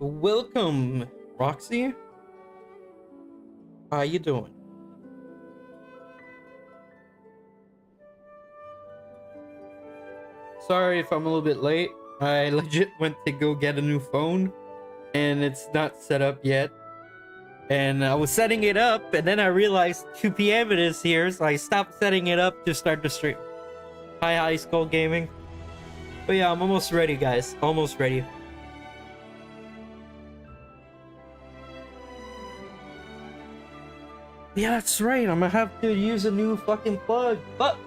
Welcome, Roxy. How you doing? Sorry if I'm a little bit late. I legit went to go get a new phone, and it's not set up yet. And I was setting it up, and then I realized 2 p.m. it is here, so I stopped setting it up to start the stream. Hi, High School Gaming. But yeah, I'm almost ready, guys. Almost ready. Yeah, that's right. I'm gonna have to use a new fucking plug. But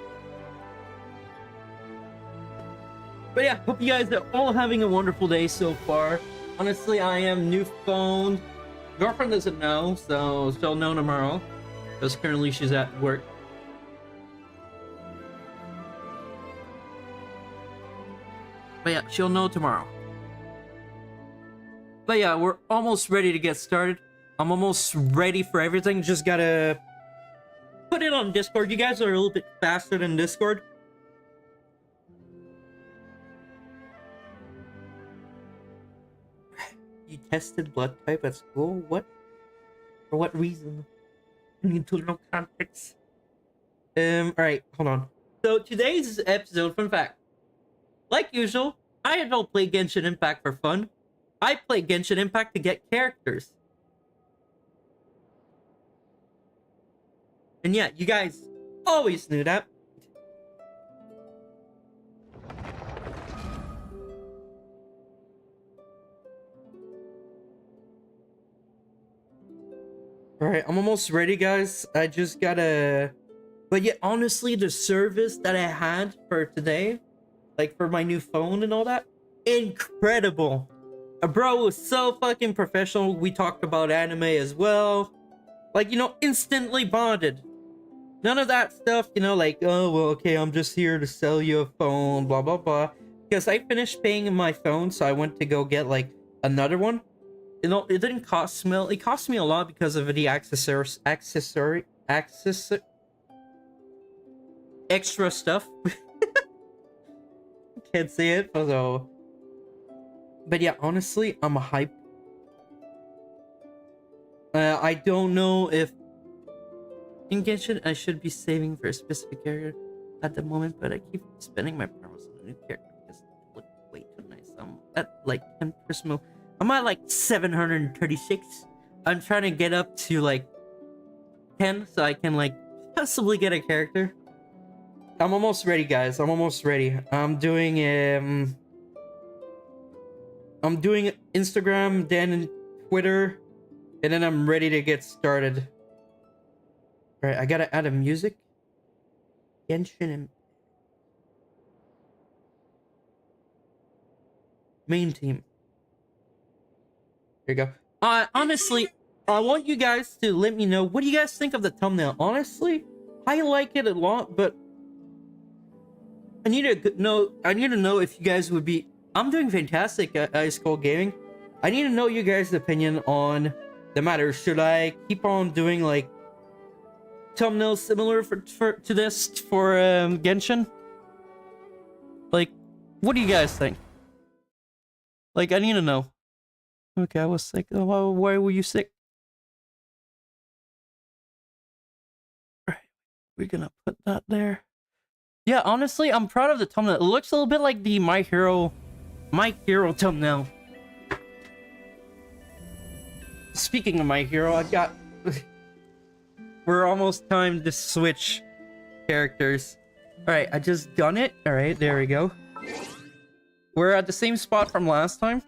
yeah, hope you guys are all having a wonderful day so far. Honestly, I am new phone. Girlfriend doesn't know, so she'll know tomorrow. Because currently she's at work. But yeah, she'll know tomorrow. But yeah, we're almost ready to get started. I'm almost ready for everything. Just gotta put it on Discord. You guys are a little bit faster than Discord. You tested blood type at school? What? For what reason? I need to know context. Alright, hold on. So today's episode, fun fact. Like usual, I don't play Genshin Impact for fun. I play Genshin Impact to get characters. And yeah, you guys always knew that. Alright, I'm almost ready, guys. I just gotta... But yeah, honestly, the service that I had for today, like for my new phone and all that, incredible. Bro was so fucking professional. We talked about anime as well. Like, you know, instantly bonded. None of that stuff, you know, like, oh, well, okay, I'm just here to sell you a phone, blah, blah, blah. Because I finished paying my phone, so I went to go get, like, another one. You know, it didn't cost me, it cost me a lot because of the extra stuff. Can't say it, so... But yeah, honestly, I'm hyped. I don't know if... In Genshin, I should be saving for a specific character at the moment, but I keep spending my prowess on a new character because it looks way too nice. I'm at like 10%. I'm at like 736. I'm trying to get up to like 10 so I can like possibly get a character. I'm almost ready, guys. I'm almost ready. I'm doing Instagram, then Twitter, and then I'm ready to get started. Alright, I gotta add a music. Genshin main team. There you go. Honestly, I want you guys to let me know, what do you guys think of the thumbnail? Honestly, I like it a lot, but I need to know if you guys would be... I'm doing fantastic at High School Gaming. I need to know you guys' opinion on the matter. Should I keep on doing like thumbnails similar to this for Genshin? Like, what do you guys think? Like, I need to know. Okay, I was sick. Oh, why were you sick? Right, we're gonna put that there. Yeah, honestly, I'm proud of the thumbnail. It looks a little bit like the My Hero thumbnail. Speaking of My Hero, I got... We're almost time to switch characters. Alright, I just done it. Alright, there we go. We're at the same spot from last time.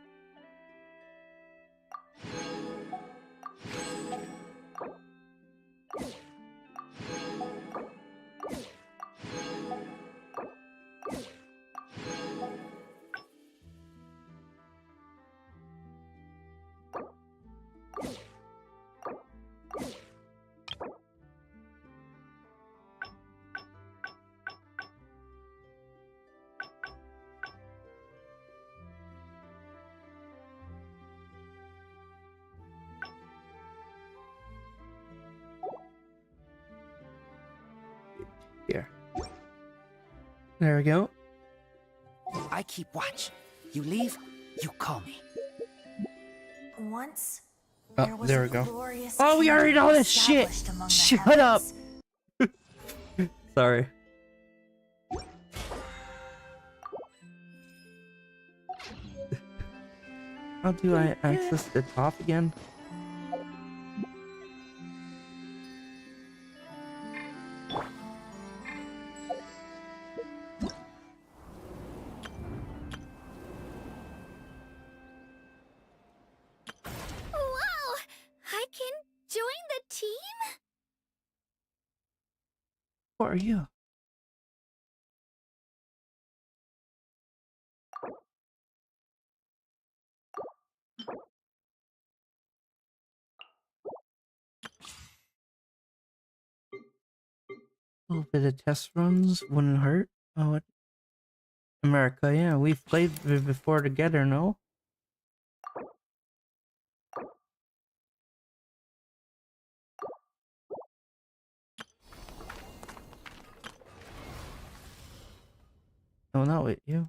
Here. There we go. I keep watch. You leave, you call me. Once, Oh, there was there a we go. glorious Oh, we already know kingdom this shit. established among the Shut up. heavens. Sorry. How do I access the top again? Wow! I can join the team? What are you? A little bit of test runs wouldn't hurt. Oh, what? America, yeah, we've played before together, no? No, not with you.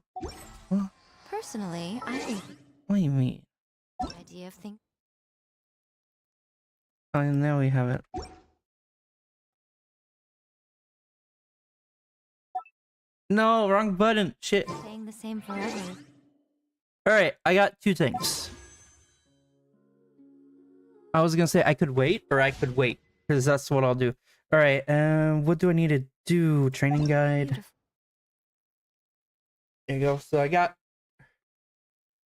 What? Personally, I think What do you mean? the idea of thinking Oh, now we have it. No, wrong button. Shit. staying the same forever. Alright, I got two things. I was gonna say I could wait, or I could wait. Because that's what I'll do. Alright, what do I need to do? Training guide. Beautiful. There you go. So I got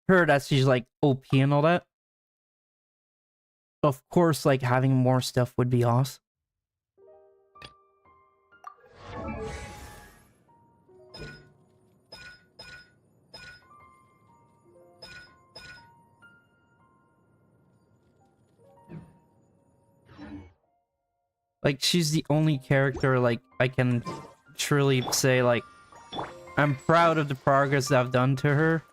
her that she's like OP and all that. Of course, like having more stuff would be awesome. Like, she's the only character, like, I can truly say, like, I'm proud of the progress I've done to her.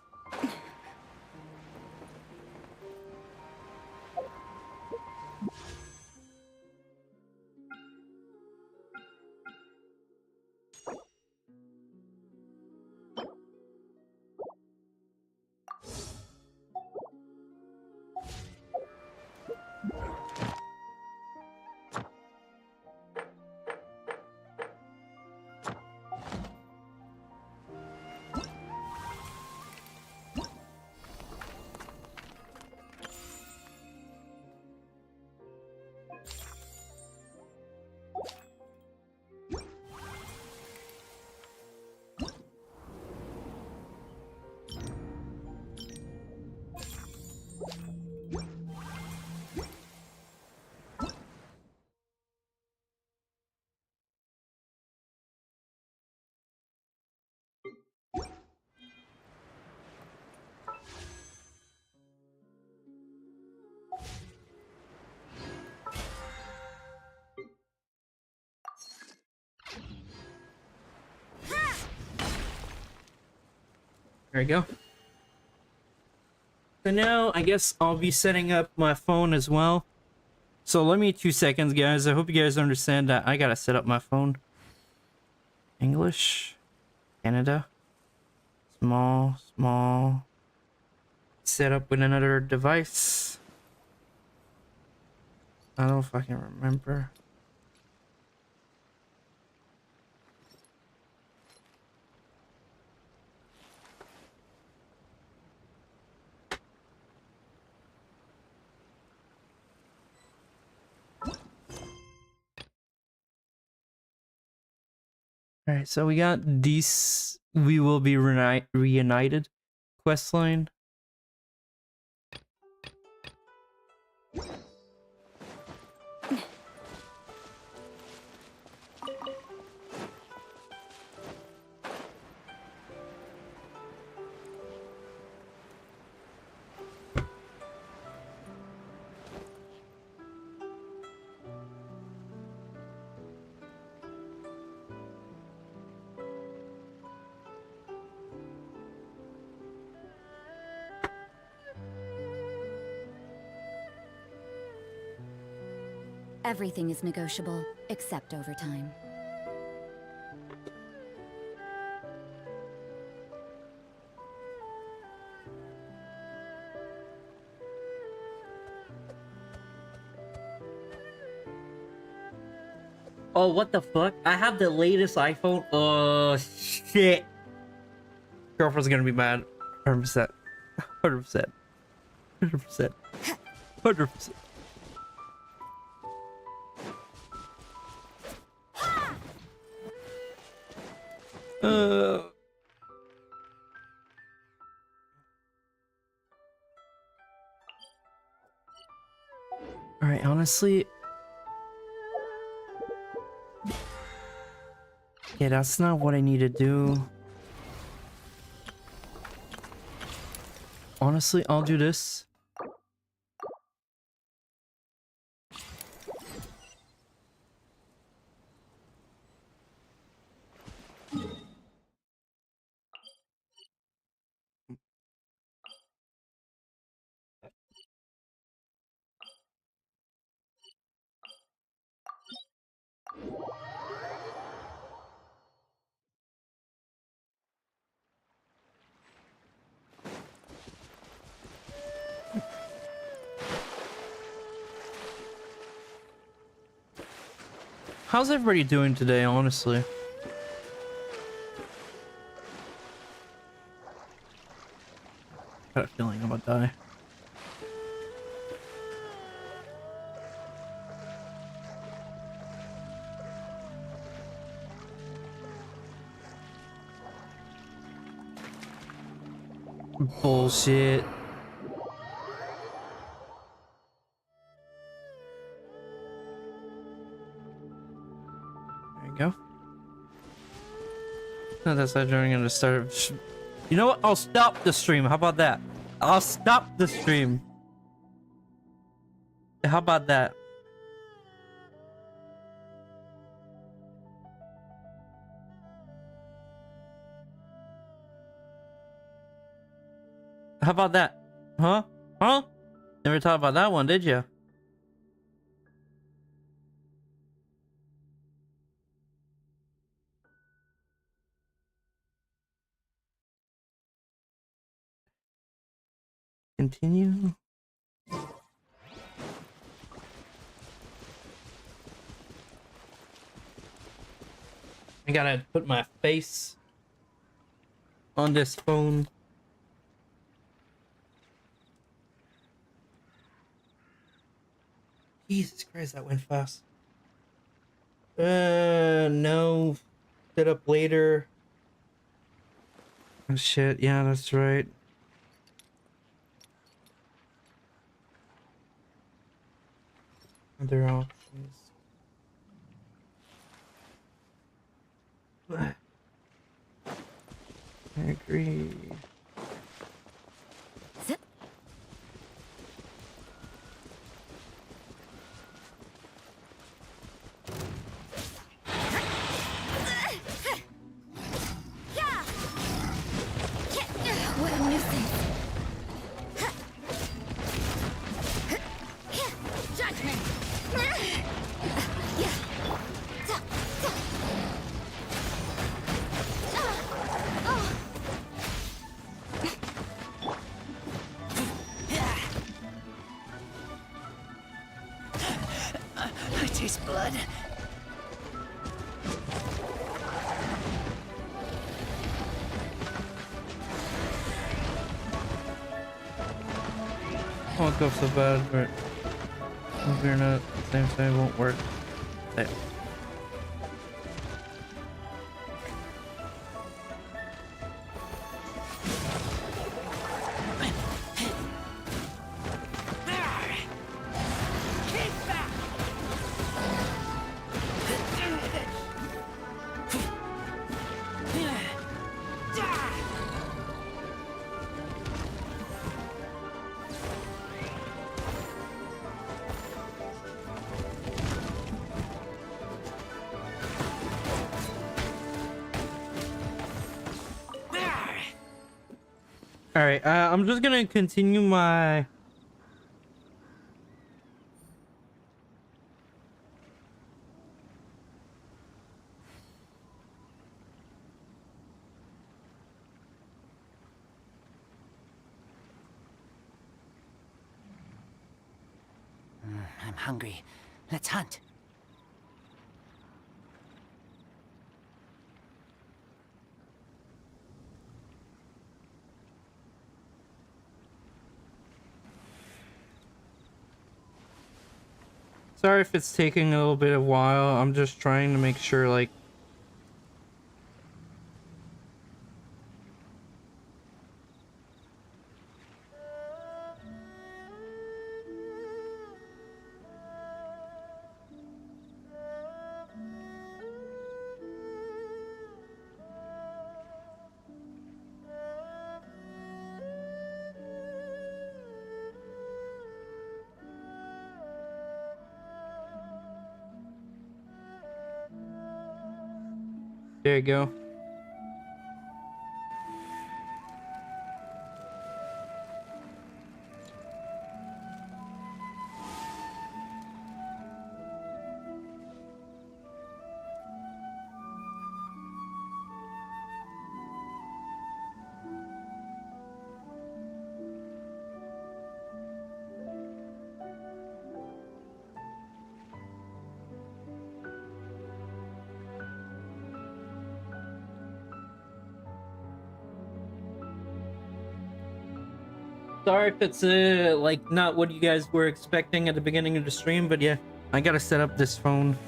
There you go. So now, I guess I'll be setting up my phone as well. So let me 2 seconds, guys. I hope you guys understand that I gotta set up my phone. English. Canada. Small, small. Set up with another device. I don't know if I can remember. Alright, so we got these. We will be reunited questline. Everything is negotiable, except overtime. Oh, what the fuck? I have the latest iPhone. Oh, shit. Girlfriend's gonna be mad. 100%. 100%. 100%. 100%. Alright, honestly. Yeah, that's not what I need to do. Honestly, I'll do this. How's everybody doing today, honestly? Got a feeling I'm gonna die. Bullshit. There you go. No, that's not joining the start of. You know what? I'll stop the stream. How about that? I'll stop the stream. How about that? How about that? Huh? Huh? Never thought about that one, did you? Continue. I gotta put my face on this phone. Jesus Christ, that went fast. No. Set up later. Oh shit, yeah, that's right. Other options. I agree. What a nuisance. Judgment. I taste blood. Won't go so bad, but if you're not at the same time, it won't work. There. All right, I'm just gonna continue my. I'm hungry. Let's hunt. Sorry if it's taking a little bit of while. I'm just trying to make sure, like... There you go. Sorry if it's like not what you guys were expecting at the beginning of the stream, but yeah, I gotta set up this phone.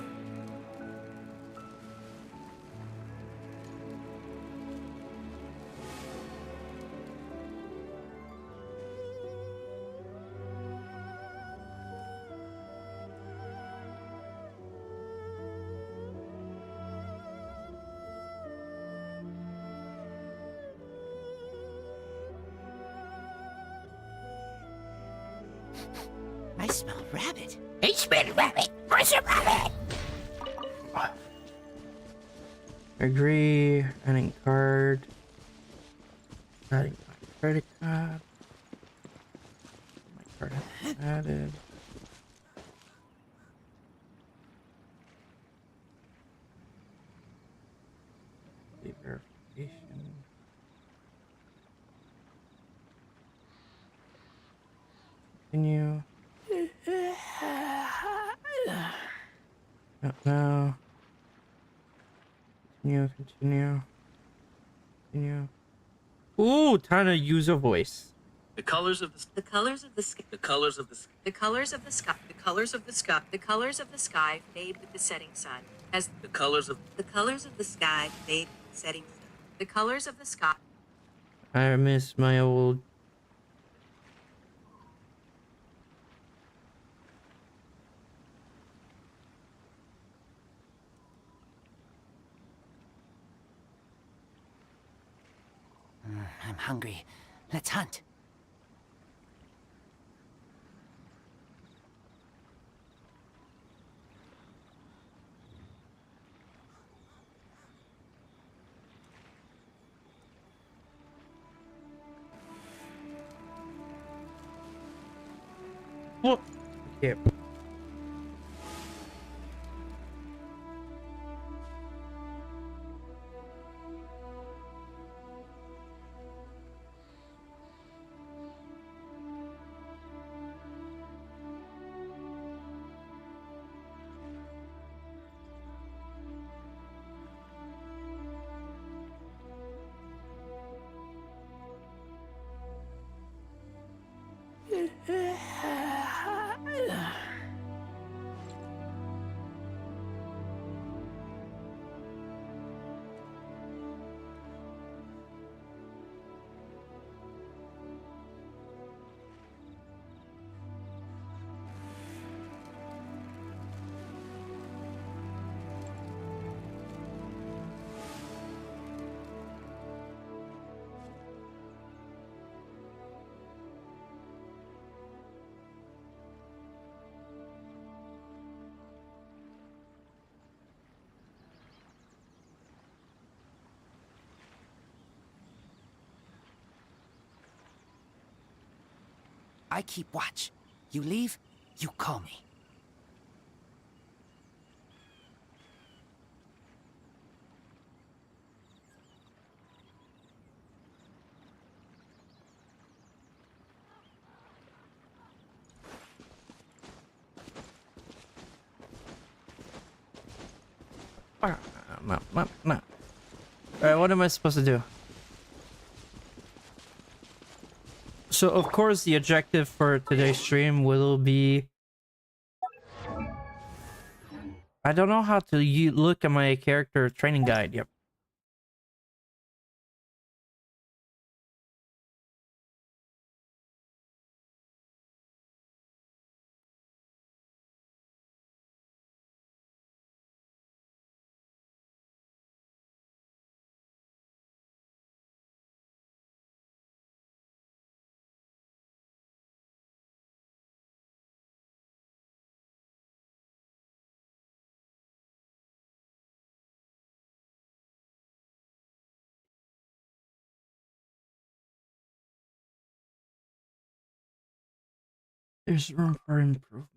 I smell rabbit. I smell rabbit. Where's a rabbit? Agree. Adding card. Adding my credit card. My card has been added. The verification. Continue. Not now. Continue. Ooh, time to use a voice. The colors of the sky. The colors of the sky. The colors of the sky. The colors of the sky. The colors of the sky. The colors of the sky fade with the setting sun. As The colors of the colors of the sky fade with the setting sun. The colors of the sky. I miss my old. I'm hungry. Let's hunt. What? Yeah. I keep watch. You leave, you call me. No. Alright, what am I supposed to do? So, of course, the objective for today's stream will be I don't know how to look at my character training guide. Yep. There's room for improvements.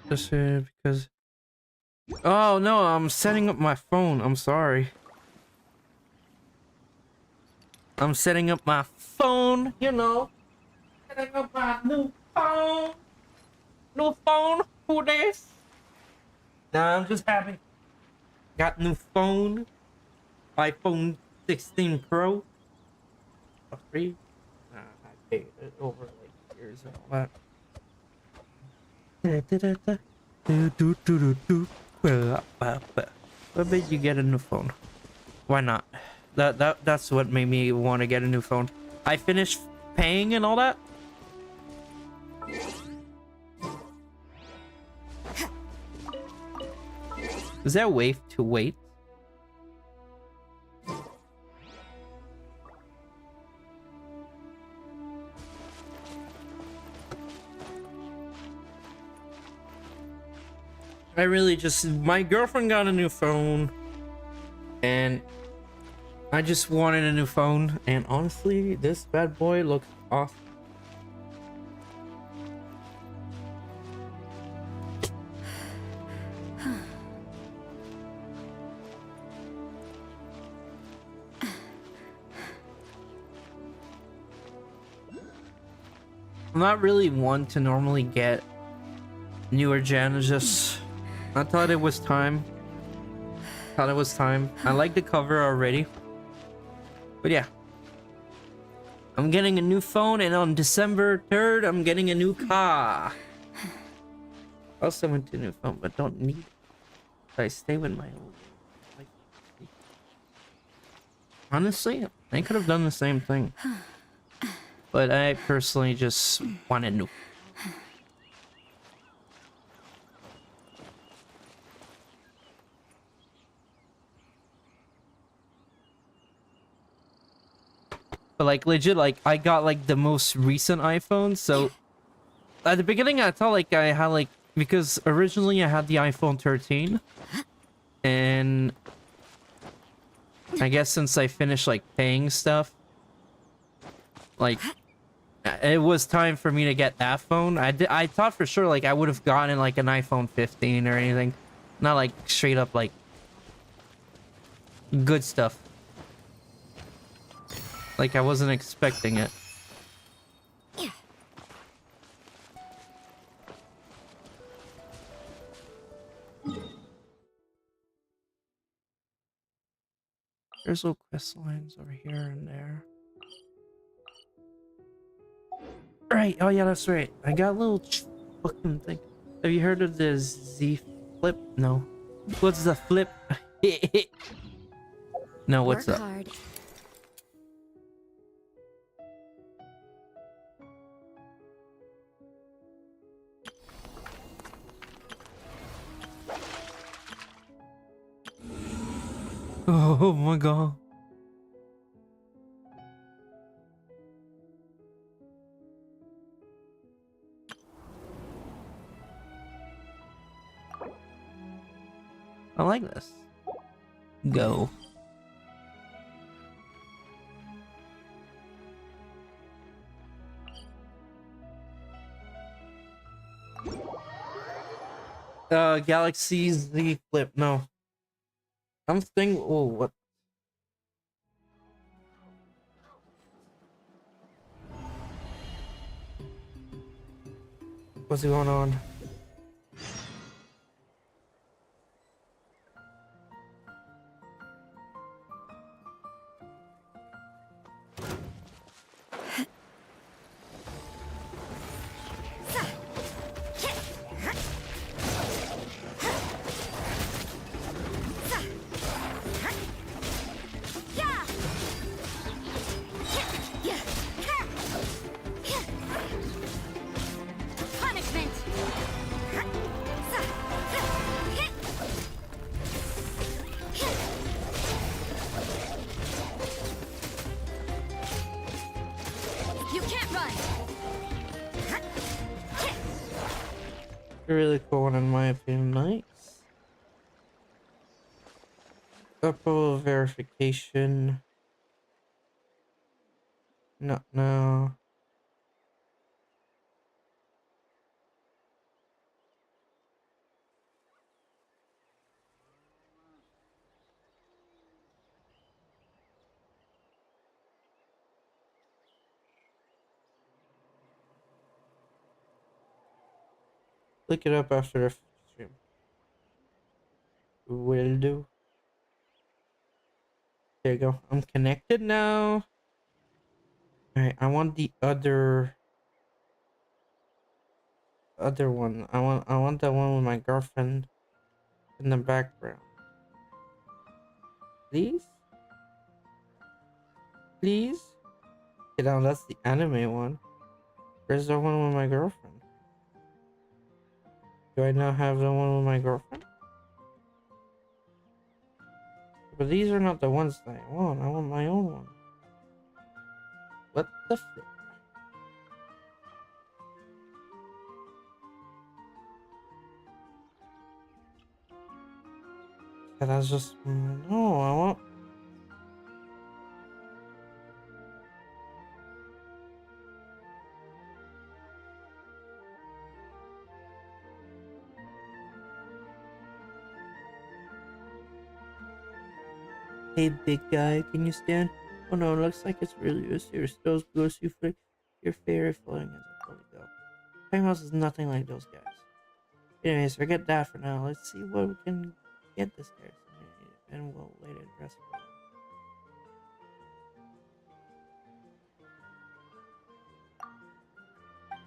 This is because. Oh no, I'm setting up my phone. I'm sorry. I'm setting up my phone, you know. Setting up my new phone. New phone. Who this? Nah, I'm just happy. Got new phone. iPhone 16 Pro. For free. Nah, I paid it over like years and all that. What made you get a new phone? Why not? That's what made me want to get a new phone. I finished paying and all that. Is that wave to wait? I really just, my girlfriend got a new phone and I just wanted a new phone, and honestly, this bad boy looks awesome. I'm not really one to normally get newer gen, it's just I thought it was time. I like the cover already. But yeah. I'm getting a new phone, and on December 3rd, I'm getting a new car. I also went to a new phone, but don't need it. So I stay with my old. Honestly, I could have done the same thing. But I personally just wanted new. But like legit, like I got like the most recent iPhone. So at the beginning, I thought like I had like, because originally I had the iPhone 13, and I guess since I finished like paying stuff, like it was time for me to get that phone. I thought for sure like I would have gotten like an iPhone 15 or anything, not like straight up like good stuff. Like I wasn't expecting it. There's little quest lines over here and there. Right, oh yeah, that's right. I got a little fucking thing. Have you heard of the Z flip? No. What's the flip? No, what's Work up? hard. Oh my god. I like this. Go. Galaxy Z Flip. No. I'm thinking. Oh, what? What's going on? Punishment. You can't run. Really cool one in my opinion. Nice. Couple verification. Not now. Look it up after the stream. Will do. There you go. I'm connected now. Alright, I want the other one. I want that one with my girlfriend in the background. Please? Please? Okay, now that's the anime one. Where's the one with my girlfriend? Do I now have the one with my girlfriend? But these are not the ones that I want. I want my own one. What the flip? Yeah, that's just... No, I want... Hey, big guy, can you stand? Oh no, it looks like it's really serious. Those ghosts you flick, your favorite flowing as a holy go. House is nothing like those guys. Anyways, forget that for now. Let's see what we can get this guy, and we'll later address it.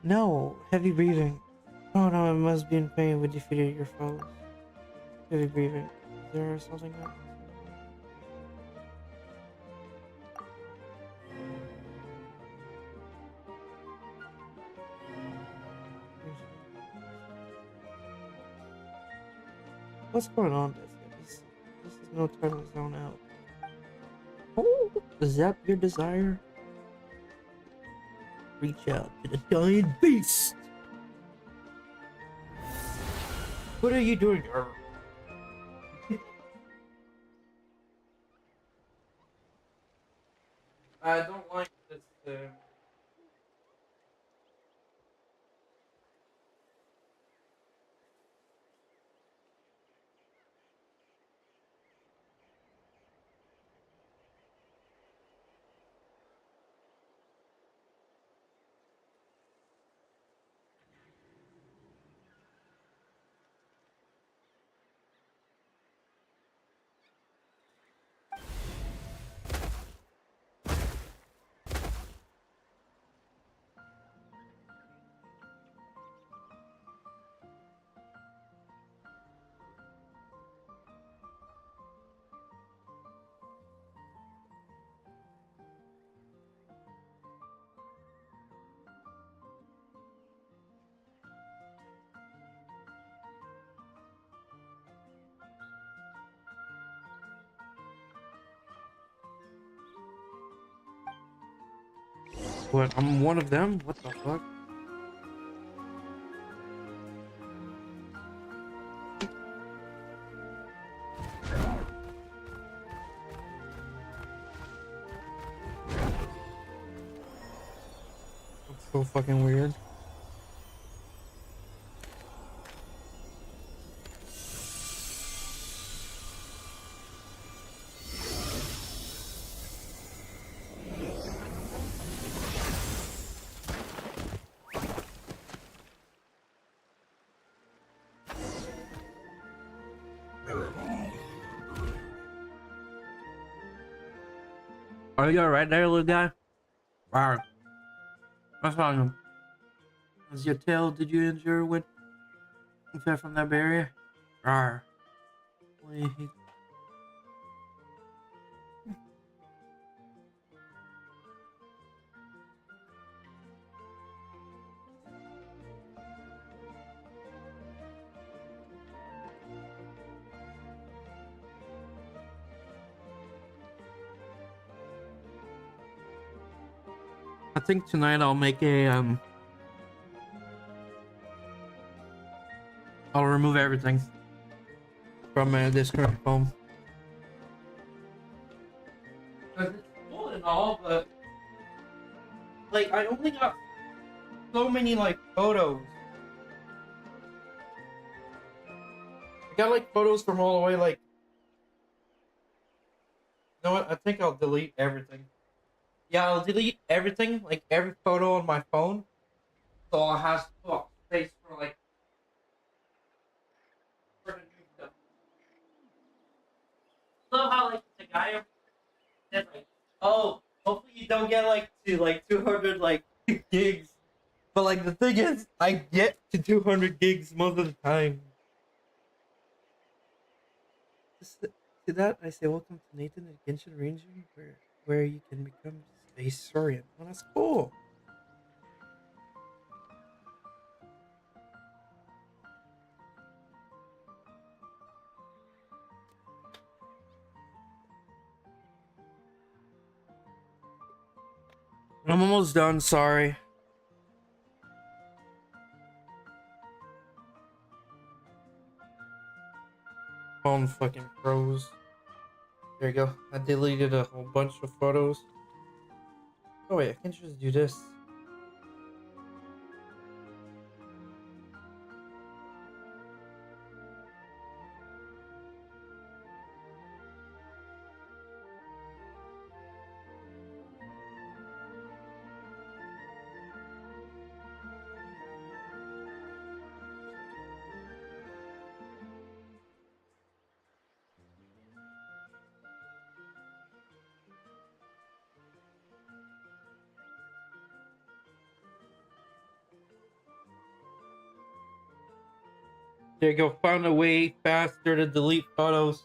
No, heavy breathing. Oh no, it must be in pain. We defeated your foes. Heavy breathing. Is there something else? What's going on, this is no time to zone out. Oh, is that your desire? Reach out to the dying beast. What are you doing? I don't like this. What? I'm one of them? What the fuck? That's so fucking weird. Are you alright there, little guy? Rawr. What's wrong? Was your tail, did you injure when you fell from that barrier? Rawr. I think tonight I'll make a I'll remove everything from this current phone. Cause it's cool and all, but like I only got so many like photos. I got like photos from all the way like. You know what? I think I'll delete everything. Yeah, I'll delete everything, like every photo on my phone. So I'll have space for like for the new stuff. Love how like the guy said like, oh, hopefully you don't get like to like 200 like gigs. But like the thing is, I get to 200 gigs most of the time. To that I say welcome to Nathan at Genshin Ranger, where you can become Space Saurian. Well, that's cool. I'm almost done, sorry. Phone fucking froze. There you go. I deleted a whole bunch of photos. Oh wait, I can just do this. There you go. Found a way faster to delete photos.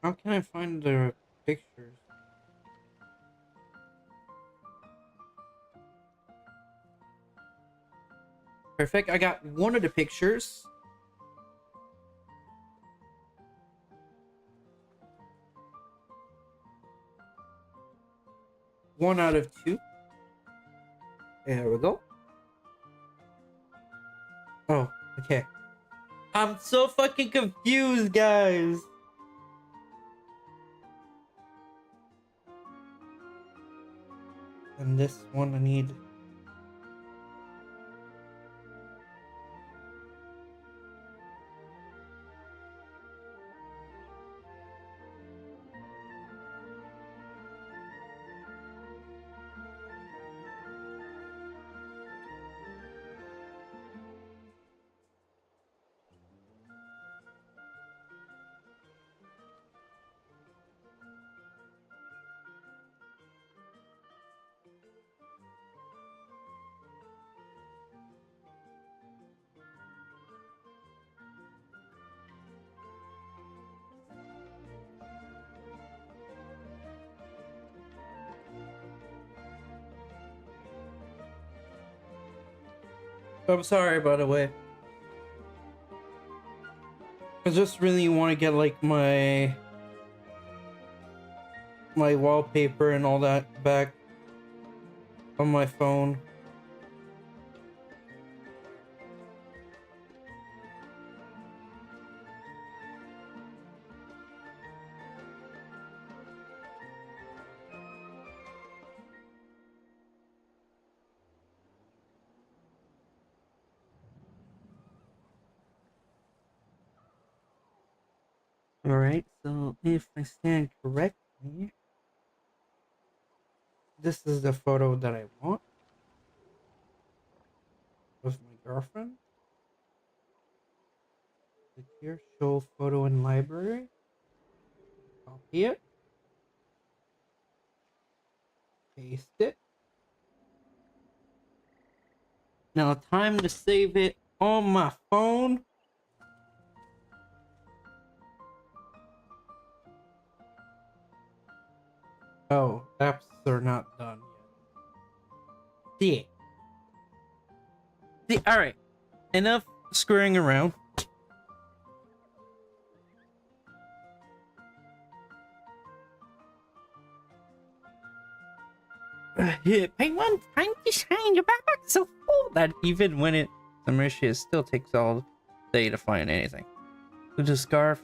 How can I find the pictures? Perfect. I got one of the pictures. One out of two. There we go. Oh, okay. I'm so fucking confused, guys. And this one I need. I'm sorry, by the way. I just really want to get like my wallpaper and all that back on my phone. Alright, so if I stand correctly, this is the photo that I want of my girlfriend. Click here, show photo in library. Copy it. Paste it. Now time to save it on my phone. Oh, apps are not done yet. See, alright. Enough screwing around. Pay one time to shine your backpack so full that even when it's malicious, still takes all day to find anything. The scarf.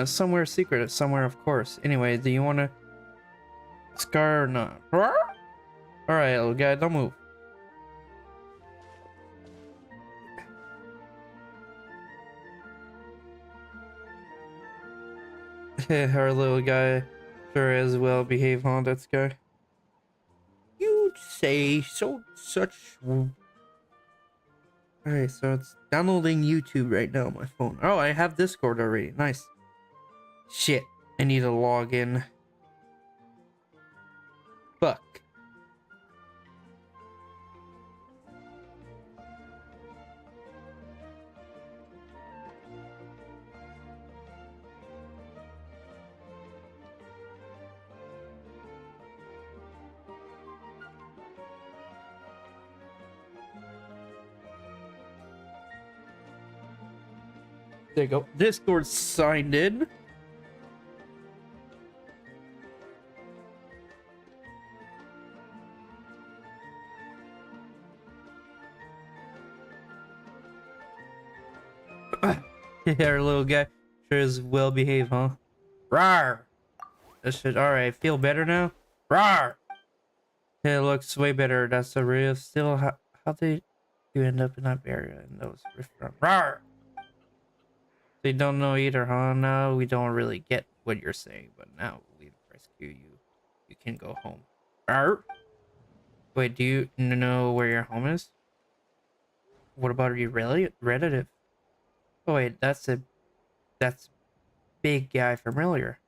Somewhere secret, somewhere of course. Anyway, do you want to scar or not? Alright, little guy, don't move. Our little guy sure as well behave, huh, Deadsky? You'd say so. Such. Alright, so it's downloading YouTube right now on my phone. Oh, I have Discord already. Nice. Shit, I need to log in. Fuck. There you go. Discord signed in. Our little guy sure is well behaved, huh? Rawr! That shit. Alright, feel better now? Rawr! It looks way better. That's a real. Still, how did you end up in that area in those restaurants? Rawr! They don't know either, huh? No, we don't really get what you're saying, but now we've rescued you. You can go home. Rawr! Wait, do you know where your home is? What about your relative? Oh wait, that's big guy from earlier.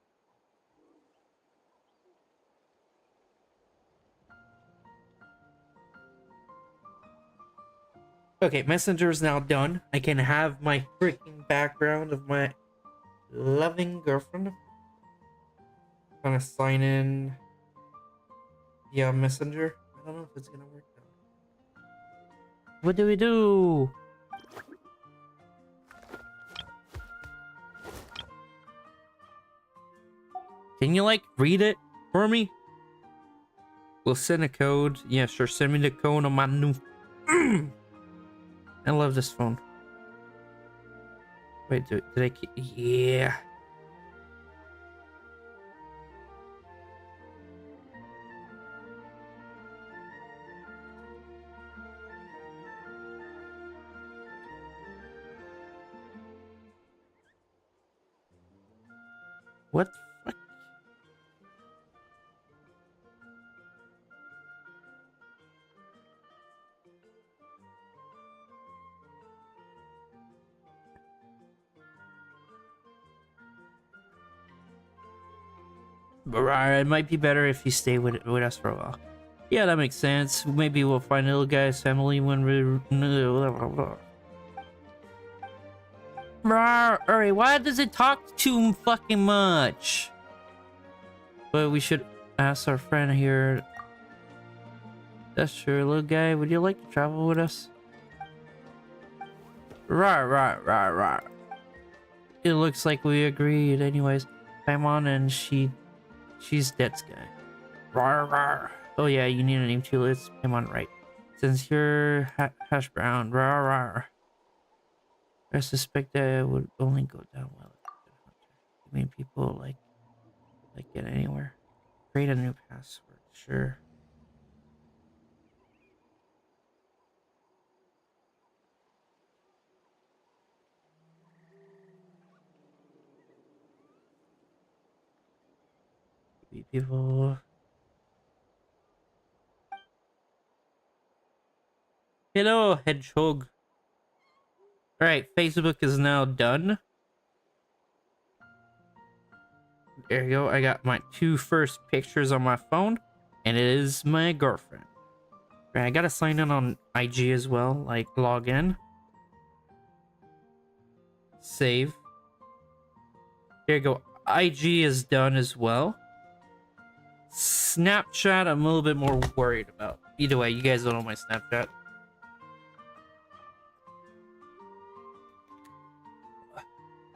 Okay, messenger is now done. I can have my freaking background of my loving girlfriend. I'm gonna sign in via messenger. I don't know if it's gonna work though. What do we do? Can you like read it for me? We'll send a code. Yeah, sure. Send me the code on my new. I love this phone. Wait, did I keep? Yeah. What the fuck? It might be better if you stay with us for a while. Yeah, that makes sense. Maybe we'll find the little guy's family when we're... Alright, why does it talk too fucking much? But we should ask our friend here. That's true, little guy. Would you like to travel with us? Right. It looks like we agreed. Anyways, Paimon and she's Deadsky. Rawr. Oh yeah, you need a name too. Let's Paimon right. Since you're hash brown, rawr. I suspect that it would only go down well. I mean, people like get anywhere. Create a new password. Sure. People. Hello, Hedgehog. Alright, Facebook is now done. There you go. I got my 2 first pictures on my phone, and it is my girlfriend. Right, I gotta sign in on IG as well, like log in. Save. There you go. IG is done as well. Snapchat, I'm a little bit more worried about. Either way, you guys don't know my Snapchat.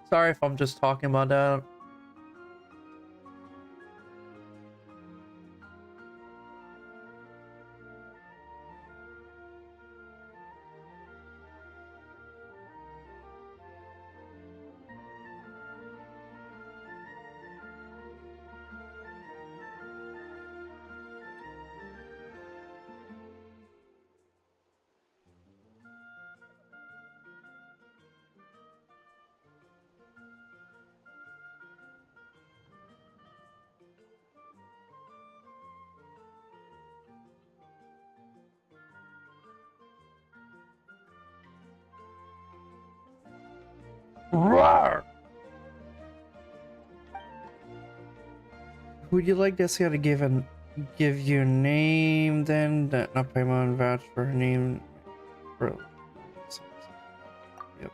Sorry if I'm just talking about that. Roar! Would you like Deadsky to give you a name then? That not Paimon vouch for her name. Bro. Yep.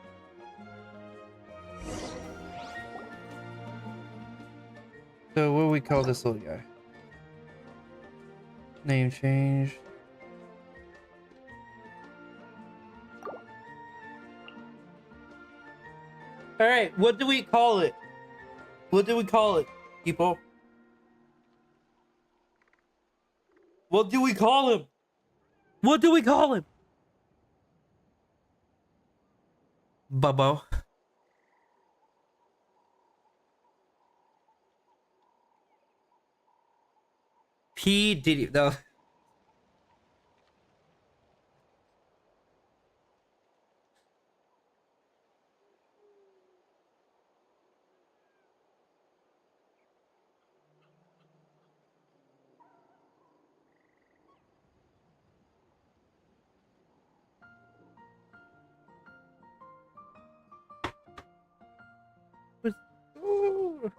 So what do we call this little guy? Name change. Alright, what do we call it? What do we call it, people? What do we call him? What do we call him? Bubbo. P. Diddy. No. Ooh.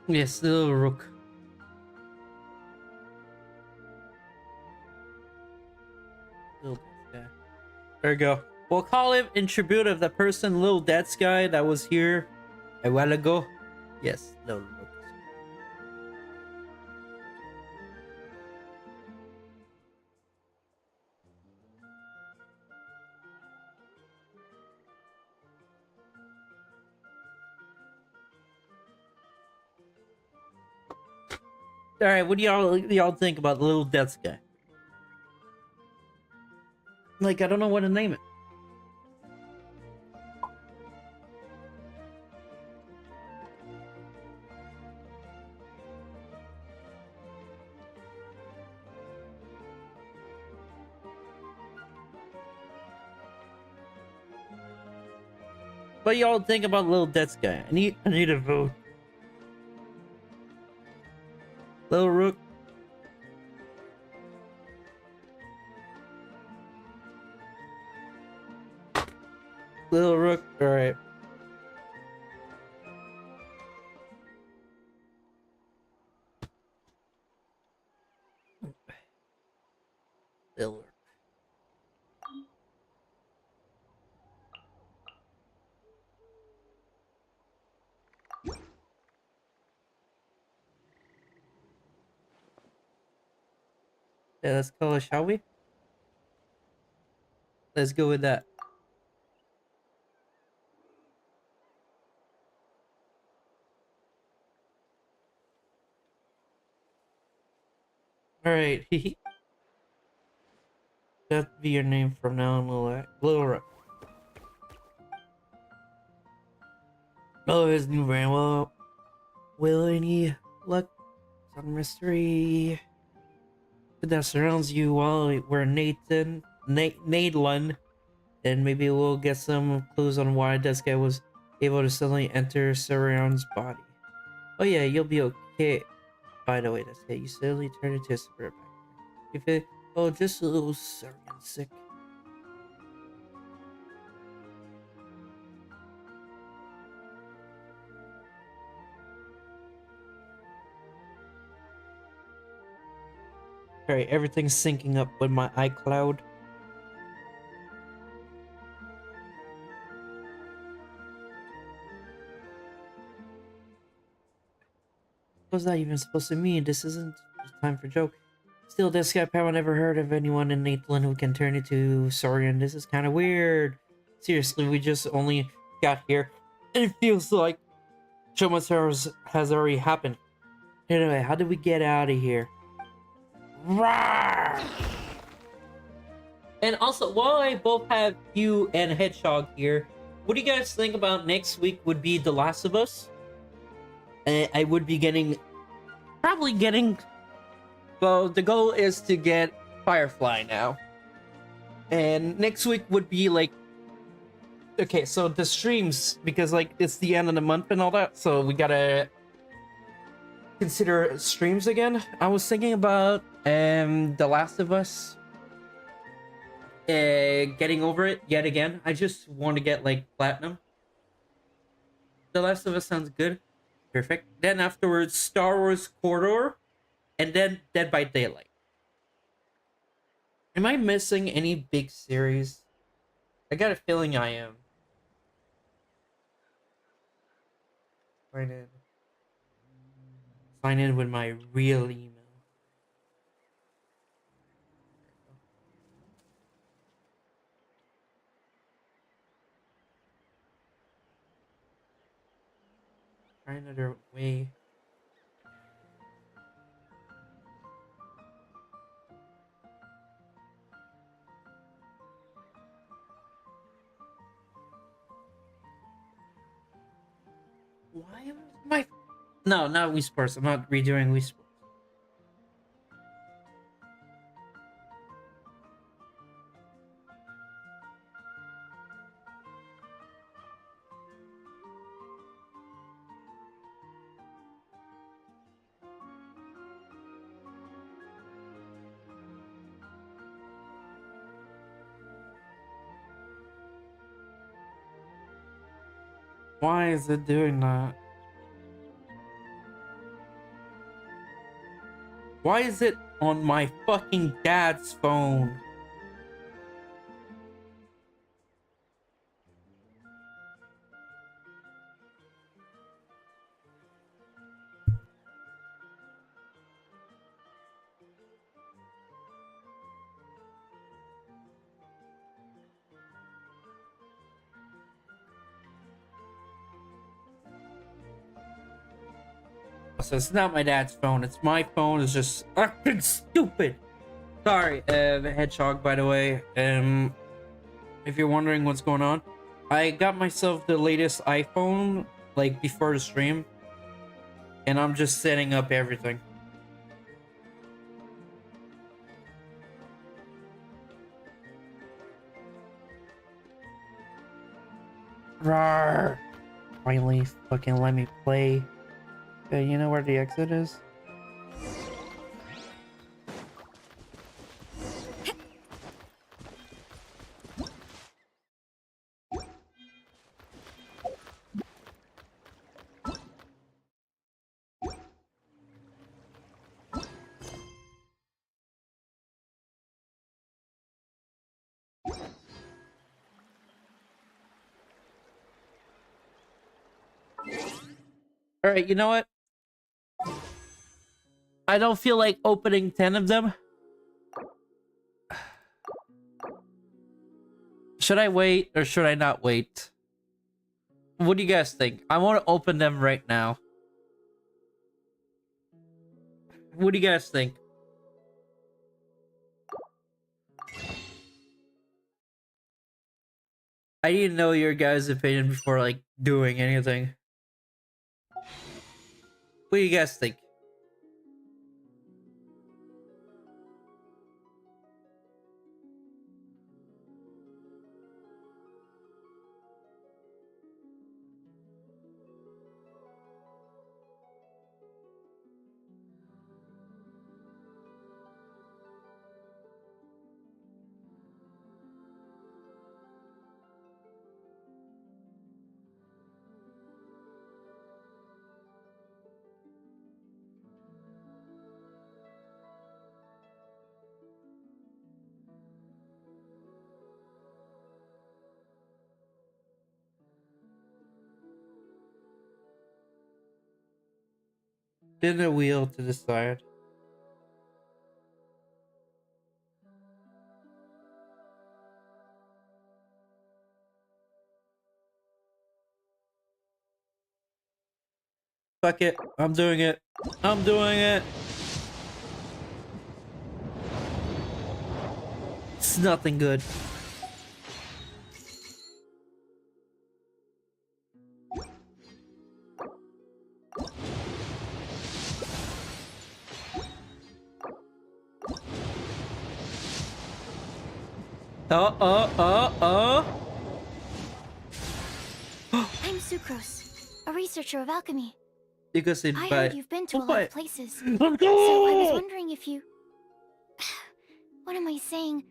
Yes, little rook. Little Deadsky. There you go. We'll call him in tribute of the person, little Deadsky, that was here a while ago. Yes, little rook. All right, what do y'all think about the little Deadsky? Like, I don't know what to name it. What y'all think about little Deadsky? I need a vote. Little rook. Little Rook. All right. Little Rook. Yeah, let's call it, shall we? Let's go with that. All right. That'd be your name from now on, Little Rook. Oh, his new brand. Well, will any luck on mystery that surrounds you while we're Nadlun, and maybe we'll get some clues on why Deadsky was able to suddenly enter Surround's body. Oh yeah, you'll be okay. By the way, Deadsky, you suddenly turned into a super back. If it, oh, just a little Surround sick. Alright, everything's syncing up with my iCloud. What's that even supposed to mean? This isn't time for joke. Still, this guy apparently never heard of anyone in Nathan who can turn into Saurian. This is kind of weird. Seriously, we just only got here, and it feels like so much has already happened. Anyway, how did we get out of here? Rawr! And also, while I both have you and Hedgehog here, what do you guys think about next week would be The Last of Us? I would be probably getting, well, the goal is to get Firefly now. And next week would be like, okay, so the streams, because like it's the end of the month and all that, so we gotta consider streams again. I was thinking about The Last of Us, getting over it yet again. I just want to get like platinum. The Last of Us sounds good. Perfect. Then afterwards, Star Wars Corridor, and then Dead by Daylight. Am I missing any big series? I got a feeling I am. Sign in with my real email. Try another way. Why am I? No, not Wii Sports. I'm not redoing Wii Sports. Why is it doing that? Why is it on my fucking dad's phone? So it's not my dad's phone, it's my phone. It's just acting stupid. Sorry, Hedgehog, by the way. If you're wondering what's going on, I got myself the latest iPhone, like, before the stream. And I'm just setting up everything. Rawr! Finally, fucking let me play. You know where the exit is? Alright, you know what? I don't feel like opening 10 of them. Should I wait or should I not wait? What do you guys think? I want to open them right now. What do you guys think? I need to know your guys' opinion before like doing anything. What do you guys think? Spin a wheel to decide. Fuck it. I'm doing it. I'm doing it. It's nothing good. I'm Sucrose, a researcher of alchemy. Because it I heard you've been to a lot What? of places. Let's So I was go! wondering if you... What am I saying?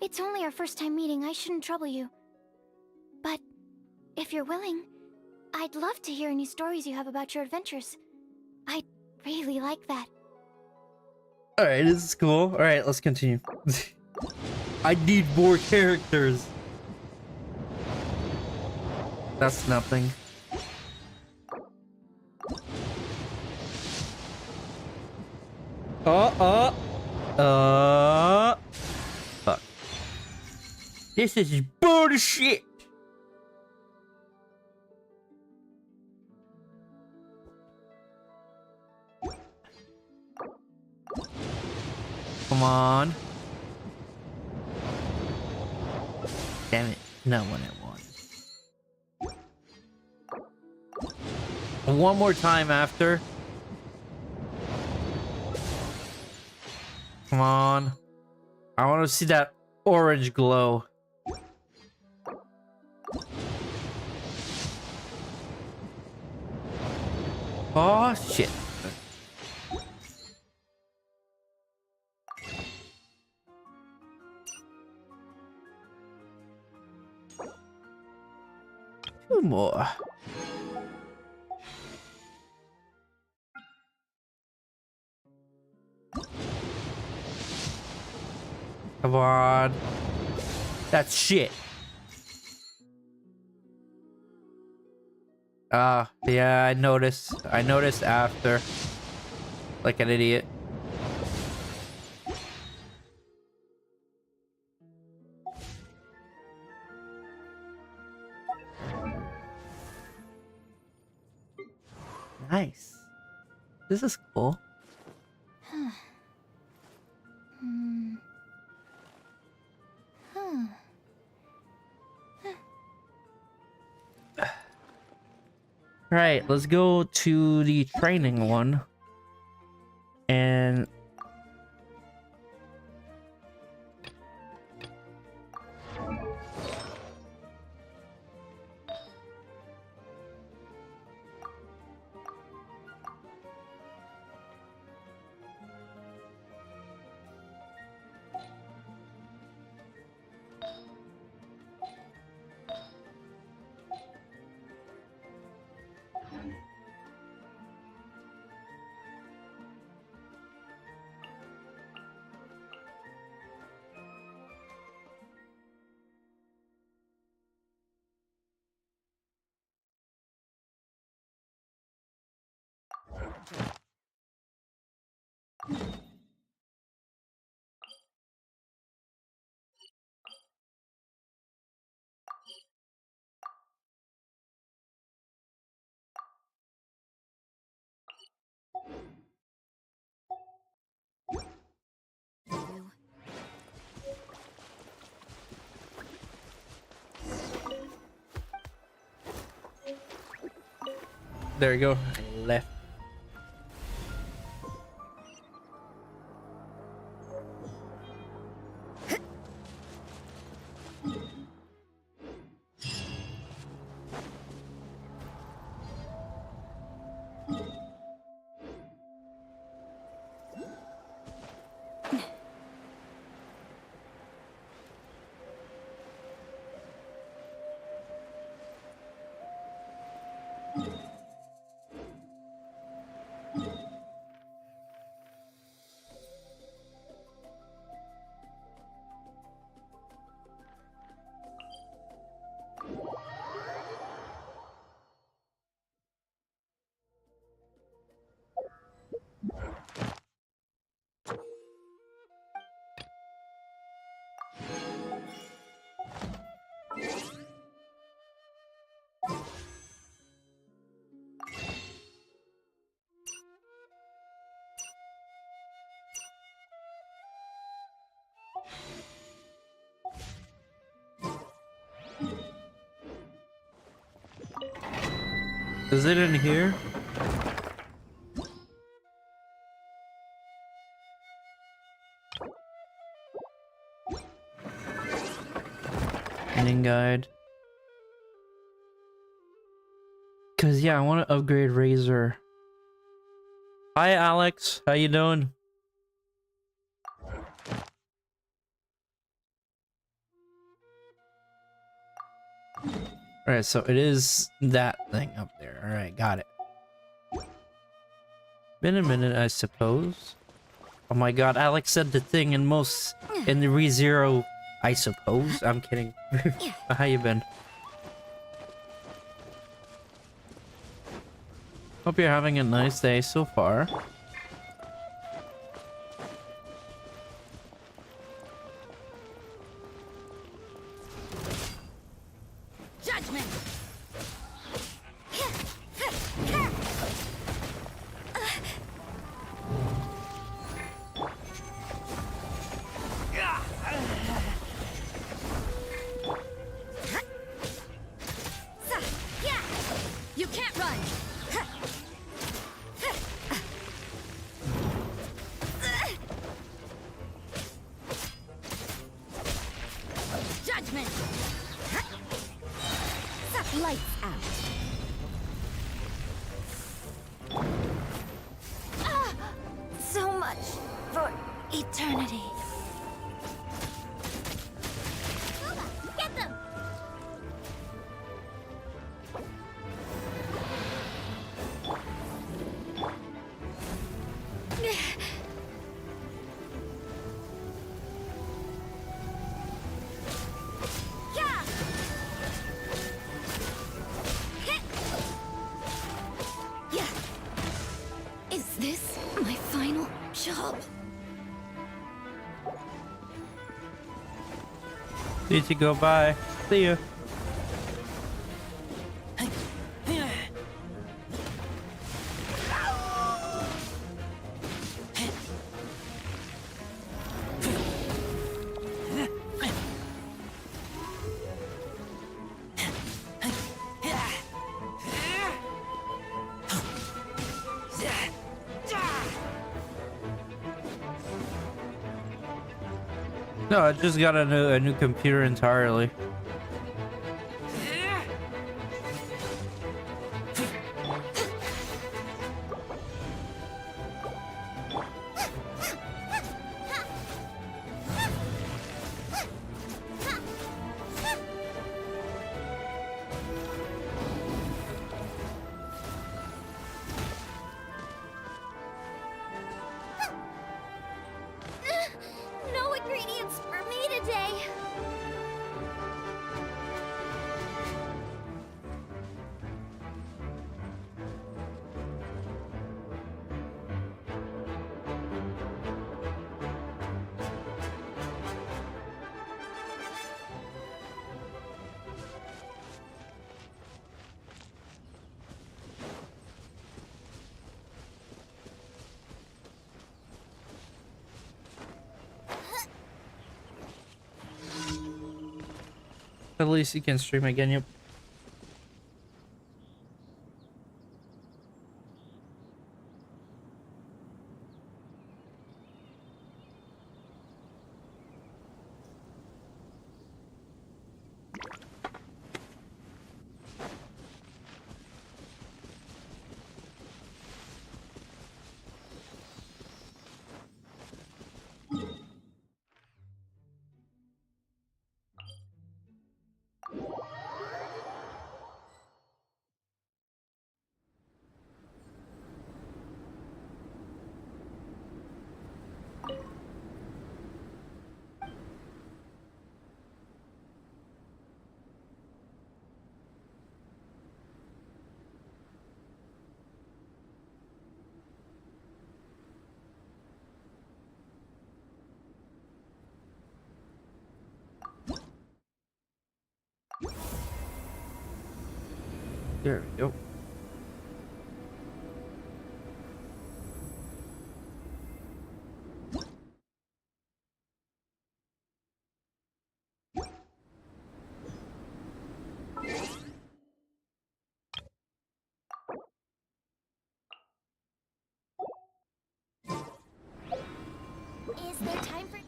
It's only our first time meeting, I shouldn't trouble you. But if you're willing, I'd love to hear any stories you have about your adventures. I'd really like that. Alright, this is cool. Alright, let's continue. I need more characters. That's nothing. Fuck. This is bullshit. Come on. Damn it. Not what I wanted. One more time after. Come on. I want to see that orange glow. Oh, shit. Two more. Come on. That's shit. Yeah, I noticed. I noticed after. Like an idiot. Nice. This is cool. Right, let's go to the training one. And there you go. Left. Is it in here? Ending guide. Cause yeah, I want to upgrade Razor. Hi Alex, how you doing? Alright, so it is that thing up there. Alright, got it. Been a minute, I suppose. Oh my god, Alex said the thing in the ReZero, I suppose. I'm kidding. How you been? Hope you're having a nice day so far. Judgment. You can't run. Judgment. Lights out. So much for eternity. Get them! Is this my final job? Need to go by. See ya. No, I just got a new computer entirely. No ingredients for me today. At least you can stream again, yep. There we go. Is there time for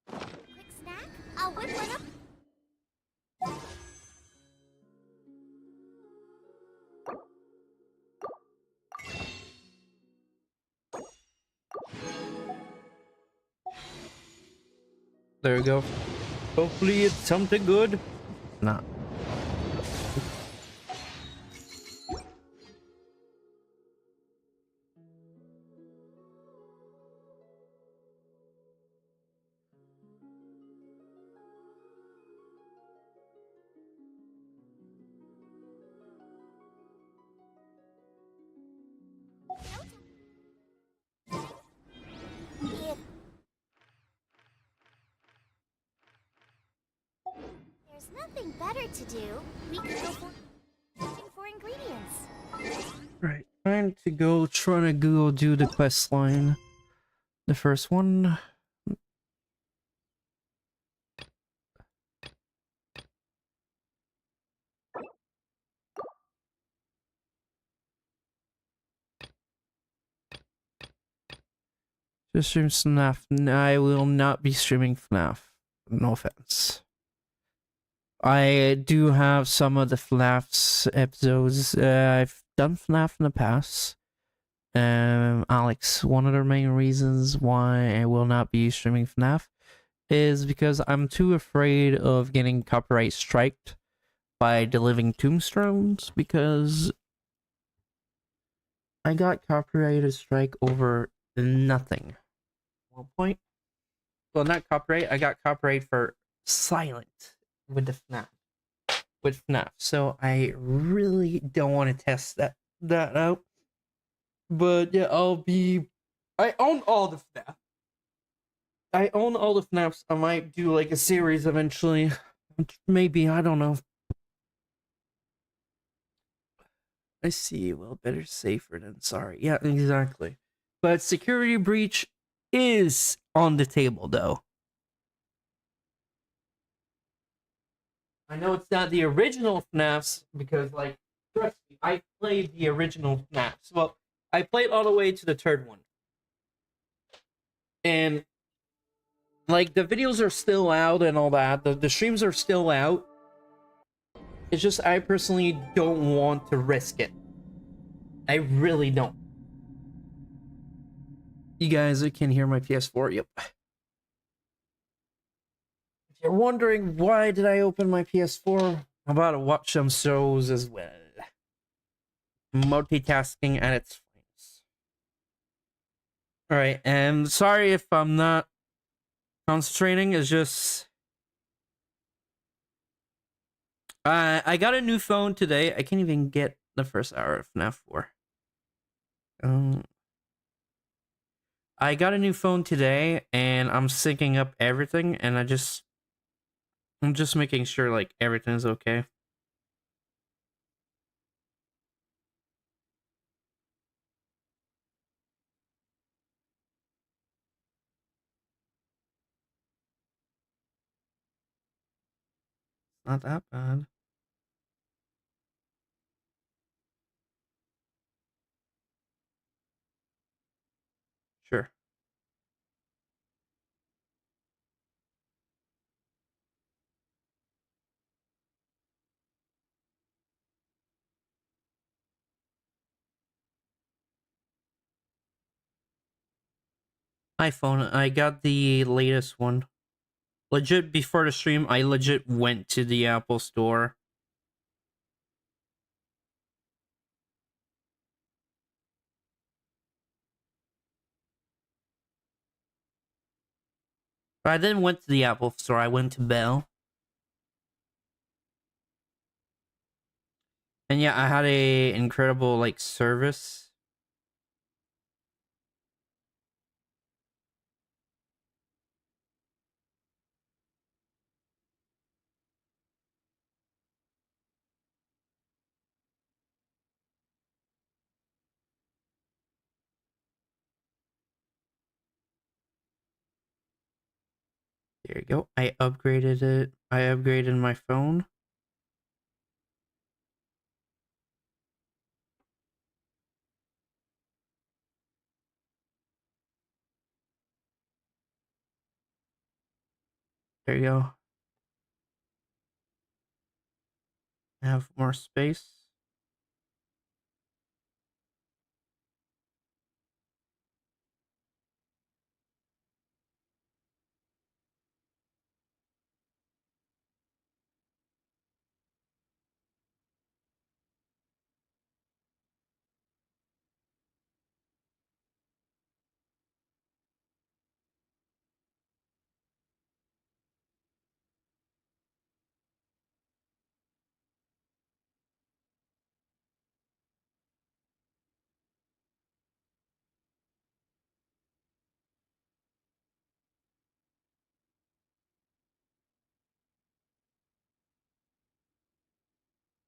quick snack? I'll whip one up. There we go. Hopefully it's something good. Nah. If there's nothing better to do, we could go for ingredients. Right. Time to go trying to go do the quest line. The first one. Just stream FNAF. I will not be streaming FNAF. No offense. I do have some of the FNAF's episodes. I've done FNAF in the past. Alex, one of the main reasons why I will not be streaming FNAF is because I'm too afraid of getting copyright striked by delivering tombstones, because I got copyrighted strike over nothing. 1 point. Well, not copyright. I got copyright for silent with the FNAF. With FNAF. So I really don't want to test that out. But yeah, I own all the FNAF. I own all the FNAFs. I might do like a series eventually. Maybe, I don't know. I see. Well, better safer than sorry. Yeah, exactly. But security breach is on the table, though. I know it's not the original FNAFs because, like, trust me, I played the original FNAFs. Well, I played all the way to the third one. And, like, the videos are still out and all that. The streams are still out. It's just I personally don't want to risk it. I really don't. You guys can hear my PS4? Yep. If you're wondering why did I open my PS4, I'm about to watch some shows as well. Multitasking at its finest. Alright, and sorry if I'm not concentrating, it's just... I got a new phone today. I can't even get the first hour of FNAF 4. I got a new phone today, and I'm syncing up everything, and I'm just making sure, like, everything's okay. Not that bad. Sure. iPhone, I got the latest one. Legit, before the stream, I legit went to the Apple store. But I didn't went to the Apple store, I went to Bell. And yeah, I had a incredible, like, service. There you go. I upgraded it. I upgraded my phone. There you go. I have more space.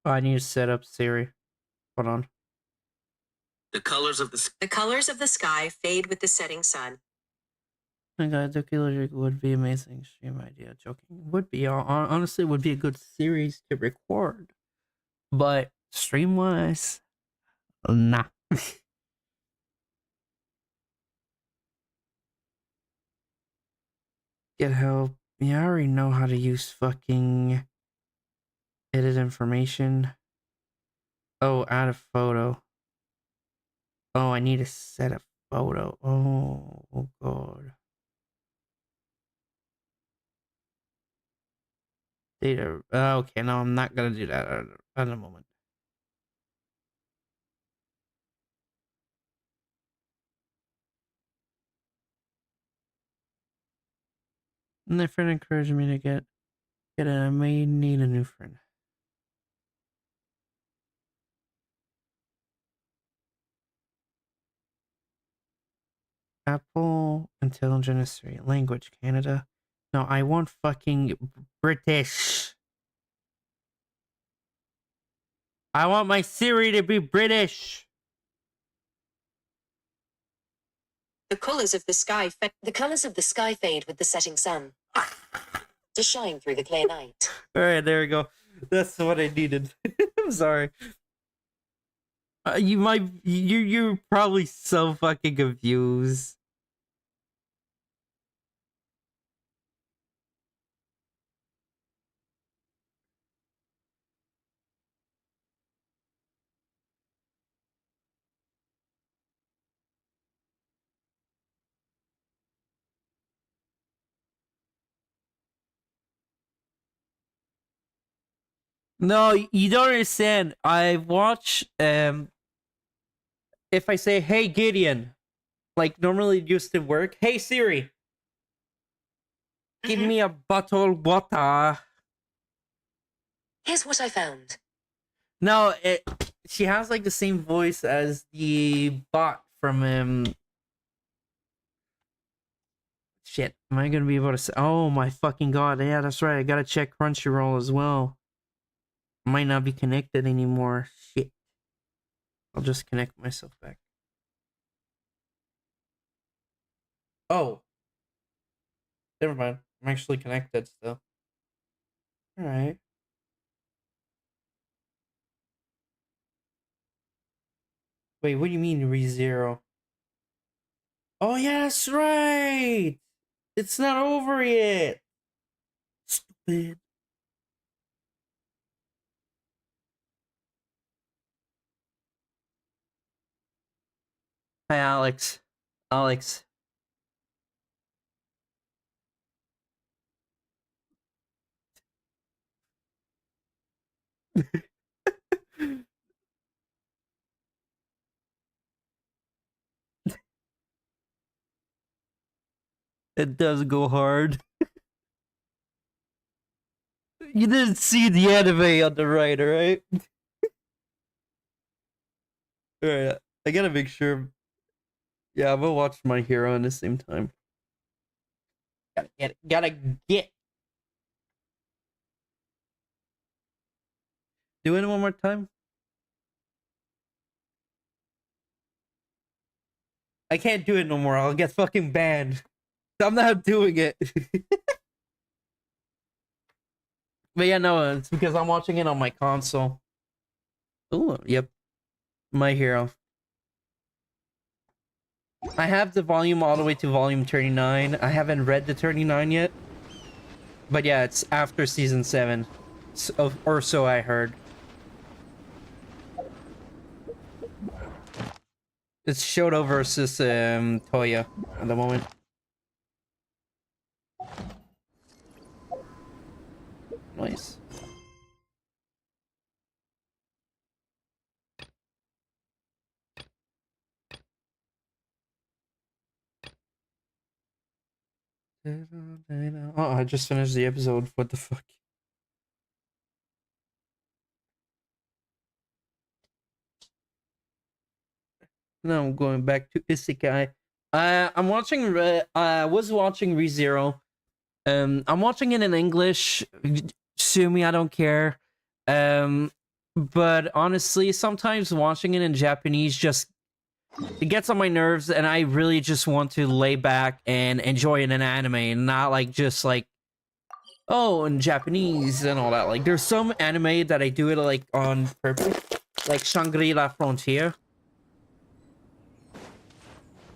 Oh, I need to set up Siri. Hold on. The colors of The colors of the sky fade with the setting sun. Oh my god, Doki Logic would be amazing. Stream idea. Joking. Would be. Honestly, would be a good series to record. But stream wise, nah. Get help. Yeah, I already know how to use fucking edit information. Oh, add a photo. Oh, I need to set a photo. Oh god. Data. Okay, no, I'm not gonna do that at the moment. And my friend encouraged me to get it. I may need a new friend. Apple Intelligent Assistant Language Canada. No, I want fucking British. I want my Siri to be British. The colors of the sky fade with the setting sun to shine through the clear night. All right, there we go. That's what I needed. I'm sorry. You're probably so fucking confused. No, you don't understand. I watch if I say, "Hey Gideon," like normally it used to work. Hey Siri, give me a bottle of water. Here's what I found. No, she has like the same voice as the bot from Shit, am I gonna be able to say? Oh my fucking god! Yeah, that's right. I gotta check Crunchyroll as well. Might not be connected anymore. Shit. I'll just connect myself back. Oh. Never mind. I'm actually connected still. Alright. Wait, what do you mean re-zero? Oh yeah, that's right! It's not over yet! Stupid. Hi Alex. Alex. It does go hard. You didn't see the anime on the right, alright? Alright, I gotta make sure. Yeah, I'm gonna watch My Hero at the same time. Gotta get it. Gotta get. Do it one more time. I can't do it no more. I'll get fucking banned. I'm not doing it. But yeah, no, it's because I'm watching it on my console. Ooh, yep. My Hero. I have the volume all the way to volume 39. I haven't read the 39 yet. But yeah, it's after season 7. Or so I heard. It's Shoto versus Toya at the moment. Nice. Oh, I just finished the episode. What the fuck? Now I'm going back to Isekai. I'm watching. I was watching ReZero. I'm watching it in English. Sue me, I don't care. But honestly, sometimes watching it in Japanese just it gets on my nerves, and I really just want to lay back and enjoy an anime, and not like just like oh, in Japanese and all that. Like, there's some anime that I do it like on purpose, like Shangri-La Frontier.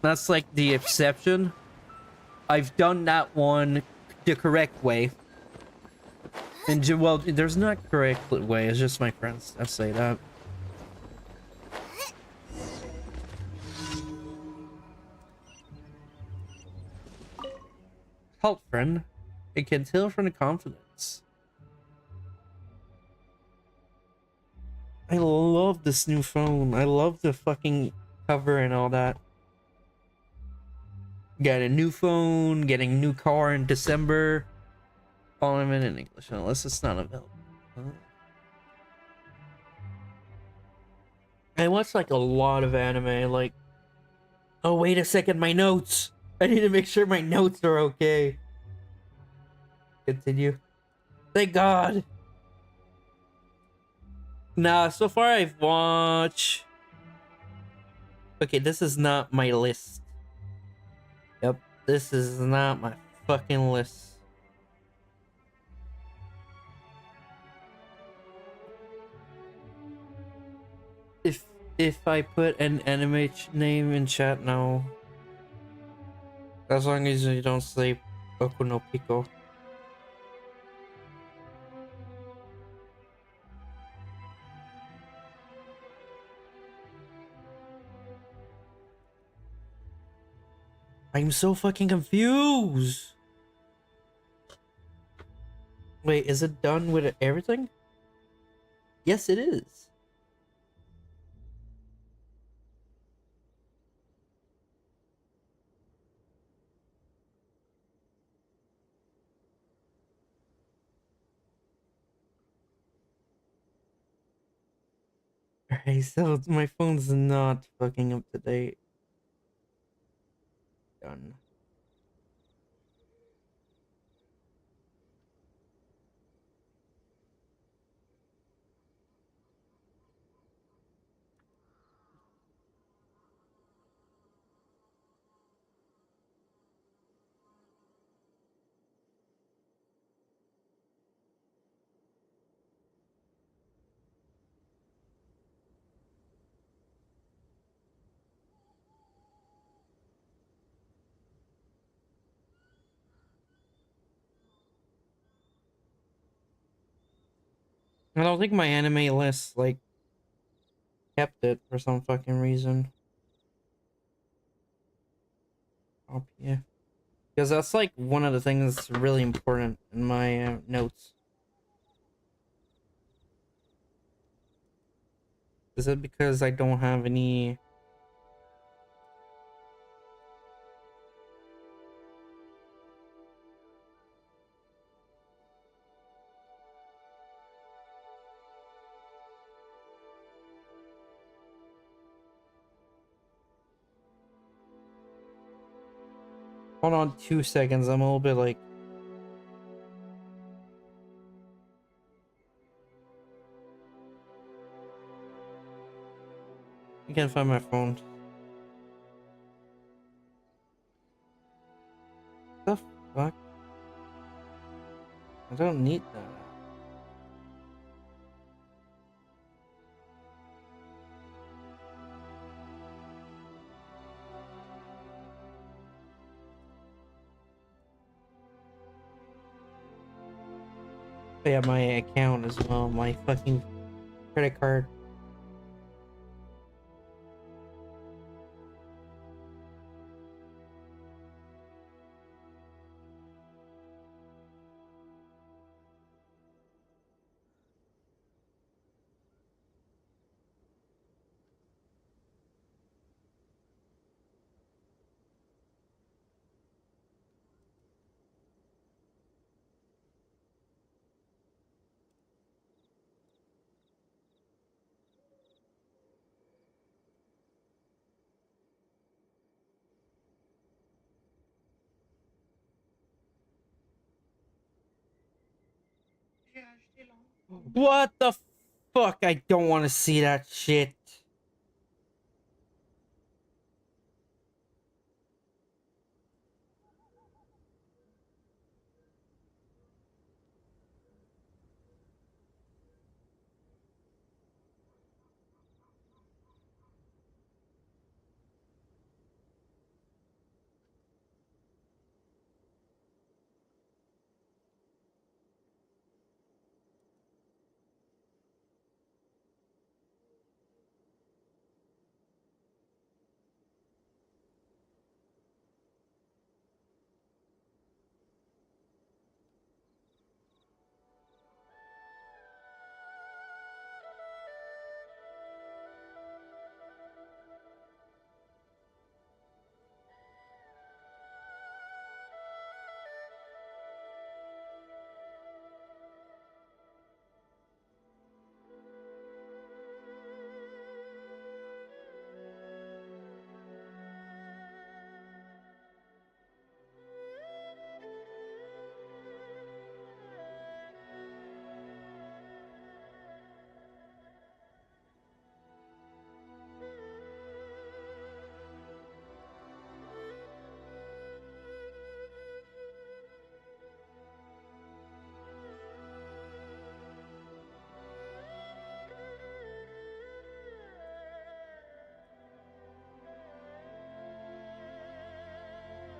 That's like the exception. I've done that one the correct way. And well, there's not correct way. It's just my friends that say that. Halt, friend. It can tell from the confidence. I love this new phone. I love the fucking cover and all that. Got a new phone, getting a new car in December. All of it in English, unless it's not available. I watch like a lot of anime, like... Oh, wait a second, my notes! I need to make sure my notes are okay. Continue. Thank God! Nah, so far I've watched... Okay, this is not my list. Yep, this is not my fucking list. If I put an anime name in chat now, as long as you don't say Boku no Pico. I'm so fucking confused. Wait, is it done with everything? Yes, it is. Alright, so my phone's not fucking up to date. Done. I don't think my anime list, like, kept it for some fucking reason. Oh, yeah. Because that's, like, one of the things that's really important in my notes. Is it because I don't have any... Hold on 2 seconds, I'm a little bit like... I can't find my phone. The fuck? I don't need that. directly at my account as well, my fucking credit card. What the fuck? I don't want to see that shit.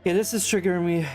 Okay, this is triggering me.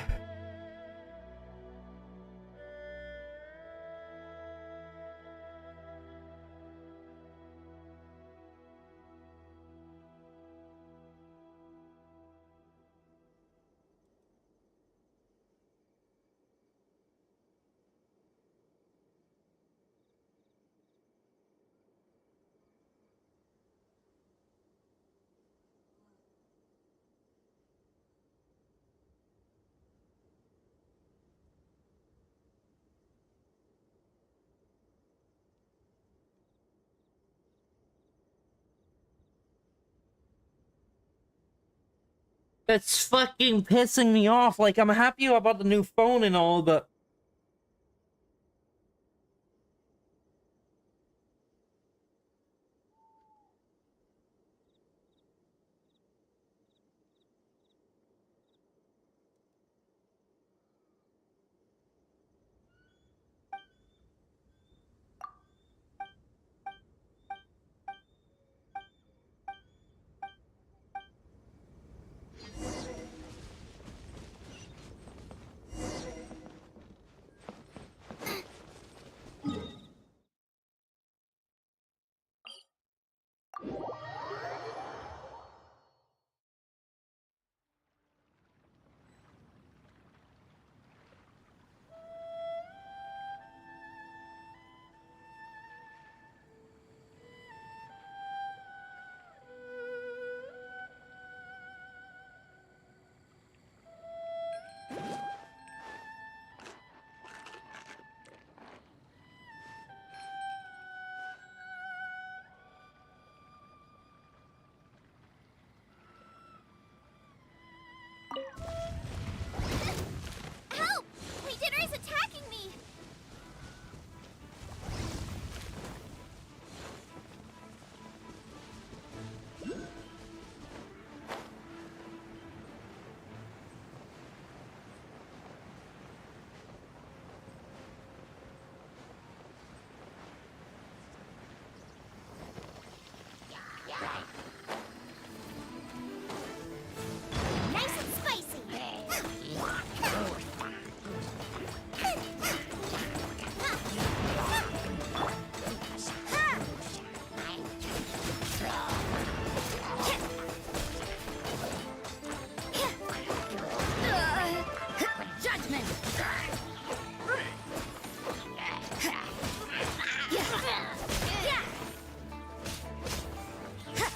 It's fucking pissing me off. Like, I'm happy about the new phone and all, but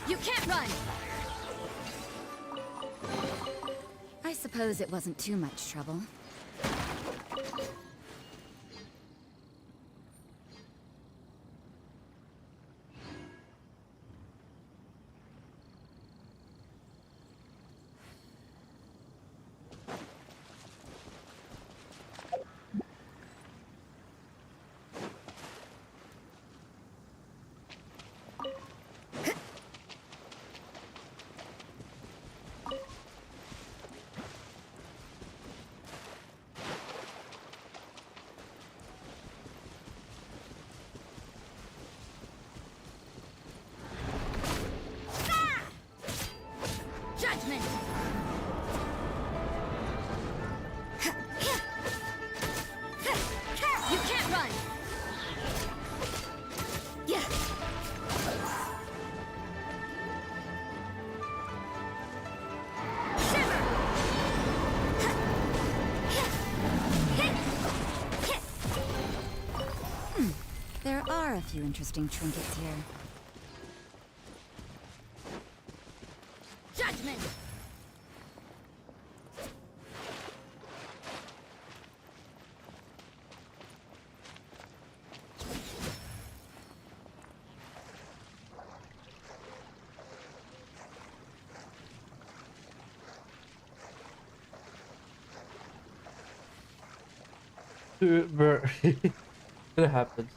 You can't run! I suppose it wasn't too much trouble. Judgment! You can't run! Yeah. Shiver! There are a few interesting trinkets here. Judgment! Bro, it happens.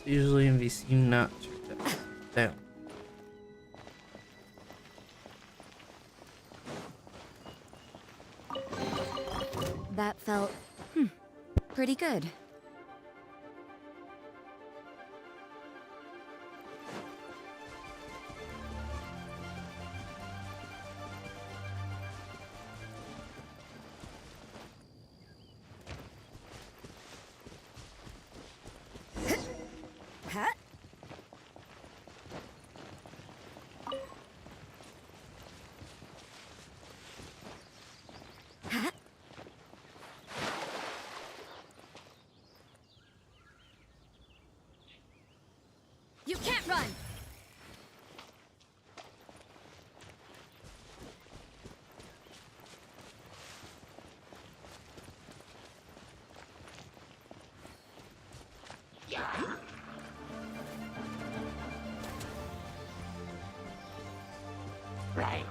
Usually MVC not down. That felt, pretty good. Huh? Huh? You can't run! Right.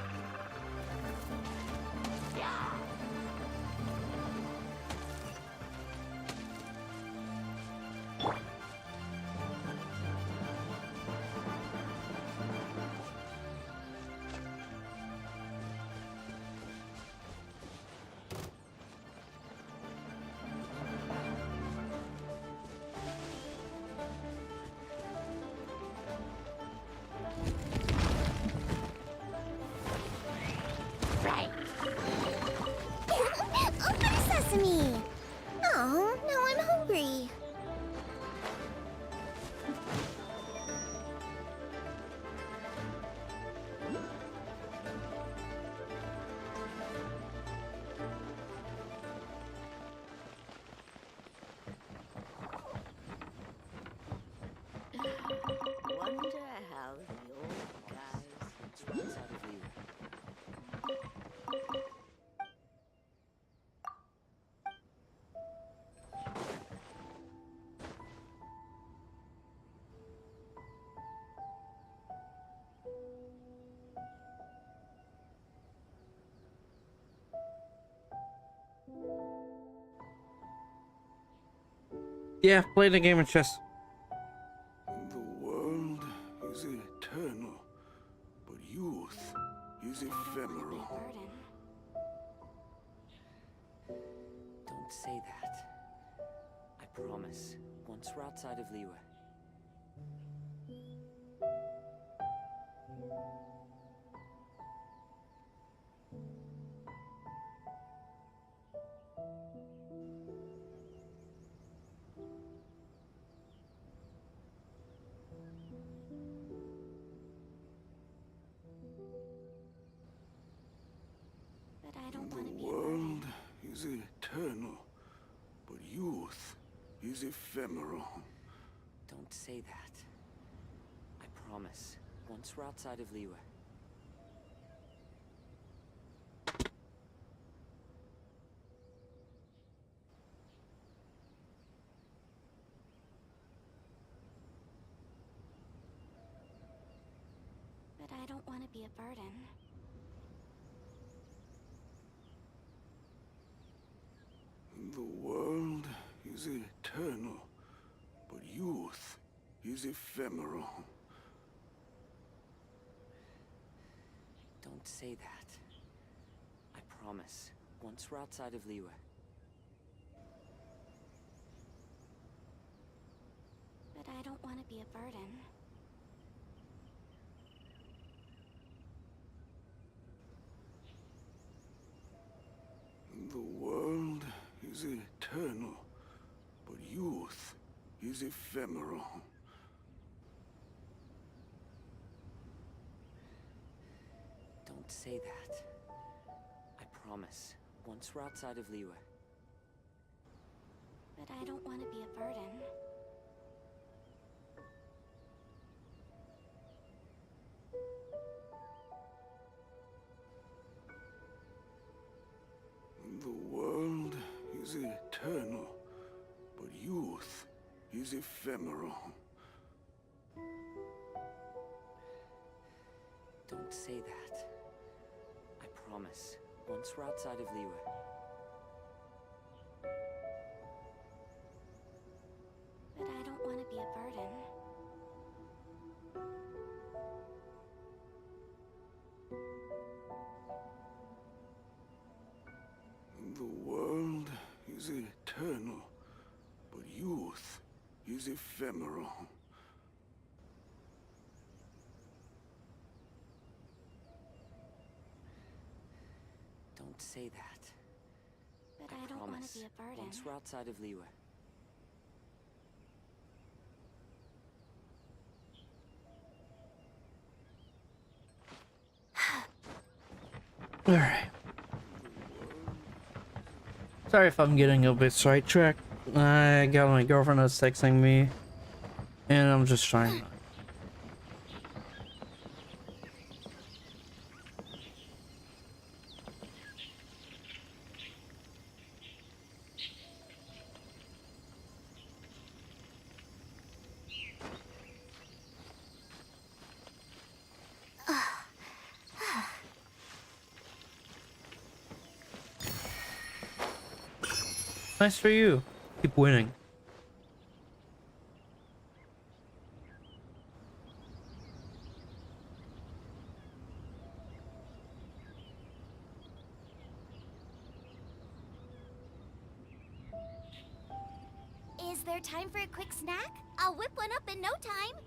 Yeah, play the game of chess. The world is eternal, but youth is ephemeral. Don't say that. I promise. Once we're outside of Liyue. But I don't want to The be a world burden. is eternal, but youth is ephemeral. Don't say that. I promise. Once we're outside of Liyue. But I don't want to be a burden. The world is eternal, but youth is ephemeral. Don't say that. I promise. Once we're outside of Liyue. But I don't want to be a burden. The world is eternal, but youth is ephemeral. Don't say that. I promise. Once we're outside of Liyue. But I don't want to be a burden. The world is eternal, but youth is ephemeral. Don't say that. I promise. Once we're outside of Liyue. But I don't want to be a burden. The world is eternal, but youth is ephemeral. Don't say that. But I don't want to be a burden. Once we're outside of Liyue. Alright. Sorry if I'm getting a bit sidetracked. I got my girlfriend that's texting me, and I'm just trying. Nice for you. Keep winning. Is there time for a quick snack? I'll whip one up in no time.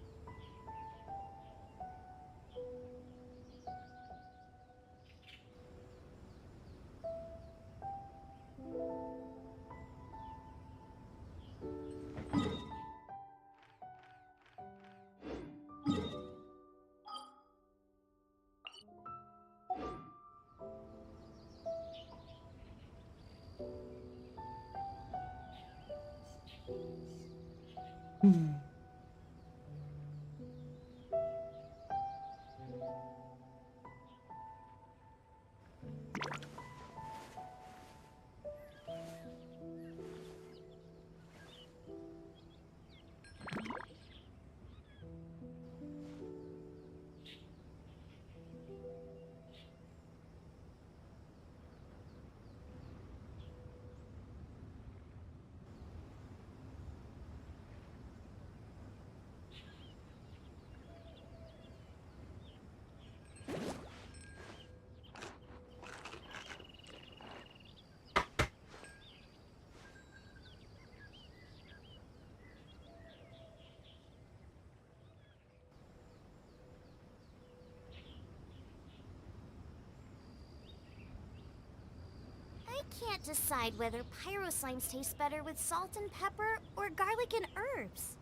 can't decide whether pyro slimes taste better with salt and pepper or garlic and herbs.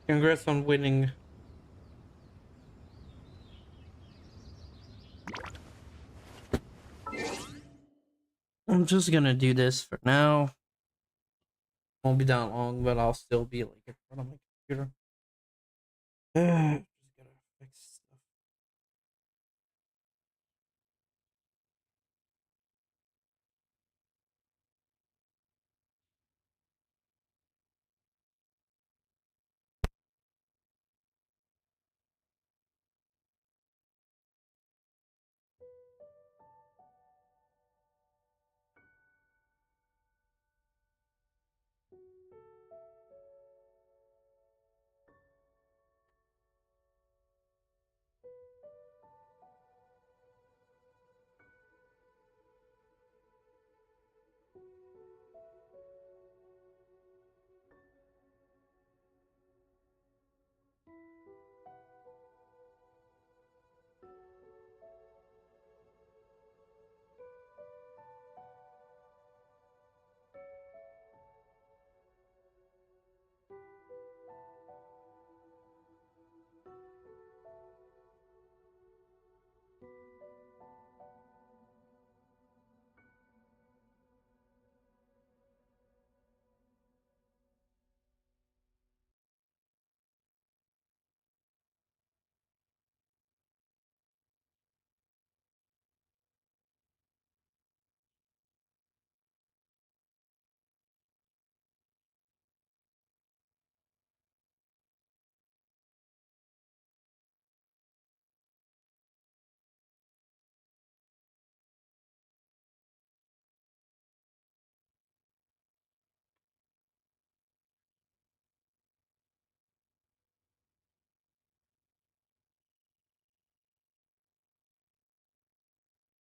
Congrats on winning. I'm just gonna do this for now. Won't be that long, but I'll still be like in front of my computer. Just gotta fix stuff.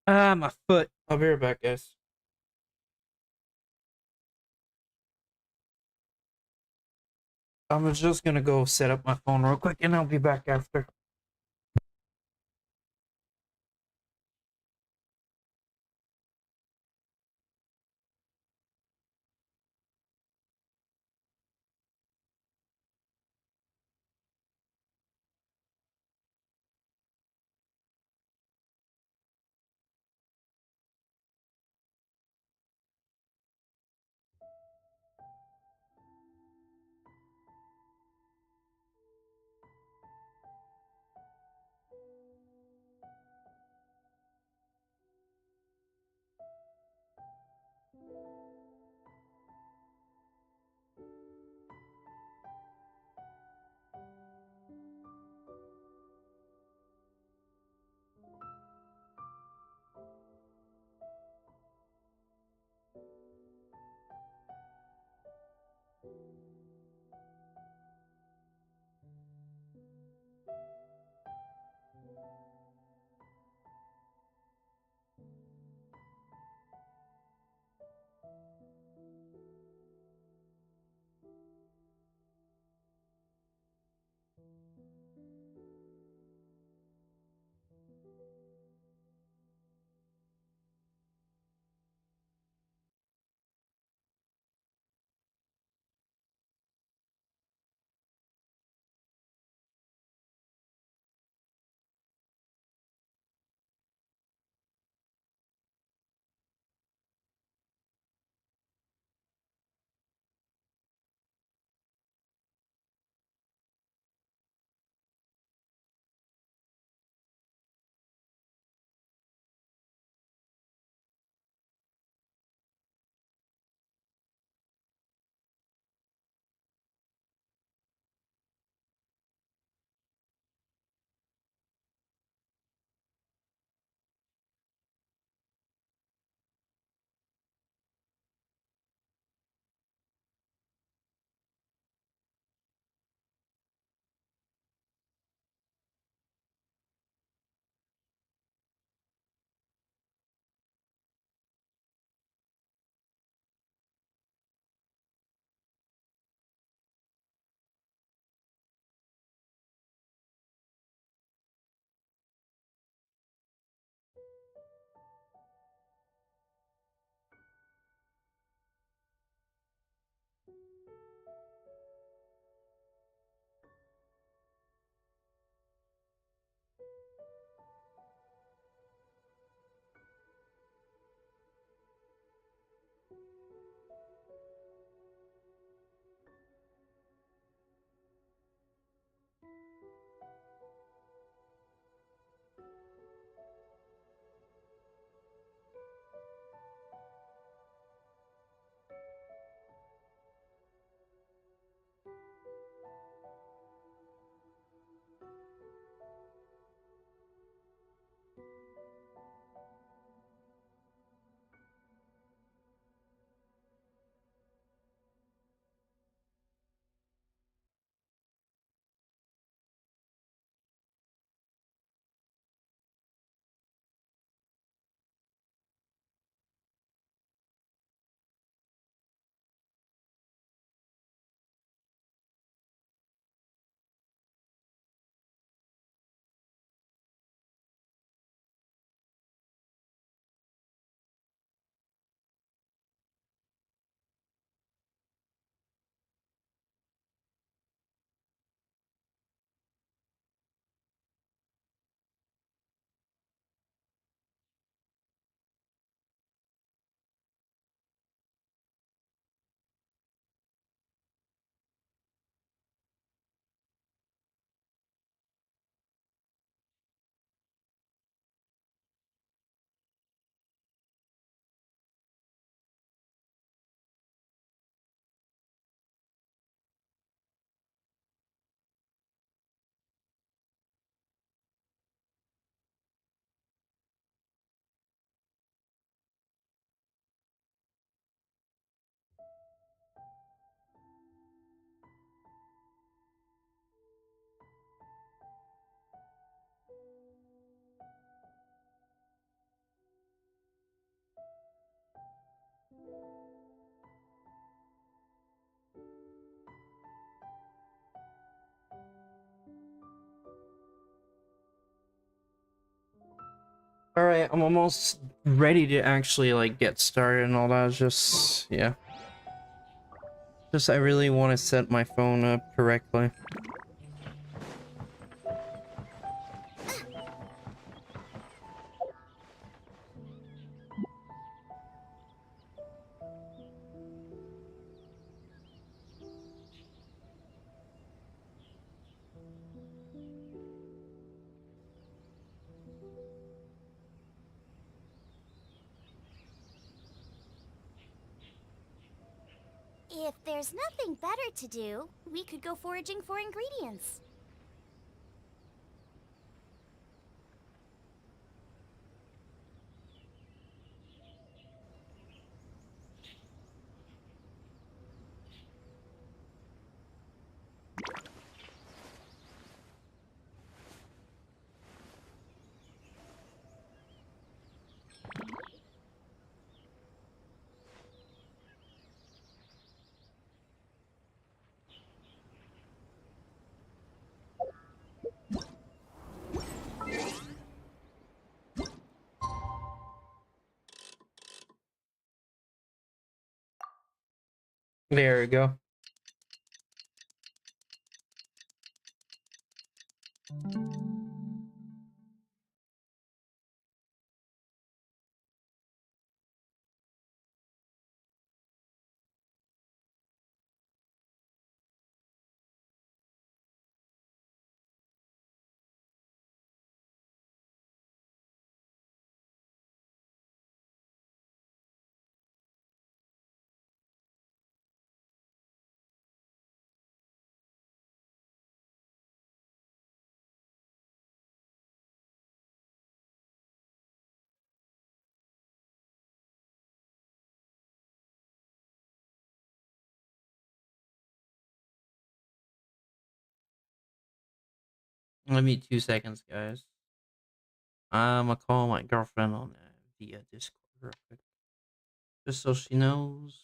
Ah, my foot. I'll be right back, guys. I'm just gonna go set up my phone real quick and I'll be back after. Alright, I'm almost ready to actually like get started and all that. It's just, yeah. Just I really want to set my phone up correctly. If there's nothing better to do, we could go foraging for ingredients. There we go. Give me 2 seconds, guys. I'm gonna call my girlfriend on via Discord real quick, just so she knows.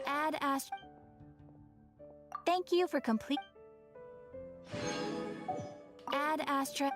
Add Astra. Thank you for complete. Add Astra.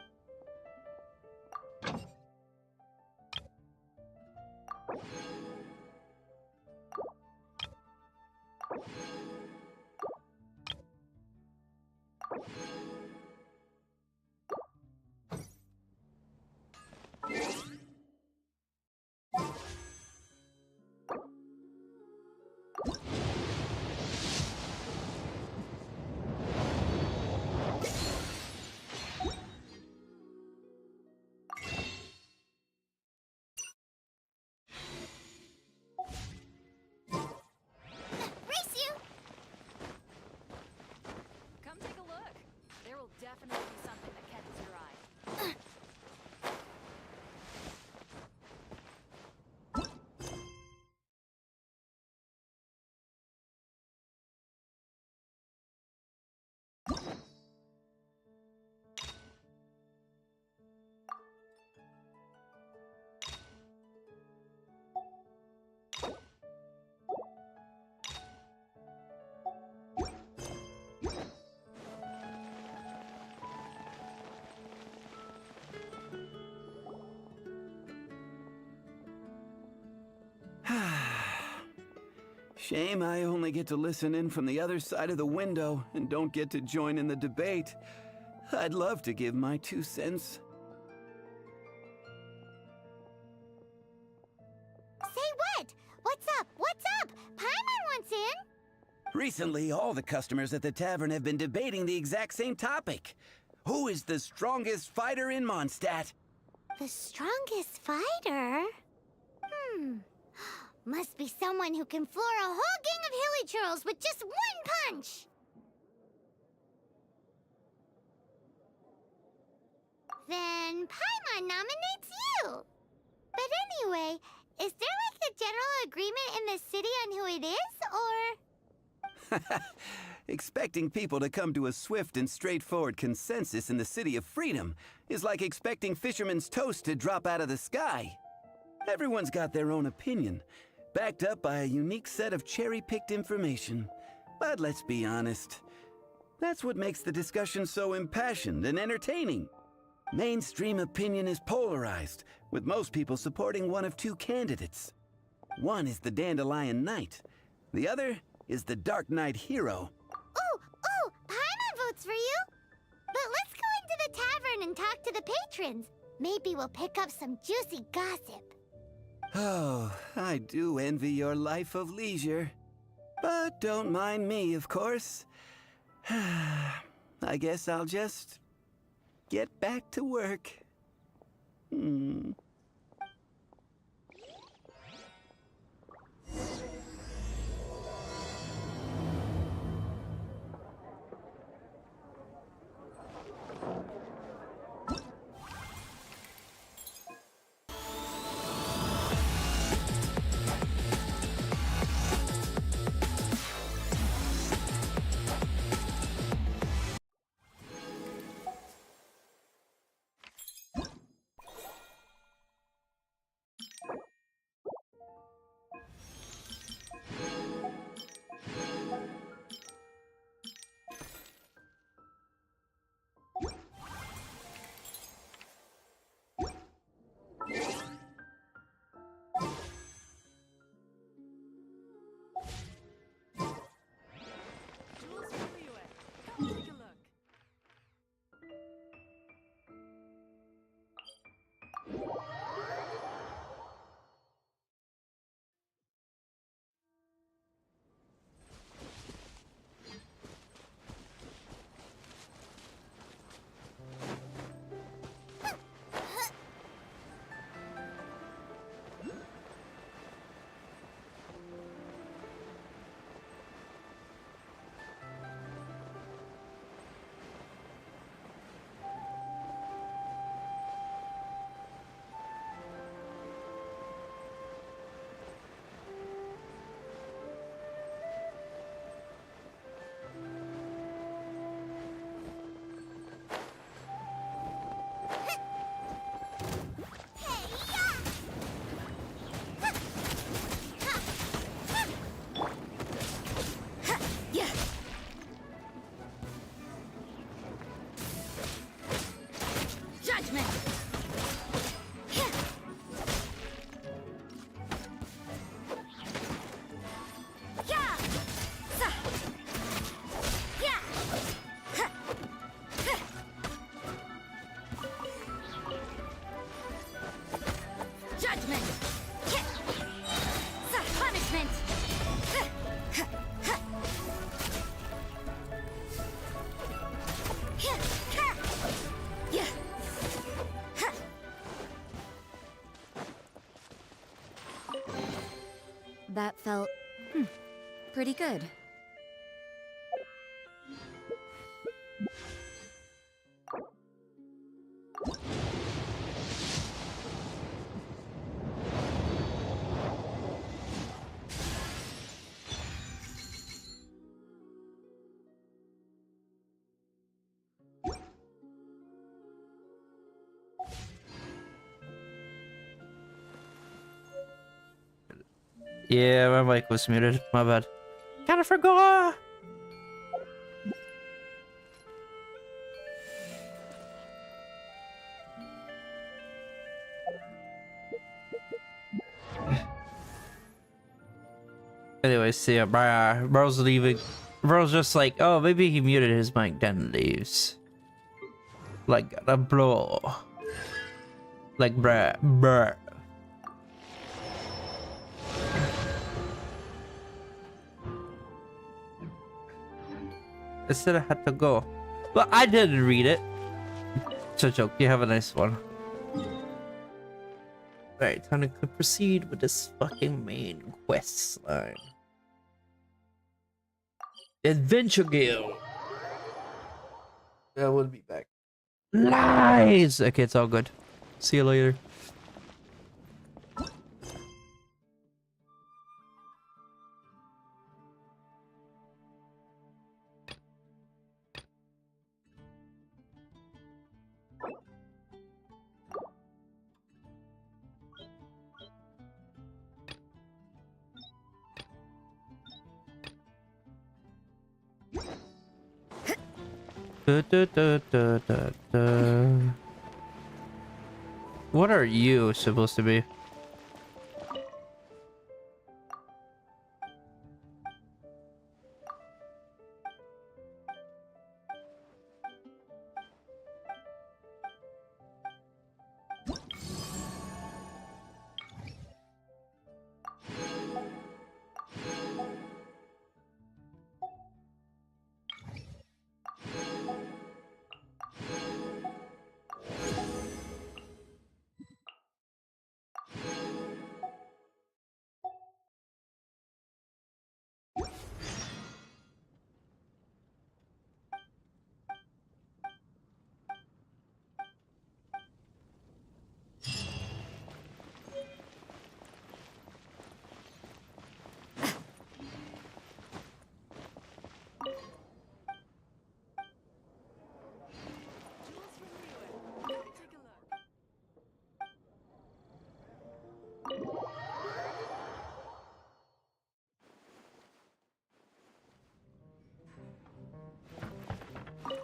Race you! Come take a look. There will definitely be something that catches your eye. Shame I only get to listen in from the other side of the window and don't get to join in the debate. I'd love to give my 2 cents. Say what? What's up? What's up? Paimon wants in. Recently, all the customers at the tavern have been debating the exact same topic. Who is the strongest fighter in Mondstadt? The strongest fighter? Must be someone who can floor a whole gang of hilly churls with just one punch. Then Paimon nominates you. But anyway, is there like a general agreement in the city on who it is, or? Expecting people to come to a swift and straightforward consensus in the City of Freedom is like expecting fisherman's toast to drop out of the sky. Everyone's got their own opinion, backed up by a unique set of cherry-picked information. But let's be honest, that's what makes the discussion so impassioned and entertaining. Mainstream opinion is polarized, with most people supporting one of 2 candidates. One is the Dandelion Knight, the other is the Dark Knight Hero. Ooh, Paimon votes for you. But let's go into the tavern and talk to the patrons. Maybe we'll pick up some juicy gossip. Oh, I do envy your life of leisure. But don't mind me, of course. I guess I'll just get back to work. judgment. Punishment. That felt pretty good. Yeah, my mic was muted. My bad. Kinda forgot. Anyway, see ya. Bro's leaving. Bro's just like, oh, maybe he muted his mic, then leaves. Like a blow. Like bruh. I said I had to go. But I didn't read it. It's a joke. You have a nice one. Alright, time to proceed with this fucking main quest line. Adventure Guild. I will be back. Lies! Okay, it's all good. See you later. What are you supposed to be?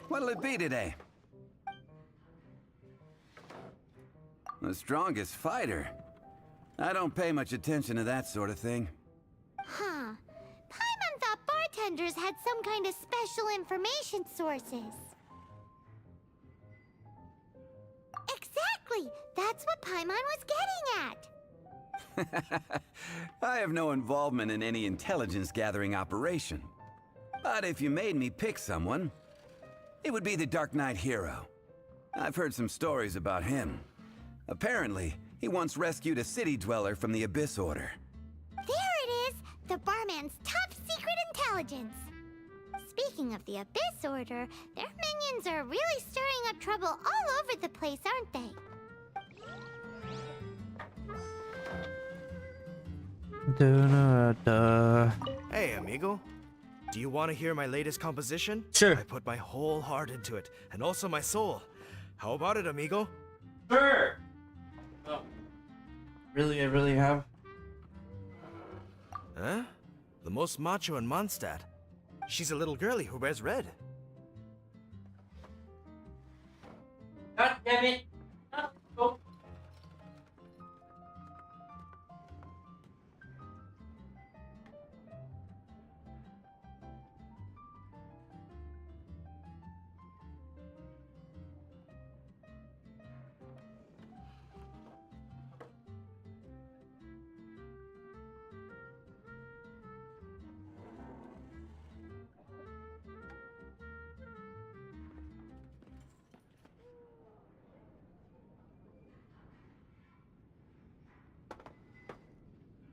What'll it be today? The strongest fighter? I don't pay much attention to that sort of thing. Huh. Paimon thought bartenders had some kind of special information sources. Exactly! That's what Paimon was getting at! I have no involvement in any intelligence gathering operation. But if you made me pick someone, it would be the Dark Knight hero. I've heard some stories about him. Apparently, he once rescued a city dweller from the Abyss Order. There it is! The barman's top secret intelligence! Speaking of the Abyss Order, their minions are really stirring up trouble all over the place, aren't they? Hey, amigo. Do you want to hear my latest composition? Sure. I put my whole heart into it, and also my soul. How about it, amigo? Sure. Oh. Really, I really have. Huh? The most macho in Mondstadt. She's a little girlie who wears red. God damn it. Oh.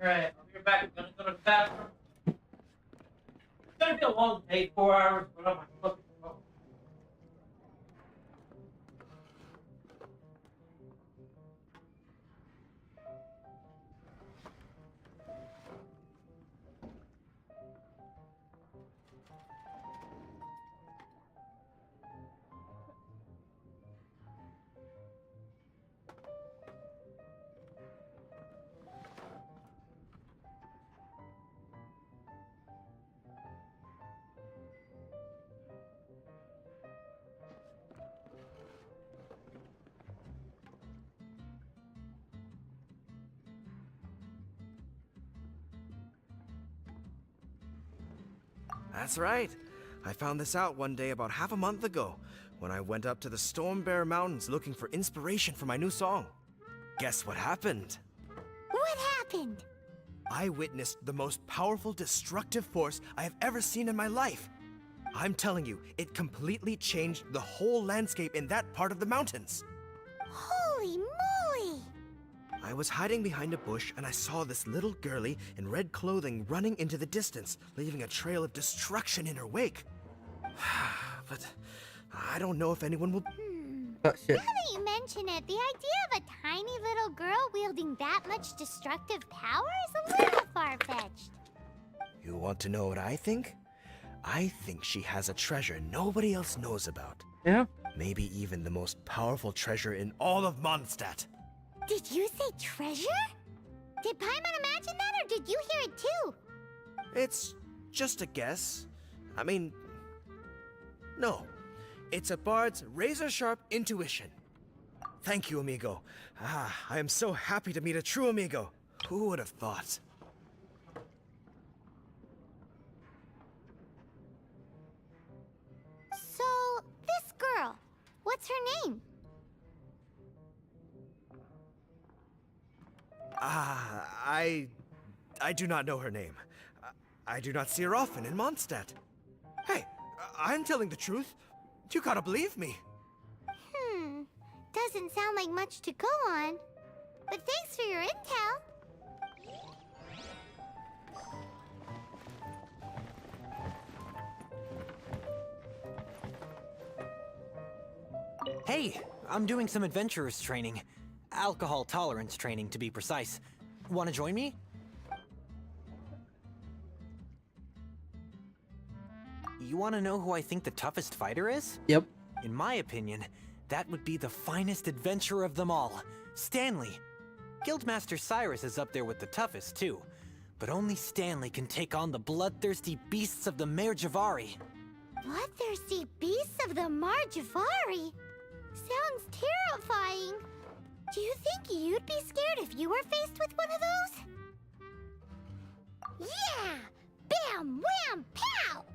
Alright, I'll be right back. I'm gonna go to the bathroom. It's gonna be a long day, 4 hours, but on my fucking phone. That's right. I found this out one day about half a month ago when I went up to the Storm Bear Mountains looking for inspiration for my new song. Guess what happened? What happened? I witnessed the most powerful destructive force I have ever seen in my life. I'm telling you, it completely changed the whole landscape in that part of the mountains. Holy moly! I was hiding behind a bush and I saw this little girlie in red clothing running into the distance, leaving a trail of destruction in her wake. But I don't know if anyone will... Oh, shit. Now that you mention it, the idea of a tiny little girl wielding that much destructive power is a little far-fetched. You want to know what I think? I think she has a treasure nobody else knows about. Yeah? Maybe even the most powerful treasure in all of Mondstadt. Did you say treasure? Did Paimon imagine that, or did you hear it too? It's just a guess. I mean, no. It's a bard's razor-sharp intuition. Thank you, amigo. I am so happy to meet a true amigo. Who would have thought? So, this girl, what's her name? I do not know her name. I do not see her often in Mondstadt. Hey, I'm telling the truth. You gotta believe me. Doesn't sound like much to go on. But thanks for your intel. Hey, I'm doing some adventurers training. Alcohol tolerance training, to be precise. Want to join me? You want to know who I think the toughest fighter is? Yep. In my opinion, that would be the finest adventurer of them all, Stanley. Guildmaster Cyrus is up there with the toughest, too. But only Stanley can take on the bloodthirsty beasts of the Mare Javari. Bloodthirsty beasts of the Marjavari? Sounds terrifying. Do you think you'd be scared if you were faced with one of those? Yeah! Bam! Wham! Pow!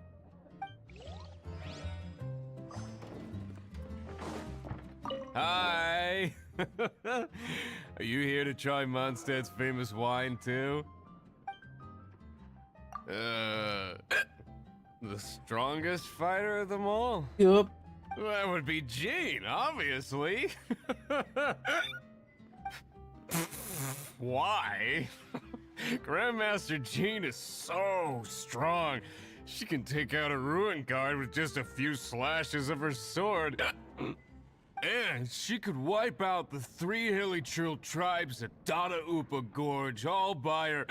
Hi! Are you here to try Mondstadt's famous wine, too? The strongest fighter of them all? Yep. That would be Gene, obviously. Why? Grandmaster Jean is so strong. She can take out a ruin guard with just a few slashes of her sword. And she could wipe out the 3 hilly Trill tribes at Dada Upa Gorge all by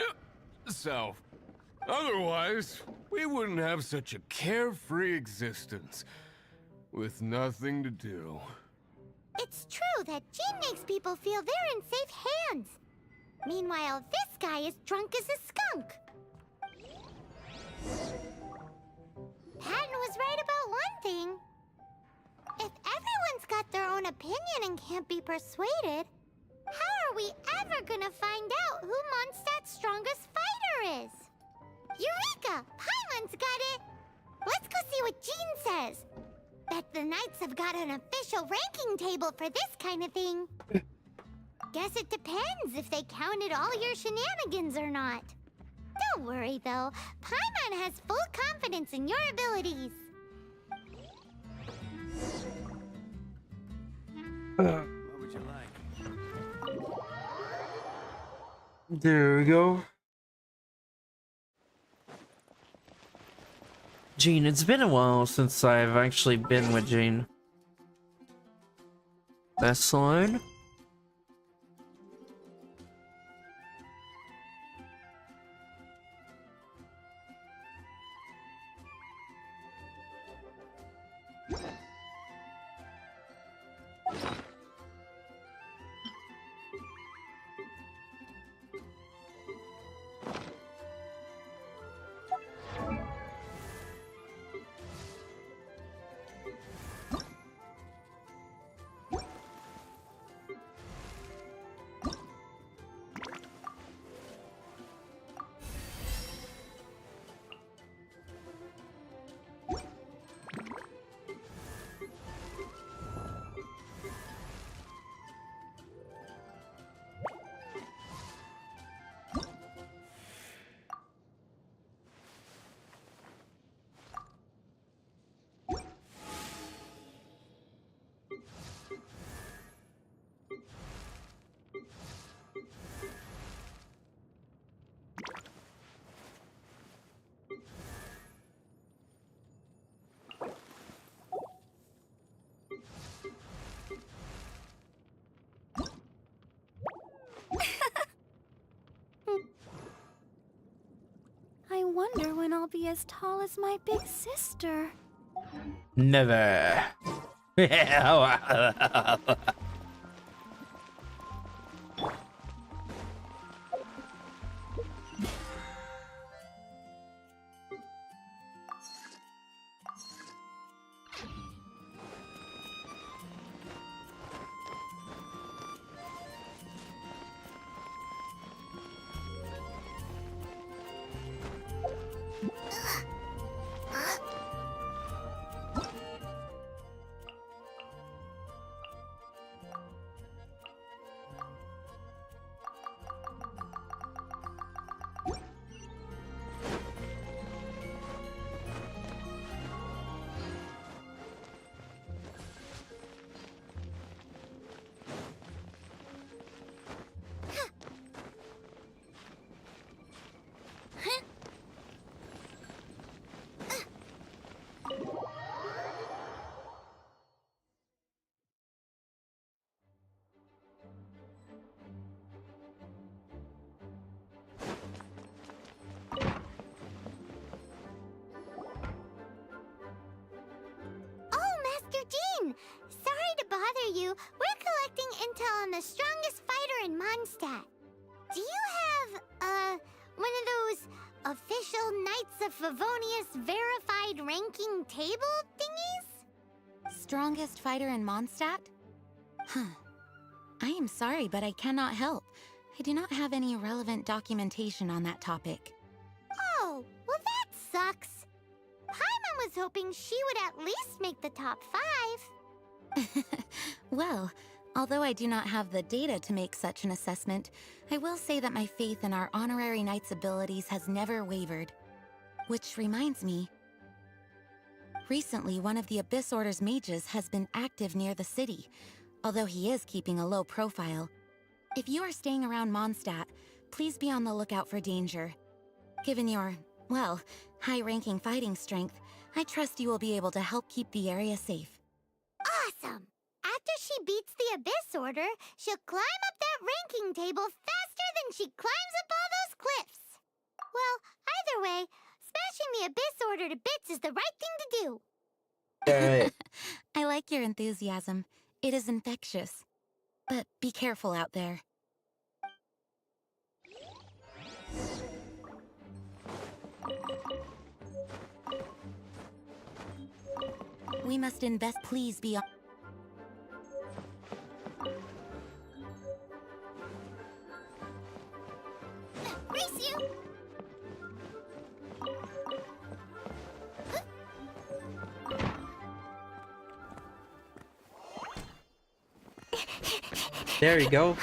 herself. Otherwise, we wouldn't have such a carefree existence, with nothing to do. It's true that Jean makes people feel they're in safe hands. Meanwhile, this guy is drunk as a skunk. Patton was right about one thing. If everyone's got their own opinion and can't be persuaded, how are we ever gonna find out who Mondstadt's strongest fighter is? Eureka! Paimon's got it! Let's go see what Jean says. Bet the Knights have got an official ranking table for this kind of thing. Guess it depends if they counted all your shenanigans or not. Don't worry, though. Paimon has full confidence in your abilities. What would you like? There we go. Jean, it's been a while since I've actually been with Jean. Best line? I wonder when I'll be as tall as my big sister. Never. Jean! Sorry to bother you. We're collecting intel on the strongest fighter in Mondstadt. Do you have, one of those official Knights of Favonius verified ranking table thingies? Strongest fighter in Mondstadt? Huh. I am sorry, but I cannot help. I do not have any relevant documentation on that topic. Oh, well that sucks. Paimon was hoping she would at least make the top 5. Well, although I do not have the data to make such an assessment, I will say that my faith in our honorary knight's abilities has never wavered. Which reminds me, recently one of the Abyss Order's mages has been active near the city, although he is keeping a low profile. If you are staying around Mondstadt, please be on the lookout for danger. Given your, well, high-ranking fighting strength, I trust you will be able to help keep the area safe. Awesome! After she beats the Abyss Order, she'll climb up that ranking table faster than she climbs up all those cliffs. Well, either way, smashing the Abyss Order to bits is the right thing to do. Alright. I like your enthusiasm. It is infectious. But be careful out there. We must invest. Please be on. Race you! There you go.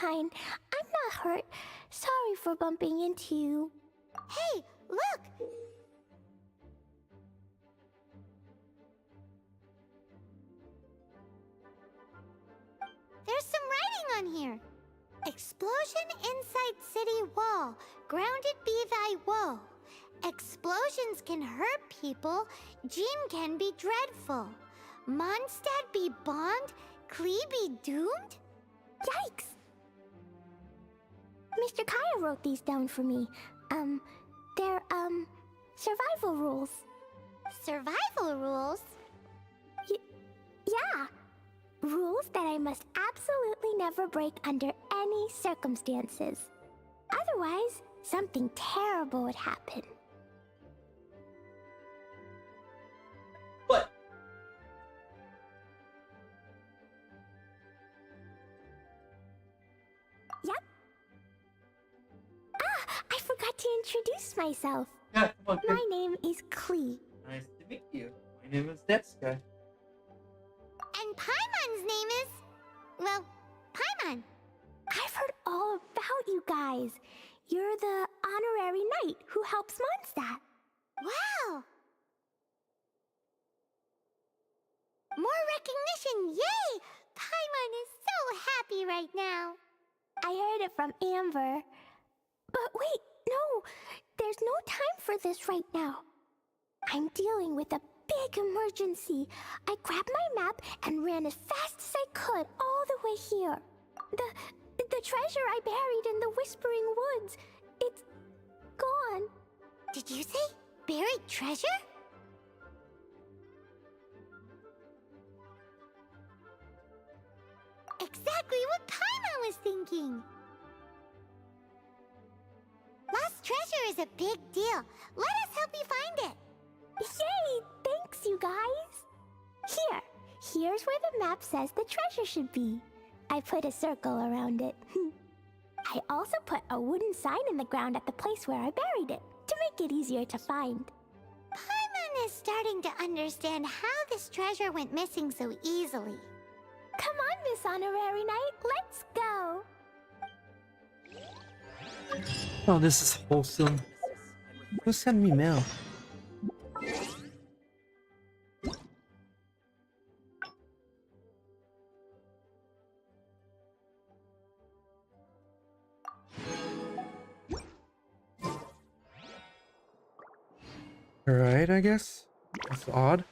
fine. I'm not hurt. Sorry for bumping into you. Hey, look! There's some writing on here. Explosion inside city wall. Grounded be thy woe. Explosions can hurt people. Jean can be dreadful. Mondstadt be bombed. Klee be doomed? Yikes! Mr. Kaya wrote these down for me. They're, survival rules. Survival rules? Yeah. Rules that I must absolutely never break under any circumstances. Otherwise, something terrible would happen. What? Yep. Ah, I forgot to introduce myself. Yeah, come on, My name is Klee. Nice to meet you. My name is Deadsky. And Paimon's name is... well, Paimon. I've heard all about you guys. You're the honorary knight who helps Mondstadt. Wow! More recognition, yay! Paimon is so happy right now. I heard it from Amber. But wait, no, there's no time for this right now. I'm dealing with a big emergency. I grabbed my map and ran as fast as I could all the way here. The treasure I buried in the Whispering Woods, it's gone. Did you say buried treasure? Exactly what Paimon was thinking. Lost treasure is a big deal. Let us help you find it. Yay! Thanks, you guys. Here's where the map says the treasure should be. I put a circle around it. I also put a wooden sign in the ground at the place where I buried it, to make it easier to find. Paimon is starting to understand how this treasure went missing so easily. Come on, Miss Honorary Knight, let's go! Oh, this is wholesome. Who sent me mail? Alright, I guess. That's odd.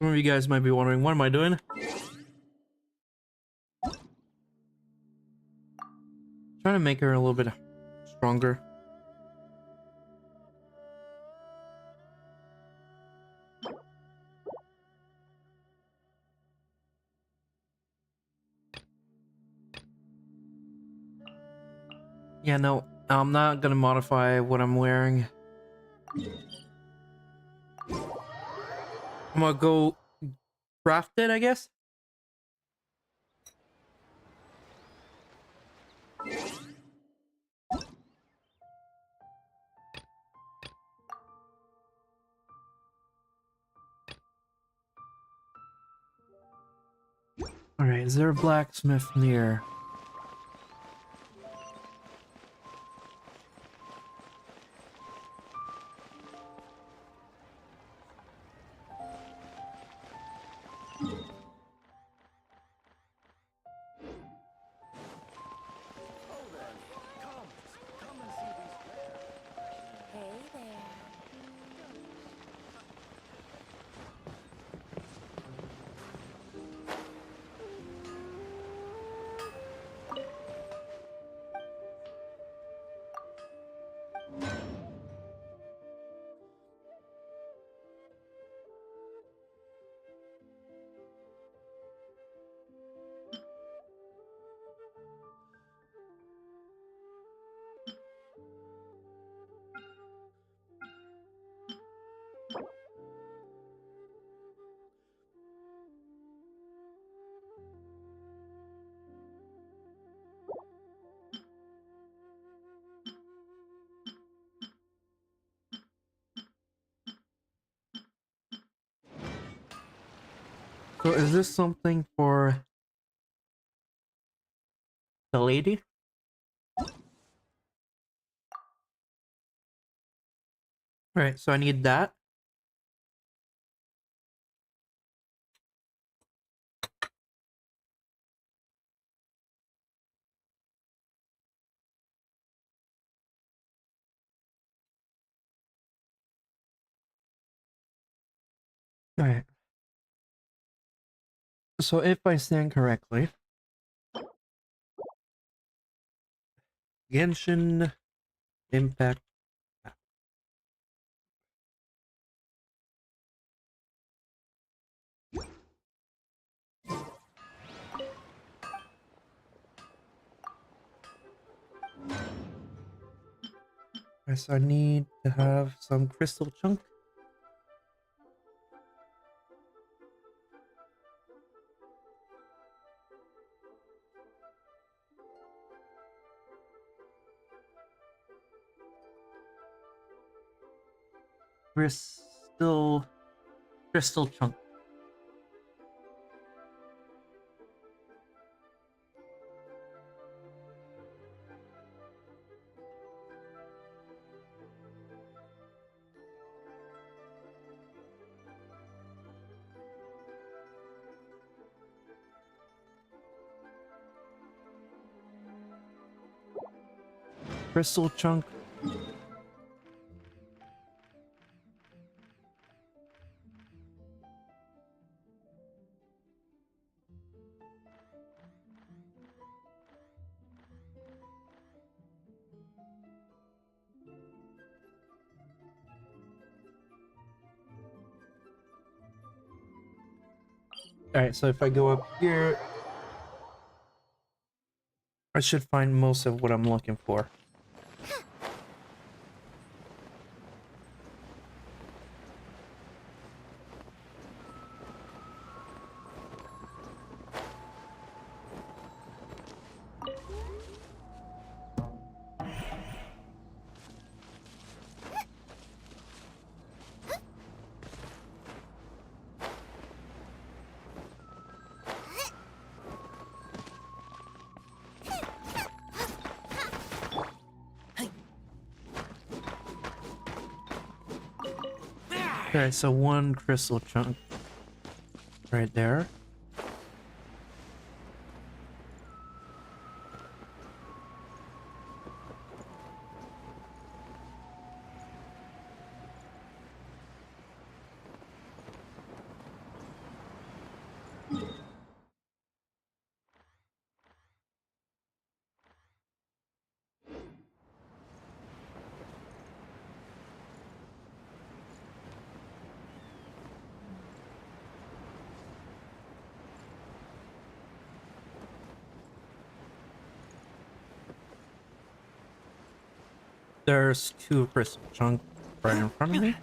Some of you guys might be wondering, what am I doing? Trying to make her a little bit stronger. Yeah, no, I'm not gonna modify what I'm wearing. I'm gonna go craft it, I guess. Alright, is there a blacksmith near? So is this something for the lady? Alright, so I need that. Alright. So if I stand correctly, Genshin Impact. Yes, I need to have some crystal chunk. Crystal chunk. Crystal chunk. Alright, so if I go up here, I should find most of what I'm looking for. Okay, so one crystal chunk right there. There's two crystal chunks right in front of me.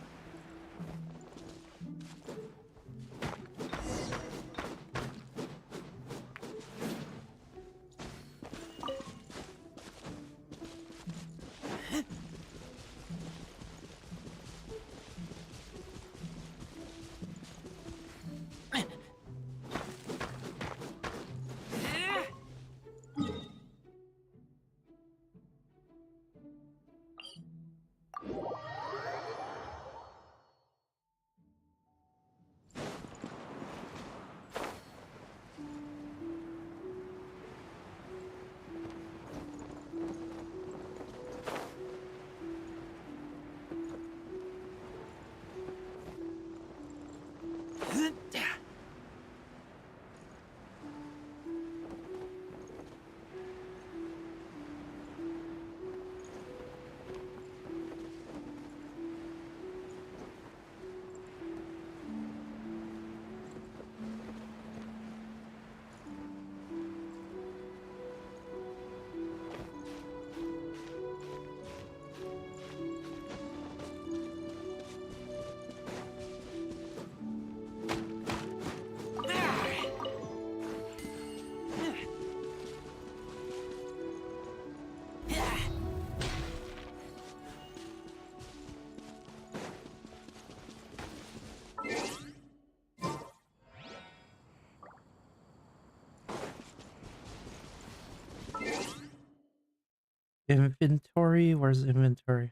Inventory? Where's inventory?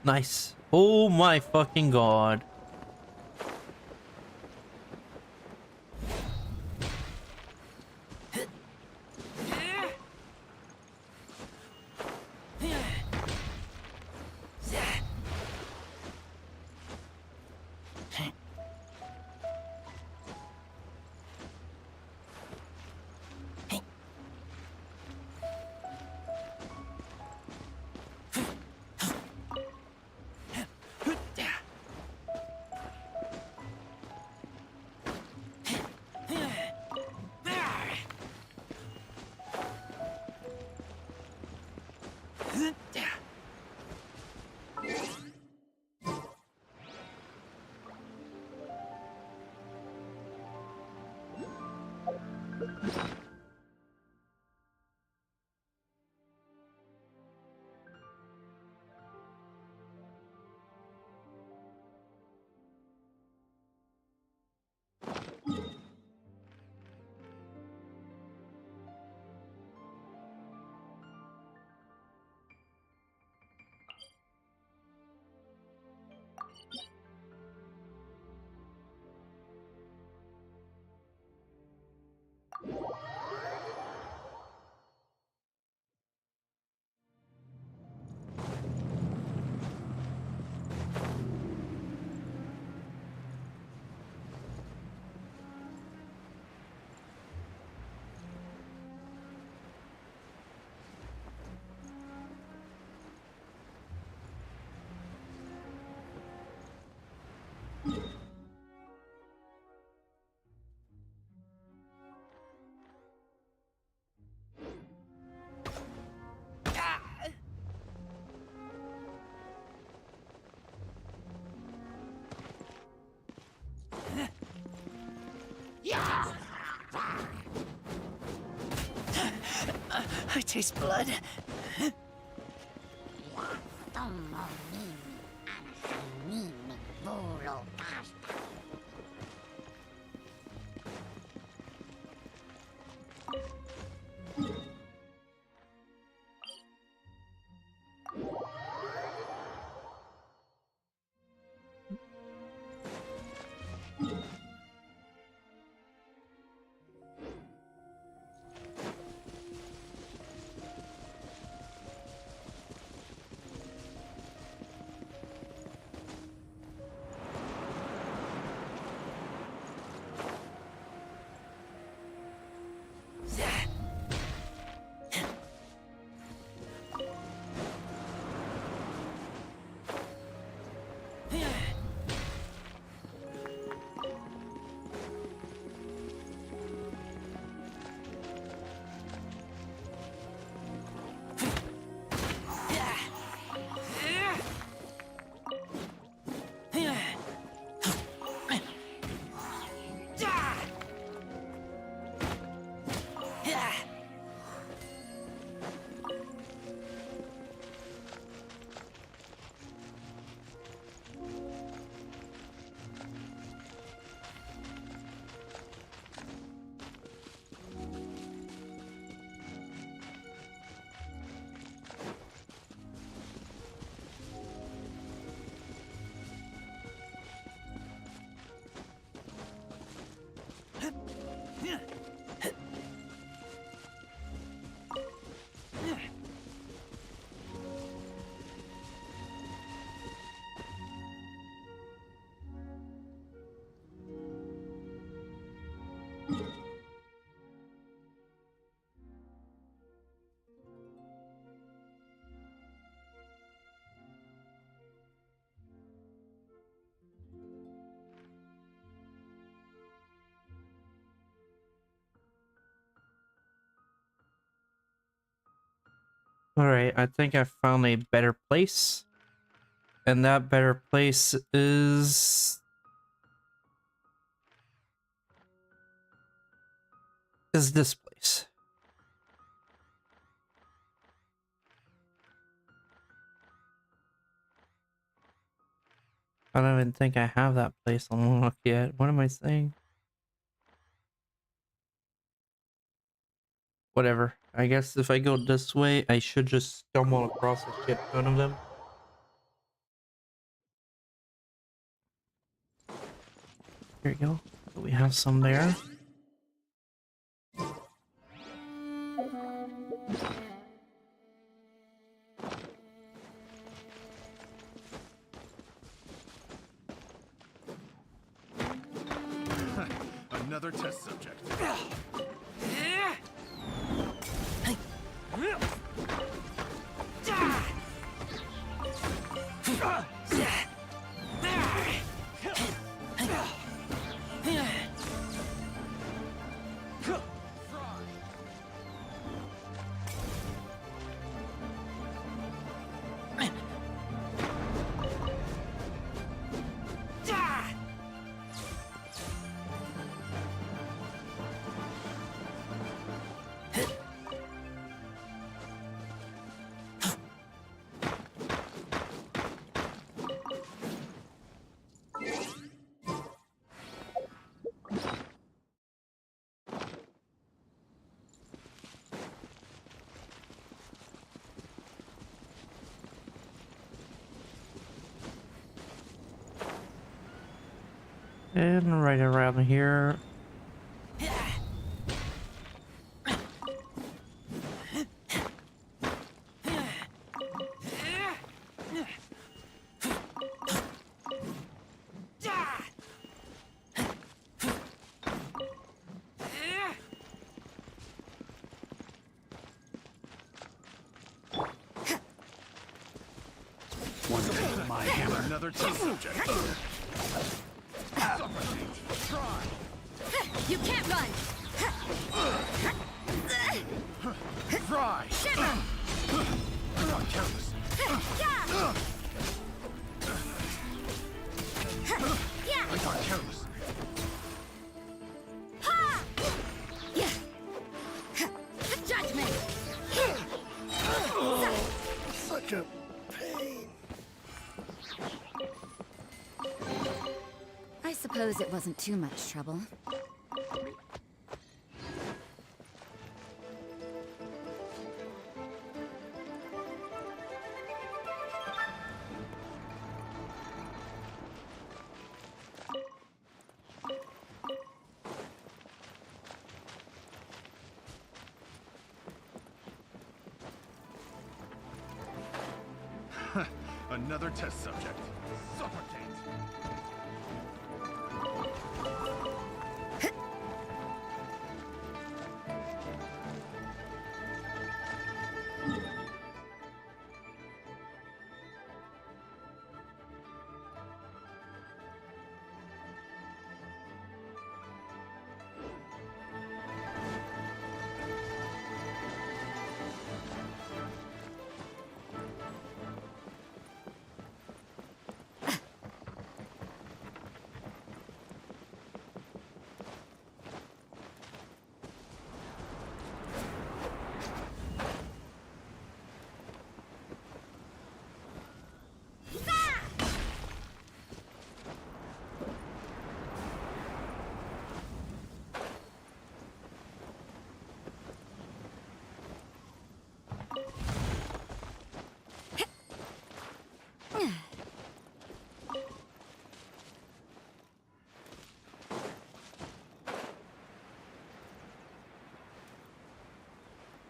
Nice. Oh my fucking god. I taste blood. Alright, I think I found a better place. And that better place is this place. I don't even think I have that place unlocked yet. What am I saying? Whatever. I guess if I go this way, I should just stumble across a shit ton of them. Here we go. We have some there. Another test subject. And right around here. My hammer. Another test subject. You can't run! Fry! Shiver! Careless. I got careless. Judgment! Such a pain. I suppose it wasn't too much trouble. Another test subject. Suffocate.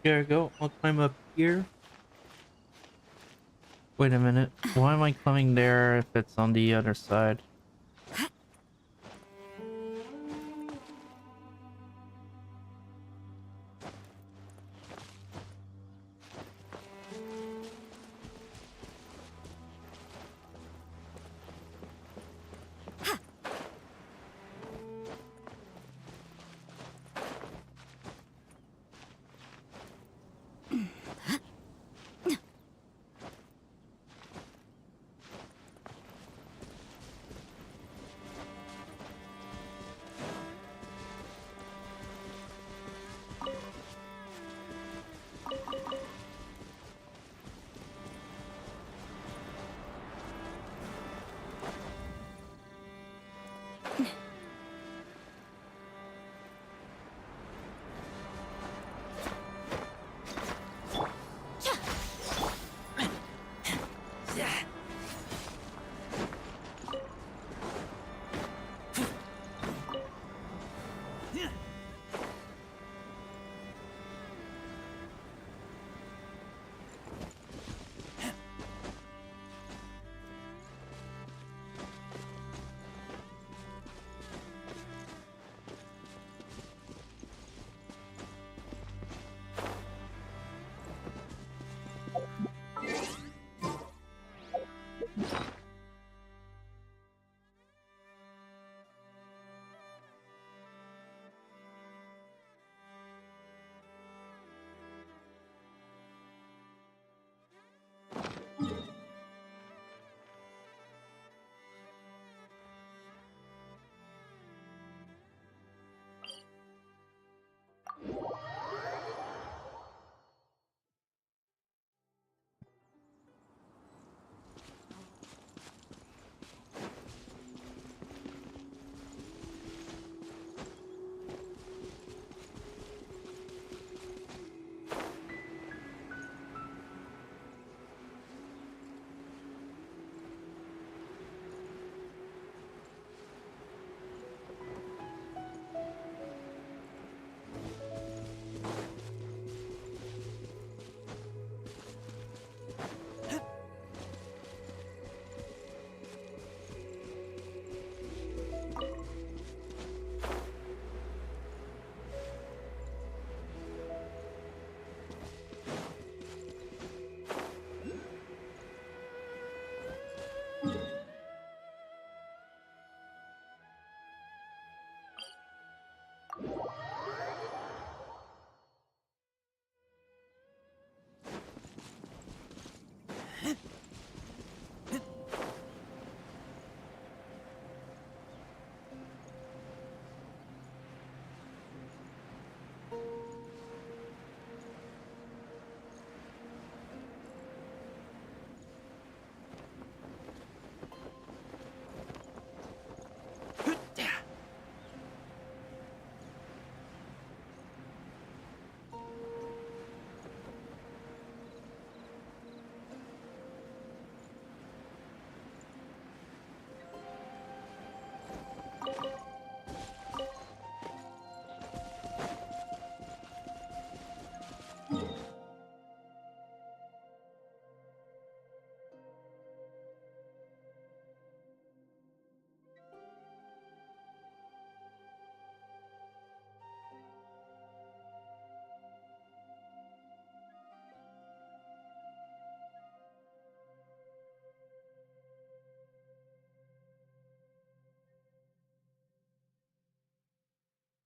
There we go. I'll climb up here. Wait a minute. Why am I climbing there if it's on the other side?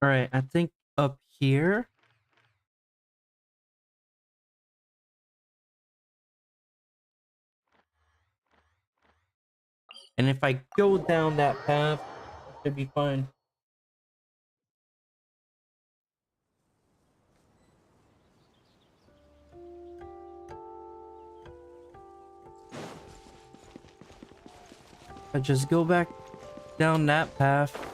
All right, I think up here. And if I go down that path, it should be fine. I just go back down that path.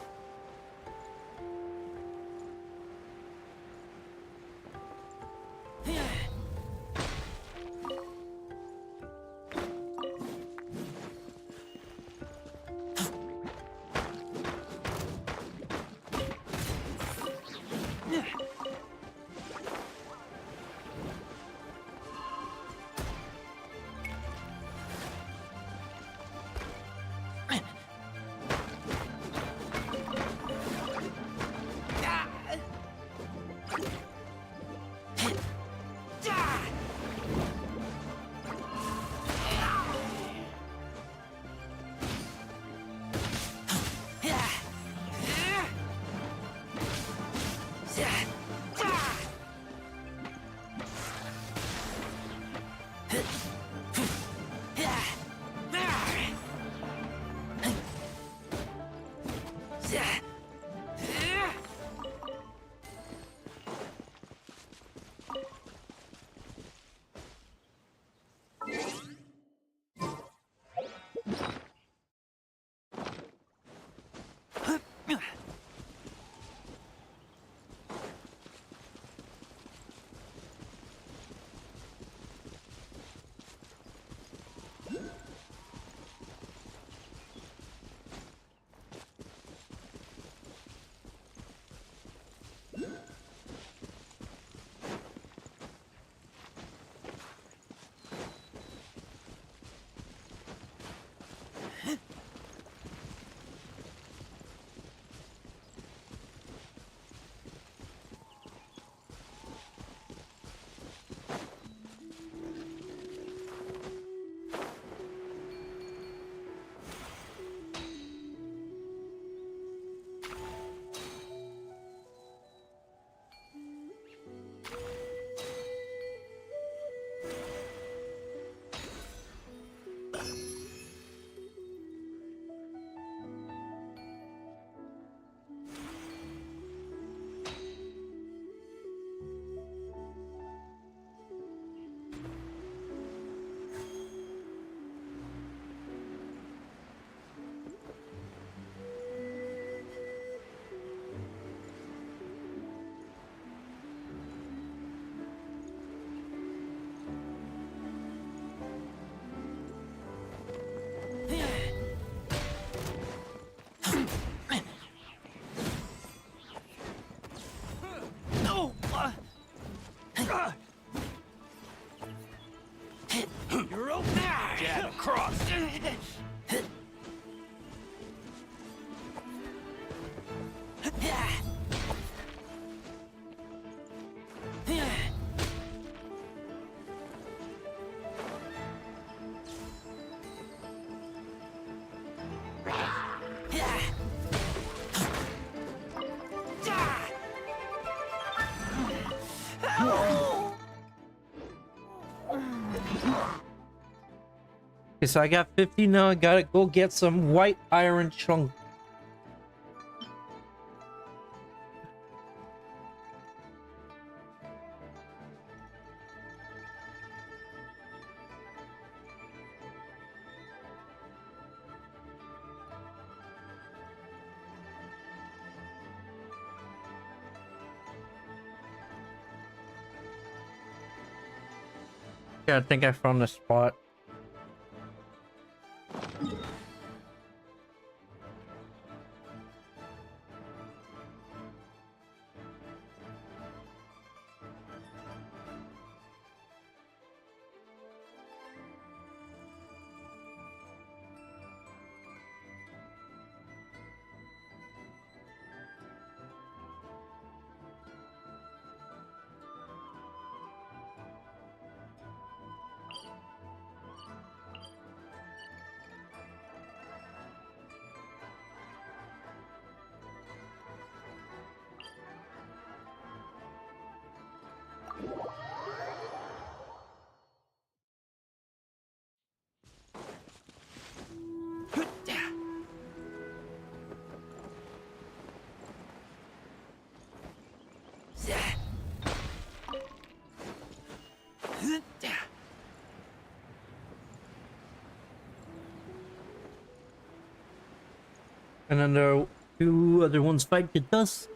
You're open. Jab across. Okay, so I got 50 now. I gotta go get some white iron chunk. Yeah, I think I found the spot. And then there are two other ones fight the dust.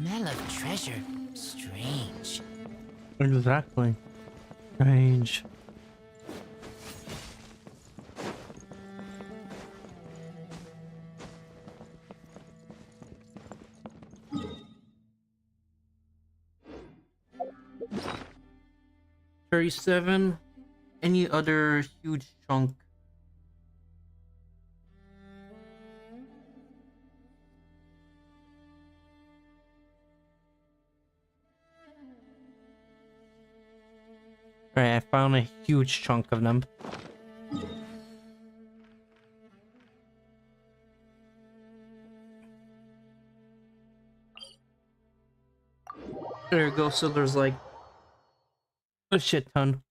Smell of treasure. Strange. Exactly. Strange. $37. Any other huge chunk? Alright, I found a huge chunk of them. There you go, so there's like a shit ton.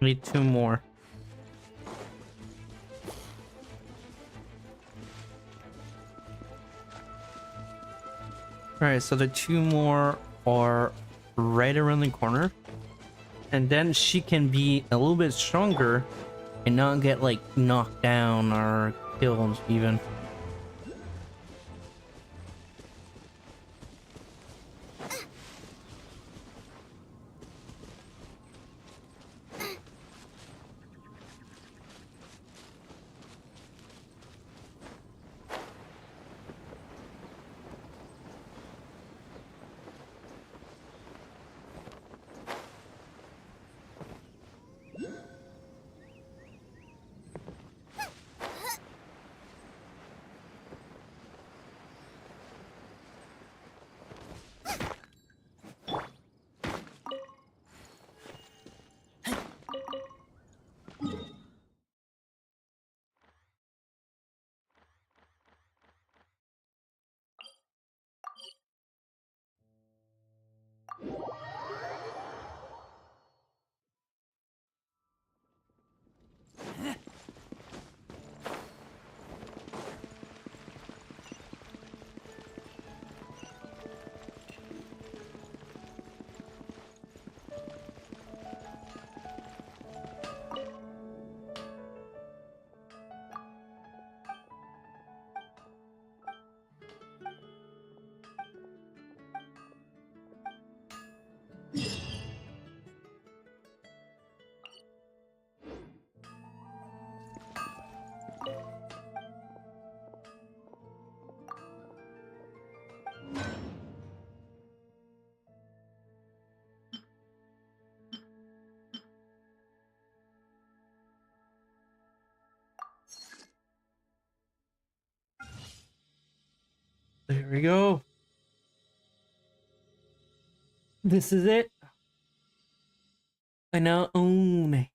Need 2 more. Alright, so the 2 more are right around the corner. And then she can be a little bit stronger and not get like knocked down or killed even. There we go. This is it. I now own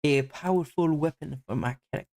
a powerful weapon for my character.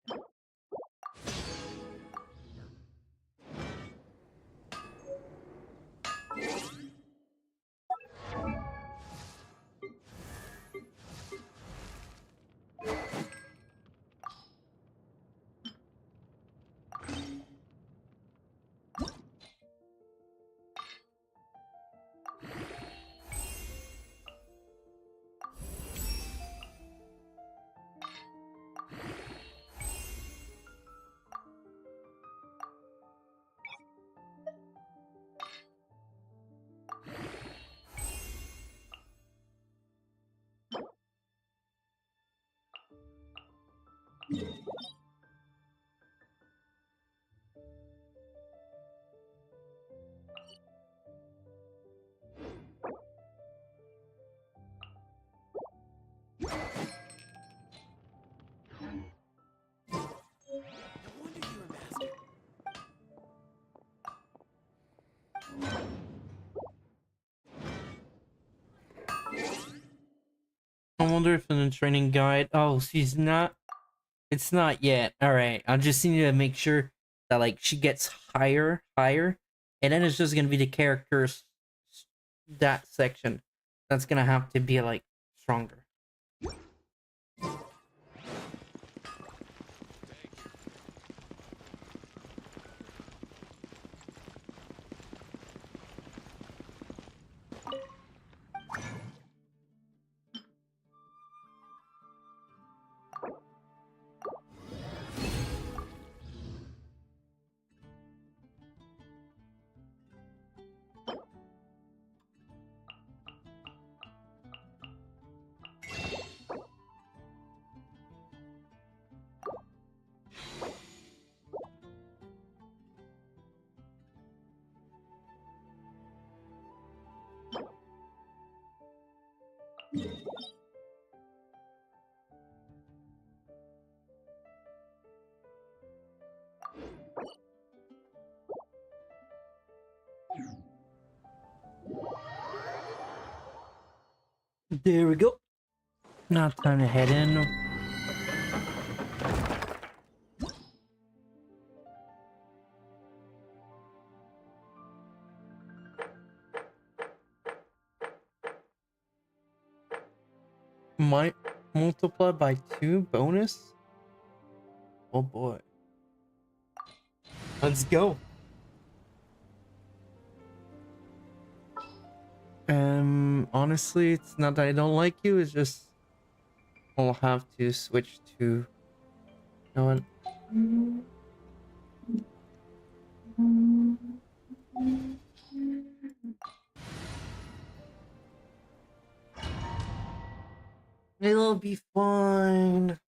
wonder if in the training guide. Oh, she's not. It's not yet. All right. I just need to make sure that like she gets higher, and then it's just gonna be the characters that section that's gonna have to be like stronger. There we go. Now time to head in. Might multiply by 2 bonus. Oh boy. Let's go. Honestly, it's not that I don't like you, it's just I'll have to switch to no one. It'll be fine.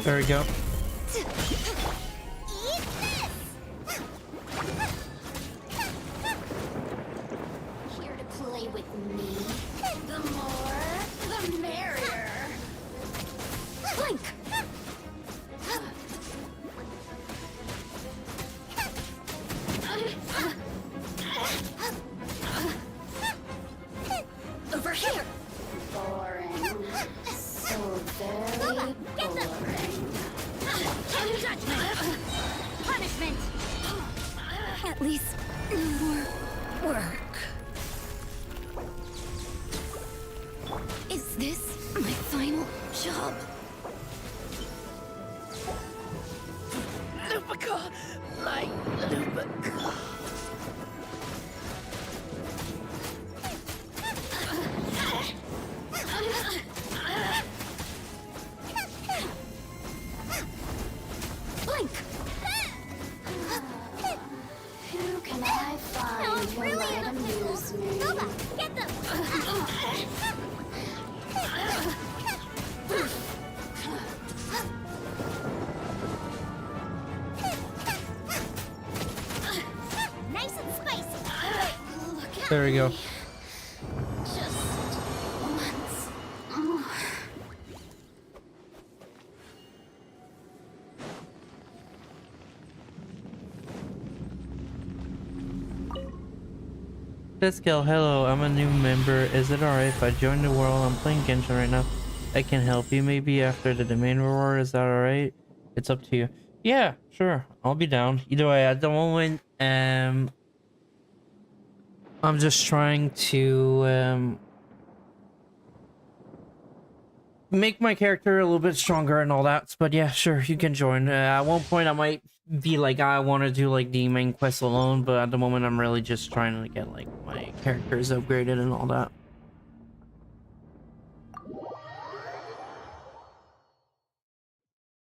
There we go. Here to play with me. The more, the merrier. Blink. Over here. Boring. So very boring. Judgment. Punishment. At least more work. Is this my final job? Lupica, my Lupica. Blink. Who can I find who might amuse me? Nova, get them. Nice and spicy. There we go. Just once more. Deadsky, hello, I'm a new member. Is it alright if I join the world? I'm playing Genshin right now. I can help you maybe after the domain reward. Is that alright? It's up to you. Yeah, sure. I'll be down. Either way, at the moment, I'm just trying to make my character a little bit stronger and all that. But yeah, sure, you can join. At one point, I might be like, I want to do like the main quest alone, but at the moment, I'm really just trying to get like my characters upgraded and all that.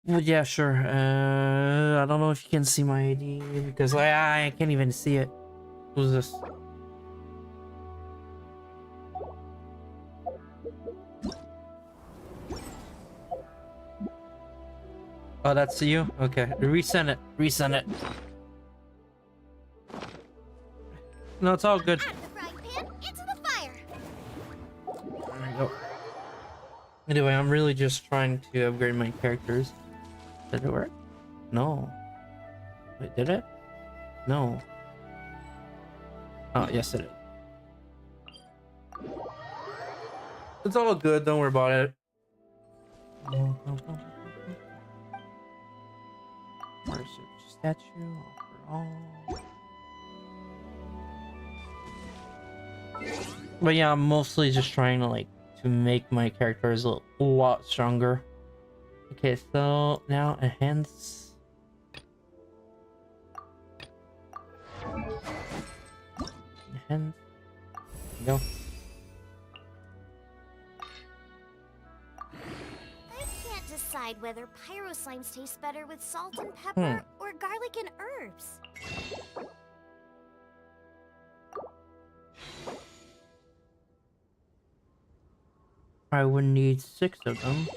Well, yeah, sure. I don't know if you can see my ID because I can't even see it. Who's this? Oh, that's you? Okay. Resend it. Resend it. No, it's all good. Out of the frying pan, into the fire. There we go. Anyway, I'm really just trying to upgrade my characters. Did it work? No. Wait, did it? No. Oh, yes it is. It's all good, don't worry about it. Research statue, overall. But yeah, I'm mostly just trying to like to make my characters a lot stronger. Okay, so now enhance. Enhance. Go. I can't decide whether pyro slimes taste better with salt and pepper or garlic and herbs. I would need 6 of them.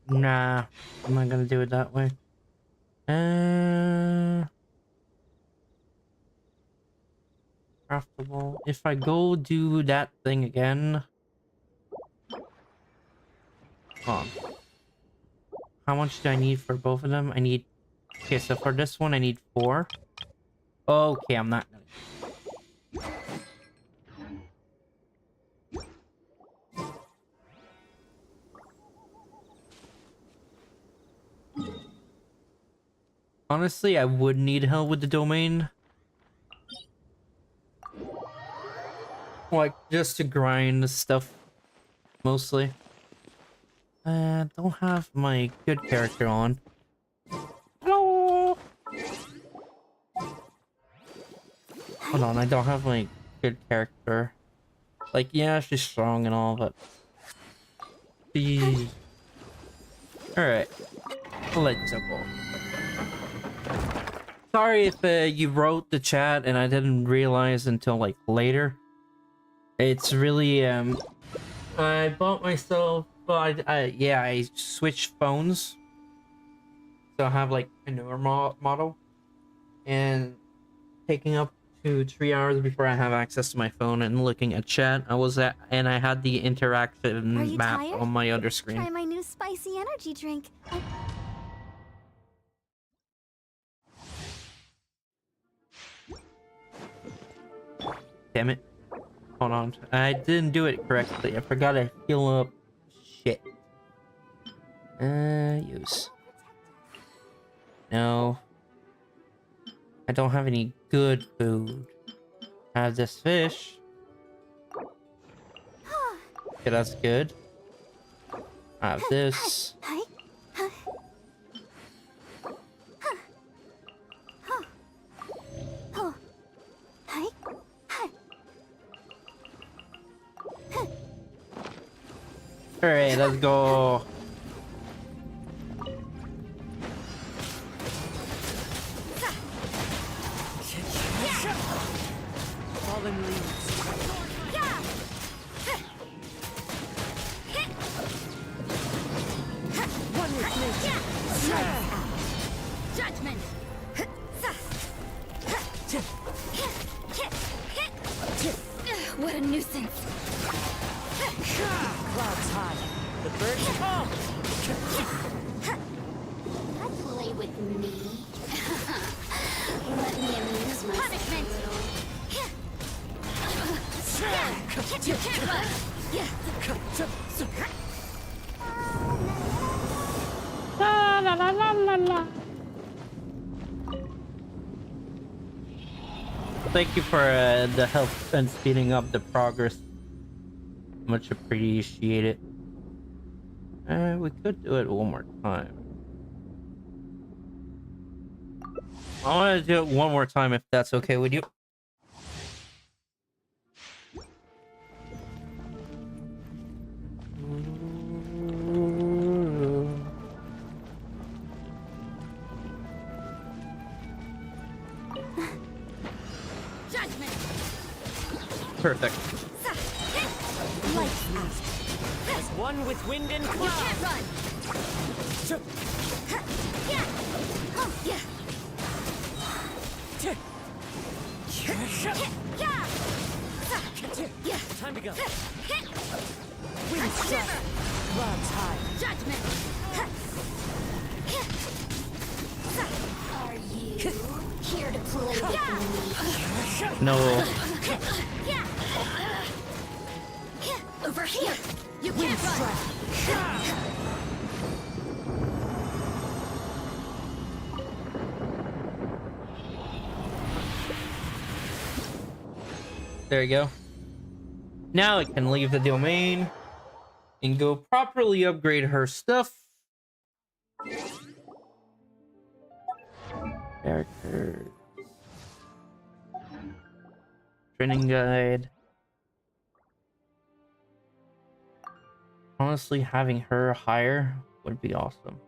Nah, I'm not gonna do it that way. Craftable. If I go do that thing again. Hold on. How much do I need for both of them? I need. Okay, so for this one, I need 4. Okay, I'm not gonna. Honestly, I would need help with the domain. Like, just to grind stuff, mostly. Don't have my good character on. Hello! Hold on, I don't have my good character. Like, yeah, she's strong and all, but... Jeez. Alright. Let's go. Sorry if you wrote the chat and I didn't realize until like later. It's really I bought myself, but I switched phones, so I have like a newer model, and taking up to 3 hours before I have access to my phone and looking at chat. And I had the interactive map tired? on my other screen. Try my new spicy energy drink. Damn it. Hold on. I didn't do it correctly. I forgot to heal up. Shit. Use. No. I don't have any good food. I have this fish. Okay, that's good. I have this. Alright, let's go. Fallen leaves. One with nature. Judgment. What a nuisance. Clouds high. The birds come. Play with me. Let me amuse myself. Punishment. You can't run. La la la la la la. thank you for the help and speeding up the progress. Much appreciated. We could do it one more time. I want to do it one more time if that's okay with you. Perfect. As one with wind and cloud. You can't run. Time to go. Wind strike. Clouds high. Judgment. Are you here to play with me? No. Over here. You can't run. There you go. Now I can leave the domain and go properly upgrade her stuff. Characters. Training guide. Honestly, having her higher would be awesome.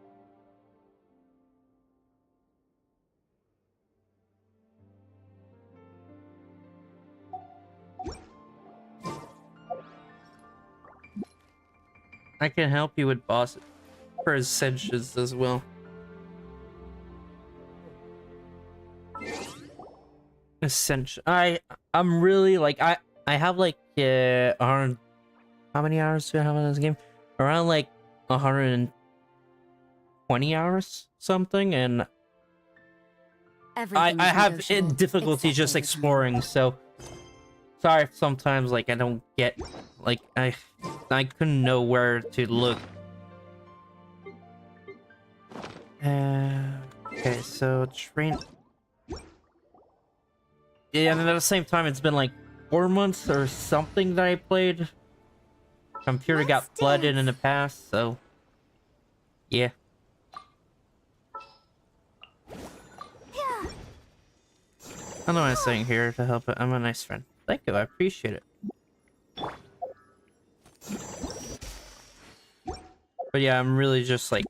I can help you with boss for ascensions as well. Ascension. I'm really like I have like around, how many hours do I have in this game? Around like 120 hours something, and I have difficulty just exploring, so sorry if sometimes like I don't get, like I couldn't know where to look. Okay, so train. Yeah, and at the same time, it's been like 4 months or something that I played. Computer got flooded in the past, so yeah. I know I'm saying here to help it. I'm a nice friend. Thank you, I appreciate it. But yeah, I'm really just like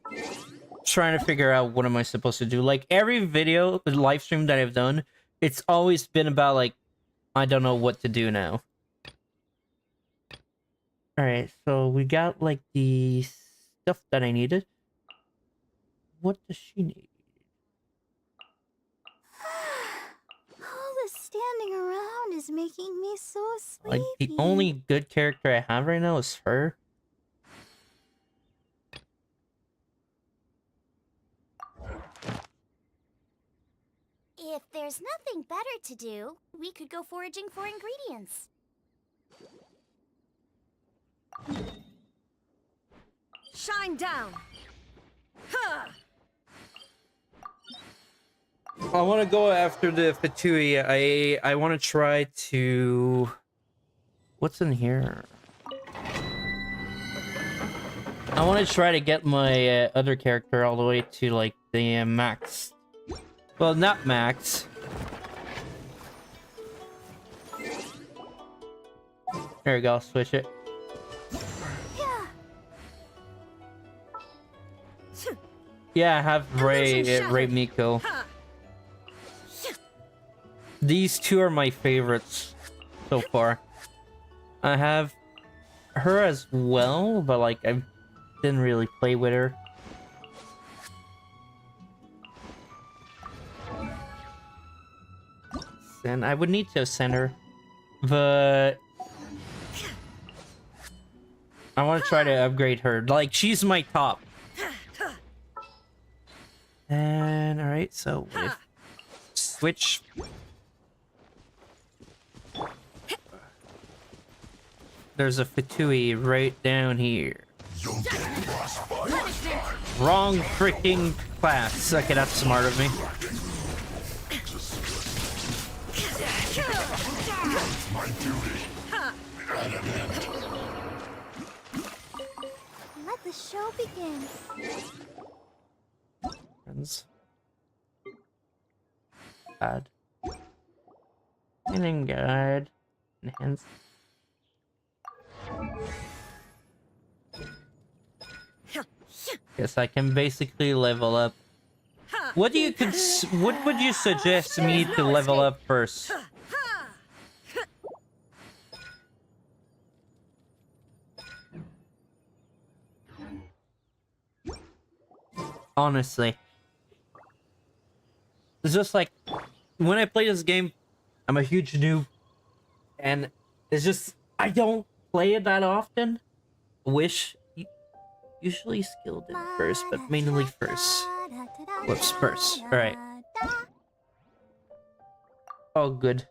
trying to figure out what am I supposed to do. Like every video, live stream that I've done, it's always been about like, I don't know what to do now. Alright, so we got like the stuff that I needed. What does she need? All this standing around is making me so sleepy. Like the only good character I have right now is her. If there's nothing better to do, we could go foraging for ingredients. Shine down. Huh. I want to go after the Fatui. I want to try to... What's in here? I want to try to get my other character all the way to like the max. Well, not max. There we go, switch it. Yeah, I have Ray Miko. These two are my favorites so far. I have her as well, but like I didn't really play with her. And I would need to send her, but I want to try to upgrade her. Like she's my top. And all right, so with switch. There's a Fatui right down here. Wrong freaking class. Okay, that's smart of me. Let the show begin. Friends. Bad. Anything good. Enhance. Guess I can basically level up. What do you what would you suggest me to level up first? Honestly. It's just like when I play this game, I'm a huge noob. And it's just I don't play it that often. Wish usually skilled in first, but mainly first. Whoops, first. Alright. Oh, good.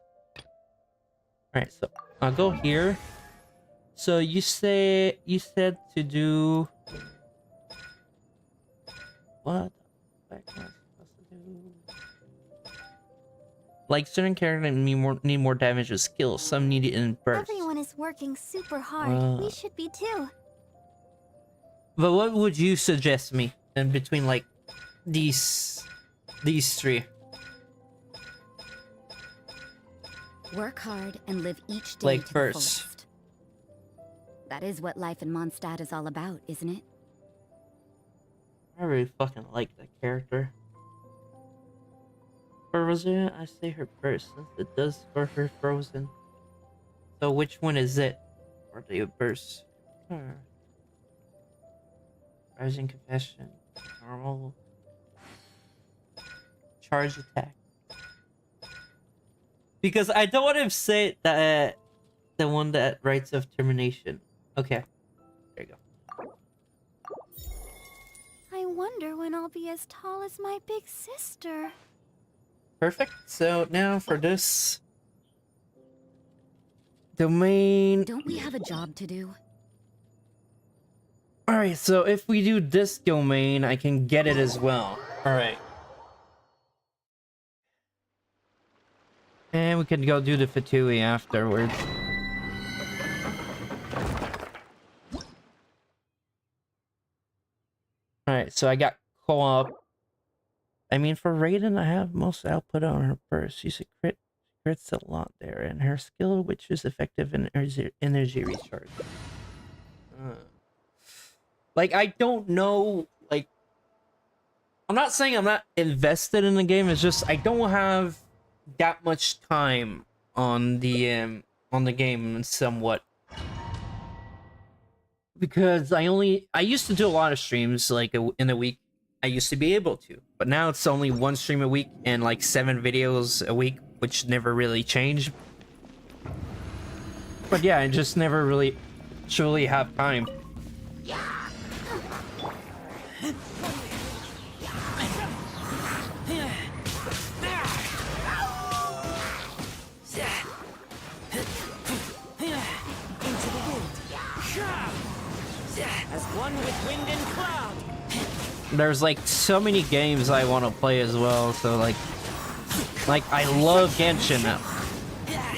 Alright, so I'll go here. So you said to do what the heck am I supposed to do? Like certain characters need more damage with skills. Some need it in bursts. Everyone is working super hard. We should be too. But what would you suggest me in between like these three? Work hard and live each day Like to first. the fullest. That is what life in Mondstadt is all about, isn't it? I really fucking like that character. For Rosanna, I say her first, since it does for her frozen. So which one is it? Or do you burst? Rising confession. Normal. Charge attack. Because I don't want to say that the one that writes of termination. Okay. There you go. I wonder when I'll be as tall as my big sister. Perfect. So now for this domain. Don't we have a job to do? Alright, so if we do this domain, I can get it as well. Alright. And we can go do the Fatui afterwards. Alright, so I got co-op. I mean, for Raiden, I have most output on her burst. She's a crits a lot there, and her skill, which is effective in energy recharge. Like, I don't know, like, I'm not saying I'm not invested in the game, it's just I don't have that much time on the game somewhat. Because I used to do a lot of streams, like, in a week. I used to be able to, but now it's only one stream a week and like 7 videos a week, which never really changed. But yeah, I just never really truly have time. As one with wind and cloud. There's like so many games I want to play as well, so like I love Genshin now.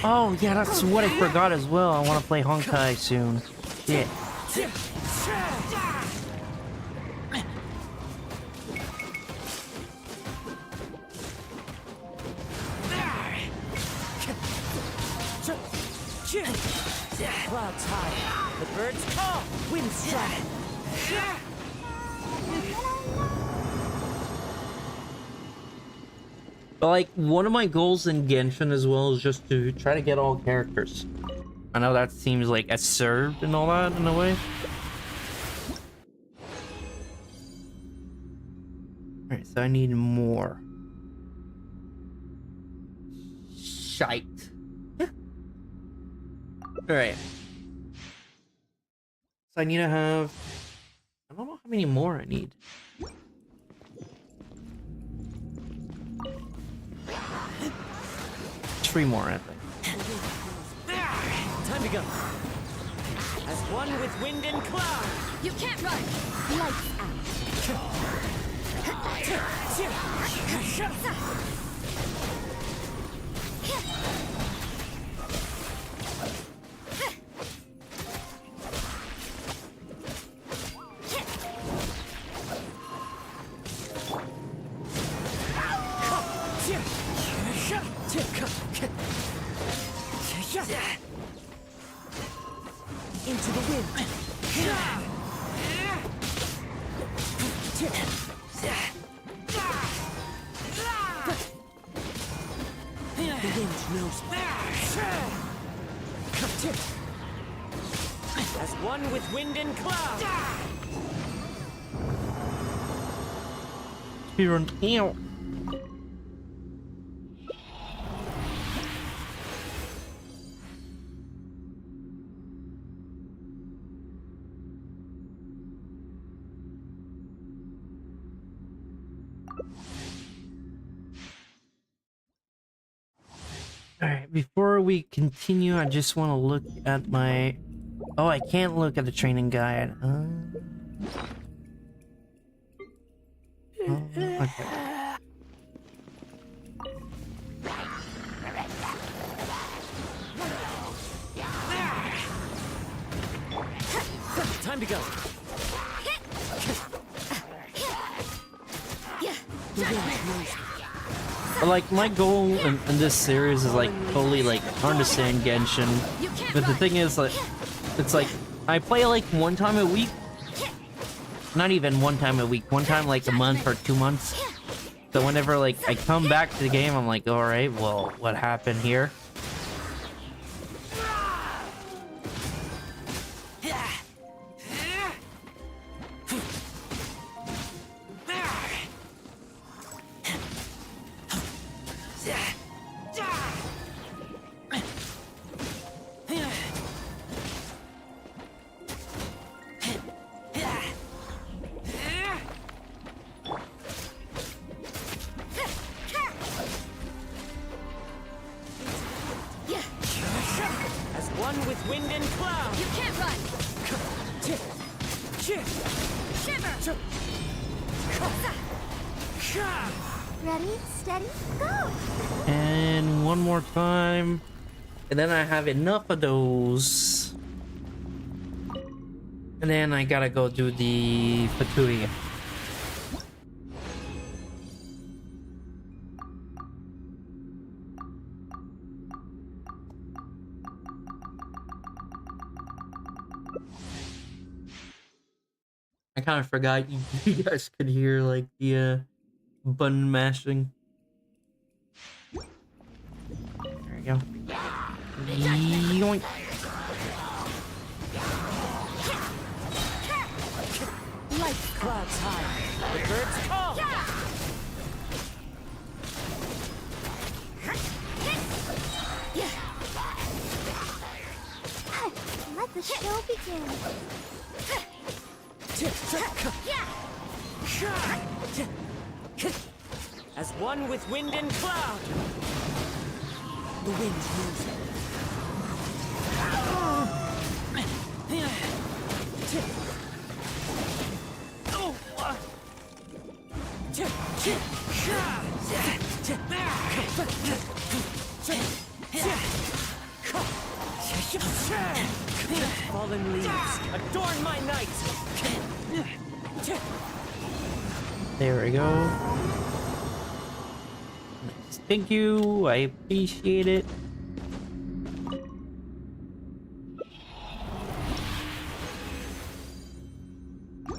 Oh yeah, that's what I forgot as well. I want to play Honkai soon. Yeah. Clouds high, the birds call, wind strike. But like, one of my goals in Genshin as well is just to try to get all characters. I know that seems like absurd and all that in a way. Alright, so I need more. Shite. Alright. So I need to have... I don't know how many more I need. Three more, I think. Time to go. As one with wind and cloud. You can't run! Lights out. The wind knows me. As one with wind and cloud. Speedrun. Ew. Alright, before we continue, I just want to look at my... Oh, I can't look at the training guide. Oh, okay. Time to go. But like my goal in this series is like fully like understand Genshin. But the thing is like it's like I play like one time a week. Not even one time a week, one time like a month or 2 months. So whenever like I come back to the game, I'm like, all right, well, what happened here? And one more time. And then I have enough of those. And then I gotta go do the Fatui. I kind of forgot you guys could hear like the button mashing. There we go. Yoink. Like clouds high, the birds call. Let the show begin. As one with wind and cloud. The wind moves. Fallen leaves adorn my night. There we go. Nice. Thank you. I appreciate it.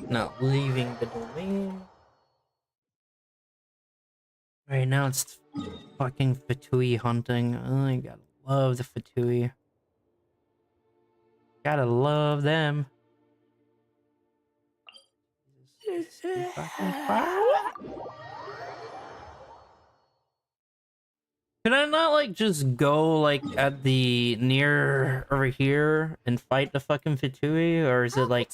Not leaving the domain. Right now it's fucking Fatui hunting. I gotta love the Fatui. Gotta love them. Can I not like just go like at the near over here and fight the fucking Fatui, or is it like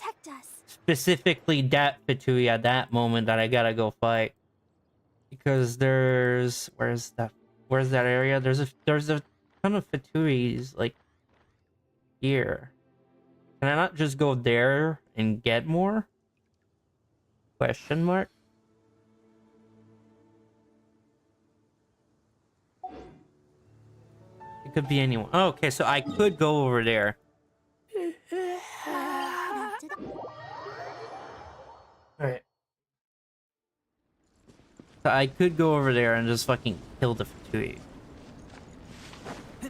specifically that Fatui at that moment that I gotta go fight? Because there's where's that area? There's a ton of Fatuis like here. Can I not just go there and get more? Question mark. It could be anyone. Oh, okay, so I could go over there. Alright. So I could go over there and just fucking kill the Fatui. You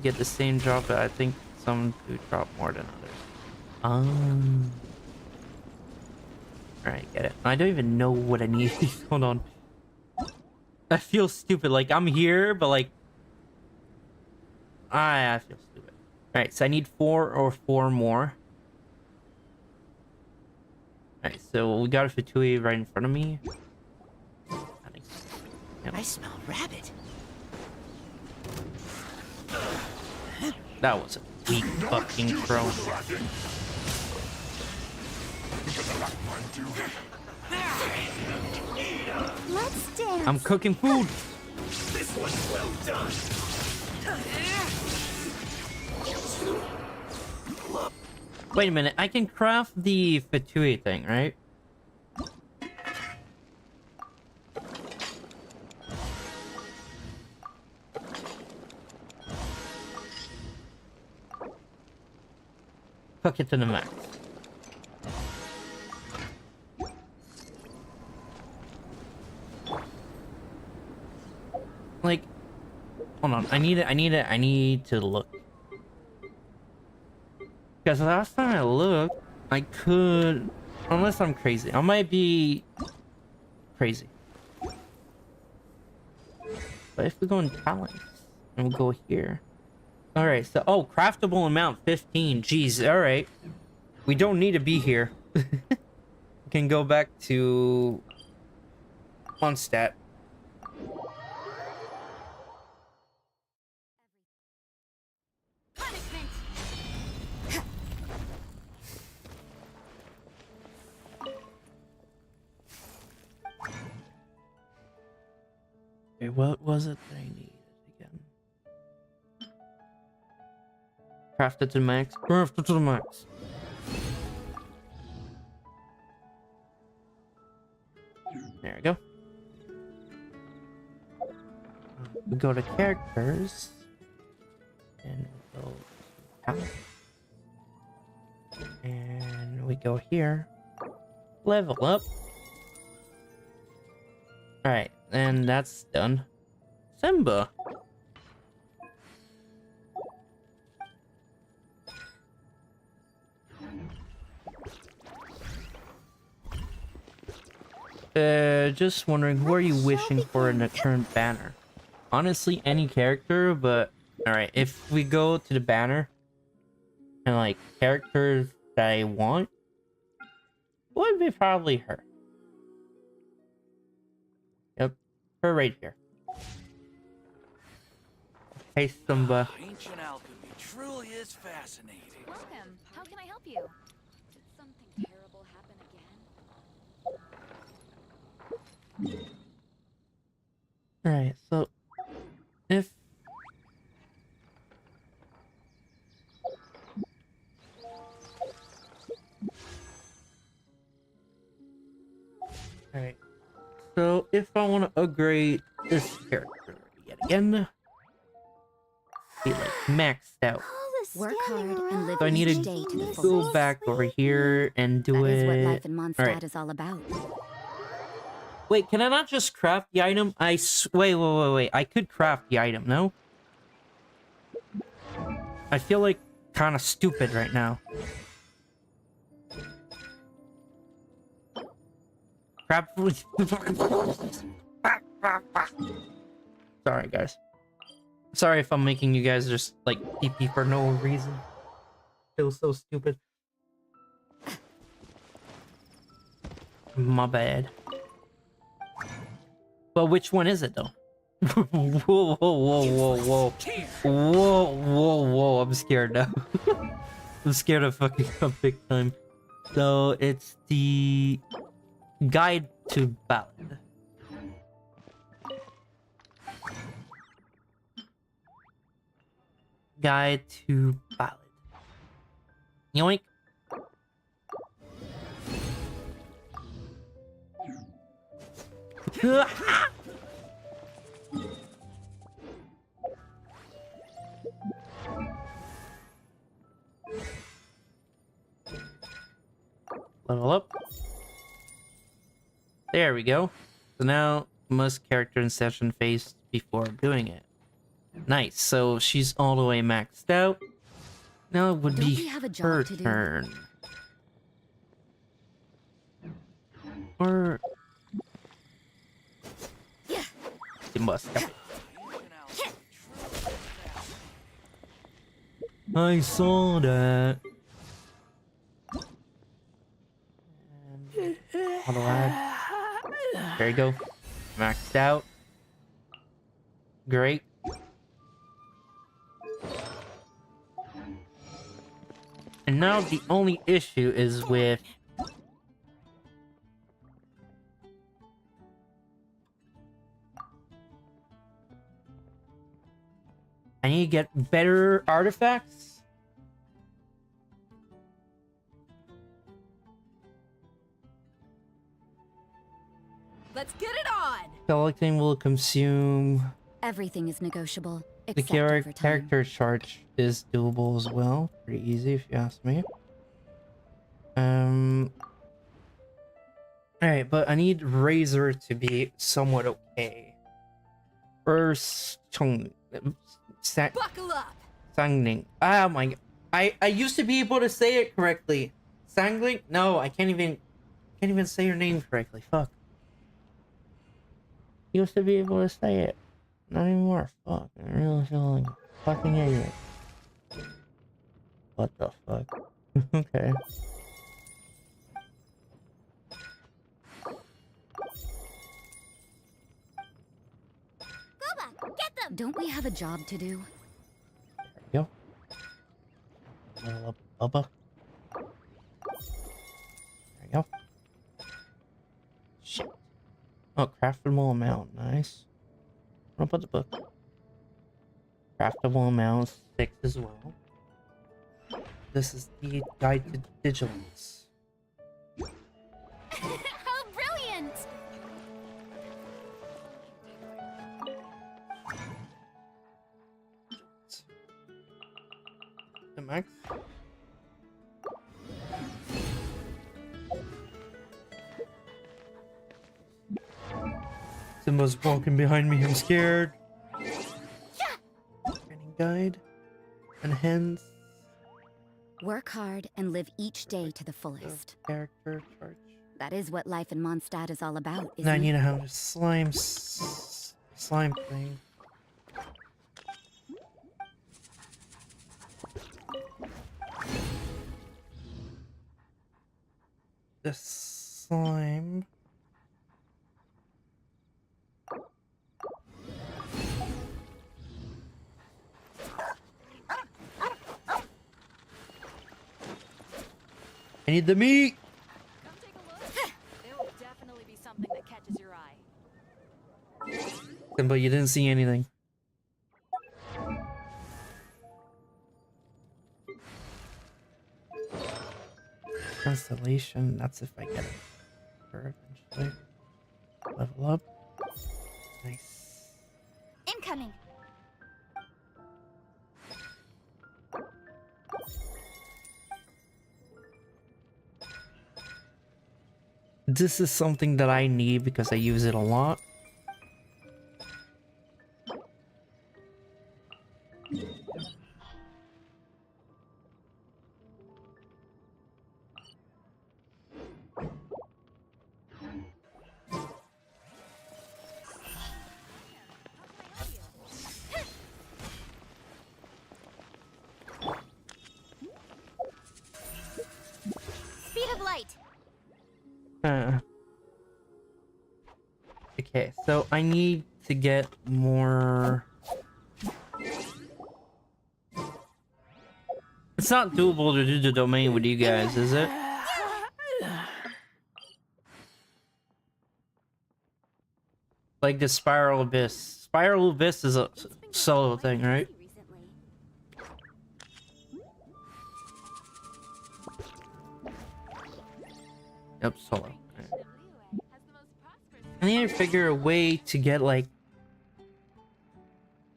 get the same drop, but I think some do drop more than others. Alright, get it. I don't even know what I need. Hold on. I feel stupid. Like, I'm here, but like... I feel stupid. Alright, so I need 4 or 4 more. Alright, so we got a Fatui right in front of me. I smell rabbit. That was a weak fucking throw. Let's dance. I'm cooking food. This one's well done. Wait a minute, I can craft the Fatui thing, right? Cook it to the max. Like, hold on, I need to look. Because the last time I looked, I could, unless I'm crazy. I might be crazy. But if we go in talents, and we'll go here. Alright, so, oh, craftable amount 15. Jeez, alright. We don't need to be here. We can go back to one stat. Okay, what was it that I needed again? Craft it to the max. Craft it to the max. There we go. We go to characters. And we go out. And we go here. Level up. Alright, and that's done. Simba. Just wondering, who are you wishing for in the current banner? Honestly, any character, but... Alright, if we go to the banner, and like, characters that I want, would be probably her. Yep, her right here. Hey, Simba. Ancient alchemy truly is fascinating. Welcome. How can I help you? Did something terrible happen again? Alright, so if Alright, so if I want to upgrade this character yet again, be like maxed out. Work hard and live So I need each to day to the go fullest. back over here and do That is what it. life in Mondstadt Alright. is all about. Wait, can I not just craft the item? Wait. I could craft the item, no? I feel like kind of stupid right now. Crap. Sorry, guys. Sorry if I'm making you guys just, like, pee-pee for no reason. Feels so stupid. My bad. Well, which one is it, though? Whoa, I'm scared now. I'm scared of fucking up big time. So, it's the Guide to Ballad. Guide to Ballad. Yoink. Level up. There we go. So now must character in session phase before doing it. Nice. So she's all the way maxed out. Now it would Don't be we have a job her to do? turn. Or it must have. I saw that. Auto add. There you go. Maxed out. Great. And now the only issue is with I need to get better artifacts. Let's get it on! Collecting will consume. Everything is negotiable, The except overtime. character charge is doable as well. Pretty easy if you ask me. Alright, but I need Razor to be somewhat okay. First Chung Buckle up! Sangling. Oh my god. I used to be able to say it correctly. Sangling? No, I can't even say your name correctly. Fuck. Used to be able to say it. Not anymore. Fuck. I really feel like a fucking idiot. What the fuck? Okay. Gooba, get them! Don't we have a job to do? There you go. Level up Bubba. There you go. Shit. Oh, craftable amount. Nice. I'll put the book. Craftable amount 6 as well. This is the guide to vigilance. How brilliant! The max. Simba's walking behind me. I'm scared. Training guide. Enhance. Work hard and live each day to the fullest. Character charge. That is what life in Mondstadt is all about, And I isn't need it? to have a slime thing. The slime. I need the meat. Come take a look. There will definitely be something that catches your eye. But you didn't see anything. Constellation, that's if I get it. Sure, eventually. Level up. Nice. Incoming! This is something that I need because I use it a lot. Speed of light! Okay, so I need to get more. It's not doable to do the domain with you guys, is it? Like the Spiral Abyss. Spiral Abyss is a solo thing, right? Yep, solo. I need to figure a way to get like.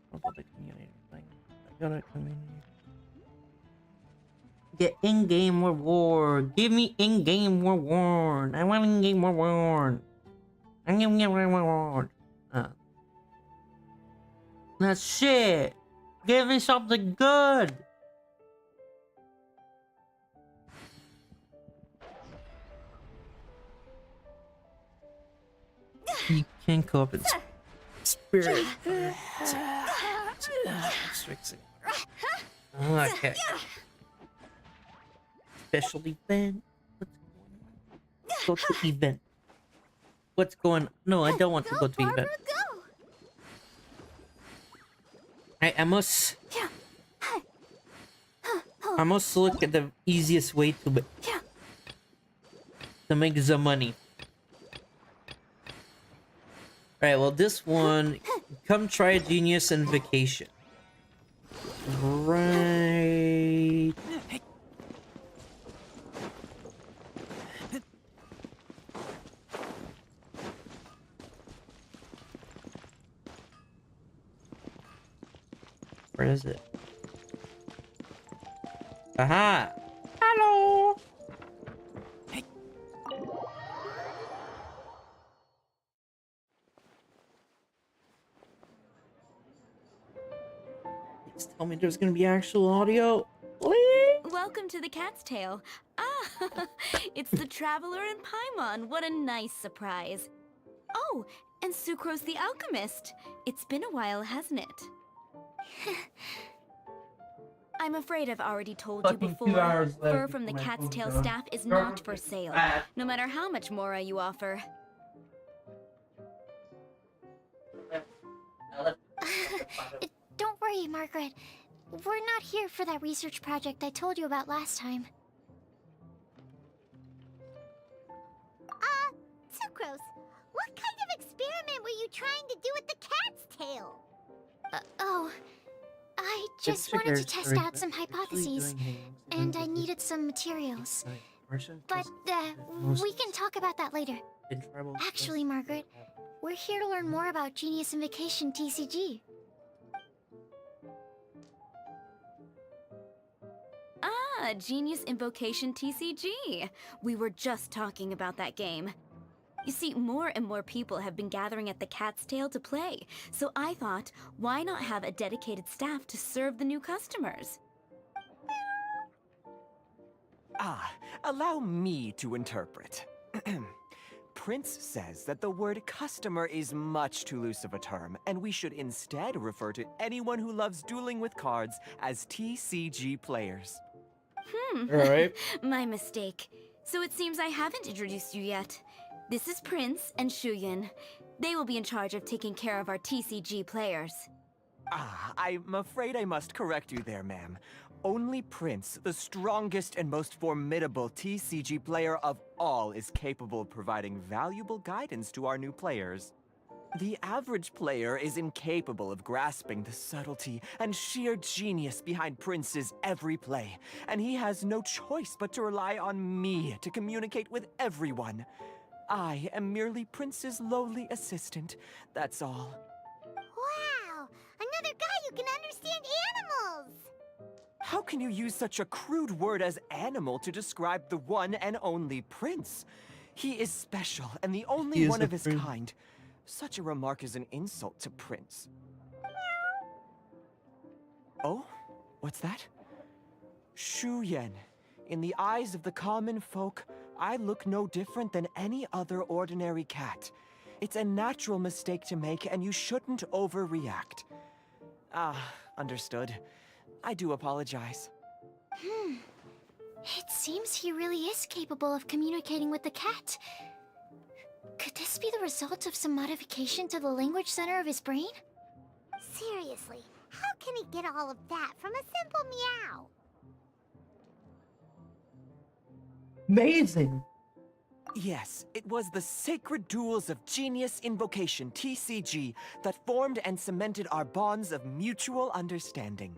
What about the community thing? I got a community. Get in-game reward. Give me in-game reward. I want in-game reward. I'm gonna get reward. That's shit. Give me something good. You can go up in spirit. Okay. Special event. Let's go to event. What's going? No, I don't want to go to event. I must look at the easiest way to make the money. Alright, well this one, come try Genius Invocation. Right. Where is it? Aha! Hello! Please tell me there's gonna be actual audio. Please? Welcome to the Cat's Tail. Ah, it's the Traveler and Paimon. What a nice surprise. Oh, and Sucrose the Alchemist. It's been a while, hasn't it? I'm afraid I've already told you before, fur from the Cat's Tail staff is not for sale, no matter how much mora you offer. Don't worry, Margaret. We're not here for that research project I told you about last time. Sucrose, what kind of experiment were you trying to do with the cat's tail? I just wanted to test out some hypotheses, and I needed some materials. But, we can talk about that later. Actually, Margaret, we're here to learn more about Genius Invocation TCG. Ah, Genius Invocation TCG. We were just talking about that game. You see, more and more people have been gathering at the Cat's Tail to play, so I thought, why not have a dedicated staff to serve the new customers? Allow me to interpret. Prince says that the word customer is much too loose of a term, and we should instead refer to anyone who loves dueling with cards as TCG players. Alright. My mistake. So it seems I haven't introduced you yet. This is Prince and Shuyan. They will be in charge of taking care of our TCG players. I'm afraid I must correct you there, ma'am. Only Prince, the strongest and most formidable TCG player of all, is capable of providing valuable guidance to our new players. The average player is incapable of grasping the subtlety and sheer genius behind Prince's every play, and he has no choice but to rely on me to communicate with everyone. I am merely Prince's lowly assistant, that's all. Wow! Another guy who can understand animals! How can you use such a crude word as animal to describe the one and only Prince? He is special and the only one of his kind. Such a remark is an insult to Prince. Oh? What's that? Shuyan. In the eyes of the common folk, I look no different than any other ordinary cat. It's a natural mistake to make, and you shouldn't overreact. Understood. I do apologize. It seems he really is capable of communicating with the cat. Could this be the result of some modification to the language center of his brain? Seriously, how can he get all of that from a simple meow? Amazing. Yes, it was the sacred duels of Genius Invocation, TCG, that formed and cemented our bonds of mutual understanding.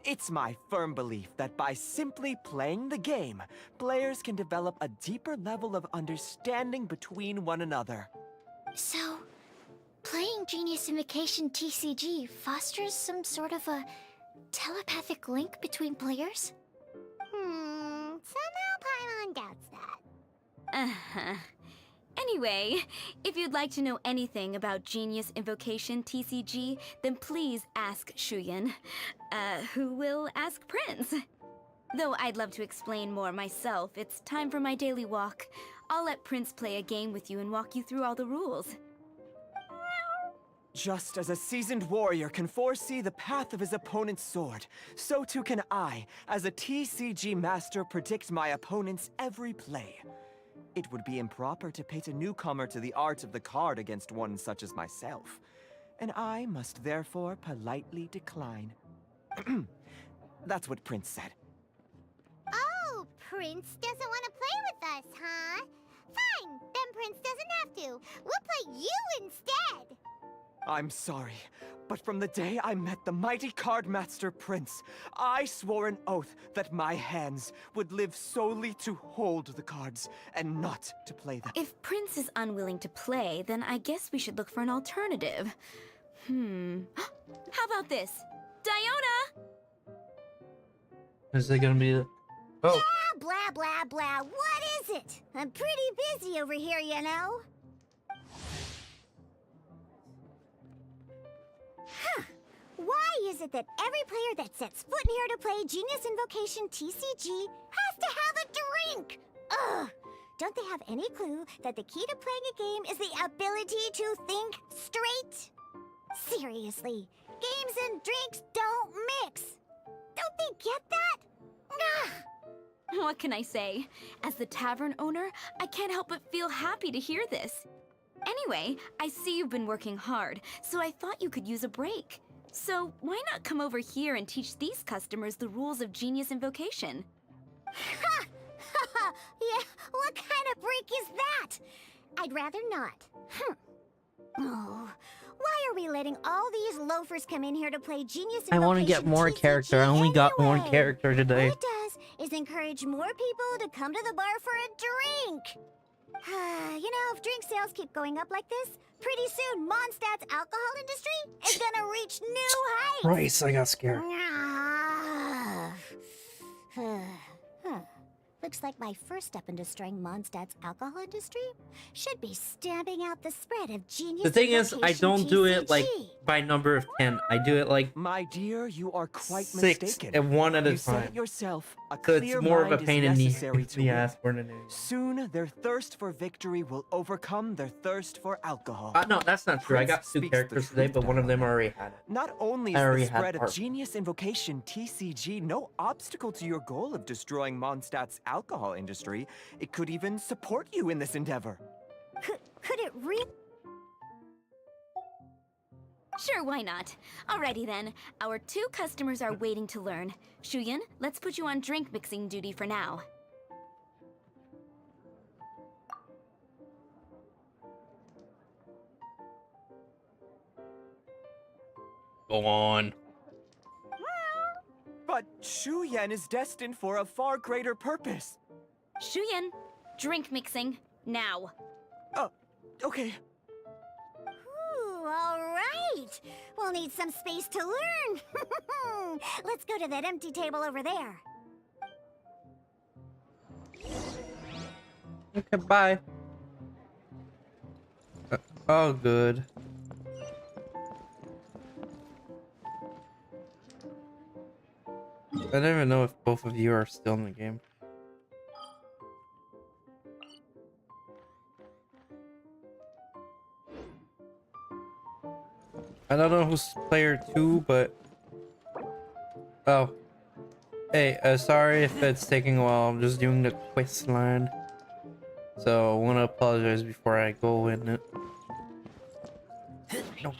It's my firm belief that by simply playing the game, players can develop a deeper level of understanding between one another. So, playing Genius Invocation TCG fosters some sort of a telepathic link between players? Somehow Paimon doubts that. Anyway, if you'd like to know anything about Genius Invocation TCG, then please ask Shuyan, who will ask Prince. Though I'd love to explain more myself, it's time for my daily walk. I'll let Prince play a game with you and walk you through all the rules. Just as a seasoned warrior can foresee the path of his opponent's sword, so too can I, as a TCG master, predict my opponent's every play. It would be improper to pit a newcomer to the art of the card against one such as myself, and I must therefore politely decline. That's what Prince said. Oh, Prince doesn't want to play with us, huh? Fine, then Prince doesn't have to. We'll play you instead. I'm sorry, but from the day I met the mighty card master Prince, I swore an oath that my hands would live solely to hold the cards and not to play them. If Prince is unwilling to play, then I guess we should look for an alternative. How about this? Diona! Is it gonna be? Oh. Yeah, blah, blah, blah. What is it? I'm pretty busy over here, you know. Huh. Why is it that every player that sets foot in here to play Genius Invocation TCG has to have a drink? Ugh! Don't they have any clue that the key to playing a game is the ability to think straight? Seriously, games and drinks don't mix. Don't they get that? Ugh. What can I say? As the tavern owner, I can't help but feel happy to hear this. Anyway, I see you've been working hard, so I thought you could use a break. So why not come over here and teach these customers the rules of Genius Invocation? Ha! Yeah, what kind of break is that? I'd rather not. Oh, why are we letting all these loafers come in here to play Genius Invocation? I want to get more character. I only got one character today. What it does is encourage more people to come to the bar for a drink. You know, if drink sales keep going up like this, pretty soon Mondstadt's alcohol industry is gonna reach new heights. Christ, I got scared. Looks like my first step in destroying Mondstadt's alcohol industry should be stamping out the spread of Genius. The thing is, I don't do it like by number of 10. I do it like my dear, you are quite 6 mistaken. and 1 at a You said time. it yourself. A So it's clear more of a mind is pain in necessary to the win. ass more than anything. Soon, their thirst for victory will overcome their thirst for alcohol. No, that's not true. I got 2 characters today, but one of them already had it. Not only I is already the had spread of part. Genius Invocation TCG no obstacle to your goal of destroying Mondstadt's alcohol industry, it could even support you in this endeavor. Could it really? Sure, why not? Alrighty then. Our 2 customers are waiting to learn. Shuyan, let's put you on drink mixing duty for now. Go on. But Shuyan is destined for a far greater purpose. Shuyan, drink mixing, now. Okay. Ooh, all right. We'll need some space to learn. Let's go to that empty table over there. Okay, bye. Oh, good. I don't even know if both of you are still in the game. I don't know who's player 2, but... Oh. Hey, sorry if it's taking a while. I'm just doing the quest line. So, I want to apologize before I go in it. No.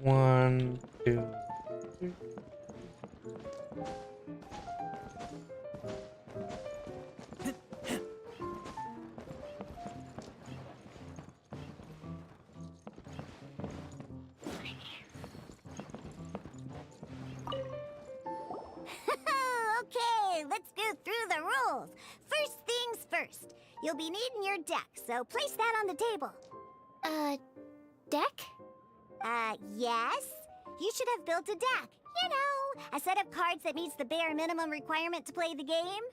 One, two, three. Okay, let's go through the rules. First things first. You'll be needing your deck, so place that on the table. Deck? Yes? You should have built a deck. You know, A set of cards that meets the bare minimum requirement to play the game?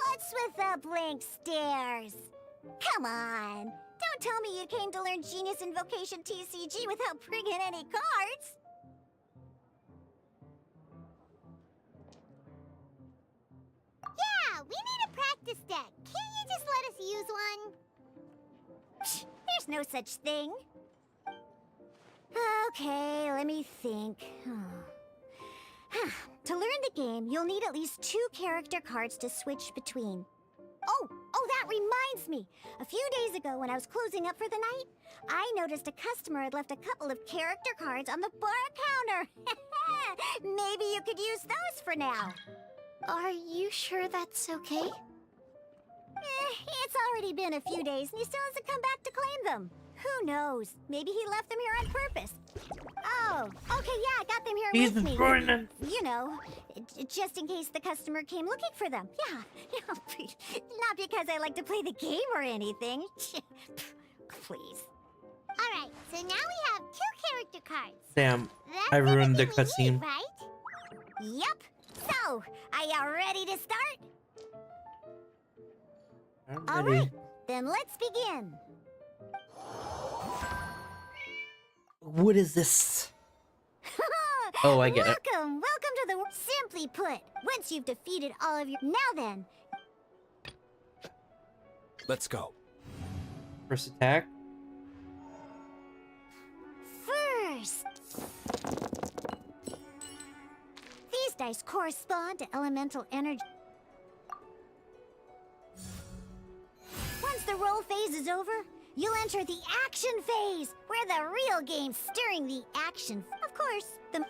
What's with the blank stares? Come on. Don't tell me you came to learn Genius Invocation TCG without bringing any cards. Yeah, we need a practice deck. Can't you just let us use one? Psh, there's no such thing. Okay, let me think. To learn the game, you'll need at least 2 character cards to switch between. Oh, that reminds me. A few days ago, when I was closing up for the night, I noticed a customer had left a couple of character cards on the bar counter. Maybe you could use those for now. Are you sure that's okay? It's already been a few days and he still hasn't come back to claim them. Who knows? Maybe he left them here on purpose. Oh, okay, yeah, I got them here with me. Burning. You know, just in case the customer came looking for them. Yeah, not because I like to play the game or anything. Please. All right, so now we have 2 character cards. Damn, I ruined the cutscene. Right? Yep. So, are you ready to start? All right, then let's begin. What is this? Oh, I get it. Welcome to the... Simply put, once you've defeated all of your... Now then. Let's go. First attack. First. These dice correspond to elemental energy. Once the roll phase is over, you'll enter the action phase, where the real game's stirring the action. Of course, the...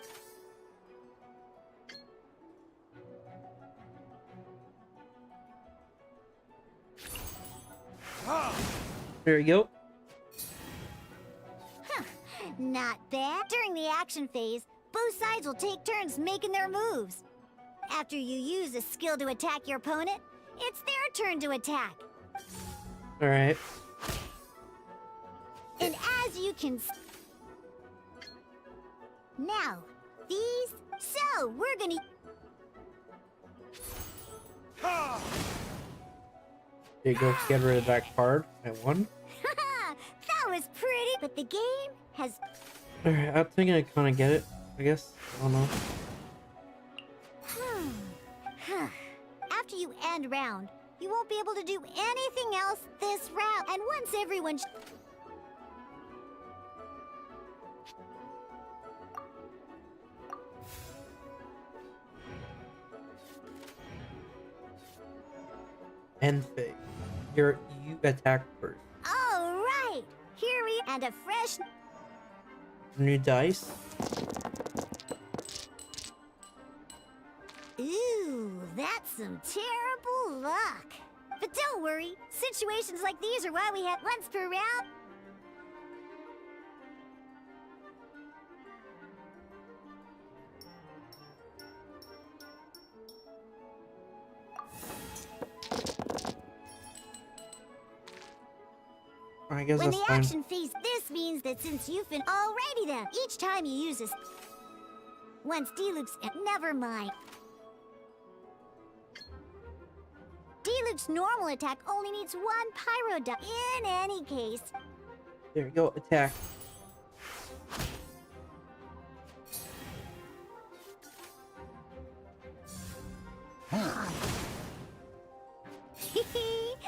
There you go. Not bad. During the action phase, both sides will take turns making their moves. After you use a skill to attack your opponent, it's their turn to attack. All right. And as you can... Now, these... So, we're gonna... There you go. Get rid of that card. I won. That was pretty, but the game has... Alright, I think I kind of get it, I guess. I don't know. After you end round, you won't be able to do anything else this round. And once everyone... End phase. You attack first. All right, here we... And a fresh... New dice. Ooh, that's some terrible luck. But don't worry, situations like these are why we have once per round. I guess When that's the fine. action phase, this means that since you've been... Alrighty then, each time you use this... Once D-Luke's... Never mind. D-Luke's normal attack only needs 1 pyro die. In any case... There you go. Attack.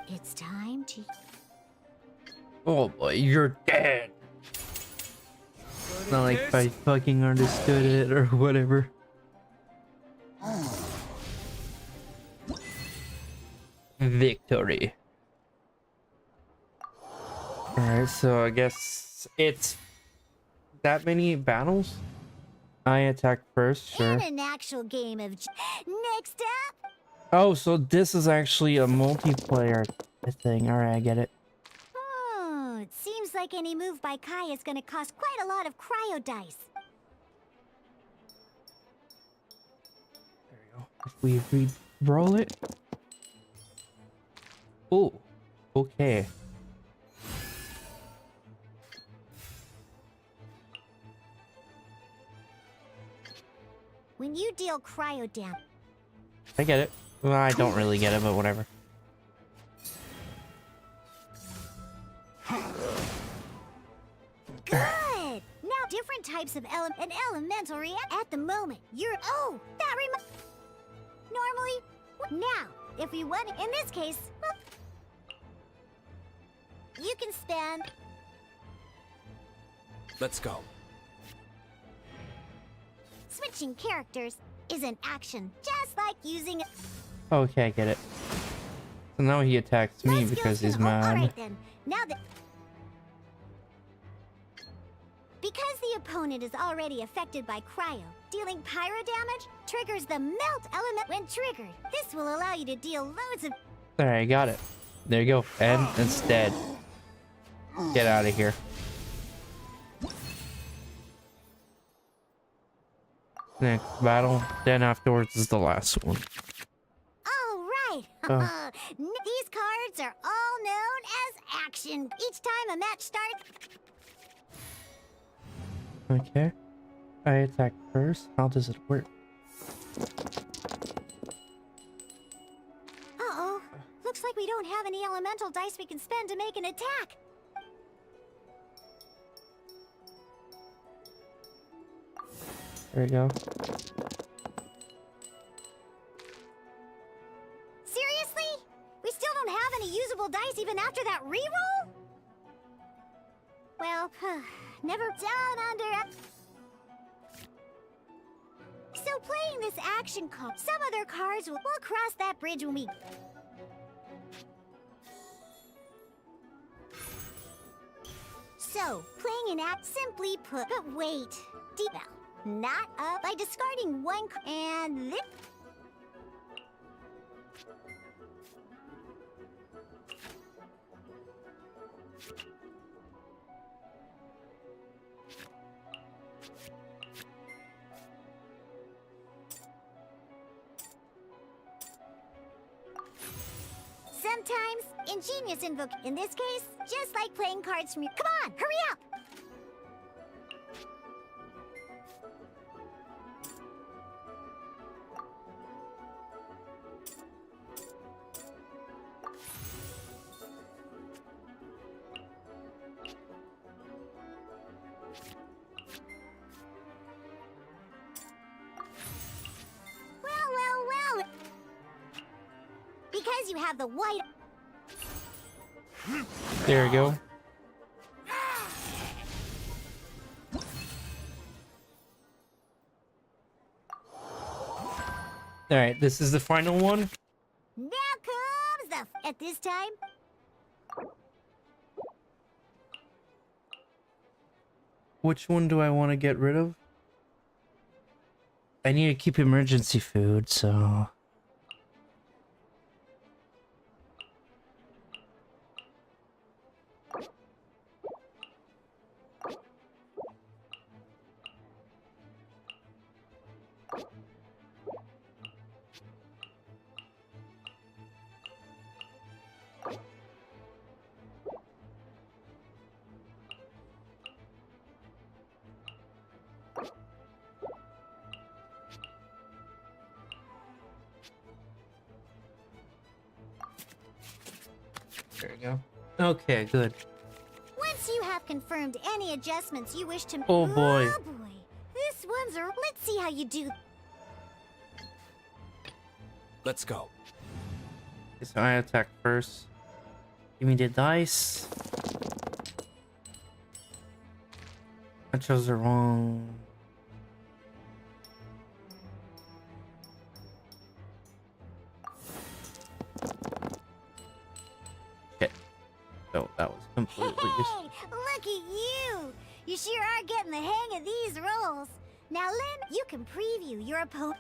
It's time to... Oh boy, you're dead. It's not like I fucking understood it or whatever. Victory. Alright, so I guess it's that many battles? I attack first, sure. In an actual game of... Next up... Oh, so this is actually a multiplayer thing. Alright, I get it. It seems like any move by Kai is gonna cost quite a lot of cryo dice. There you go. If we re-roll it. Oh, okay. When you deal cryo damage. I get it. Well, I don't really get it, but whatever. Good! Now different types of an elemental react at the moment. Oh, that normally. Now, if you want, in this case, well, you can spend. Let's go. Switching characters is an action, just like using. Okay, I get it. So now he attacks me because he's mad. Alright then. Now that. Because the opponent is already affected by cryo, dealing pyro damage triggers the melt element when triggered. This will allow you to deal loads of. Alright, I got it. There you go. And it's dead. Get out of here. Next battle. Then afterwards is the last one. Alright! Oh. These cards are all known as action. Each time a match starts. Okay. I attack first. How does it work? Uh-oh. Looks like we don't have any elemental dice we can spend to make an attack. There we go. Seriously? We still don't have any usable dice even after that reroll? Well, never down under. So playing this action card, some other cards will cross that bridge when we. So, playing an act simply put. But wait. Well, not up by discarding one and this. Sometimes, ingenious invoke. In this case, just like playing cards from you. Come on, hurry up! Well. Because you have the white. There we go. Alright, this is the final one. Now comes the. At this time. Which one do I want to get rid of? I need to keep emergency food, so... There we go. Okay, good. Once you have confirmed any adjustments you wish to. Oh boy. Oh boy. This one's a. Let's see how you do. Let's go. Okay, so I attack first. Give me the dice. I chose the wrong. Shit. So that was completely Hey, look at you! You sure are getting the hang of these rolls. Now, Lynn, you can preview your opponent.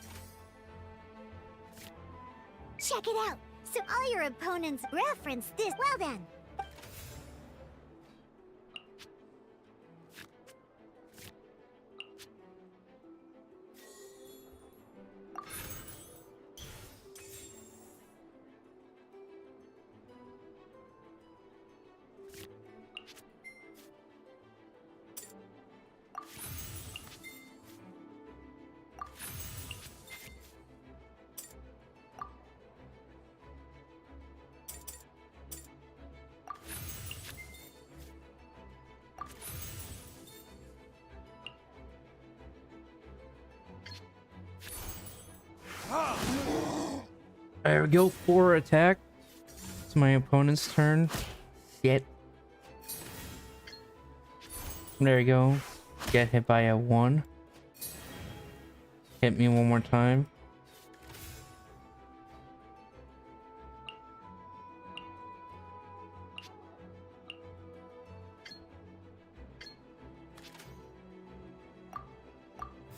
Check it out. So all your opponents reference this. Well then. There we go. 4 attack. It's my opponent's turn. Shit. There we go. Get hit by a 1. Hit me one more time.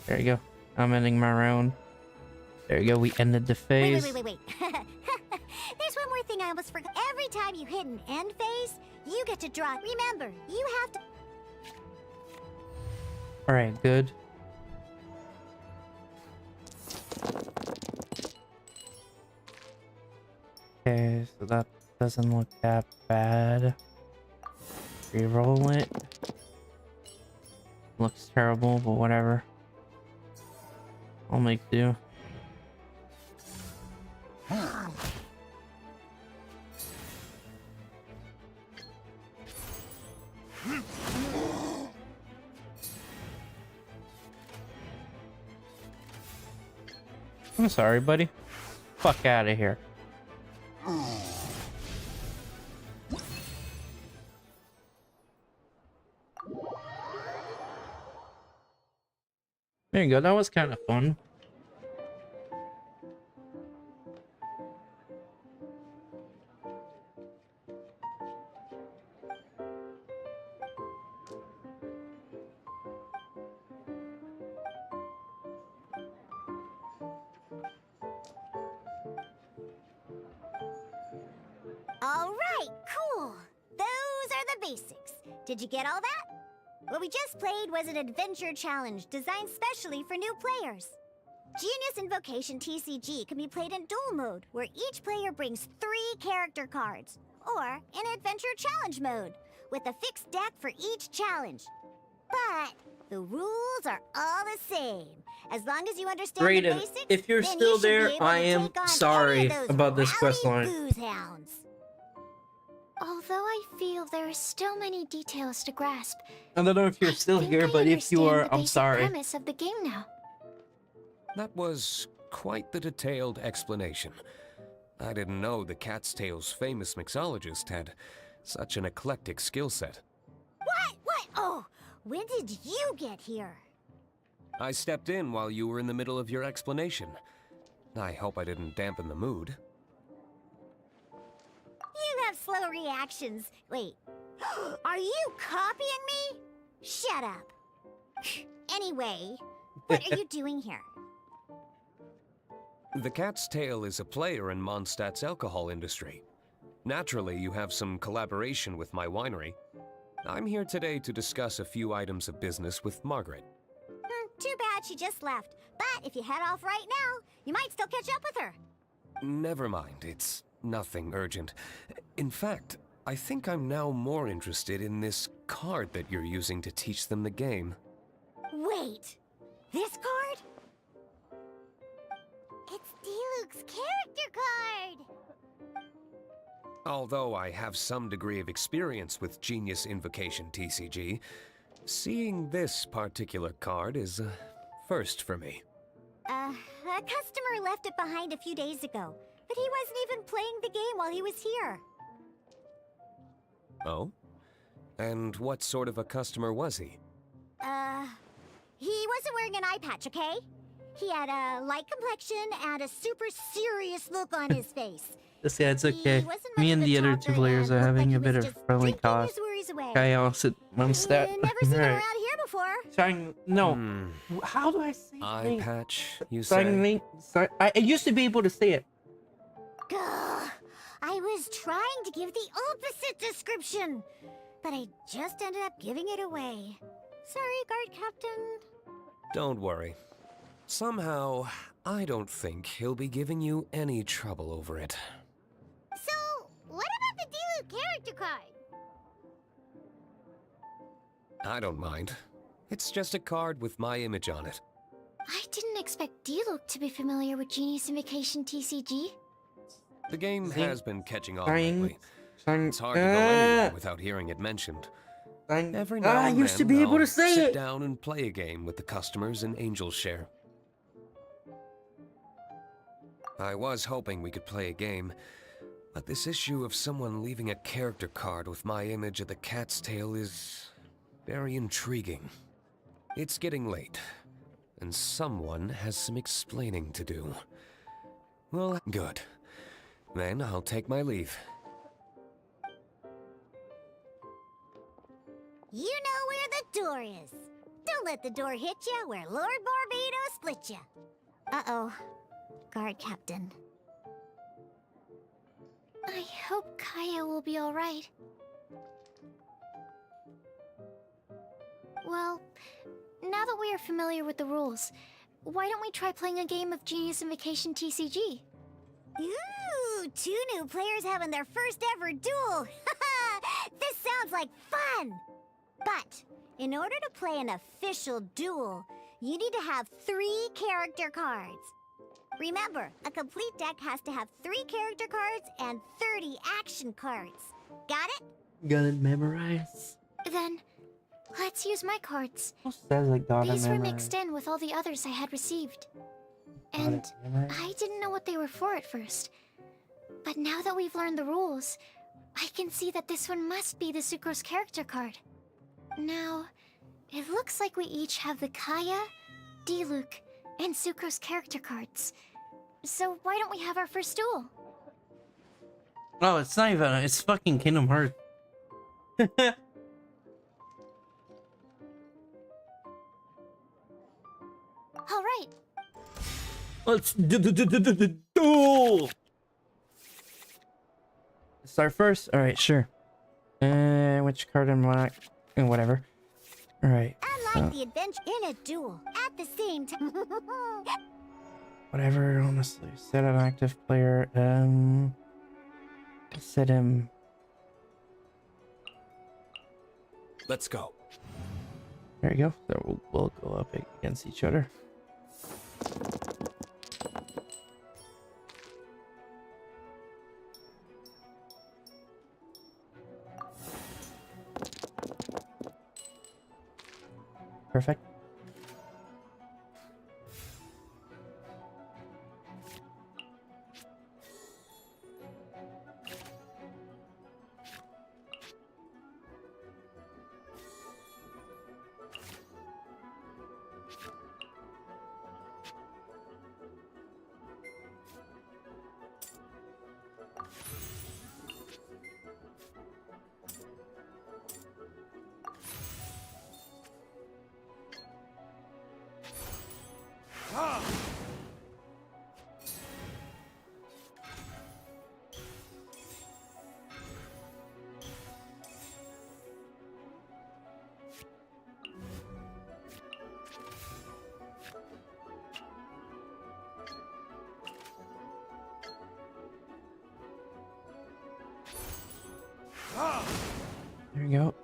There you go. I'm ending my round. There you go. We ended the phase. Wait. There's one more thing I almost forgot. Every time you hit an end phase, you get to draw. Remember, you have to... Alright, good. Okay, so that doesn't look that bad. Reroll it. Looks terrible, but whatever. I'll make do. I'm sorry, buddy. Fuck out of here. There you go. That was kind of fun. All right, cool. Those are the basics. Did you get all that? What we just played was an adventure challenge designed specially for new players. Genius Invocation TCG can be played in duel mode, where each player brings 3 character cards, or in adventure challenge mode, with a fixed deck for each challenge. But the rules are all the same. As long as you understand the Raiden, basics, if you're then still you should be there, able I to am take on sorry any of those about this quest rowdy line. booze hounds. Although I feel there are still many details to grasp, I don't know if you're still think here, I but if you understand are, the I'm basic sorry. premise of the game now. That was quite the detailed explanation. I didn't know the Cat's Tail's famous mixologist had such an eclectic skill set. What? Oh, when did you get here? I stepped in while you were in the middle of your explanation. I hope I didn't dampen the mood. You have slow reactions. Wait, are you copying me? Shut up. Anyway, what are you doing here? The Cat's Tail is a player in Mondstadt's alcohol industry. Naturally, you have some collaboration with my winery. I'm here today to discuss a few items of business with Margaret. Too bad she just left. But if you head off right now, you might still catch up with her. Never mind, it's nothing urgent. In fact, I think I'm now more interested in this card that you're using to teach them the game. Wait, this card? It's Diluc's character card! Although I have some degree of experience with Genius Invocation TCG, seeing this particular card is a first for me. A customer left it behind a few days ago, but he wasn't even playing the game while he was here. Oh? And what sort of a customer was he? He wasn't wearing an eye patch, okay? He had a light complexion and a super serious look on his face. Yeah, it's okay. Me and the other 2 players are having a bit of friendly chaos at Mondstadt. Never seen him around here before. No. How do I say Eye patch, you say? I used to be able to say it. Gah, I was trying to give the opposite description, but I just ended up giving it away. Sorry, guard captain. Don't worry. Somehow, I don't think he'll be giving you any trouble over it. So, what about the Diluc character card? I don't mind. It's just a card with my image on it. I didn't expect Diluc to be familiar with Genius Invocation TCG. The game has been catching on Trying- lately. trying- It's hard to go anywhere without hearing it mentioned. Every now I and used to then, be able to I'll say sit it. down and play a game with the customers in Angel Share. I was hoping we could play a game, but this issue of someone leaving a character card with my image of the cat's tail is very intriguing. It's getting late, and someone has some explaining to do. Well, good. Then I'll take my leave. You know where the door is. Don't let the door hit you where Lord Barbados split you. Uh-oh. Guard Captain. I hope Kaya will be alright. Well, now that we are familiar with the rules, why don't we try playing a game of Genius Invocation TCG? Ooh, 2 new players having their first ever duel. This sounds like fun! But, in order to play an official duel, you need to have 3 character cards. Remember, a complete deck has to have 3 character cards and 30 action cards. Got it? Got it memorized. Then, let's use my cards. Sounds like got it These were memorized. mixed in with all the others I had received. Got And it memorized. I didn't know what they were for at first. But now that we've learned the rules, I can see that this one must be the Sucrose character card. Now, it looks like we each have the Kaya, Diluc, and Sucrose character cards. So why don't we have our first duel? Oh, it's not even. It's fucking Kingdom Hearts. All right. Let's duel. Start first. All right, sure. Which card am I? Whatever. All right. Unlike the adventure in a duel at the same time. Whatever. Honestly, set an active player. Set him. Let's go. There you go. So we'll go up against each other. Perfect. There you go.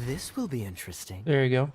This will be interesting. There you go.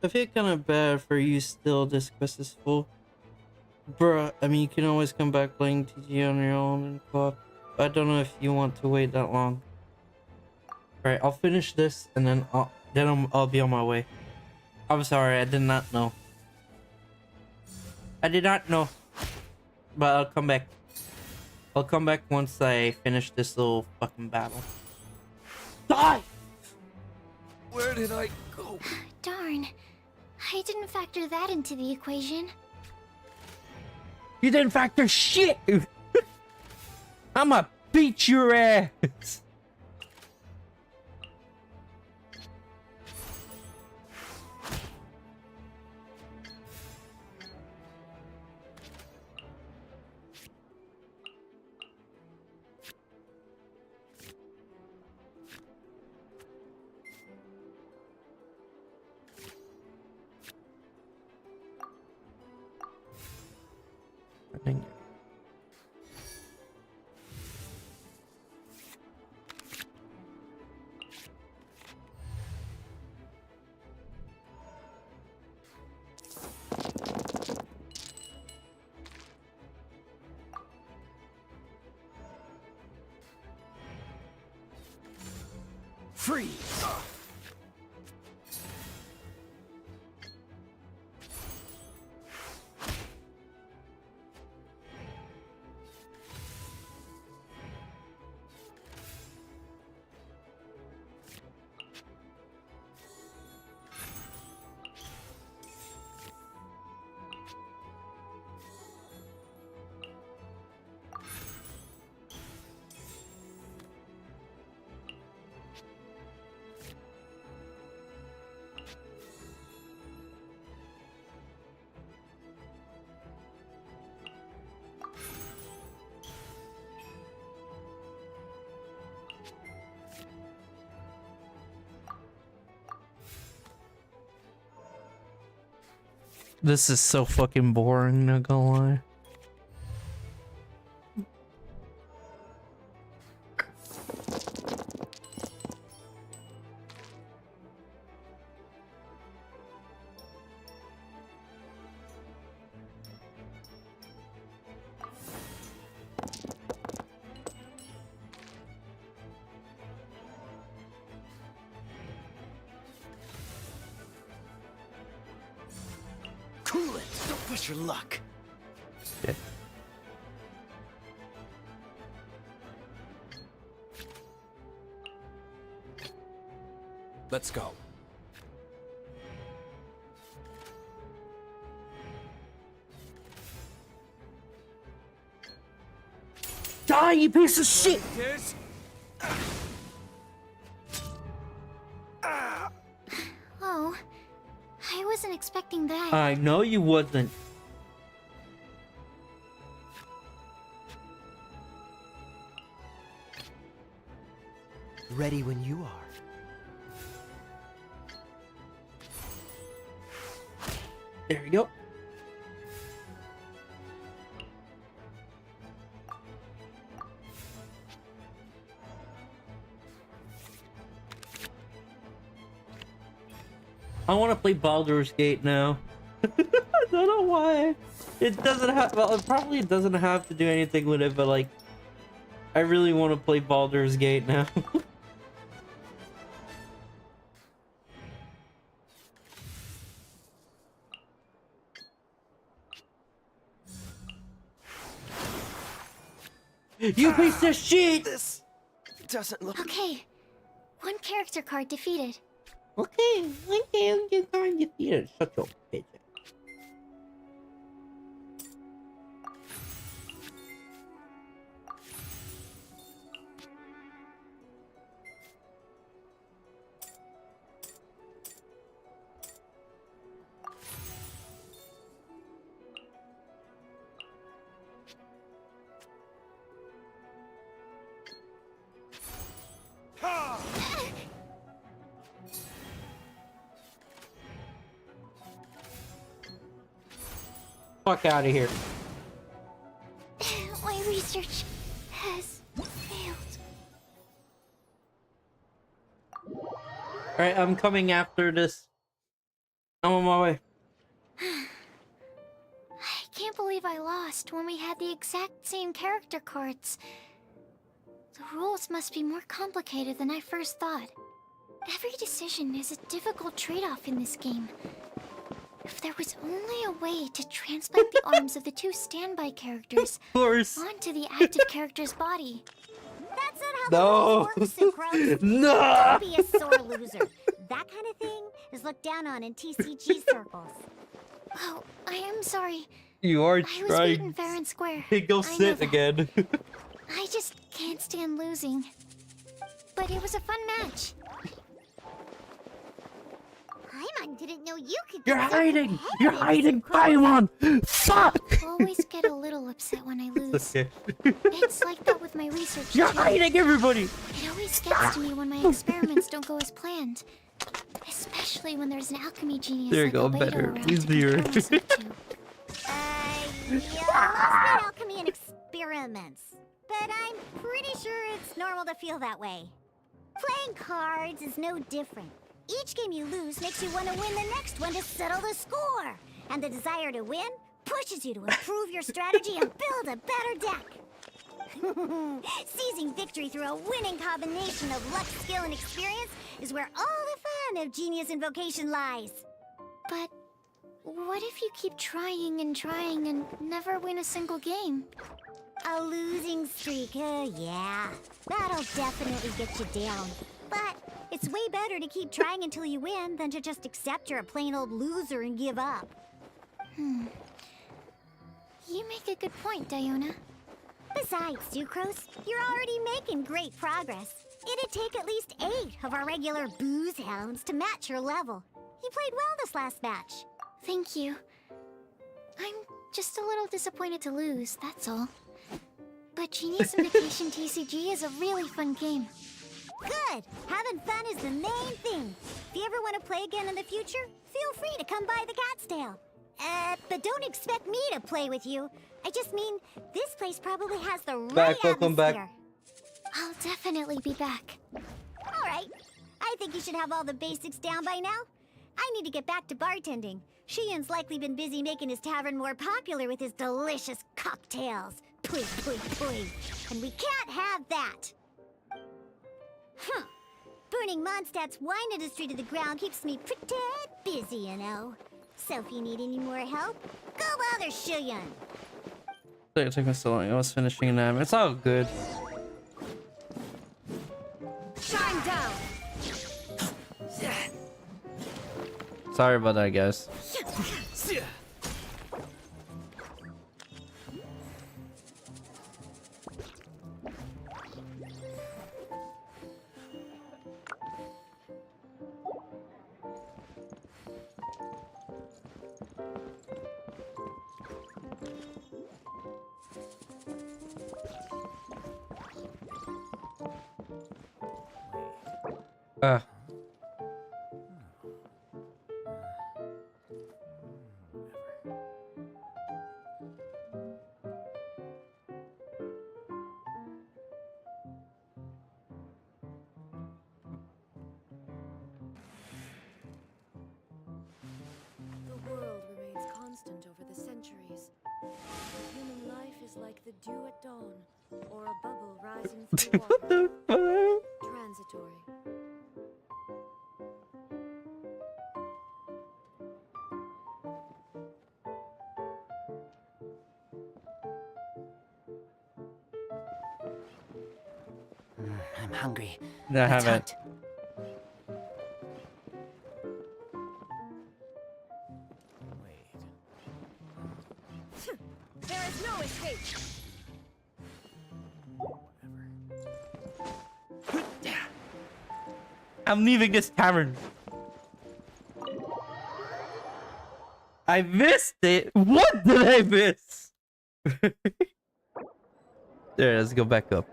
I feel kind of bad for you still. This quest is full. Bruh, I mean, you can always come back playing TG on your own and co-op. I don't know if you want to wait that long. Alright, I'll finish this and then I'll be on my way. I'm sorry, I did not know. I did not know. But I'll come back. I'll come back once I finish this little fucking battle. Die! Where did I go? Darn. I didn't factor that into the equation. You didn't factor shit! I'ma beat your ass! Freeze! This is so fucking boring, not gonna lie. Cool it! Don't push your luck! Yeah. Let's go. Die, you piece of shit! Oh, I wasn't expecting that. I know you wasn't. Ready when you are. There we go. I want to play Baldur's Gate now. I don't know why. It doesn't have. Well, it probably doesn't have to do anything with it, but like, I really want to play Baldur's Gate now. You piece of shit! This doesn't look... Okay, One character card defeated. Okay, you're going to defeat. Shut your bitch. Fuck out of here. My research has failed. Alright, I'm coming after this. I'm on my way. I can't believe I lost when we had the exact same character cards. The rules must be more complicated than I first thought. Every decision is a difficult trade-off in this game. If there was only a way to transplant the arms of the two standby characters onto the active character's body. That's not how the rules work, Sucrose. No! Don't be a sore loser. That kind of thing is looked down on in TCG circles. Oh, I am sorry. You are I was beaten fair and square. Hey, go I know sit that. again. I just can't stand losing. But it was a fun match. Paimon didn't know you could. You're hiding! You're hiding, Paimon! Fuck! I always get a little upset when I lose. It's okay. It's like that with my research You're too. hiding, everybody! It always gets to me when my experiments don't go as planned. Especially when there's an alchemy genius There you like go, Albedo better. around He's to here. compare myself to. Yeah, I've seen alchemy and experiments. But I'm pretty sure it's normal to feel that way. Playing cards is no different. Each game you lose makes you want to win the next one to settle the score. And the desire to win pushes you to improve your strategy and build a better deck. Seizing victory through a winning combination of luck, skill, and experience is where all the fun of Genius Invocation lies. But what if you keep trying and never win a single game? A losing streak, yeah. That'll definitely get you down. But it's way better to keep trying until you win than to just accept you're a plain old loser and give up. You make a good point, Diona. Besides, Sucrose, you're already making great progress. It'd take at least 8 of our regular booze hounds to match your level. You played well this last match. Thank you. I'm just a little disappointed to lose, that's all. But Genius Invocation TCG is a really fun game. Good! Having fun is the main thing. If you ever want to play again in the future, feel free to come by the Cat's Tail. But don't expect me to play with you. I just mean, this place probably has the right Welcome back. atmosphere. I'll definitely be back. Alright. I think you should have all the basics down by now. I need to get back to bartending. Shiyan's likely been busy making his tavern more popular with his delicious cocktails. Pui, pui, pui. And we can't have that. Burning Mondstadt's wine industry to the ground keeps me pretty busy, you know. So if you need any more help, go bother Shiyan. It took me so long. I was finishing them. It's all good. Shine down. Sorry about that, guys. The world remains constant over the centuries. Human life is like the dew at dawn, or a bubble rising through water. Transitory. I'm hungry. No, I Let's haven't. hunt. There is no escape. I'm leaving this tavern. I missed it. What did I miss? There, let's go back up.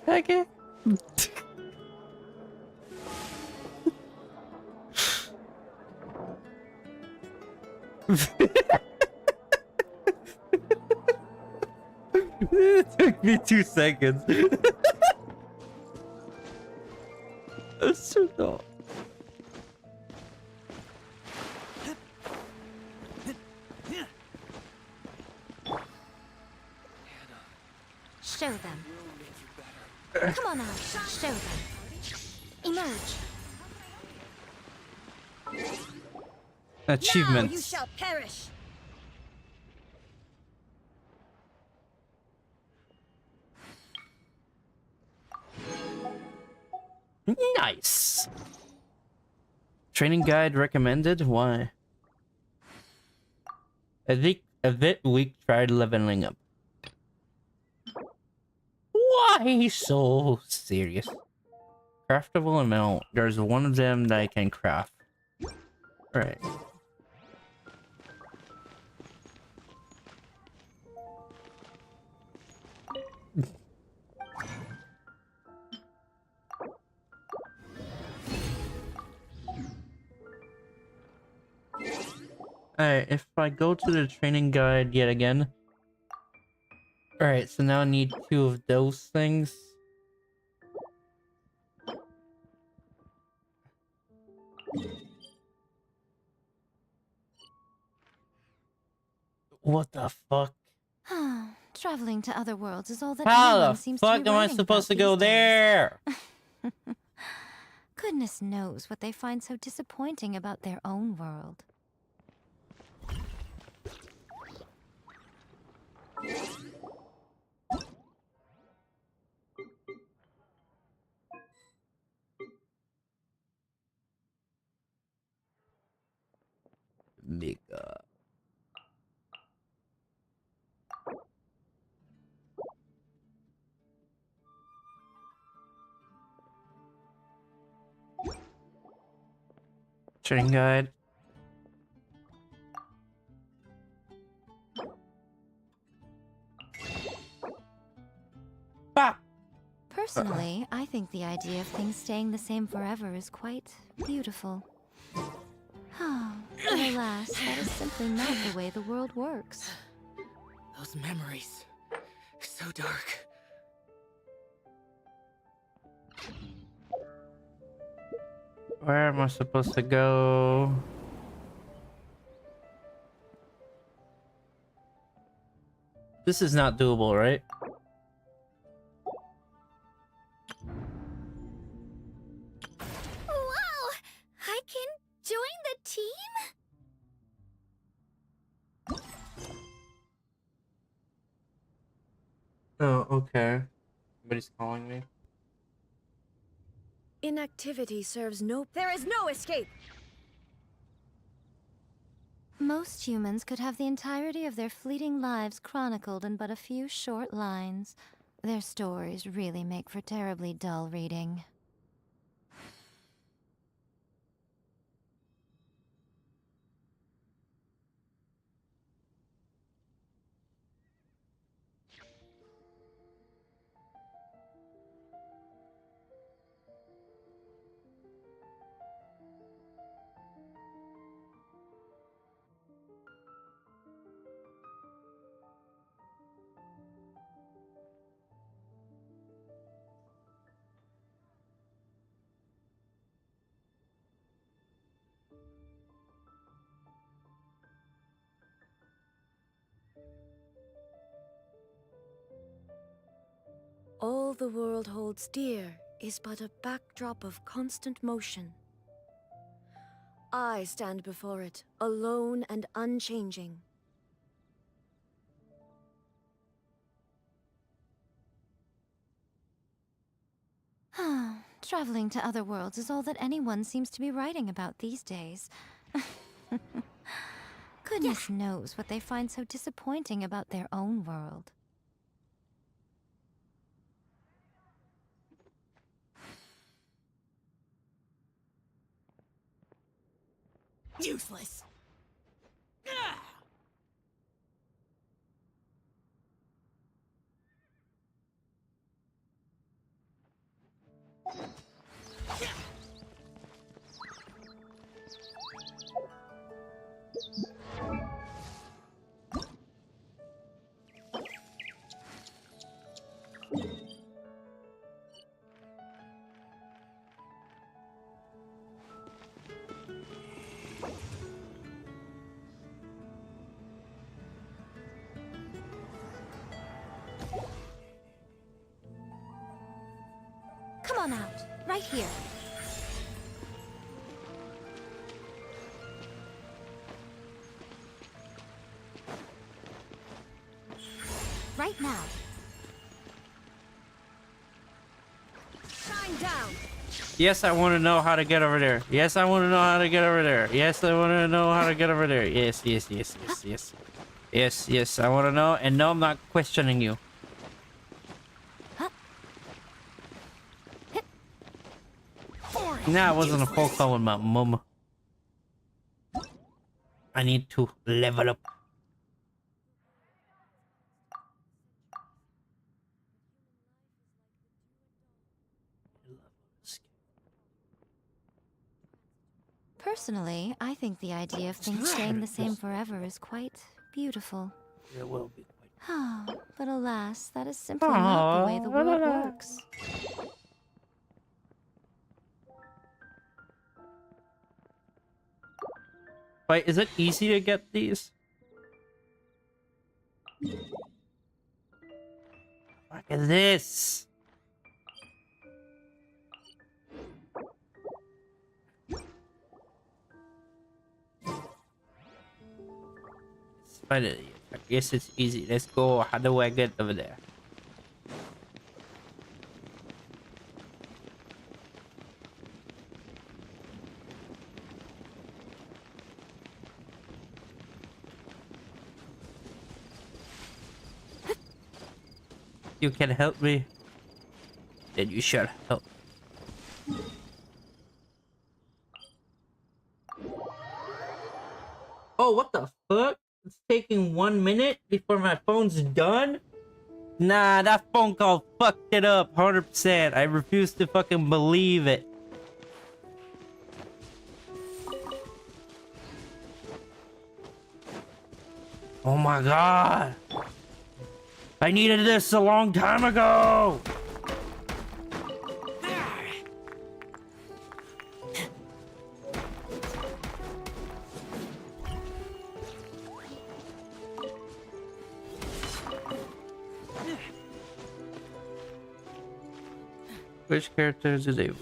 Okay. It took me 2 seconds. So dumb. Show them. Come on out. Show them. Emerge. Achievements. Now you shall perish. Nice. Training guide recommended. Why? I think a bit weak. Tried leveling up. Why so serious? Craftable amount. There's one of them that I can craft. Right. Alright, if I go to the training guide yet again. Alright, so now I need 2 of those things. What the fuck? Traveling to other worlds is all that How anyone the seems to fuck be am I writing supposed to about go these days. there? Goodness knows what they find so disappointing about their own world. Mega. Training guide. Personally, I think the idea of things staying the same forever is quite beautiful. But alas, that is simply not the way the world works. Those memories. So dark. Where am I supposed to go? This is not doable, right? Wow! I can join the team? Oh, okay. Somebody's calling me. Inactivity serves no... There is no escape! Most humans could have the entirety of their fleeting lives chronicled in but a few short lines. Their stories really make for terribly dull reading. All the world holds dear is but a backdrop of constant motion. I stand before it, alone and unchanging. Traveling to other worlds is all that anyone seems to be writing about these days. Goodness knows what they find so disappointing about their own world. Useless. Come on out, right here. Right now. Shine down. Yes, I want to know how to get over there. Yes, I want to know how to get over there. Yes, I want to know how to get over there. Yes, yes, yes, yes, yes. Yes, yes, I want to know. And no, I'm not questioning you. Nah, I wasn't a full call with my mum. I need to level up. Personally, I think the idea of things staying the same forever is quite beautiful. It will be. But alas, that is simply not the way the world works. Wait, is it easy to get these? Look at this. Finally, I guess it's easy. Let's go. How do I get over there? You can help me, then you shall help. Oh, what the fuck? It's taking 1 minute before my phone's done? Nah, that phone call fucked it up 100%. I refuse to fucking believe it. Oh my god. I needed this a long time ago. Which characters do they want?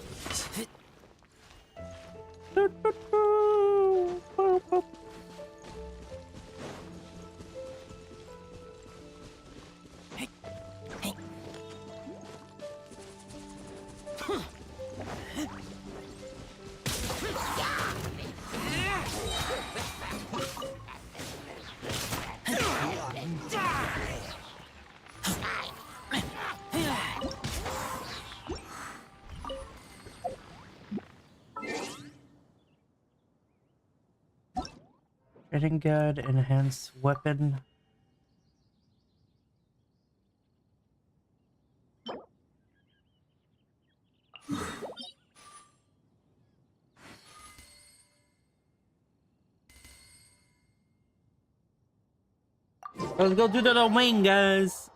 Trading guard, enhanced weapon. Let's go do the domain, guys.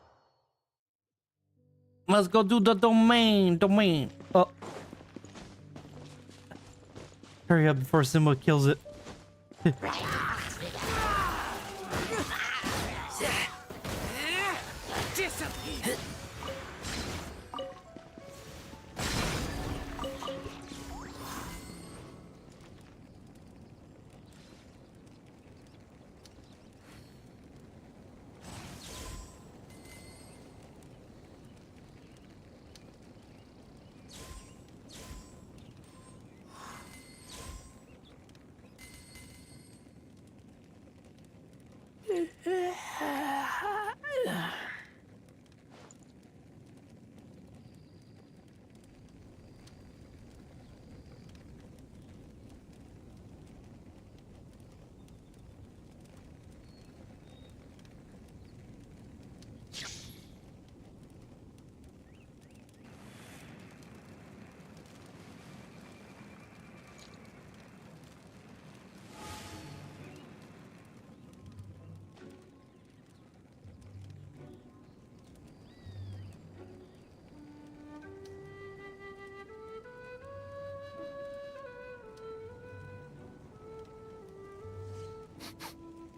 Let's go do the domain. Oh. Hurry up before Simba kills it.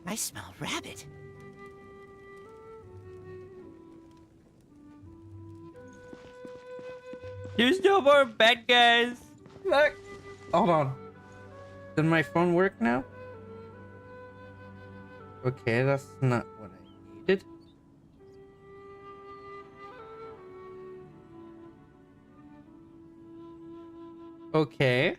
I smell rabbit. There's no more bad guys. Look. Hold on. Does my phone work now? Okay, that's not what I needed. Okay.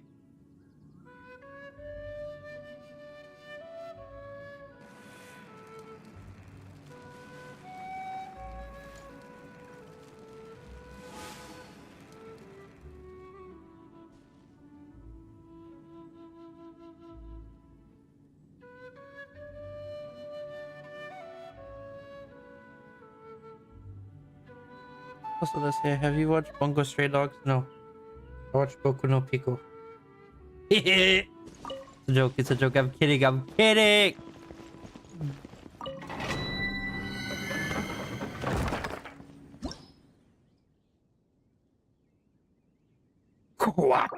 Also, let's say, have you watched Bungo Stray Dogs? No. I watched Boku no Pico. It's a joke, it's a joke. I'm kidding, I'm kidding! What?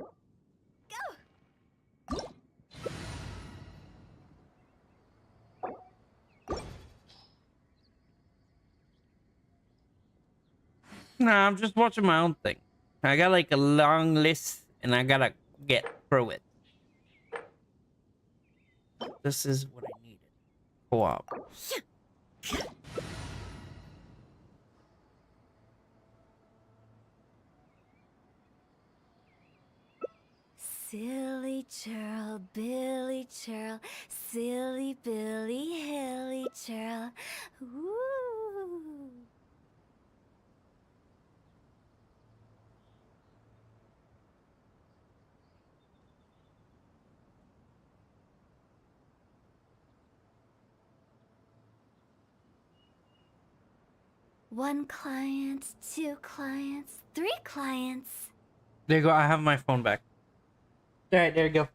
Nah, I'm just watching my own thing. I got like a long list and I gotta get through it. This is what I needed. Co-op. Silly churl, Billy churl, silly Billy, hilly churl. Woo! One client, two clients, three clients. There you go, I have my phone back. Alright, there you go.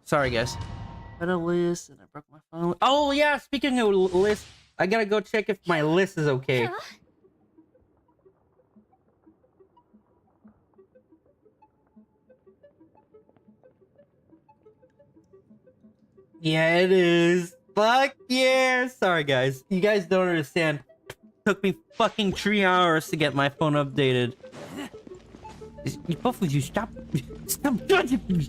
Sorry, guys. I had a list and I broke my phone. Oh, yeah, speaking of list, I gotta go check if my list is okay. Yeah, it is. Fuck yeah. Sorry, guys. You guys don't understand. Took me fucking 3 hours to get my phone updated. Both of you, stop judging me.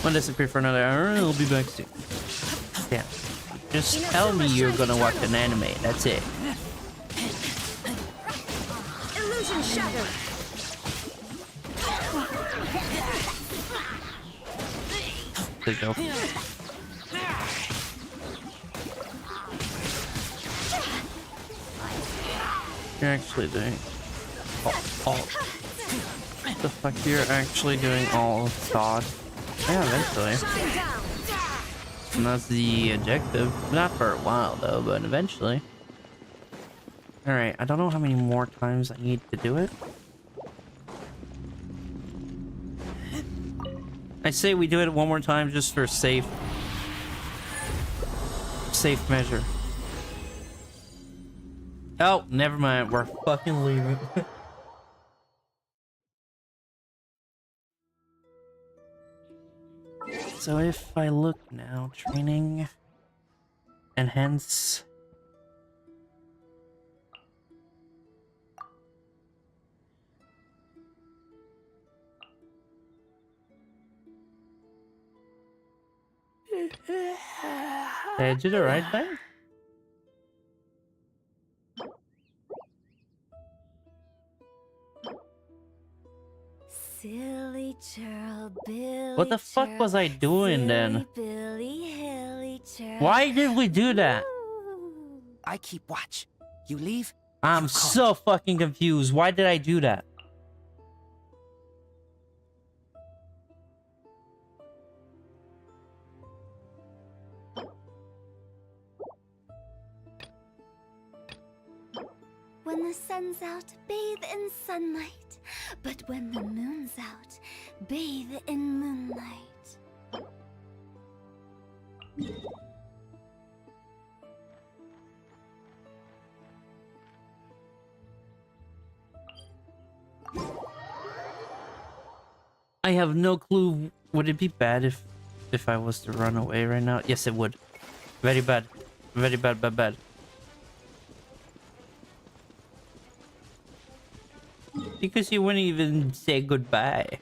I'll disappear for another hour and I'll be back soon. Yeah. Just tell me you're gonna watch an anime. That's it. Illusion shattered. There you go. You're actually doing all the fuck you're actually doing all thought. Yeah, eventually. And that's the objective. Not for a while though, but eventually. Alright, I don't know how many more times I need to do it. I say we do it one more time just for safe measure. Oh, never mind. We're fucking leaving. So if I look now, training, enhance. Did I do the right thing? Silly churl, Billy. What the fuck was I doing then? Billy, hilly churl. Why did we do that? I keep watch. You leave? I'm so fucking confused. Why did I do that? When the sun's out, bathe in sunlight. But when the moon's out, bathe in moonlight. I have no clue. Would it be bad if I was to run away right now? Yes, it would. Very bad. Very bad, bad, bad. Because you wouldn't even say goodbye.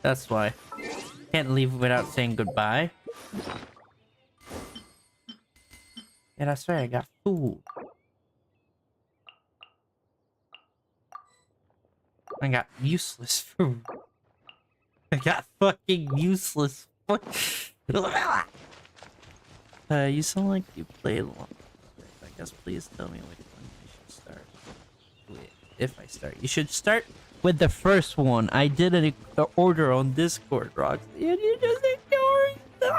That's why. Can't leave without saying goodbye. Yeah, that's right. I got food. I got useless food. I got fucking useless food. You sound like you played long. I guess please tell me which one I should start with. If I start, you should start with the first one. I did an order on Discord, Roxy, and you just ignored it.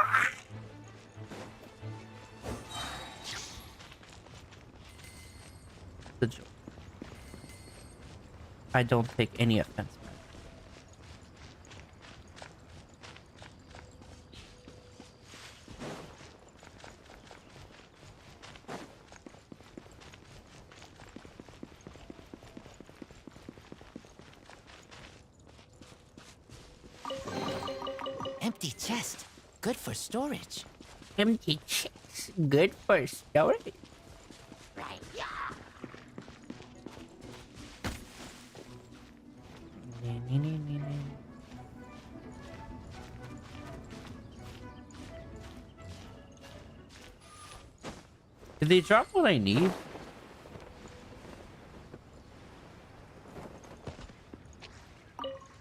The joke. I don't take any offense. Empty chest. Good for storage. Empty chest. Good for storage. Right, yeah. Did they drop what I need?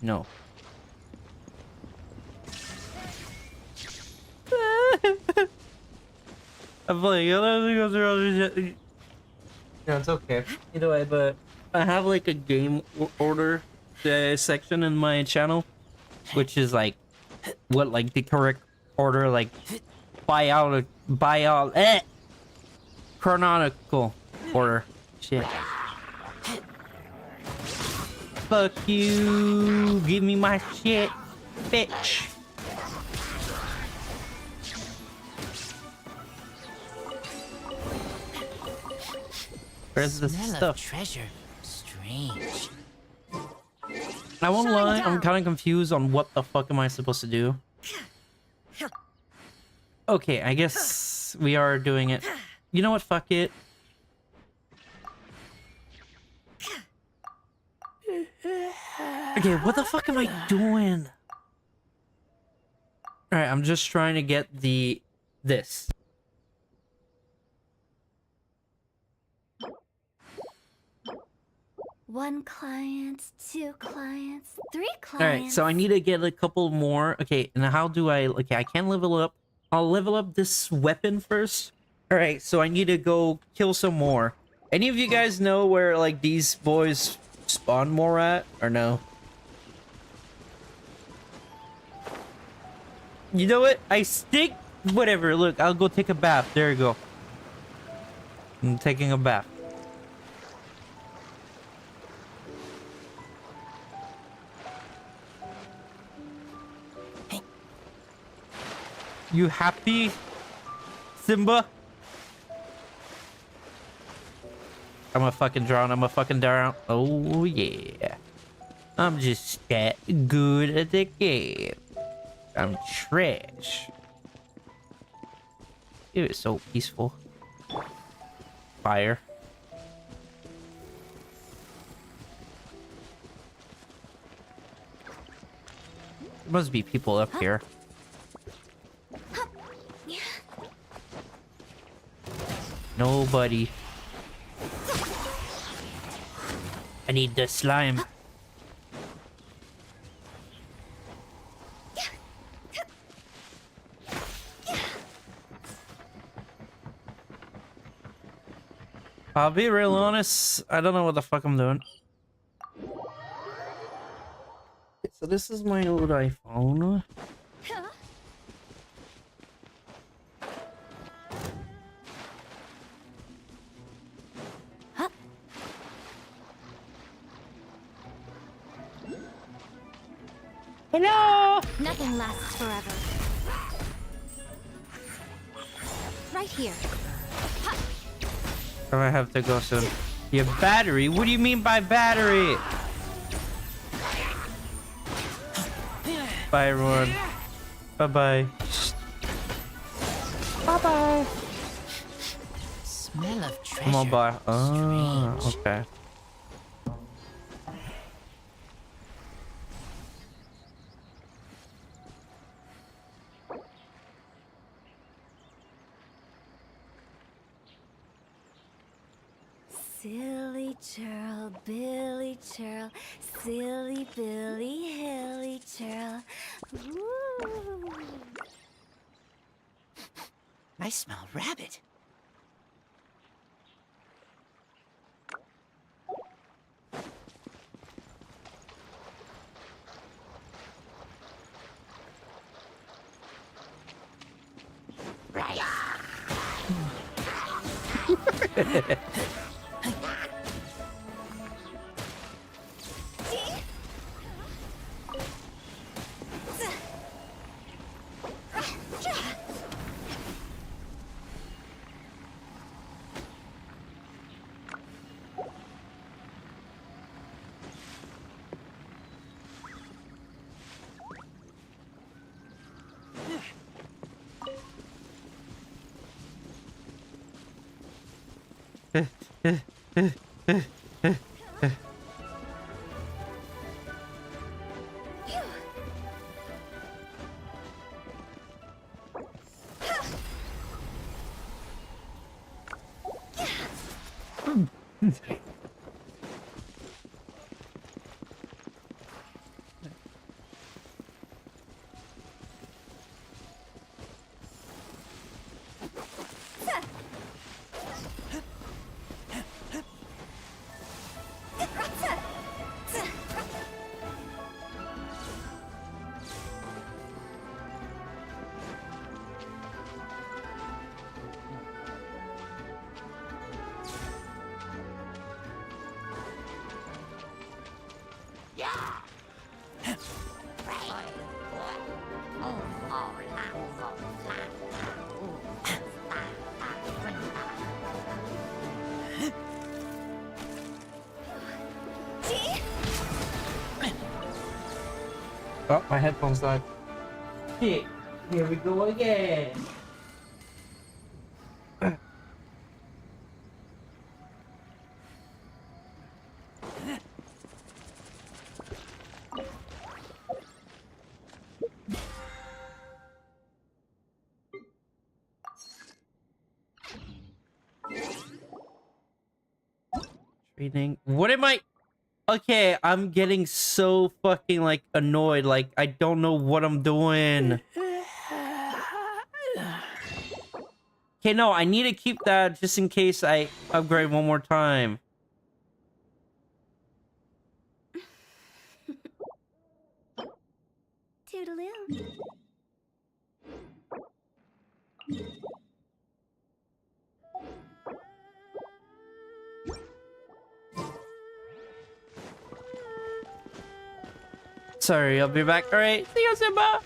No. I'm like, yeah, it's okay. Either way, but I have like a game order section in my channel, which is like what like the correct order, like buy out chronological order. Shit. Fuck you! Give me my shit, bitch. Where's the Smell stuff? of treasure. Strange. I won't lie, I'm kind of confused on what the fuck am I supposed to do. Okay, I guess we are doing it. You know what? Fuck it. Okay, what the fuck am I doing? Alright, I'm just trying to get this. One client, two clients, three clients. Alright, so I need to get a couple more. Okay, and how do I... Okay, I can't level up. I'll level up this weapon first. Alright, so I need to go kill some more. Any of you guys know where, like, these boys spawn more at? Or no? You know what? I stick... Whatever, look, I'll go take a bath. There you go. I'm taking a bath. You happy, Simba? I'm a fucking drown. I'm a fucking drown. Oh yeah. I'm just that good at the game. I'm trash. It was so peaceful. Fire. There must be people up here. Nobody. I need the slime. I'll be real honest, I don't know what the fuck I'm doing. So this is my old iPhone. Hello! Nothing lasts forever. Right here. I have to go soon. Your battery? What do you mean by battery? Bye, everyone. Bye-bye. Bye-bye. Smell of treasure. Come on, bye. Oh, okay. Silly churl, Billy churl, silly Billy, hilly churl. Ooh. I smell rabbit. Oh, my headphones died. Here we go again. Trading. What am I? Okay, I'm getting so fucking like annoyed. Like I don't know what I'm doing. Okay, no, I need to keep that just in case I upgrade one more time. Toodaloo. Sorry, I'll be back. All right, see you, Simba.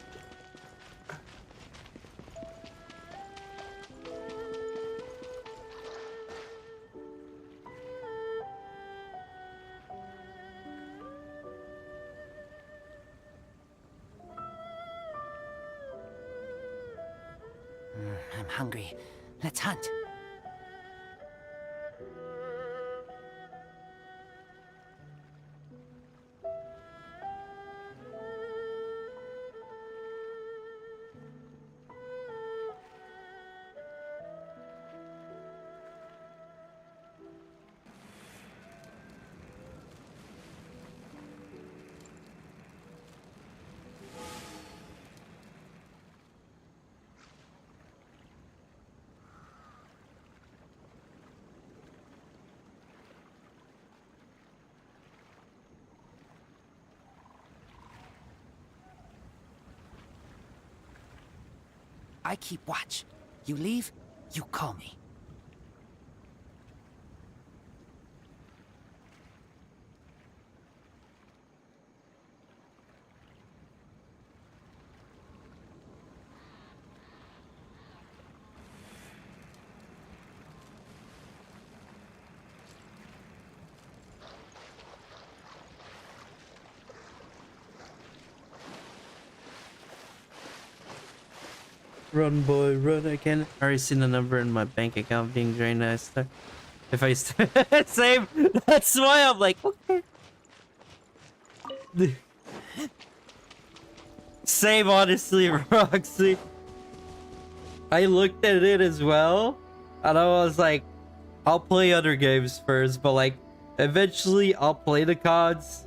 I'm hungry. Let's hunt. I keep watch. You leave, you call me. Run, boy, run again. I already seen the number in my bank account being drained. If I save, that's why I'm like, okay. Save, honestly, Roxy. I looked at it as well, and I was like, I'll play other games first, but like, eventually I'll play the cards.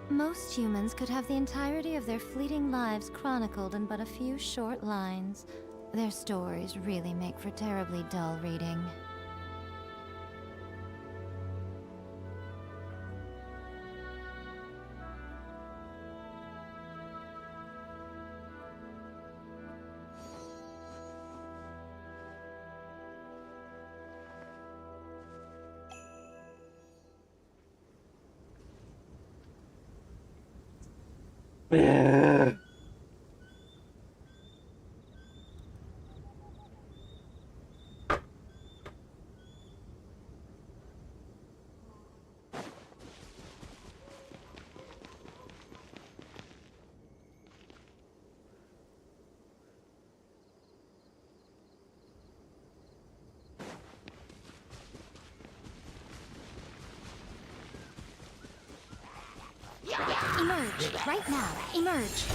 Most humans could have the entirety of their fleeting lives chronicled in but a few short lines. Their stories really make for terribly dull reading. Yeah. Emerge, right now, emerge.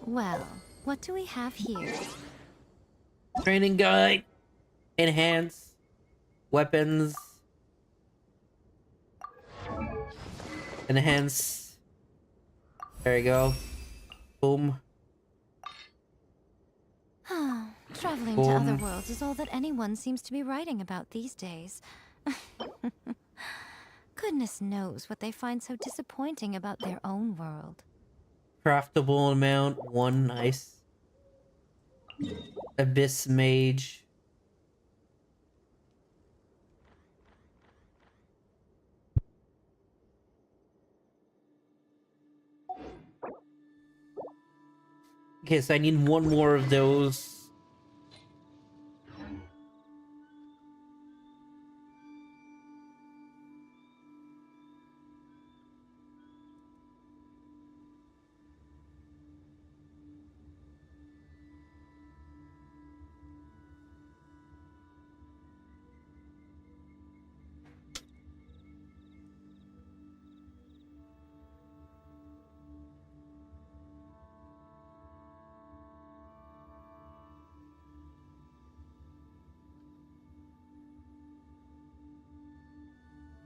Well, what do we have here? Training guide. Enhance. Weapons. Enhance. There you go. Boom. Traveling Boom. to other worlds is all that anyone seems to be writing about these days. Goodness knows what they find so disappointing about their own world. Craftable amount. 1. Nice. Abyss Mage. Okay, so I need 1 more of those.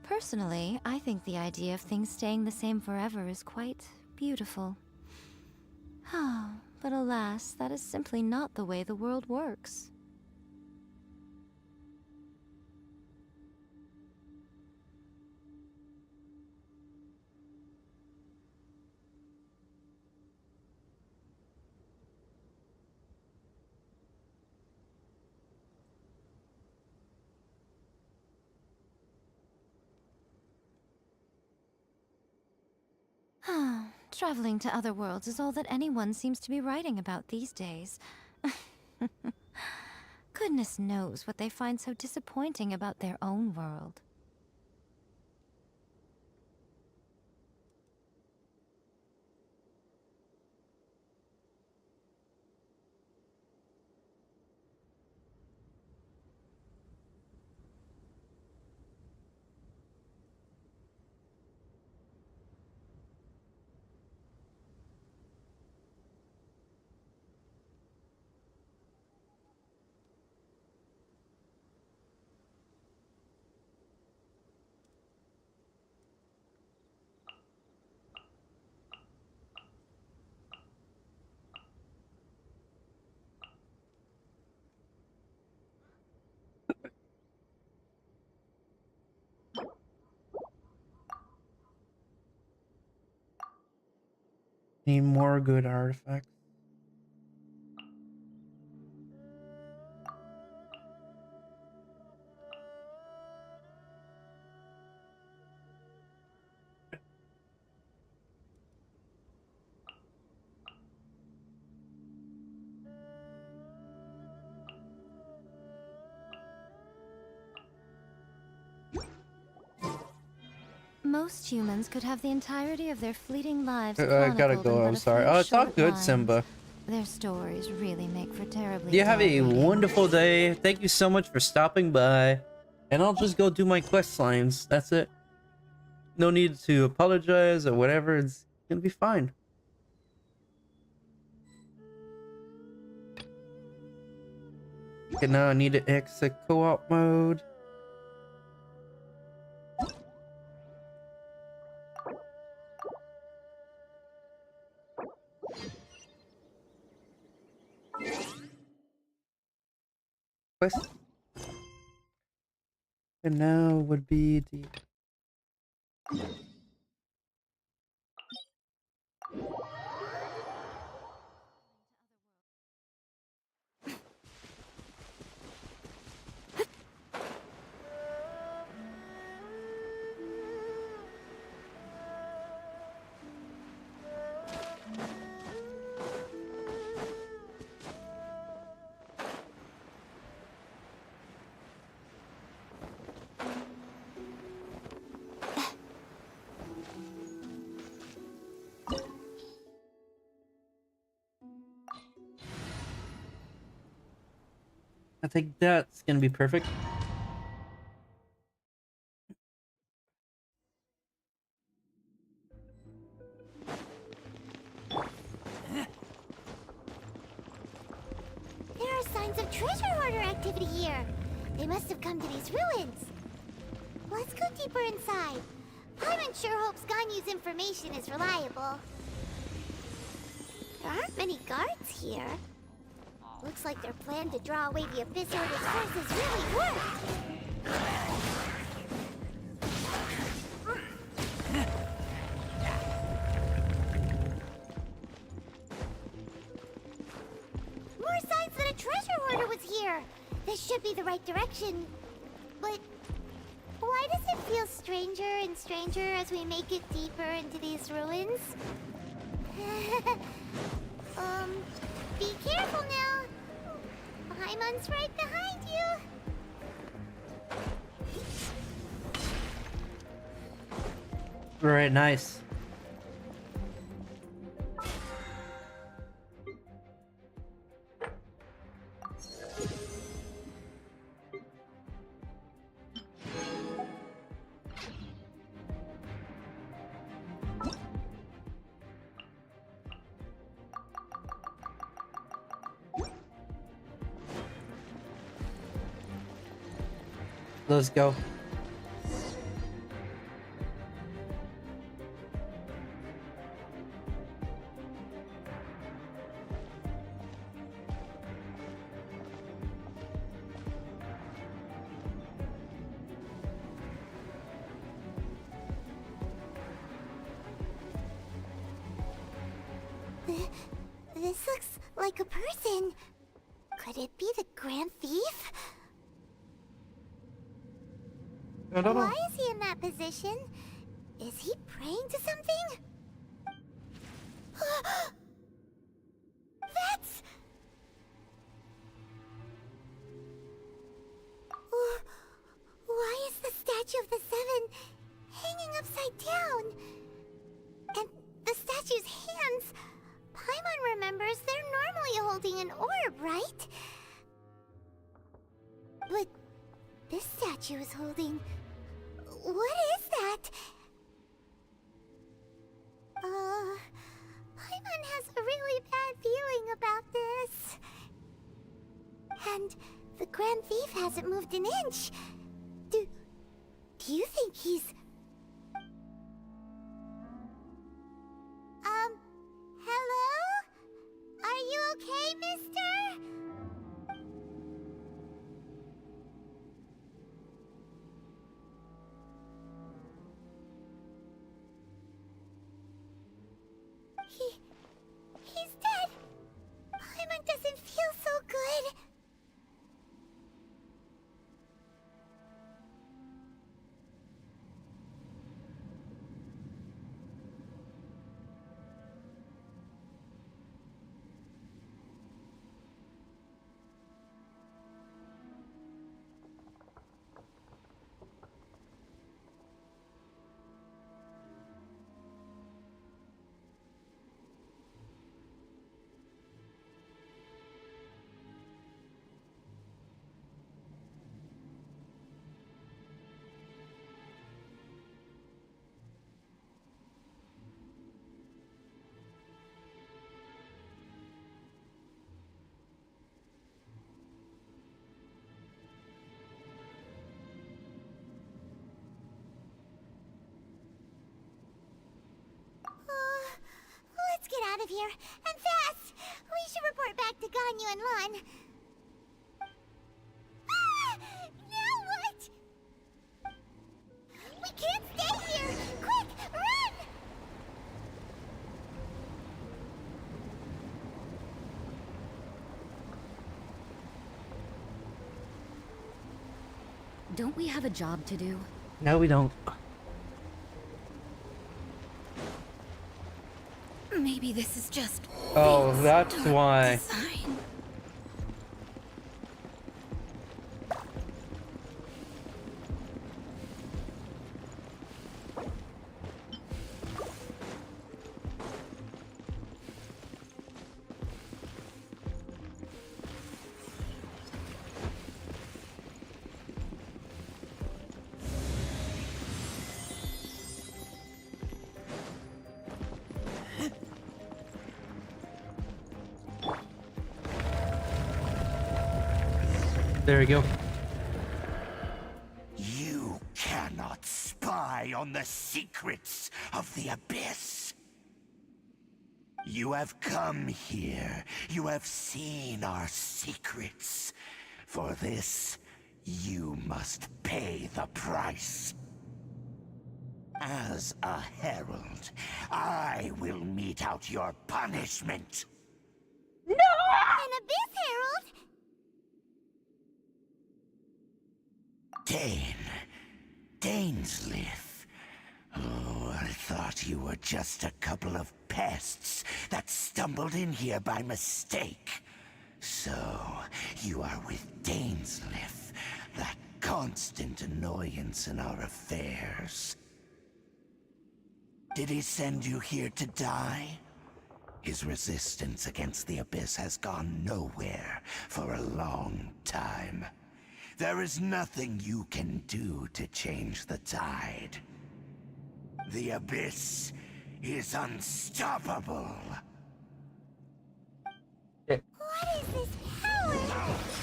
Personally, I think the idea of things staying the same forever is quite beautiful. But alas, that is simply not the way the world works. Traveling to other worlds is all that anyone seems to be writing about these days. Goodness knows what they find so disappointing about their own world. Need more good artifacts. Most humans could have the entirety of their fleeting lives I gotta chronicled go, in I'm but a sorry. few Oh, it's all short good, lines. Simba. Their stories really make for terribly You have dull a reading. wonderful day. Thank you so much for stopping by. And I'll just go do my quest lines. That's it. No need to apologize or whatever. It's gonna be fine. Okay, now I need to exit co-op mode. Quest. And now would be the... I think that's gonna be perfect. There are signs of treasure hoarder activity here. They must have come to these ruins. Let's go deeper inside. Paimon sure hopes Ganyu's information is reliable. There aren't many guards here. Looks like their plan to draw away the Abyss Order's forces really worked. More signs that a treasure hoarder was here. This should be the right direction. But why does it feel stranger and stranger as we make it deeper into these ruins? Be careful now. Paimon's right behind you. Alright, nice. Let's go. This looks like a person. Could it be the Grand Thief? I don't know. Why is he in that position? Is he praying to something? That's... Why is the Statue of the Seven hanging upside down? And the statue's hands... Paimon remembers they're normally holding an orb, right? But this statue is holding... What is that? Paimon has a really bad feeling about this. And the Grand Thief hasn't moved an inch. Do you think he's... Hello? Are you okay, mister? He's dead. Paimon doesn't feel so good. Let's get out of here, and fast! We should report back to Ganyu and Lon. Ah! Now what? We can't stay here! Quick, run! Don't we have a job to do? No, we don't. Maybe this is just... Oh, that's why. Design. There we go. You cannot spy on the secrets of the Abyss. You have come here. You have seen our secrets. For this, you must pay the price. As a herald, I will mete out your punishment. No! An Abyss Herald? Dainsleif. Oh, I thought you were just a couple of pests that stumbled in here by mistake. So, you are with Dainsleif, that constant annoyance in our affairs. Did he send you here to die? His resistance against the Abyss has gone nowhere for a long time. There is nothing you can do to change the tide. The Abyss is unstoppable. What is this power?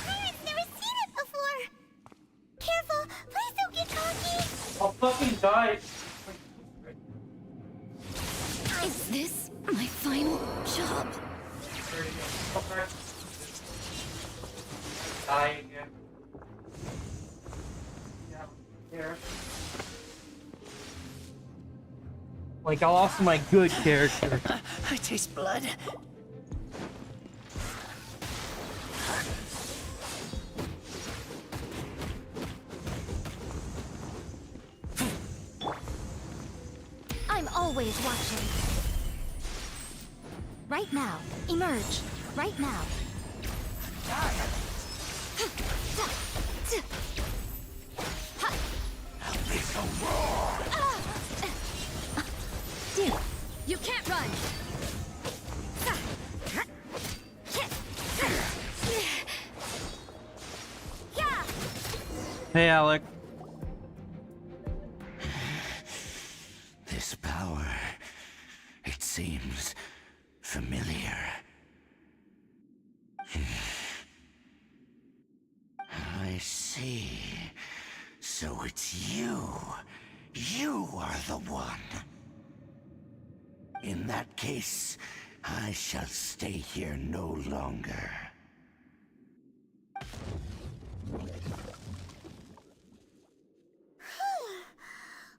Pirate's never seen it before. Careful, please don't get cocky. I'll fucking die. Is this my final job? Die again. Here. Like, I lost my good character. I taste blood. I'm always watching. Right now. Emerge. Right now. Dude, you can't run! Hey, Alec. This power, it seems familiar. I see. So it's you. You are the one. In that case, I shall stay here no longer.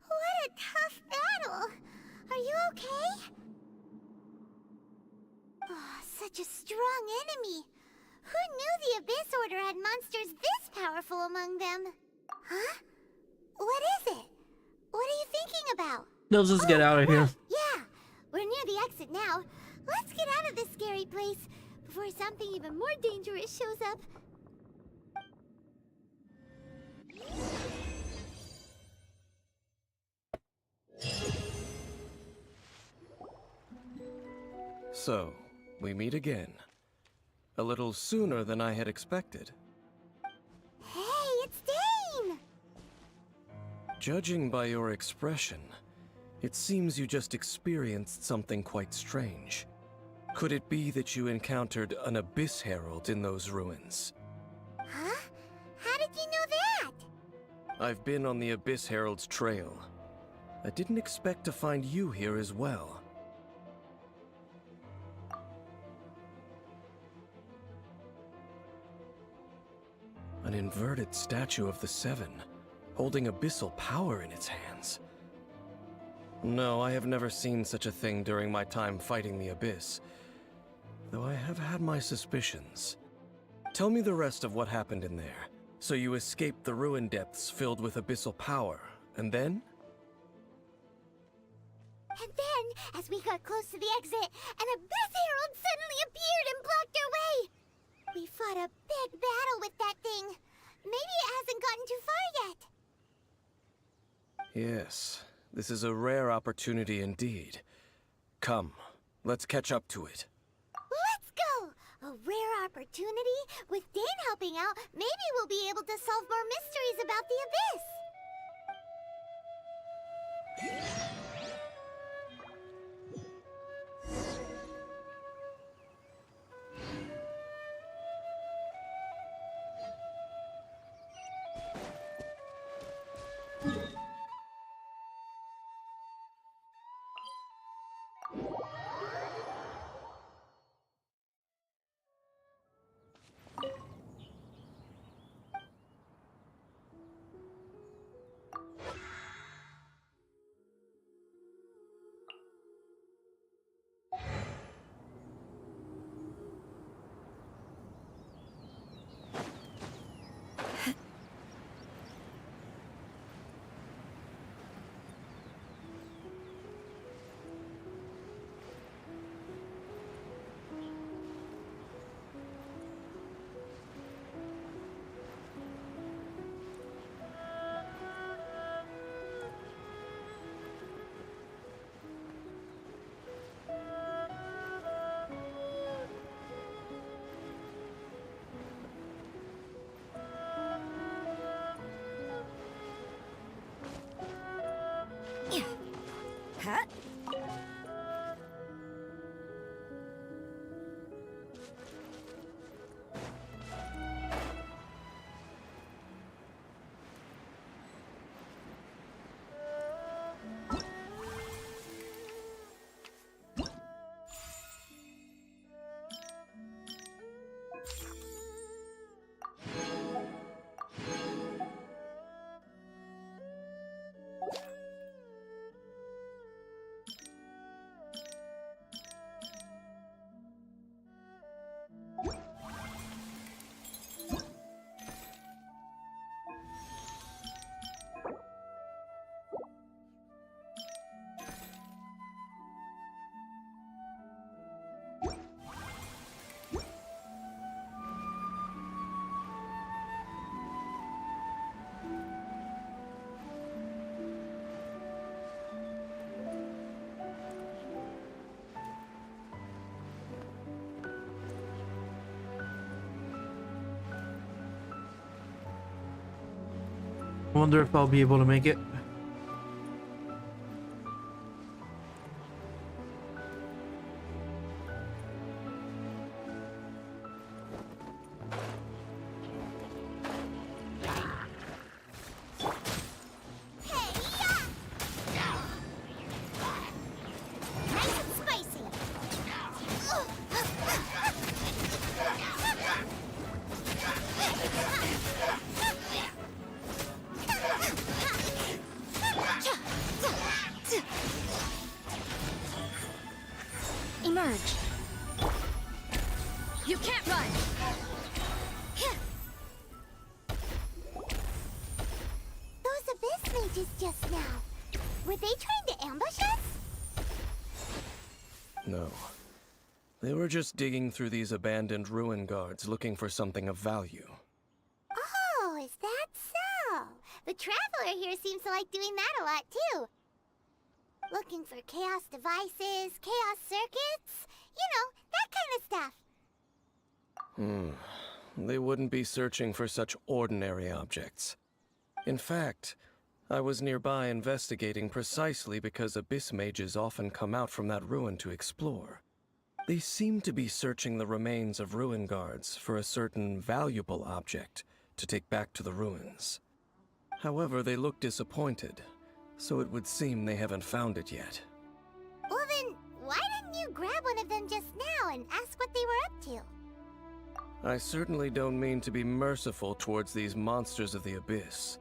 What a tough battle! Are you okay? Oh, such a strong enemy! Who knew the Abyss Order had monsters this powerful among them? Huh? What is it? What are you thinking about? Let's just get out of here. Yeah, we're near the exit now. Let's get out of this scary place before something even more dangerous shows up. So, we meet again. A little sooner than I had expected. Hey, it's Dane! Judging by your expression, it seems you just experienced something quite strange. Could it be that you encountered an Abyss Herald in those ruins? Huh? How did you know that? I've been on the Abyss Herald's trail. I didn't expect to find you here as well. An inverted statue of the Seven, holding abyssal power in its hands. No, I have never seen such a thing during my time fighting the Abyss, though I have had my suspicions. Tell me the rest of what happened in there. So you escaped the ruin depths filled with abyssal power, and then? And then, as we got close to the exit, an Abyss Herald suddenly appeared and blocked our way! We fought a big battle with that thing. Maybe it hasn't gotten too far yet. Yes, this is a rare opportunity indeed. Come, let's catch up to it. Let's go! A rare opportunity? With Dane helping out, maybe we'll be able to solve more mysteries about the Abyss! Huh? I wonder if I'll be able to make it. Nice and spicy. Emerge. You can't run. Those abyss mages just now. Were they trying to ambush us? No. They were just digging through these abandoned ruin guards looking for something of value. Oh, is that so? The Traveler here seems to like doing that a lot, too. Looking for chaos devices, chaos circuits, you know, that kind of stuff. They wouldn't be searching for such ordinary objects. In fact, I was nearby investigating precisely because abyss mages often come out from that ruin to explore. They seem to be searching the remains of ruin guards for a certain valuable object to take back to the ruins. However, they look disappointed, so it would seem they haven't found it yet. Well then, why didn't you grab one of them just now and ask what they were up to? I certainly don't mean to be merciful towards these monsters of the abyss,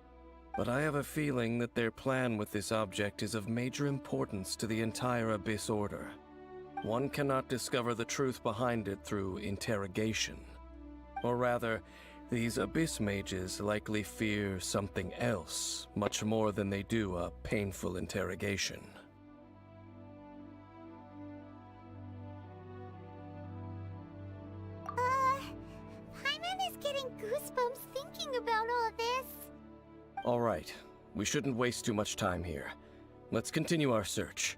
but I have a feeling that their plan with this object is of major importance to the entire Abyss Order. One cannot discover the truth behind it through interrogation. Or rather, these Abyss mages likely fear something else, much more than they do a painful interrogation. Paimon is getting goosebumps thinking about all of this. All right, we shouldn't waste too much time here. Let's continue our search.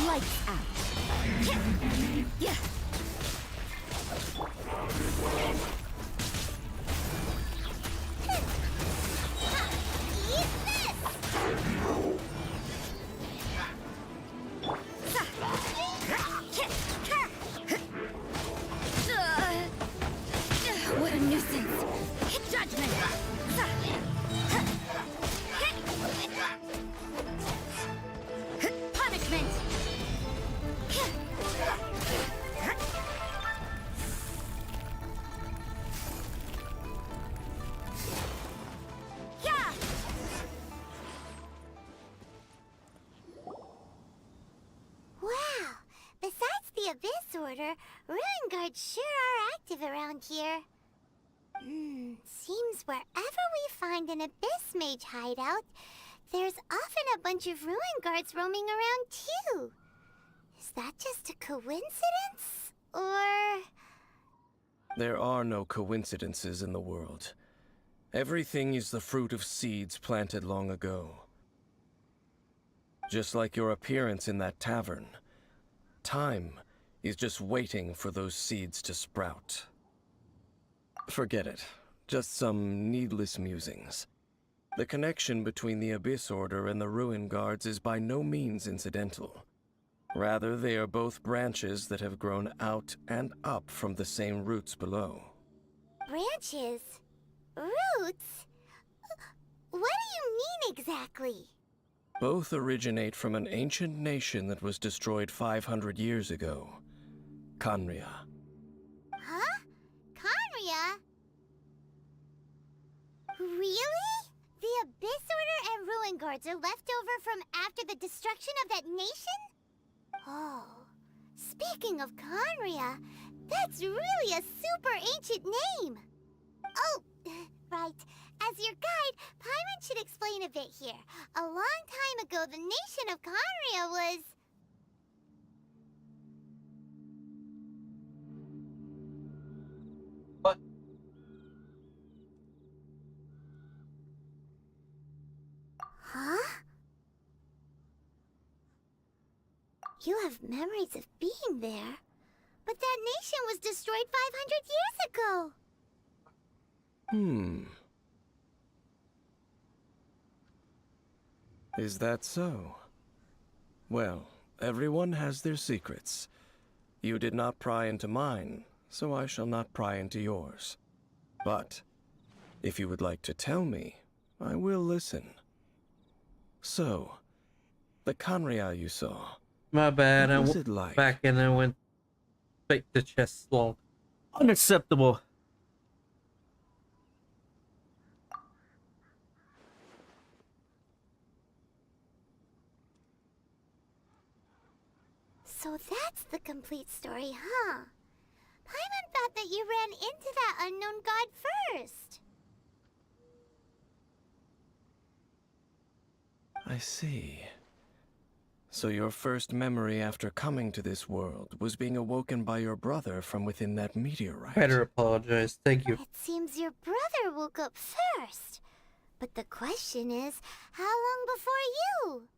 Lights out. Yeah. What a nuisance. Judgment. Punishment. Wow! Besides the Abyss Order, Ruin Guards sure are active around here. Seems wherever we find an Abyss Mage hideout, there's often a bunch of Ruin Guards roaming around too. Is that just a coincidence? Or... There are no coincidences in the world. Everything is the fruit of seeds planted long ago. Just like your appearance in that tavern, time is just waiting for those seeds to sprout. Forget it. Just some needless musings. The connection between the Abyss Order and the Ruin Guards is by no means incidental. Rather, they are both branches that have grown out and up from the same roots below. branches? Roots? What do you mean exactly? Both originate from an ancient nation that was destroyed 500 years ago. Khaenri'ah. Huh? Khaenri'ah? Really? The Abyss Order and Ruin Guards are left over from after the destruction of that nation? Oh, speaking of Conria, that's really a super ancient name. Oh, right. As your guide, Paimon should explain a bit here. A long time ago, the nation of Conria was... What? Huh? You have memories of being there. But that nation was destroyed 500 years ago. Is that so? Well, everyone has their secrets. You did not pry into mine, so I shall not pry into yours. But, if you would like to tell me, I will listen. So, the Conria you saw. My bad. What I was went it like? back and I went straight to chest wall. Unacceptable. So that's the complete story, huh? Paimon thought that you ran into that unknown god first. I see. So your first memory after coming to this world was being awoken by your brother from within that meteorite. Better apologize. Thank you. It seems your brother woke up first. But the question is, how long before you?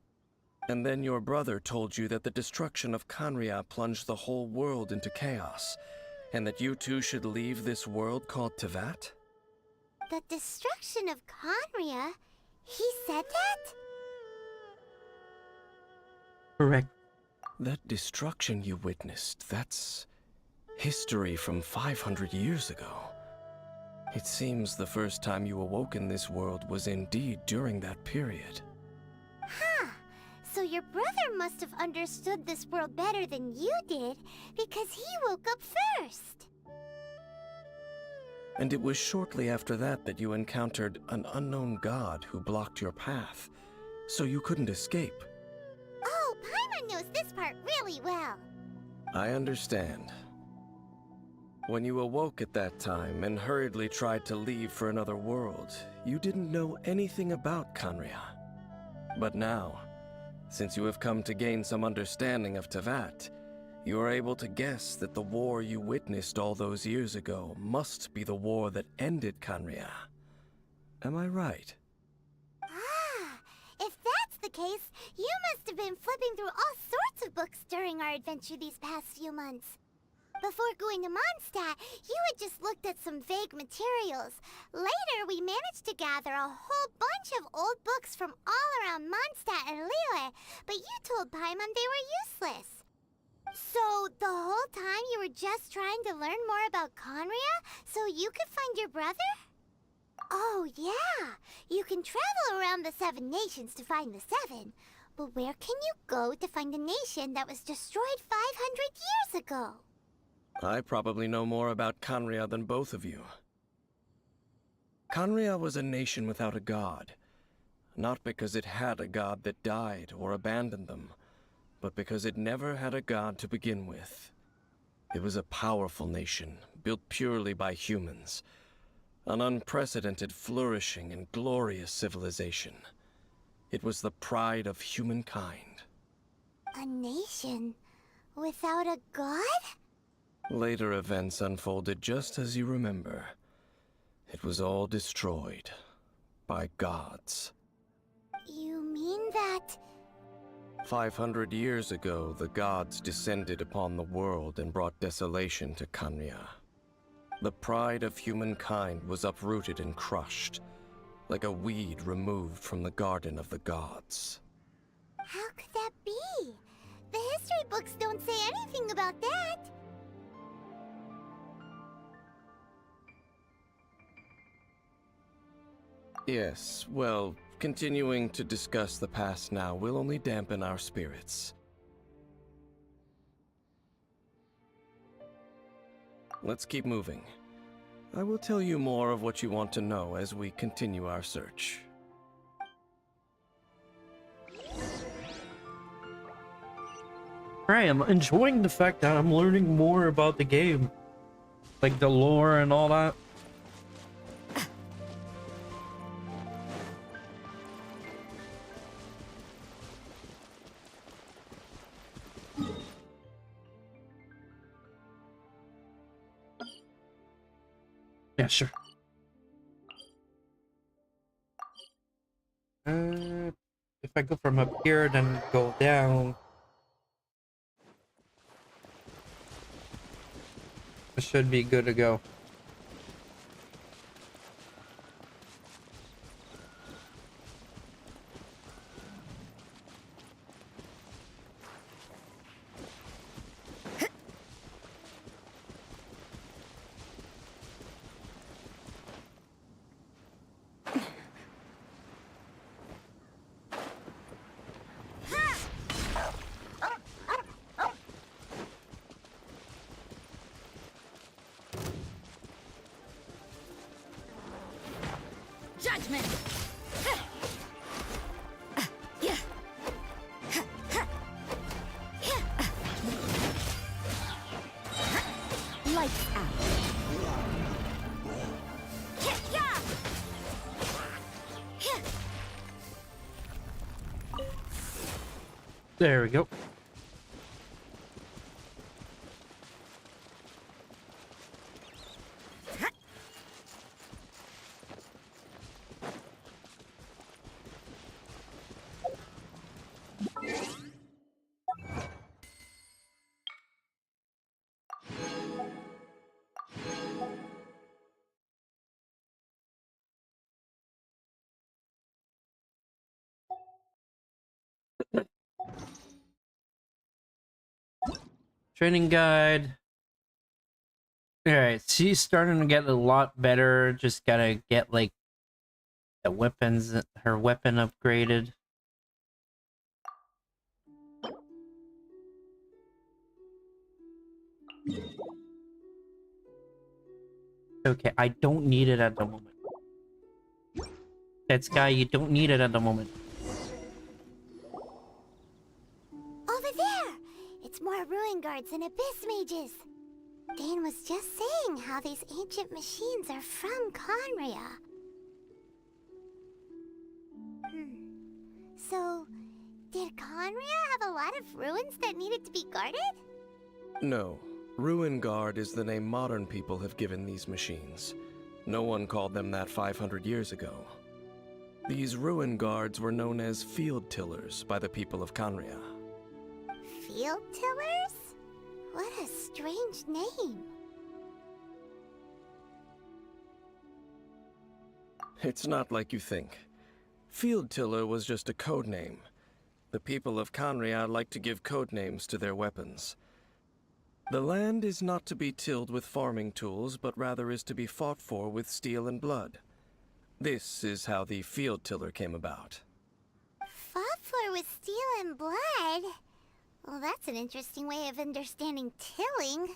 And then your brother told you that the destruction of Conria plunged the whole world into chaos, and that you two should leave this world called Tevat? The destruction of Conria? He said that? Correct. That destruction you witnessed, that's history from 500 years ago. It seems the first time you awoke in this world was indeed during that period. Huh. So your brother must have understood this world better than you did, because he woke up first. And it was shortly after that that you encountered an unknown god who blocked your path, so you couldn't escape. Oh, Paimon knows this part really well. I understand. When you awoke at that time and hurriedly tried to leave for another world, you didn't know anything about Conria. But now, since you have come to gain some understanding of Tevat, you are able to guess that the war you witnessed all those years ago must be the war that ended Conria. Am I right? Ah, if that's the case, you must have been flipping through all sorts of books during our adventure these past few months. Before going to Mondstadt, you had just looked at some vague materials. Later, we managed to gather a whole bunch of old books from all around Mondstadt and Liyue, but you told Paimon they were useless. So, the whole time you were just trying to learn more about Conria, so you could find your brother? Oh, yeah. You can travel around the 7 nations to find the 7. But where can you go to find a nation that was destroyed 500 years ago? I probably know more about Conria than both of you. Conria was a nation without a god. Not because it had a god that died or abandoned them, but because it never had a god to begin with. It was a powerful nation, built purely by humans. An unprecedented, flourishing, and glorious civilization. It was the pride of humankind. A nation without a god? Later events unfolded just as you remember. It was all destroyed by gods. You mean that... 500 years ago, the gods descended upon the world and brought desolation to Conria. The pride of humankind was uprooted and crushed, like a weed removed from the garden of the gods. How could that be? The history books don't say anything about that. Yes, well, continuing to discuss the past now will only dampen our spirits. Let's keep moving. I will tell you more of what you want to know as we continue our search. Alright, I'm enjoying the fact that I'm learning more about the game. Like the lore and all that. Yeah, sure. If I go from up here, then go down. I should be good to go. Judgment! Lights out. There we go. Training guide. Alright, she's starting to get a lot better. Just gotta get like the weapons, her weapon upgraded. Okay, I don't need it at the moment. Deadsky, you don't need it at the moment. Over there! It's more ruin guards and abyss mages. Dane was just saying how these ancient machines are from Conria. So, did Conria have a lot of ruins that needed to be guarded? No. Ruin Guard is the name modern people have given these machines. No one called them that 500 years ago. These Ruin Guards were known as Field Tillers by the people of Conria. Field Tillers? What a strange name. It's not like you think. Field Tiller was just a code name. The people of Conria like to give code names to their weapons. The land is not to be tilled with farming tools, but rather is to be fought for with steel and blood. This is how the Field Tiller came about. Fought for with steel and blood? Well, that's an interesting way of understanding tilling.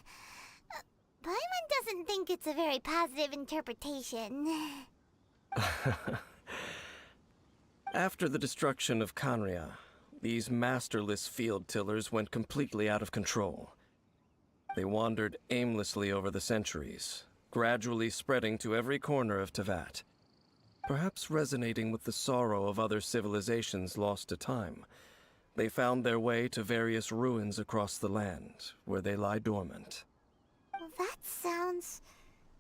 Paimon doesn't think it's a very positive interpretation. After the destruction of Conria, these masterless field tillers went completely out of control. They wandered aimlessly over the centuries, gradually spreading to every corner of Teyvat. Perhaps resonating with the sorrow of other civilizations lost to time, they found their way to various ruins across the land, where they lie dormant. Well, that sounds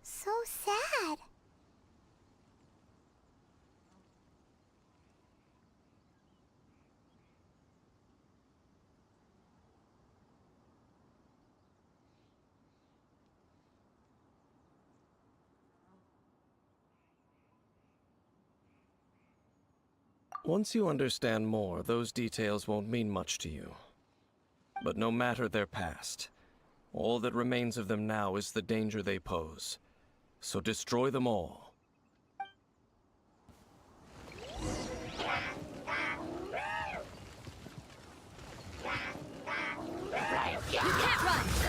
so sad. Once you understand more, those details won't mean much to you. But no matter their past, all that remains of them now is the danger they pose. So destroy them all. You can't run!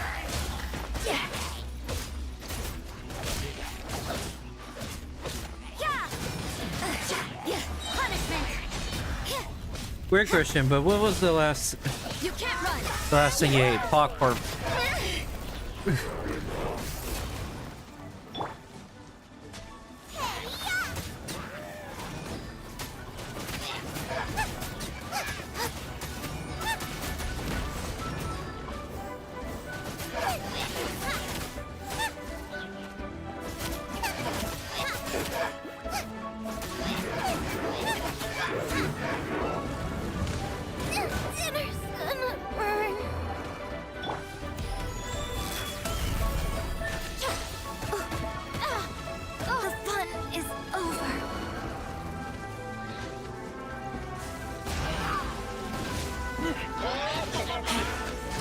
Weird Christian, but what was the last thing you ate? Popcorn. Dinner's gonna burn. The fun is over.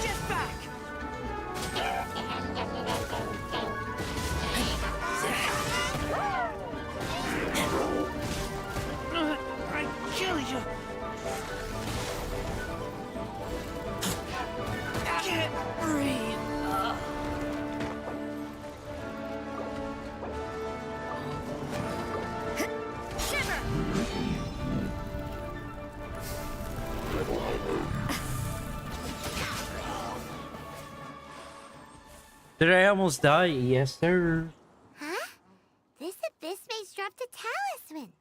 Get back! I kill you! Can't breathe. Did I almost die? Yes, sir. Huh? This abyss maze dropped a talisman.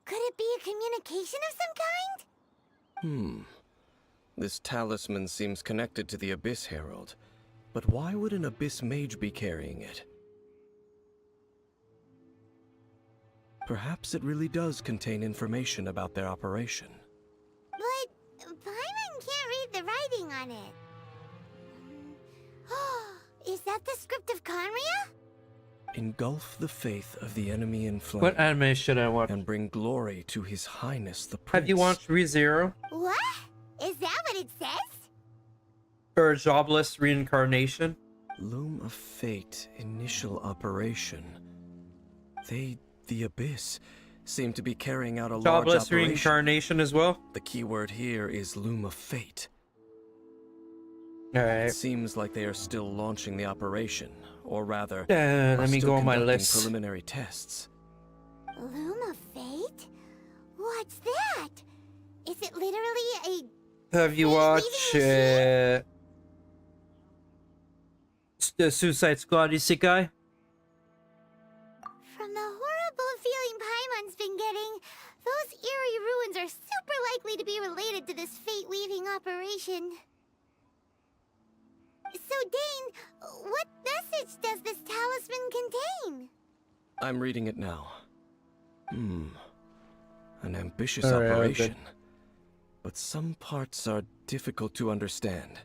Could it be a communication of some kind? This talisman seems connected to the Abyss Herald. But why would an Abyss Mage be carrying it? Perhaps it really does contain information about their operation. But Paimon can't read the writing on it. Is that the script of Conria? Engulf the faith of the enemy in flame. What anime should I watch? And bring glory to His Highness the Prince. Have you watched ReZero? What? Is that what it says? Or Jobless Reincarnation? Loom of Fate, initial operation. They, the Abyss, seem to be carrying out a large Jobless operation. Reincarnation as well? The key word here is Loom of Fate. Alright. It seems like they are still launching the operation, or rather, let me go on my list. Preliminary tests. Loom of Fate? What's that? Is it literally Have you watched the Suicide Squad Isekai? From the horrible feeling Paimon's been getting, those eerie ruins are super likely to be related to this fate-weaving operation. So, Dane, what message does this talisman contain? I'm reading it now. An ambitious All right, operation. But some parts are difficult to understand.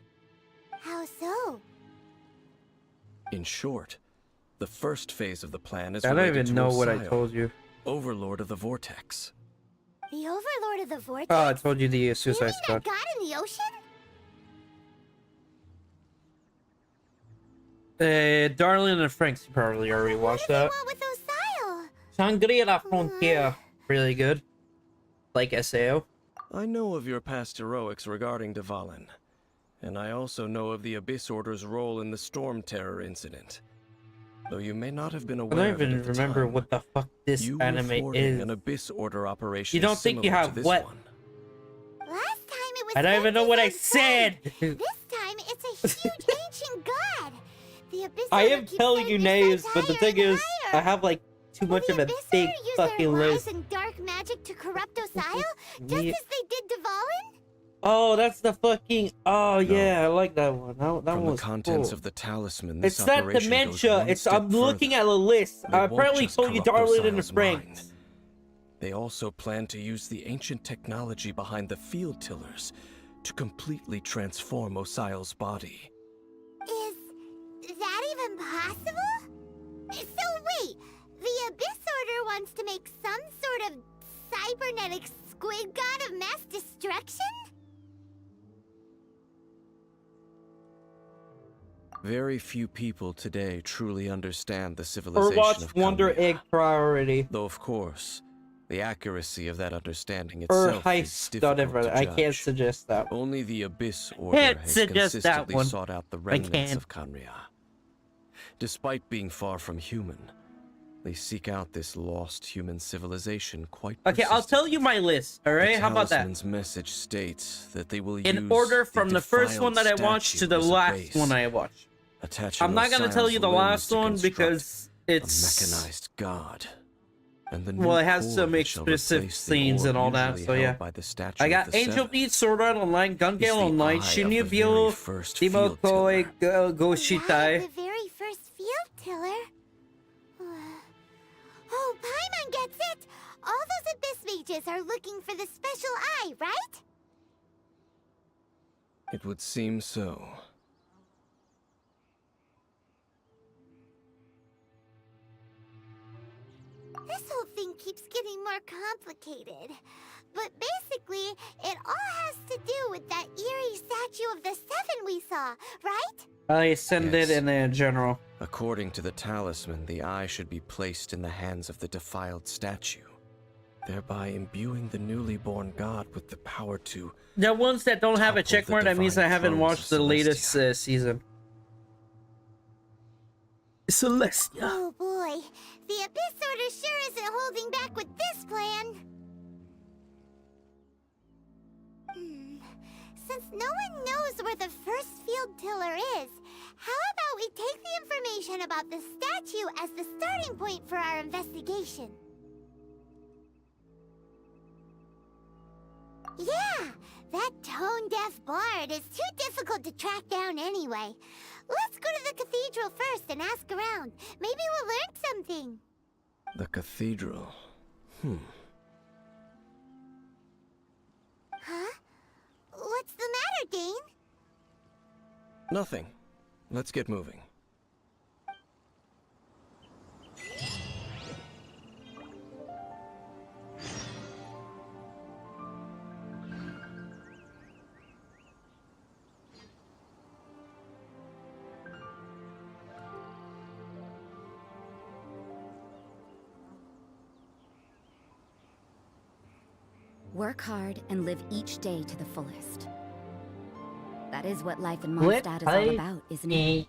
How so? In short, the first phase of the plan is I don't related even to know what I Osio, told you. Overlord of the Vortex. The Overlord of the Vortex? Oh, I told you the Suicide You mean Squad. that god in the ocean? Darling and Franks, you probably already watched that. What with Osio? Shangri-La Frontier. Really good. Like SAO. I know of your past heroics regarding Dvalin, and I also know of the Abyss Order's role in the Storm Terror incident. Though you may not have been I aware don't of it even at the remember time, what the fuck this you were anime thwarting is. an Abyss Order operation. You don't think you similar to have this what? one. Last time it was I don't even know what I said. This time it's a huge ancient god. The Abyss I Order am keeps telling getting you its names, sights but the higher thing and is, higher. I have like too much of a big fucking Use their list. wise and dark magic to corrupt Osio, just Me- as they did Dvalin? Oh, that's the fucking. Oh yeah, I like that one. That From one the was contents cool. of the talisman, this It's that operation dementia. goes one It's step I'm looking at a list. They I won't apparently just told you corrupt Darling and the Osial's Franks. mind. They also plan to use the ancient technology behind the field tillers to completely transform Osial's body. Is that even possible? So wait, the Abyss Order wants to make some sort of cybernetic squid god of mass destruction? Very few people today truly understand the Or civilization watch of Wonder Kamiya. Egg Priority. Though of course, the accuracy of that understanding Or itself is Heist, difficult whatever. to I judge. can't suggest that. Only the Abyss Order Can't has suggest that consistently one. sought out the I remnants can't. of Kamiya. Despite being far from human, They seek out this lost human civilization quite Okay, I'll tell you my list, alright? How about that? The talisman's message states that they will in use order from the first one defiled that I watched to statue the as a last base, one I watched. attaching I'm not gonna tell you the last one because it's a mechanized god. And the well, new it has core some that shall explicit replace the scenes orb and all that, usually so held yeah. by the statue I of got the Angel Seven. Beat, Sword Art Online, Gun Is Gale the Online, eye Shinya of the very Bio, first Demo field Koi, tiller. Go Shitai. The very first field tiller? Oh, Paimon gets it! All those Abyss mages are looking for the special eye, right? It would seem so. This whole thing keeps getting more complicated. But basically, it all has to do with that eerie statue of the Seven we saw, right? I send it in a general. According to the talisman, the eye should be placed in the hands of the defiled statue, thereby imbuing the newly born god with the power to... The ones that don't have a topple checkmark, the that means I divine haven't thrones watched of the latest season. Celestia. Oh boy, the Abyss Order sure isn't holding back with this plan. Since no one knows where the first field tiller is, how about we take the information about the statue as the starting point for our investigation? Yeah, that tone-deaf bard is too difficult to track down anyway. Let's go to the cathedral first and ask around. Maybe we'll learn something. The cathedral. Huh? What's the matter, Dane? Nothing. Let's get moving. Work hard and live each day to the fullest. That is what life in What Mondstadt is all about, isn't it?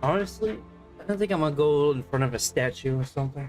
Honestly, I don't think I'm gonna go in front of a statue or something.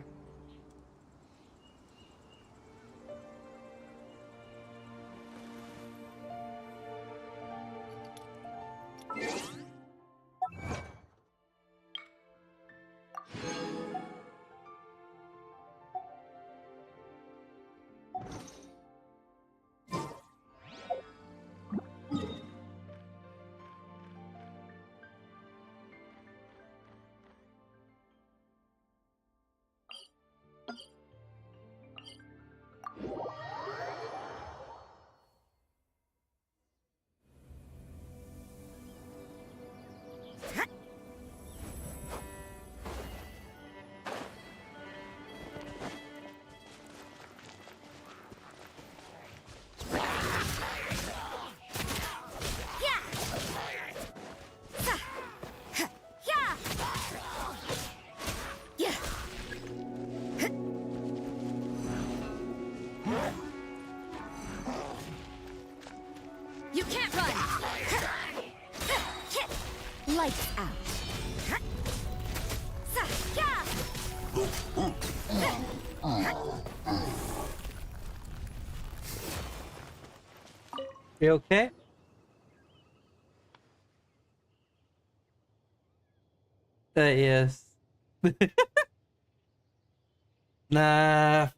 You can't run! Lights out. You okay? Yes. Nah.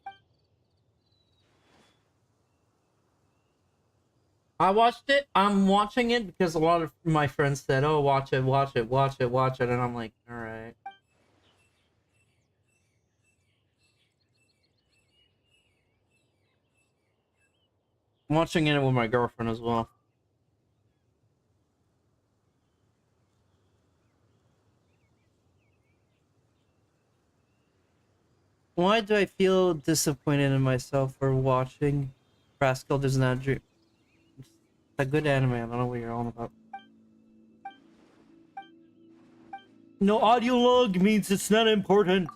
I watched it. I'm watching it because a lot of my friends said, "Oh, watch it, watch it, watch it, watch it," and I'm like, "All right." I'm watching it with my girlfriend as well. Why do I feel disappointed in myself for watching Rascal Does Not Dream? It's a good anime. I don't know what you're on about. No audio log means it's not important.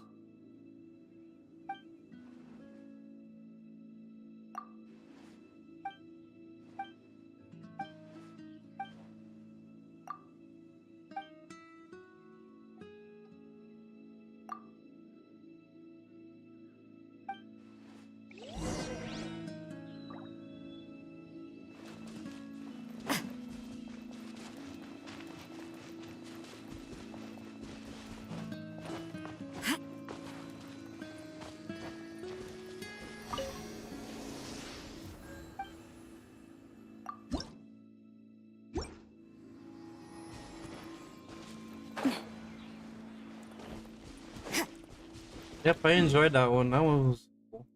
Yep, I enjoyed that one. That one was cool.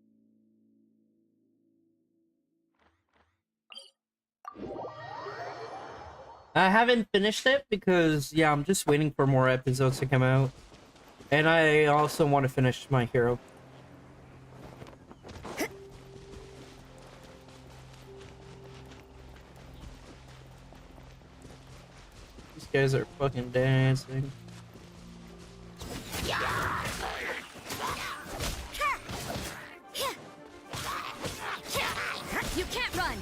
I haven't finished it because, yeah, I'm just waiting for more episodes to come out. And I also want to finish My Hero. These guys are fucking dancing. You can't run!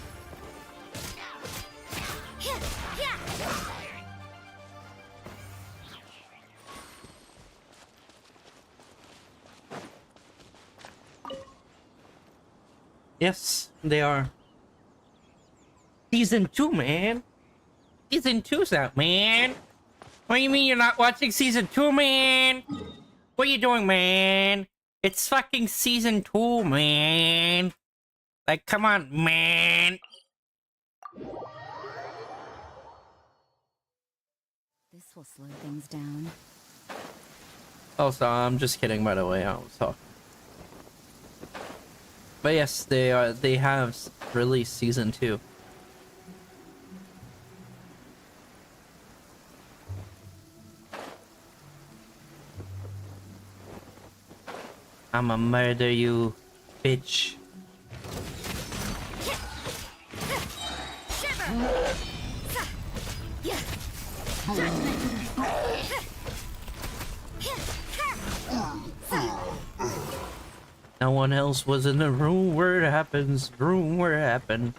Yes, they are. Season 2, man. Season 2's out, man. What do you mean you're not watching Season 2, man? What are you doing, man? It's fucking Season 2, man. Like, come on, man. This will slow things down. Also, I'm just kidding, by the way. I was talking. But yes, they have released Season 2. I'ma murder you, bitch. No one else was in the room where it happens. Room where it happened.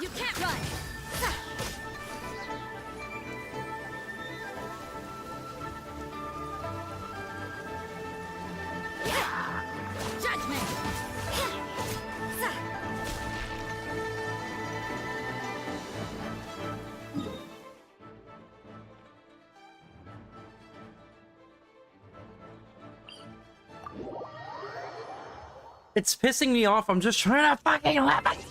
You can't run! Judgment! It's pissing me off. I'm just trying to fucking laugh.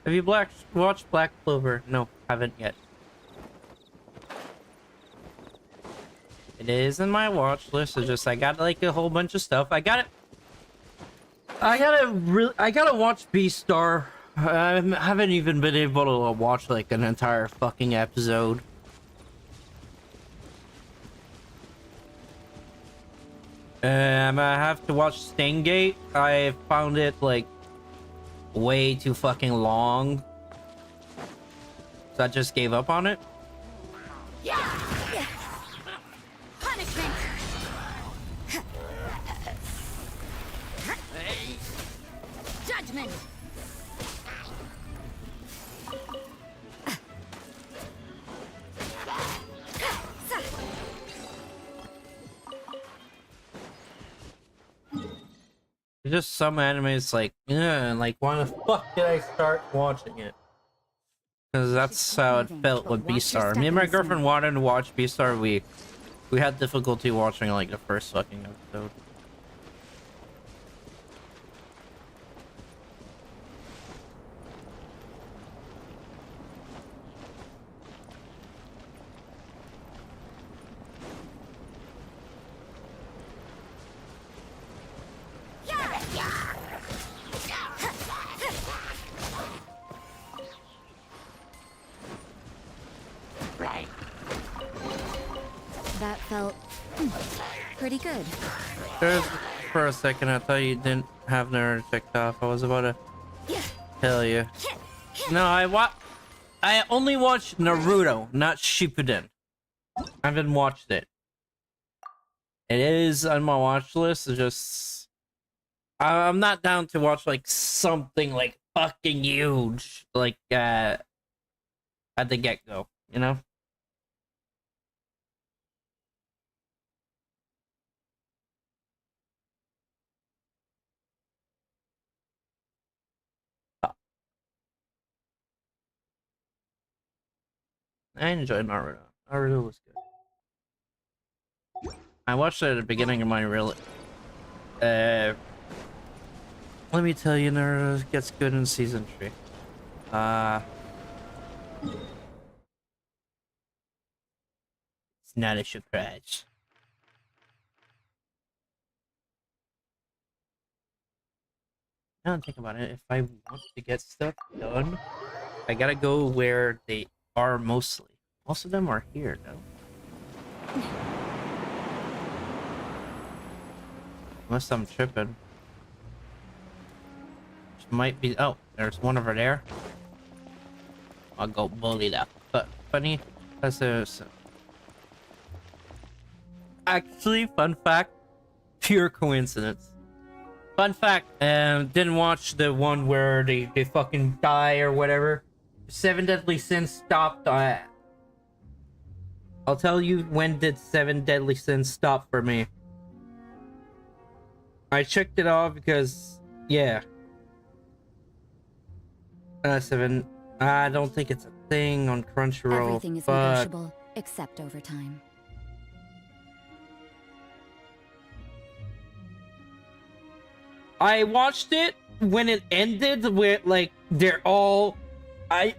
Have you watched Black Clover? No, haven't yet. It is in my watch list. It's just I got like a whole bunch of stuff. I gotta watch Beastar. I haven't even been able to watch like an entire fucking episode. I'm gonna have to watch Stingate. I found it like way too fucking long, so I just gave up on it. Punishment! Judgment! There's just some animes like, yeah, like why the fuck did I start watching it? Because that's how it felt with Beastar. Me and my girlfriend wanted to watch Beastar. We had difficulty watching like the first fucking episode. felt pretty good. Just for a second, I thought you didn't have Naruto checked off. I was about to tell you. No, I only watched Naruto, not Shippuden. I haven't watched it. It is on my watch list. It's just I'm not down to watch like something like fucking huge, like at the get-go, you know? I enjoyed Naruto. Naruto was good. I watched it at the beginning of my real. Let me tell you, Naruto gets good in season 3. It's not a surprise. Now think about it. If I want to get stuff done, I gotta go where they are mostly. Most of them are here, though. Unless I'm tripping. Which might be. Oh, there's one over there. I'll go bully that. But funny, that's actually, fun fact, pure coincidence. Fun fact, didn't watch the one where they fucking die or whatever. 7 Deadly Sins stopped. I'll tell you when did 7 Deadly Sins stop for me. I checked it off because, yeah. 7. I don't think it's a thing on Crunchyroll. Everything is but negotiable, except overtime. I watched it when it ended with like they're all I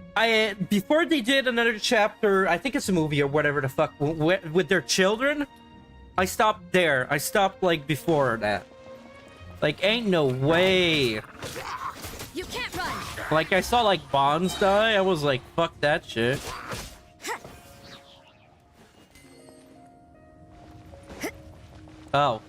before they did another chapter, I think it's a movie or whatever the fuck with their children. I stopped there. I stopped like before that. Like ain't no way. You can't run. Like I saw like Bonds die. I was like fuck that shit. Oh.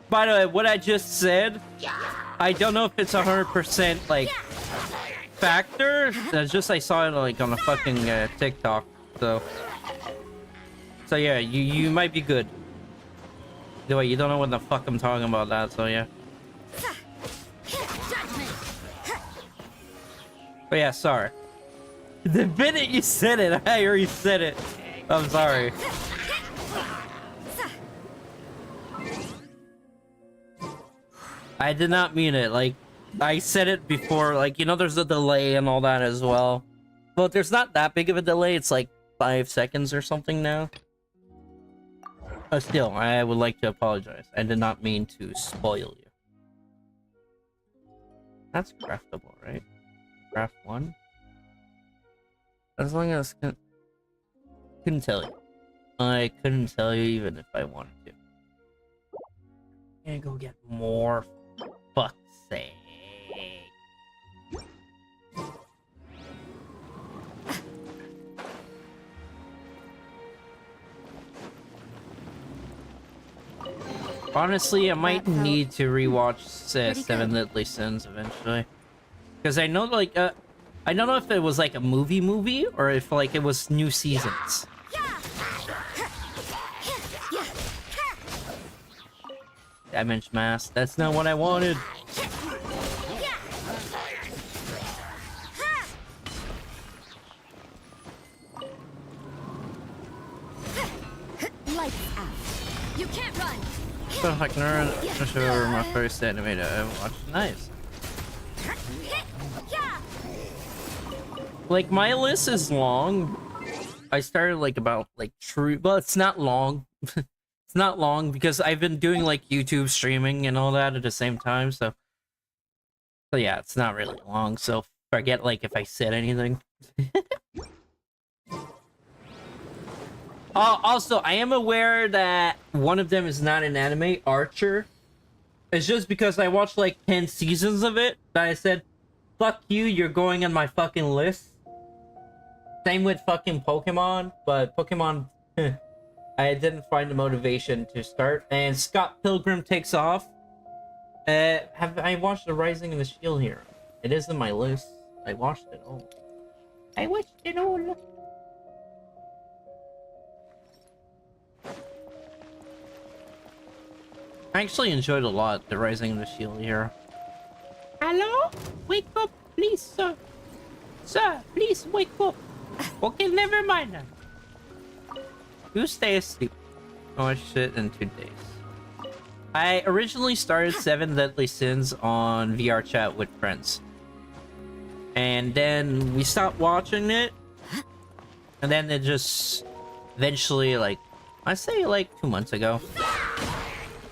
By the way, what I just said, I don't know if it's 100% like factor. It's just I saw it like on a fucking TikTok. So yeah, you might be good. Anyway, you don't know what the fuck I'm talking about that. So yeah. But yeah, sorry. The minute you said it, I already said it. I'm sorry. I did not mean it. Like, I said it before. Like, you know, there's a delay and all that as well. But there's not that big of a delay. It's like 5 seconds or something now. But still, I would like to apologize. I did not mean to spoil you. That's craftable, right? Craft 1? As long as couldn't tell you. I couldn't tell you even if I wanted to. I'm gonna go get more. For fuck's sake. Honestly, I might need to rewatch 7 Deadly Sins eventually. Because I know, like, I don't know if it was like a movie or if like it was new seasons. Damage mass. That's not what I wanted. Lights out. You can't run. So like Naruto over my first animated I watched. Nice. Like my list is long. I started like about like true, well, it's not long. It's not long because I've been doing like YouTube streaming and all that at the same time. So yeah, it's not really long. So forget like if I said anything. Also, I am aware that one of them is not an anime, Archer. It's just because I watched like 10 seasons of it that I said, fuck you, you're going on my fucking list. Same with fucking Pokemon, but Pokemon, I didn't find the motivation to start. And Scott Pilgrim takes off. Have I watched The Rising of the Shield Hero? It is in my list. I watched it all. I watched it all. I actually enjoyed a lot The Rising of the Shield Hero. Hello? Wake up, please, sir. Sir, please wake up. Okay, never mind now. You stay asleep. Oh shit, in 2 days. I originally started 7 Deadly Sins on VR chat with friends. And then we stopped watching it. And then it just eventually, like, I say like 2 months ago,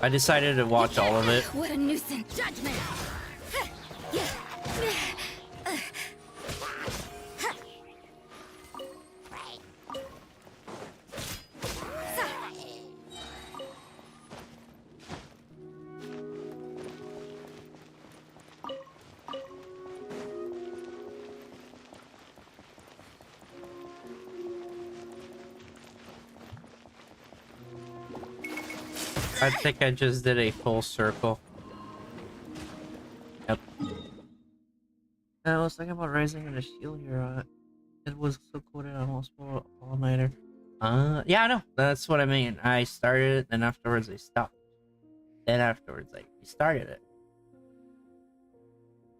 I decided to watch all of it. What a nuisance judgment! I think I just did a full circle. Yep. I was thinking about Rising of the Shield Hero. It was so cool that I almost pulled all-nighter. Yeah, I know. That's what I mean. I started it, then afterwards I stopped. Then afterwards I restarted it.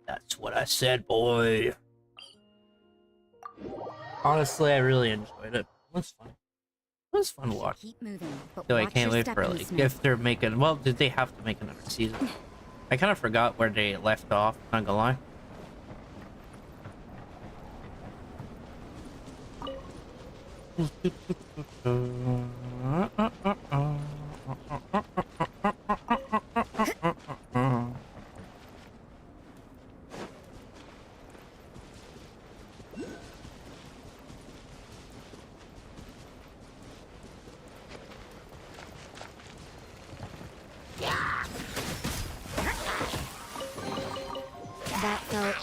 That's what I said, boy. Honestly, I really enjoyed it. It was fun. It was fun to watch. Keep moving, but So I watch can't your wait for stepping, like Smith. if they're making. Well, did they have to make another season? I kind of forgot where they left off. Not gonna lie. That felt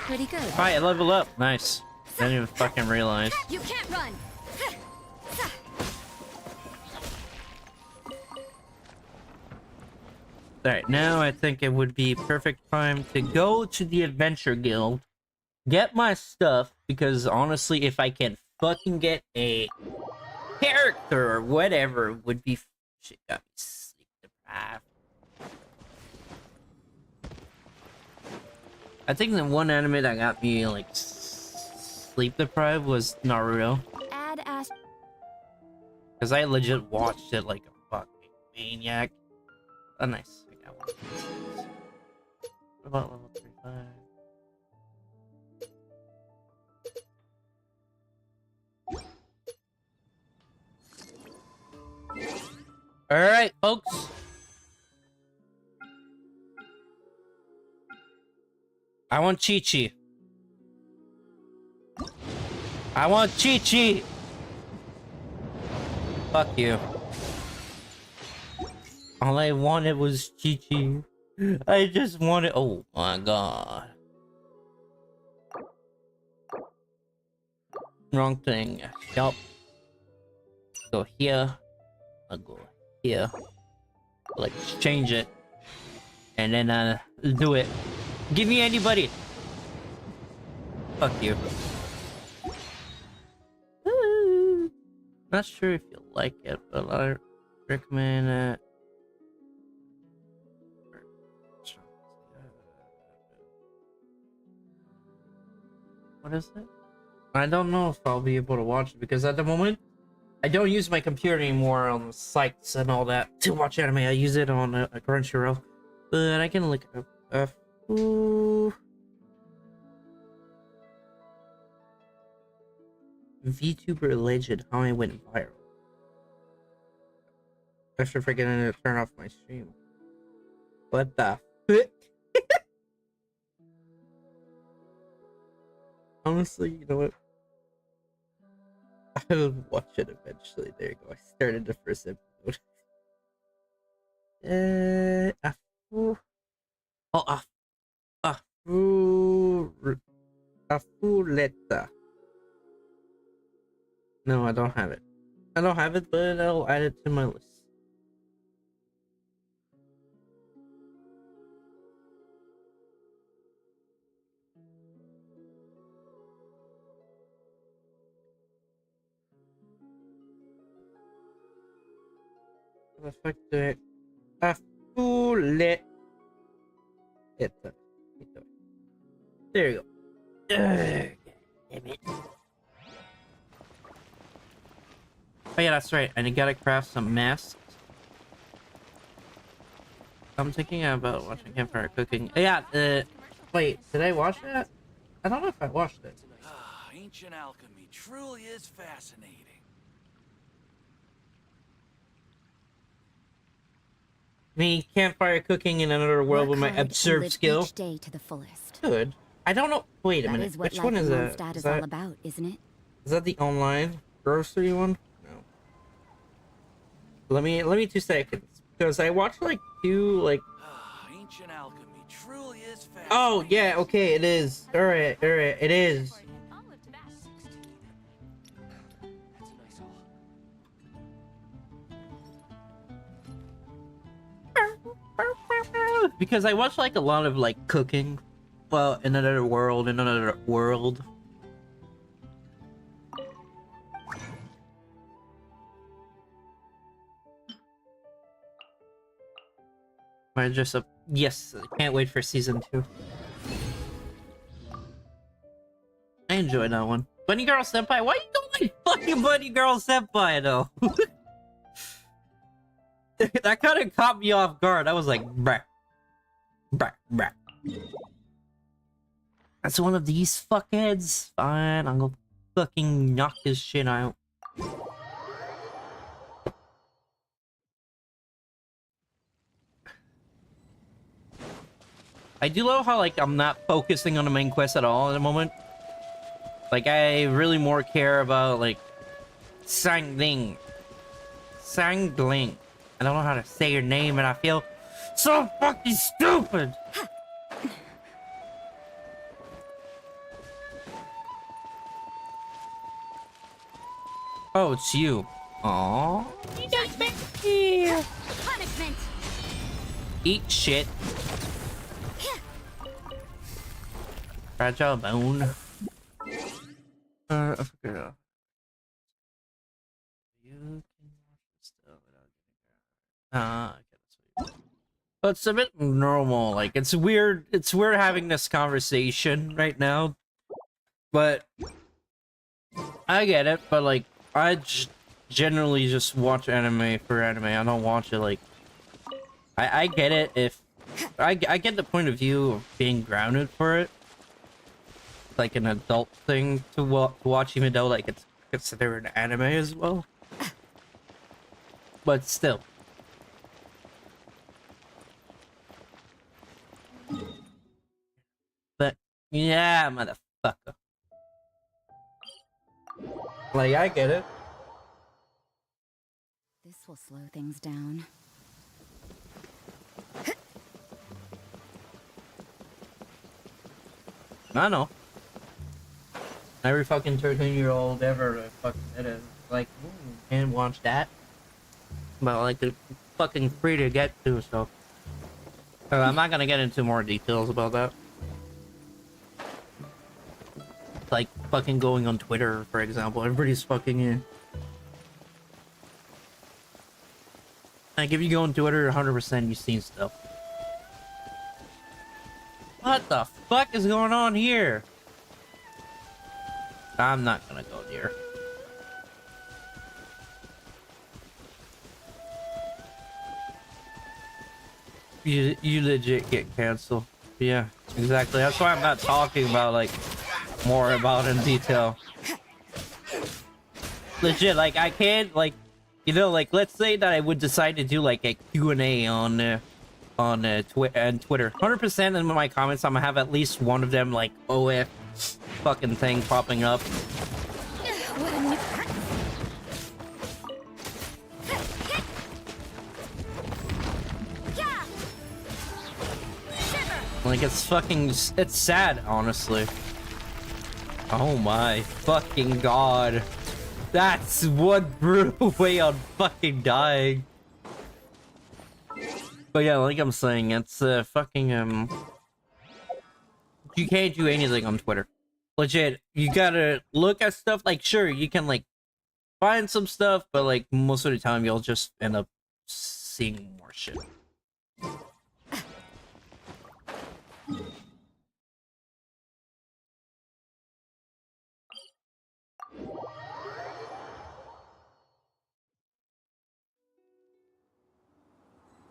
pretty good. Alright, I level up. Nice. Didn't even fucking realize. You can't run! Alright, now I think it would be perfect time to go to the Adventure Guild, get my stuff, because honestly, if I can fucking get a character or whatever, would be shit got me sleep deprived. I think the one anime that got me like sleep deprived was Naruto, Add Ash. because I legit watched it like a fucking maniac. Oh, nice. I got one. What about level 35? Alright, folks. I want Chi-Chi. I want Chi-Chi. Fuck you. All I wanted was Chi-Chi. I just wanted. Oh my god. Wrong thing. Yup. Go here. I'll go here. Let's change it. And then do it. Give me anybody. Fuck you. Not sure if you like it, but I recommend it. What is it? I don't know if I'll be able to watch it because at the moment I don't use my computer anymore on the sites and all that to watch anime. I use it on a Crunchyroll, but I can look it up. Ooh. VTuber legend, how I went viral. After forgetting to turn off my stream. What the fuck? Honestly, you know what? I'll watch it eventually. There you go. I started the first episode. Afuleta. No, I don't have it. I don't have it, but I'll add it to my list. Perfect. Afuleta. There you go. Damn it. Oh yeah, that's right. And you gotta craft some masks. I'm thinking about watching Campfire Cooking. Yeah, wait, did I watch that? I don't know if I watched it. Ancient alchemy truly is fascinating. I mean, Campfire Cooking in Another World with my Work hard and absurd live skill. each day to the fullest. Good. I don't know. Wait a That minute. is what Which life one is in that? Mondstadt Is is that all about, isn't it? is that the online grocery one? No. Let me 2 seconds because I watched like 2 like. Ancient alchemy truly is fascinating. Oh yeah, okay, it is. All right, it is. Because I watch like a lot of like cooking, well, in another world. I just yes, can't wait for season 2. I enjoyed that one. Bunny Girl Senpai, why you don't like fucking Bunny Girl Senpai though? That kind of caught me off guard. I was like, bruh. That's one of these fuckheads. Fine, I'm gonna fucking knock his shit out. I do love how like I'm not focusing on the main quest at all at the moment. Like I really more care about like Sangling. I don't know how to say your name and I feel so fucking stupid. Oh, it's you. Aww. You got back here. Punishment. Eat shit. Fragile bone. I forgot. You can watch this stuff without getting but it's a bit normal. Like it's weird. It's weird having this conversation right now. But I get it. But like I generally just watch anime for anime. I don't watch it like. I get it if I get the point of view of being grounded for it. Like an adult thing to watch, even though like it's considered an anime as well. But still. But yeah, motherfucker. Like I get it. This will slow things down. I know. Every fucking 13-year-old ever fucking did it. Like, can't watch that. But like, it's fucking free to get to, so. I'm not gonna get into more details about that. Like, fucking going on Twitter, for example. Everybody's fucking in. Like, if you go on Twitter, 100% you've seen stuff. What the fuck is going on here? I'm not gonna go there. You legit get canceled. Yeah, exactly. That's why I'm not talking about like more about in detail. Legit, like I can't like, you know, like let's say that I would decide to do like a Q&A on Twitter. 100% in my comments, I'm gonna have at least one of them like OF fucking thing popping up. Like, it's fucking, it's sad, honestly. Oh my fucking god. That's one brutal way on fucking dying. But yeah, like I'm saying, it's fucking, you can't do anything on Twitter. Legit, you gotta look at stuff, like, sure, you can, like, find some stuff, but, like, most of the time you'll just end up seeing more shit.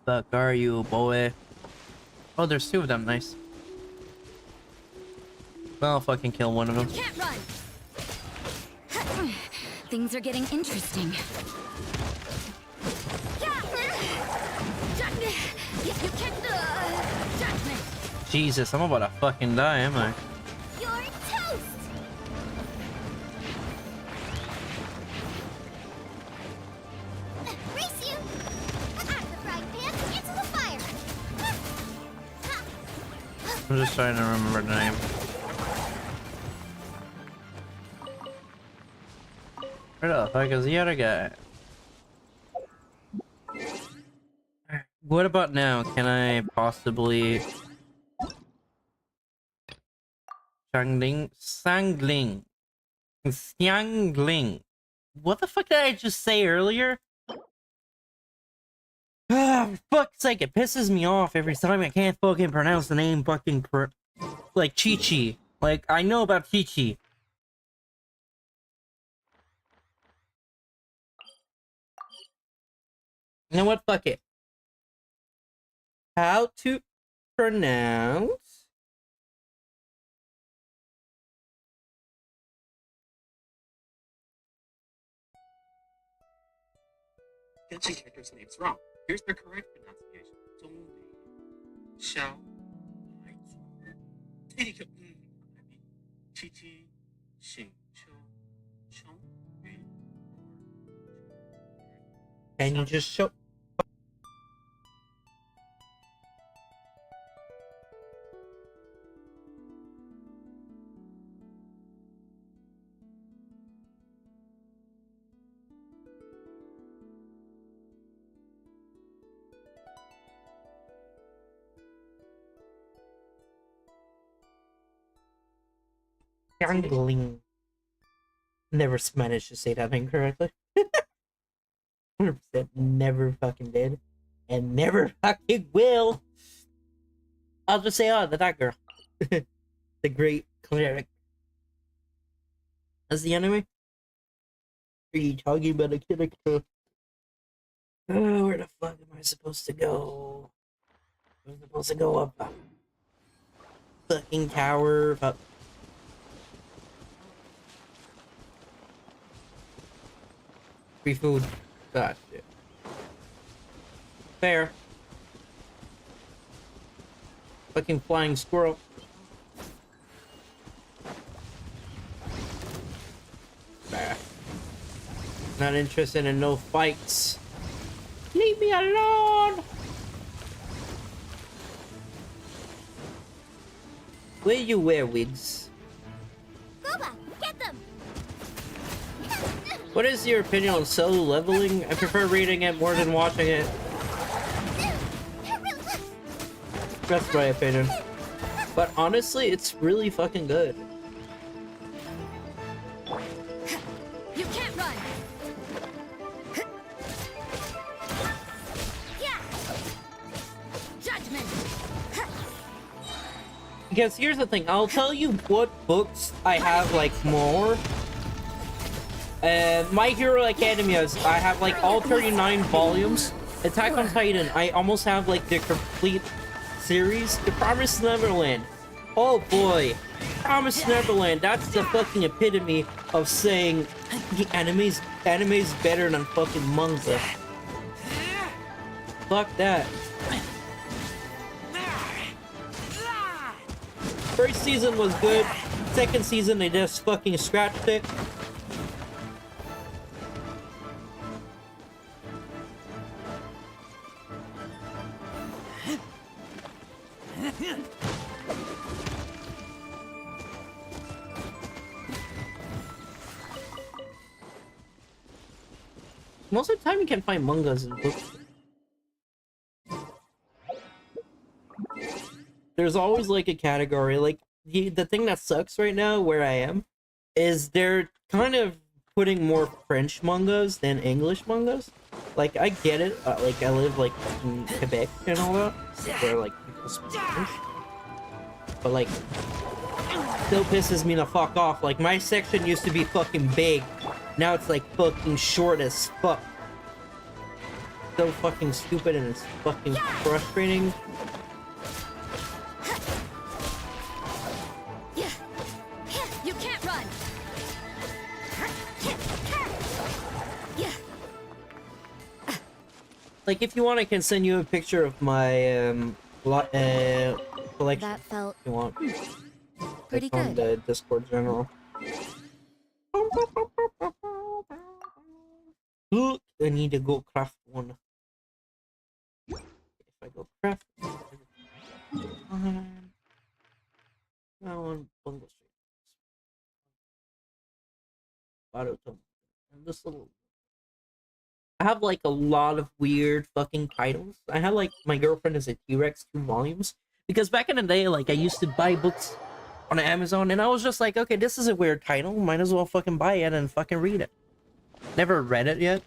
Fuck are you, boy? Oh, there's two of them, nice. I'll fucking kill one of them. Can't run. Things are getting interesting. Jesus, I'm about to fucking die, am I? You're toast! Race you! Out of the frying pan, into the fire! I'm just trying to remember the name. Where the fuck is the other guy? What about now? Can I possibly... Sangling. What the fuck did I just say earlier? Ah, for fuck's sake, it pisses me off every time I can't fucking pronounce the name fucking like Chi-Chi. Like, I know about Chi-Chi. You know what? Fuck it. How to pronounce... Genshin character's name's wrong. Here's the correct pronunciation. Xiao. Chi-Chi, Xing, Qiu, Chong, Yun. Can you just show... Gangling. Never managed to say that incorrectly. 100% never fucking did. And never fucking will. I'll just say, oh, that girl. The great cleric. That's the enemy? Are you talking about a character? Oh, where the fuck am I supposed to go? I'm supposed to go up a fucking tower. Up. Free food. God shit. Fair. Fucking flying squirrel. Bah. Not interested in no fights. Leave me alone! Where you wear wigs? Gooba, get them! What is your opinion on solo leveling? I prefer reading it more than watching it. That's my opinion. But honestly, it's really fucking good. You can't run. Judgment. Because here's the thing, I'll tell you what books I have like more. My Hero Academia, I have like all 39 volumes. Attack on Titan, I almost have like the complete series. The Promised Neverland. Oh boy. Promised Neverland, that's the fucking epitome of saying the anime's better than fucking manga. Fuck that. First season was good. Second season, they just fucking scratched it. most of the time you can find mangas in books. There's always like a category. Like the thing that sucks right now where I am is they're kind of putting more French mangas than English mangas. Like I get it. Like I live like in Quebec and all that, where like people speak French. But like, still pisses me the fuck off. Like my section used to be fucking big. Now it's like fucking short as fuck. So fucking stupid and it's fucking frustrating. You can't run. Like if you want, I can send you a picture of my collection. That felt if you want. pretty Like on good. the Discord general. Look, I need to go craft one. If I go craft one, Bungle Street. Auto-tone. And this little. I have like a lot of weird fucking titles. I have like My Girlfriend is a T-Rex 2 volumes. Because back in the day, like I used to buy books on Amazon and I was just like, okay, this is a weird title. Might as well fucking buy it and fucking read it. Never read it yet.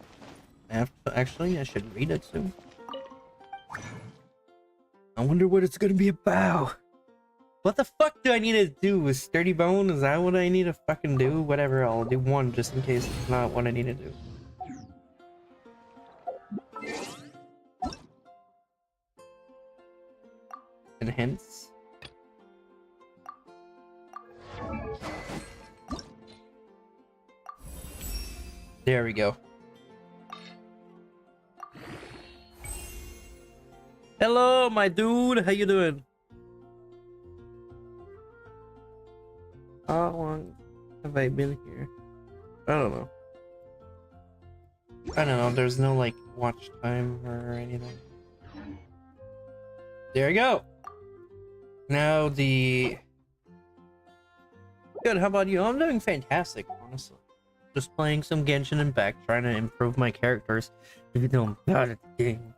Actually, I should read it soon. I wonder what it's gonna be about. What the fuck do I need to do with Sturdy Bone? Is that what I need to fucking do? Whatever, I'll do one just in case it's not what I need to do. And hence. There we go. Hello, my dude. How you doing? How long have I been here? I don't know. I don't know. There's no like watch time or anything. There you go. Now the... Good, how about you? I'm doing fantastic, honestly. Just playing some Genshin Impact, trying to improve my characters. Even though I'm bad at the game.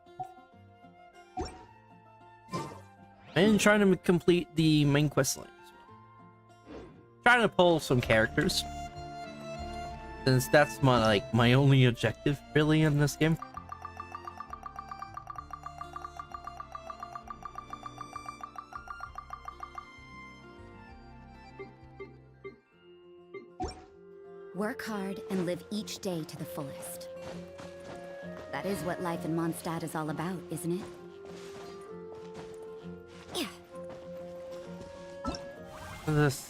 And trying to complete the main quest line as well. Trying to pull some characters. Since that's my only objective really in this game. Work hard and live each day to the fullest. That is what life in Mondstadt is all about, isn't it? Yeah. This.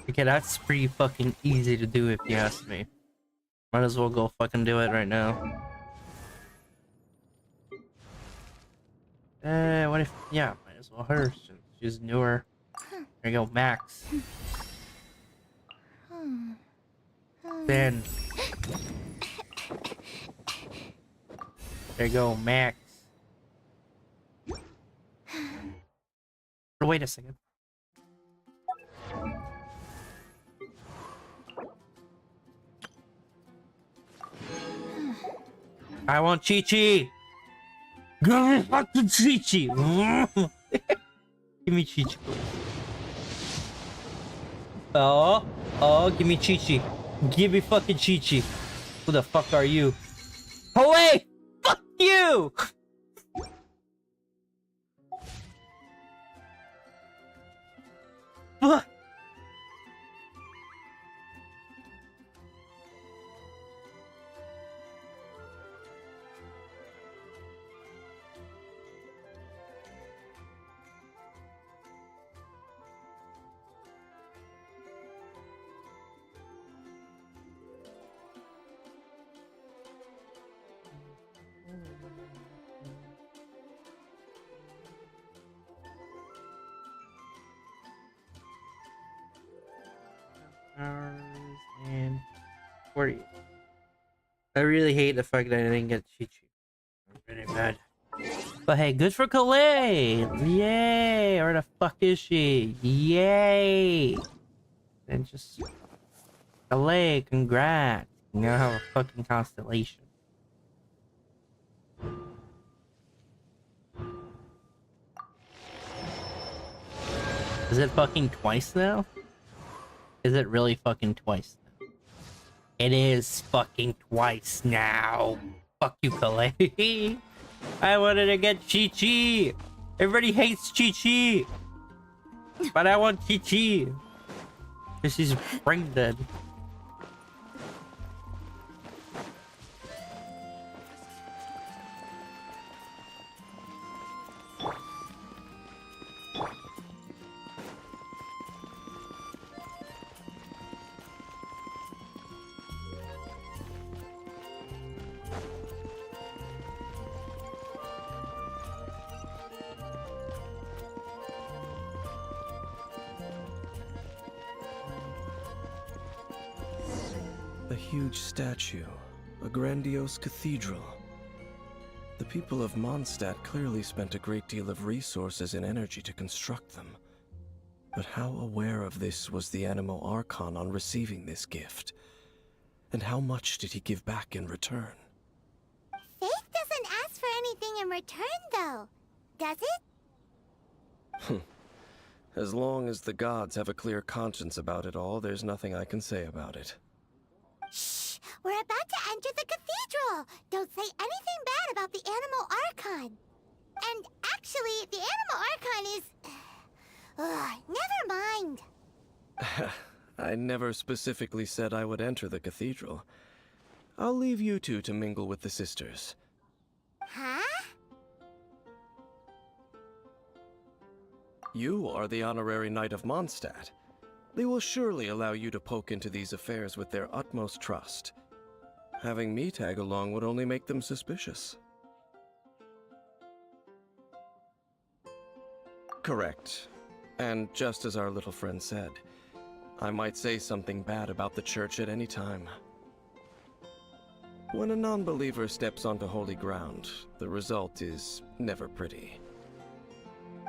Okay, that's pretty fucking easy to do if you ask me. Might as well go fucking do it right now. What if... Yeah, might as well her, since she's newer. There you go, Max. Then... There you go, Max. Wait a second. I want Chi-Chi! Give me fucking Chi-Chi! Give me Chi-Chi. Oh, give me Chi-Chi. Give me fucking Chi-Chi. Who the fuck are you? Away! Fuck you! Fuck! Hours and 40. I really hate the fact that I didn't get Chi-Chi. I'm really mad. But hey, good for Calais! Yay! Where the fuck is she? Yay! And just... Calais, congrats! You now have a fucking constellation. Is it fucking twice now? Is it really fucking twice now? It is fucking twice now. Fuck you, Calais. I wanted to get Chi-Chi. Everybody hates Chi-Chi. But I want Chi-Chi. Because she's brain dead. A huge statue, a grandiose cathedral. The people of Mondstadt clearly spent a great deal of resources and energy to construct them. But how aware of this was the Animo Archon on receiving this gift? And how much did he give back in return? Faith doesn't ask for anything in return, though, does it? As long as the gods have a clear conscience about it all, there's nothing I can say about it. Shh! We're about to enter the cathedral! Don't say anything bad about the Animo Archon! And actually, the Animo Archon is... never mind! I never specifically said I would enter the cathedral. I'll leave you two to mingle with the sisters. Huh? You are the honorary knight of Mondstadt. They will surely allow you to poke into these affairs with their utmost trust. Having me tag along would only make them suspicious. Correct. And just as our little friend said, I might say something bad about the church at any time. When a non-believer steps onto holy ground, the result is never pretty.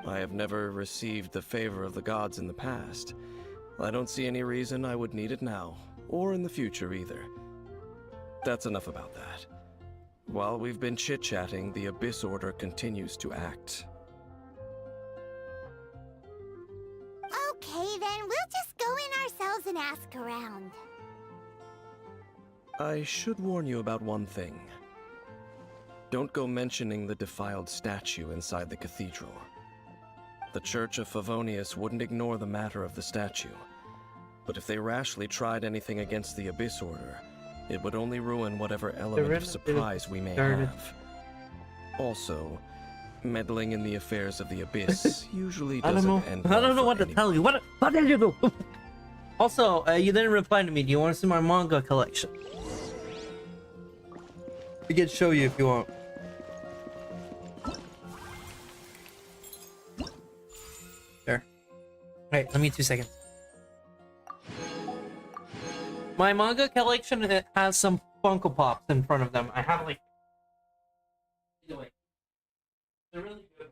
I have never received the favor of the gods in the past. I don't see any reason I would need it now, or in the future either. That's enough about that. While we've been chit-chatting, the Abyss Order continues to act. Okay, then we'll just go in ourselves and ask around. I should warn you about one thing. Don't go mentioning the defiled statue inside the cathedral. The Church of Favonius wouldn't ignore the matter of the statue. But if they rashly tried anything against the Abyss Order, it would only ruin whatever element of surprise we may have. Also, meddling in the affairs of the Abyss usually doesn't end well. I don't know what to tell you. What did you do? Also, you didn't reply to me. Do you want to see my manga collection? I can show you if you want. There. Alright, let me 2 seconds. My manga collection has some Funko Pops in front of them. I have like... They're really good.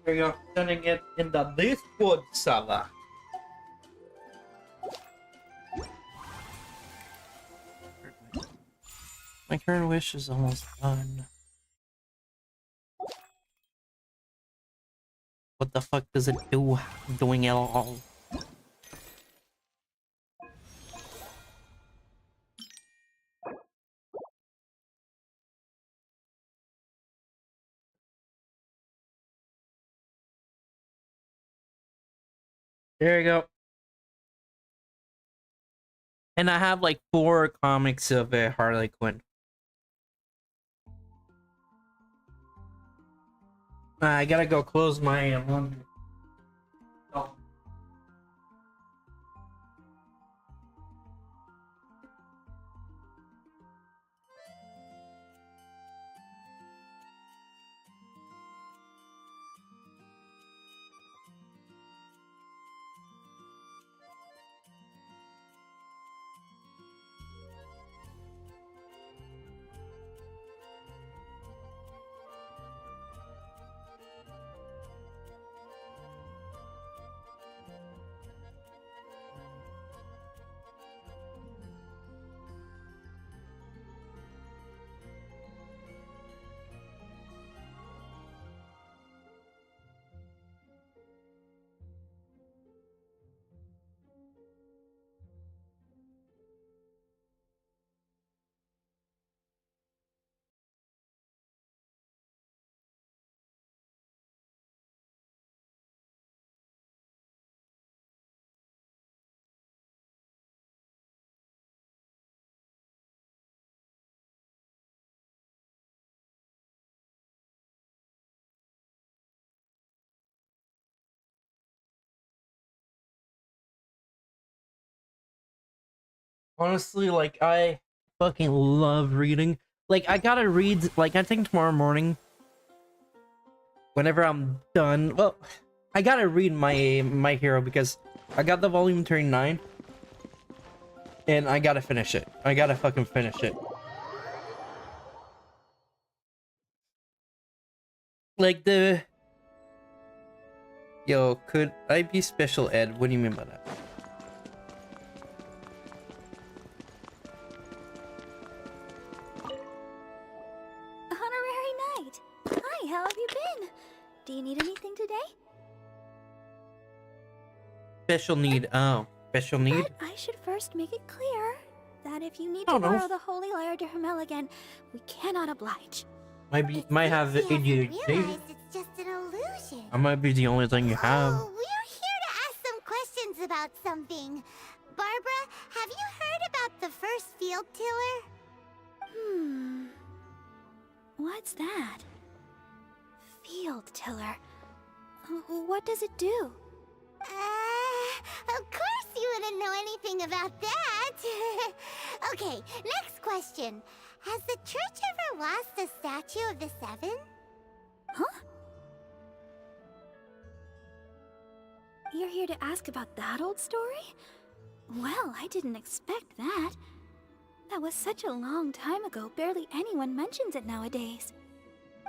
There you go. Sending it in the Discord server. My current wish is almost done. What the fuck does it do? Doing it all. There you go. And I have like 4 comics of Harley Quinn. I gotta go close my laundry. Oh. Honestly, like, I fucking love reading. Like, I gotta read, like, I think tomorrow morning, whenever I'm done, well, I gotta read my Hero because I got the volume 39, and I gotta finish it. I gotta fucking finish it. Like, Yo, could I be special ed? What do you mean by that? Hi, how have you been? Do you need anything today? Special need. Oh, special need? But I should first make it clear that if you need Oh, to no. borrow the Holy Lyre to Hermel again, we cannot oblige. Might have ADHD. It's just an illusion. I might be the only thing you have. Oh, we're here to ask some questions about something. Barbara, have you heard about the first field tiller? What's that? Field tiller. What does it do? Of course you wouldn't know anything about that. Okay, next question. Has the church ever lost a statue of the Seven? Huh? You're here to ask about that old story? Well, I didn't expect that. That was such a long time ago, barely anyone mentions it nowadays.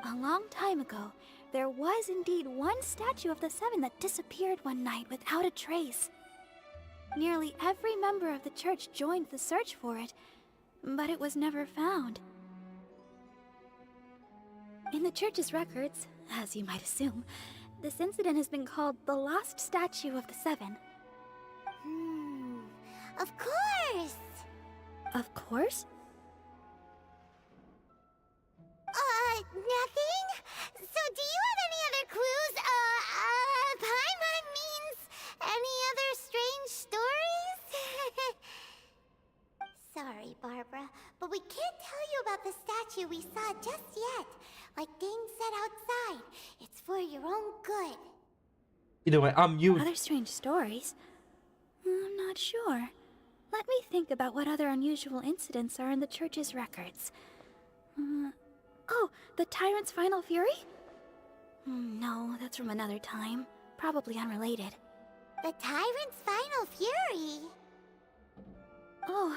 A long time ago, there was indeed one statue of the Seven that disappeared one night without a trace. Nearly every member of the church joined the search for it, but it was never found. In the church's records, as you might assume, this incident has been called the Lost Statue of the Seven. Of course! Of course? Nothing? So do you have any other clues? Paimon means any other strange stories? Sorry, Barbara, but we can't tell you about the statue we saw just yet. Like Dane said outside, it's for your own good. Either way, I'm you. Other strange stories? I'm not sure. Let me think about what other unusual incidents are in the church's records. Oh, the Tyrant's Final Fury? No, that's from another time. Probably unrelated. The Tyrant's Final Fury? Oh,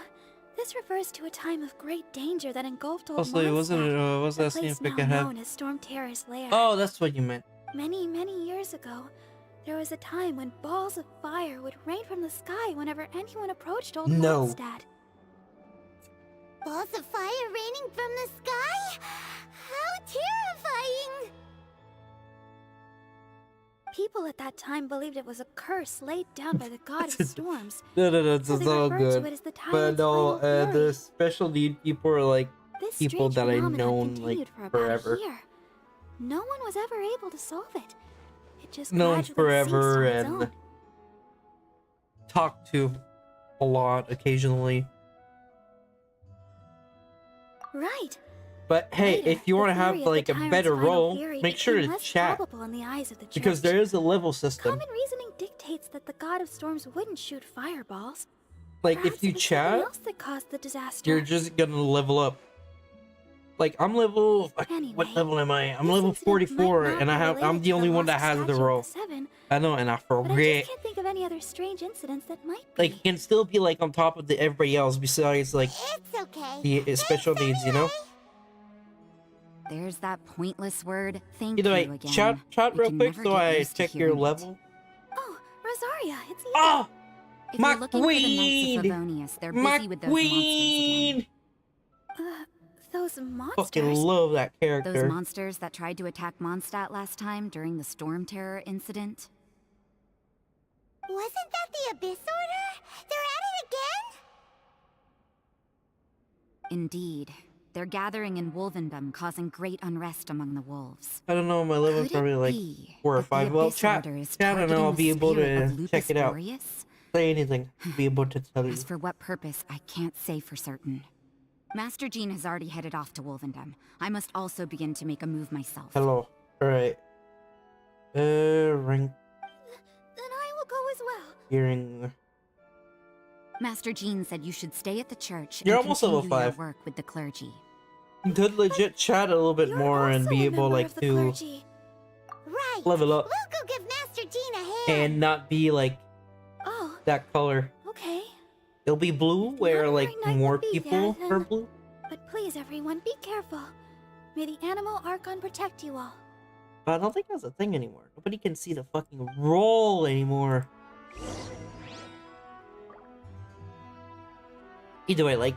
this refers to a time of great danger that engulfed old Also, it wasn't. Was that the scene place if I now could have? known as Storm Terror's lair. Oh, that's what you meant. Many, many years ago, there was a time when balls of fire would rain from the sky whenever anyone approached Old No. Mondstadt. Balls of fire raining from the sky? How terrifying! People at that time believed it was a curse laid down by the god of storms. No, So it's they all referred to good. it as the But Tyrant's no, final fury. the special need people are like This people strange that I've phenomenon known continued like for about forever. a year. No one was ever able to solve it. It just Known gradually forever ceased on its and own. talked to a lot occasionally. Right. But hey, Later, if you the want to theory have of the like a Tyrant's better final role, fury make sure became to less chat probable in the eyes of the because church. there is a level system. Common reasoning dictates that the god of storms wouldn't shoot fireballs. Like Perhaps if you it was something chat, else that caused the disaster. you're just gonna level up. Like I'm level. What level am I? I'm level 44, and I'm the only one that has the role. I know, and I But I forget. just can't think of any other strange incidents that might be. Like you can still be like on top of everybody else besides like It's okay. the special needs, you know. There's that pointless word. Thank Either you way, again. chat I real can quick never so get I used to check your hearing it. level. Oh, Rosaria, it's you. Oh, If my you're looking for the Knights of queen! Favonius, they're My busy with those queen! monsters Those Fucking monsters. love that again. character. Those monsters that tried to attack Mondstadt last time during the Storm Terror incident. Wasn't that the Abyss Order? They're at it again? Indeed. They're gathering in Wolvendom, causing great unrest among the wolves. I don't know, my level is Could it probably like be 4 or that the 5. Well, Abyss chat, Order is and targeting I'll the be able spirit of to Lupus check it out. Aureus? Say anything, be able to tell you. As for what purpose, I can't say for certain. Master Jean has already headed off to Wolvendom. I must also begin to make a move myself. Hello. Alright. Ring. Then I will go as well. Hearing. Master Jean said you should stay at the church You're and almost continue level 5. your work with the clergy. You could legit chat a little bit more and be able like to Right. level up We'll go give Master Jean a hand. and not be like Oh, that color. okay. It'll be blue where like more people then. are blue. But please, everyone, be careful. May the Animal Archon protect you all. But I don't think that's a thing anymore. Nobody can see the fucking roll anymore. Either way, like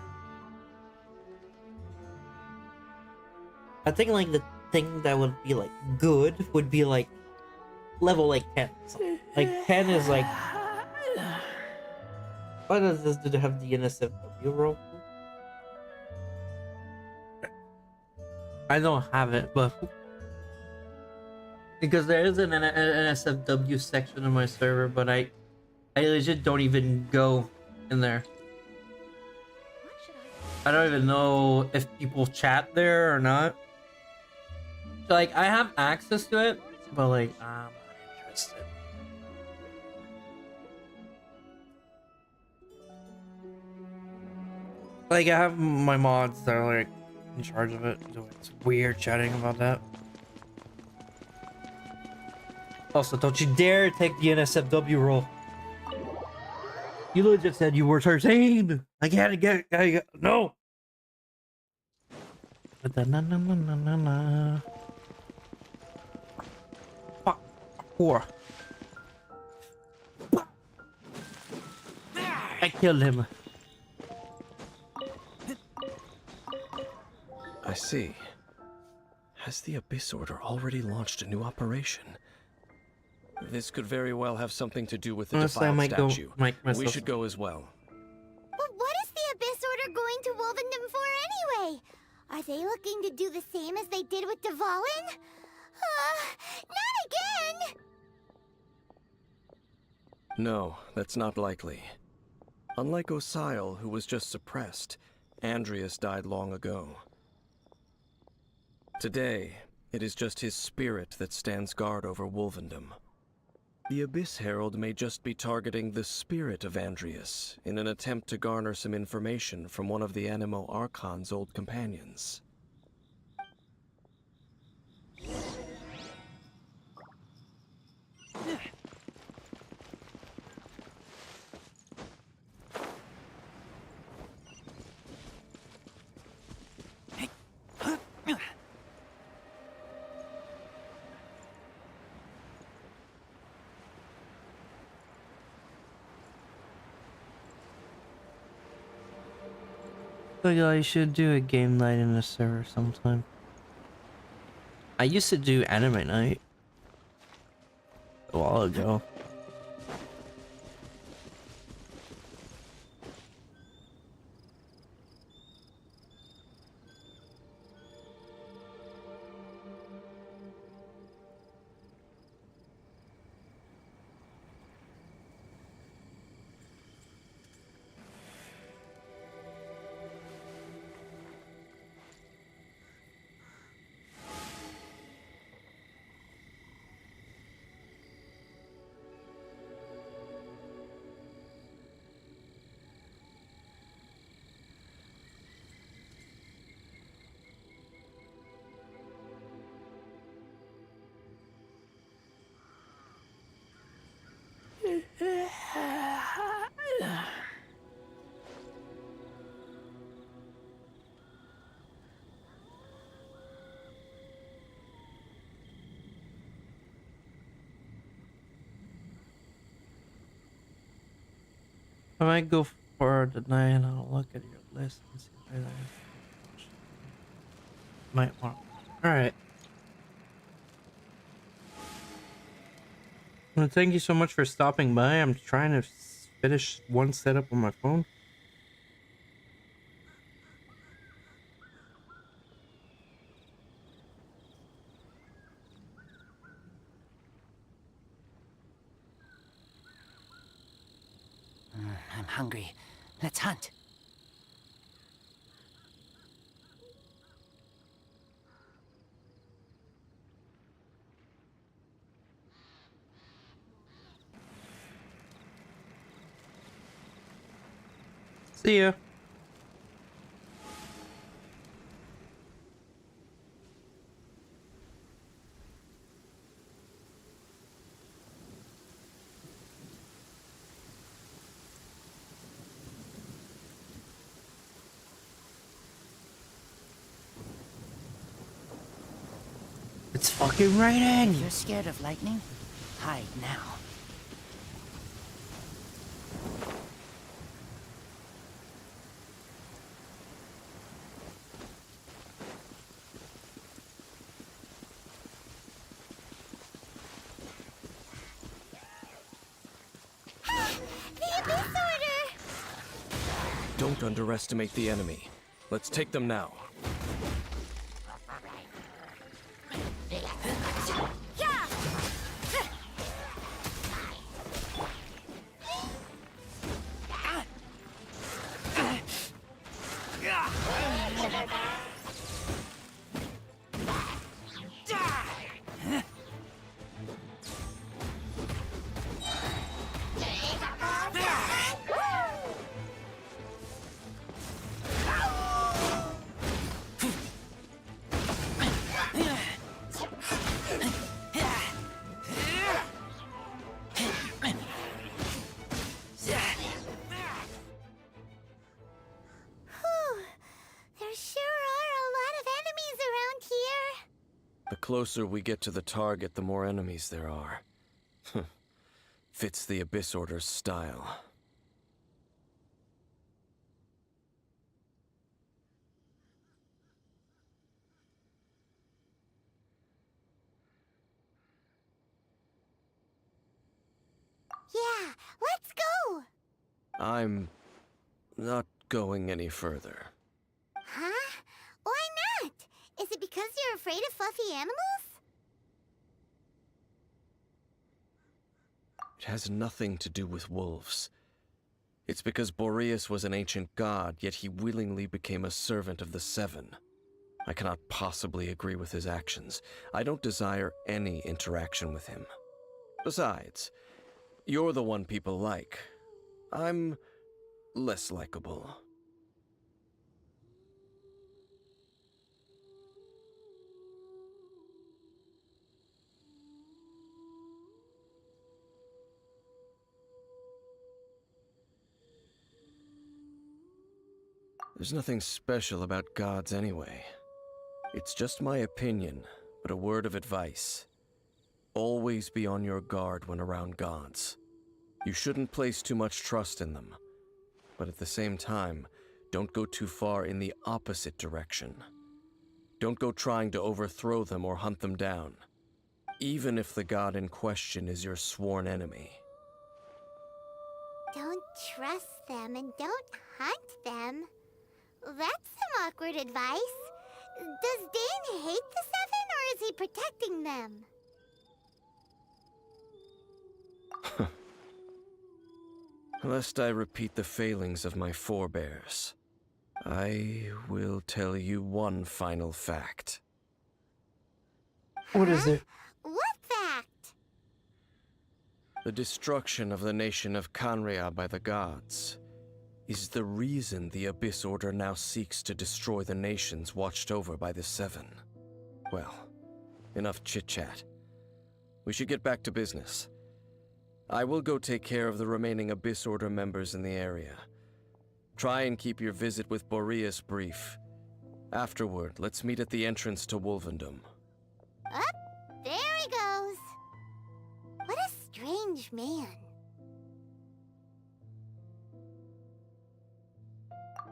I think like the thing that would be like good would be like level like 10. Like 10 is like why does this dude have the NSFW roll? I don't have it, but because there is an NSFW section in my server, but I legit don't even go in there. I don't even know if people chat there or not. So, like, I have access to it, but like, I'm not interested. Like, I have my mods that are like in charge of it, so it's weird chatting about that. Also, don't you dare take the NSFW role. You legit said you were 13. I gotta get no. Fuck. 4. I killed him. I see. Has the Abyss Order already launched a new operation? This could very well have something to do with the Honestly, I defiled might go statue. make We myself- should go as well. But what is the Abyss Order going to Wolvendom for anyway? Are they looking to do the same as they did with Dvalin? Not again! No, that's not likely. Unlike Osile, who was just suppressed, Andreas died long ago. Today, it is just his spirit that stands guard over Wolvendom. The Abyss Herald may just be targeting the spirit of Andreas in an attempt to garner some information from one of the Animo Archon's old companions. Like I should do a game night in the server sometime. I used to do anime night a while ago. I might go for tonight and I'll look at your list and see if I might want. Alright. Well, thank you so much for stopping by. I'm trying to finish one setup on my phone. I'm hungry. Let's hunt. See ya. It's fucking raining. If you're scared of lightning, hide now. The Abyss Order! Don't underestimate the enemy. Let's take them now. The closer we get to the target, the more enemies there are. Fits the Abyss Order's style. Yeah, let's go! I'm not going any further. Huh? Why not? Is it because you're afraid of fluffy animals? It has nothing to do with wolves. It's because Boreas was an ancient god, yet he willingly became a servant of the Seven. I cannot possibly agree with his actions. I don't desire any interaction with him. Besides, you're the one people like. I'm less likable. There's nothing special about gods anyway. It's just my opinion, but a word of advice. Always be on your guard when around gods. You shouldn't place too much trust in them, but at the same time, don't go too far in the opposite direction. Don't go trying to overthrow them or hunt them down, even if the god in question is your sworn enemy. Don't trust them and don't hunt them. That's some awkward advice. Does Dane hate the Seven, or is he protecting them? Lest I repeat the failings of my forebears, I will tell you one final fact. What is it? What fact? The destruction of the nation of Canrea by the gods is the reason the Abyss Order now seeks to destroy the nations watched over by the Seven. Well, enough chit-chat. We should get back to business. I will go take care of the remaining Abyss Order members in the area. Try and keep your visit with Boreas brief. Afterward, let's meet at the entrance to Wolvendom. Up, there he goes. What a strange man.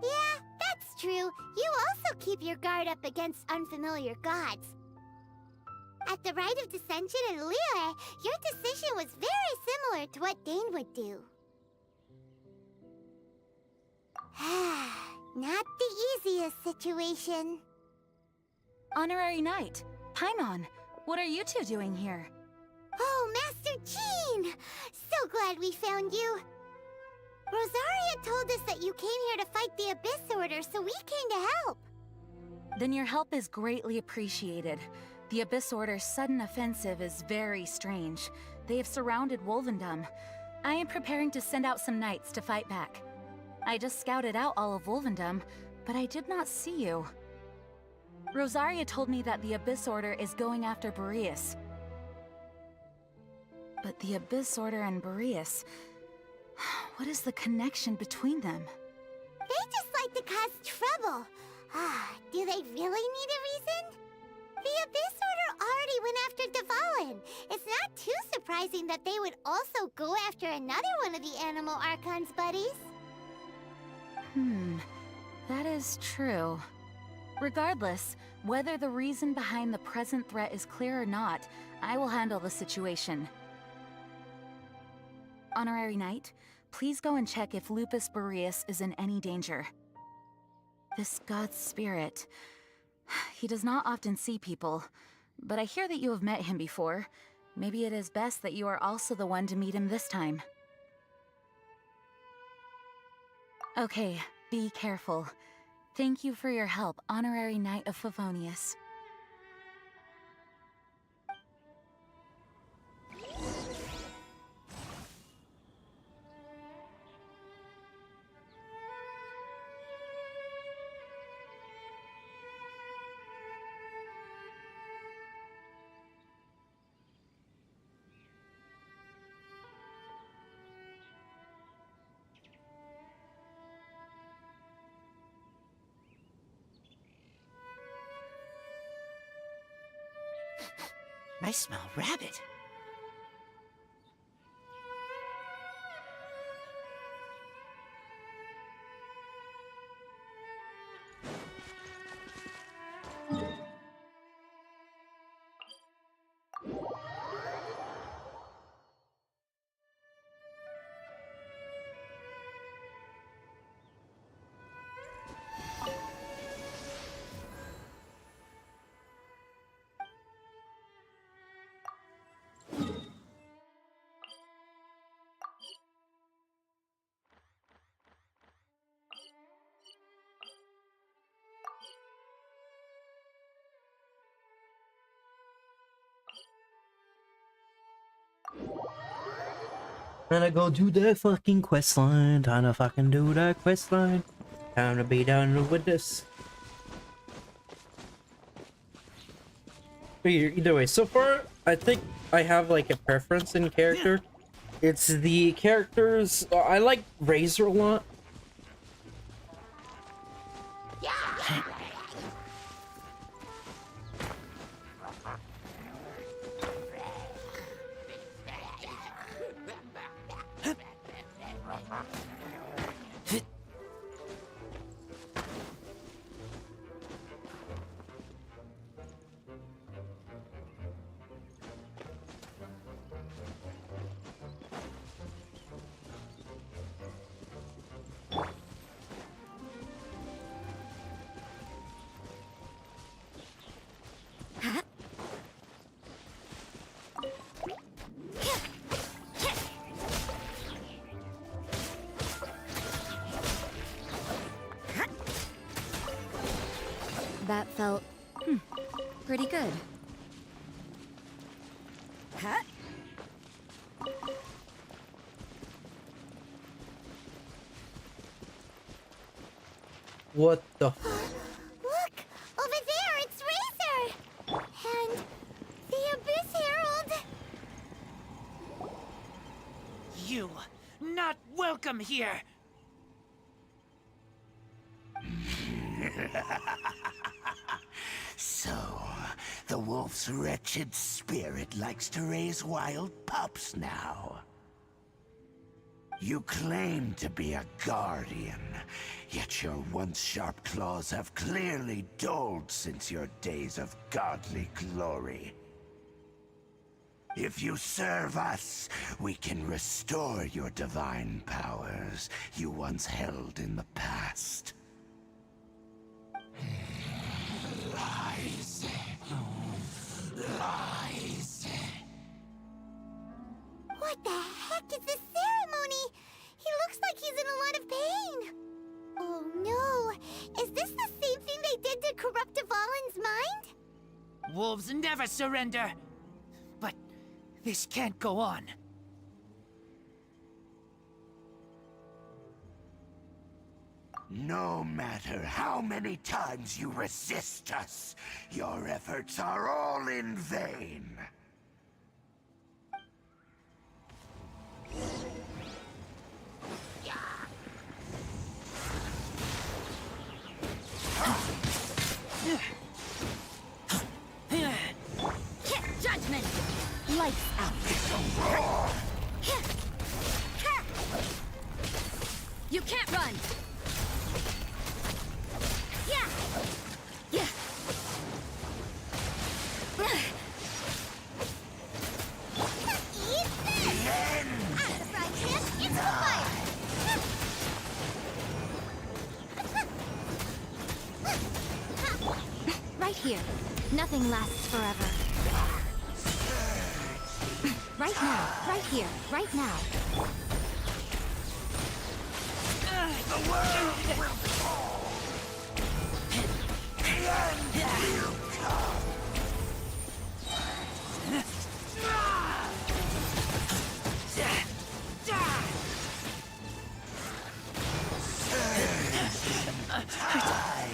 Yeah, that's true. You also keep your guard up against unfamiliar gods. At the Rite of Dissension in Liyue, your decision was very similar to what Dane would do. Not the easiest situation. Honorary Knight, Paimon, what are you two doing here? Oh, Master Jean! So glad we found you. Rosaria told us that you came here to fight the Abyss Order, so we came to help. Then your help is greatly appreciated. The Abyss Order's sudden offensive is very strange. They have surrounded Wolvendom. I am preparing to send out some knights to fight back. I just scouted out all of Wolvendom, but I did not see you. Rosaria told me that the Abyss Order is going after Boreas. But the Abyss Order and Boreas... what is the connection between them? They just like to cause trouble. Do they really need a reason? The Abyss Order already went after Dvalin. It's not too surprising that they would also go after another one of the Animal Archon's buddies. That is true. Regardless, whether the reason behind the present threat is clear or not, I will handle the situation. Honorary Knight, please go and check if Lupus Boreas is in any danger. This god's spirit... he does not often see people, but I hear that you have met him before. Maybe it is best that you are also the one to meet him this time. Okay, be careful. Thank you for your help, Honorary Knight of Favonius. I smell rabbit. Time to go do the fucking quest line. Time to fucking do the quest line. Time to be done with this. But either way, so far, I think I have like a preference in character. It's the characters. I like Razor a lot. That felt, pretty good. Huh? What the? Look! Over there, it's Razor! And the Abyss Herald! You, not welcome here! So, the wolf's wretched spirit likes to raise wild pups now. You claim to be a guardian, yet your once sharp claws have clearly dulled since your days of godly glory. If you serve us, we can restore your divine powers you once held in the past. Lies. Lies. What the heck is this ceremony? He looks like he's in a lot of pain. Oh no! Is this the same thing they did to corrupt Dvalin's mind? Wolves never surrender! But this can't go on. No matter how many times you resist us, your efforts are all in vain. Judgment! Lights out! You can't run! Yeah! Yeah! Right here. Nothing lasts forever. Right now. Right here. Right now. The world will fall. The end will come.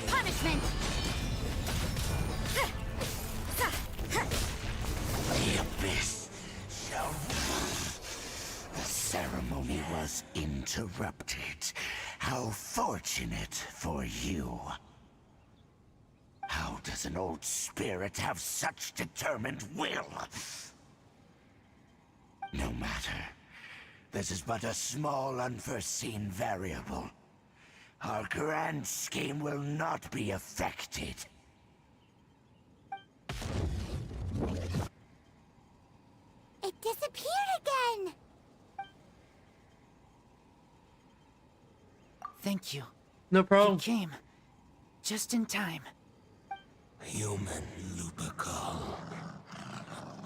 Punishment! The abyss shall... The ceremony was interrupted. How fortunate for you. How does an old spirit have such determined will? No matter. This is but a small unforeseen variable. Our grand scheme will not be affected. It disappeared again! Thank you. No problem. You came. Just in time. Human Lupercal.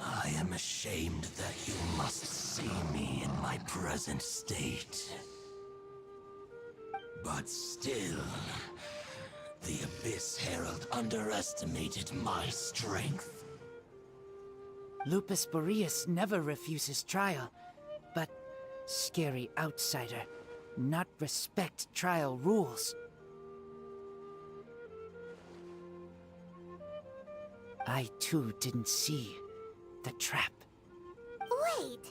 I am ashamed that you must see me in my present state. But still, the Abyss Herald underestimated my strength. Lupus Boreas never refuses trial, but scary outsider, not respect trial rules. I too didn't see the trap. Wait,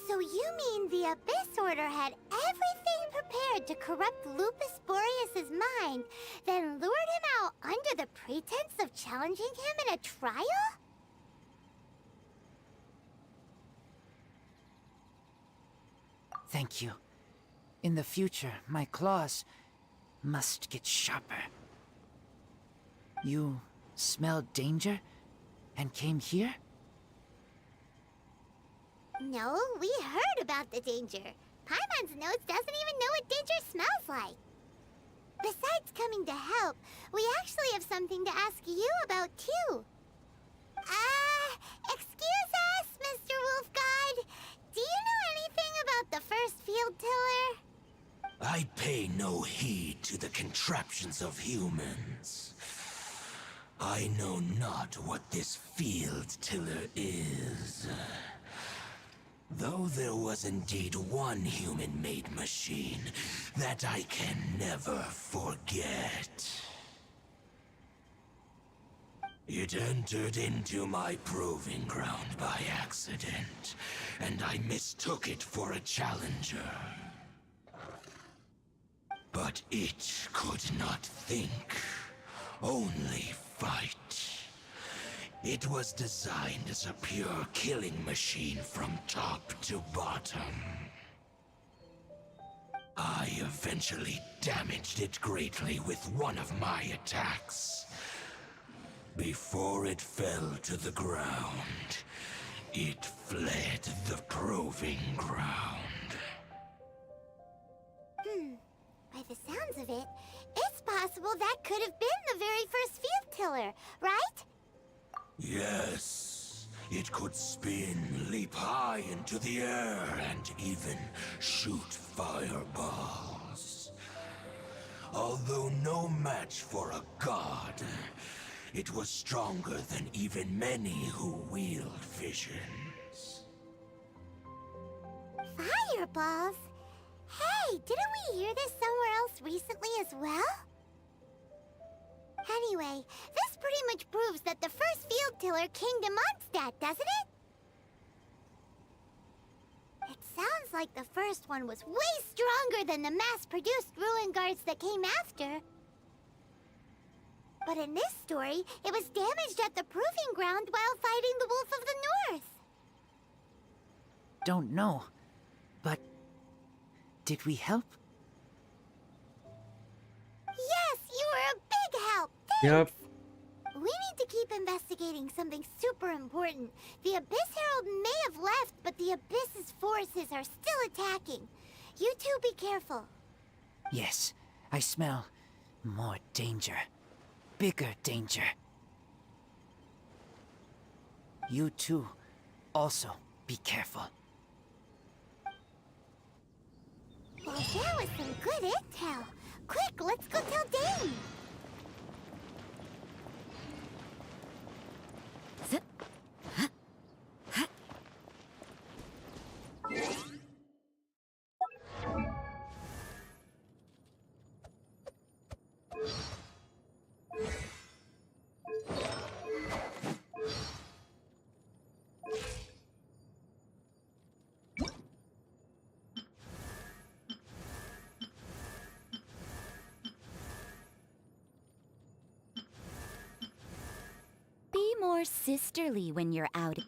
so you mean the Abyss Order had everything prepared to corrupt Lupus Boreas' mind, then lured him out under the pretense of challenging him in a trial? Thank you. In the future, my claws must get sharper. You smelled danger and came here? No, we heard about the danger. Paimon's notes doesn't even know what danger smells like. Besides coming to help, we actually have something to ask you about too. Excuse us, Mr. Wolf God. Do you know anything about the first field tiller? I pay no heed to the contraptions of humans. I know not what this field tiller is. Though there was indeed one human-made machine that I can never forget. It entered into my proving ground by accident, and I mistook it for a challenger. But it could not think, only fight. It was designed as a pure killing machine from top to bottom. I eventually damaged it greatly with one of my attacks. Before it fell to the ground, it fled the proving ground. By the sounds of it, it's possible that could have been the very first field tiller, right? Yes, it could spin, leap high into the air, and even shoot fireballs. Although no match for a god, it was stronger than even many who wield visions. Fireballs? Hey, didn't we hear this somewhere else recently as well? Anyway, this pretty much proves that the first field tiller came to Mondstadt, doesn't it? It sounds like the first one was way stronger than the mass-produced ruin guards that came after. But in this story, it was damaged at the proving ground while fighting the Wolf of the North. Don't know, but did we help? Yes, you were a big help. Thanks. Yep. We need to keep investigating something super important. The Abyss Herald may have left, but the Abyss's forces are still attacking. You two be careful. Yes, I smell more danger. Bigger danger. You too, also be careful. Well, there was some good intel. Quick, let's go tell Dane. Be more sisterly when you're out.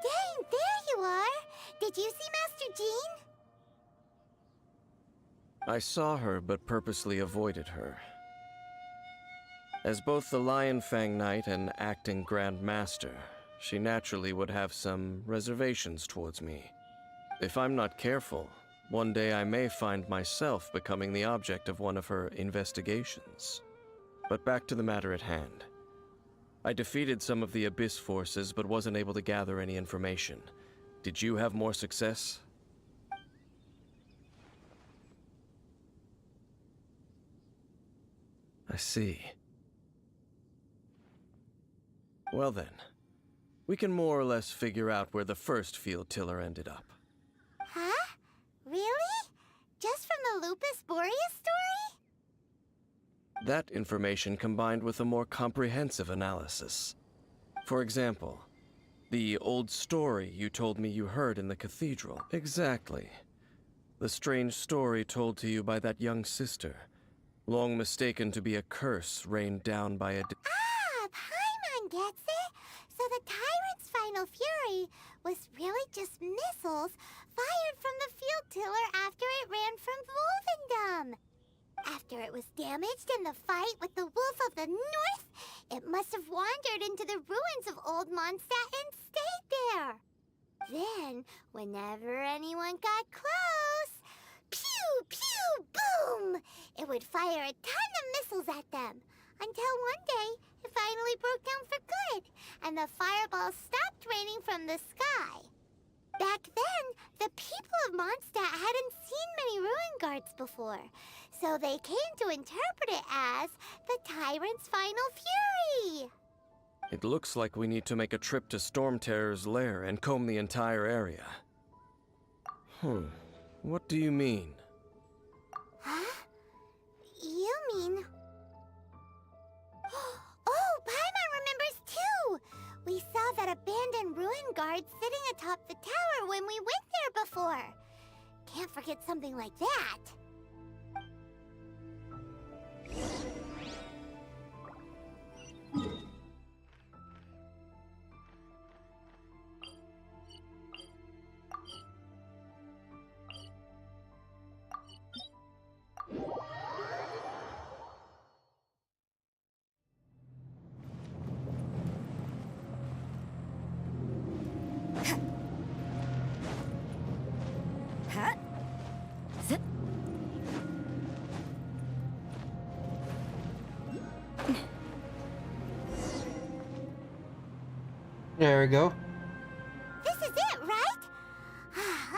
Dane, there you are! Did you see Master Jean? I saw her, but purposely avoided her. As both the Lion Fang Knight and acting Grand Master, she naturally would have some reservations towards me. If I'm not careful, one day I may find myself becoming the object of one of her investigations. But back to the matter at hand. I defeated some of the Abyss forces, but wasn't able to gather any information. Did you have more success? I see. Well then, We can more or less figure out where the first field tiller ended up. Huh? Really? Just from the Lupus Boreas story? That information combined with a more comprehensive analysis. For example, the old story you told me you heard in the cathedral. Exactly. The strange story told to you by that young sister, long mistaken to be a curse rained down by a... Paimon gets it! So the Tyrant's final fury was really just missiles fired from the field tiller after it ran from Wolvendom. After it was damaged in the fight with the Wolf of the North, it must have wandered into the ruins of Old Mondstadt and stayed there. Then, whenever anyone got close, pew, pew, boom! It would fire a ton of missiles at them, until one day it finally broke down for good, and the fireballs stopped raining from the sky. Back then, the people of Mondstadt hadn't seen many ruin guards before, so they came to interpret it as the Tyrant's final fury. It looks like we need to make a trip to Storm Terror's lair and comb the entire area. What do you mean? Huh? You mean... Oh, Paimon remembers too! We saw that abandoned ruin guard sitting atop the tower when we went there before. Can't forget something like that. Huh? Zip. There we go. This is it, right?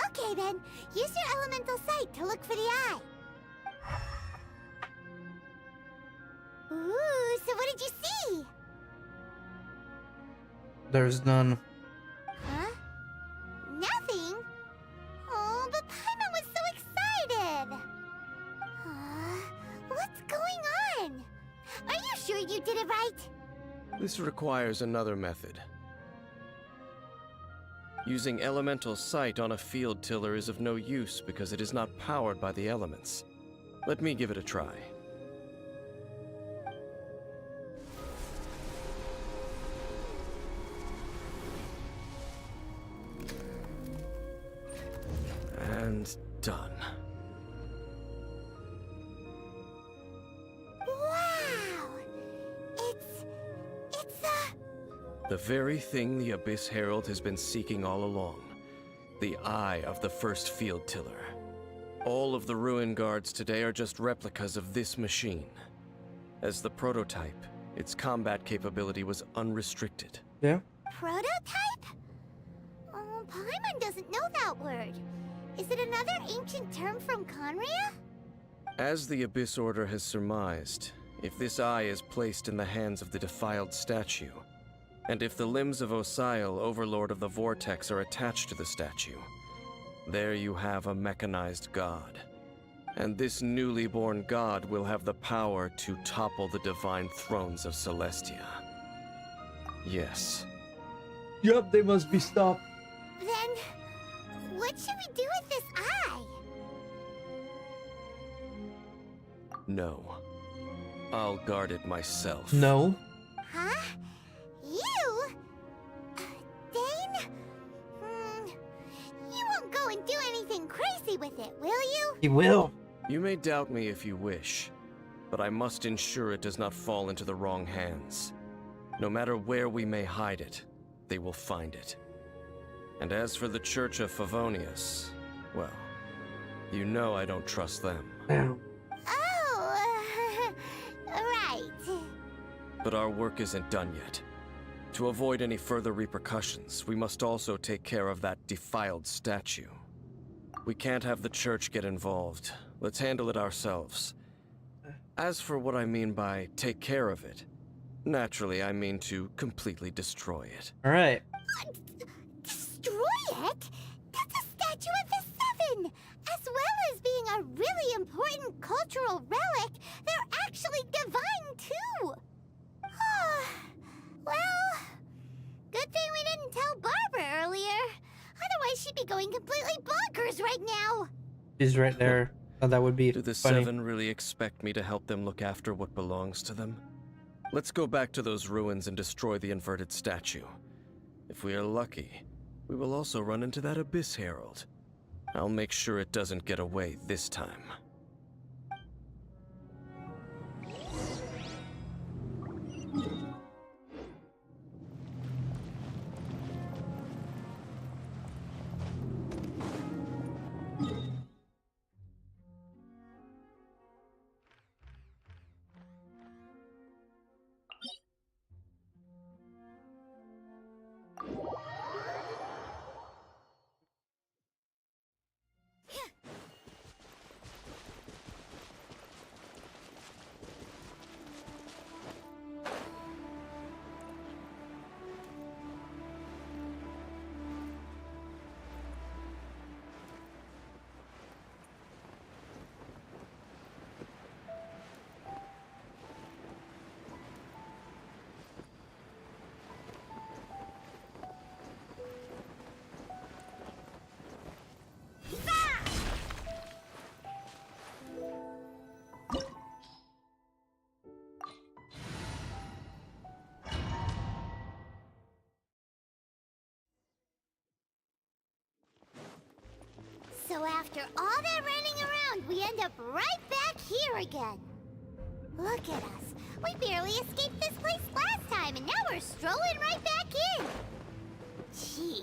Okay then, use your elemental sight to look for the eye. Ooh, so what did you see? There's none. Huh? Nothing? Oh, but Paimon was so excited! What's going on? Are you sure you did it right? This requires another method. Using elemental sight on a field tiller is of no use because it is not powered by the elements. Let me give it a try. And done. Wow! It's The very thing the Abyss Herald has been seeking all along. The eye of the first field tiller. All of the ruin guards today are just replicas of this machine. As the prototype, its combat capability was unrestricted. Yeah? prototype? Oh, Paimon doesn't know that word. Is it another ancient term from Conria? As the Abyss Order has surmised, if this eye is placed in the hands of the defiled statue, and if the limbs of Osial, Overlord of the Vortex, are attached to the statue, there you have a mechanized god. And this newly born god will have the power to topple the divine thrones of Celestia. Yes. Yup, they must be stopped. Then, what should we do with this eye? No. I'll guard it myself. No. Huh? You? Dane? You won't go and do anything crazy with it, will you? He will. You may doubt me if you wish, but I must ensure it does not fall into the wrong hands. No matter where we may hide it, they will find it. And as for the Church of Favonius, well, you know I don't trust them. Oh, right. But our work isn't done yet. To avoid any further repercussions, we must also take care of that defiled statue. We can't have the church get involved. Let's handle it ourselves. As for what I mean by take care of it, Naturally, I mean to completely destroy it. All right. Destroy it? That's a statue of the Seven! As well as being a really important cultural relic, they're actually divine too! Well, good thing we didn't tell Barbara earlier. Otherwise, she'd be going completely bonkers right now. She's right there. Oh, that would be Do the funny. Seven really expect me to help them look after what belongs to them? Let's go back to those ruins and destroy the inverted statue. If we are lucky, we will also run into that Abyss Herald. I'll make sure it doesn't get away this time. So after all that running around, we end up right back here again. Look at us. We barely escaped this place last time, and now we're strolling right back in. Gee,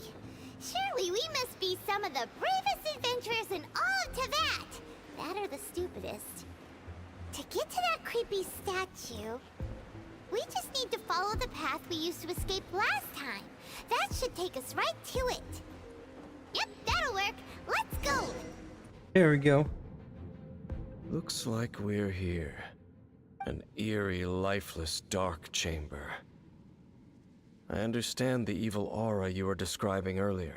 surely we must be some of the bravest adventurers in all of Teyvat. That or the stupidest. To get to that creepy statue, we just need to follow the path we used to escape last time. That should take us right to it. Yep, that'll work. Let's go. There we go. Looks like we're here. An eerie, lifeless, dark chamber. I understand the evil aura you were describing earlier.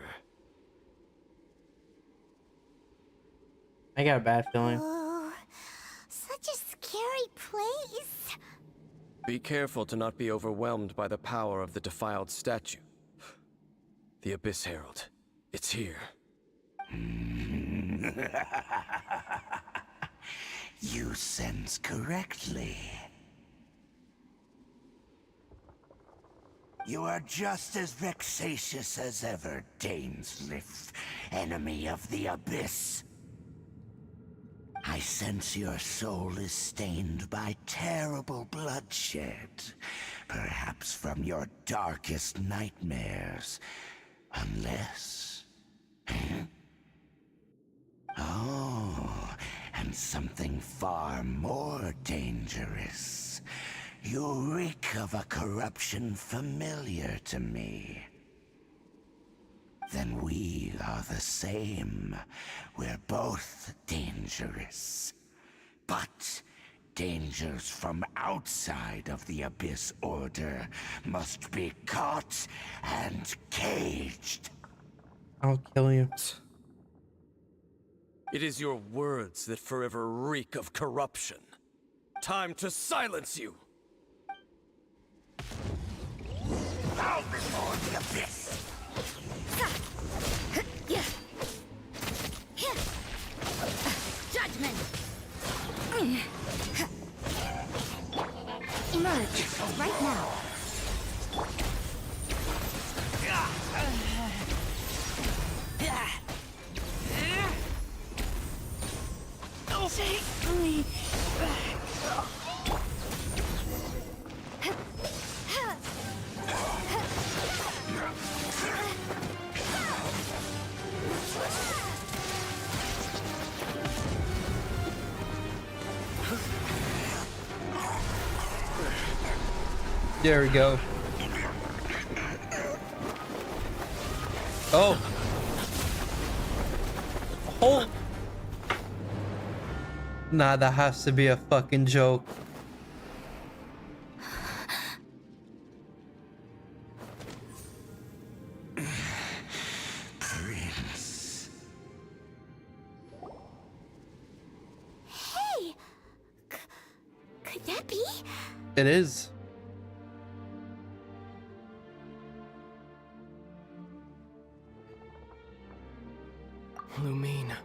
I got a bad feeling. Oh, such a scary place. Be careful to not be overwhelmed by the power of the defiled statue. The Abyss Herald. It's here. You sense correctly. You are just as vexatious as ever, Dainsliff, enemy of the Abyss. I sense your soul is stained by terrible bloodshed, perhaps from your darkest nightmares, unless... Oh, and something far more dangerous. You reek of a corruption familiar to me. Then we are the same. We're both dangerous. But dangers from outside of the Abyss Order must be caught and caged. I'll kill you. It is your words that forever reek of corruption. Time to silence you! Bow before the Abyss! Judgment! Emerge right now. Take me back. There we go. Oh. Oh. Nah, that has to be a fucking joke. It is. Lumine.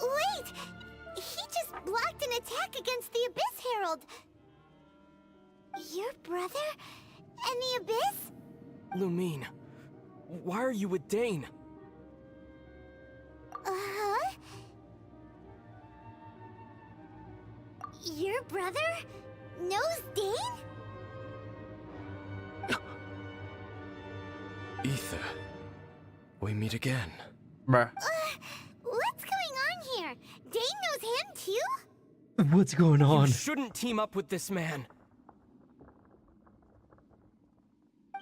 Wait! He just blocked an attack against the Abyss Herald! Your brother? And the Abyss? Lumine, why are you with Dane? Uh-huh? Your brother knows Dane? Ether, we meet again. Bruh. What's going on here? Dane knows him too? What's going on? You shouldn't team up with this man.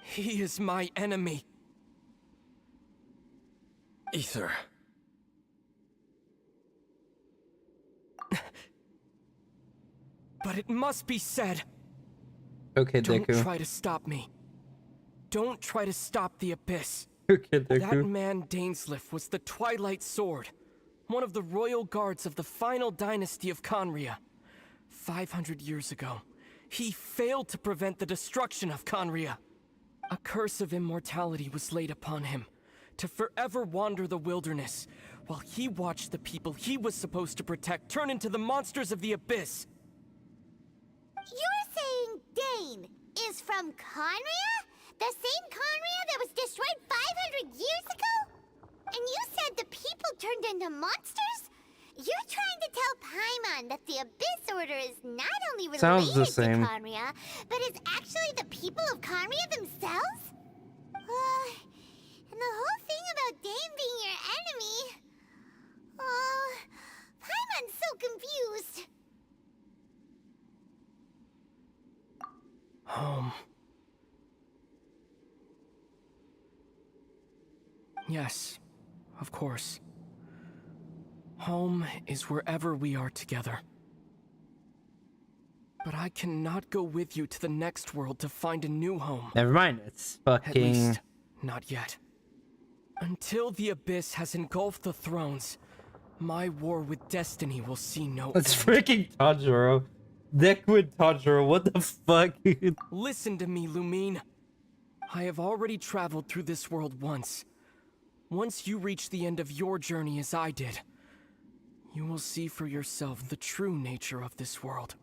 He is my enemy. Ether. But it must be said. Okay, Don't Deku. try to stop me. Don't try to stop the Abyss. Okay, That Deku. man Dainsleif was the Twilight Sword, one of the royal guards of the final dynasty of Conria. 500 years ago, he failed to prevent the destruction of Conria. A curse of immortality was laid upon him, to forever wander the wilderness, while he watched the people he was supposed to protect turn into the monsters of the Abyss. You're saying Dane is from Conria? The same Conria that was destroyed 500 years ago? And you said the people turned into monsters? You're trying to tell Paimon that the Abyss Order is not only related Sounds the to same. Conria, but is actually the people of Conria themselves? And the whole thing about Dane being your enemy... Paimon's so confused. Home. Yes, of course. Home is wherever we are together. But I cannot go with you to the next world to find a new home. Never mind. It's At fucking. least, not yet. Until the Abyss has engulfed the thrones, my war with destiny will see no It's end. freaking Tanjiro. Deku and Tanjiro. What the fuck? Listen to me, Lumine. I have already traveled through this world once. Once you reach the end of your journey as I did, you will see for yourself the true nature of this world.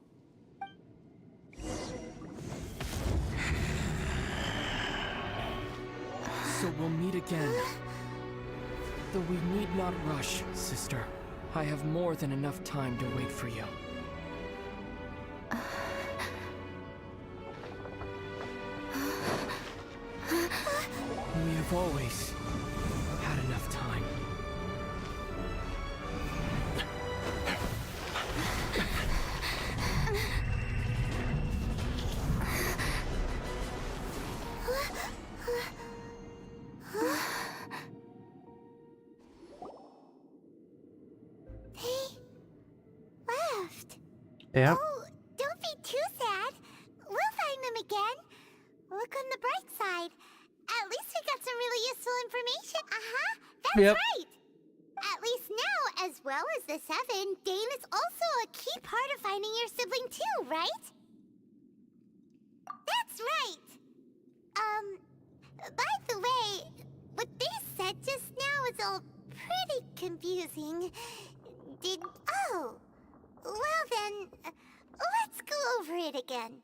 So we'll meet again. Though we need not rush, sister. I have more than enough time to wait for you. We have always had enough time. They left. Yeah. Oh, don't be too sad. We'll find them again. Look on the bright side. At least we got some really useful information. Uh-huh. That's Yep. right. At least now, as well as the Seven, Dane is also a key part of finding your sibling too, right? That's right. By the way, what they said just now is all pretty confusing. Oh. Well then, let's go over it again.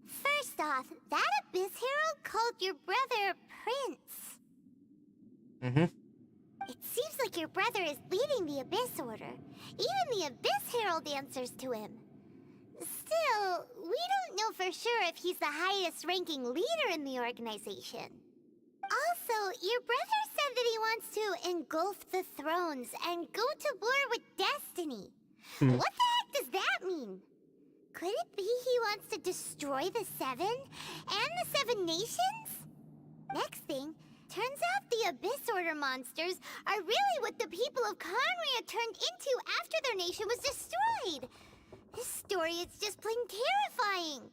First off, that Abyss Herald called your brother Prince. It seems like your brother is leading the Abyss Order. Even the Abyss Herald answers to him. Still, we don't know for sure if he's the highest-ranking leader in the organization. Also, your brother said that he wants to engulf the thrones and go to war with destiny. What the heck does that mean? Could it be he wants to destroy the Seven and the Seven Nations? Next thing, turns out the Abyss Order monsters are really what the people of Conria turned into after their nation was destroyed. This story is just plain terrifying.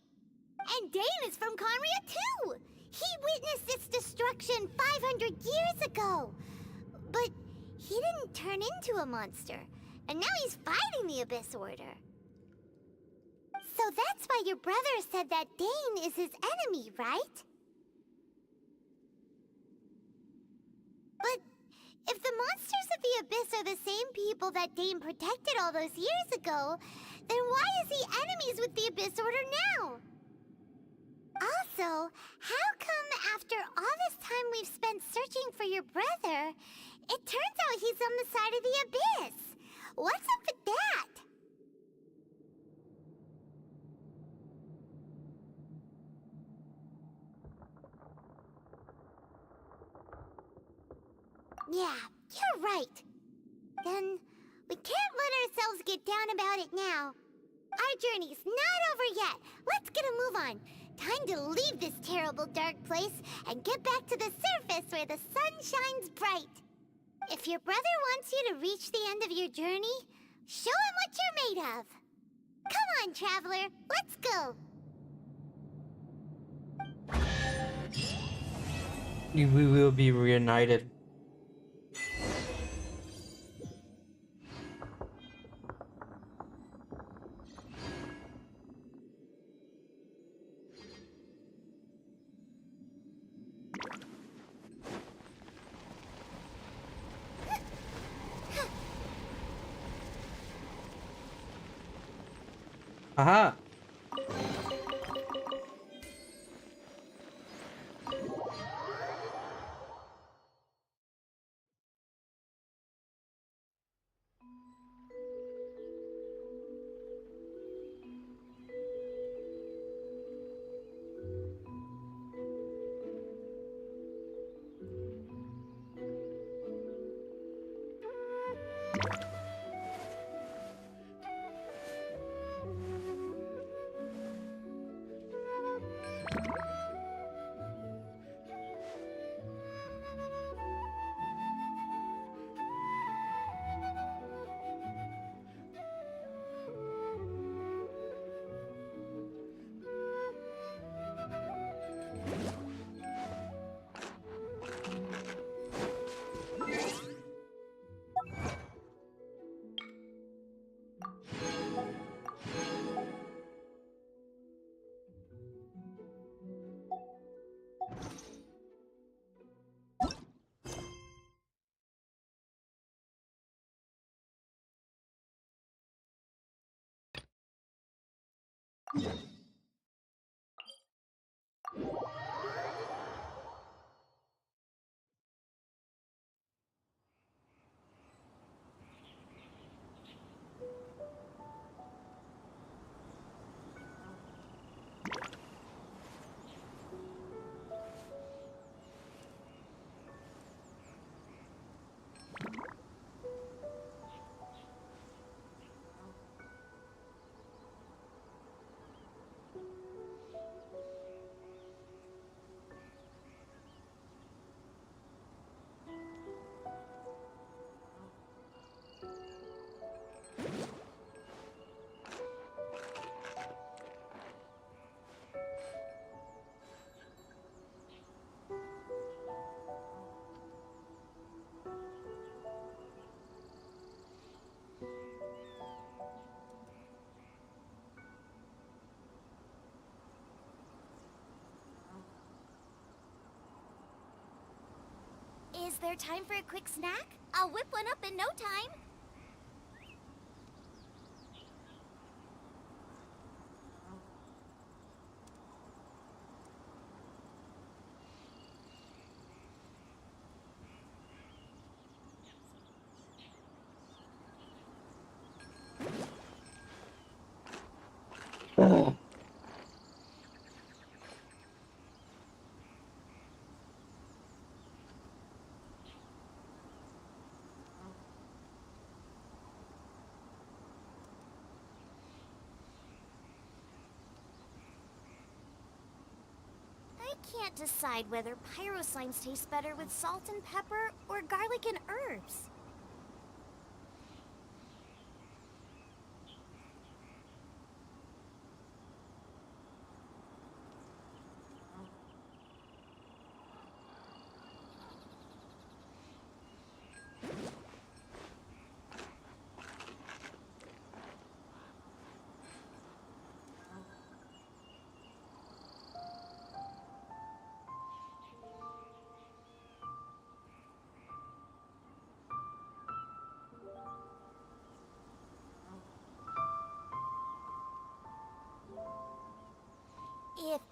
And Dane is from Conria too! He witnessed its destruction 500 years ago! But he didn't turn into a monster, and now he's fighting the Abyss Order. So that's why your brother said that Dane is his enemy, right? But if the monsters of the Abyss are the same people that Dane protected all those years ago, then why is he enemies with the Abyss Order now? Also, how come after all this time we've spent searching for your brother, it turns out he's on the side of the Abyss? What's up with that? Yeah, you're right. Then we can't let ourselves get down about it now. Our journey's not over yet. Let's get a move on. Time to leave this terrible dark place and get back to the surface where the sun shines bright. If your brother wants you to reach the end of your journey, show him what you're made of. Come on, traveler, let's go. We will be reunited. Aha! Is there time for a quick snack? I'll whip one up in no time. Oh. I can't decide whether pyro slimes taste better with salt and pepper or garlic and herbs.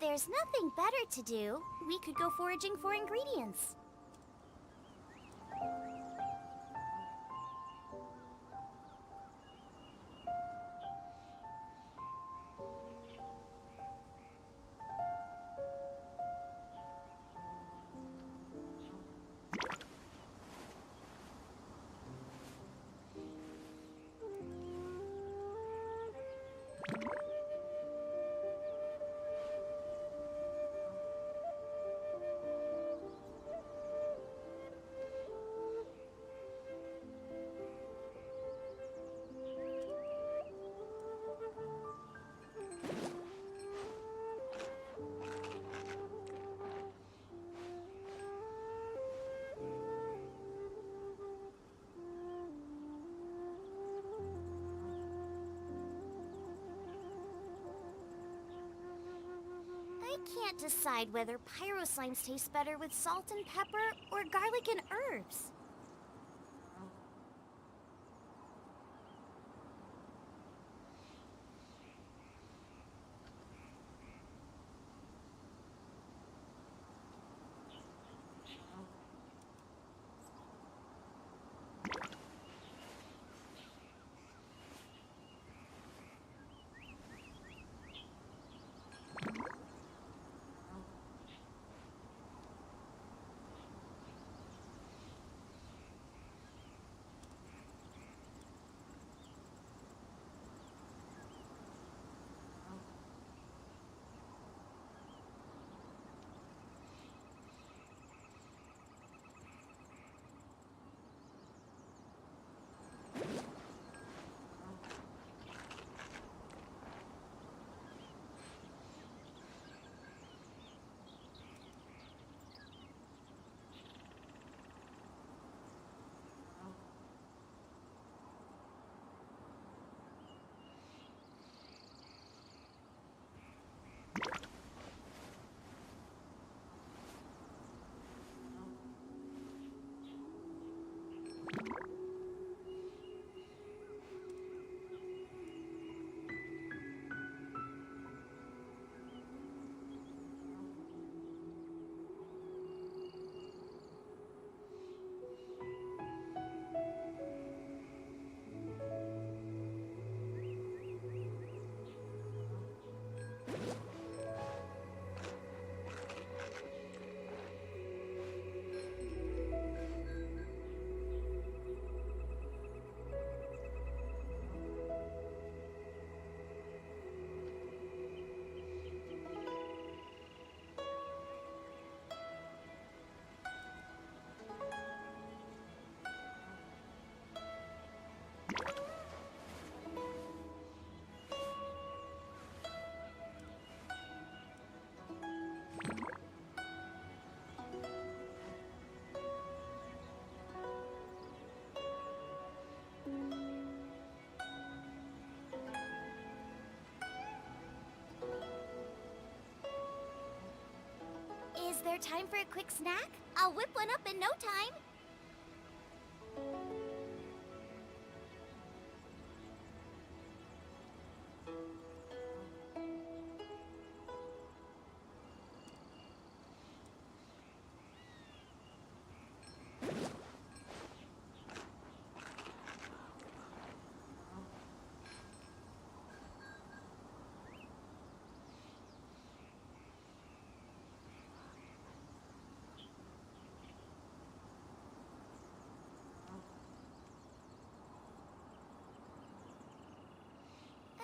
there's nothing better to do, we could go foraging for ingredients. I can't decide whether pyro slimes taste better with salt and pepper or garlic and herbs. Is there time for a quick snack? I'll whip one up in no time.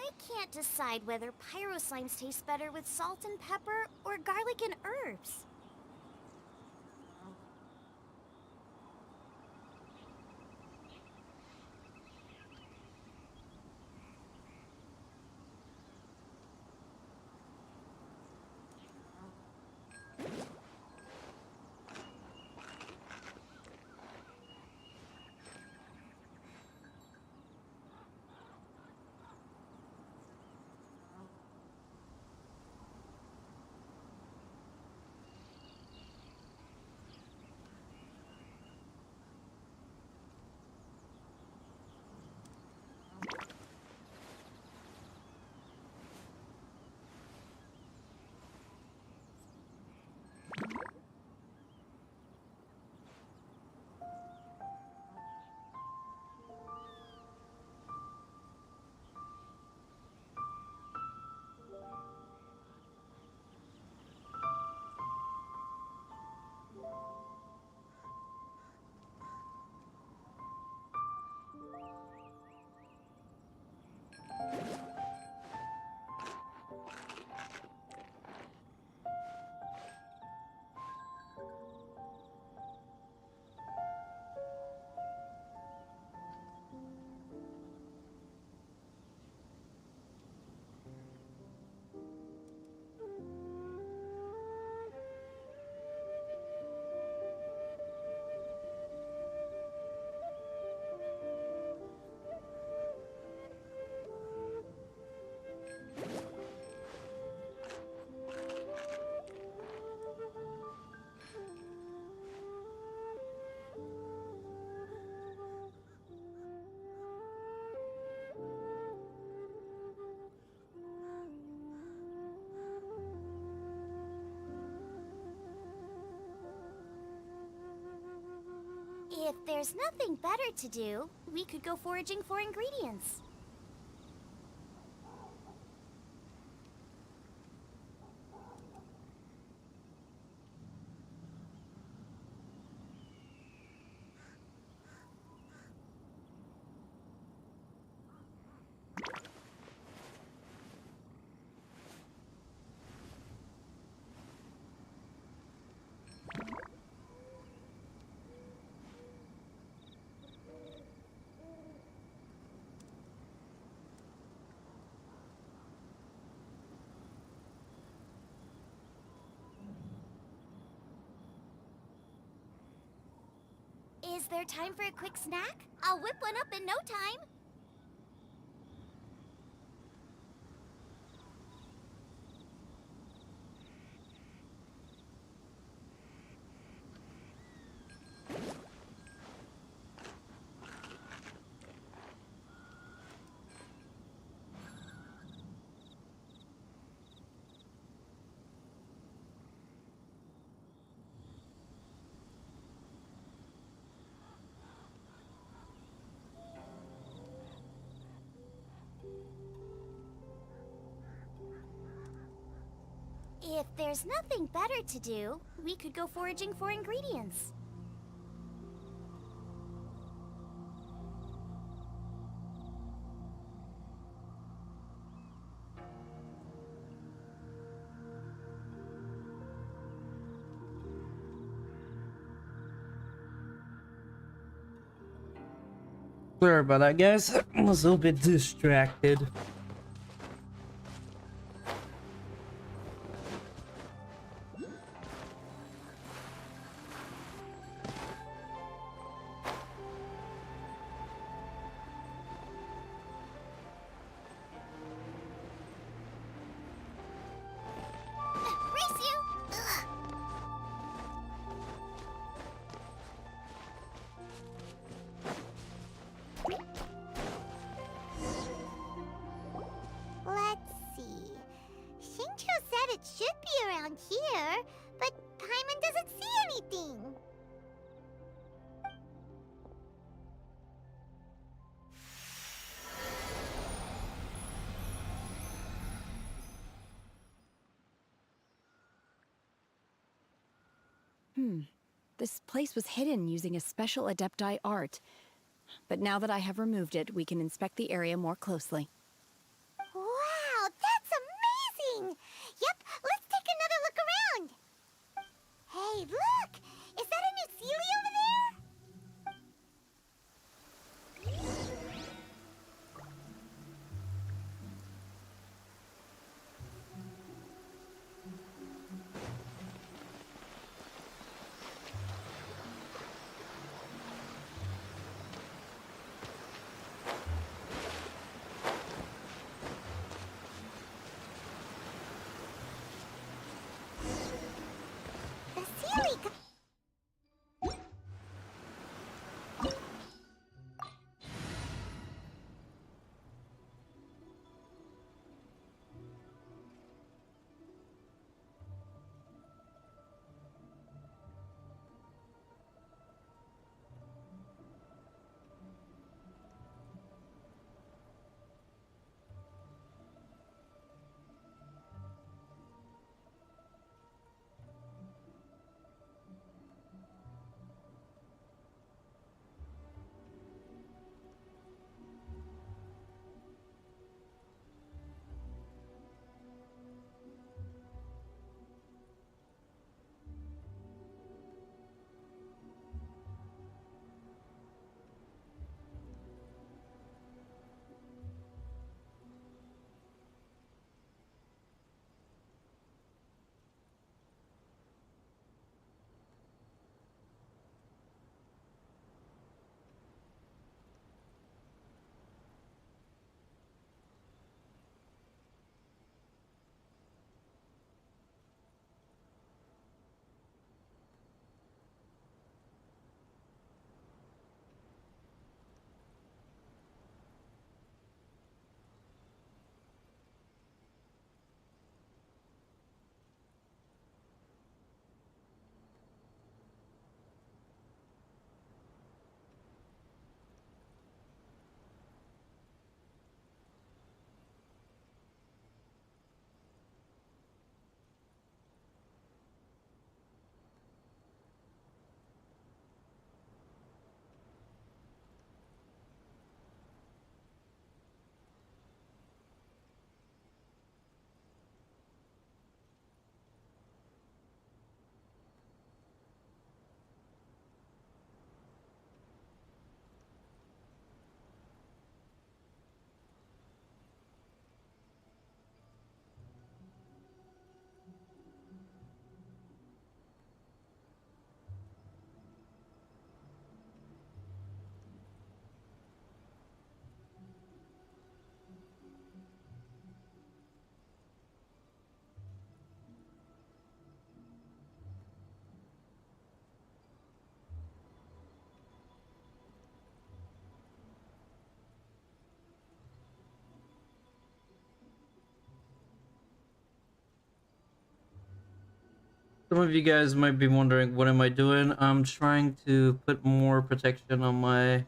I can't decide whether pyro slimes taste better with salt and pepper or garlic and herbs. If there's nothing better to do, we could go foraging for ingredients. Is there time for a quick snack? I'll whip one up in no time. If there's nothing better to do, we could go foraging for ingredients. Sorry about that, guys. I was a little bit distracted. Race you! Ugh. Let's see. Shincho said it should be around here, but Paimon doesn't see anything. This place was hidden using a special Adepti art. But now that I have removed it, we can inspect the area more closely. Wow, that's amazing! Yep, let's take another look around. Hey, look! Is that a new Sealy over there? Some of you guys might be wondering, what am I doing? I'm trying to put more protection on my...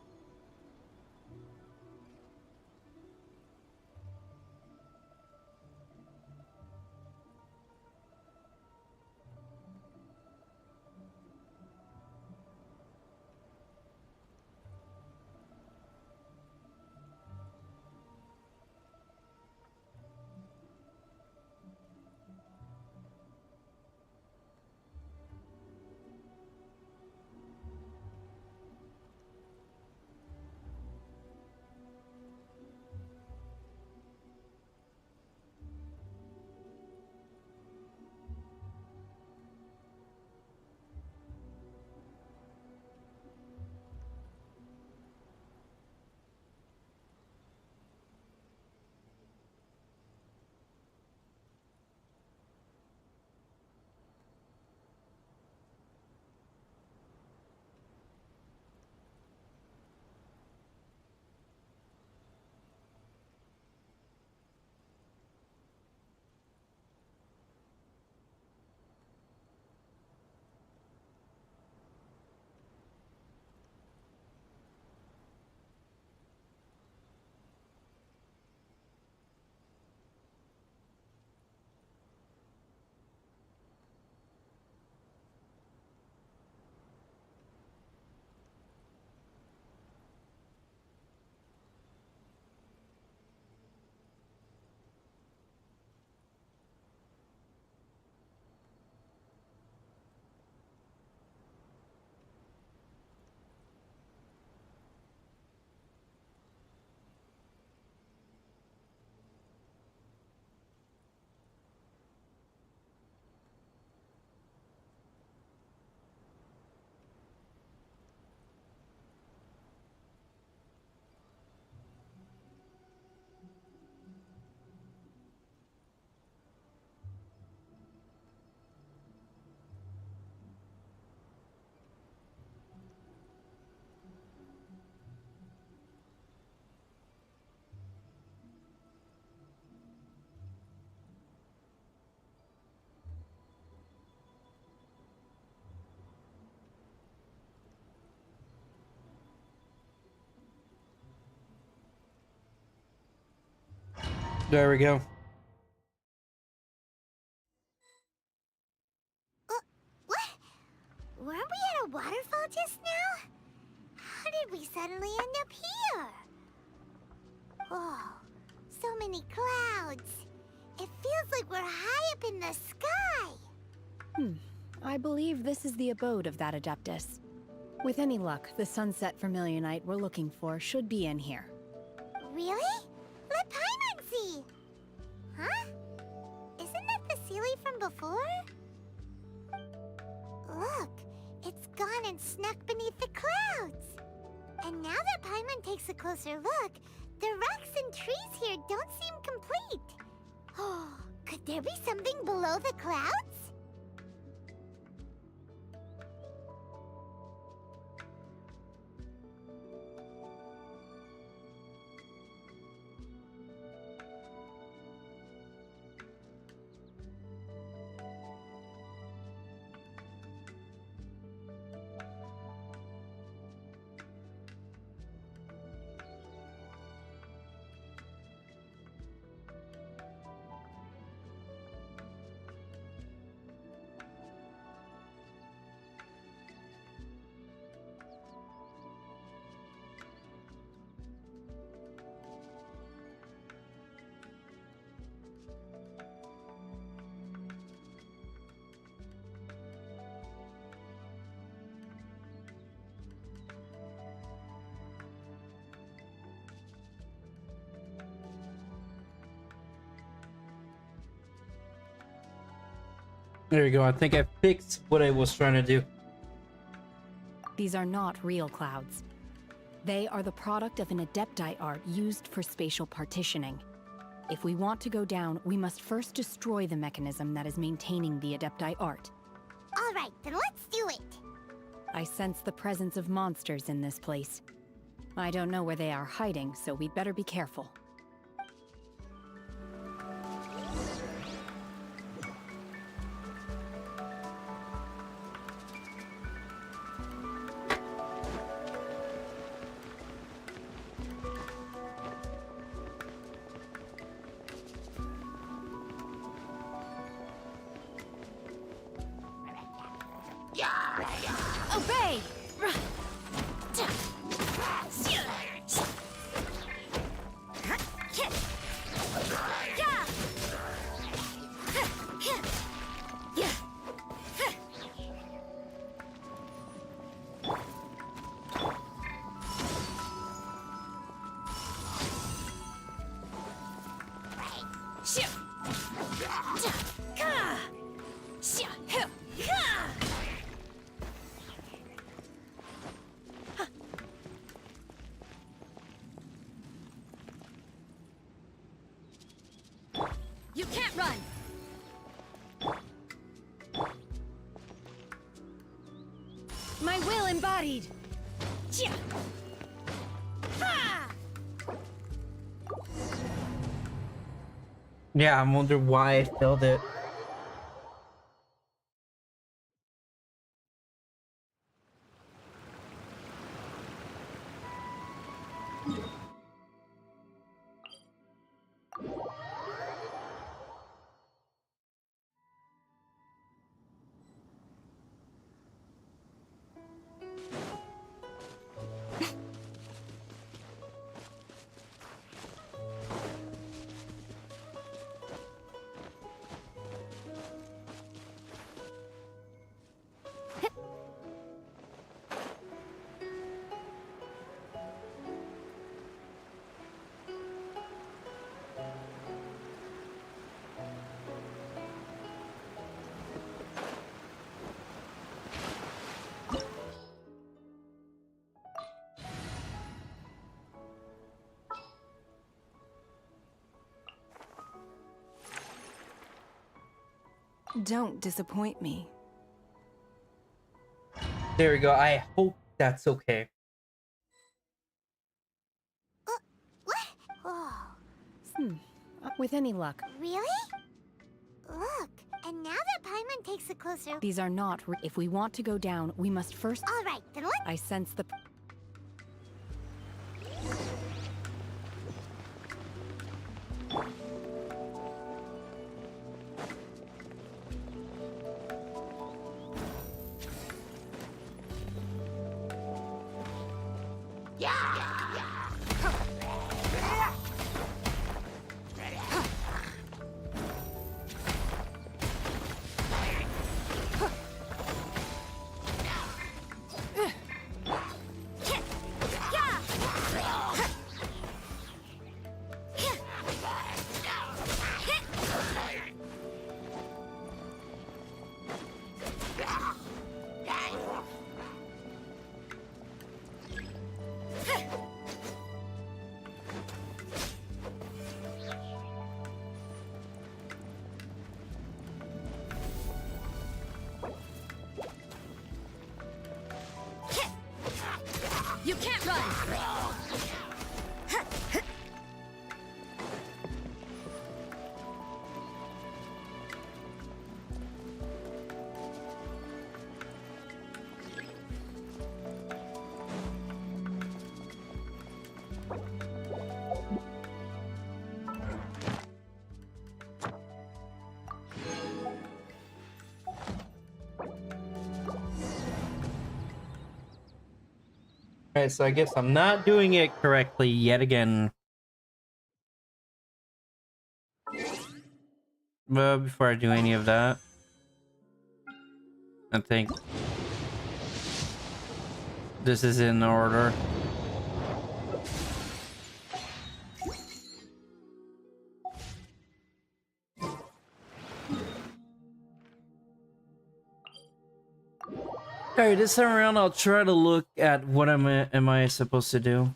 There we go. What? Weren't we at a waterfall just now? How did we suddenly end up here? Oh, so many clouds. It feels like we're high up in the sky. I believe this is the abode of that Adeptus. With any luck, the sunset Vermilionite we're looking for should be in here. Really? Let Paimon see! Huh? Isn't that the Sealy from before? Look, it's gone and snuck beneath the clouds. And now that Paimon takes a closer look, the rocks and trees here don't seem complete. Oh, could there be something below the clouds? There you go. I think I fixed what I was trying to do. These are not real clouds. They are the product of an Adepti art used for spatial partitioning. If we want to go down, we must first destroy the mechanism that is maintaining the Adepti art. All right, then let's do it. I sense the presence of monsters in this place. I don't know where they are hiding, so we'd better be careful. can't run! My will embodied! Chia! Ha! Yeah, I wonder why I failed it. Don't disappoint me. There we go. I hope that's okay. Oh, With any luck. really? Look, and now that Paimon takes a closer... These are not. If we want to go down, we must first. All right, then let's... I sense the. You can't run! Alright, so I guess I'm not doing it correctly yet again. But before I do any of that, I think this is in order. Alright, this time around I'll try to look at what am I supposed to do.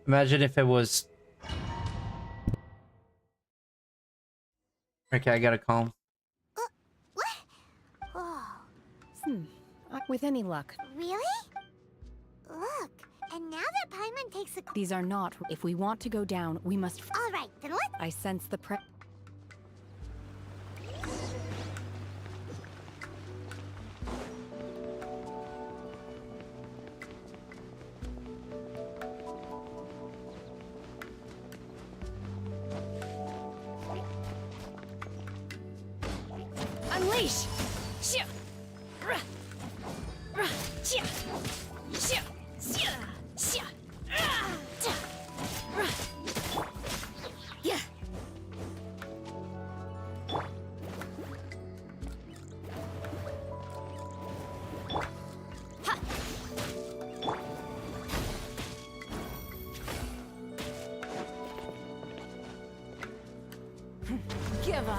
Imagine if it was... Okay, I gotta calm. Oh, With any luck. really? Look, and now that Paimon takes a... These are not. If we want to go down, we must. All right, then let's... I sense the pre. Unleash! Shoo! Shiver.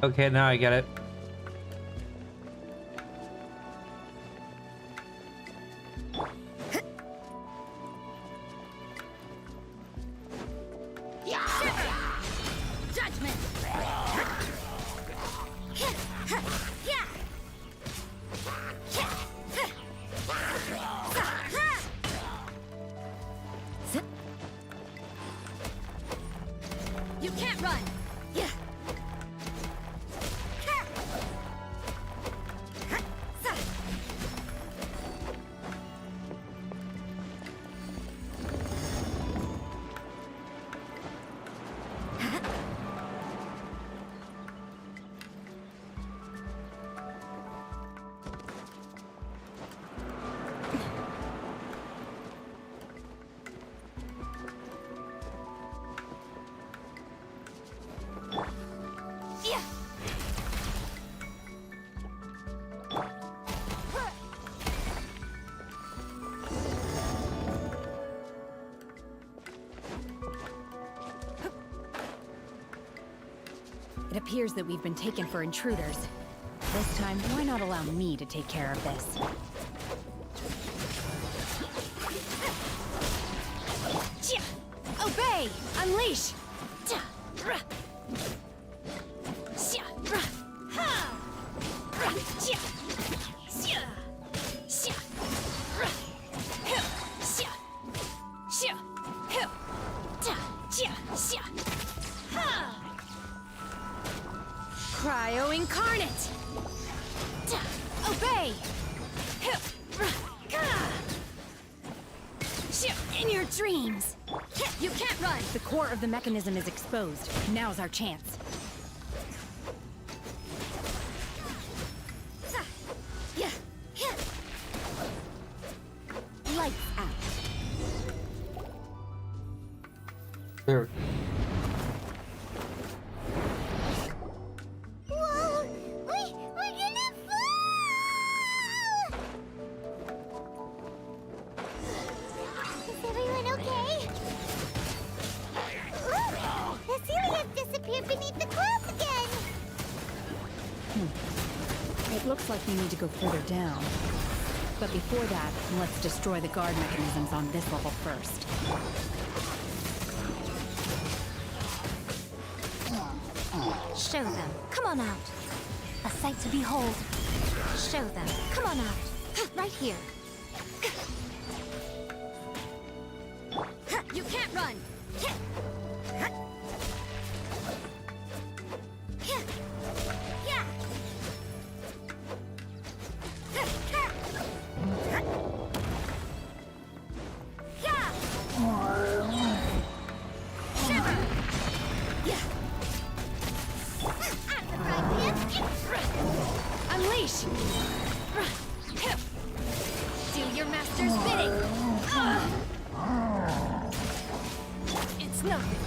Okay, now I get it. Judgment. You can't run. Yeah. It appears that we've been taken for intruders. This time, why not allow me to take care of this? Obey! Unleash! Cryo Incarnate! Obey! In your dreams! You can't run! The core of the mechanism is exposed. Now's our chance. Lights out. There. Whoa! We're gonna fall! Is everyone okay? Look! The ceiling has disappeared beneath the clouds again! It looks like we need to go further down. But before that, let's destroy the guard mechanisms on this level first. Show them. Come on out. A sight to behold. Show them. Come on out. Right here. You can't run! Unleash! Do your master's bidding! It's nothing.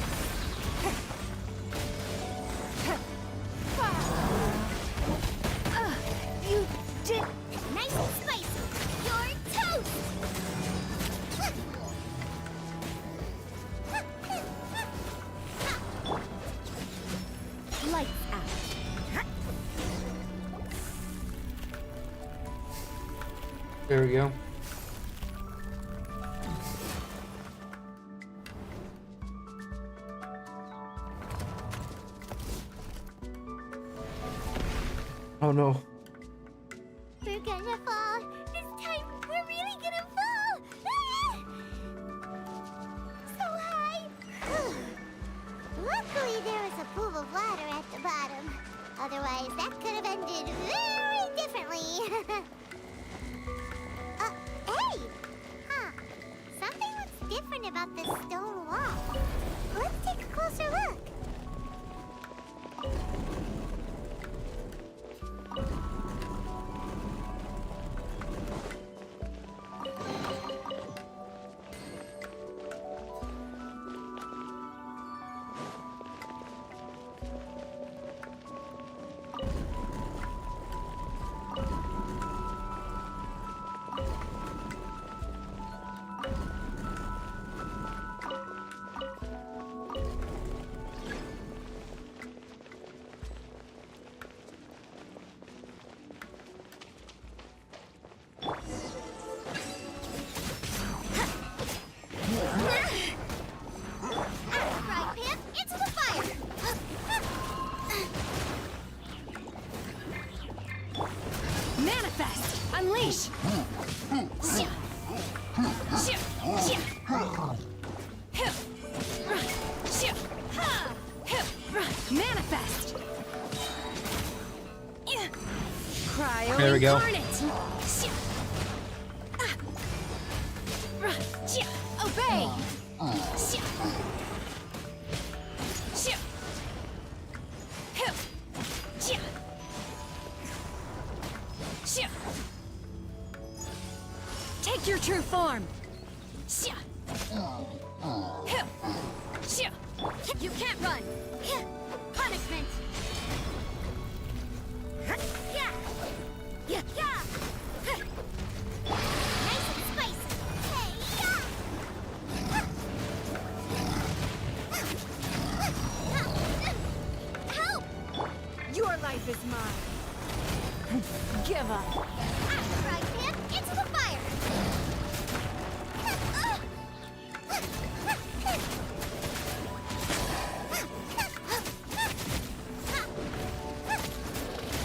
You did... Nice and spicy! You're toast! Lights out. There we go. Oh no. We're gonna fall! This time, we're really gonna fall! So high! Luckily, there was a pool of water at the bottom. Otherwise, that could have ended very differently. Hey! Huh. Something looks different about this stone wall. Let's take a closer look. unleash! Manifest! Cryo There we go. incarnate! Obey! Take your true form! You can't run! Punishment! Nice and spicy. Help! Your life is mine! Give up! Right, man, into the fire!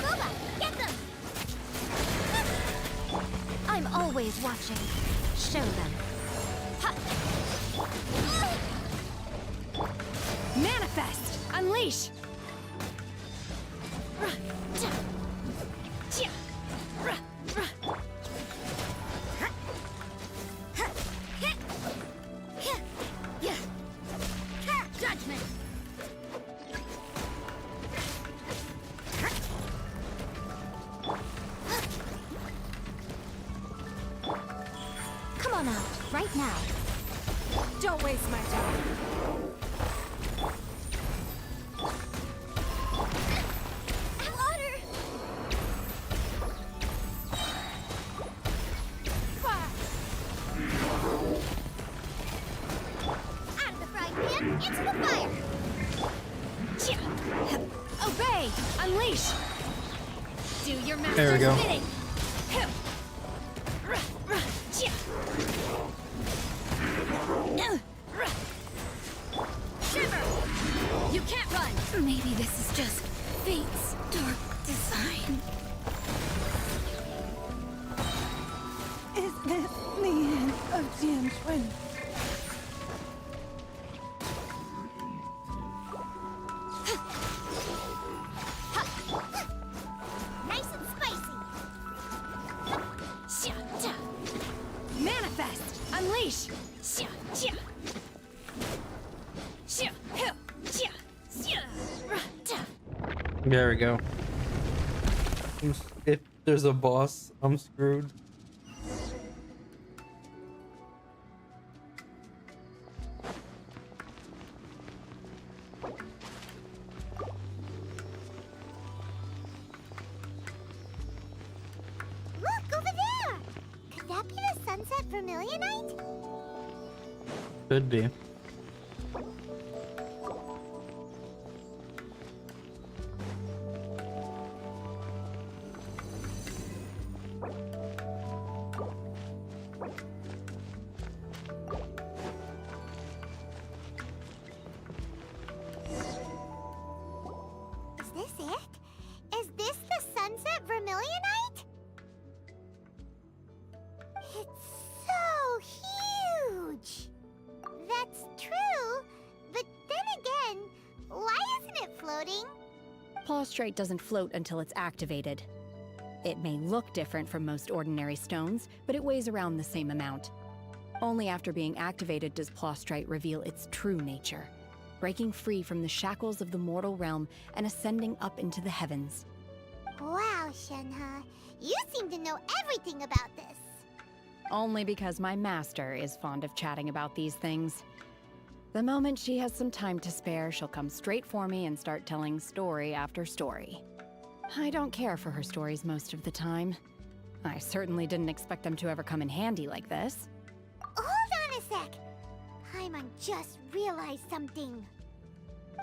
Boba, get them! I'm always watching. Show them. Manifest! Unleash! Judgment! Come on out, right now. Don't waste my time. Water! Fire! Out of the frying pan, into the fire! Obey! Unleash! Do your master's There we go. bidding! Shiver! You can't run! Maybe this is just fate's dark design. Is this the end of Genshin? Nice and spicy! Manifest! Unleash! There we go. If there's a boss, I'm screwed. Look, over there! Could that be the Sunset Vermilionite? Could be. Is this it? Is this the Sunset Vermilionite? It's so huge! That's true, but then again, why isn't it floating? Plaustrite doesn't float until it's activated. It may look different from most ordinary stones, but it weighs around the same amount. Only after being activated does Plaustrite reveal its true nature, breaking free from the shackles of the mortal realm and ascending up into the heavens. Wow, Shenhe, you seem to know everything about this. Only because my master is fond of chatting about these things. The moment she has some time to spare, she'll come straight for me and start telling story after story. I don't care for her stories most of the time. I certainly didn't expect them to ever come in handy like this. Hold on a sec. Paimon just realized something.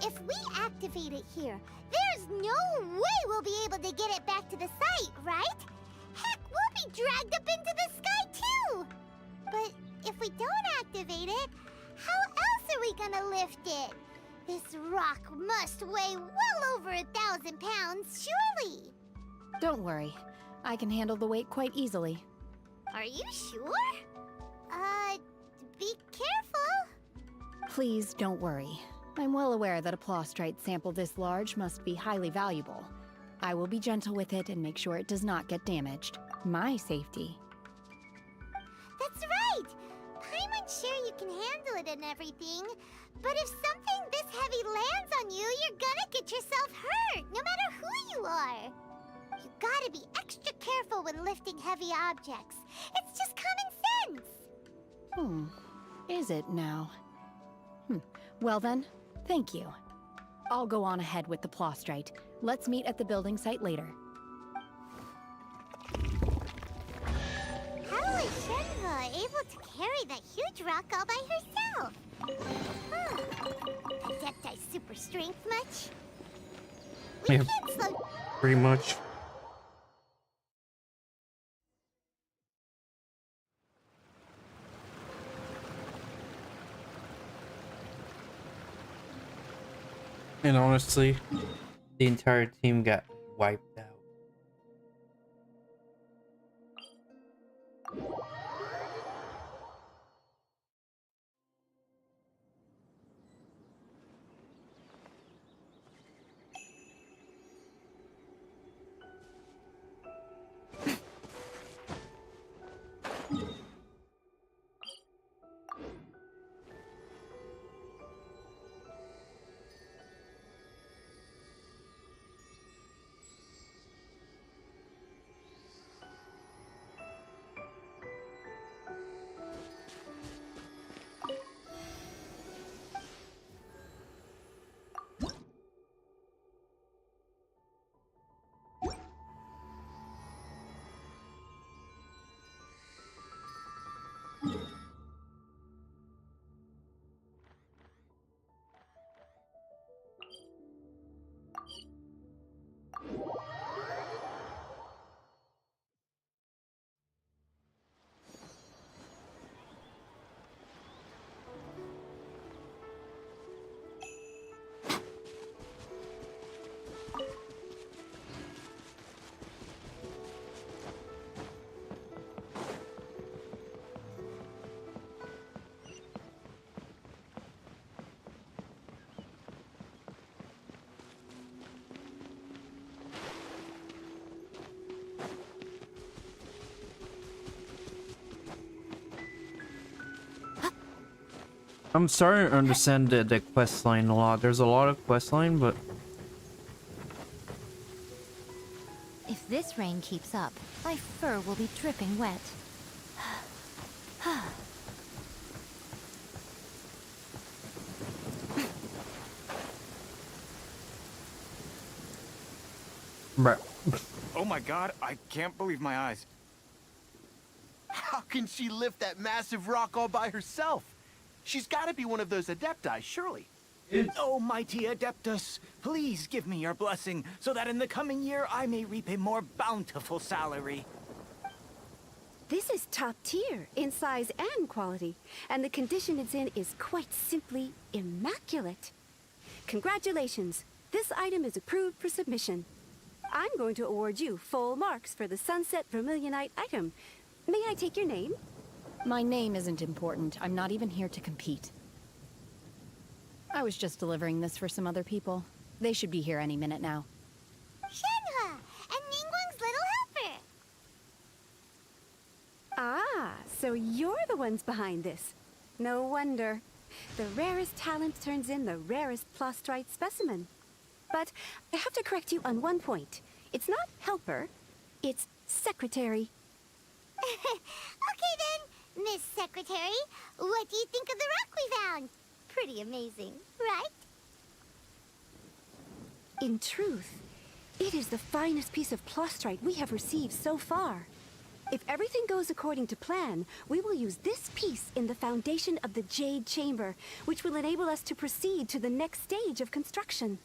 If we activate it here, there's no way we'll be able to get it back to the site, right? Heck, we'll be dragged up into the sky too! But if we don't activate it, how else are we gonna lift it? This rock must weigh well over 1,000 pounds, surely! Don't worry. I can handle the weight quite easily. Are you sure? Be careful. Please don't worry. I'm well aware that a Plostrite sample this large must be highly valuable. I will be gentle with it and make sure it does not get damaged. My safety. That's right! Paimon's sure you can handle it and everything, but if something this heavy lands on you, you're gonna get yourself hurt, no matter who you are. You gotta be extra careful when lifting heavy objects. It's just common sense. Is it now? Well then, thank you. I'll go on ahead with the Plostrite. Let's meet at the building site later. How is Shenhe able to carry that huge rock all by herself? Adepti super strength much? We Yeah, can't slow... pretty much. And honestly, the entire team got wiped out. I'm starting to understand the quest line a lot. There's a lot of quest line, but If this rain keeps up, my fur will be dripping wet. bruh. Oh my god, I can't believe my eyes. How can she lift that massive rock all by herself? She's got to be one of those Adepti, surely. Oh, mighty Adeptus, please give me your blessing, so that in the coming year I may reap a more bountiful salary. This is top tier in size and quality, and the condition it's in is quite simply immaculate. Congratulations, this item is approved for submission. I'm going to award you full marks for the Sunset Vermilionite item. May I take your name? My name isn't important. I'm not even here to compete. I was just delivering this for some other people. They should be here any minute now. Shenhe and Ningguang's little helper. Ah, so you're the ones behind this. No wonder. The rarest talent turns in the rarest Plostrite specimen. But I have to correct you on one point. It's not helper, it's secretary. Okay then, Miss Secretary, what do you think of the rock we found? Pretty amazing, right? In truth, it is the finest piece of Plostrite we have received so far. If everything goes according to plan, we will use this piece in the foundation of the Jade Chamber, which will enable us to proceed to the next stage of construction.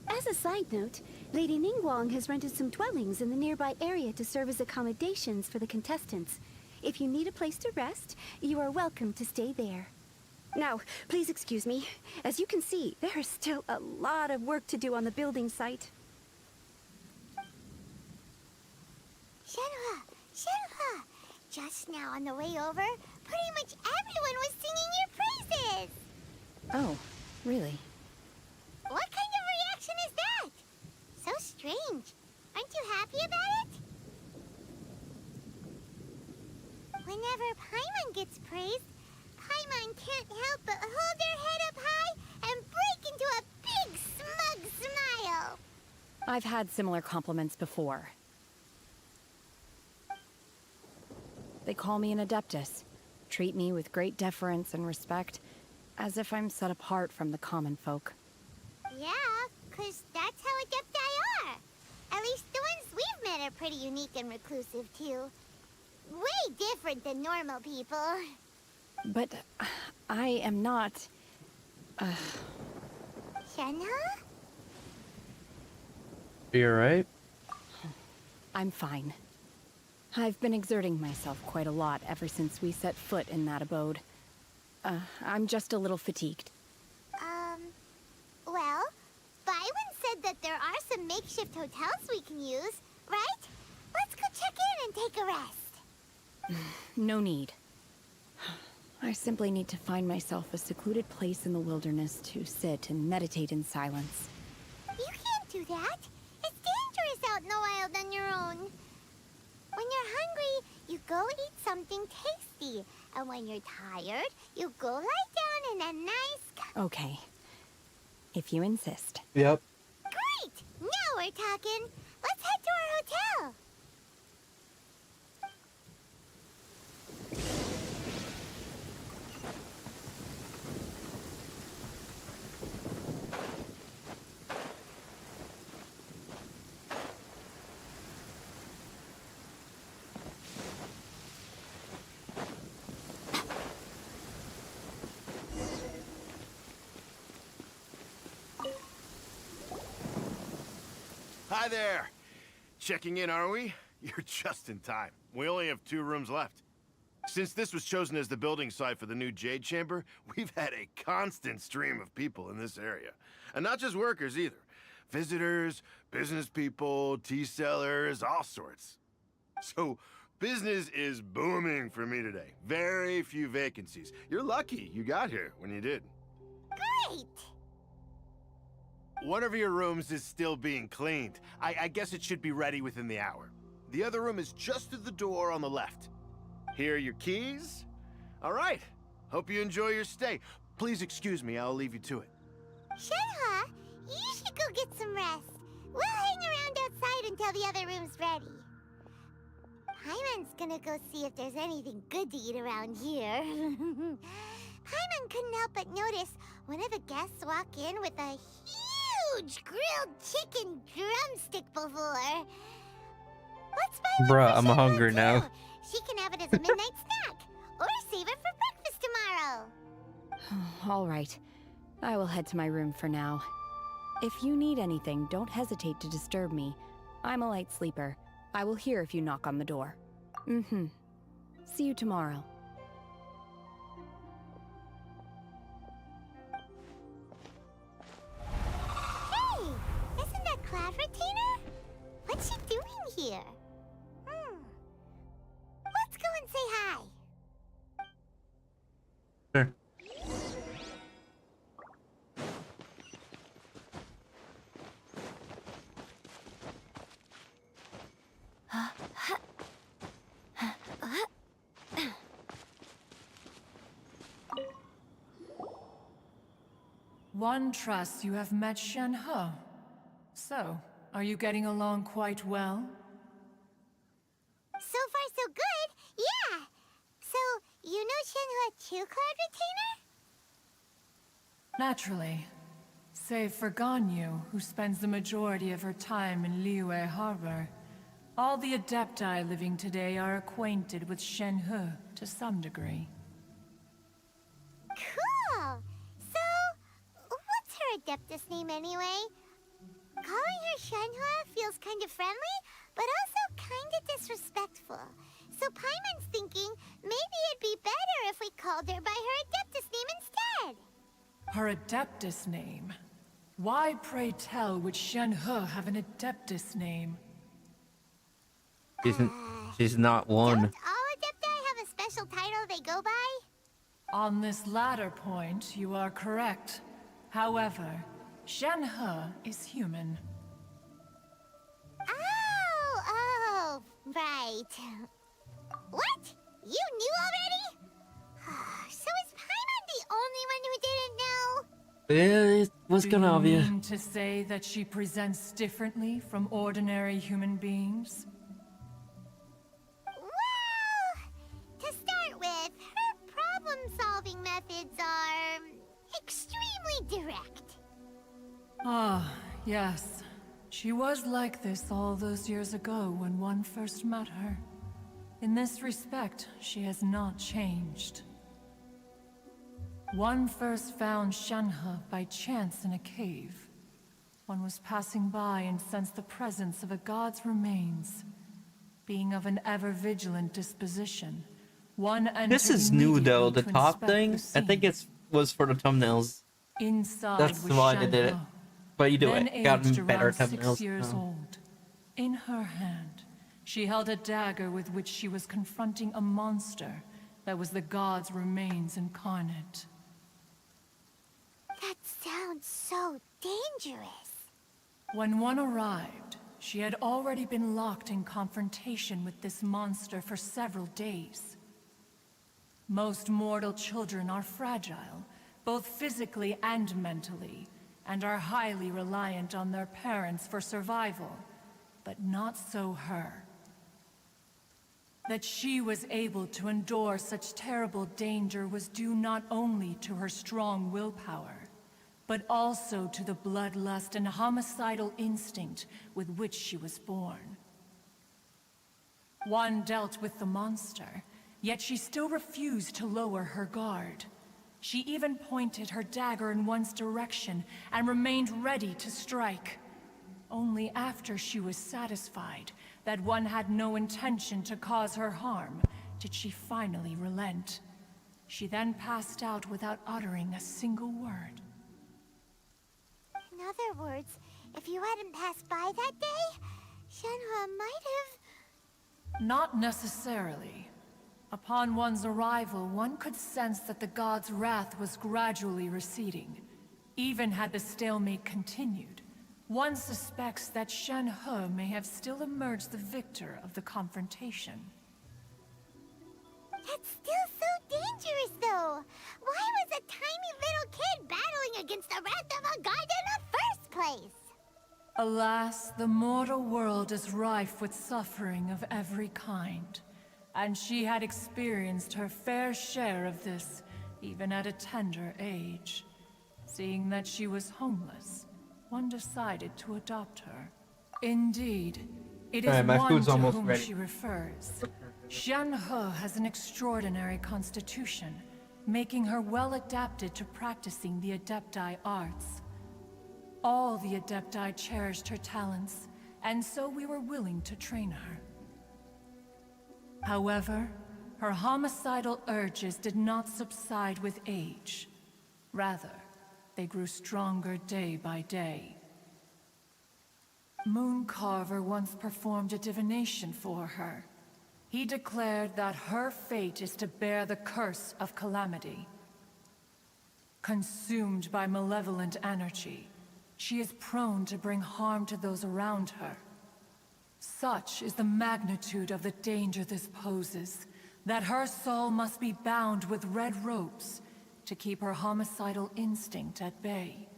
As a side note, Lady Ningguang has rented some dwellings in the nearby area to serve as accommodations for the contestants. If you need a place to rest, you are welcome to stay there. Now, please excuse me. As you can see, there is still a lot of work to do on the building site. Shenhua! Shenhua! Just now on the way over, pretty much everyone was singing your praises! Oh, really? What kind of reaction is that? So strange. Aren't you happy about it? Whenever Paimon gets praised, Paimon can't help but hold their head up high and break into a big smug smile. I've had similar compliments before. They call me an adeptus, treat me with great deference and respect, as if I'm set apart from the common folk. Yeah, 'cause that's how Adepti are. At least the ones we've met are pretty unique and reclusive, too. Way different than normal people. But I am not... Shenhua? You alright? I'm fine. I've been exerting myself quite a lot ever since we set foot in that abode. I'm just a little fatigued. Well, Byron said that there are some makeshift hotels we can use, right? Let's go check in and take a rest. No need. I simply need to find myself a secluded place in the wilderness to sit and meditate in silence. You can't do that. It's dangerous out in the wild on your own. When you're hungry, you go eat something tasty. And when you're tired, you go lie down in a nice... Okay. If you insist. Yep. Great! Now we're talking. Let's head to our hotel. Hi there. Checking in, are we? You're just in time. We only have 2 rooms left. Since this was chosen as the building site for the new Jade Chamber, we've had a constant stream of people in this area. And not just workers either. Visitors, business people, tea sellers, all sorts. So, business is booming for me today. Very few vacancies. You're lucky you got here when you did. Great! One of your rooms is still being cleaned. I guess it should be ready within the hour. The other room is just through the door on the left. Here are your keys. All right. Hope you enjoy your stay. Please excuse me, I'll leave you to it. Shenhua, you should go get some rest. We'll hang around outside until the other room's ready. Paimon's gonna go see if there's anything good to eat around here. Paimon couldn't help but notice one of the guests walk in with a huge grilled chicken drumstick before. Let's buy one Bruh, for I'm Shenhua, hungry too. now. She can have it as a midnight snack, or save it for breakfast tomorrow. All right. I will head to my room for now. If you need anything, don't hesitate to disturb me. I'm a light sleeper. I will hear if you knock on the door. Mm-hmm. See you tomorrow. Hey, isn't that Cloud Retainer? What's she doing here? Let's go and say hi. Sure. One trusts you have met Shenhe. So, are you getting along quite well? So far, so good. Yeah. So, you know Shenhua too, Cloud Retainer? Naturally. Save for Ganyu, who spends the majority of her time in Liyue Harbor. All the Adepti living today are acquainted with Shenhe to some degree. Cool. So, what's her Adeptus name anyway? Calling her Shenhua feels kind of friendly, but also kind of disrespectful. So Paimon's thinking maybe it'd be better if we called her by her Adeptus name instead. Her Adeptus name? Why, pray tell, would Shenhe have an Adeptus name? She's not one. Don't all Adepti have a special title they go by? On this latter point, you are correct. However, Shenhe is human. Oh, right. What? You knew already? So is Paimon the only one who didn't know? It was kind of Do you obvious. mean to say that she presents differently from ordinary human beings? Well, to start with, her problem-solving methods are extremely direct. Ah, yes. She was like this all those years ago when one first met her. In this respect, she has not changed. One first found Shenhe by chance in a cave. One was passing by and sensed the presence of a god's remains. Being of an ever-vigilant disposition, one entered This is new though. immediately The to top inspect thing, the I think scene. was for the thumbnails. Inside That's was why they did it. Shenhe, But you do then it. Got aged better around thumbnails. 6 years now. old. In her hand, she held a dagger with which she was confronting a monster that was the god's remains incarnate. That sounds so dangerous. When one arrived, she had already been locked in confrontation with this monster for several days. Most mortal children are fragile, both physically and mentally, and are highly reliant on their parents for survival, but not so her. That she was able to endure such terrible danger was due not only to her strong willpower, but also to the bloodlust and homicidal instinct with which she was born. One dealt with the monster, yet she still refused to lower her guard. She even pointed her dagger in one's direction and remained ready to strike. Only after she was satisfied that one had no intention to cause her harm did she finally relent. She then passed out without uttering a single word. In other words, if you hadn't passed by that day, Shenhe might have... Not necessarily. Upon one's arrival, one could sense that the god's wrath was gradually receding. Even had the stalemate continued, one suspects that Shenhe may have still emerged the victor of the confrontation. That's still so dangerous, though. Why was a tiny little kid battling against the wrath of a god in the first place? Alas, the mortal world is rife with suffering of every kind, and she had experienced her fair share of this, even at a tender age. Seeing that she was homeless, one decided to adopt her. Indeed, it is Alright, my one food's to almost whom ready. she refers. Shenhe has an extraordinary constitution, making her well adapted to practicing the Adepti arts. All the Adepti cherished her talents, and so we were willing to train her. However, her homicidal urges did not subside with age. Rather, they grew stronger day by day. Mooncarver once performed a divination for her. He declared that her fate is to bear the curse of calamity. Consumed by malevolent energy, she is prone to bring harm to those around her. Such is the magnitude of the danger this poses, that her soul must be bound with red ropes to keep her homicidal instinct at bay.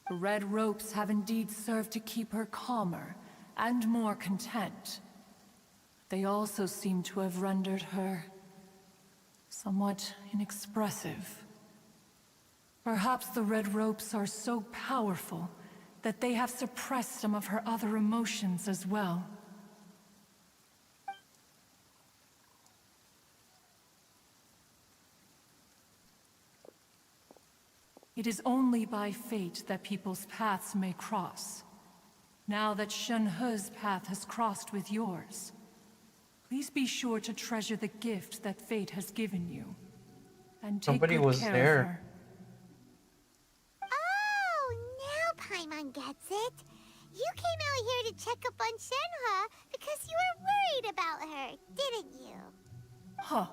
The red ropes have indeed served to keep her calmer and more content. They also seem to have rendered her somewhat inexpressive. Perhaps the red ropes are so powerful that they have suppressed some of her other emotions as well. It is only by fate that people's paths may cross. Now that Shenhe's path has crossed with yours, please be sure to treasure the gift that fate has given you, and take Somebody good was care there. of her. Oh, now Paimon gets it. You came out here to check up on Shenhe because Because you were worried about her, didn't you? Huh.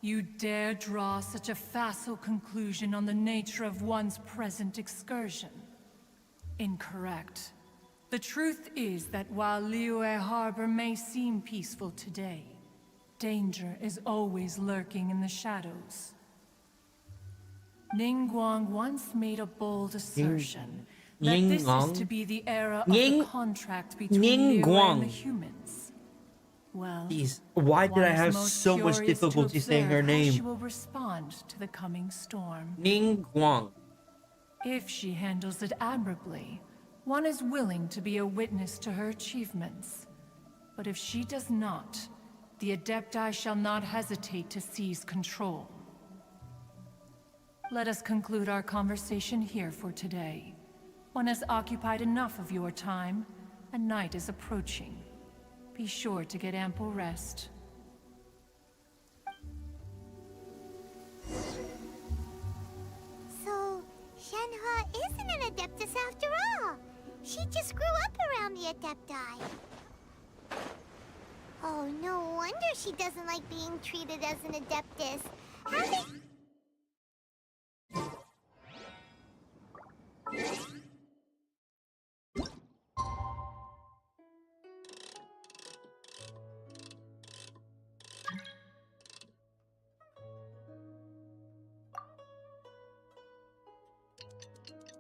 You dare draw such a facile conclusion on the nature of one's present excursion? Incorrect. The truth is that while Liyue Harbor may seem peaceful today, danger is always lurking in the shadows. Ningguang once made a bold assertion that this is to be the era of the contract between Liyue and the humans. Well, Jeez, why did I have so much difficulty saying her name? She will respond to the coming storm. Ningguang. If she handles it admirably, one is willing to be a witness to her achievements. But if she does not, the Adepti shall not hesitate to seize control. Let us conclude our conversation here for today. One has occupied enough of your time, and night is approaching. Be sure to get ample rest. So, Shenhua isn't an Adeptus after all. She just grew up around the Adepti. Oh, no wonder she doesn't like being treated as an Adeptus. How did...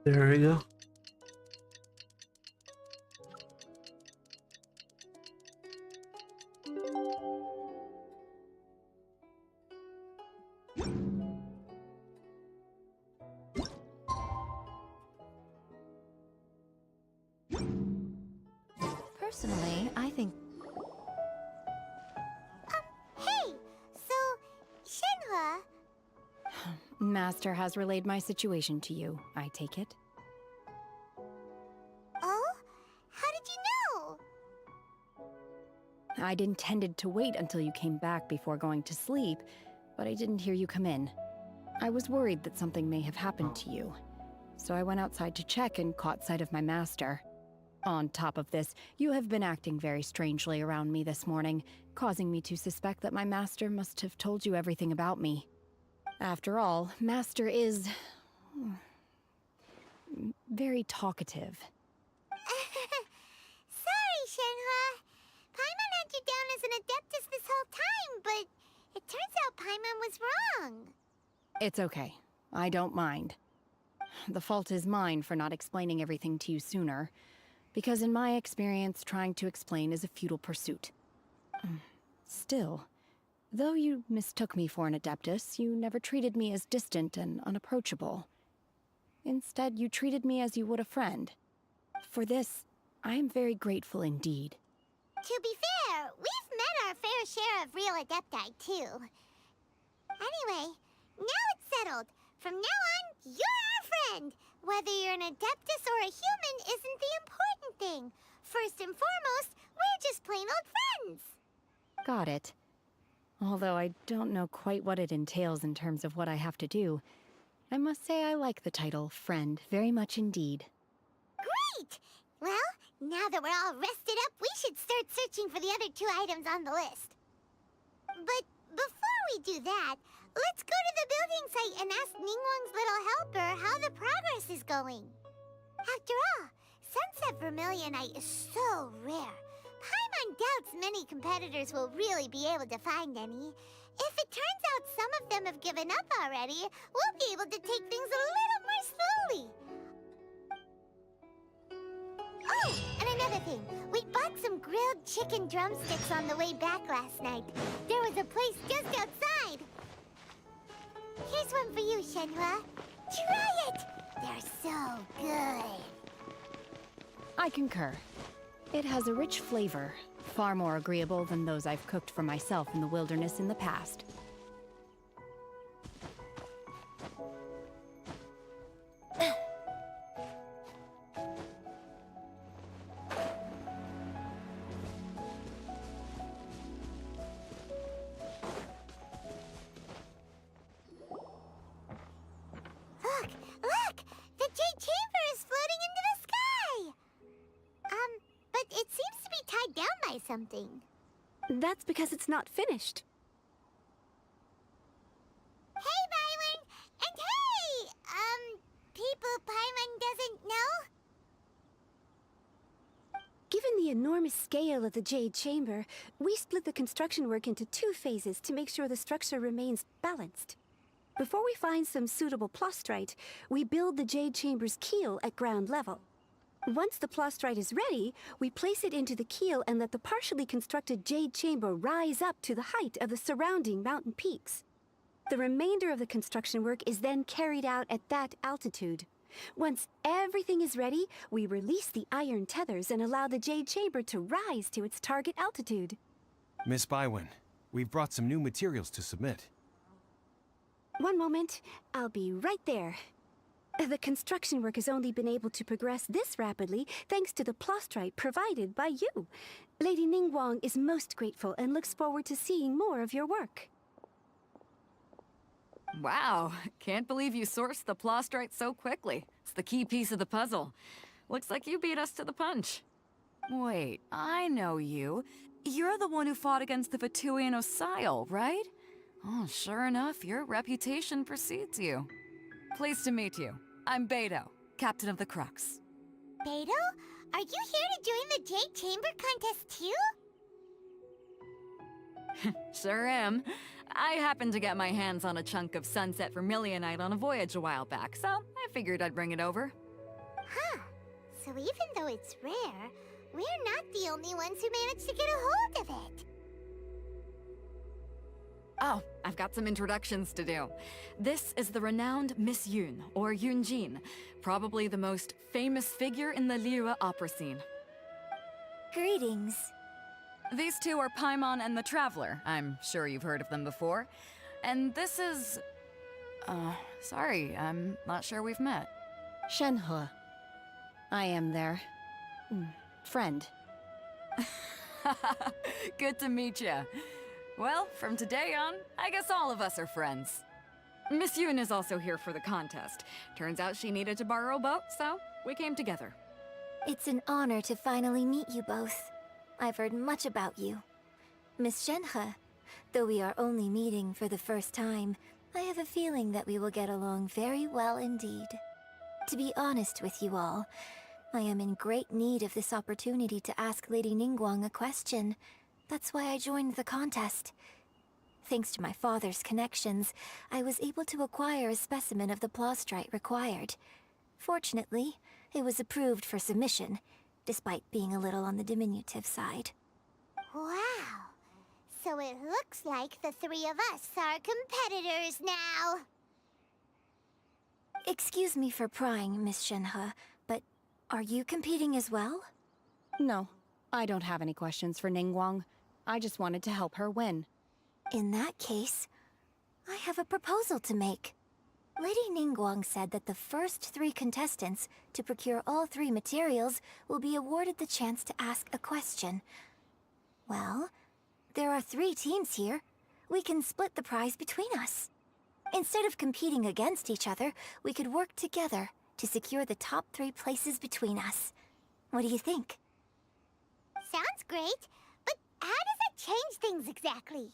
There we go. Personally, I think... Hey! So, Shenhua... Master has relayed my situation to you, I take it. Oh? How did you know? I'd intended to wait until you came back before going to sleep, but I didn't hear you come in. I was worried that something may have happened to you, so I went outside to check and caught sight of my master. On top of this, you have been acting very strangely around me this morning, causing me to suspect that my master must have told you everything about me. After all, Master is... very talkative. Sorry, Shenhua. Paimon had you down as an Adeptus this whole time, but it turns out Paimon was wrong. It's okay. I don't mind. The fault is mine for not explaining everything to you sooner, because in my experience, trying to explain is a futile pursuit. Still, though you mistook me for an Adeptus, you never treated me as distant and unapproachable. Instead, you treated me as you would a friend. For this, I am very grateful indeed. To be fair, we've met our fair share of real Adepti, too. Anyway, now it's settled. From now on, you're our friend. Whether you're an Adeptus or a human isn't the important thing. First and foremost, we're just plain old friends. Got it. Although I don't know quite what it entails in terms of what I have to do, I must say I like the title Friend very much indeed. Great! Well, now that we're all rested up, we should start searching for the other 2 items on the list. But before we do that, let's go to the building site and ask Ningguang's little helper how the progress is going. After all, Sunset Vermilionite is so rare. Paimon doubts many competitors will really be able to find any. If it turns out some of them have given up already, we'll be able to take things a little more slowly. Oh, and another thing. We bought some grilled chicken drumsticks on the way back last night. There was a place just outside. Here's one for you, Shenhua. Try it! They're so good. I concur. It has a rich flavor, far more agreeable than those I've cooked for myself in the wilderness in the past. Look! The Jade Chamber is floating into the sky! But it seems to be tied upside down by something. That's because it's not finished. Hey, Byron! And hey! People Paimon doesn't know? Given the enormous scale of the Jade Chamber, we split the construction work into 2 phases to make sure the structure remains balanced. Before we find some suitable plastrite, we build the Jade Chamber's keel at ground level. Once the plastrite is ready, we place it into the keel and let the partially constructed Jade Chamber rise up to the height of the surrounding mountain peaks. The remainder of the construction work is then carried out at that altitude. Once everything is ready, we release the iron tethers and allow the Jade Chamber to rise to its target altitude. Miss Bywin, we've brought some new materials to submit. One moment, I'll be right there. The construction work has only been able to progress this rapidly thanks to the plastrite provided by you. Lady Ningguang is most grateful and looks forward to seeing more of your work. Wow, can't believe you sourced the plastrite so quickly. It's the key piece of the puzzle. Looks like you beat us to the punch. Wait, I know you. You're the one who fought against the Vatuian Osile, right? Oh, sure enough, your reputation precedes you. Pleased to meet you. I'm Beto, captain of the Crux. Beto? Are you here to join the Jade Chamber contest too? Sure am. I happened to get my hands on a chunk of sunset vermilionite on a voyage a while back, so I figured I'd bring it over. Huh. So even though it's rare, we're not the only ones who managed to get a hold of it. Oh, I've got some introductions to do. This is the renowned Miss Yun, or Yunjin, probably the most famous figure in the Liyue opera scene. Greetings. These two are Paimon and the Traveler. I'm sure you've heard of them before. And this is... sorry, I'm not sure we've met. Shenhe. I am their... friend. Good to meet you. Well, from today on, I guess all of us are friends. Miss Yun is also here for the contest. Turns out she needed to borrow a boat, so we came together. It's an honor to finally meet you both. I've heard much about you. Miss Shenhe, though we are only meeting for the first time, I have a feeling that we will get along very well indeed. To be honest with you all, I am in great need of this opportunity to ask Lady Ningguang a question. That's why I joined the contest. Thanks to my father's connections, I was able to acquire a specimen of the plastrite required. Fortunately, it was approved for submission, despite being a little on the diminutive side. Wow. So it looks like the 3 of us are competitors now. Excuse me for prying, Miss Shenhe, but are you competing as well? No, I don't have any questions for Ningguang. I just wanted to help her win. In that case, I have a proposal to make. Lady Ningguang said that the first 3 contestants to procure all 3 materials will be awarded the chance to ask a question. Well, there are 3 teams here. We can split the prize between us. Instead of competing against each other, we could work together to secure the top 3 places between us. What do you think? Sounds great, but how does it change things exactly?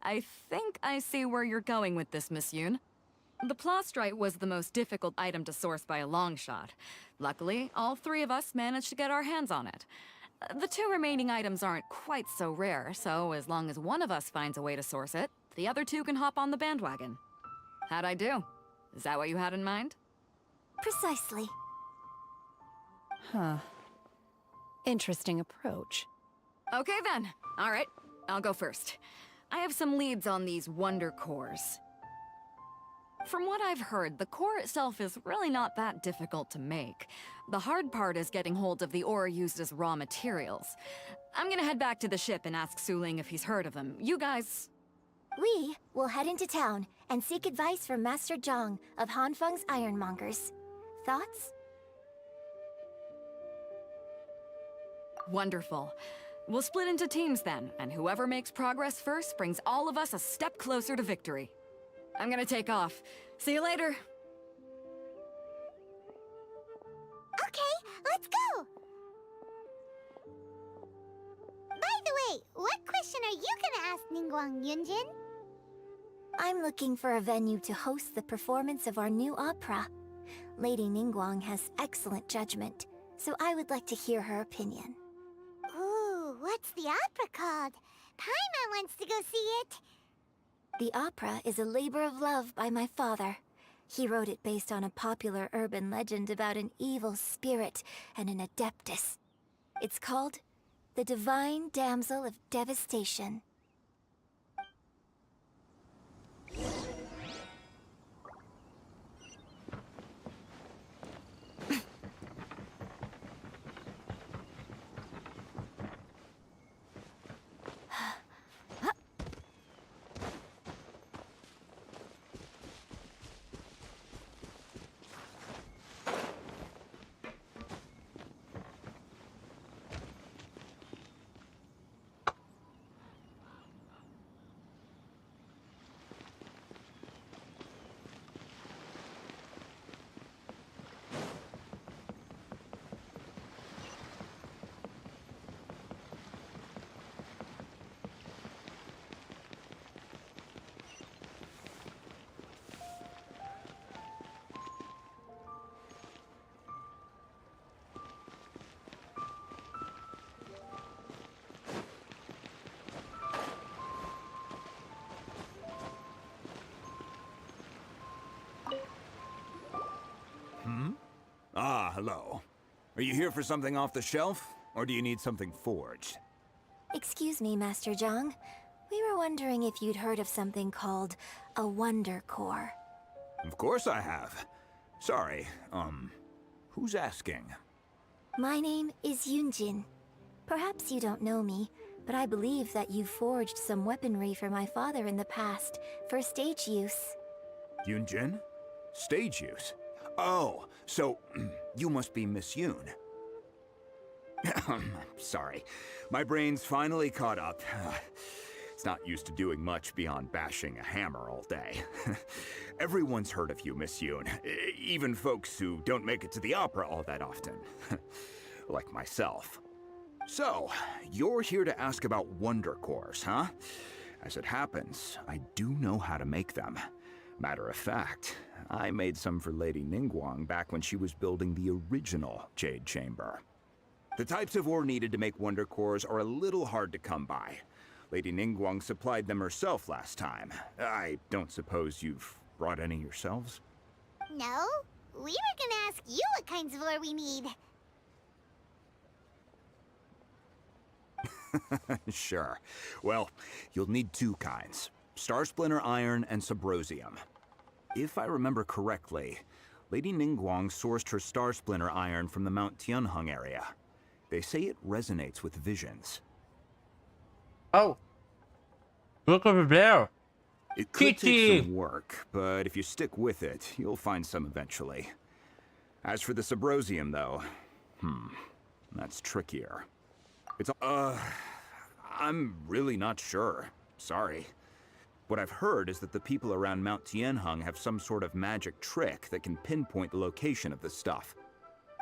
I think I see where you're going with this, Miss Yun. The plastrite was the most difficult item to source by a long shot. Luckily, all 3 of us managed to get our hands on it. The 2 remaining items aren't quite so rare, so as long as one of us finds a way to source it, the other 2 can hop on the bandwagon. How'd I do? Is that what you had in mind? Precisely. Huh. Interesting approach. Okay then. All right, I'll go first. I have some leads on these wonder cores. From what I've heard, the core itself is really not that difficult to make. The hard part is getting hold of the ore used as raw materials. I'm gonna head back to the ship and ask Suling if he's heard of them. You guys... We will head into town and seek advice from Master Zhang of Hanfeng's Ironmongers. Thoughts? Wonderful. We'll split into teams then, and whoever makes progress first brings all of us a step closer to victory. I'm gonna take off. See you later. Okay, let's go! Wait, what question are you gonna ask Ningguang, Yunjin? I'm looking for a venue to host the performance of our new opera. Lady Ningguang has excellent judgment, so I would like to hear her opinion. Ooh, what's the opera called? Paimon wants to go see it. The opera is a labor of love by my father. He wrote it based on a popular urban legend about an evil spirit and an adeptus. It's called The Divine Damsel of Devastation. Ah, hello. Are you here for something off the shelf, or do you need something forged? Excuse me, Master Zhang. We were wondering if you'd heard of something called a Wonder Core. Of course I have. Sorry, who's asking? My name is Yunjin. Perhaps you don't know me, but I believe that you forged some weaponry for my father in the past, for stage use. Yunjin? Stage use? Oh, so you must be Miss Yoon. Sorry, my brain's finally caught up. It's not used to doing much beyond bashing a hammer all day. Everyone's heard of you, Miss Yoon. Even folks who don't make it to the opera all that often. Like myself. So, you're here to ask about Wonder Cores, huh? As it happens, I do know how to make them. Matter of fact, I made some for Lady Ningguang back when she was building the original Jade Chamber. The types of ore needed to make Wonder Cores are a little hard to come by. Lady Ningguang supplied them herself last time. I don't suppose you've brought any yourselves? No, we were gonna ask you what kinds of ore we need. Sure. Well, you'll need two kinds. Star Splinter Iron and Subrosium. If I remember correctly, Lady Ningguang sourced her Star Splinter Iron from the Mount Tianheng area. They say it resonates with visions. Oh. Look over there. It could take some work, but if you stick with it, you'll find some eventually. As for the Subrosium, though, that's trickier. It's, I'm really not sure. Sorry. What I've heard is that the people around Mount Tianheng have some sort of magic trick that can pinpoint the location of the stuff.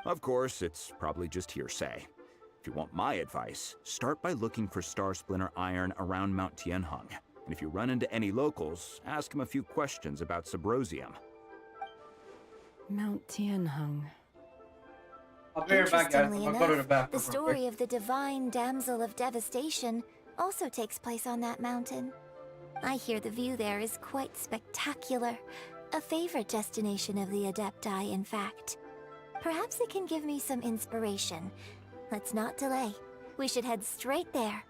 Of course, it's probably just hearsay. If you want my advice, start by looking for Star Splinter Iron around Mount Tianheng. And if you run into any locals, ask them a few questions about Subrosium. Mount Tianheng. I'll be right back, guys. Interestingly I'll go to the enough, bathroom the real story quick. of the Divine Damsel of Devastation also takes place on that mountain. I hear the view there is quite spectacular. A favorite destination of the Adepti, in fact. Perhaps it can give me some inspiration. Let's not delay. We should head straight there.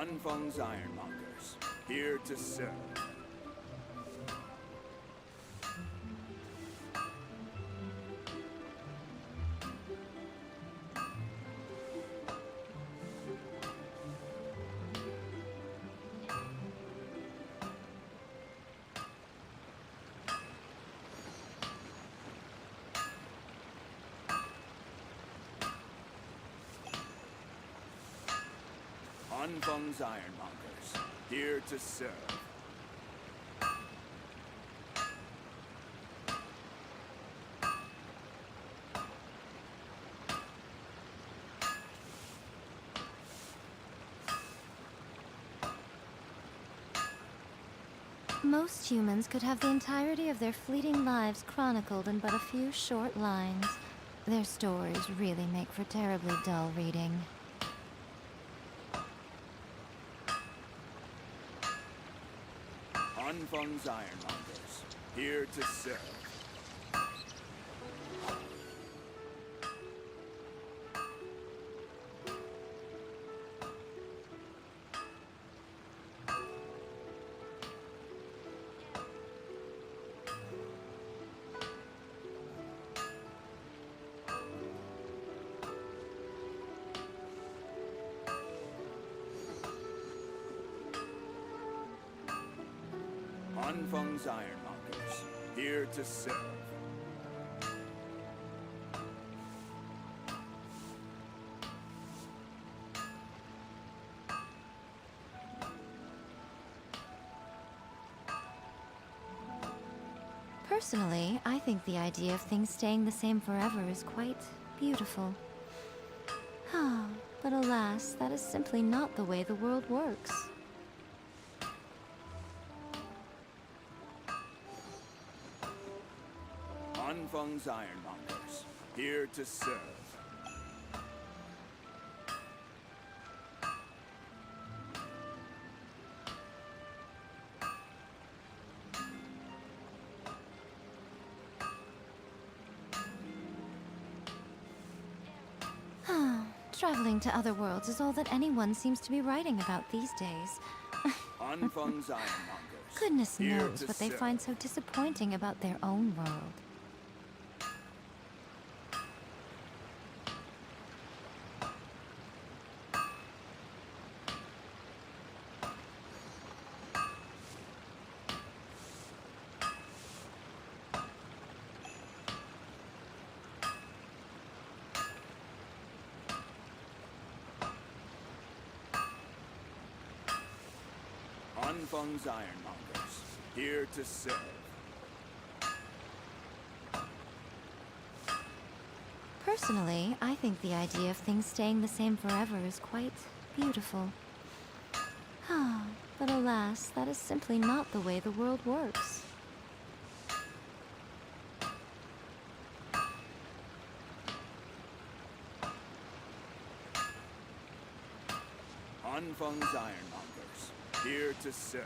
Anfeng's Ironmongers, here to serve. Anfeng's Ironmongers, here to serve. Most humans could have the entirety of their fleeting lives chronicled in but a few short lines. Their stories really make for terribly dull reading. Anfeng's Ironmongers, here to serve. Anfeng's Ironmongers, here to serve. Personally, I think the idea of things staying the same forever is quite beautiful. But alas, that is simply not the way the world works. Anfeng's Ironmongers, here to serve. Traveling to other worlds is all that anyone seems to be writing about these days. Anfeng's Ironmongers, Goodness here knows to what they serve. find so disappointing about their own world. Anfeng's Ironmongers, here to serve. Personally, I think the idea of things staying the same forever is quite beautiful. But alas, that is simply not the way the world works. Anfeng's Ironmongers, here to serve.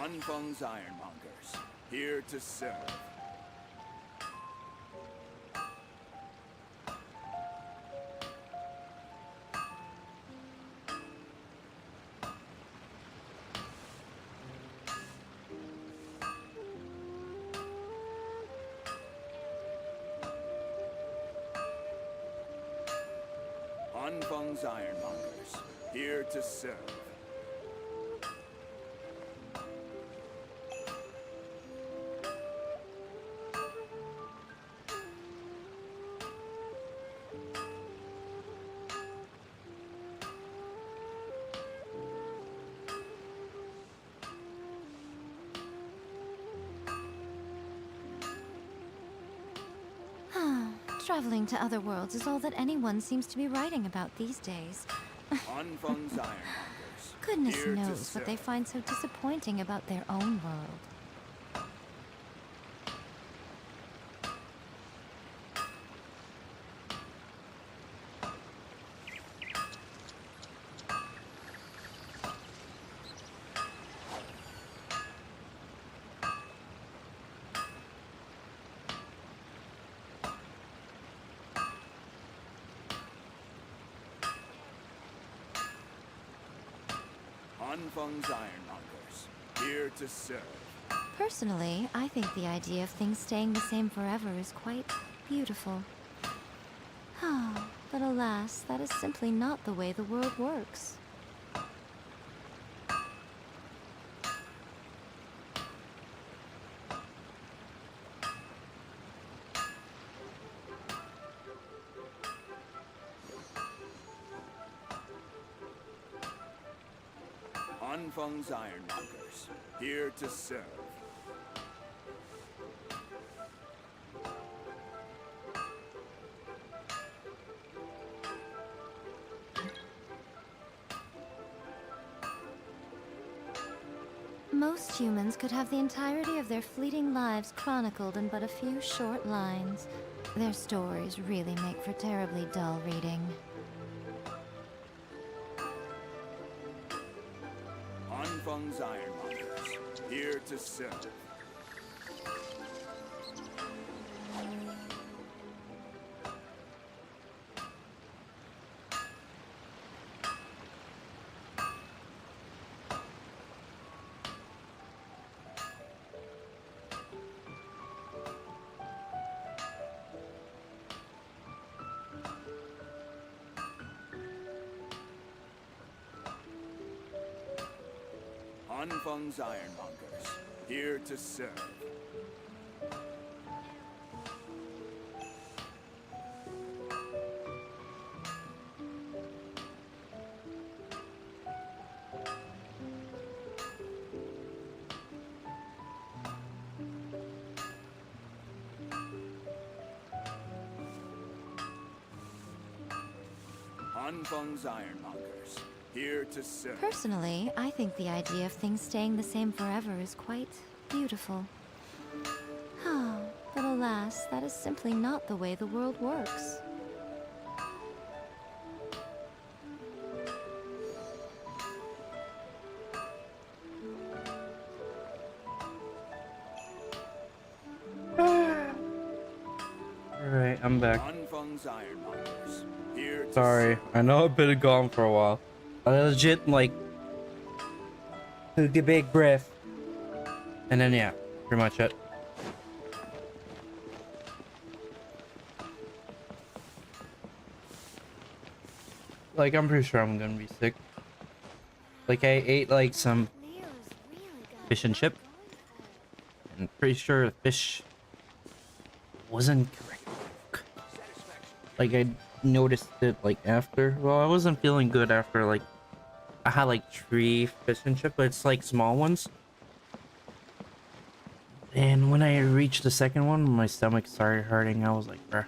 Anfeng's Ironmongers, here to serve. Anfeng's Ironmongers, here to serve. Traveling to other worlds is all that anyone seems to be writing about these days. Anfeng's Ironmongers, Goodness here to knows what they serve. find so disappointing about their own world. Anfeng's Ironmongers, here to serve. Personally, I think the idea of things staying the same forever is quite beautiful. But alas, that is simply not the way the world works. Anfeng's Ironmongers, here to serve. Most humans could have the entirety of their fleeting lives chronicled in but a few short lines. Their stories really make for terribly dull reading. Anfeng's Ironmongers, here to serve. Anfeng's Ironmongers, here to serve. Anfeng's Ironmongers, here to serve. Personally, I think the idea of things staying the same forever is quite beautiful. But alas, that is simply not the way the world works. Alright, I'm back. Anfeng's Ironmongers, here to Sorry, I know I've been gone for a while. I legit, like, took a big breath. And then, yeah, pretty much it. Like, I'm pretty sure I'm gonna be sick. Like, I ate, like, some fish and chip. And pretty sure the fish wasn't correct. Like, I noticed it, like, after. Well, I wasn't feeling good after, like, I had, like, 3 fish and chip, but it's, like, small ones. And when I reached the second one, my stomach started hurting. I was like, bruh.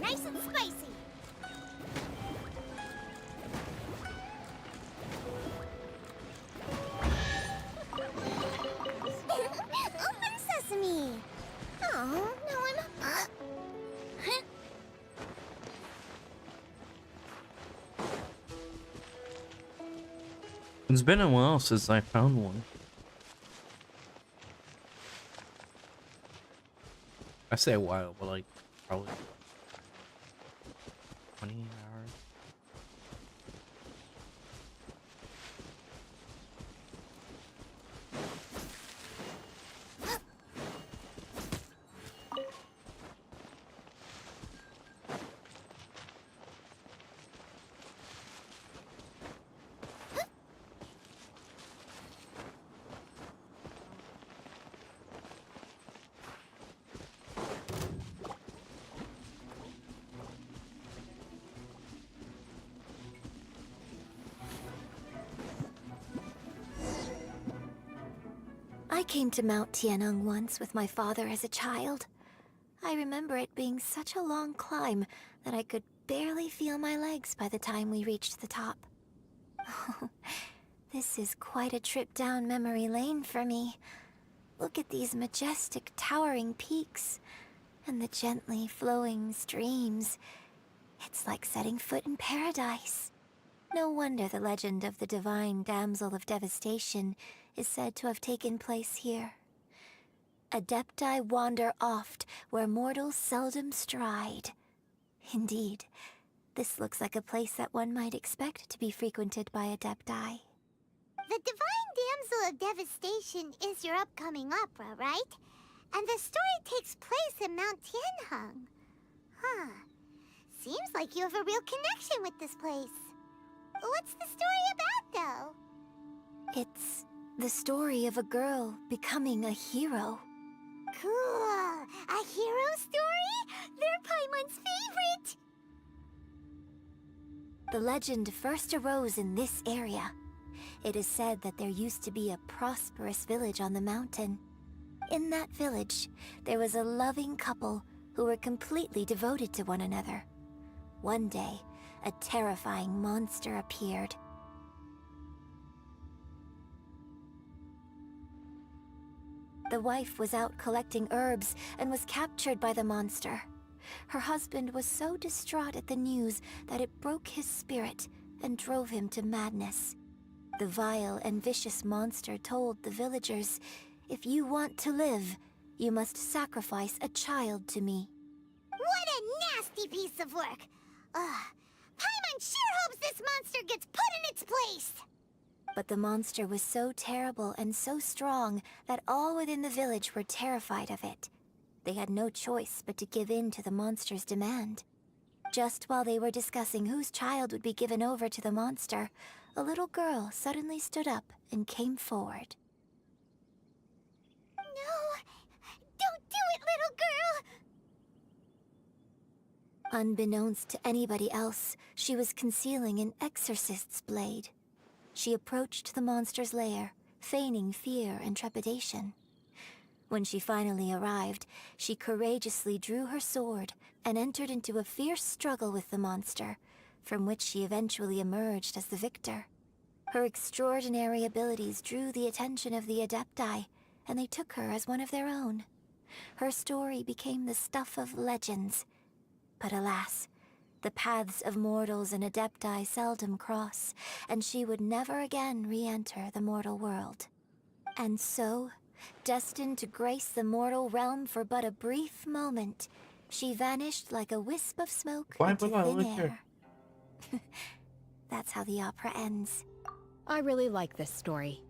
Nice and spicy. Open sesame. Oh, no, I'm. It's been a while since I found one. I say a while, but like probably 20 hours. came to Mount Tianeng once with my father as a child. I remember it being such a long climb that I could barely feel my legs by the time we reached the top. This is quite a trip down memory lane for me. Look at these majestic, towering peaks, and the gently flowing streams. It's like setting foot in paradise. No wonder the legend of the divine damsel of devastation is said to have taken place here. Adepti wander oft where mortals seldom stride. Indeed, this looks like a place that one might expect to be frequented by Adepti. The Divine Damsel of Devastation is your upcoming opera, right? And the story takes place in Mount Tianheng. Huh. Seems like you have a real connection with this place. What's the story about, though? It's the story of a girl becoming a hero. Cool! A hero story? They're Paimon's favorite! The legend first arose in this area. It is said that there used to be a prosperous village on the mountain. In that village, there was a loving couple who were completely devoted to one another. One day, a terrifying monster appeared. The wife was out collecting herbs and was captured by the monster. Her husband was so distraught at the news that it broke his spirit and drove him to madness. The vile and vicious monster told the villagers, "If you want to live, you must sacrifice a child to me." What a nasty piece of work! Ugh. Paimon sure hopes this monster gets put in its place! But the monster was so terrible and so strong that all within the village were terrified of it. They had no choice but to give in to the monster's demand. Just while they were discussing whose child would be given over to the monster, a little girl suddenly stood up and came forward. No! Don't do it, little girl! Unbeknownst to anybody else, she was concealing an exorcist's blade. She approached the monster's lair, feigning fear and trepidation. When she finally arrived, she courageously drew her sword and entered into a fierce struggle with the monster, from which she eventually emerged as the victor. Her extraordinary abilities drew the attention of the Adepti, and they took her as one of their own. Her story became the stuff of legends. But alas, the paths of mortals and Adepti seldom cross, and she would never again re-enter the mortal world. And so, destined to grace the mortal realm for but a brief moment, she vanished like a wisp of smoke into thin air. That's how the opera ends. I really like this story.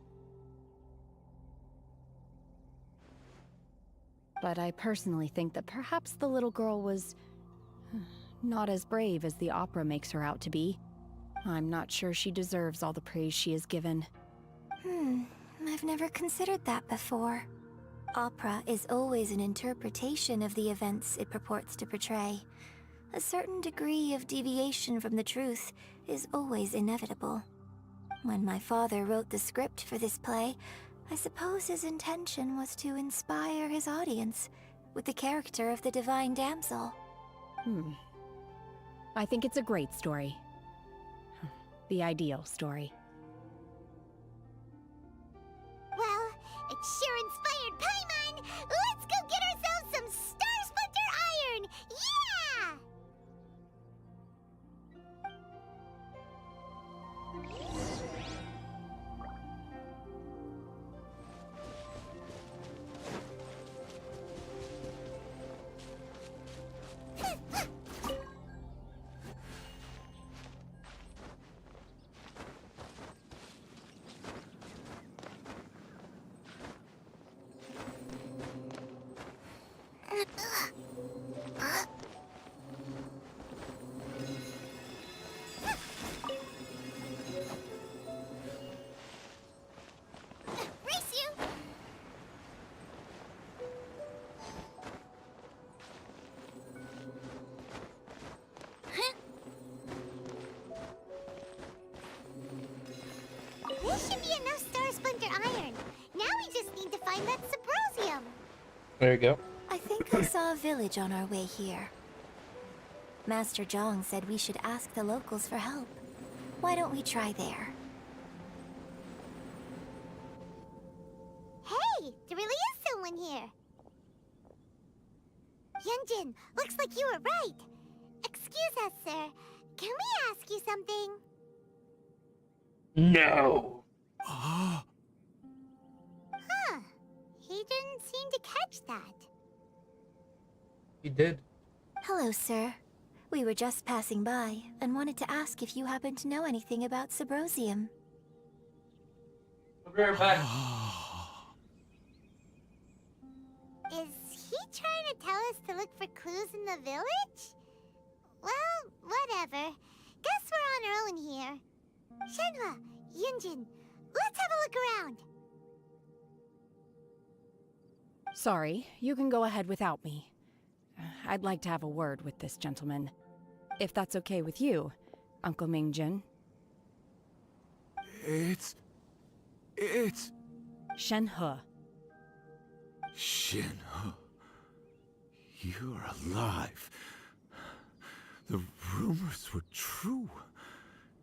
But I personally think that perhaps the little girl was not as brave as the opera makes her out to be. I'm not sure she deserves all the praise she is given. I've never considered that before. Opera is always an interpretation of the events it purports to portray. A certain degree of deviation from the truth is always inevitable. When my father wrote the script for this play, I suppose his intention was to inspire his audience with the character of the Divine Damsel. I think it's a great story. The ideal story. Well, it sure inspired Paimon! Let's go get ourselves some Star Splinter Iron! Yeah! find that Subrosium. There you go. I think I saw a village on our way here. Master Zhang said we should ask the locals for help. Why don't we try there? Hey, there really is someone here. Yunjin, looks like you were right. Excuse us, sir. Can we ask you something? No. Huh. He didn't seem to catch that. You did. Hello, sir. We were just passing by and wanted to ask if you happen to know anything about Subrosium. I'll be right back. Is he trying to tell us to look for clues in the village? Well, whatever. Guess we're on our own here. Shenhua, Yunjin, let's have a look around. Sorry, you can go ahead without me. I'd like to have a word with this gentleman. If that's okay with you, Uncle Mingjin. It's... Shenhe. Shenhe. You're alive. The rumors were true.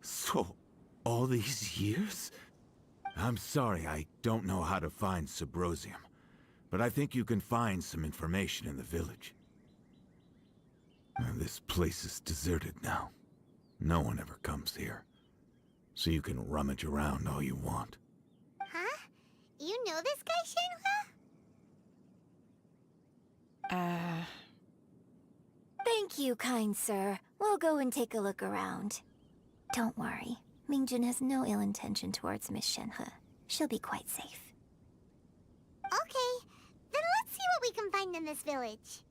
So, all these years? I'm sorry, I don't know how to find Subrosium. But I think you can find some information in the village. And this place is deserted now. No one ever comes here. So you can rummage around all you want. Huh? You know this guy, Shenhua? Thank you, kind sir. We'll go and take a look around. Don't worry. Mingjin has no ill intention towards Miss Shenhe. She'll be quite safe. Okay, then let's see what we can find in this village.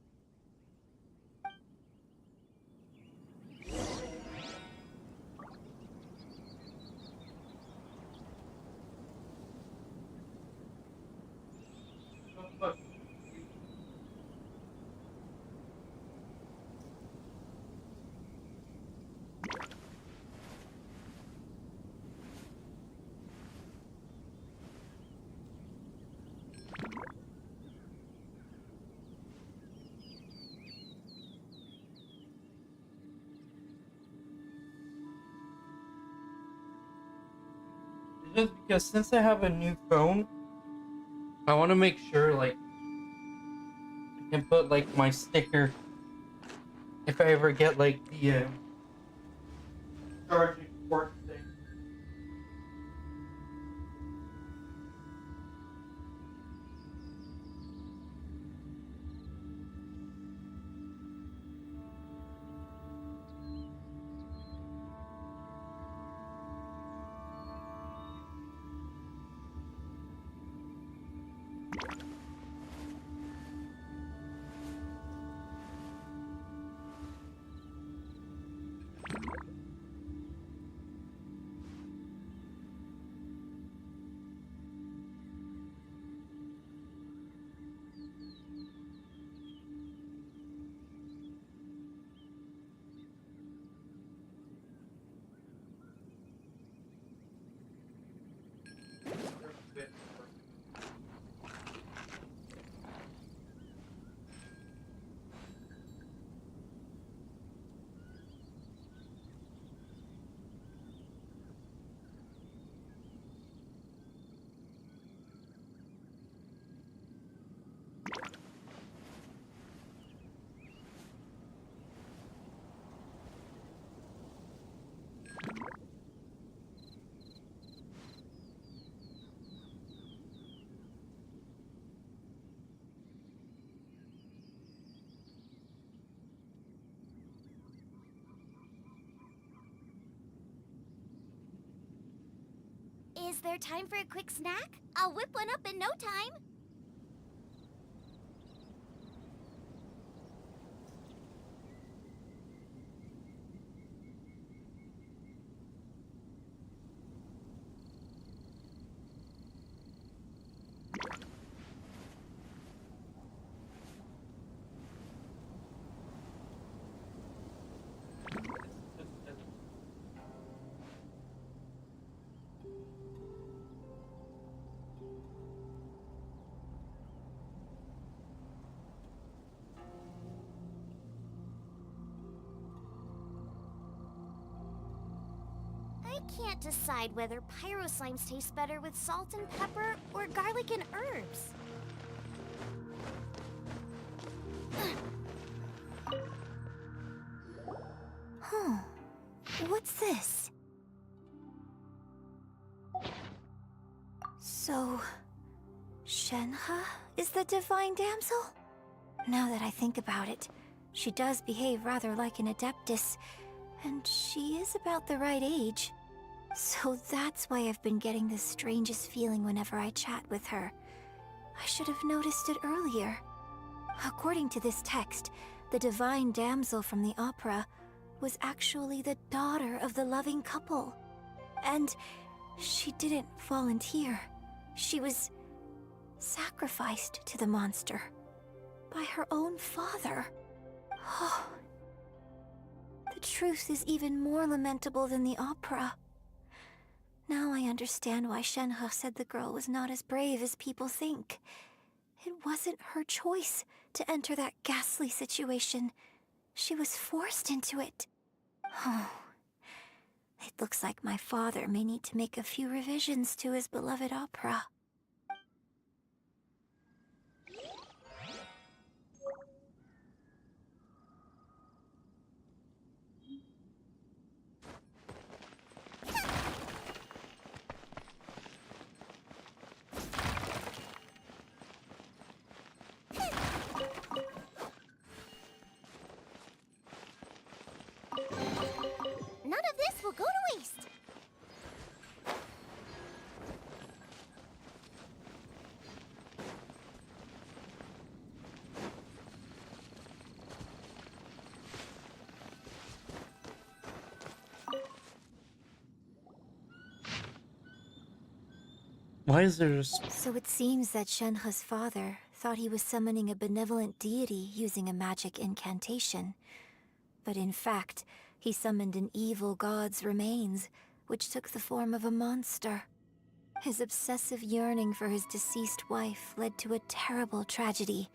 Just because since I have a new phone, I want to make sure like I can put like my sticker if I ever get like the charging port thing. Is there time for a quick snack? I'll whip one up in no time. can't decide whether pyro slimes taste better with salt and pepper or garlic and herbs. Huh. What's this? So... Shenhe is the divine damsel? Now that I think about it, she does behave rather like an adeptus, and she is about the right age. So that's why I've been getting the strangest feeling whenever I chat with her. I should have noticed it earlier. According to this text, the divine damsel from the opera was actually the daughter of the loving couple. And she didn't volunteer. She was sacrificed to the monster by her own father. Oh, the truth is even more lamentable than the opera. Now I understand why Shenhe said the girl was not as brave as people think. It wasn't her choice to enter that ghastly situation. She was forced into it. Oh, it looks like my father may need to make a few revisions to his beloved opera. None of this will go to waste. Why is there... So it seems that Shenhe's father thought he was summoning a benevolent deity using a magic incantation. But in fact, he summoned an evil god's remains, which took the form of a monster. His obsessive yearning for his deceased wife led to a terrible tragedy.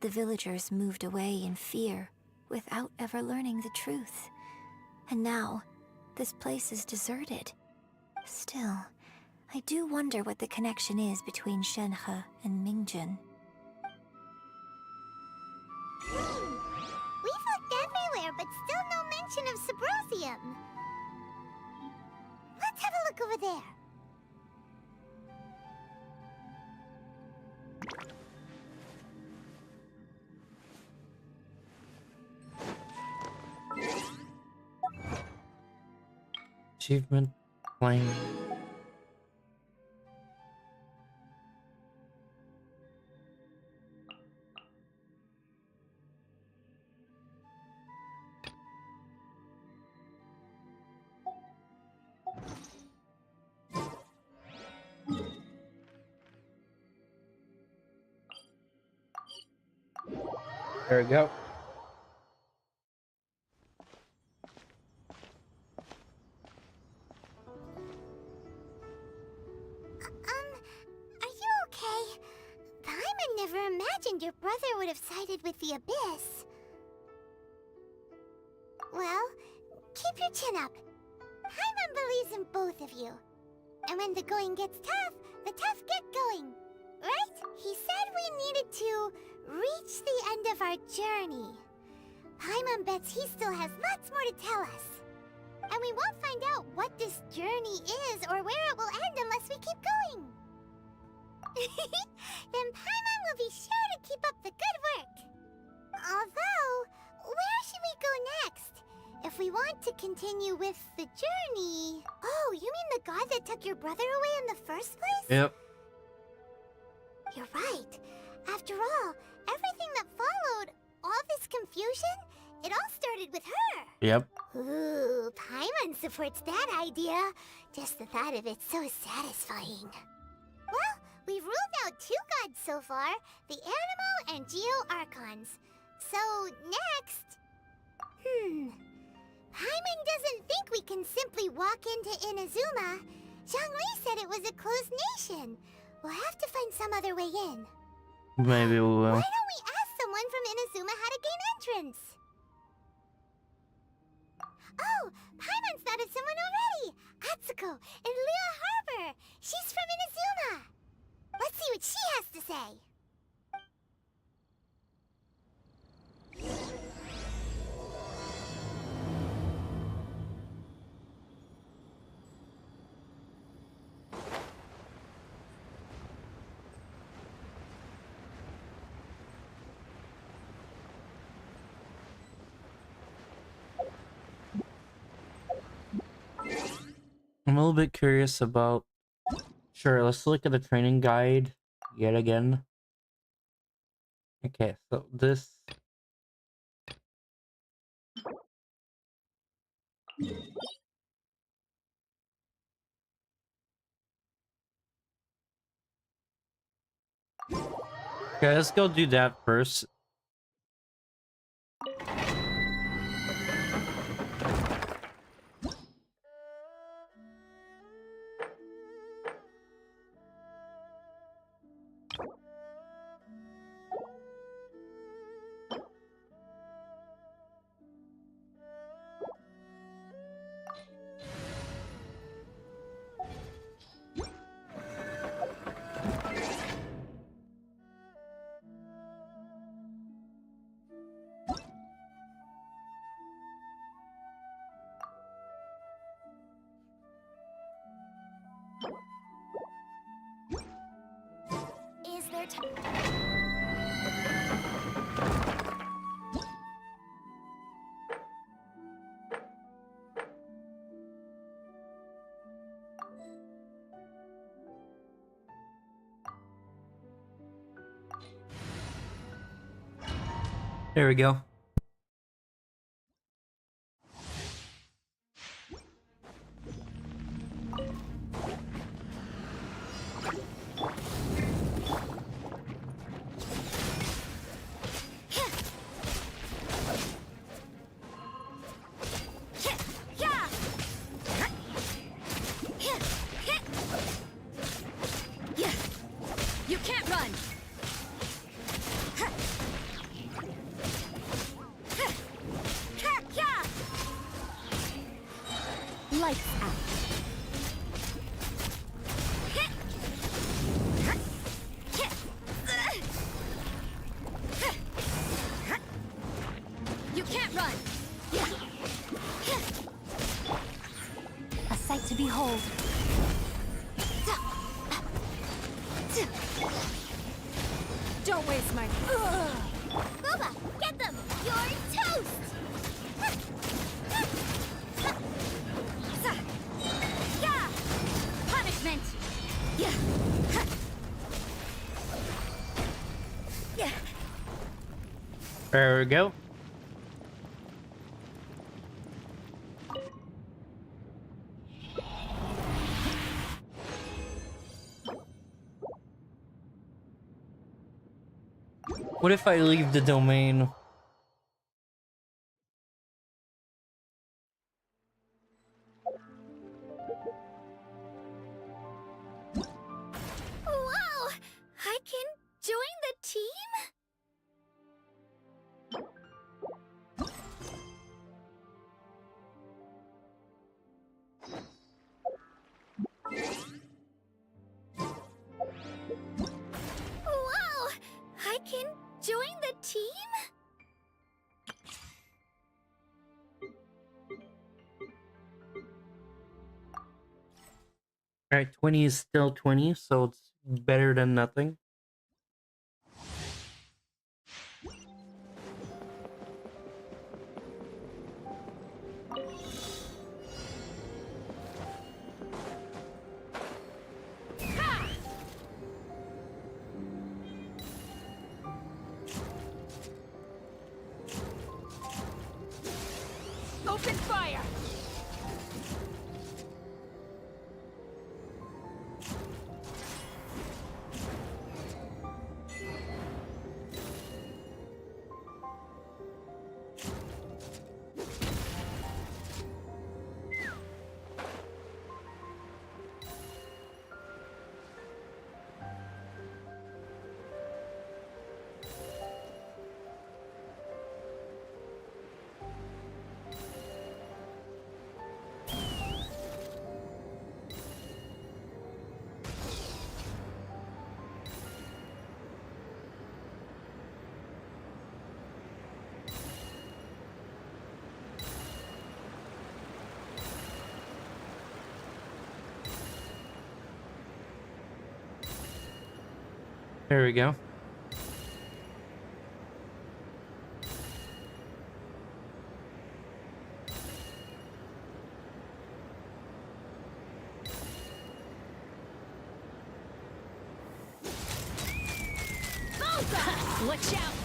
The villagers moved away in fear, without ever learning the truth. And now, this place is deserted. Still, I do wonder what the connection is between Shenhe and Mingjun. We've looked everywhere, but still no mention of Subrosium. Let's have a look over there. Achievement claim. There we go. Are you okay? Paimon never imagined your brother would have sided with the Abyss. Well, keep your chin up. Paimon believes in both of you. And when the going gets tough, the tough get going. Right? He said we needed to reach the end of our journey. Paimon bets he still has lots more to tell us. And we won't find out what this journey is or where it will end unless we keep going. Then Paimon will be sure to keep up the good work. Although, where should we go next? If we want to continue with the journey... Oh, you mean the god that took your brother away in the first place? Yep. You're right. After all, everything that followed, all this confusion, it all started with her. Yep. Ooh, Paimon supports that idea. Just the thought of it's so satisfying. Well, we've ruled out 2 gods so far, the Animo and Geo Archons. So, next... Paimon doesn't think we can simply walk into Inazuma. Zhongli said it was a closed nation. We'll have to find some other way in. Maybe we will. Why don't we ask someone from Inazuma how to gain entrance? Oh, Paimon's thought of someone already! Atsuko in Liyue Harbor. She's from Inazuma. Let's see what she has to say. I'm a little bit curious about... Sure, let's look at the training guide yet again. Okay, so this... Okay, let's go do that first. Is there There we go. You can't run! Lights out. You can't run! A sight to behold. Don't waste my... Boba, get them! You're toast! Yeah! Punishment! Yeah! Yeah! There we go. What if I leave the domain? Wow! I can join the team? Wow! I can join the team? Alright, 20 is still 20, so it's better than nothing. Open fire! There we go. Watch out!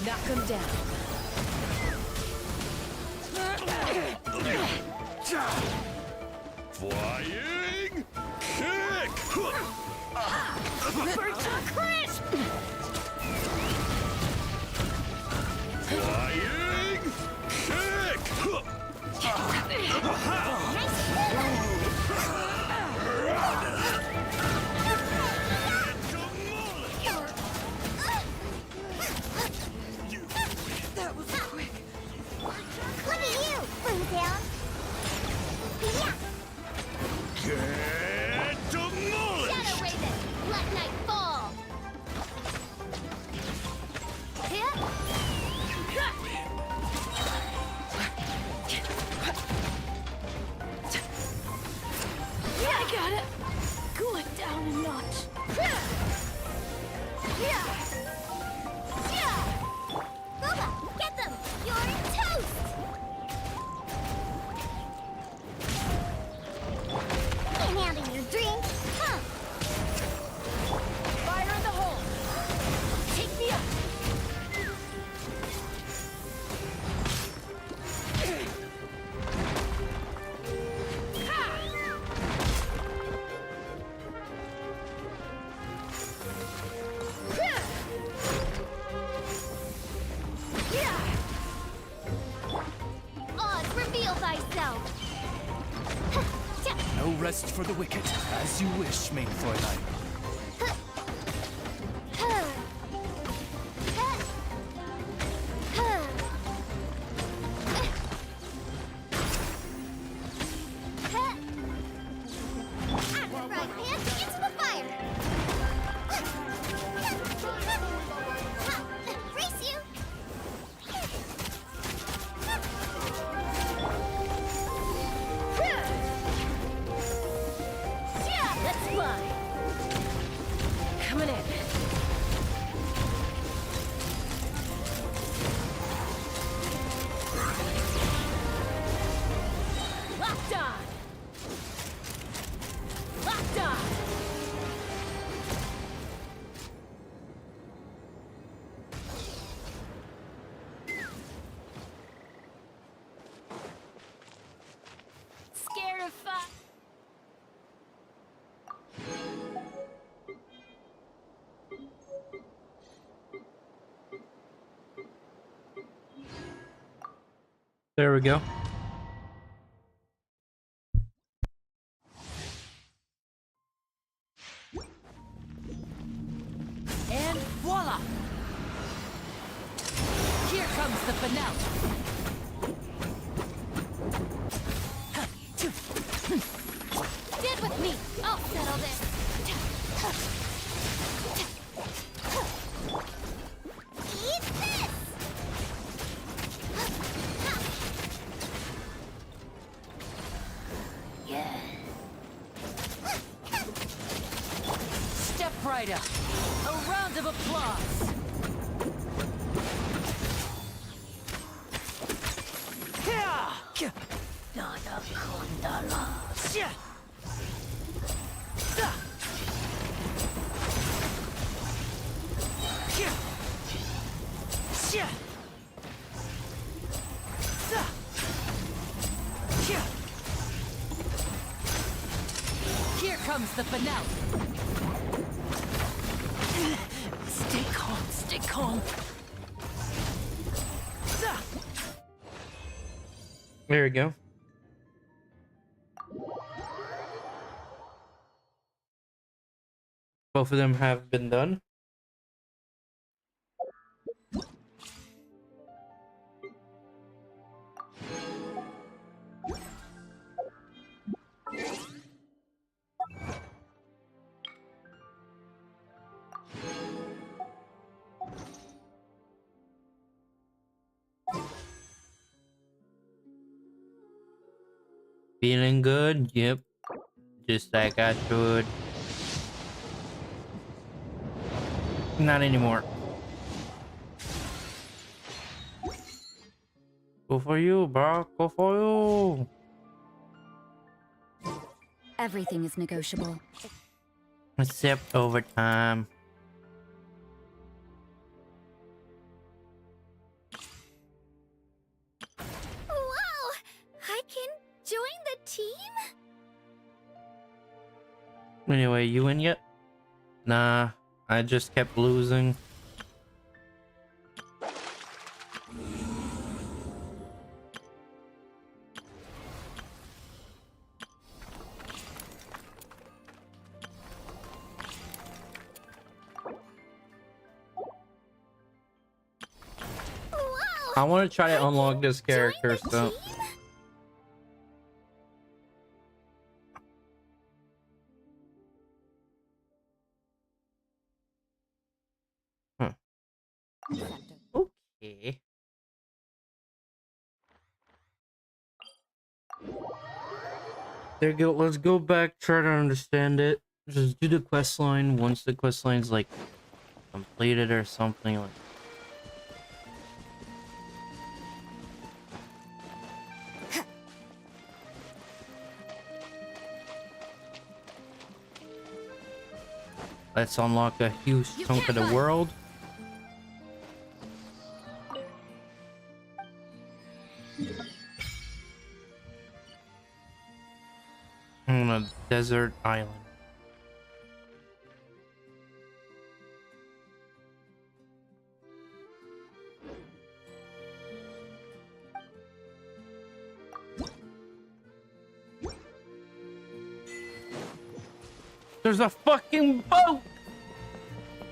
Knock him down. Flying kick! Burnt to a crisp! Flying kick! That was quick. Look at you, Boomtown. Yeah. Get demolished! Shadow Raven, let night fall. Yeah, I got it. Cool it down a notch. Booba, get them! You're toast! Ain't having your drink, huh? Fire in the hole. Take me up. Oz, reveal thyself! No rest for the wicked, as you wish, main Fräulein. Right hand into the fire! Race you! Let's fly. Coming in. Locked on. Locked on. Scared of fire. There we go. And voila! Here comes the finale. Stand with me! I'll settle this! Eat this! Yeah. Step right up. A round of applause. Nada condalas. Here comes the finale. Stay calm, stay calm. There we go. Both of them have been done. Feeling good? Yep. Just like I should. Not anymore. Go for you, bro. Go for you. Everything is negotiable. Except overtime. Wow! I can join the team? Anyway, you in yet? Nah, I just kept losing. I want to try to unlock this character, so. Huh. Okay. There you go. Let's go back, try to understand it. Just do the quest line once the quest line's like completed or something like. Let's unlock a huge chunk of the world. On a desert island. There's a fucking boat!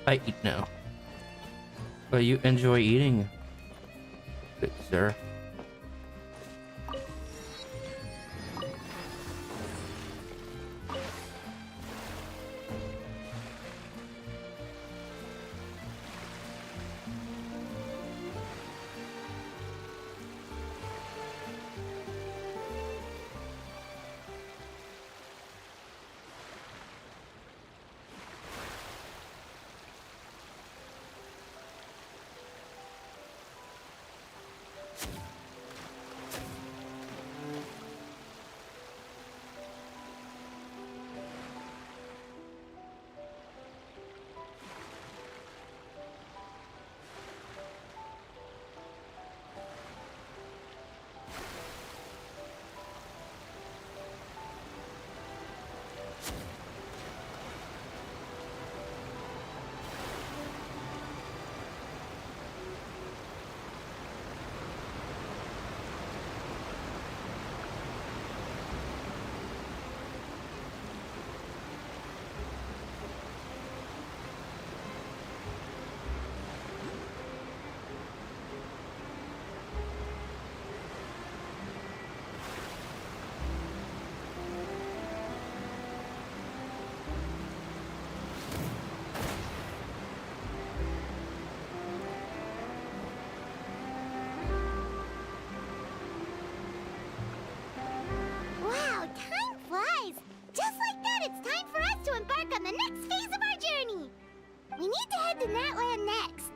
I eat now. But you enjoy eating, good sir. Wow, time flies! Just like that, it's time for us to embark on the next phase of our journey! We need to head to Natland next.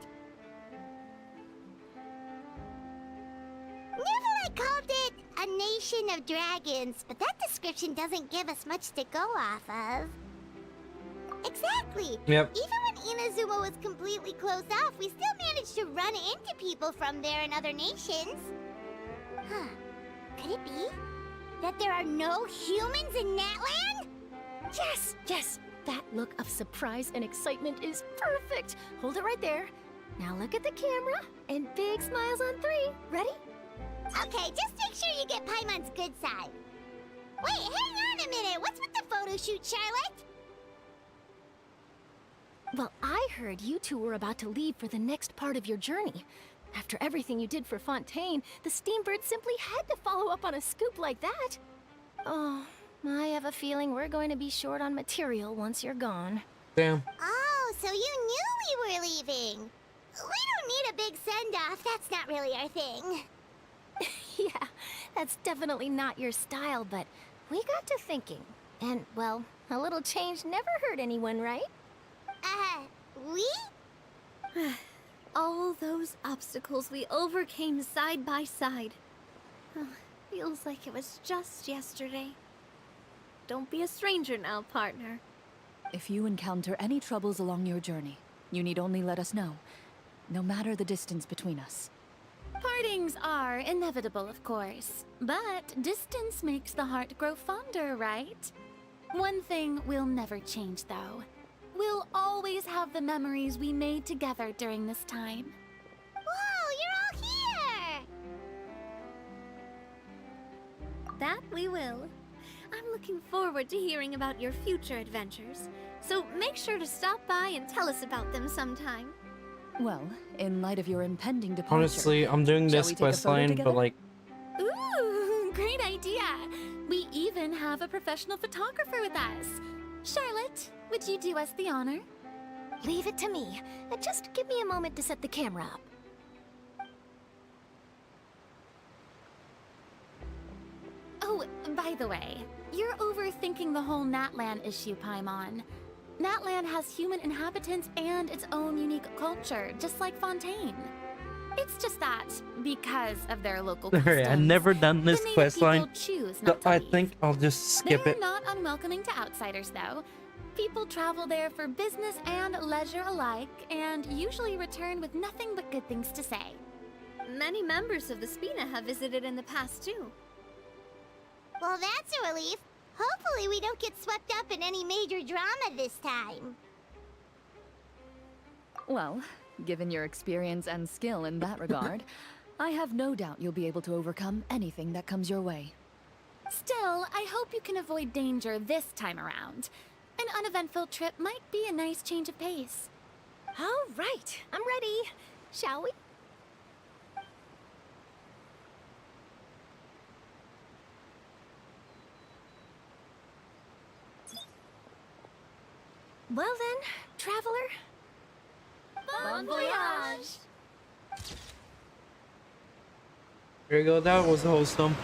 Nikolai called it a nation of dragons, but that description doesn't give us much to go off of. Exactly! Yep. Even when Inazuma was completely closed off, we still managed to run into people from there and other nations. Huh. Could it be that there are no humans in Natland? Yes, yes! That look of surprise and excitement is perfect! Hold it right there. Now look at the camera, and big smiles on 3. Ready? Okay, just make sure you get Paimon's good side. Wait, hang on a minute! What's with the photo shoot, Charlotte? Well, I heard you two were about to leave for the next part of your journey. After everything you did for Fontaine, the Steambird simply had to follow up on a scoop like that. Oh, I have a feeling we're going to be short on material once you're gone. Damn. Oh, so you knew we were leaving. We don't need a big send-off. That's not really our thing. Yeah, that's definitely not your style, but we got to thinking. And, well, a little change never hurt anyone, right? We? All those obstacles we overcame side by side. Feels like it was just yesterday. Don't be a stranger now, partner. If you encounter any troubles along your journey, you need only let us know, no matter the distance between us. Partings are inevitable, of course, but distance makes the heart grow fonder, right? One thing will never change, though. We'll always have the memories we made together during this time. Whoa, you're all here! That we will. I'm looking forward to hearing about your future adventures, so make sure to stop by and tell us about them sometime. Well, in light of your impending departure... Honestly, I'm doing this quest line, but like... Ooh, great idea! We even have a professional photographer with us. Charlotte, would you do us the honor? Leave it to me. Just give me a moment to set the camera up. Oh, by the way, you're overthinking the whole Natlan issue, Paimon. Natlan has human inhabitants and its own unique culture, just like Fontaine. It's just that, because of their local Alright, I've never done this the native quest line, people choose so not to I leave. think I'll just skip They're it. not unwelcoming to outsiders, though. People travel there for business and leisure alike, and usually return with nothing but good things to say. Many members of the Spina have visited in the past, too. Well, that's a relief. Hopefully we don't get swept up in any major drama this time. Well, given your experience and skill in that regard, I have no doubt you'll be able to overcome anything that comes your way. Still, I hope you can avoid danger this time around. An uneventful trip might be a nice change of pace. All right, I'm ready. Shall we? Well then, traveler. Bon voyage! Here you go, that was wholesome.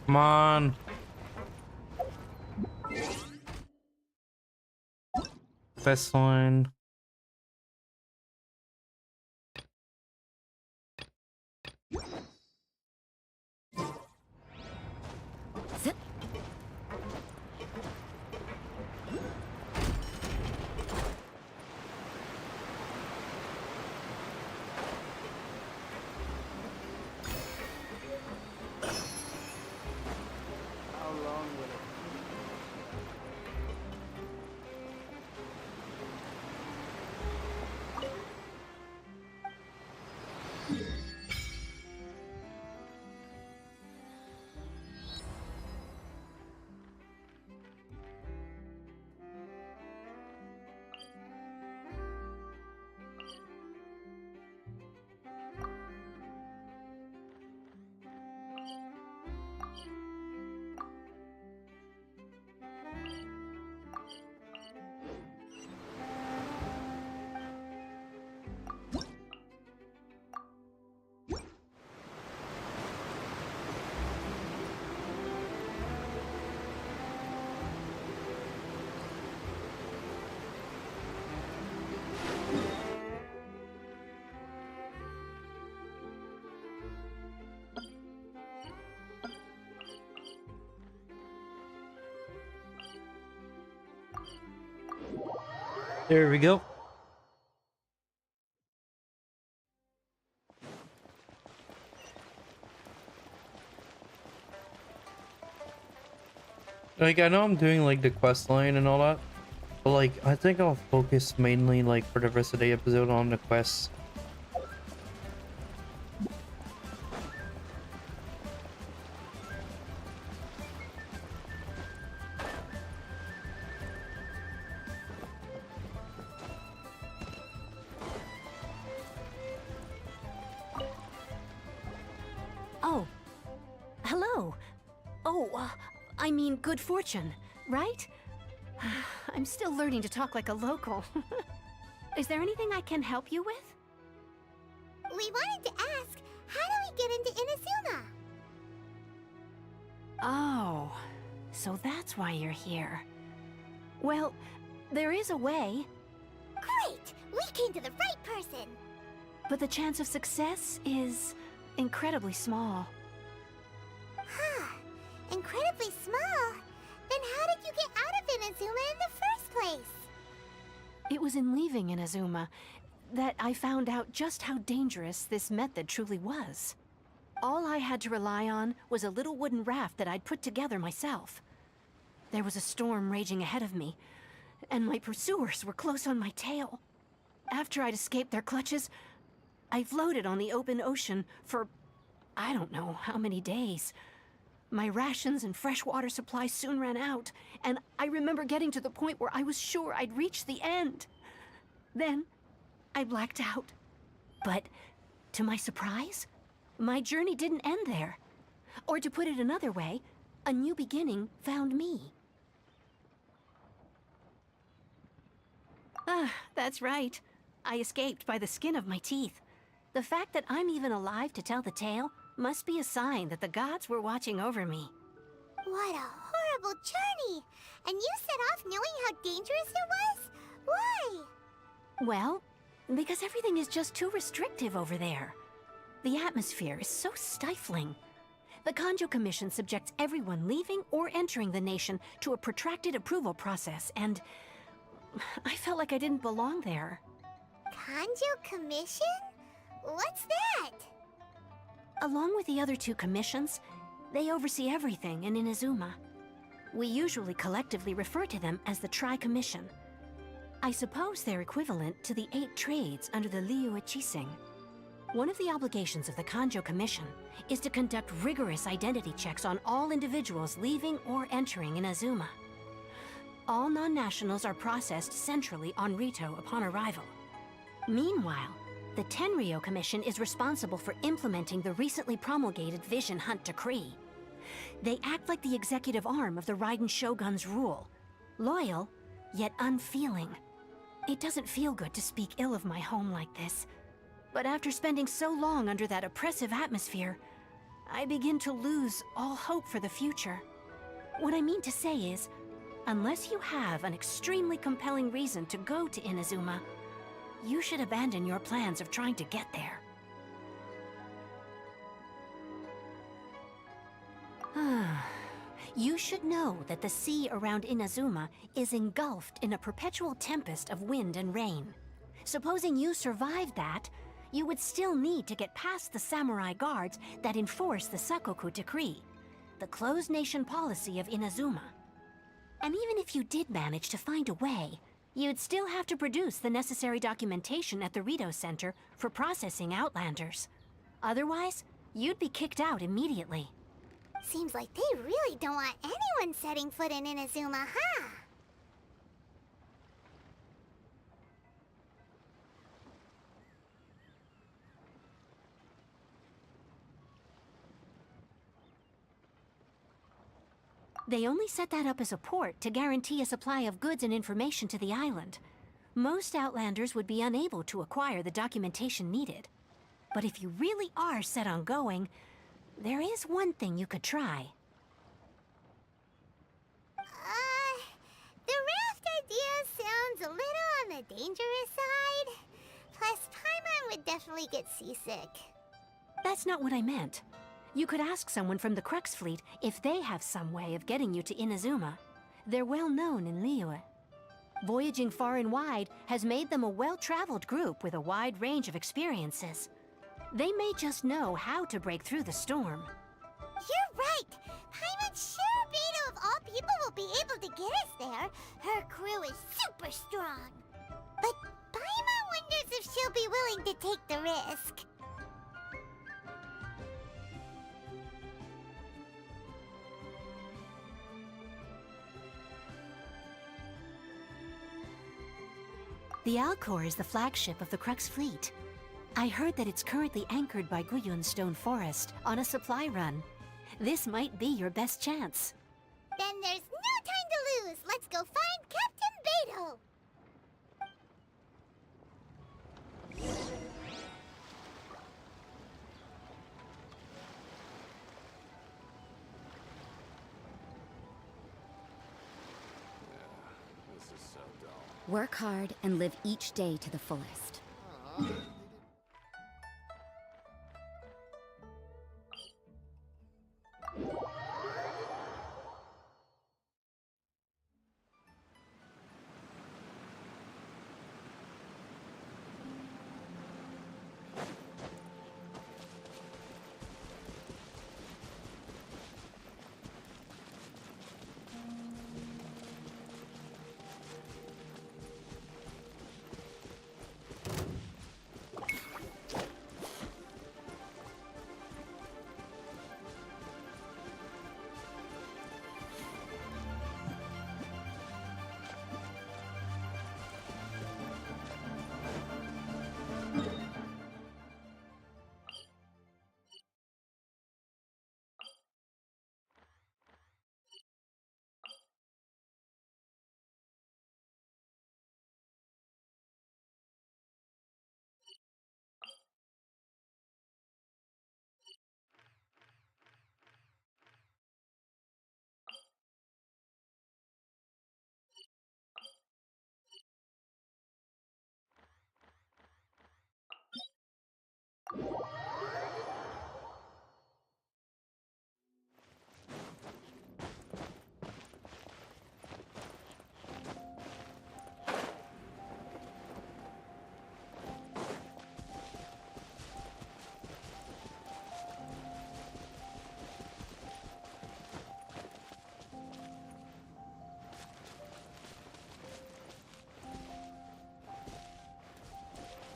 Come on. Quest line. There we go. Like, I know I'm doing like the quest line and all that, but like I think I'll focus mainly like for the rest of the episode on the quests. Oh. Hello. Oh, I mean good fortune, right? I'm still learning to talk like a local. Is there anything I can help you with? We wanted to ask, how do we get into Inazuma? Oh, so that's why you're here. Well, there is a way. Great! We came to the right person! But the chance of success is incredibly small. Huh. Incredibly small? Then how did you get out of Inazuma in the first place? It was in leaving Inazuma that I found out just how dangerous this method truly was. All I had to rely on was a little wooden raft that I'd put together myself. There was a storm raging ahead of me, and my pursuers were close on my tail. After I'd escaped their clutches, I floated on the open ocean for I don't know how many days. My rations and fresh water supply soon ran out, and I remember getting to the point where I was sure I'd reached the end. Then, I blacked out. But, to my surprise, my journey didn't end there. Or to put it another way, a new beginning found me. Ah, that's right. I escaped by the skin of my teeth. The fact that I'm even alive to tell the tale must be a sign that the gods were watching over me. What a horrible journey! And you set off knowing how dangerous it was? Why? Well, because everything is just too restrictive over there. The atmosphere is so stifling. The Kanjo Commission subjects everyone leaving or entering the nation to a protracted approval process, and I felt like I didn't belong there. Kanjo Commission? What's that? Along with the other two commissions, they oversee everything in Inazuma. We usually collectively refer to them as the Tri-Commission. I suppose they're equivalent to the 8 trades under the Liyue Chising. One of the obligations of the Kanjo Commission is to conduct rigorous identity checks on all individuals leaving or entering Inazuma. All non-nationals are processed centrally on Rito upon arrival. Meanwhile, the Tenryou Commission is responsible for implementing the recently promulgated Vision Hunt Decree. They act like the executive arm of the Raiden Shogun's rule. Loyal, yet unfeeling. It doesn't feel good to speak ill of my home like this. But after spending so long under that oppressive atmosphere, I begin to lose all hope for the future. What I mean to say is, unless you have an extremely compelling reason to go to Inazuma, you should abandon your plans of trying to get there. You should know that the sea around Inazuma is engulfed in a perpetual tempest of wind and rain. Supposing you survived that, you would still need to get past the samurai guards that enforce the Sakoku Decree, the closed nation policy of Inazuma. And even if you did manage to find a way, you'd still have to produce the necessary documentation at the Rito Center for processing Outlanders. Otherwise, you'd be kicked out immediately. Seems like they really don't want anyone setting foot in Inazuma, huh? They only set that up as a port to guarantee a supply of goods and information to the island. Most Outlanders would be unable to acquire the documentation needed. But if you really are set on going, there is one thing you could try. The raft idea sounds a little on the dangerous side. Plus, Paimon would definitely get seasick. That's not what I meant. You could ask someone from the Crux Fleet if they have some way of getting you to Inazuma. They're well known in Liyue. Voyaging far and wide has made them a well-traveled group with a wide range of experiences. They may just know how to break through the storm. You're right! Paimon's sure Beto of all people will be able to get us there. Her crew is super strong. But Paimon wonders if she'll be willing to take the risk. The Alcor is the flagship of the Crux fleet. I heard that it's currently anchored by Guyun's Stone Forest on a supply run. This might be your best chance. Then there's no time to lose. Let's go find Captain Beto. This is so dull. Work hard and live each day to the fullest.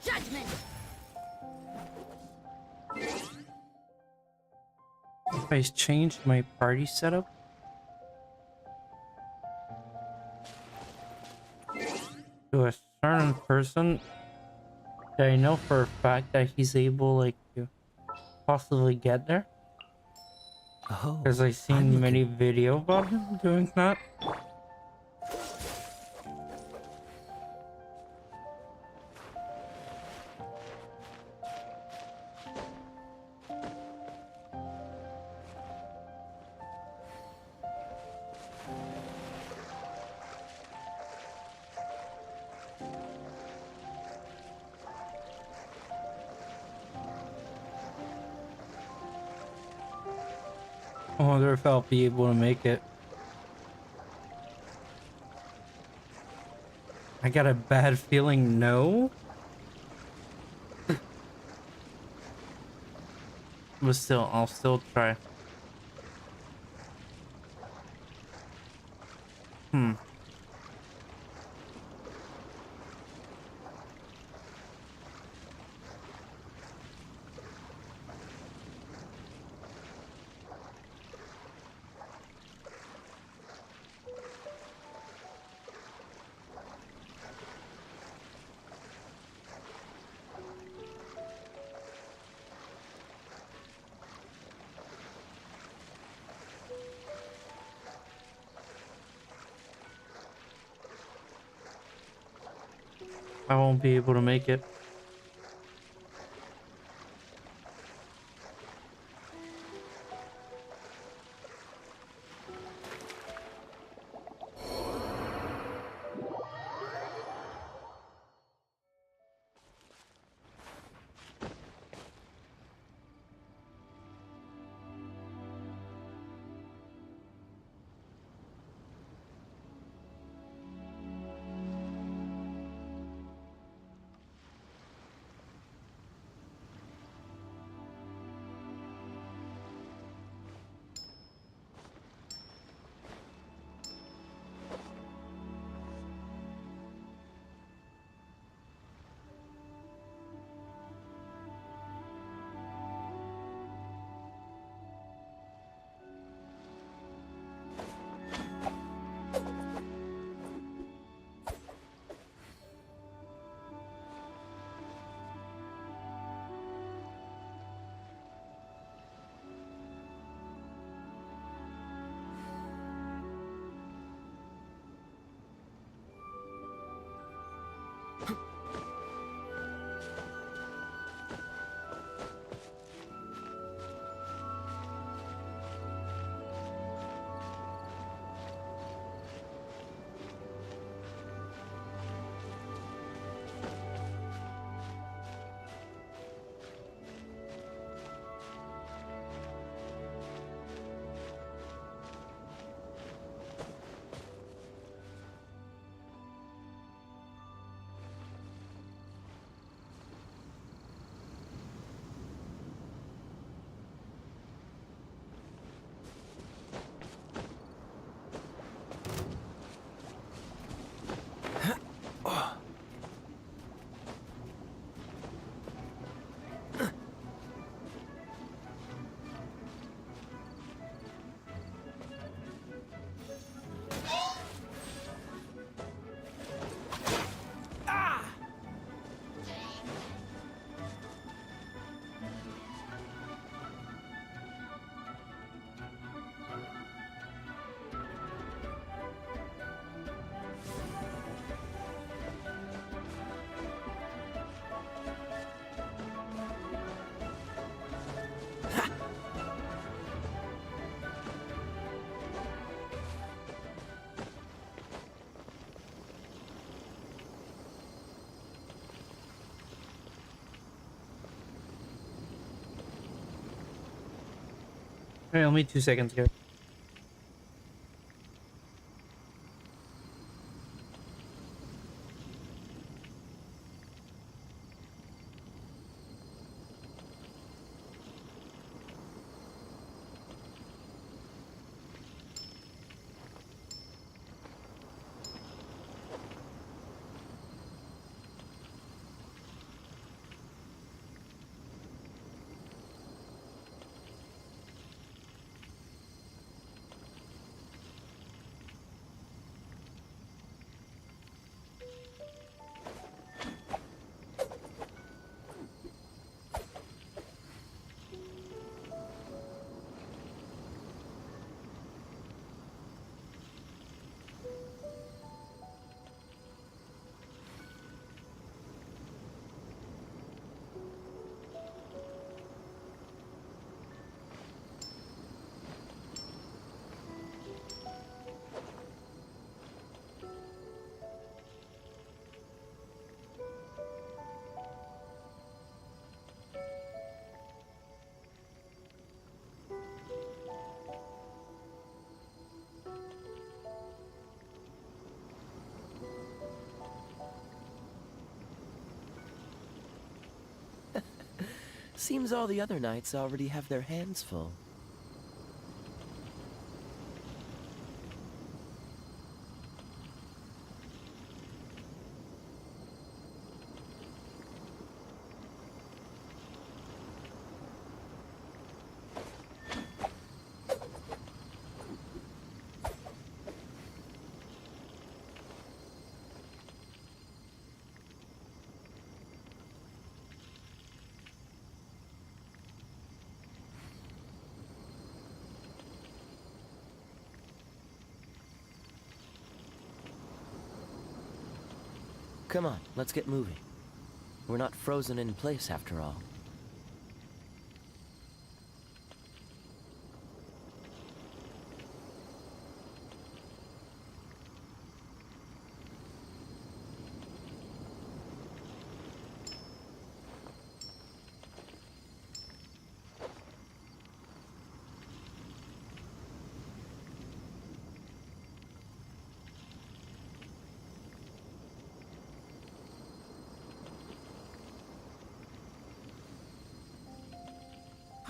Judgment! If I changed my party setup to a certain person that I know for a fact that he's able like to possibly get there. Oh, Because I've seen many video about him doing that. I wonder if I'll be able to make it. I got a bad feeling no. But still, I'll still try. I won't be able to make it. Alright, only 2 seconds, guys. Seems all the other knights already have their hands full. Come on, let's get moving. We're not frozen in place after all.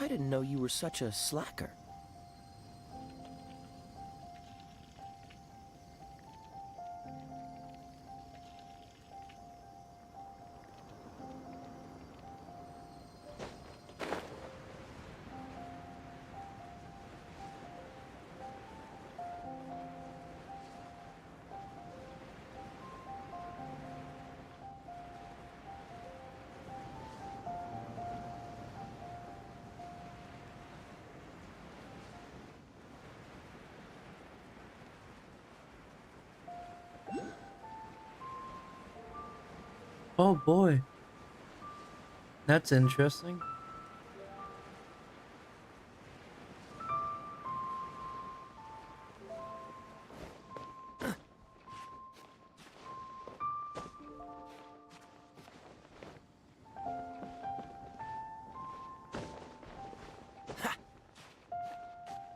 I didn't know you were such a slacker. Oh boy. That's interesting.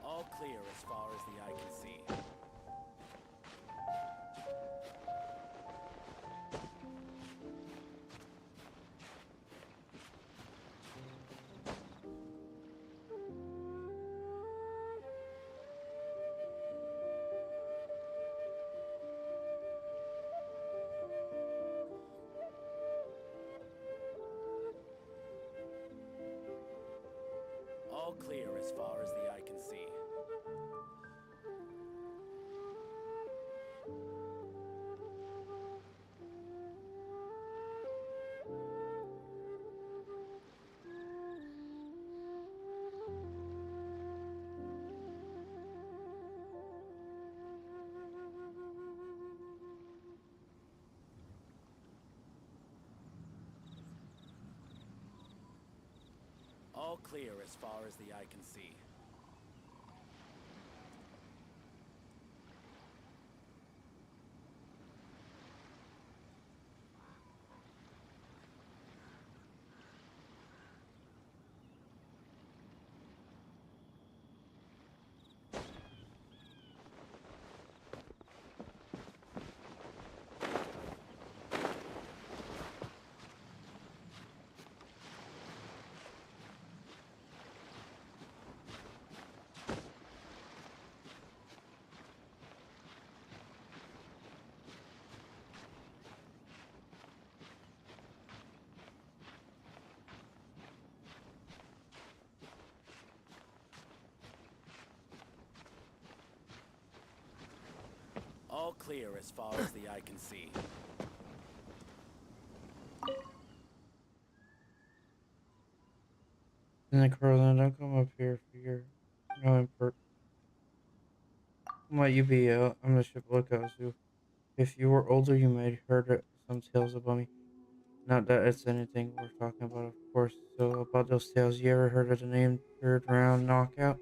All clear as far as the eye can see. All clear as far as the eye can see. All clear as far as the eye can see. All clear as far as the eye can see. Carlin, don't come up here for your no import. Might you be I'm the ship lookout zoo. If you were older, you might have heard some tales about me. Not that it's anything worth talking about, of course. So about those tales, you ever heard of the name Third Round Knockout?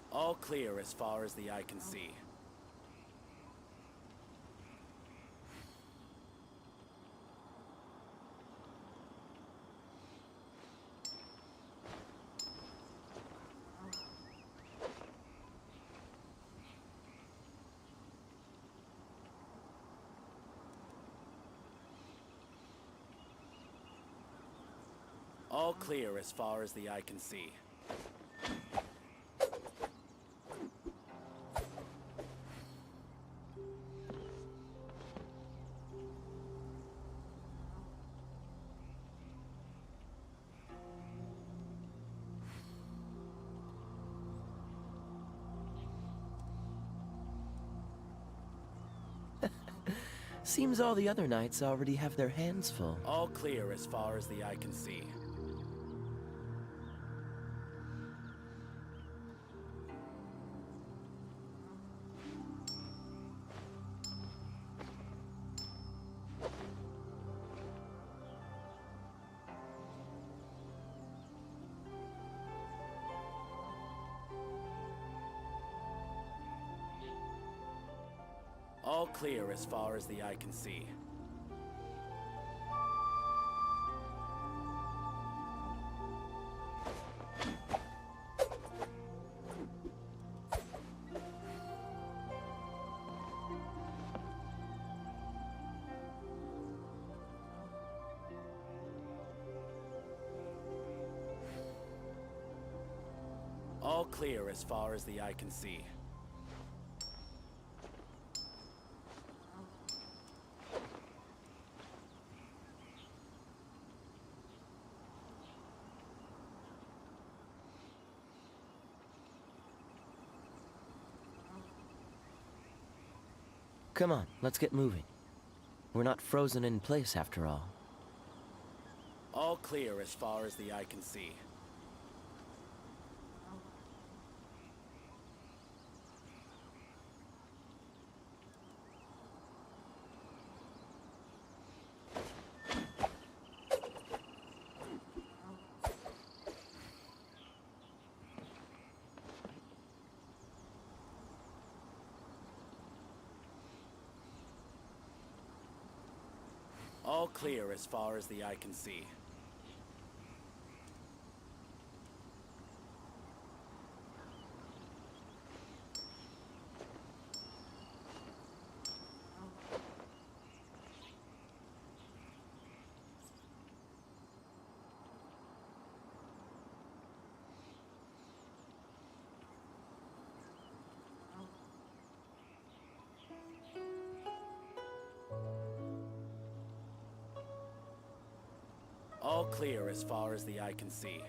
All clear as far as the eye can see. All clear as far as the eye can see. Seems all the other knights already have their hands full. All clear as far as the eye can see. All clear as far as the eye can see. All clear as far as the eye can see. Come on, let's get moving. We're not frozen in place after all. All clear as far as the eye can see. All clear as far as the eye can see. All clear as far as the eye can see.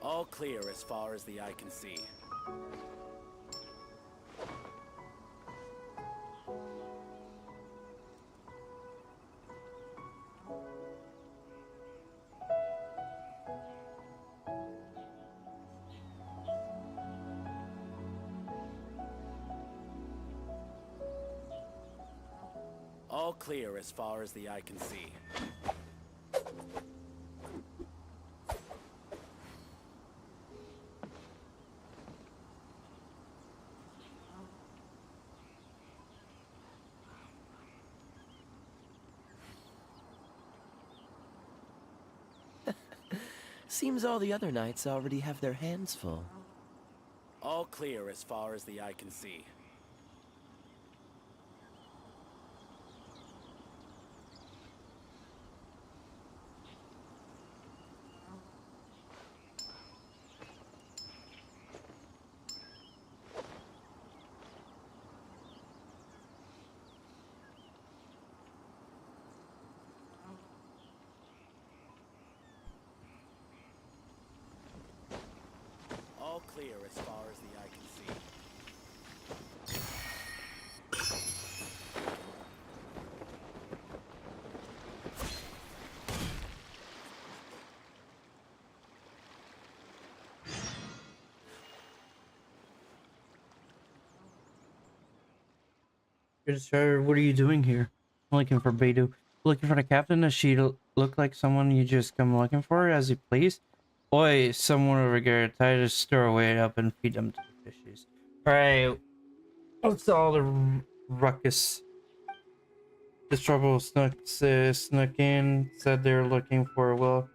All clear as far as the eye can see. All clear as far as the eye can see. Seems all the other knights already have their hands full. All clear as far as the eye can see. All clear as far as the eye can see. Good sir, what are you doing here? I'm looking for Beidou. Looking for the captain? Does she look like someone you just come looking for as you please? Oi, someone over there. I just store it up and feed them to the fishes. Alright, what's all the ruckus? This trouble snuck in, said they were looking for a well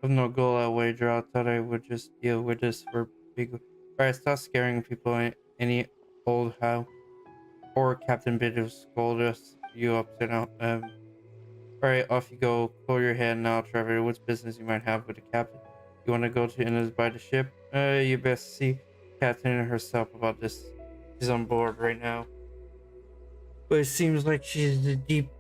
of no goal at wager. I thought I would just deal with this for big. Alright, stop scaring people any old how. Or Captain Bidder scold us you up to now. Alright, off you go. Clear your head now, Trevor. What's business you might have with the captain? You want to go to Innes by the ship? You best see Captain herself about this. She's on board right now. But it seems like she's deep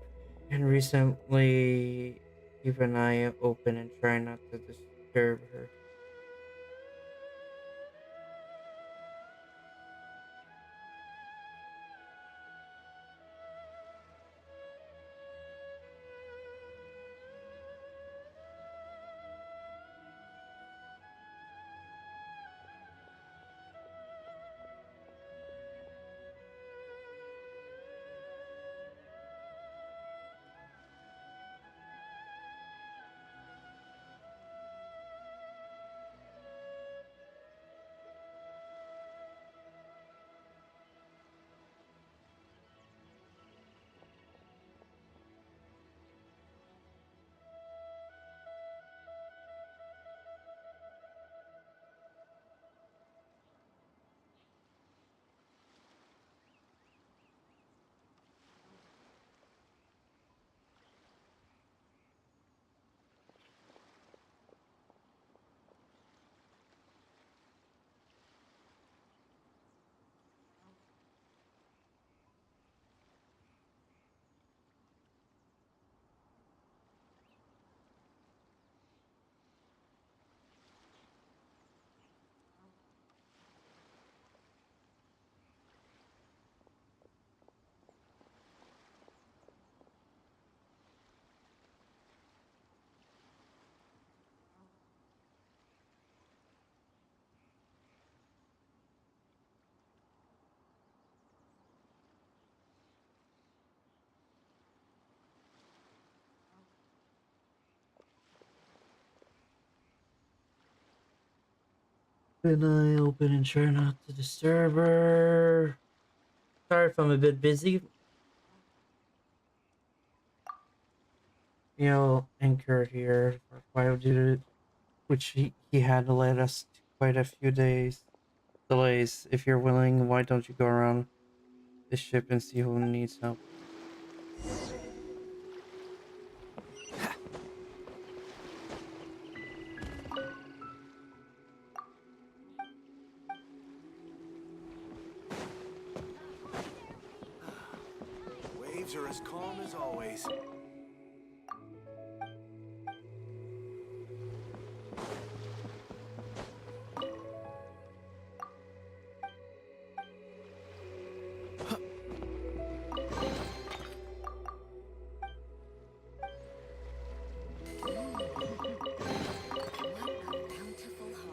and recently keep an eye open and try not to disturb her. An eye open and try not to disturb her. Sorry if I'm a bit busy. You know, anchor here for quite a bit, which he had to let us to quite a few days delays. If you're willing, why don't you go around this ship and see who needs help? Waves are as calm as always.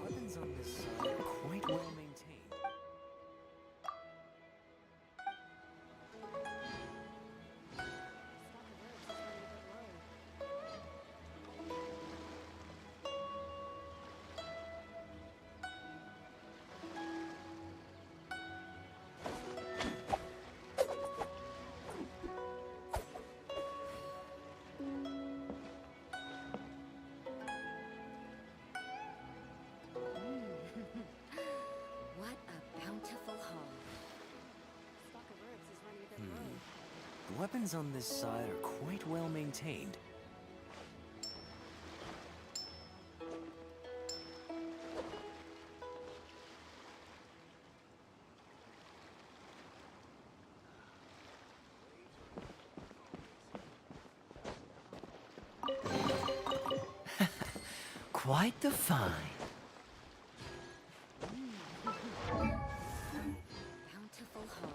Weapons on this side are quite well maintained. What a bountiful haul. The weapons on this side are quite well maintained. Quite the find. Bountiful haul.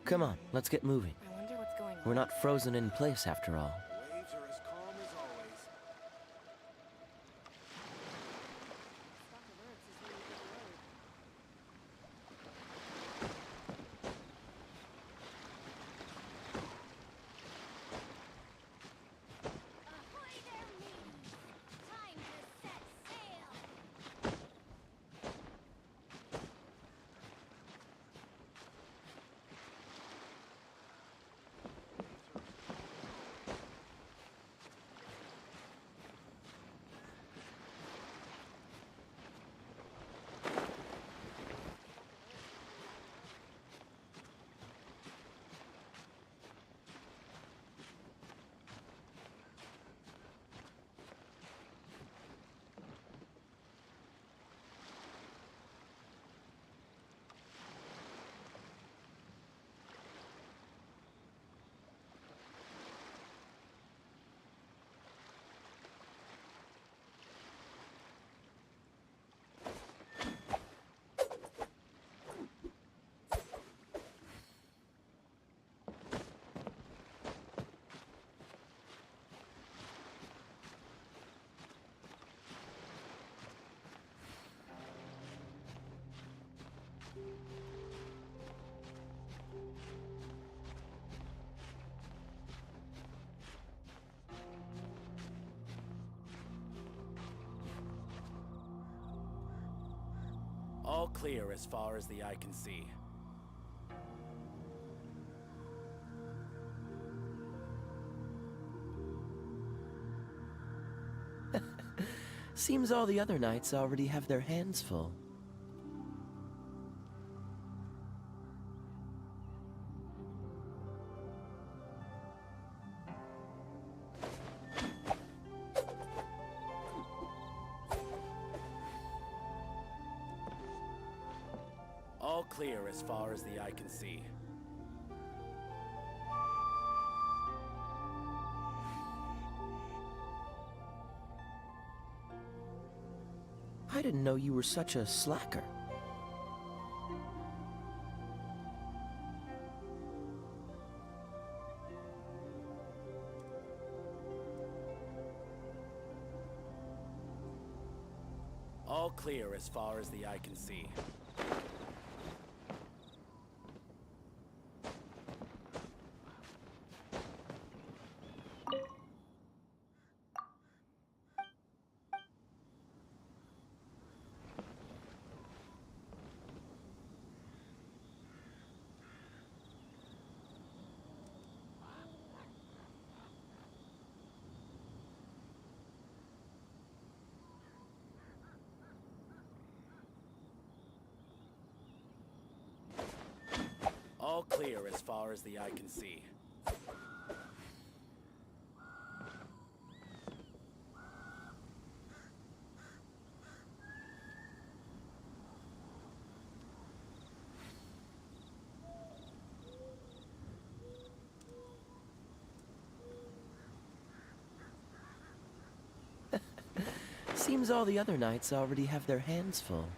Come on, let's get moving. I wonder what's going on. We're not frozen in place after all. Waves are as calm as always. All clear as far as the eye can see. Seems all the other knights already have their hands full. All clear as far as the eye can see. I didn't know you were such a slacker. All clear as far as the eye can see. All clear as far as the eye can see. Seems all the other knights already have their hands full.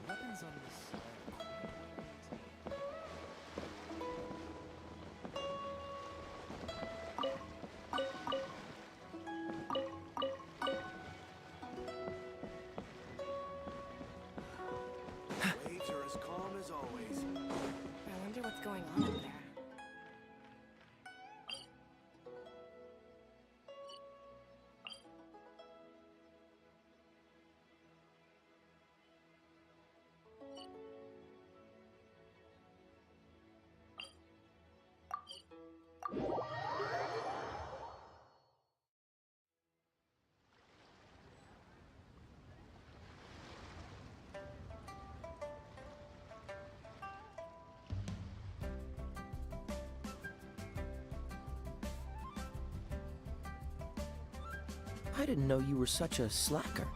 Weapons on this side. Waves are as calm as always. I wonder what's going on up there. I didn't know you were such a slacker.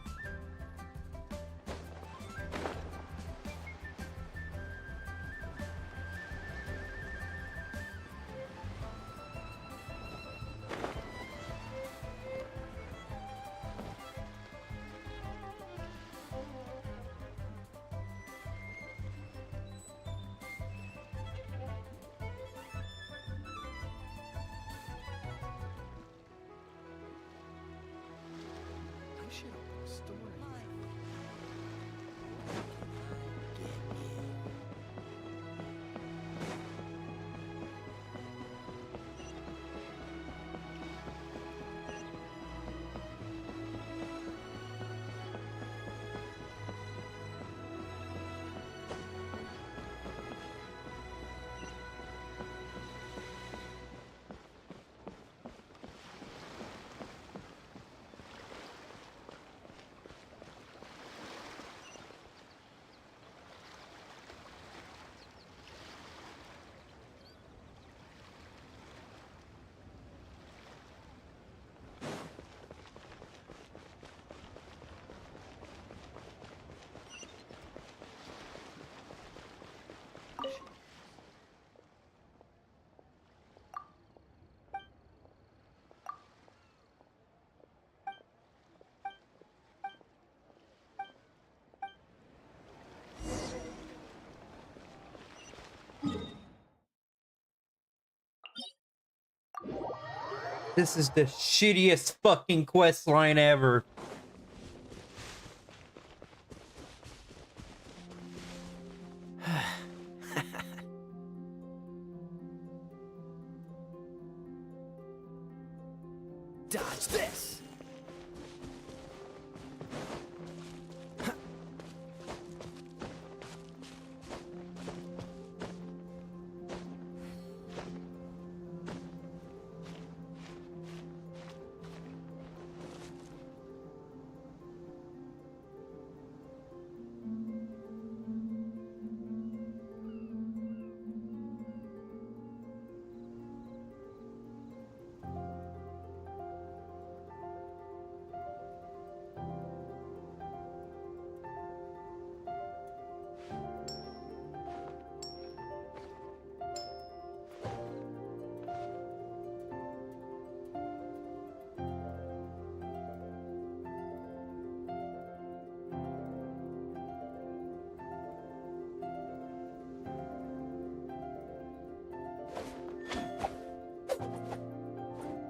I should open a store here. This is the shittiest fucking quest line ever. Dodge this!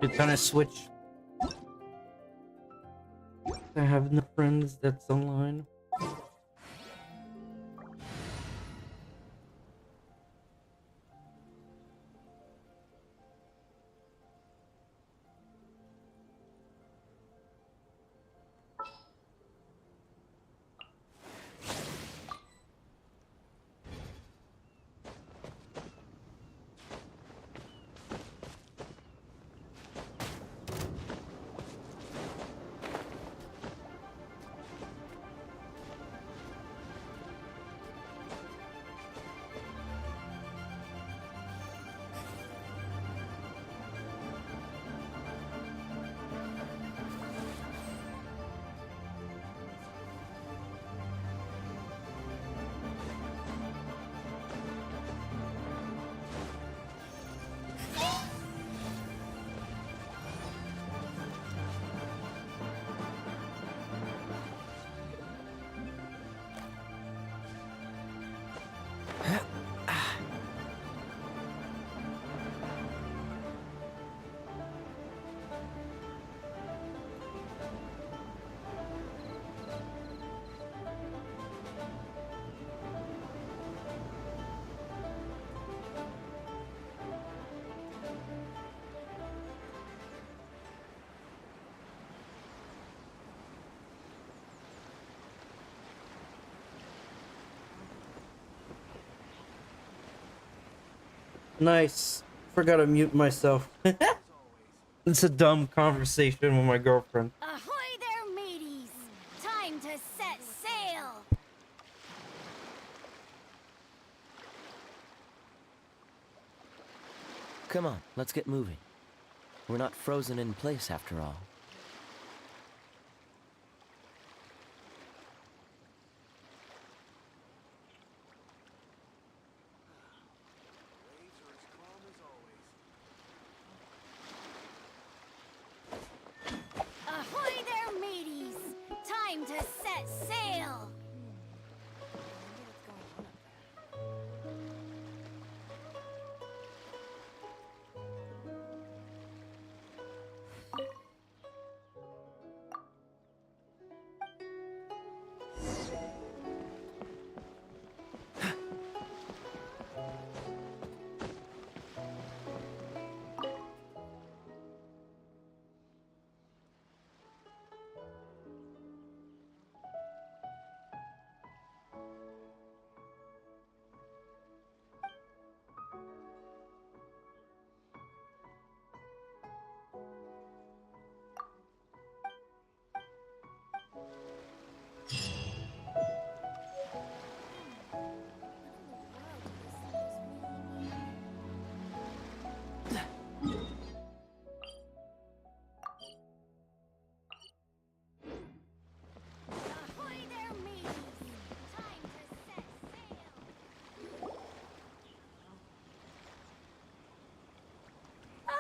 It's gonna switch. I have no friends that's online. Nice. Forgot to mute myself. It's a dumb conversation with my girlfriend. Ahoy there, mateys! Time to set sail! Come on, let's get moving. We're not frozen in place after all. Ahoy there, mateys! Time to set sail!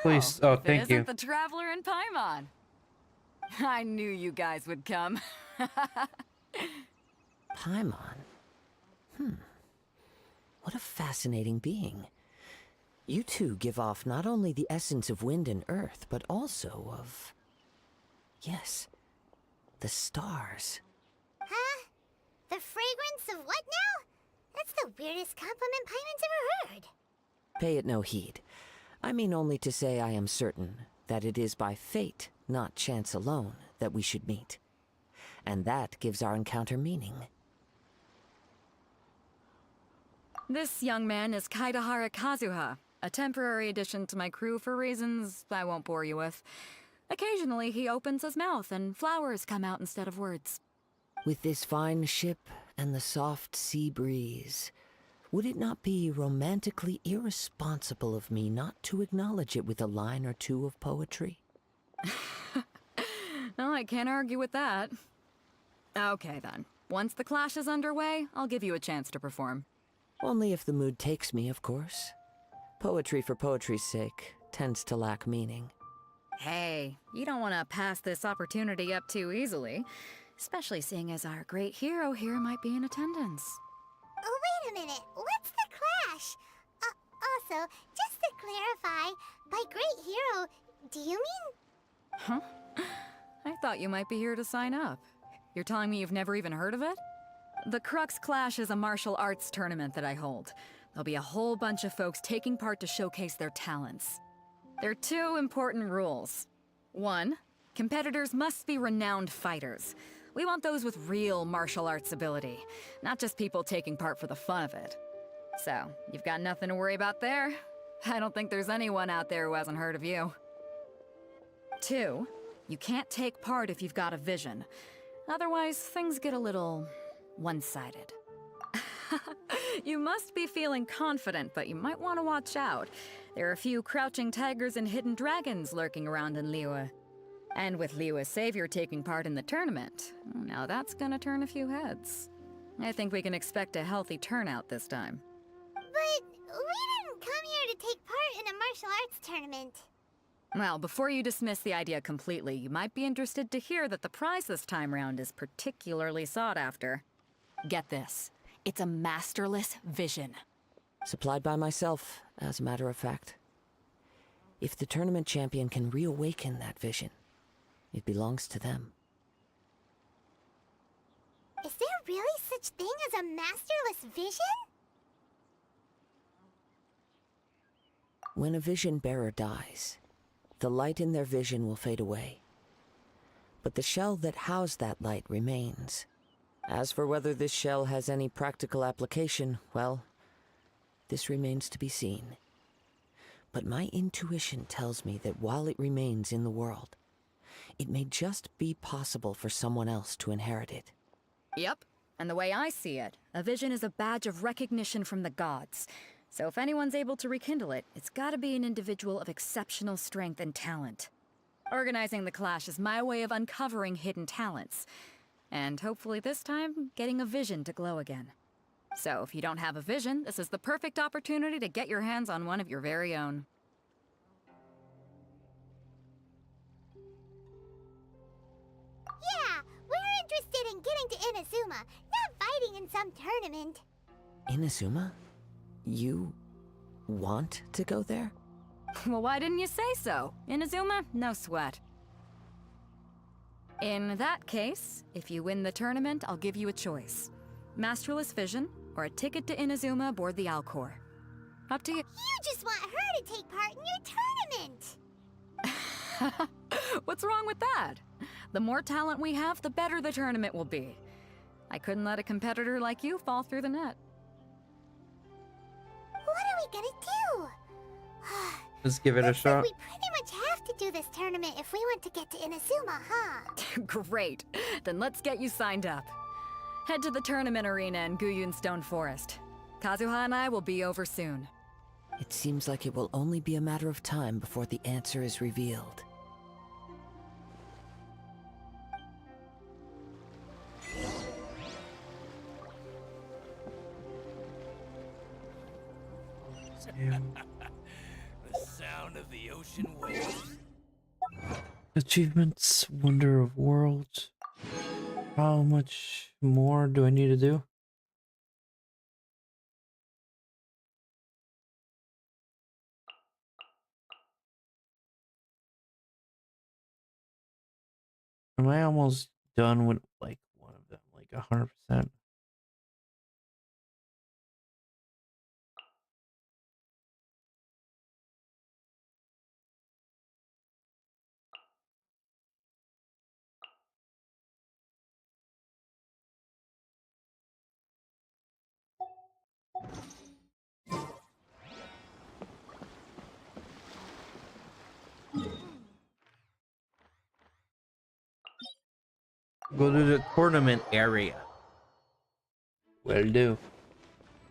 Please, If it thank you. isn't the Traveler in Paimon. I knew you guys would come. Paimon? What a fascinating being. You two give off not only the essence of wind and earth, but also of... yes, the stars. Huh? The fragrance of what now? That's the weirdest compliment Paimon's ever heard. Pay it no heed. I mean only to say I am certain that it is by fate, not chance alone, that we should meet. And that gives our encounter meaning. This young man is Kaidahara Kazuha, a temporary addition to my crew for reasons I won't bore you with. Occasionally he opens his mouth and flowers come out instead of words. With this fine ship and the soft sea breeze, would it not be romantically irresponsible of me not to acknowledge it with a line or two of poetry? No, I can't argue with that. Okay then. Once the clash is underway, I'll give you a chance to perform. Only if the mood takes me, of course. Poetry for poetry's sake tends to lack meaning. Hey, you don't want to pass this opportunity up too easily, especially seeing as our great hero here might be in attendance. Oh, wait a minute. What's the clash? Also, just to clarify, by great hero, do you mean... Huh? I thought you might be here to sign up. You're telling me you've never even heard of it? The Crux Clash is a martial arts tournament that I hold. There'll be a whole bunch of folks taking part to showcase their talents. There are two important rules. 1, competitors must be renowned fighters. We want those with real martial arts ability, not just people taking part for the fun of it. So, you've got nothing to worry about there. I don't think there's anyone out there who hasn't heard of you. 2, you can't take part if you've got a vision. Otherwise, things get a little one-sided. You must be feeling confident, but you might want to watch out. There are a few crouching tigers and hidden dragons lurking around in Liyue. And with Liyue's savior taking part in the tournament, now that's gonna turn a few heads. I think we can expect a healthy turnout this time. But we didn't come here to take part in a martial arts tournament. Well, before you dismiss the idea completely, you might be interested to hear that the prize this time round is particularly sought after. Get this. It's a masterless vision. Supplied by myself, as a matter of fact. If the tournament champion can reawaken that vision, it belongs to them. Is there really such thing as a masterless vision? When a vision bearer dies, the light in their vision will fade away. But the shell that housed that light remains. As for whether this shell has any practical application, well, this remains to be seen. but my intuition tells me that while it remains in the world, it may just be possible for someone else to inherit it. Yep. And the way I see it, a vision is a badge of recognition from the gods. So if anyone's able to rekindle it, it's gotta be an individual of exceptional strength and talent. Organizing the clash is my way of uncovering hidden talents. And hopefully this time, getting a vision to glow again. So if you don't have a vision, this is the perfect opportunity to get your hands on one of your very own. Yeah, we're interested in getting to Inazuma, not fighting in some tournament. Inazuma? You want to go there? Well, why didn't you say so? Inazuma, no sweat. In that case, if you win the tournament, I'll give you a choice. Masterless Vision, or a ticket to Inazuma aboard the Alcor. Up to you. You just want her to take part in your tournament! What's wrong with that? The more talent we have, the better the tournament will be. I couldn't let a competitor like you fall through the net. What are we gonna do? Let's give it a shot. We pretty much have to do this tournament if we want to get to Inazuma, huh? Great. Then let's get you signed up. Head to the tournament arena in Guyun Stone Forest. Kazuha and I will be over soon. It seems like it will only be a matter of time before the answer is revealed. The sound of the ocean waves. Achievements, Wonder of Worlds. How much more do I need to do? Am I almost done with like one of them? Like 100%? Go to the tournament area. Will do.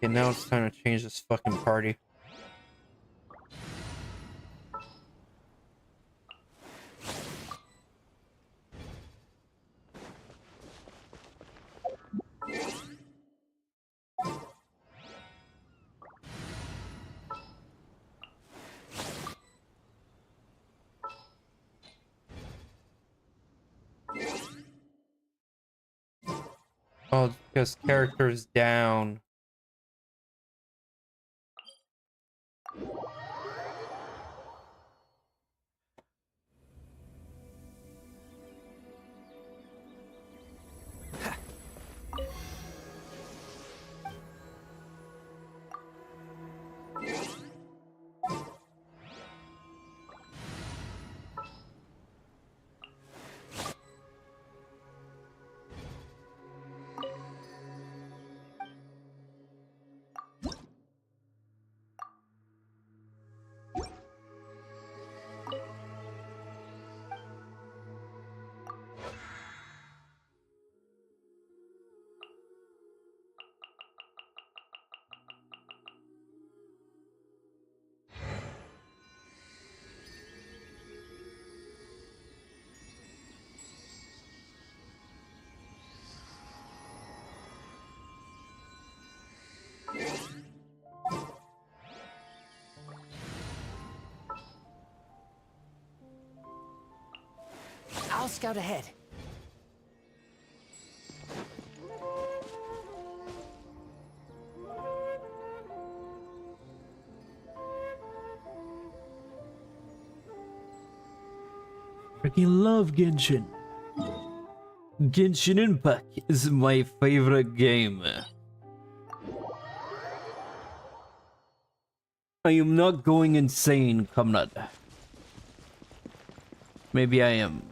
Okay, now it's time to change this fucking party. Oh, it's because characters down. I'll scout ahead. Freaking love Genshin. Genshin Impact is my favorite game. I am not going insane, comrade. Maybe I am.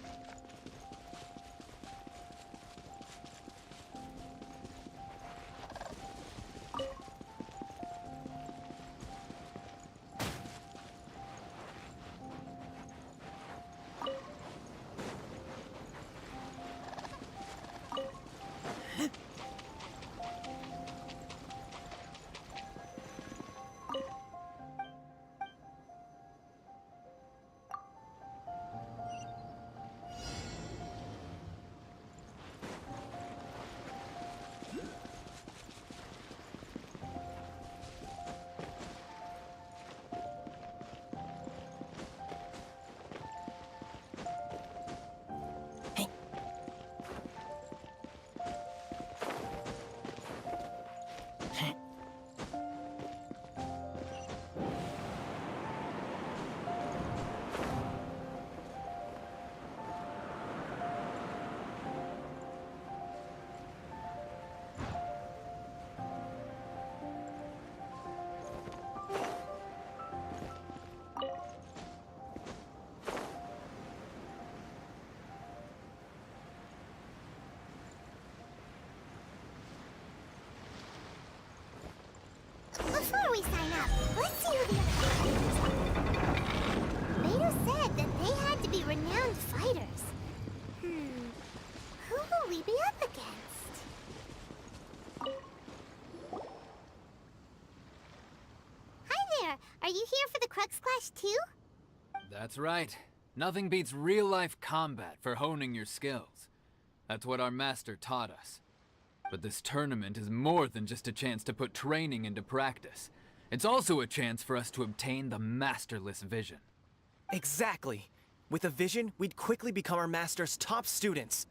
up. Let's see who the other fighters are. Beidou said that they had to be renowned fighters. Who will we be up against? Hi there. Are you here for the Crux Clash too? That's right. Nothing beats real-life combat for honing your skills. That's what our master taught us. But this tournament is more than just a chance to put training into practice. It's also a chance for us to obtain the masterless vision. Exactly. With a vision, we'd quickly become our master's top students.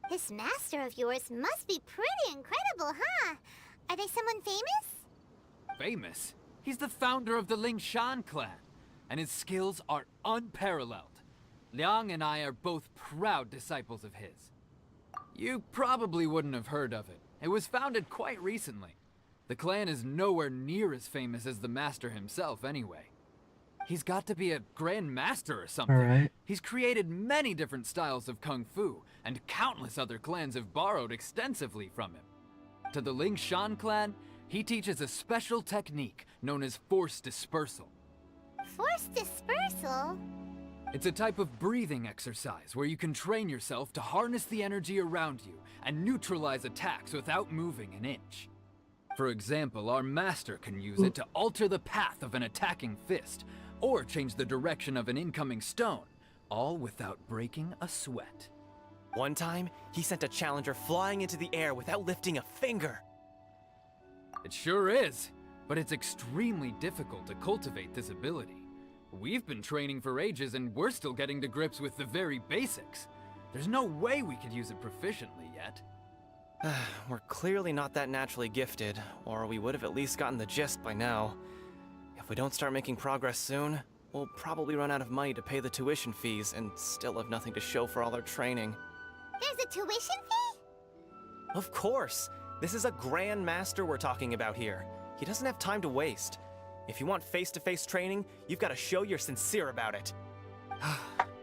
This master of yours must be pretty incredible, huh? Are they someone famous? Famous? He's the founder of the Lingshan clan, and his skills are unparalleled. Liang and I are both proud disciples of his. You probably wouldn't have heard of it. It was founded quite recently. The clan is nowhere near as famous as the master himself anyway. He's got to be a grand master or something. Alright. He's created many different styles of kung fu, and countless other clans have borrowed extensively from him. To the Lingshan clan, he teaches a special technique known as force dispersal. Force dispersal? It's a type of breathing exercise where you can train yourself to harness the energy around you and neutralize attacks without moving an inch. For example, our master can use it to alter the path of an attacking fist, or change the direction of an incoming stone, all without breaking a sweat. One time, he sent a challenger flying into the air without lifting a finger. It sure is, but it's extremely difficult to cultivate this ability. We've been training for ages and we're still getting to grips with the very basics. There's no way we could use it proficiently yet. We're clearly not that naturally gifted, or we would have at least gotten the gist by now. If we don't start making progress soon, we'll probably run out of money to pay the tuition fees and still have nothing to show for all our training. There's a tuition fee? Of course! This is a grand master we're talking about here. He doesn't have time to waste. If you want face-to-face training, you've got to show you're sincere about it.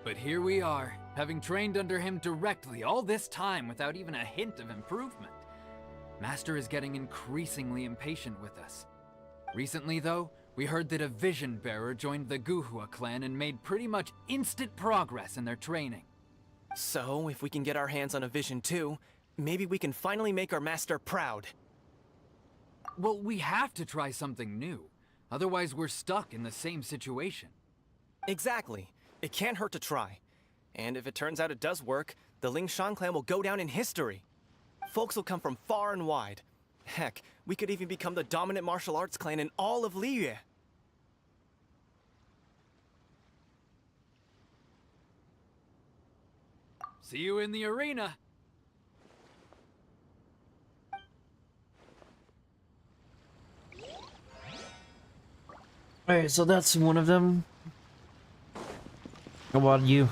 But here we are, having trained under him directly all this time without even a hint of improvement. Master is getting increasingly impatient with us. Recently, though, we heard that a vision bearer joined the Guhua clan and made pretty much instant progress in their training. So, if we can get our hands on a vision too, maybe we can finally make our master proud. Well, we have to try something new. Otherwise, we're stuck in the same situation. Exactly. It can't hurt to try. And if it turns out it does work, the Lingshan clan will go down in history. Folks will come from far and wide. Heck, we could even become the dominant martial arts clan in all of Liyue. See you in the arena! Alright, so that's one of them. How about you?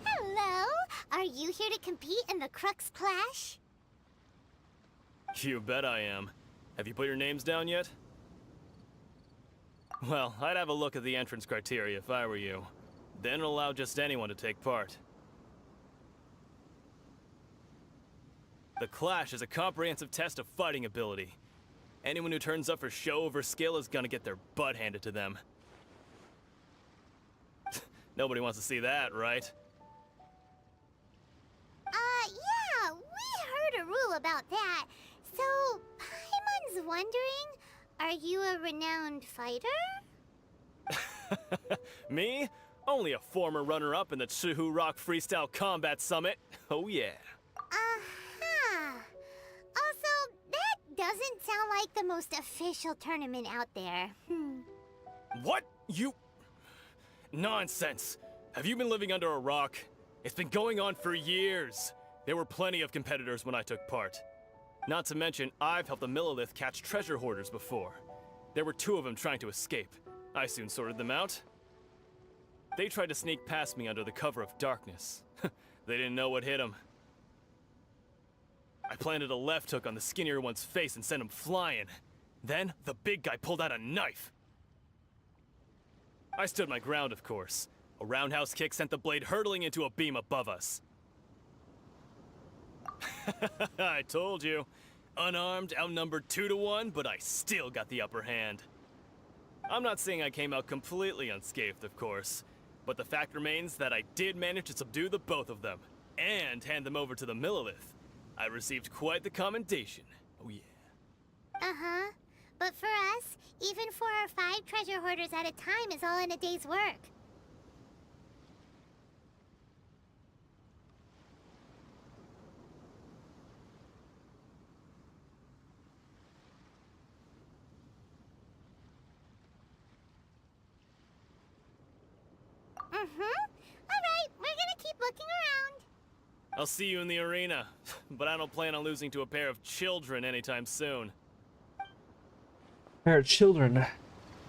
Hello! Are you here to compete in the Crux Clash? You bet I am. Have you put your names down yet? Well, I'd have a look at the entrance criteria if I were you. Then allow just anyone to take part. The Clash is a comprehensive test of fighting ability. Anyone who turns up for show over skill is gonna get their butt handed to them. Nobody wants to see that, right? Yeah, we heard a rule about that. So, Paimon's wondering, are you a renowned fighter? Me? Only a former runner-up in the Chihu Rock Freestyle Combat Summit. Oh yeah. Uh-huh. Also, that doesn't sound like the most official tournament out there. What? You... Nonsense. Have you been living under a rock? It's been going on for years. There were plenty of competitors when I took part. Not to mention, I've helped the Millilith catch treasure hoarders before. There were 2 of them trying to escape. I soon sorted them out. They tried to sneak past me under the cover of darkness. They didn't know what hit them. I planted a left hook on the skinnier one's face and sent him flying. Then, the big guy pulled out a knife. I stood my ground, of course. A roundhouse kick sent the blade hurtling into a beam above us. I told you. Unarmed, outnumbered 2 to 1, but I still got the upper hand. I'm not saying I came out completely unscathed, of course, but the fact remains that I did manage to subdue the both of them, and hand them over to the Millilith. I received quite the commendation. Oh yeah. Uh-huh. But for us, even 4 or 5 treasure hoarders at a time is all in a day's work. Alright, we're gonna keep looking around. I'll see you in the arena, but I don't plan on losing to a pair of children anytime soon. Pair of children.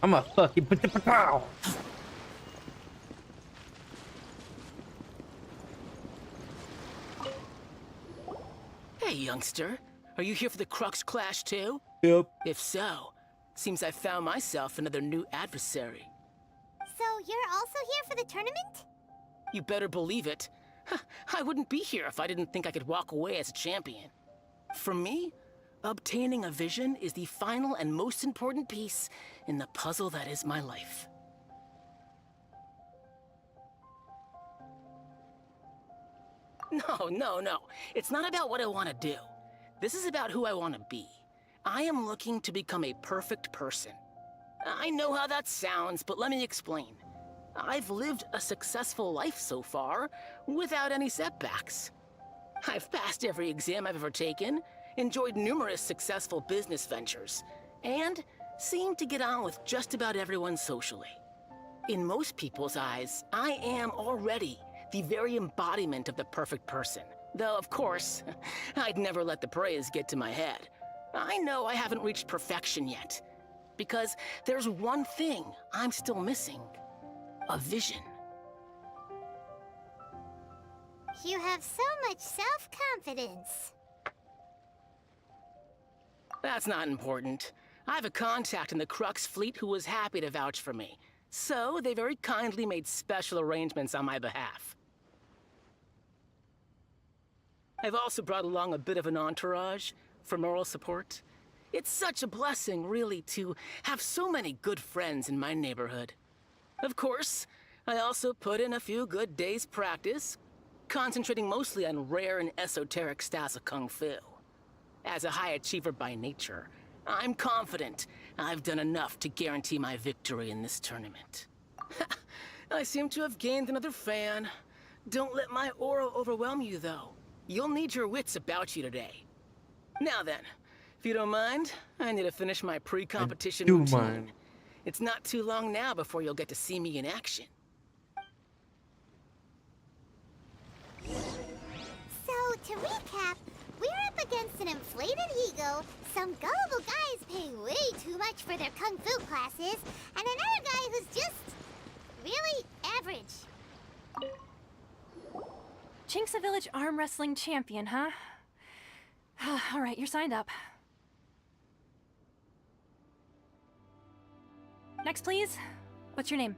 I'm a fucking pow. Hey, youngster. Are you here for the Crux Clash too? Yep. If so, seems I found myself another new adversary. So you're also here for the tournament? You better believe it. I wouldn't be here if I didn't think I could walk away as a champion. For me, obtaining a vision is the final and most important piece in the puzzle that is my life. No. It's not about what I want to do. This is about who I want to be. I am looking to become a perfect person. I know how that sounds, but let me explain. I've lived a successful life so far, without any setbacks. I've passed every exam I've ever taken, enjoyed numerous successful business ventures, and seem to get on with just about everyone socially. In most people's eyes, I am already the very embodiment of the perfect person. Though, of course, I'd never let the praise get to my head. I know I haven't reached perfection yet, because there's one thing I'm still missing. A vision. You have so much self-confidence. That's not important. I have a contact in the Crux fleet who was happy to vouch for me. So, they very kindly made special arrangements on my behalf. I've also brought along a bit of an entourage for moral support. It's such a blessing, really, to have so many good friends in my neighborhood. Of course, I also put in a few good days' practice, concentrating mostly on rare and esoteric styles of Kung Fu. As a high achiever by nature, I'm confident I've done enough to guarantee my victory in this tournament. I seem to have gained another fan. Don't let my aura overwhelm you, though. You'll need your wits about you today. Now then, if you don't mind, I need to finish my pre-competition routine. Mind. It's not too long now before you'll get to see me in action. So, to recap, we're up against an inflated ego, some gullible guys paying way too much for their kung fu classes, and another guy who's just really average. Chink's a village arm wrestling champion, huh? All right, you're signed up. Next, please. What's your name?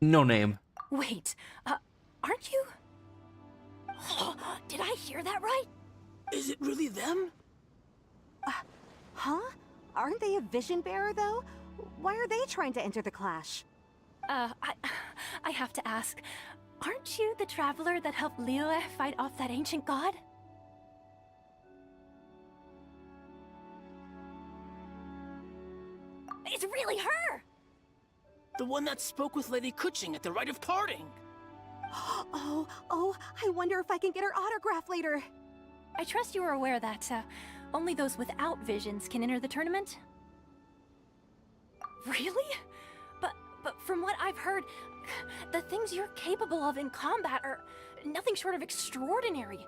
No name. Wait, aren't you? Did I hear that right? Is it really them? Huh? Aren't they a vision bearer, though? Why are they trying to enter the clash? I have to ask, aren't you the traveler that helped Liyue fight off that ancient god? It's really her! The one that spoke with Lady Kuching at the rite of parting. Oh, I wonder if I can get her autograph later. I trust you are aware that, only those without visions can enter the tournament? Really? But from what I've heard, the things you're capable of in combat are nothing short of extraordinary.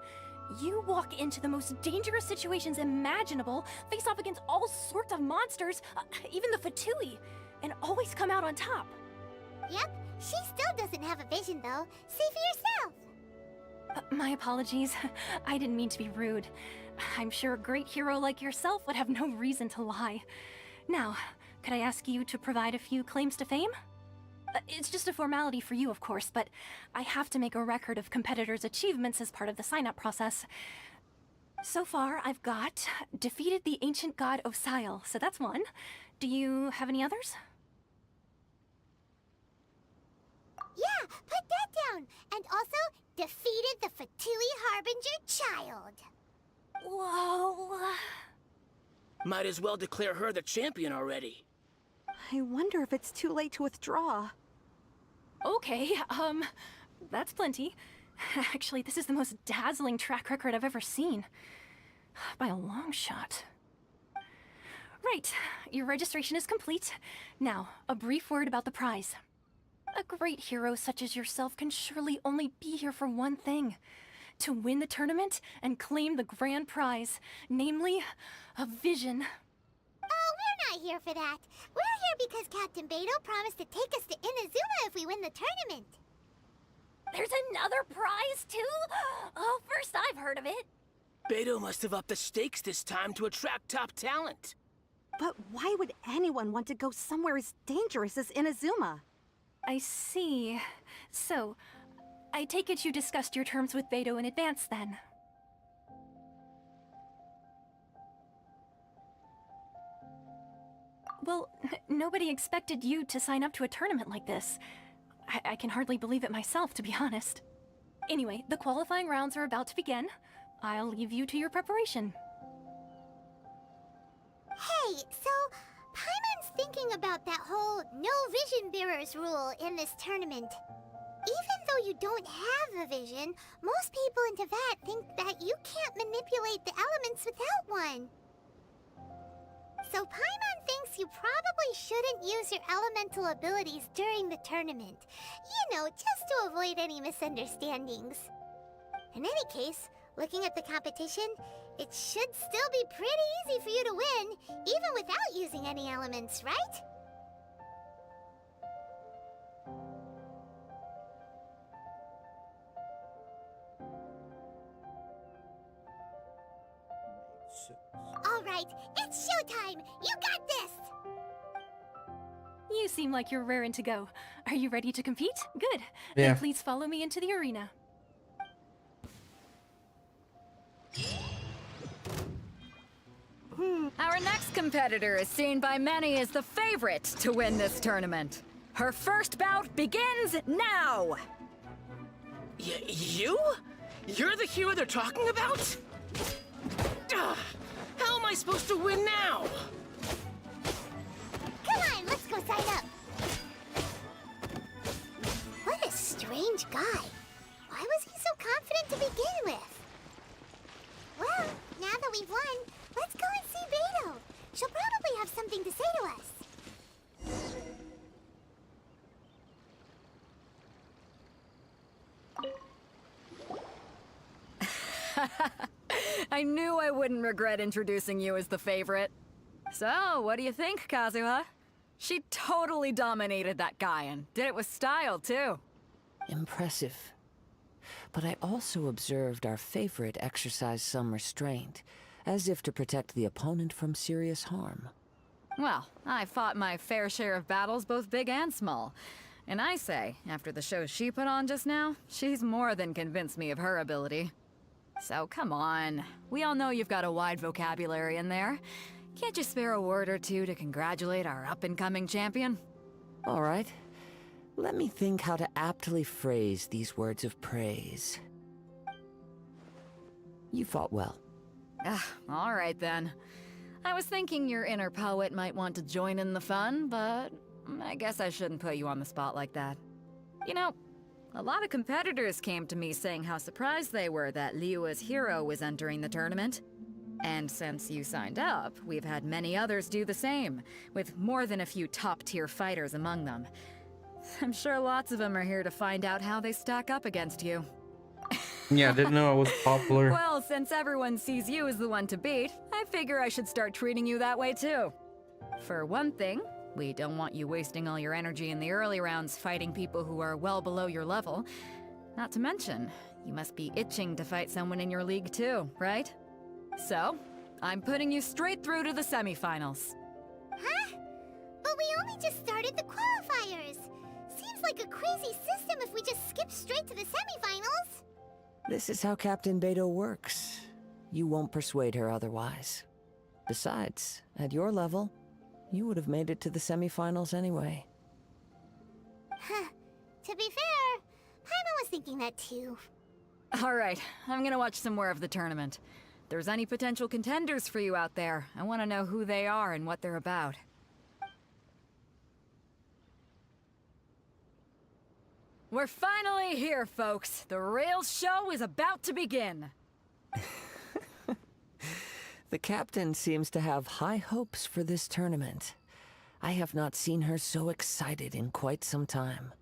You walk into the most dangerous situations imaginable, face off against all sorts of monsters, even the Fatui, and always come out on top. Yep, she still doesn't have a vision though. See for yourself. My apologies. I didn't mean to be rude. I'm sure a great hero like yourself would have no reason to lie. Now, could I ask you to provide a few claims to fame? It's just a formality for you, of course, but I have to make a record of competitors' achievements as part of the sign-up process. So far, I've got defeated the ancient god Osail, so that's one. Do you have any others? Yeah, put that down. And also, defeated the Fatui Harbinger child. Whoa. Might as well declare her the champion already. I wonder if it's too late to withdraw. Okay, that's plenty. Actually, this is the most dazzling track record I've ever seen. By a long shot. Right, your registration is complete. Now, a brief word about the prize. A great hero such as yourself can surely only be here for one thing. To win the tournament and claim the grand prize, namely, a vision. Oh, we're not here for that. We're here because Captain Beidou promised to take us to Inazuma if we win the tournament. There's another prize, too? Oh, first I've heard of it. Beidou must have upped the stakes this time to attract top talent. But why would anyone want to go somewhere as dangerous as Inazuma? I see. So, I take it you discussed your terms with Beidou in advance, then? Well, nobody expected you to sign up to a tournament like this. I can hardly believe it myself, to be honest. Anyway, the qualifying rounds are about to begin. I'll leave you to your preparation. Hey, so Paimon's thinking about that whole no vision bearers rule in this tournament. Even though you don't have a vision, most people in Teyvat think that you can't manipulate the elements without one. So Paimon thinks you probably shouldn't use your elemental abilities during the tournament. You know, just to avoid any misunderstandings. In any case, looking at the competition, it should still be pretty easy for you to win, even without using any elements, right? All right, it's showtime! You got this! You seem like you're raring to go. Are you ready to compete? Good. Yeah. Then please follow me into the arena. Our next competitor is seen by many as the favorite to win this tournament. Her first bout begins now! You? You're the hero they're talking about? Ugh, how am I supposed to win now? Come on, let's go sign up! What a strange guy. Why was he so confident to begin with? Well, now that we've won, let's go and see Beidou. She'll probably have something to say to us. I knew I wouldn't regret introducing you as the favorite. So, what do you think, Kazuha? She totally dominated that guy and did it with style, too. Impressive. But I also observed our favorite exercise some restraint, as if to protect the opponent from serious harm. Well, I fought my fair share of battles, both big and small. And I say, after the show she put on just now, she's more than convinced me of her ability. So come on, we all know you've got a wide vocabulary in there. Can't you spare a word or two to congratulate our up-and-coming champion? All right. Let me think how to aptly phrase these words of praise. You fought well. All right then. I was thinking your inner poet might want to join in the fun, but I guess I shouldn't put you on the spot like that. You know, a lot of competitors came to me saying how surprised they were that Liyue's hero was entering the tournament. And since you signed up, we've had many others do the same, with more than a few top-tier fighters among them. I'm sure lots of them are here to find out how they stack up against you. Yeah, I didn't know I was popular. Well, since everyone sees you as the one to beat, I figure I should start treating you that way too. For one thing, we don't want you wasting all your energy in the early rounds fighting people who are well below your level. Not to mention, you must be itching to fight someone in your league too, right? So, I'm putting you straight through to the semifinals. Huh? But we only just started the qualifiers. Seems like a crazy system if we just skip straight to the semifinals. This is how Captain Beto works. You won't persuade her otherwise. Besides, at your level, you would have made it to the semifinals anyway. To be fair, Paimon was thinking that too. Alright, I'm gonna watch some more of the tournament. If there's any potential contenders for you out there, I want to know who they are and what they're about. We're finally here, folks. The real show is about to begin. The captain seems to have high hopes for this tournament. I have not seen her so excited in quite some time.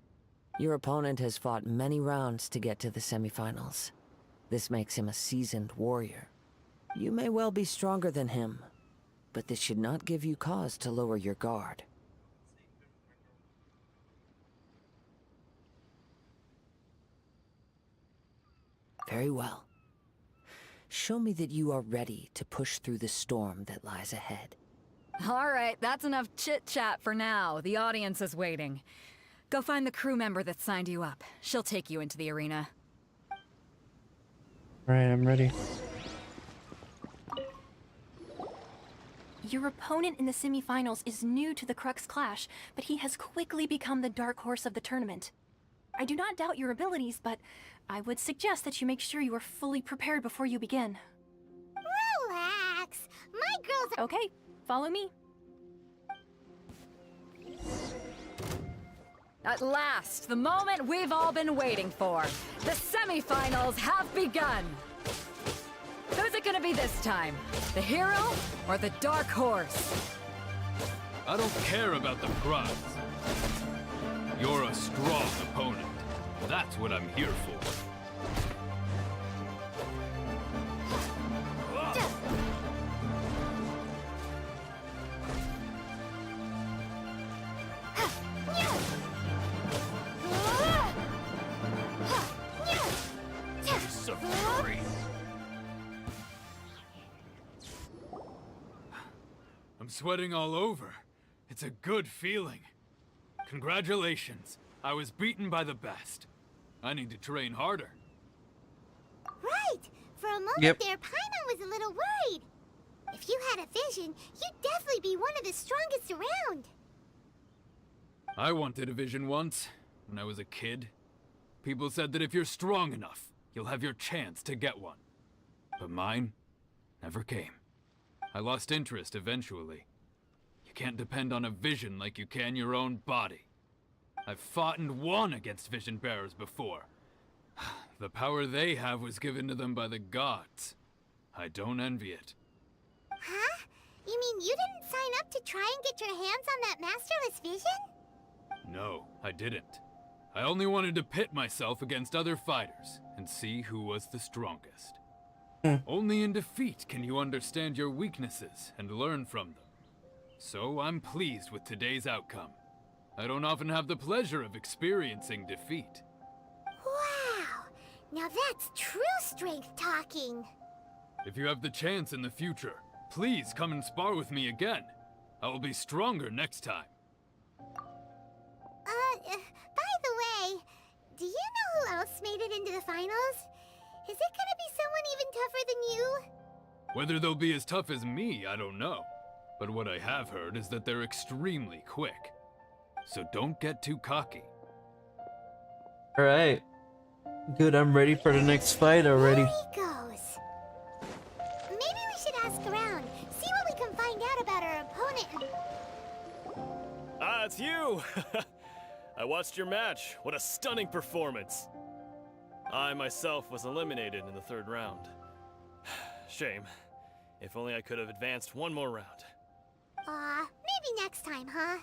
Your opponent has fought many rounds to get to the semifinals. This makes him a seasoned warrior. You may well be stronger than him, but this should not give you cause to lower your guard. Very well. Show me that you are ready to push through the storm that lies ahead. Alright, that's enough chit-chat for now. The audience is waiting. Go find the crew member that signed you up. She'll take you into the arena. Alright, I'm ready. Your opponent in the semifinals is new to the Crux Clash, but he has quickly become the dark horse of the tournament. I do not doubt your abilities, but I would suggest that you make sure you are fully prepared before you begin. Relax. My girls are— Okay, follow me. At last, the moment we've all been waiting for. The semifinals have begun. Who's it gonna be this time? The hero or the dark horse? I don't care about the prize. You're a strong opponent. That's what I'm here for. I'm sweating all over. It's a good feeling. Congratulations. I was beaten by the best. I need to train harder. Right. For a moment there, Paimon was a little worried. If you had a vision, you'd definitely be one of the strongest around. I wanted a vision once, when I was a kid. People said that if you're strong enough, you'll have your chance to get one. But mine never came. I lost interest eventually. You can't depend on a vision like you can your own body. I've fought and won against vision bearers before. The power they have was given to them by the gods. I don't envy it. Huh? You mean you didn't sign up to try and get your hands on that masterless vision? No, I didn't. I only wanted to pit myself against other fighters and see who was the strongest. Only in defeat can you understand your weaknesses and learn from them. So I'm pleased with today's outcome. I don't often have the pleasure of experiencing defeat. Wow! Now that's true strength talking. If you have the chance in the future, please come and spar with me again. I will be stronger next time. By the way, do you know who else made it into the finals? Is it gonna be someone even tougher than you? Whether they'll be as tough as me, I don't know. But what I have heard is that they're extremely quick. So don't get too cocky. Alright. Good, I'm ready for the next fight already. There he goes. Maybe we should ask around, see what we can find out about our opponent. Ah, it's you! I watched your match. What a stunning performance. I myself was eliminated in the third round. Shame. If only I could have advanced one more round. Maybe next time, huh?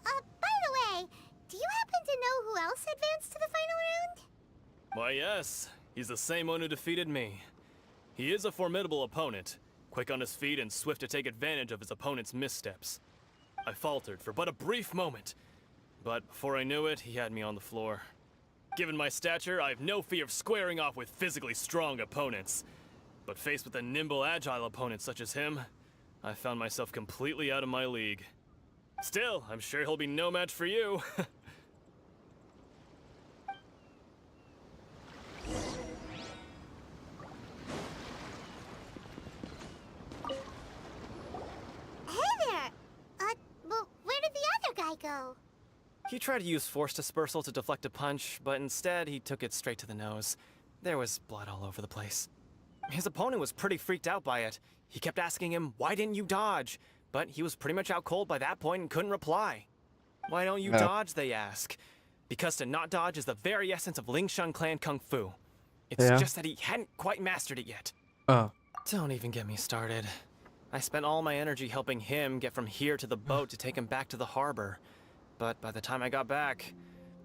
By the way, do you happen to know who else advanced to the final round? Why, yes. He's the same one who defeated me. He is a formidable opponent, quick on his feet and swift to take advantage of his opponent's missteps. I faltered for but a brief moment, but before I knew it, he had me on the floor. Given my stature, I have no fear of squaring off with physically strong opponents. But faced with a nimble, agile opponent such as him, I found myself completely out of my league. Still, I'm sure he'll be no match for you. He tried to use force dispersal to deflect a punch, but instead he took it straight to the nose. There was blood all over the place. His opponent was pretty freaked out by it. He kept asking him, "Why didn't you dodge?" But he was pretty much out cold by that point and couldn't reply. "Why don't you dodge?" they ask. Because to not dodge is the very essence of Lingshan clan kung fu. It's just that he hadn't quite mastered it yet. Don't even get me started. I spent all my energy helping him get from here to the boat to take him back to the harbor. But by the time I got back,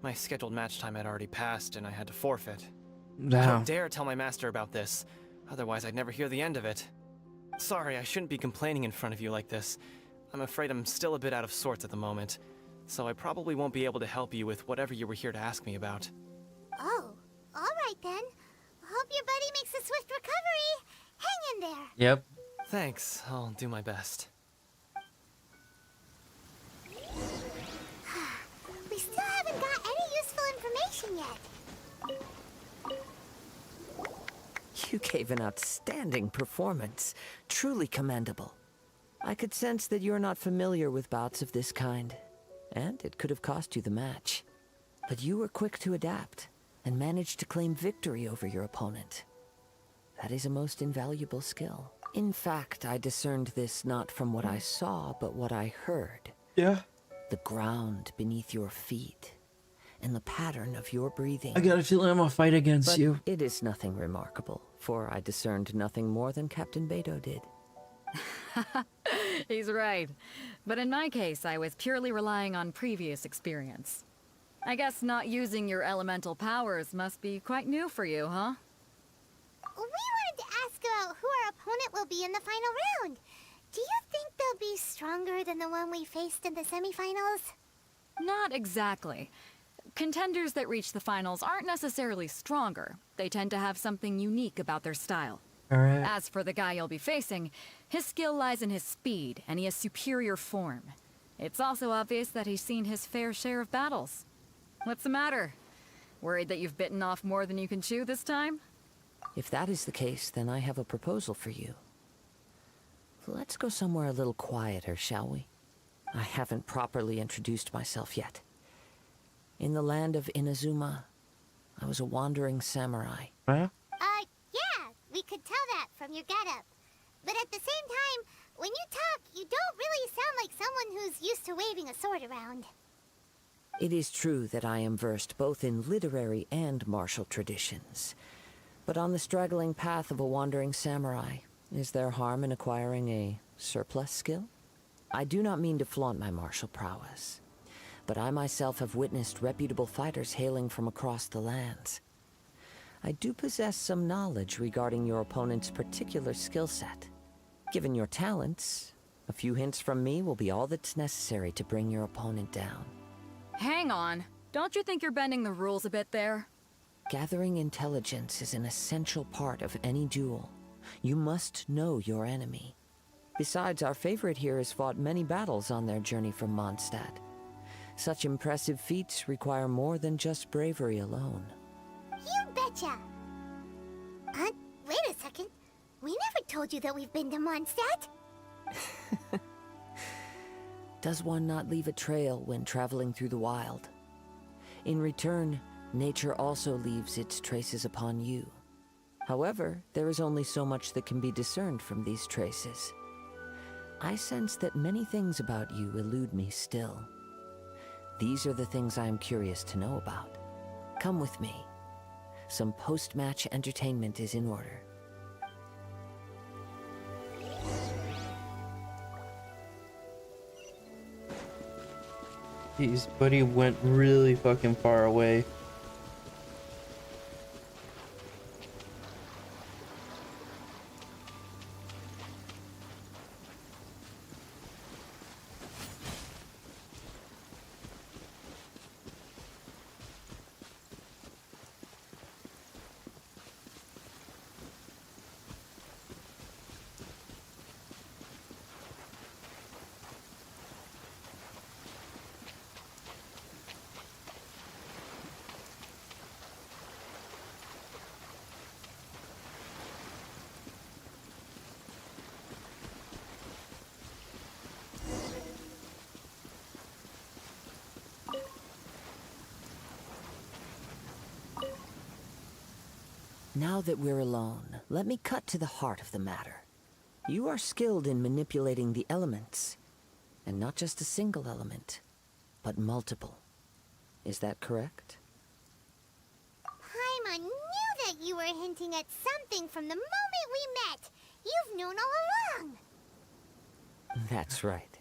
my scheduled match time had already passed and I had to forfeit. I don't dare tell my master about this, otherwise I'd never hear the end of it. Sorry, I shouldn't be complaining in front of you like this. I'm afraid I'm still a bit out of sorts at the moment, so I probably won't be able to help you with whatever you were here to ask me about. Oh, alright then. Hope your buddy makes a swift recovery. Hang in there. Yep. Thanks, I'll do my best. We still haven't got any useful information yet. You gave an outstanding performance. Truly commendable. I could sense that you're not familiar with bouts of this kind, and it could have cost you the match. But you were quick to adapt, and managed to claim victory over your opponent. That is a most invaluable skill. In fact, I discerned this not from what I saw, but what I heard. Yeah. The ground beneath your feet, and the pattern of your breathing. I got a feeling I'm gonna fight against But you. it is nothing remarkable, for I discerned nothing more than Captain Beto did. He's right. But in my case, I was purely relying on previous experience. I guess not using your elemental powers must be quite new for you, huh? We wanted to ask about who our opponent will be in the final round. Do you think they'll be stronger than the one we faced in the semifinals? Not exactly. Contenders that reach the finals aren't necessarily stronger. They tend to have something unique about their style. Alright. As for the guy you'll be facing, his skill lies in his speed, and he has superior form. It's also obvious that he's seen his fair share of battles. What's the matter? Worried that you've bitten off more than you can chew this time? If that is the case, then I have a proposal for you. Let's go somewhere a little quieter, shall we? I haven't properly introduced myself yet. In the land of Inazuma, I was a wandering samurai. Huh? Yeah, we could tell that from your getup. But at the same time, when you talk, you don't really sound like someone who's used to waving a sword around. It is true that I am versed both in literary and martial traditions. But on the straggling path of a wandering samurai, is there harm in acquiring a surplus skill? I do not mean to flaunt my martial prowess, but I myself have witnessed reputable fighters hailing from across the lands. I do possess some knowledge regarding your opponent's particular skill set. Given your talents, a few hints from me will be all that's necessary to bring your opponent down. Hang on. Don't you think you're bending the rules a bit there? Gathering intelligence is an essential part of any duel. You must know your enemy. Besides, our favorite here has fought many battles on their journey from Mondstadt. Such impressive feats require more than just bravery alone. You betcha! Wait a second. We never told you that we've been to Mondstadt. Does one not leave a trail when traveling through the wild? In return, nature also leaves its traces upon you. However, there is only so much that can be discerned from these traces. I sense that many things about you elude me still. These are the things I am curious to know about. Come with me. Some post-match entertainment is in order. Jeez, buddy went really fucking far away. Now that we're alone, let me cut to the heart of the matter. You are skilled in manipulating the elements, and not just a single element, but multiple. Is that correct? Paimon knew that you were hinting at something from the moment we met. You've known all along. That's right.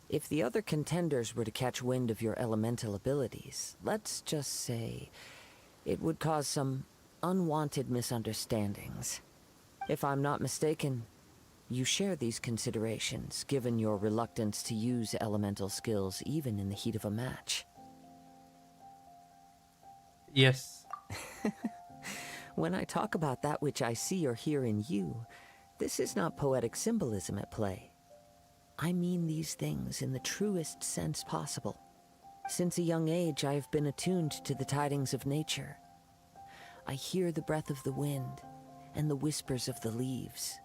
If the other contenders were to catch wind of your elemental abilities, let's just say it would cause some unwanted misunderstandings. If I'm not mistaken, you share these considerations, given your reluctance to use elemental skills even in the heat of a match. Yes. When I talk about that which I see or hear in you, this is not poetic symbolism at play. I mean these things in the truest sense possible. Since a young age, I have been attuned to the tidings of nature. I hear the breath of the wind and the whispers of the leaves.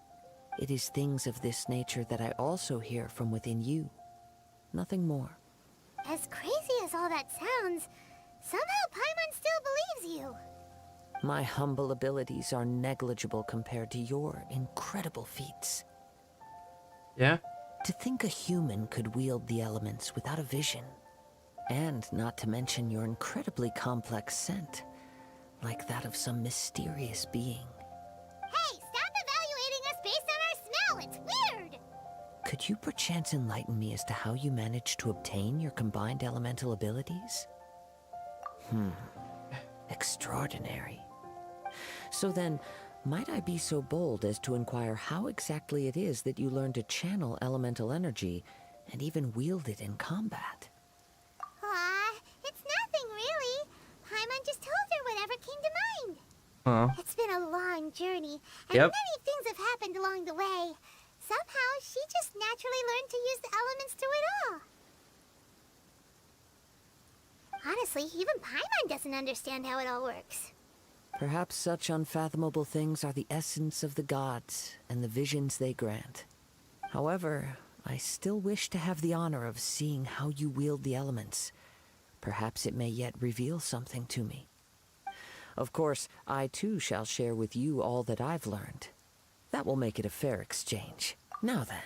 It is things of this nature that I also hear from within you. Nothing more. As crazy as all that sounds, somehow Paimon still believes you. My humble abilities are negligible compared to your incredible feats. Yeah? To think a human could wield the elements without a vision. And not to mention your incredibly complex scent, like that of some mysterious being. Hey, stop evaluating us based on our smell! It's weird! Could you perchance enlighten me as to how you managed to obtain your combined elemental abilities? Extraordinary. So then, might I be so bold as to inquire how exactly it is that you learned to channel elemental energy and even wield it in combat? It's nothing really. Paimon just told her whatever came to mind. Huh. It's been a long journey, and Yep. many things have happened along the way. Somehow, she just naturally learned to use the elements through it all. Honestly, even Paimon doesn't understand how it all works. Perhaps such unfathomable things are the essence of the gods and the visions they grant. However, I still wish to have the honor of seeing how you wield the elements. Perhaps it may yet reveal something to me. Of course, I too shall share with you all that I've learned. That will make it a fair exchange. Now then,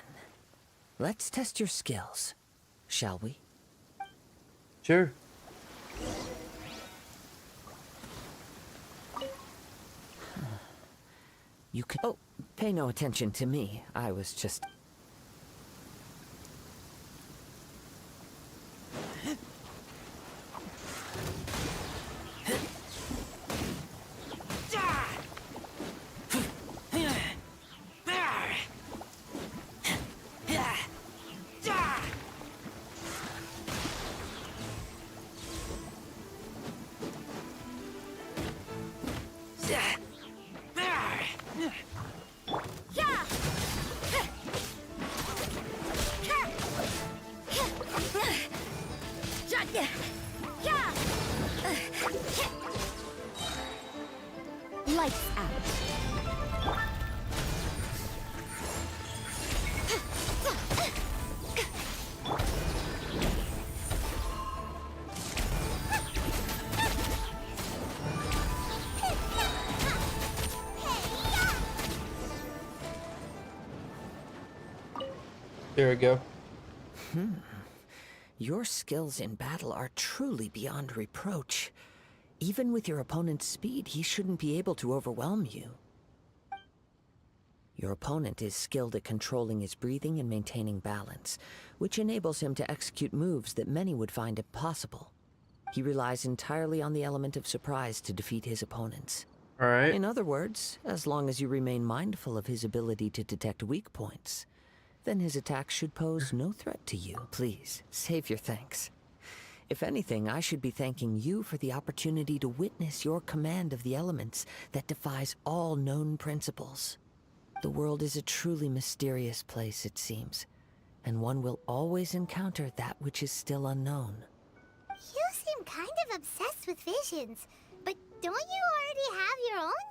let's test your skills, shall we? Sure. You could... Oh, pay no attention to me. I was just... Lights out. There we go. Your skills in battle are truly beyond reproach. Even with your opponent's speed, he shouldn't be able to overwhelm you. Your opponent is skilled at controlling his breathing and maintaining balance, which enables him to execute moves that many would find impossible. He relies entirely on the element of surprise to defeat his opponents. All right. In other words, as long as you remain mindful of his ability to detect weak points, then his attacks should pose no threat to you. Please, save your thanks. If anything, I should be thanking you for the opportunity to witness your command of the elements that defies all known principles. The world is a truly mysterious place, it seems, and one will always encounter that which is still unknown. You seem kind of obsessed with visions, but don't you already have your own?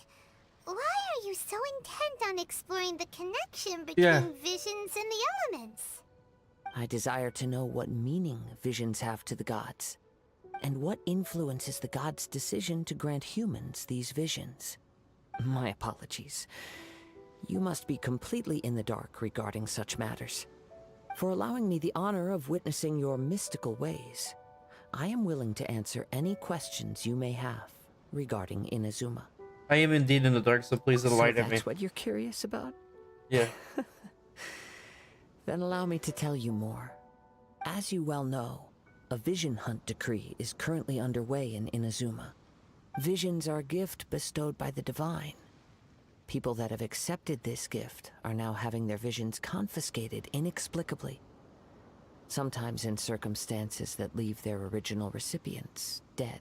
Why are you so intent on exploring the connection between visions and the elements? I desire to know what meaning visions have to the gods, and what influences the gods' decision to grant humans these visions. My apologies. You must be completely in the dark regarding such matters. For allowing me the honor of witnessing your mystical ways, I am willing to answer any questions you may have regarding Inazuma. I am indeed in the dark, so please enlighten me. That's what you're curious about? Yeah. Then allow me to tell you more. As you well know, a vision hunt decree is currently underway in Inazuma. Visions are a gift bestowed by the divine. People that have accepted this gift are now having their visions confiscated inexplicably. Sometimes in circumstances that leave their original recipients dead.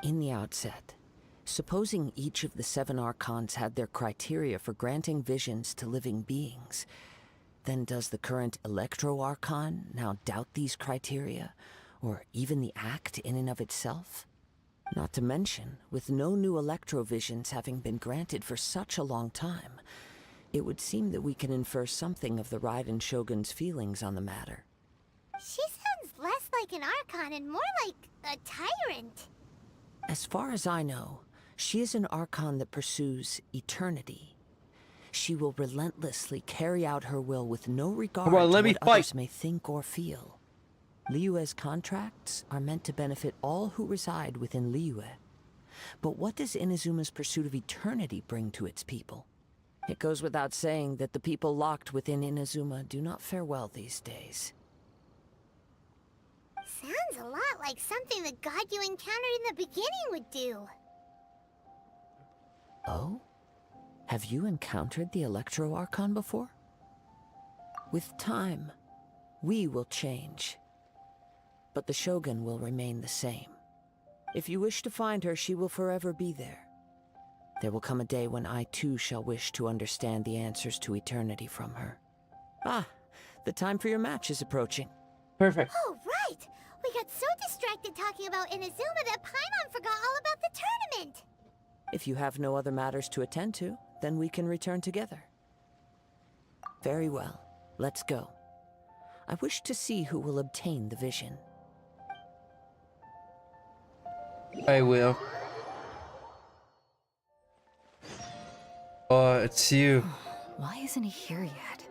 In the outset, supposing each of the 7 Archons had their criteria for granting visions to living beings, then does the current Electro Archon now doubt these criteria, or even the act in and of itself? Not to mention, with no new Electro visions having been granted for such a long time, it would seem that we can infer something of the Raiden Shogun's feelings on the matter. She sounds less like an Archon and more like a tyrant. As far as I know, she is an Archon that pursues eternity. She will relentlessly carry out her will with no regard to what others may think or feel. Liyue's contracts are meant to benefit all who reside within Liyue. But what does Inazuma's pursuit of eternity bring to its people? It goes without saying that the people locked within Inazuma do not fare well these days. Sounds a lot like something the god you encountered in the beginning would do. Oh? Have you encountered the Electro Archon before? With time, we will change. But the Shogun will remain the same. If you wish to find her, she will forever be there. There will come a day when I too shall wish to understand the answers to eternity from her. Ah, the time for your match is approaching. Perfect. Oh, right! We got so distracted talking about Inazuma that Paimon forgot all about the tournament! If you have no other matters to attend to, then we can return together. Very well. Let's go. I wish to see who will obtain the vision. I will. Oh, it's you. Why isn't he here yet?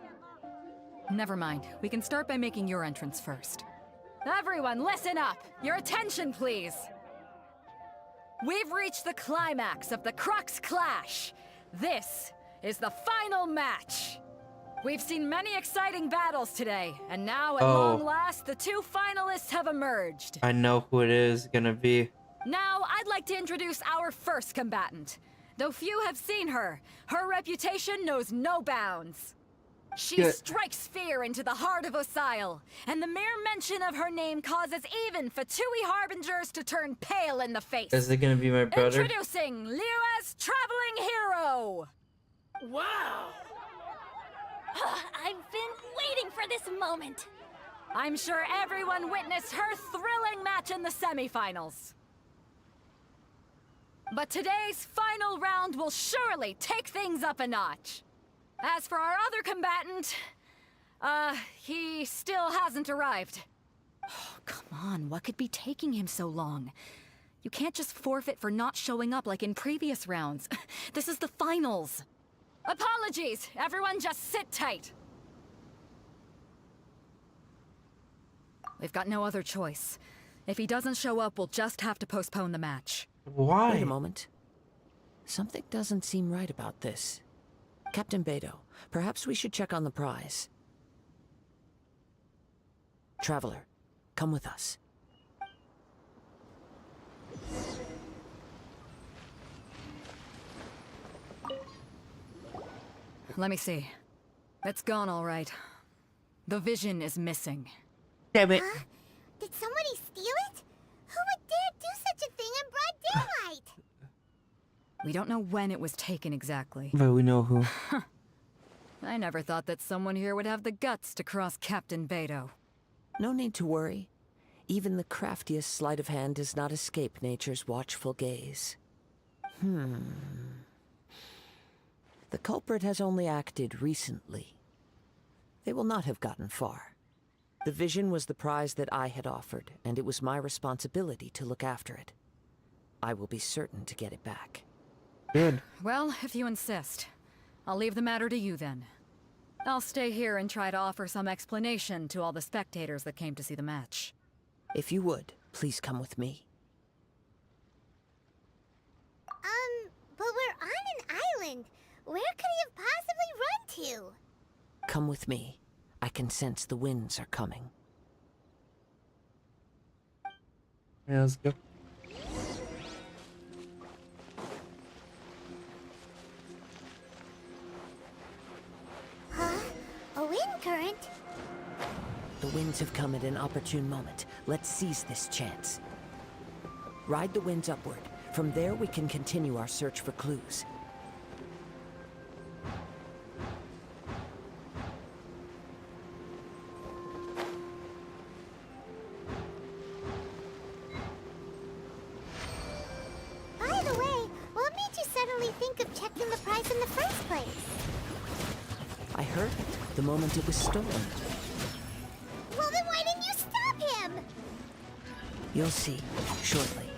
Never mind. We can start by making your entrance first. Everyone, listen up! Your attention, please! We've reached the climax of the Crux Clash! This is the final match! We've seen many exciting battles today, and now at long last, the 2 finalists have emerged. I know who it is gonna be. Now, I'd like to introduce our first combatant. Though few have seen her, her reputation knows no bounds. She strikes fear into the heart of Osile, and the mere mention of her name causes even Fatui Harbingers to turn pale in the face. Is it gonna be my brother? Introducing Liyue's traveling hero! Wow! I've been waiting for this moment. I'm sure everyone witnessed her thrilling match in the semifinals. But today's final round will surely take things up a notch. As for our other combatant, he still hasn't arrived. Oh, come on, what could be taking him so long? You can't just forfeit for not showing up like in previous rounds. This is the finals. Apologies, everyone just sit tight. We've got no other choice. If he doesn't show up, we'll just have to postpone the match. Why? Wait a moment. Something doesn't seem right about this. Captain Beidou, perhaps we should check on the prize. Traveler, come with us. Let me see. It's gone all right. The vision is missing. Damn it. Huh? Did somebody steal it? Who would dare do such a thing in broad daylight? We don't know when it was taken exactly. But we know who. I never thought that someone here would have the guts to cross Captain Beidou. No need to worry. Even the craftiest sleight of hand does not escape nature's watchful gaze. The culprit has only acted recently. They will not have gotten far. The vision was the prize that I had offered, and it was my responsibility to look after it. I will be certain to get it back. Good. Well, if you insist. I'll leave the matter to you then. I'll stay here and try to offer some explanation to all the spectators that came to see the match. If you would, please come with me. But we're on an island. Where could he have possibly run to? Come with me. I can sense the winds are coming. Yeah, let's go. Huh? A wind current? The winds have come at an opportune moment. Let's seize this chance. Ride the winds upward. From there, we can continue our search for clues. By the way, what made you suddenly think of checking the prize in the first place? I heard it the moment it was stolen. Well, then why didn't you stop him? You'll see shortly.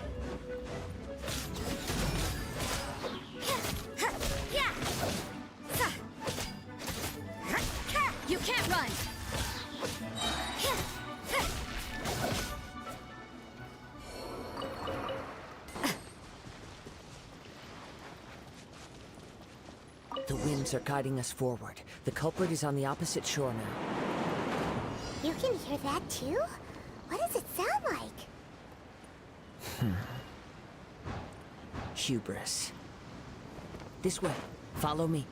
You can't run! The winds are guiding us forward. The culprit is on the opposite shore now. You can hear that too? What does it sound like? Hubris. This way. Follow me.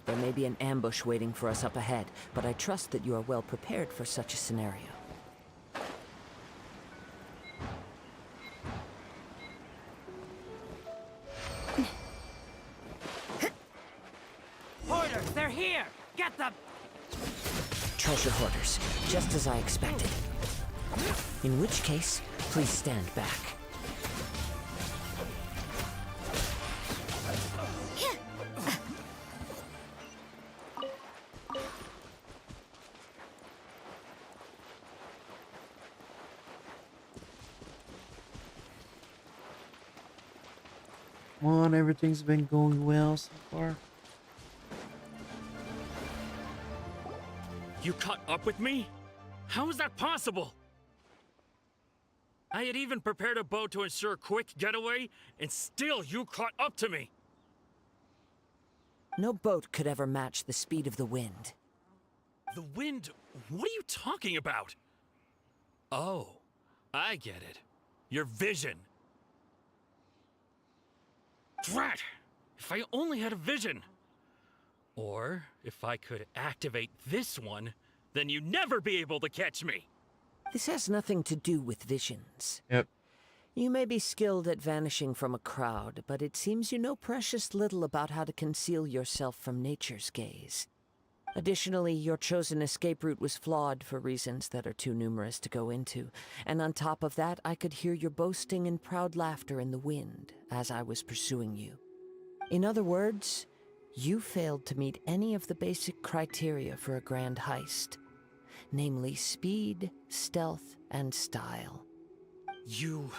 There may be an ambush waiting for us up ahead, but I trust that you are well prepared for such a scenario. Hoarders, they're here! Get them! Treasure hoarders, just as I expected. In which case, please stand back. Come on, everything's been going well so far. You caught up with me? How is that possible? I had even prepared a boat to ensure a quick getaway, and still you caught up to me! No boat could ever match the speed of the wind. The wind? What are you talking about? Oh, I get it. Your vision. Drat! If I only had a vision! Or, if I could activate this one, then you'd never be able to catch me! This has nothing to do with visions. Yep. You may be skilled at vanishing from a crowd, but it seems you know precious little about how to conceal yourself from nature's gaze. Additionally, your chosen escape route was flawed for reasons that are too numerous to go into, and on top of that, I could hear your boasting and proud laughter in the wind as I was pursuing you. In other words, you failed to meet any of the basic criteria for a grand heist, namely speed, stealth, and style. You...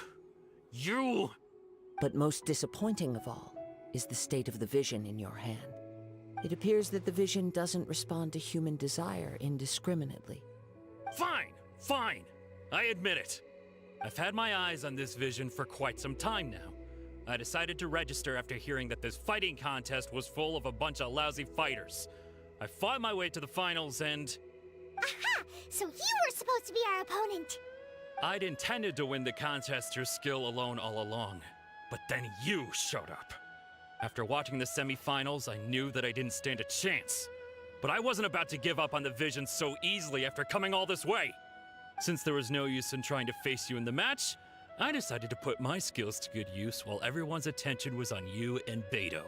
But most disappointing of all is the state of the vision in your hand. It appears that the vision doesn't respond to human desire indiscriminately. Fine! Fine! I admit it. I've had my eyes on this vision for quite some time now. I decided to register after hearing that this fighting contest was full of a bunch of lousy fighters. I fought my way to the finals and... Aha! So you were supposed to be our opponent! I'd intended to win the contest through skill alone all along. But then you showed up. After watching the semifinals, I knew that I didn't stand a chance. But I wasn't about to give up on the vision so easily after coming all this way. Since there was no use in trying to face you in the match, I decided to put my skills to good use while everyone's attention was on you and Beto.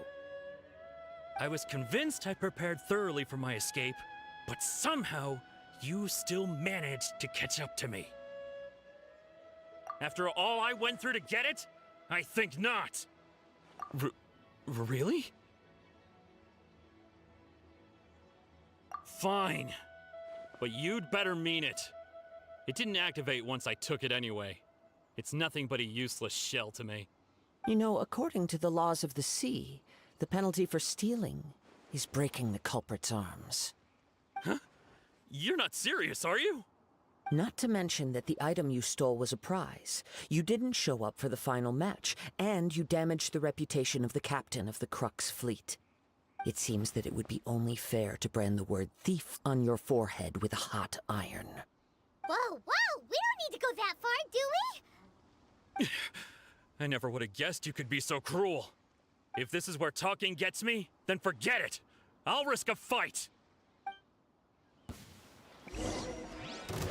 I was convinced I prepared thoroughly for my escape, but somehow, you still managed to catch up to me. After all I went through to get it? I think not. Really? Fine. But you'd better mean it. It didn't activate once I took it anyway. It's nothing but a useless shell to me. You know, according to the laws of the sea, the penalty for stealing is breaking the culprit's arms. Huh? You're not serious, are you? Not to mention that the item you stole was a prize. You didn't show up for the final match, and you damaged the reputation of the captain of the Crux fleet. It seems that it would be only fair to brand the word thief on your forehead with a hot iron. Whoa, whoa! We don't need to go that far, do we? I never would have guessed you could be so cruel. If this is where talking gets me, then forget it. I'll risk a fight.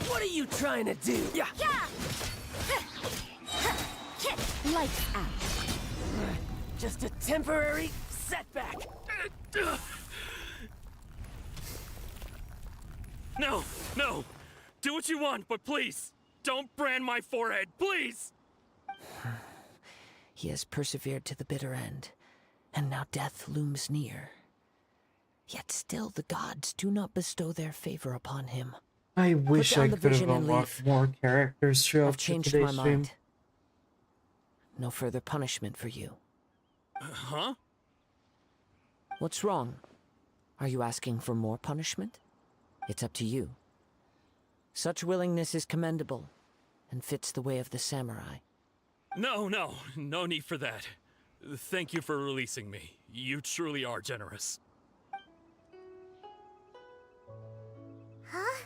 What are you trying to do? Yeah! Lights out. Just a temporary setback. No, no. Do what you want, but please, don't brand my forehead, please! He has persevered to the bitter end, and now death looms near. Yet still the gods do not bestow their favor upon him. I wish I the could have vision and unlocked leave. more characters show I've up to changed today's my stream. mind. No further punishment for you. Huh? What's wrong? Are you asking for more punishment? It's up to you. Such willingness is commendable, and fits the way of the samurai. No need for that. Thank you for releasing me. You truly are generous. Huh?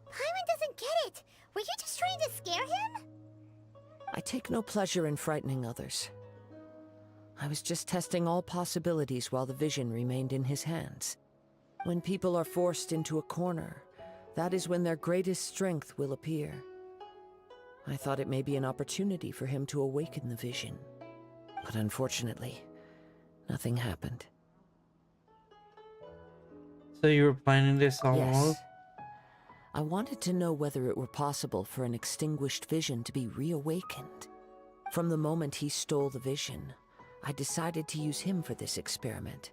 Paimon doesn't get it. Were you just trying to scare him? I take no pleasure in frightening others. I was just testing all possibilities while the vision remained in his hands. When people are forced into a corner, that is when their greatest strength will appear. I thought it may be an opportunity for him to awaken the vision. But unfortunately, nothing happened. So you were planning this all along? Yes. I wanted to know whether it were possible for an extinguished vision to be reawakened. From the moment he stole the vision, I decided to use him for this experiment.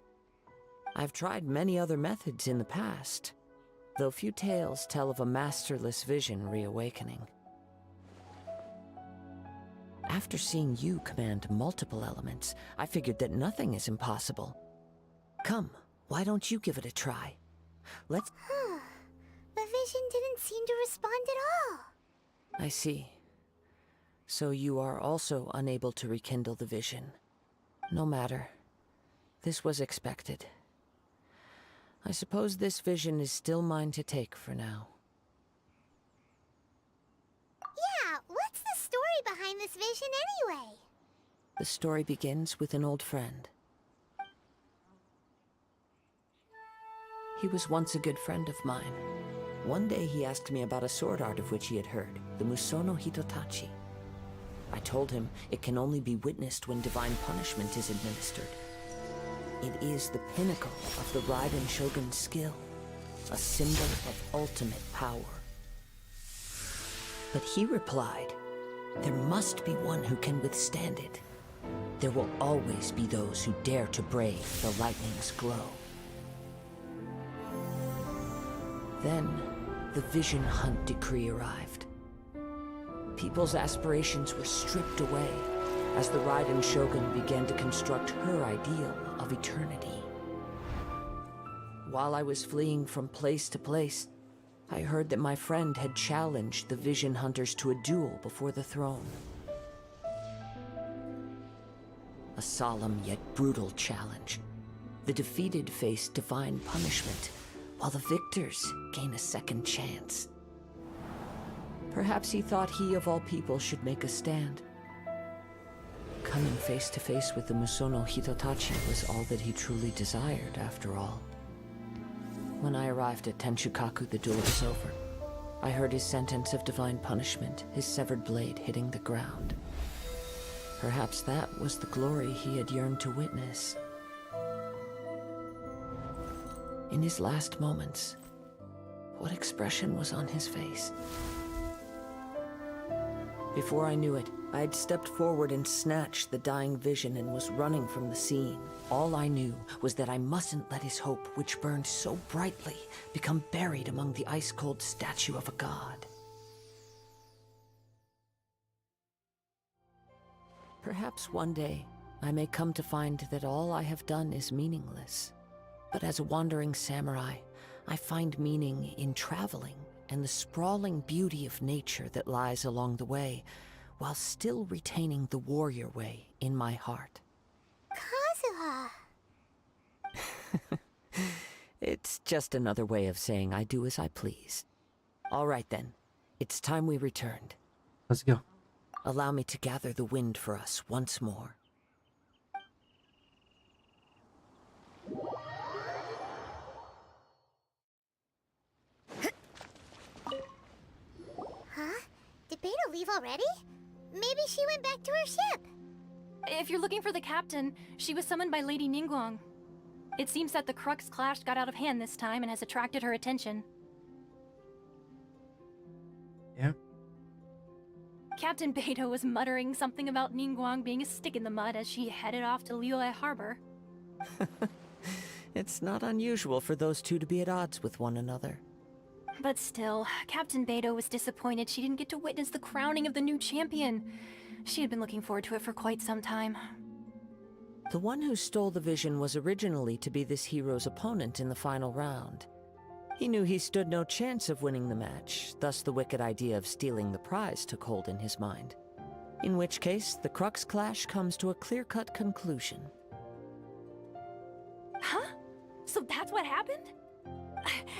I've tried many other methods in the past, though few tales tell of a masterless vision reawakening. After seeing you command multiple elements, I figured that nothing is impossible. Come, why don't you give it a try? Let's... The vision didn't seem to respond at all. I see. So you are also unable to rekindle the vision. No matter. This was expected. I suppose this vision is still mine to take for now. Yeah, what's the story behind this vision anyway? The story begins with an old friend. He was once a good friend of mine. One day he asked me about a sword art of which he had heard, the Musono Hitotachi. I told him it can only be witnessed when divine punishment is administered. It is the pinnacle of the Raiden Shogun's skill, a symbol of ultimate power. But he replied, there must be one who can withstand it. There will always be those who dare to brave the lightning's glow. Then, the Vision Hunt decree arrived. People's aspirations were stripped away as the Raiden Shogun began to construct her ideal of eternity. While I was fleeing from place to place, I heard that my friend had challenged the Vision Hunters to a duel before the throne. A solemn yet brutal challenge. The defeated face divine punishment, while the victors gain a second chance. Perhaps he thought he of all people should make a stand. Coming face to face with the Musono Hitotachi was all that he truly desired, after all. When I arrived at Tenshukaku, the duel was over. I heard his sentence of divine punishment, his severed blade hitting the ground. Perhaps that was the glory he had yearned to witness. In his last moments, what expression was on his face? Before I knew it, I had stepped forward and snatched the dying vision and was running from the scene. All I knew was that I mustn't let his hope, which burned so brightly, become buried among the ice-cold statue of a god. Perhaps one day I may come to find that all I have done is meaningless. But as a wandering samurai, I find meaning in traveling and the sprawling beauty of nature that lies along the way, while still retaining the warrior way in my heart. Kazuha. It's just another way of saying I do as I please. All right then, it's time we returned. Let's go. Allow me to gather the wind for us once more. Huh? Did Beta leave already? Maybe she went back to her ship. If you're looking for the captain, she was summoned by Lady Ningguang. It seems that the Crux clash got out of hand this time and has attracted her attention. Yeah. Captain Beidou was muttering something about Ningguang being a stick in the mud as she headed off to Liyue Harbor. It's not unusual for those two to be at odds with one another. But still, Captain Beidou was disappointed she didn't get to witness the crowning of the new champion. She had been looking forward to it for quite some time. The one who stole the vision was originally to be this hero's opponent in the final round. He knew he stood no chance of winning the match, thus the wicked idea of stealing the prize took hold in his mind. In which case, the Crux clash comes to a clear-cut conclusion. Huh? So that's what happened?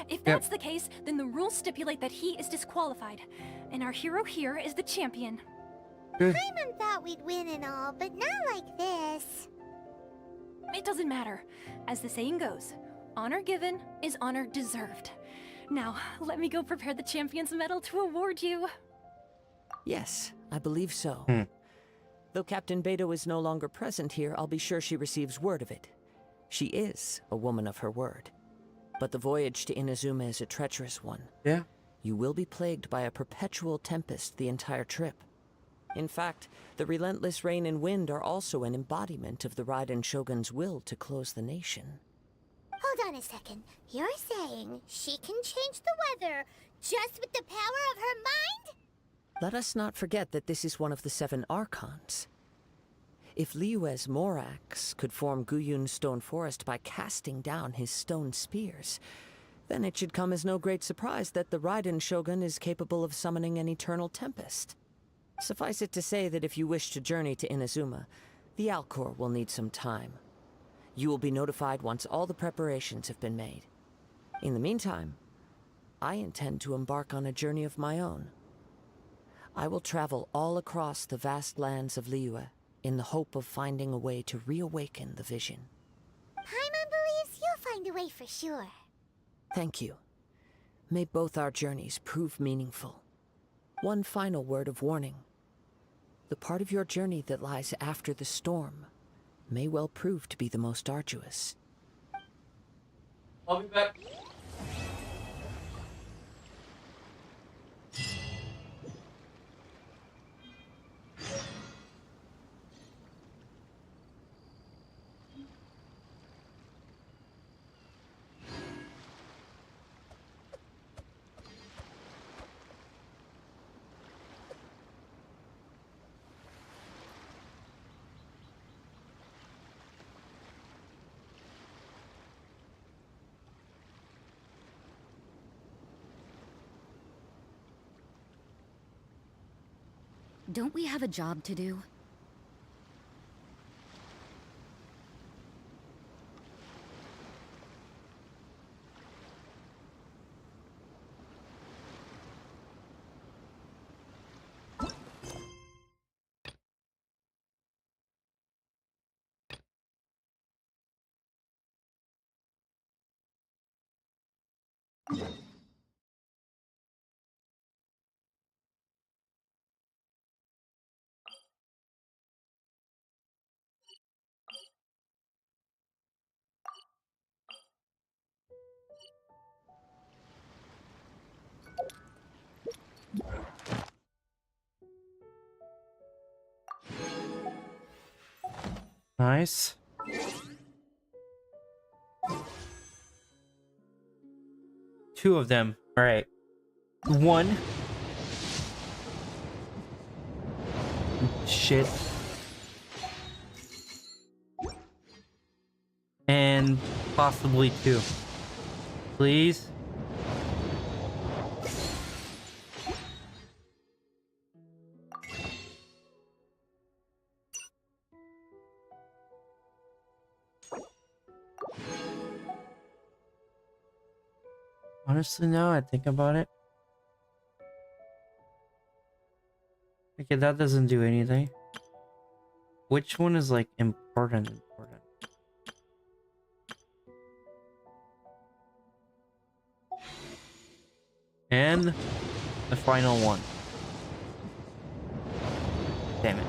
If that's the case, then the rules stipulate that he is disqualified, and our hero here is the champion. Paimon thought we'd win and all, but not like this. It doesn't matter. As the saying goes, honor given is honor deserved. Now, let me go prepare the champion's medal to award you. Yes, I believe so. Though Captain Beidou is no longer present here, I'll be sure she receives word of it. She is a woman of her word. But the voyage to Inazuma is a treacherous one. Yeah. You will be plagued by a perpetual tempest the entire trip. In fact, the relentless rain and wind are also an embodiment of the Raiden Shogun's will to close the nation. Hold on a second. You're saying she can change the weather just with the power of her mind? Let us not forget that this is one of the 7 Archons. If Liyue's Morax could form Guyun's stone forest by casting down his stone spears, then it should come as no great surprise that the Raiden Shogun is capable of summoning an eternal tempest. Suffice it to say that if you wish to journey to Inazuma, the Alcor will need some time. You will be notified once all the preparations have been made. In the meantime, I intend to embark on a journey of my own. I will travel all across the vast lands of Liyue in the hope of finding a way to reawaken the vision. Paimon believes you'll find a way for sure. Thank you. May both our journeys prove meaningful. One final word of warning. The part of your journey that lies after the storm may well prove to be the most arduous. I'll be back. Don't we have a job to do? Nice. Two of them. All right. One. Shit. and possibly 2. Please. Honestly, now I think about it. Okay, that doesn't do anything. Which one is like important? And the final one. Damn it.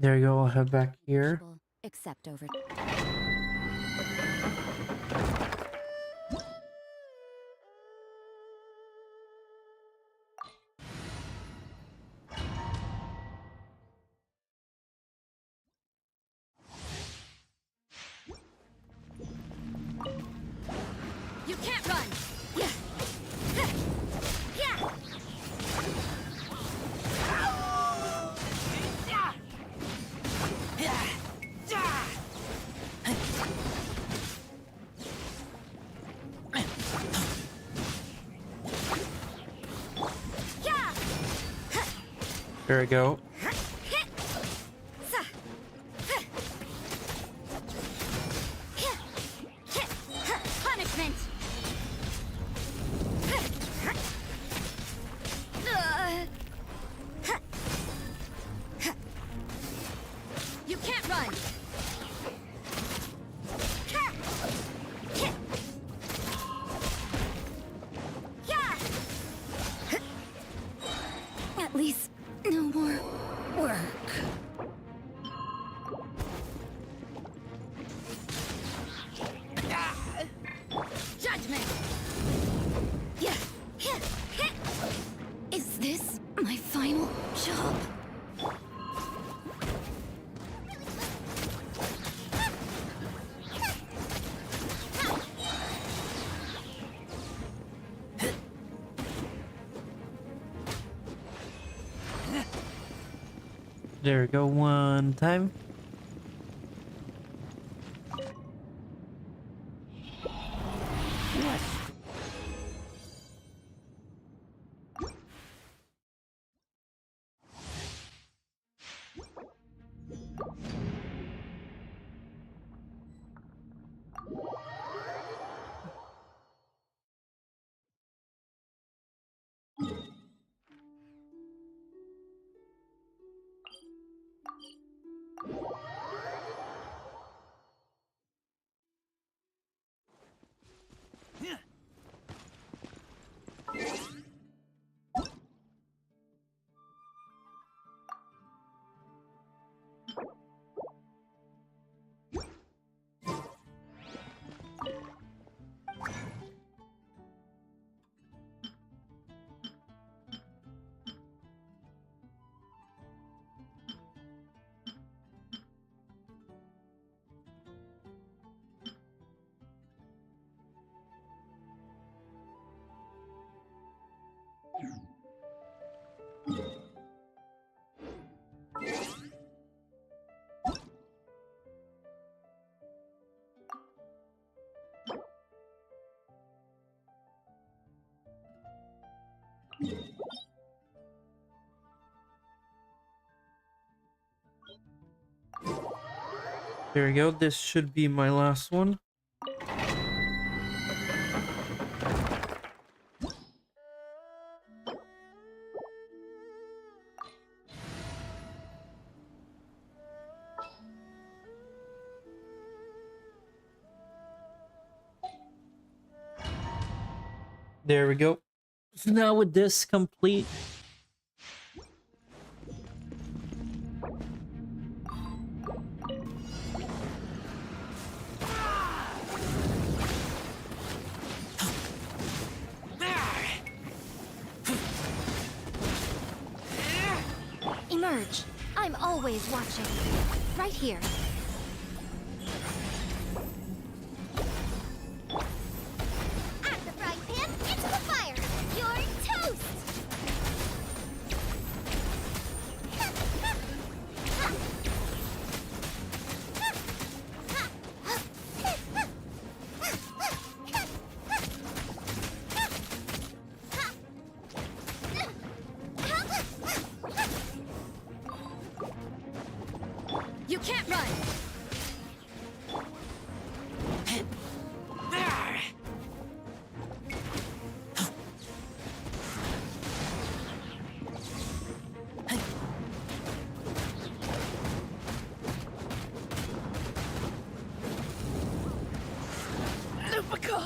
There you go, I'll head back here. Except over. You can't run! Yeah! Yeah! There we go. Punishment! You can't run! At least no more work. Judgment! Is this my final job? There we go, one time. There we go. This should be my last one. There we go. So now with this complete, Emerge. I'm always watching. Right here. Out of the frying pan, into the fire. You're toast. You can't run. Lupica!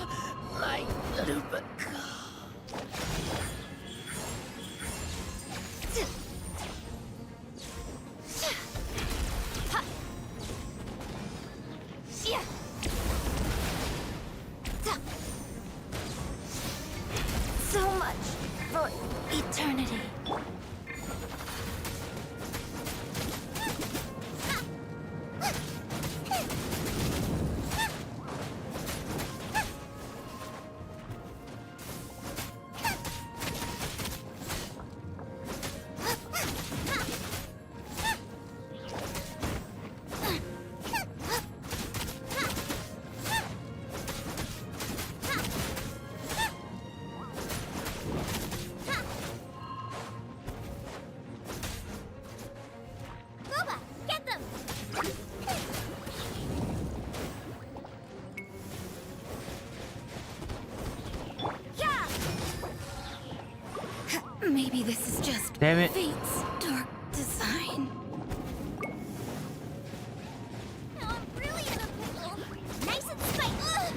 My Lupica! So much for eternity. Boba, get them. Yeah. Maybe this is just Damn it. fate's dark design. Now I'm really in a pickle. Nice and spicy.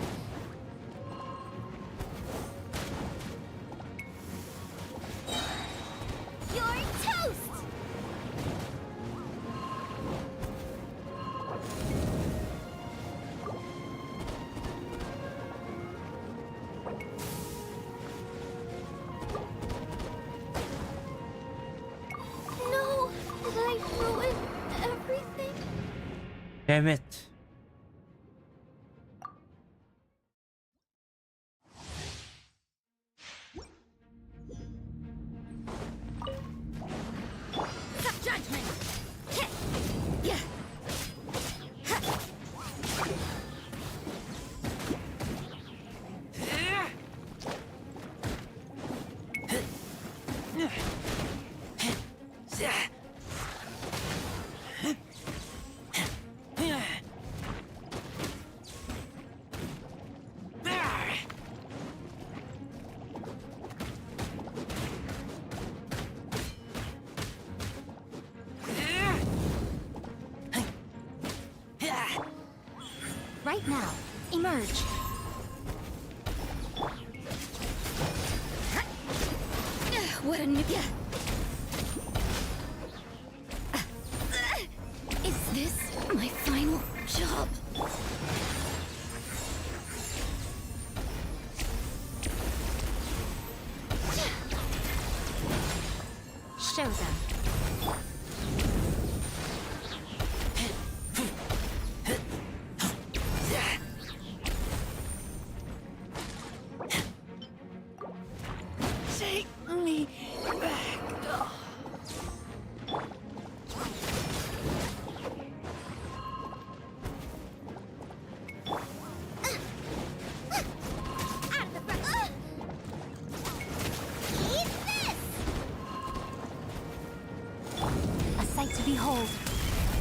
You're toast. No, did I ruin everything? damn it. Judgment! Yeah. Right now. Emerge. What a nigga! Is this my final job? Show them. Take me back. Out of the front. Eat this. A sight to behold.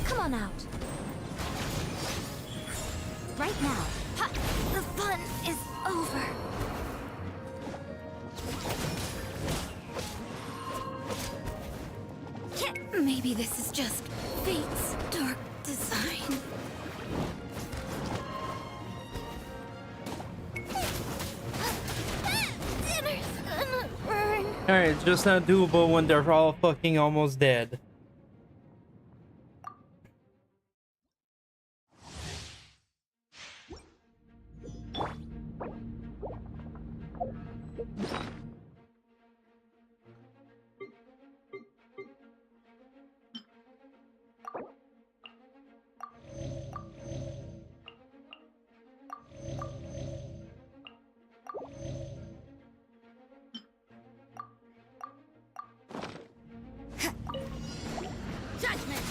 Come on out. right now. Ha! The fun is over. Maybe this is just fate's dark design. Dinner's gonna burn. Alright, it's just not doable when they're all fucking almost dead. Judgment!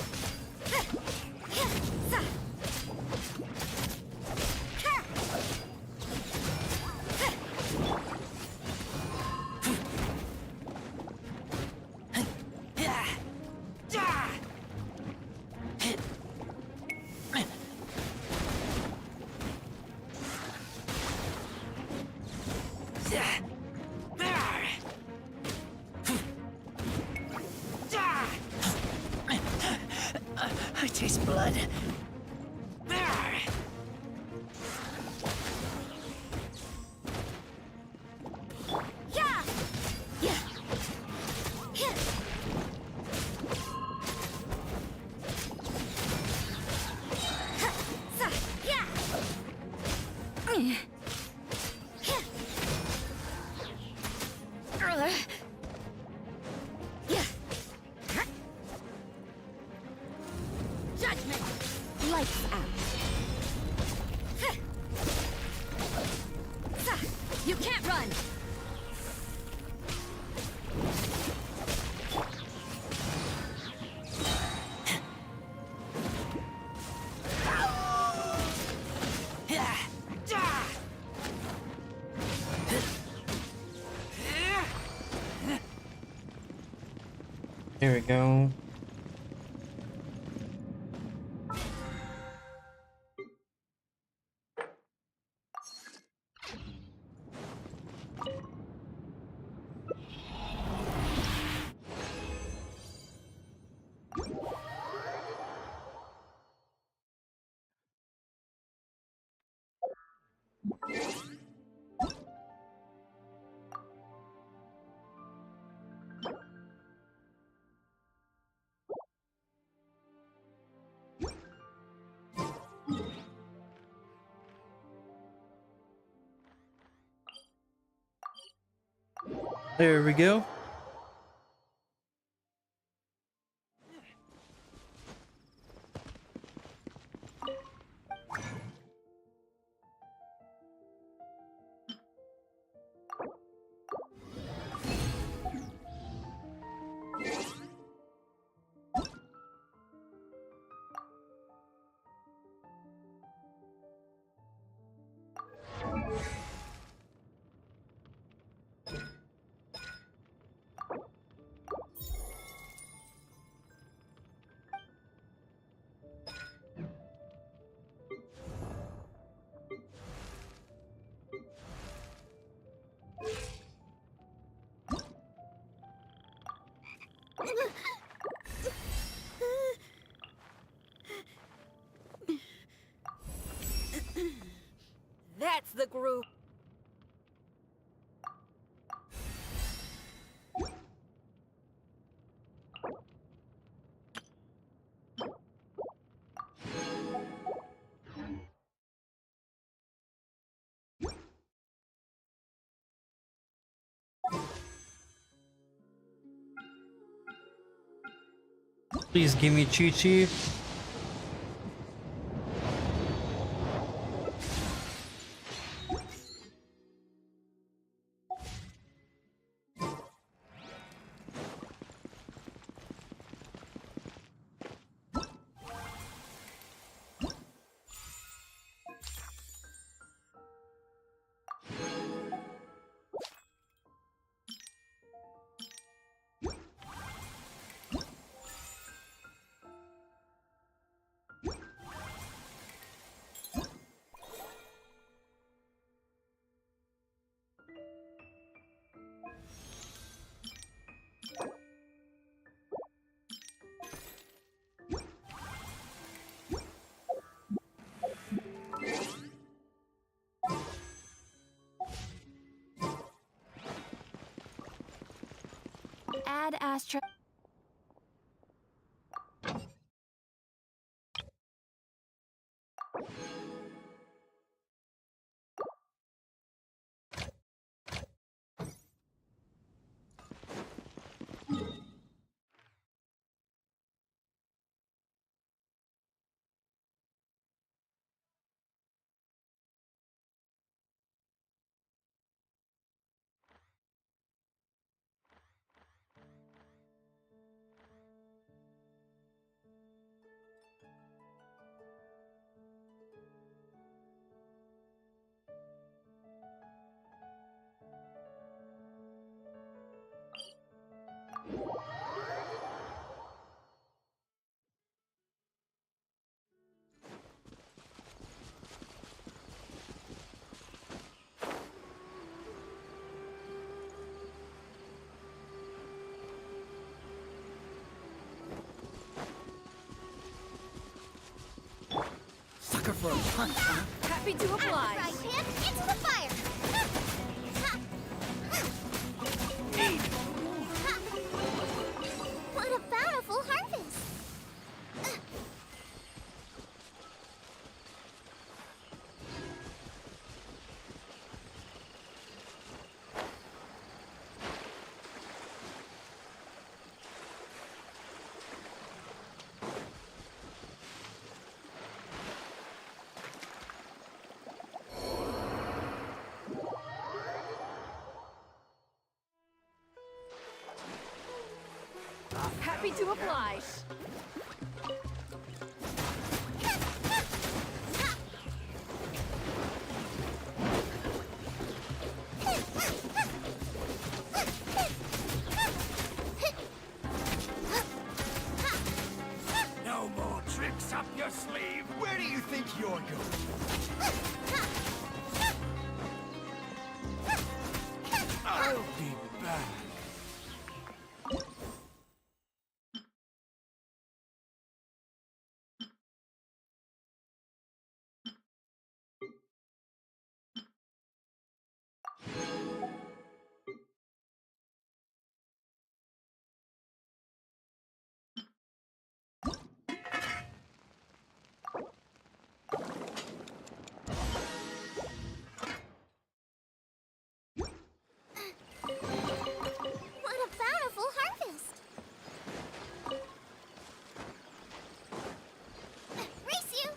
I taste blood. Yeah! Yeah! Judgment! Lights out. You can't run! Here we go. There we go. That's the group. Please give me Chi-Chi. Ad Astra. Sucker for a punch, huh? Happy to oblige. Right hand into the fire. What a bountiful harvest! Happy to oblige. No more tricks up your sleeve. Where do you think you're going? I'll be back. What a bountiful harvest! Race you!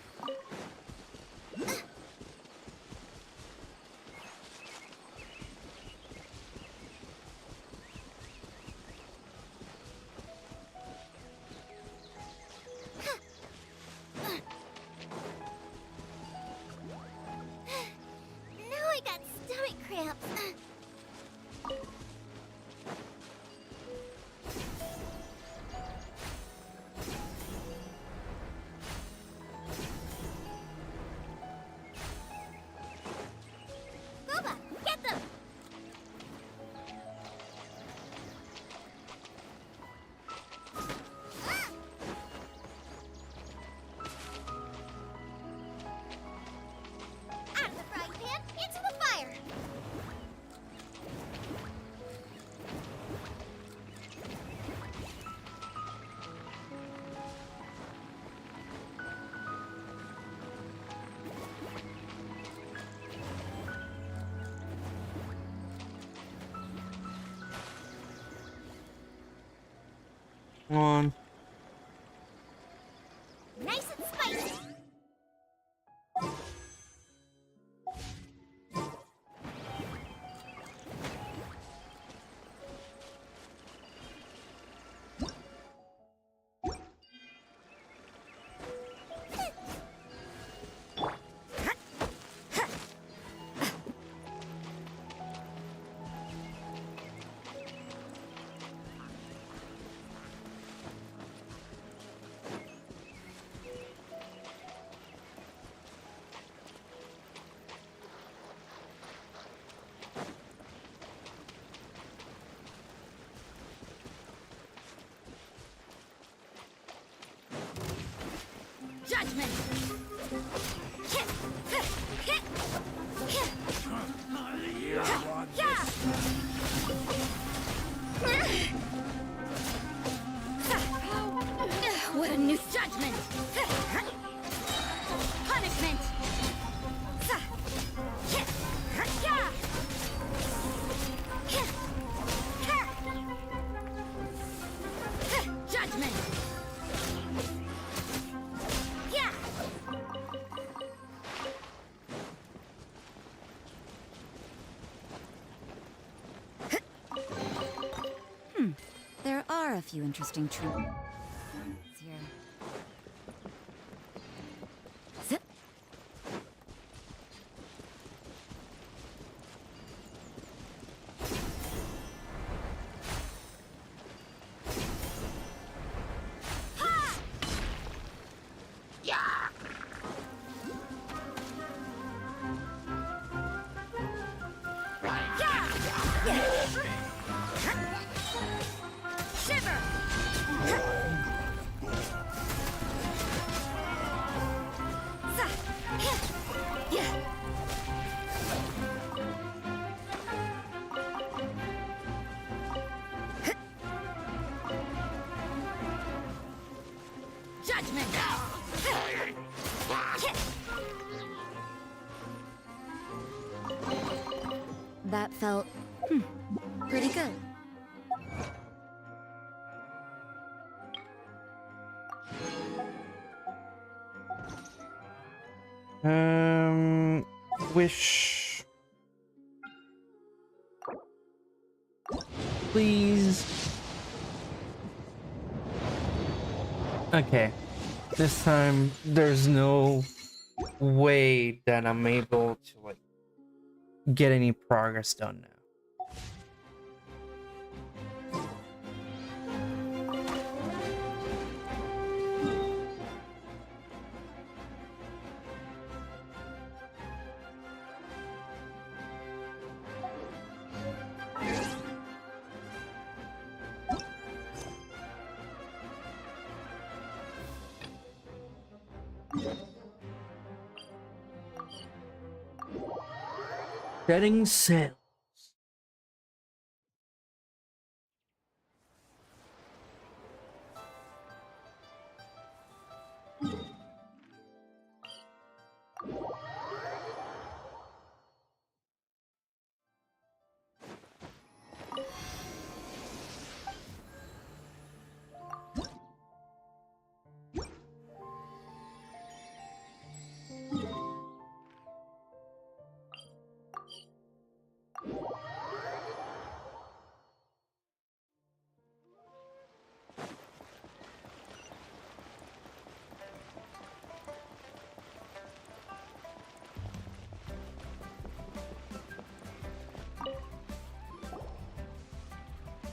Now I got stomach cramps. Boba, get them! Out of the frying pan, into the fire! Come on. Nice and spicy! Judgment! What a new judgment! Punishment! Judgment! Yeah! There are a few interesting truths here. Zip. Judgment! That felt pretty good. Wish. Please. Okay. This time, there's no way that I'm able to, like, get any progress done now. Setting sail.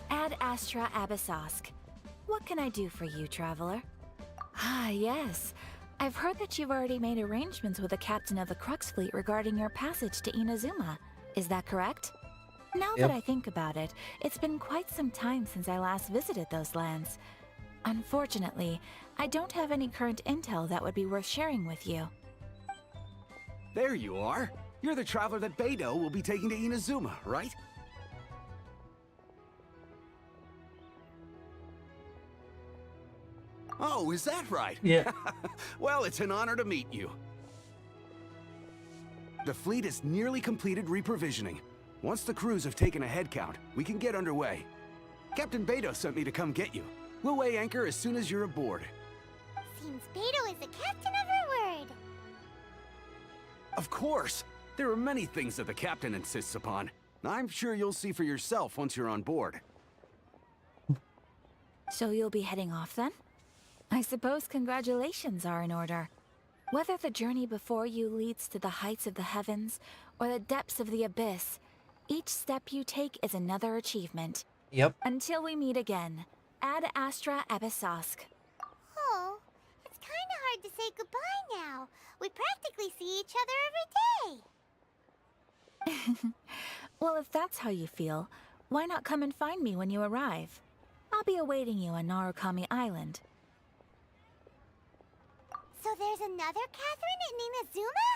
Ad Astra Abyssosk. What can I do for you, traveler? Ah, yes. I've heard that you've already made arrangements with the captain of the Crux Fleet regarding your passage to Inazuma. Is that correct? Now Yep. that I think about it, it's been quite some time since I last visited those lands. Unfortunately, I don't have any current intel that would be worth sharing with you. There you are. You're the traveler that Beidou will be taking to Inazuma, right? Oh, is that right? Yeah. Well, it's an honor to meet you. The fleet has nearly completed reprovisioning. Once the crews have taken a head count, we can get underway. Captain Beidou sent me to come get you. We'll weigh anchor as soon as you're aboard. Seems Beidou is the captain of her word. Of course! There are many things that the captain insists upon. I'm sure you'll see for yourself once you're on board. So you'll be heading off then? I suppose congratulations are in order. Whether the journey before you leads to the heights of the heavens or the depths of the abyss, each step you take is another achievement. Yep. Until we meet again, Ad Astra Abyssosk. Oh, it's kind of hard to say goodbye now. We practically see each other every day. Well, if that's how you feel, why not come and find me when you arrive? I'll be awaiting you on Narukami Island. So there's another Catherine in Inazuma?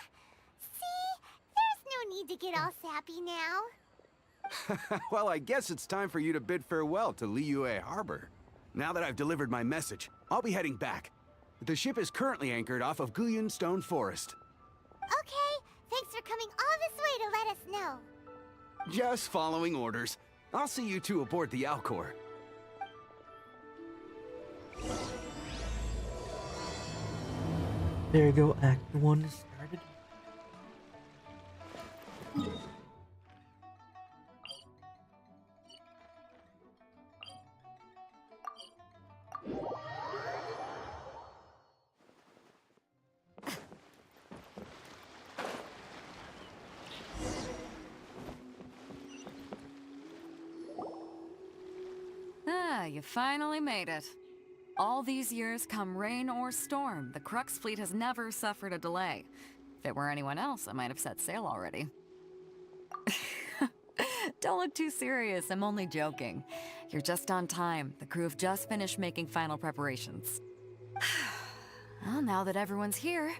See? There's no need to get all sappy now. Well, I guess it's time for you to bid farewell to Liyue Harbor. Now that I've delivered my message, I'll be heading back. The ship is currently anchored off of Guyan Stone Forest. Okay, thanks for coming all this way to let us know. Just following orders. I'll see you two aboard the Alcor. There you go, Act 1 is started. Ah, you finally made it. All these years, come rain or storm, the Crux fleet has never suffered a delay. If it were anyone else, I might have set sail already. Don't look too serious, I'm only joking. You're just on time. The crew have just finished making final preparations. Well, now that everyone's here,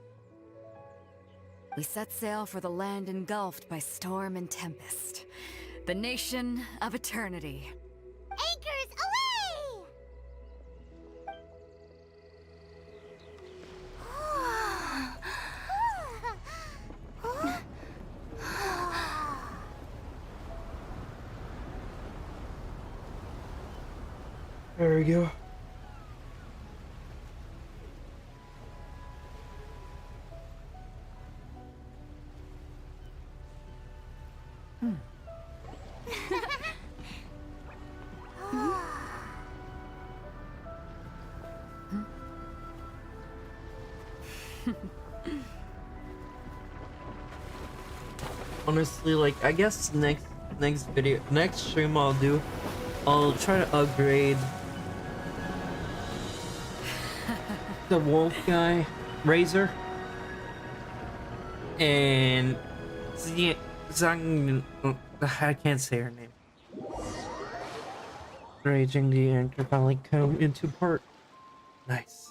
we set sail for the land engulfed by storm and tempest. The nation of eternity. Anchors away! There we go. Honestly, like, I guess next stream I'll try to upgrade the wolf guy, Razor, and I can't say her name. Raging the anchor finally come into port. Nice.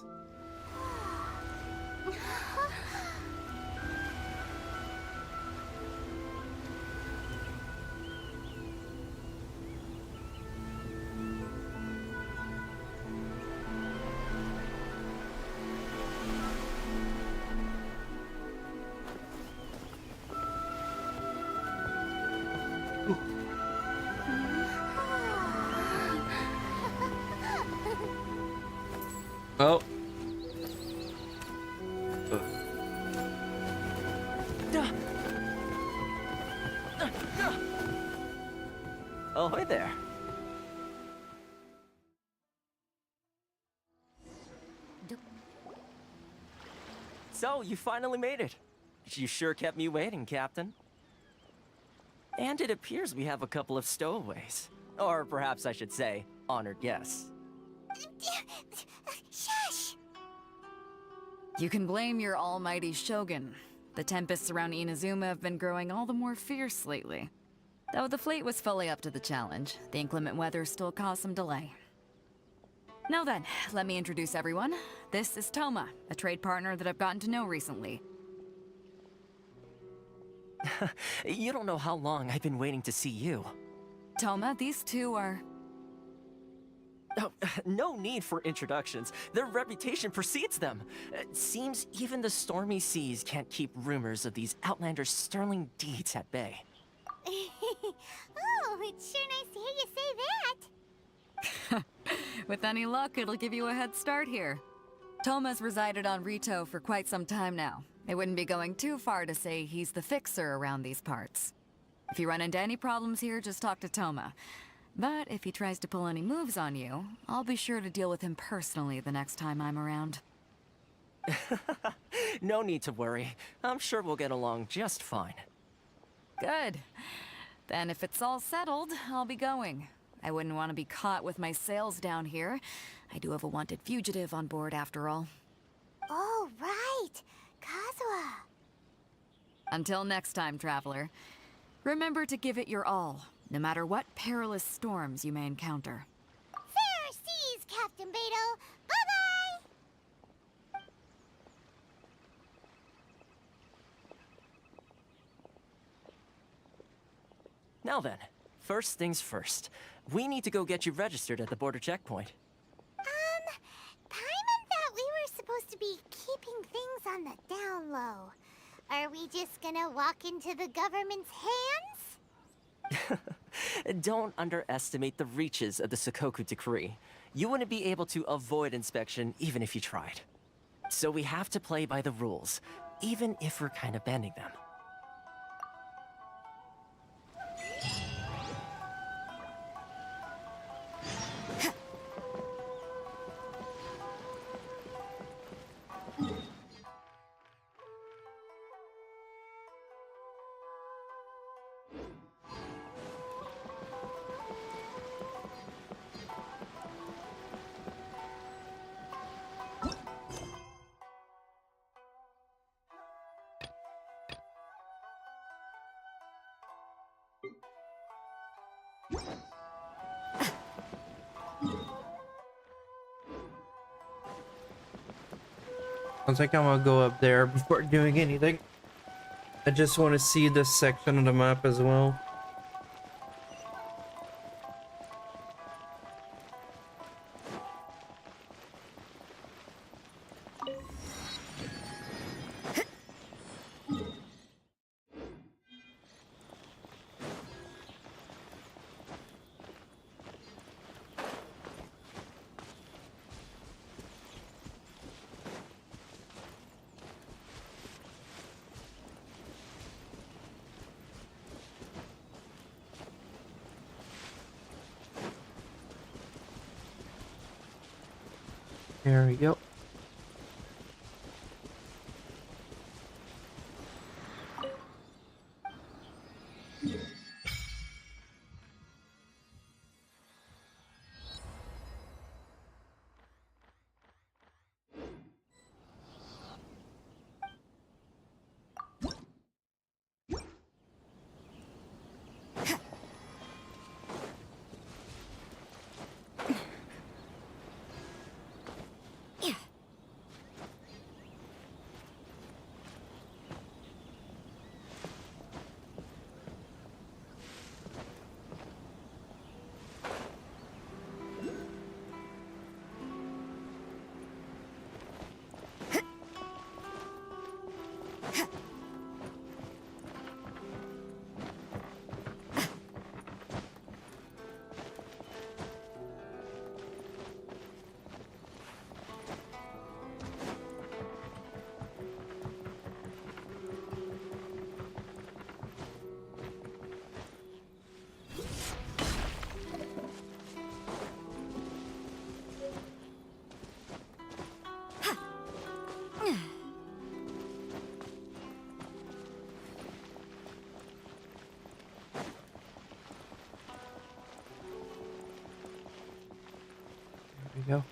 Oh. Oh, hey there. So, you finally made it. You sure kept me waiting, Captain. And it appears we have a couple of stowaways. Or perhaps I should say, honored guests. Shush! You can blame your almighty Shogun. The tempests around Inazuma have been growing all the more fierce lately. Though the fleet was fully up to the challenge, the inclement weather still caused some delay. Now then, let me introduce everyone. This is Toma, a trade partner that I've gotten to know recently. You don't know how long I've been waiting to see you. Toma, these two are... Oh, no need for introductions. Their reputation precedes them. Seems even the stormy seas can't keep rumors of these outlanders' sterling deeds at bay. Oh, it's sure nice to hear you say that. With any luck, it'll give you a head start here. Toma's resided on Rito for quite some time now. It wouldn't be going too far to say he's the fixer around these parts. If you run into any problems here, just talk to Toma. But if he tries to pull any moves on you, I'll be sure to deal with him personally the next time I'm around. No need to worry. I'm sure we'll get along just fine. Good. Then if it's all settled, I'll be going. I wouldn't want to be caught with my sails down here. I do have a wanted fugitive on board after all. Oh, right. Kazuha. Until next time, traveler. Remember to give it your all, no matter what perilous storms you may encounter. Fair seas, Captain Beto. Bye-bye! Now then, first things first. We need to go get you registered at the border checkpoint. the down low. Are we just gonna walk into the government's hands? Don't underestimate the reaches of the Sakoku Decree. You wouldn't be able to avoid inspection even if you tried. So we have to play by the rules, even if we're kind of bending them. I think I'm gonna go up there before doing anything. I just want to see this section of the map as well. There we go. There we go.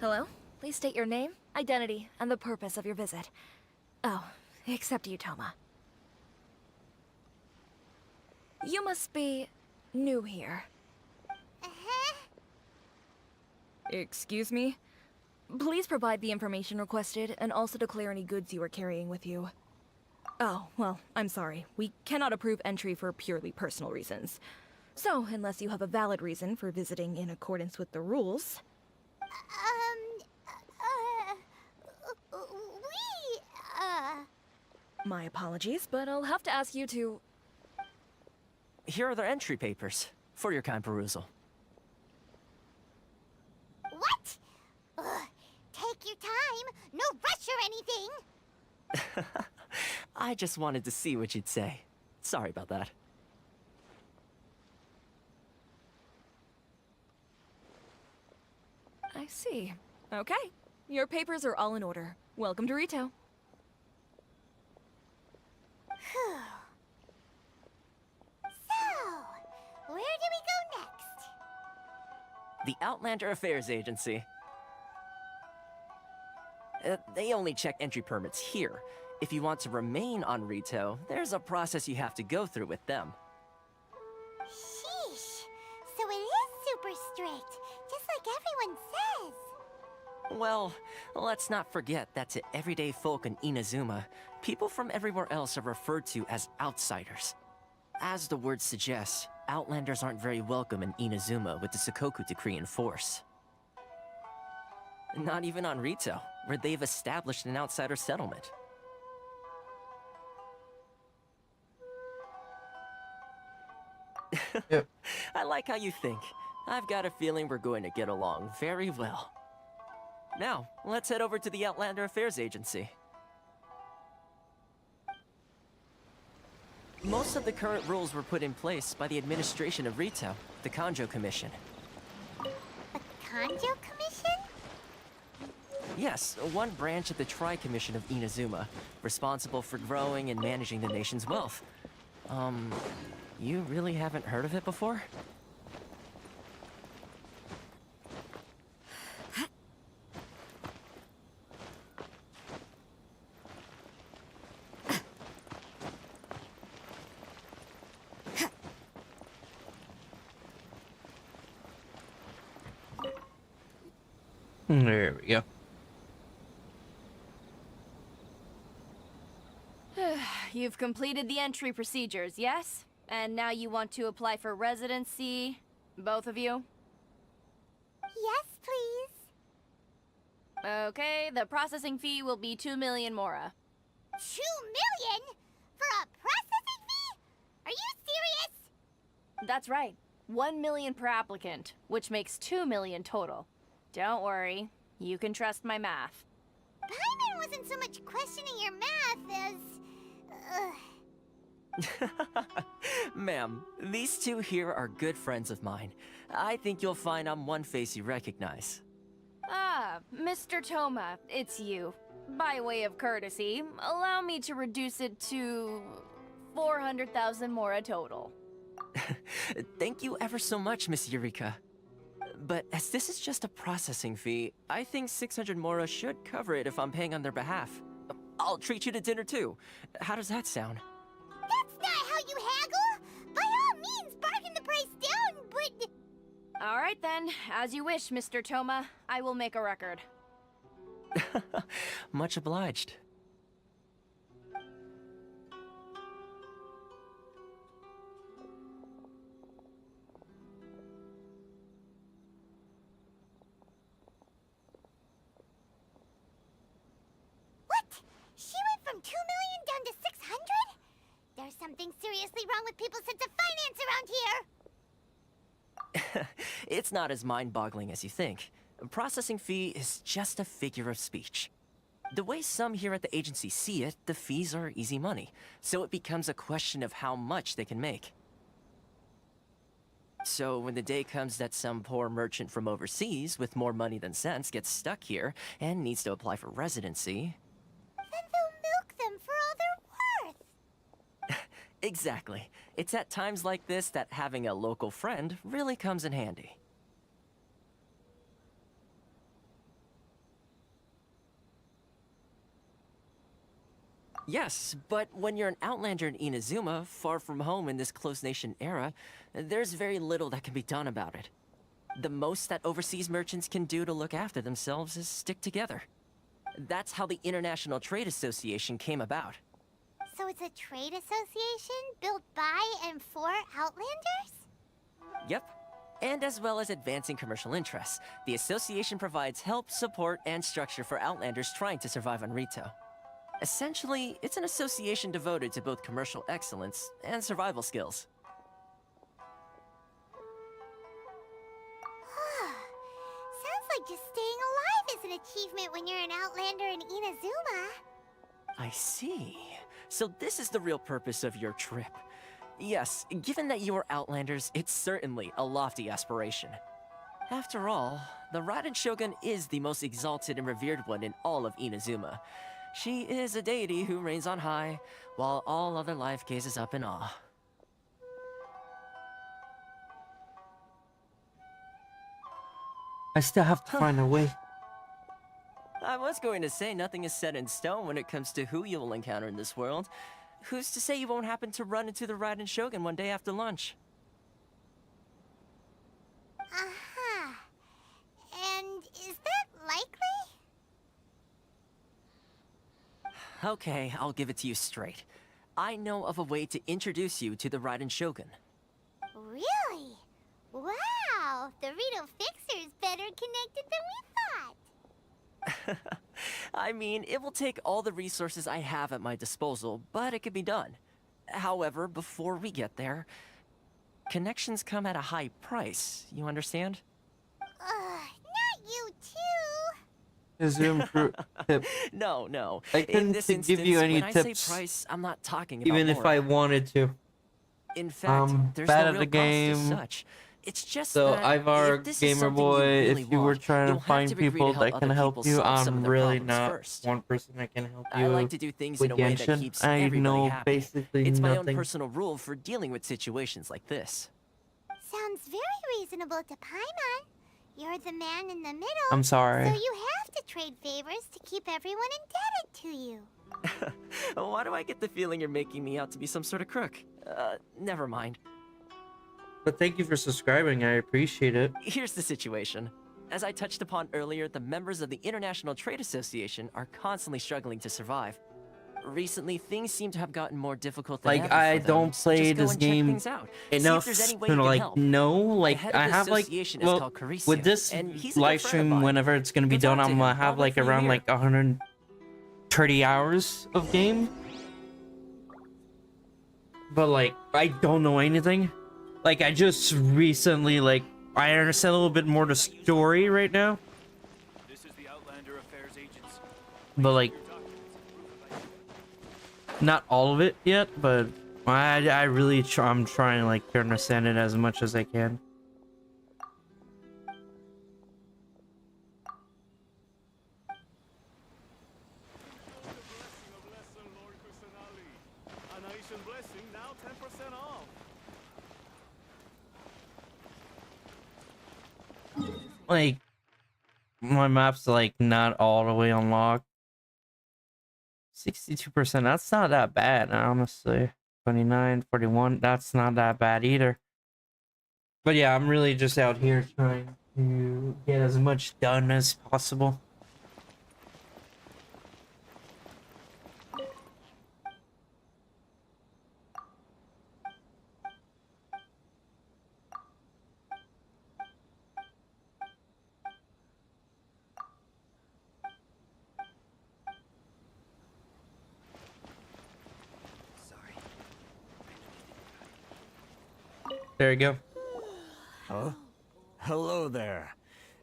Hello? Please state your name, identity, and the purpose of your visit. Oh, except you, Toma. You must be new here. Excuse me? Please provide the information requested, and also declare any goods you are carrying with you. Oh, well, I'm sorry. We cannot approve entry for purely personal reasons. So, unless you have a valid reason for visiting in accordance with the rules... My apologies, but I'll have to ask you to... Here are their entry papers, for your kind perusal. What? Ugh, take your time. No rush or anything. I just wanted to see what you'd say. Sorry about that. I see. Okay. Your papers are all in order. Welcome to Rito. So, where do we go next? The Outlander Affairs Agency. They only check entry permits here. If you want to remain on Rito, there's a process you have to go through with them. Sheesh. So it is super strict, just like everyone says. Well, let's not forget that to everyday folk in Inazuma, People from everywhere else are referred to as outsiders. As the word suggests, Outlanders aren't very welcome in Inazuma with the Sakoku Decree in force. Not even on Rito, where they've established an outsider settlement. Yep. I like how you think. I've got a feeling we're going to get along very well. Now, let's head over to the Outlander Affairs Agency. Most of the current rules were put in place by the administration of Rito, the Kanjo Commission. Kanjo Commission? Yes, one branch of the Tri-Commission of Inazuma, responsible for growing and managing the nation's wealth. You really haven't heard of it before? There we go. You've completed the entry procedures, yes? And now you want to apply for residency? Both of you? Yes, please. Okay, the processing fee will be 2 million mora. 2 million? For a processing fee? Are you serious? That's right. 1 million per applicant, which makes 2 million total. Don't worry, you can trust my math. Paimon wasn't so much questioning your math as... Ma'am, these two here are good friends of mine. I think you'll find I'm one face you recognize. Ah, Mr. Toma, it's you. By way of courtesy, allow me to reduce it to 400,000 mora total. Thank you ever so much, Miss Eureka. But as this is just a processing fee, I think 600 mora should cover it if I'm paying on their behalf. I'll treat you to dinner too. How does that sound? That's not how you haggle! By all means, bargain the price down, but... Alright then, as you wish, Mr. Toma. I will make a record. Much obliged. She went from 2 million down to 600? There's something seriously wrong with people's sense of finance around here! It's not as mind-boggling as you think. A processing fee is just a figure of speech. The way some here at the agency see it, the fees are easy money, so it becomes a question of how much they can make. So when the day comes that some poor merchant from overseas with more money than sense gets stuck here and needs to apply for residency... Then they'll milk them for all they're worth! Exactly. It's at times like this that having a local friend really comes in handy. Yes, but when you're an outlander in Inazuma, far from home in this closed nation era, there's very little that can be done about it. The most that overseas merchants can do to look after themselves is stick together. That's how the International Trade Association came about. So it's a trade association built by and for Outlanders? Yep. And as well as advancing commercial interests, the association provides help, support, and structure for Outlanders trying to survive on Rito. Essentially, it's an association devoted to both commercial excellence and survival skills. Sounds like just staying alive is an achievement when you're an Outlander in Inazuma. I see. So this is the real purpose of your trip. Yes, given that you are Outlanders, it's certainly a lofty aspiration. After all, the Raiden Shogun is the most exalted and revered one in all of Inazuma. She is a deity who reigns on high, while all other life gazes up in awe. I still have to find a way. I was going to say nothing is set in stone when it comes to who you will encounter in this world. Who's to say you won't happen to run into the Raiden Shogun one day after lunch? Uh-huh. And is that likely? Okay, I'll give it to you straight. I know of a way to introduce you to the Raiden Shogun. Really? Wow, the Rito Fixer is better connected than we thought. I mean, it will take all the resources I have at my disposal, but it can be done. However, before we get there, connections come at a high price, you understand? Not you too. Zoom tip. No. I In couldn't this give instance, you any when I tips, say price, I'm not talking about even if more. I wanted to. In fact, there's bad no at real the cost game. as such. It's just So that Ivar, if this is Gamer something Boy, really if you were want, trying you'll to have find to agree to people help that can other help people you, solve some of I'm their really problems not first. one person that can help I you. like to do things with in a way Genshin. that keeps I everybody know happy. basically It's my own nothing. personal rule for dealing with situations like this. Sounds very reasonable to Paimon. You're the man in the middle. I'm sorry. So you have to trade favors to keep everyone indebted to you. Why do I get the feeling you're making me out to be some sort of crook? Never mind. But thank you for subscribing. I appreciate it. Here's the situation. As I touched upon earlier, the members of the International Trade Association are constantly struggling to survive. Recently, things seem to have gotten more difficult than Like, ever I for them, don't so play just go this and check game things out. See if enough there's any way to you can like help. know. The Like, head I of the have like, association is well, called Carissio, with this and he's a good live friend of stream, mine. whenever it's gonna be Go done, talk to I'm gonna him. have I'll like wait for you around here. like 130 hours of game. But like, I don't know anything. Like, I just recently, like, I understand a little bit more the story right now. This is the Outlander Affairs Agency. But like, not all of it yet, but I really I'm trying like to understand it as much as I can. Like, my map's like not all the way unlocked. 62%, that's not that bad, honestly. 29, 41, that's not that bad either. But yeah, I'm really just out here trying to get as much done as possible. There you go. Huh? Hello there.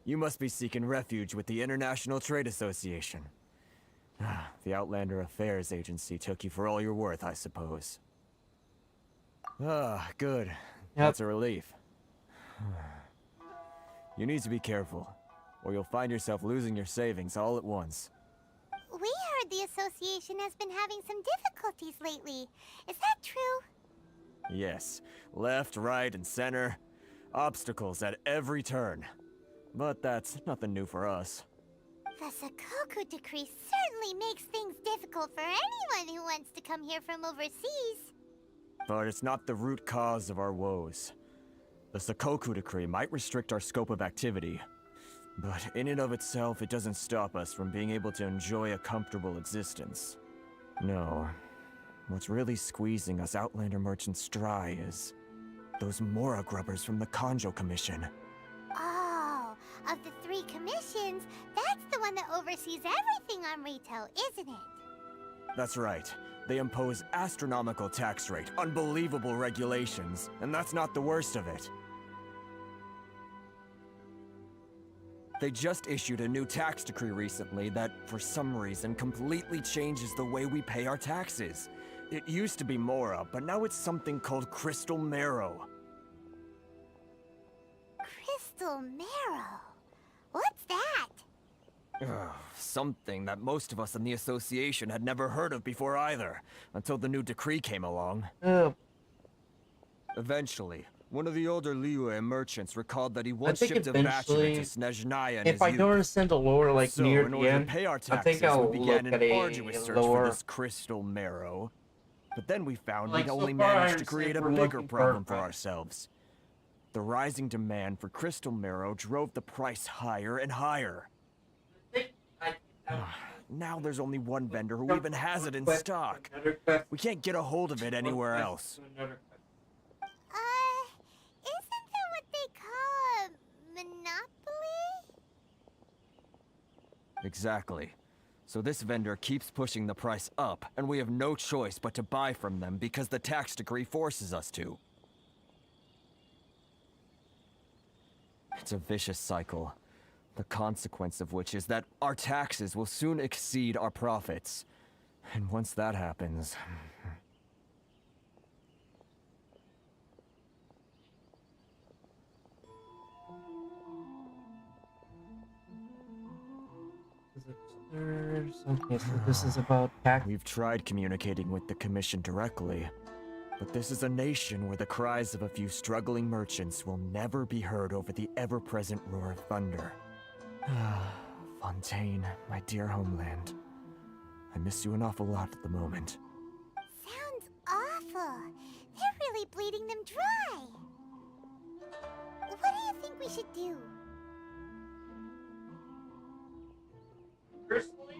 You must be seeking refuge with the International Trade Association. The Outlander Affairs Agency took you for all you're worth, I suppose. Good. That's a relief. You need to be careful, or you'll find yourself losing your savings all at once. We heard the association has been having some difficulties lately. Is that true? Yes, left, right, and center. Obstacles at every turn. But that's nothing new for us. The Sakoku decree certainly makes things difficult for anyone who wants to come here from overseas. But it's not the root cause of our woes. The Sakoku decree might restrict our scope of activity, but in and of itself, it doesn't stop us from being able to enjoy a comfortable existence. No. What's really squeezing us Outlander merchants dry is those Mora grubbers from the Kanjo Commission. Oh, of the 3 commissions, that's the one that oversees everything on retail, isn't it? That's right. They impose astronomical tax rate, unbelievable regulations, and that's not the worst of it. They just issued a new tax decree recently that, for some reason, completely changes the way we pay our taxes. It used to be Mora, but now it's something called Crystal Marrow. Crystal Marrow? What's that? Something that most of us in the association had never heard of before either, until the new decree came along. Eventually, one of the older Liyue merchants recalled that he once shipped a batch of it to Snezhnaya in his if I don't understand the lore, like so, near in the order end, to pay our I taxes, think I'll we began look an at arduous a search for lore. this Crystal Marrow. But then we found Like, we'd so only far, managed I to create a understand we're bigger looking for problem a for ourselves. The rising demand for Crystal Marrow drove the price higher and higher. Now there's only one vendor who even has it in stock. We can't get a hold of it anywhere else. Isn't that what they call a monopoly? Exactly. So this vendor keeps pushing the price up, and we have no choice but to buy from them because the tax decree forces us to. It's a vicious cycle, the consequence of which is that our taxes will soon exceed our profits. And once that happens... Okay, so this is about tax. We've tried communicating with the Commission directly, but this is a nation where the cries of a few struggling merchants will never be heard over the ever-present roar of thunder. Fontaine, my dear homeland. I miss you an awful lot at the moment. Sounds awful. They're really bleeding them dry. What do you think we should do? Personally?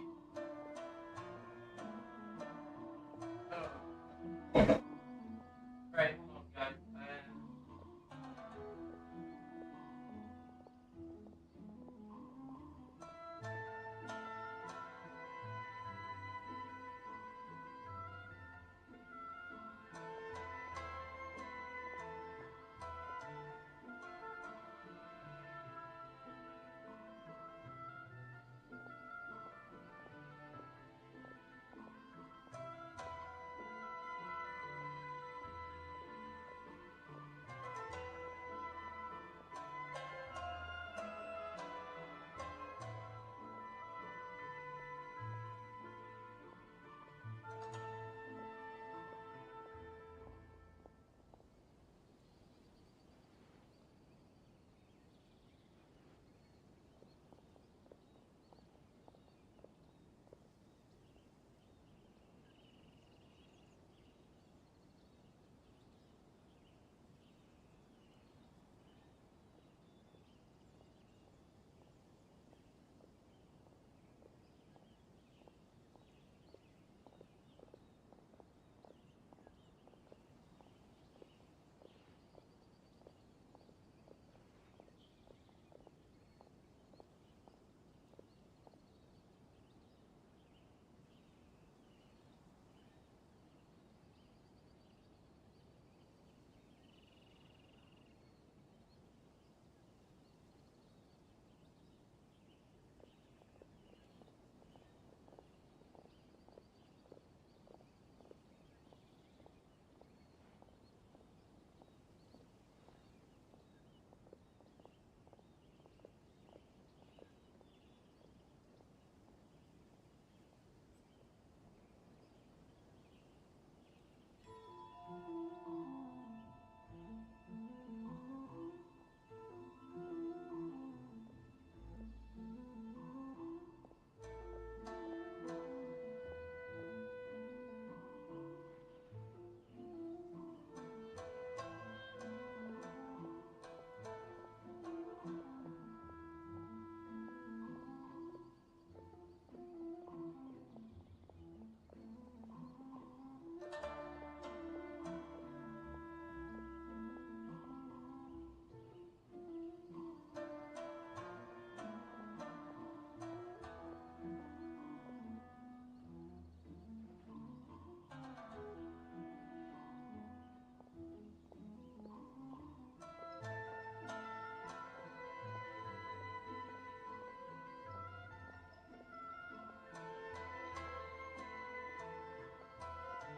Right, hold on, guys.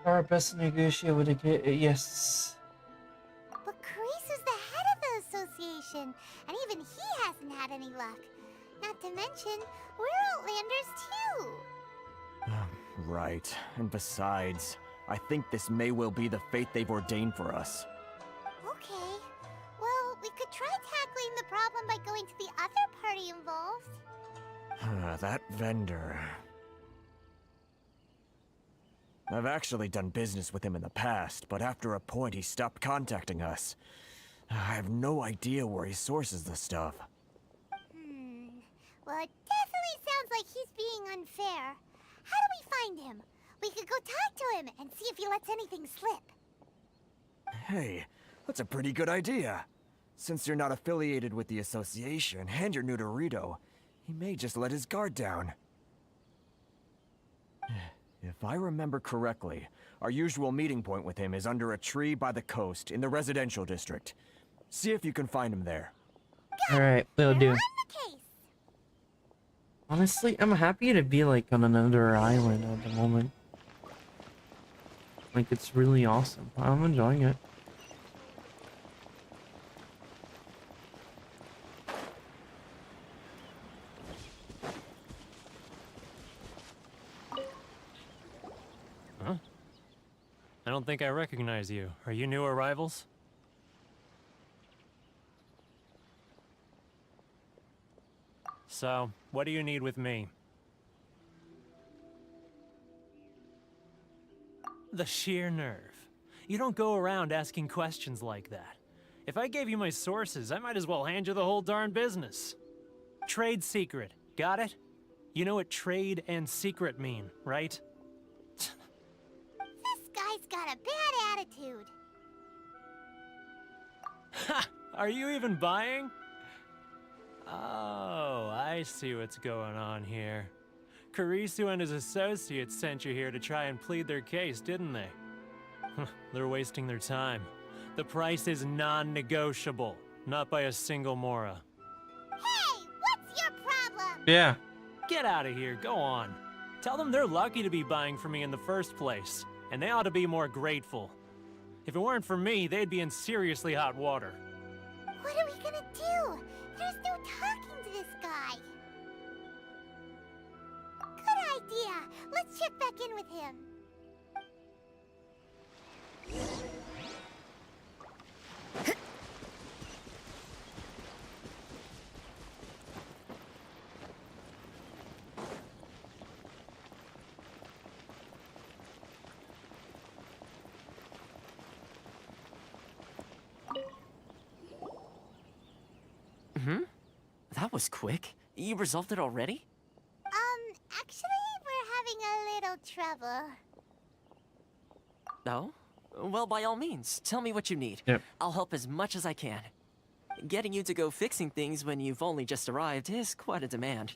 Our best negotiator would get yes. But Carice is the head of the association, and even he hasn't had any luck. Not to mention, we're Outlanders too. Right. And besides, I think this may well be the fate they've ordained for us. Okay. Well, we could try tackling the problem by going to the other party involved. That vendor... I've actually done business with him in the past, but after a point he stopped contacting us. I have no idea where he sources the stuff. Well, it definitely sounds like he's being unfair. How do we find him? We could go talk to him and see if he lets anything slip. Hey, that's a pretty good idea. Since you're not affiliated with the association and you're new to Rito, he may just let his guard down. If I remember correctly, our usual meeting point with him is under a tree by the coast in the residential district. See if you can find him there. Alright, will do. Honestly, I'm happy to be like on another island at the moment. Like, it's really awesome. I'm enjoying it. Huh? I don't think I recognize you. Are you new arrivals? So, what do you need with me? The sheer nerve. You don't go around asking questions like that. If I gave you my sources, I might as well hand you the whole darn business. Trade secret. Got it? You know what trade and secret mean, right? This guy's got a bad attitude. Ha! Are you even buying? Oh, I see what's going on here. Karisu and his associates sent you here to try and plead their case, didn't they? They're wasting their time. The price is non-negotiable, not by a single Mora. Hey, what's your problem? Yeah. Get out of here, go on. Tell them they're lucky to be buying from me in the first place, and they ought to be more grateful. If it weren't for me, they'd be in seriously hot water. What are we gonna do? There's no talking to this guy. Good idea. Let's check back in with him. That was quick. You resolved it already? Actually, we're having a little trouble. No? Well, by all means, tell me what you need. Yep. I'll help as much as I can. Getting you to go fixing things when you've only just arrived is quite a demand.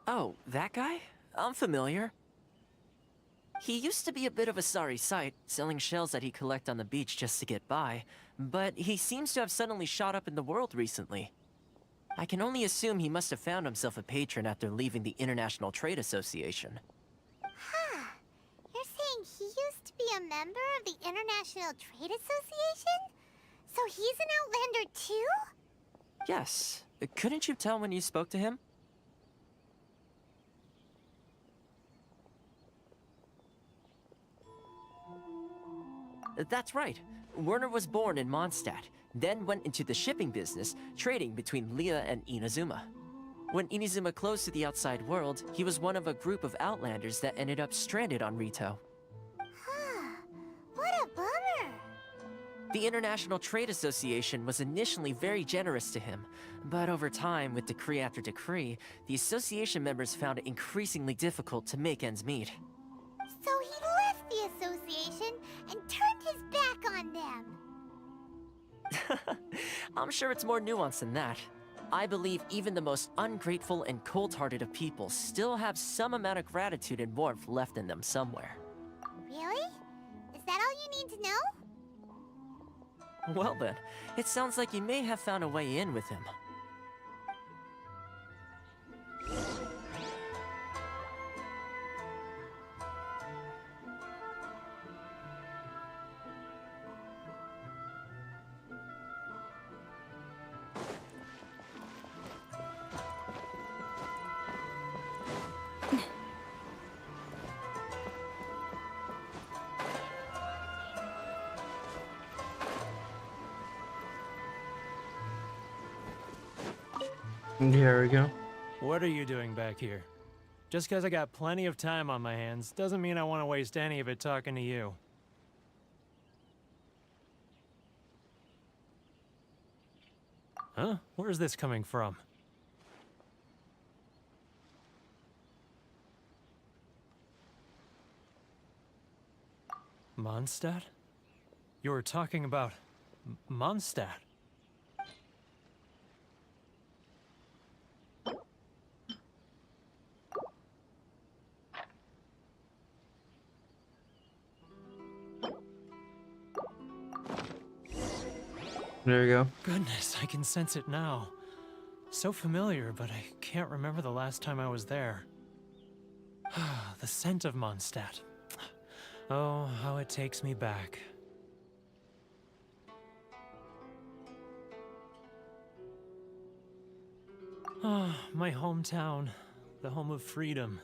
Oh, that guy? I'm familiar. He used to be a bit of a sorry sight, selling shells that he'd collect on the beach just to get by, but he seems to have suddenly shot up in the world recently. I can only assume he must have found himself a patron after leaving the International Trade Association. Huh. You're saying he used to be a member of the International Trade Association? So he's an Outlander too? Yes. Couldn't you tell when you spoke to him? That's right. Werner was born in Mondstadt, then went into the shipping business, trading between Leah and Inazuma. When Inazuma closed to the outside world, he was one of a group of Outlanders that ended up stranded on Rito. What a bummer! The International Trade Association was initially very generous to him, but over time, with decree after decree, the association members found it increasingly difficult to make ends meet. So he left the association and turned his back on them. I'm sure it's more nuanced than that. I believe even the most ungrateful and cold-hearted of people still have some amount of gratitude and warmth left in them somewhere. Really? Is that all you need to know? Well then, it sounds like you may have found a way in with him. There we go. What are you doing back here? Just because I got plenty of time on my hands doesn't mean I want to waste any of it talking to you. Huh? Where's this coming from? Mondstadt? You were talking about Mondstadt. There you go. Goodness, I can sense it now. So familiar, but I can't remember the last time I was there. The scent of Mondstadt. Oh, how it takes me back. Ah, my hometown, the home of freedom.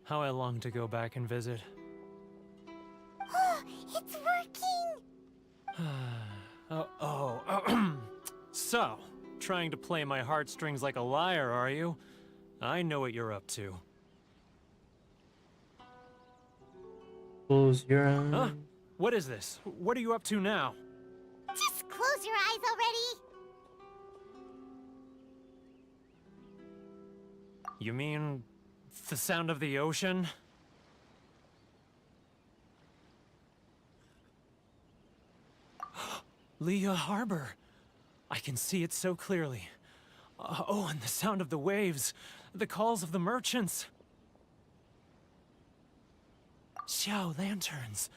How I long to go back and visit. It's working! So, trying to play my heartstrings like a liar, are you? I know what you're up to. Close your eyes. Huh? What is this? What are you up to now? Just close your eyes already! You mean the sound of the ocean? Leah Harbor. I can see it so clearly. Oh, and the sound of the waves. The calls of the merchants. Xiao lanterns.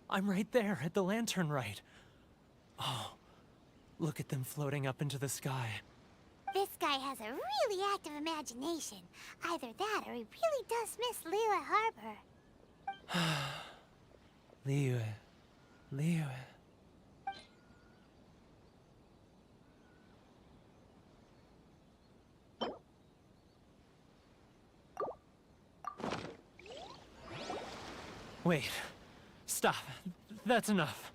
I'm right there at the lantern right. Oh, look at them floating up into the sky. This guy has a really active imagination. Either that or he really does miss Liyue Harbor. Liyue. Wait. Stop. That's enough.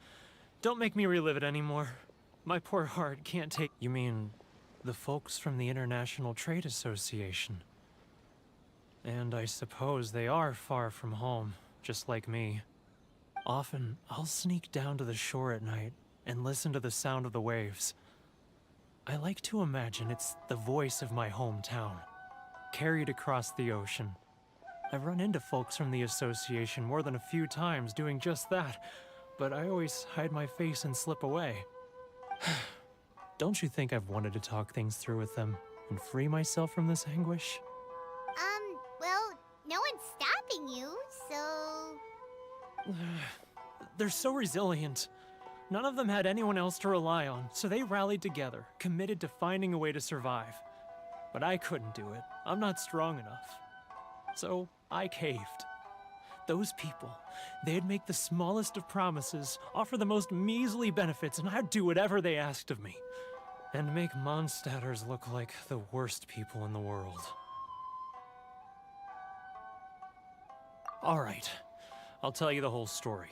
Don't make me relive it anymore. My poor heart can't take... You mean the folks from the International Trade Association? And I suppose they are far from home, just like me. Often, I'll sneak down to the shore at night and listen to the sound of the waves. I like to imagine it's the voice of my hometown, carried across the ocean. I've run into folks from the association more than a few times doing just that, but I always hide my face and slip away. Don't you think I've wanted to talk things through with them and free myself from this anguish? Well, no one's stopping you, so... They're so resilient. None of them had anyone else to rely on, so they rallied together, committed to finding a way to survive. But I couldn't do it. I'm not strong enough. So I caved. Those people, they'd make the smallest of promises, offer the most measly benefits, and I'd do whatever they asked of me. And make Mondstadters look like the worst people in the world. Alright, I'll tell you the whole story.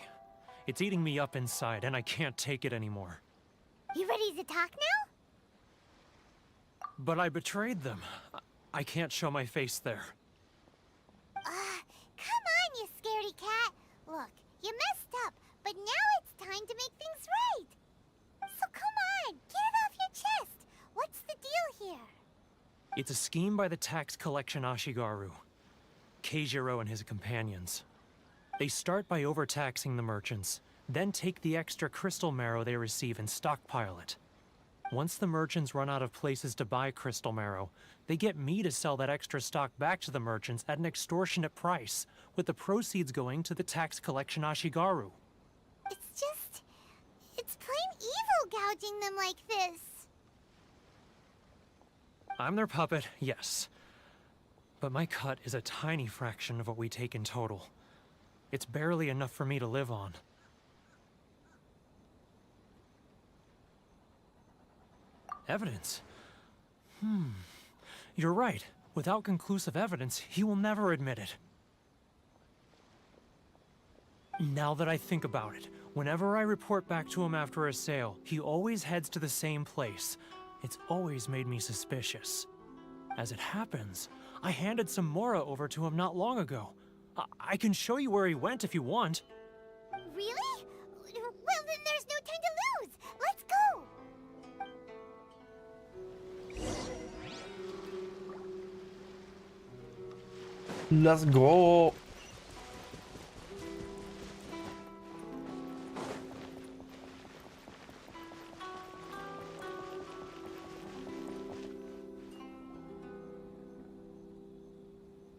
It's eating me up inside, and I can't take it anymore. You ready to talk now? But I betrayed them. I can't show my face there. Come on, you scaredy cat. Look, you messed up, but now it's time to make things right. So come on, get it off your chest. What's the deal here? It's a scheme by the tax collection Ashigaru, Keijiro and his companions. They start by overtaxing the merchants, then take the extra crystal marrow they receive and stockpile it. Once the merchants run out of places to buy crystal marrow, they get me to sell that extra stock back to the merchants at an extortionate price, with the proceeds going to the tax collection Ashigaru. It's plain evil gouging them like this. I'm their puppet, yes. But my cut is a tiny fraction of what we take in total. It's barely enough for me to live on. Evidence? You're right. Without conclusive evidence, he will never admit it. Now that I think about it, whenever I report back to him after a sale, he always heads to the same place. It's always made me suspicious. As it happens, I handed some Mora over to him not long ago. I can show you where he went if you want. Really? Well, then there's no time to lose. Let's go. Let's go.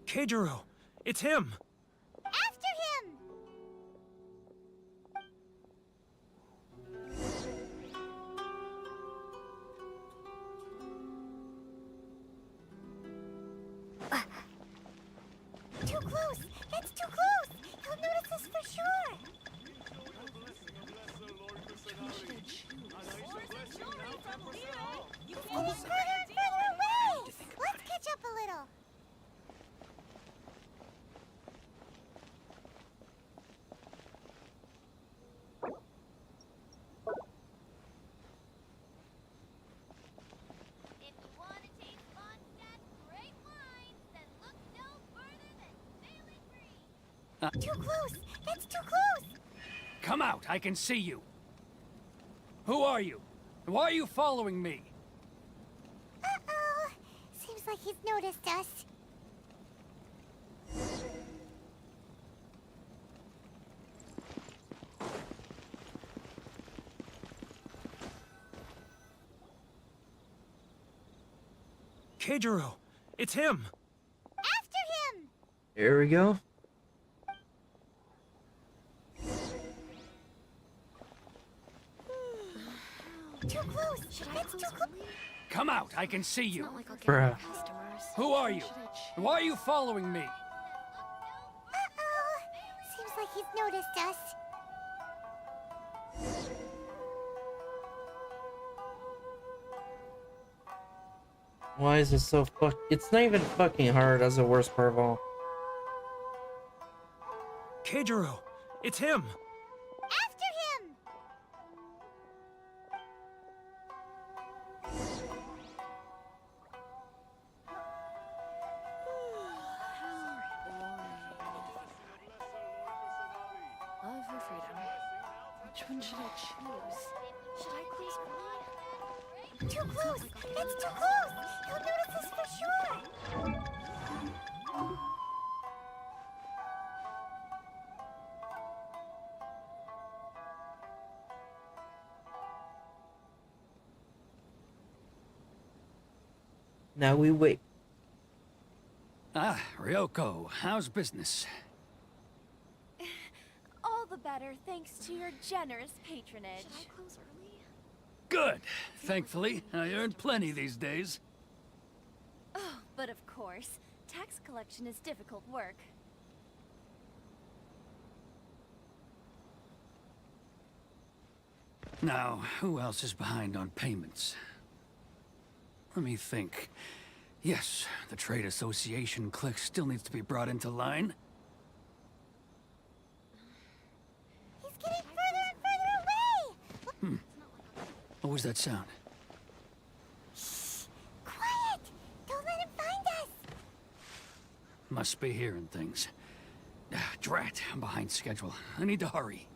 Keijiro! It's him! After him! Too close! It's too close! He'll notice us for sure! He's getting further and further away! Let's catch up a little. If you want to taste Mondstadt's great wines, then look no further than Sailing Green. Too close! It's too close! Come out, I can see you. Who are you? Why are you following me? Uh-oh. Seems like he's noticed us. Keijiro! It's him! After him! Here we go. Too close! It's too close! Come out, I can see you. Bruh. Who are you? Why are you following me? Uh-oh. Seems like he's noticed us. Why is it so It's not even fucking hard. That's the worst part of all. Keijiro! It's him! After him! Love or freedom? Which one should I choose? Should I close early? Too close! It's too close! He'll notice us for sure! Now we wait. Ah, Ryoko, how's business? All the better thanks to your generous patronage. Should I close early? Good. Thankfully, I earn plenty these days. Oh, but of course, tax collection is difficult work. Now, who else is behind on payments? Let me think. Yes, the Trade Association clique still needs to be brought into line. He's getting further and further away! What was that sound? Shh! Quiet! Don't let him find us! Must be hearing things. Ah, drat, I'm behind schedule. I need to hurry.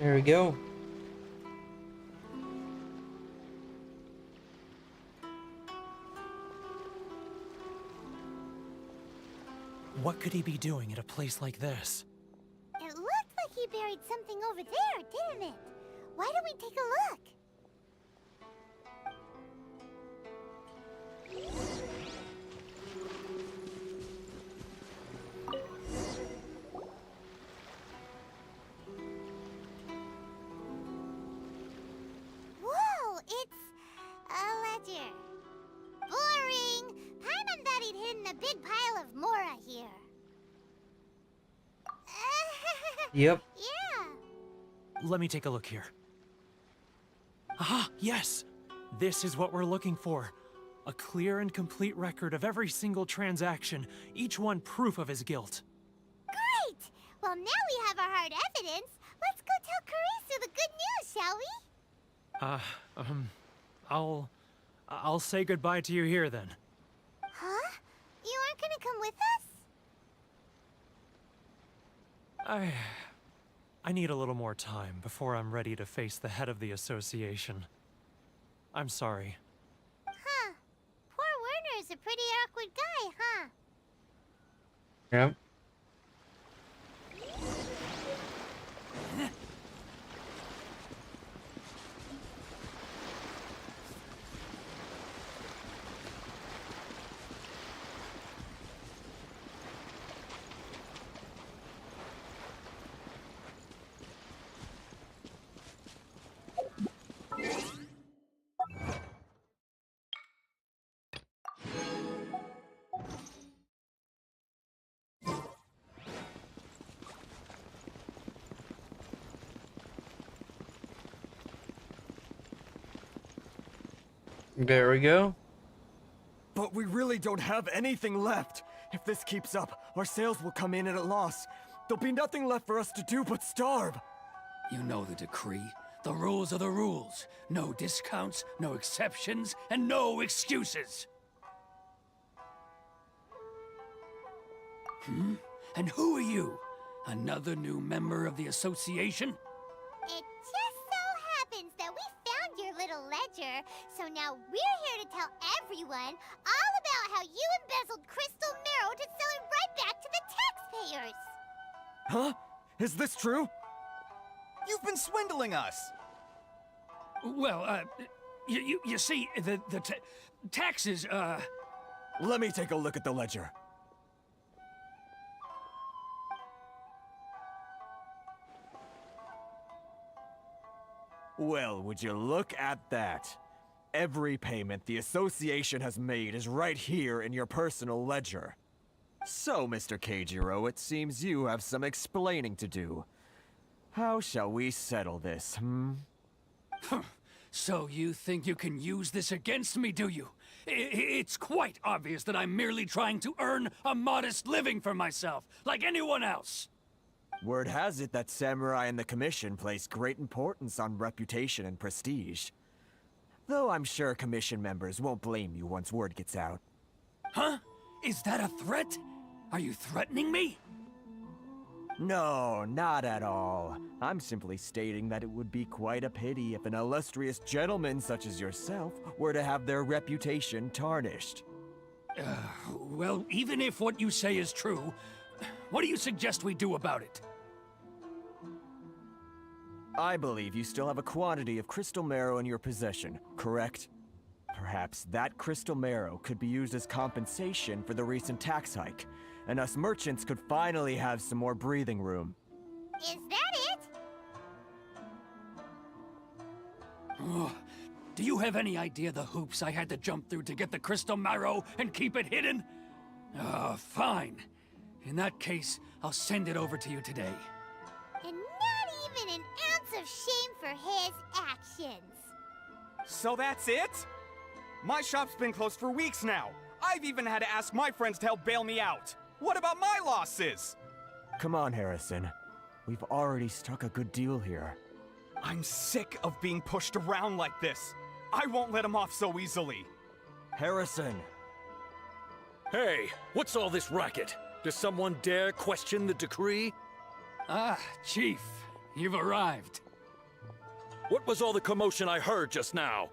There we go. What could he be doing at a place like this? It looked like he buried something over there, didn't it? Why don't we take a look? Whoa, it's a ledger. Boring! Paimon thought he'd hidden a big pile of Mora here. Yep. Yeah. Let me take a look here. Ah, yes! This is what we're looking for. A clear and complete record of every single transaction, each one proof of his guilt. Great! Well, now we have our hard evidence. Let's go tell Karisu the good news, shall we? I'll say goodbye to you here then. Huh? You aren't gonna come with us? I need a little more time before I'm ready to face the head of the association. I'm sorry. Huh. Poor Werner's a pretty awkward guy, huh? Yep. There we go. But we really don't have anything left. If this keeps up, our sales will come in at a loss. There'll be nothing left for us to do but starve. You know the decree. The rules are the rules. No discounts, no exceptions, and no excuses. And who are you? Another new member of the association? It just so happens that we found your little ledger, so now we're here to tell everyone all about how you embezzled crystal marrow to sell it right back to the taxpayers. Huh? Is this true? You've been swindling us! Well, you see, the taxes, Let me take a look at the ledger. Well, would you look at that? Every payment the association has made is right here in your personal ledger. So, Mr. Keijiro, it seems you have some explaining to do. How shall we settle this, So you think you can use this against me, do you? It's quite obvious that I'm merely trying to earn a modest living for myself, like anyone else. Word has it that Samurai and the Commission place great importance on reputation and prestige. Though I'm sure Commission members won't blame you once word gets out. Huh? Is that a threat? Are you threatening me? No, not at all. I'm simply stating that it would be quite a pity if an illustrious gentleman such as yourself were to have their reputation tarnished. Well, even if what you say is true, what do you suggest we do about it? I believe you still have a quantity of crystal marrow in your possession, correct? Perhaps that crystal marrow could be used as compensation for the recent tax hike, and us merchants could finally have some more breathing room. Is that it? Oh, do you have any idea the hoops I had to jump through to get the crystal marrow and keep it hidden? Fine. In that case, I'll send it over to you today. And not even an ounce of shame for his actions. So that's it? My shop's been closed for weeks now. I've even had to ask my friends to help bail me out. What about my losses? Come on, Harrison. We've already struck a good deal here. I'm sick of being pushed around like this. I won't let him off so easily. Harrison! Hey, what's all this racket? Does someone dare question the decree? Ah, Chief, you've arrived. What was all the commotion I heard just now?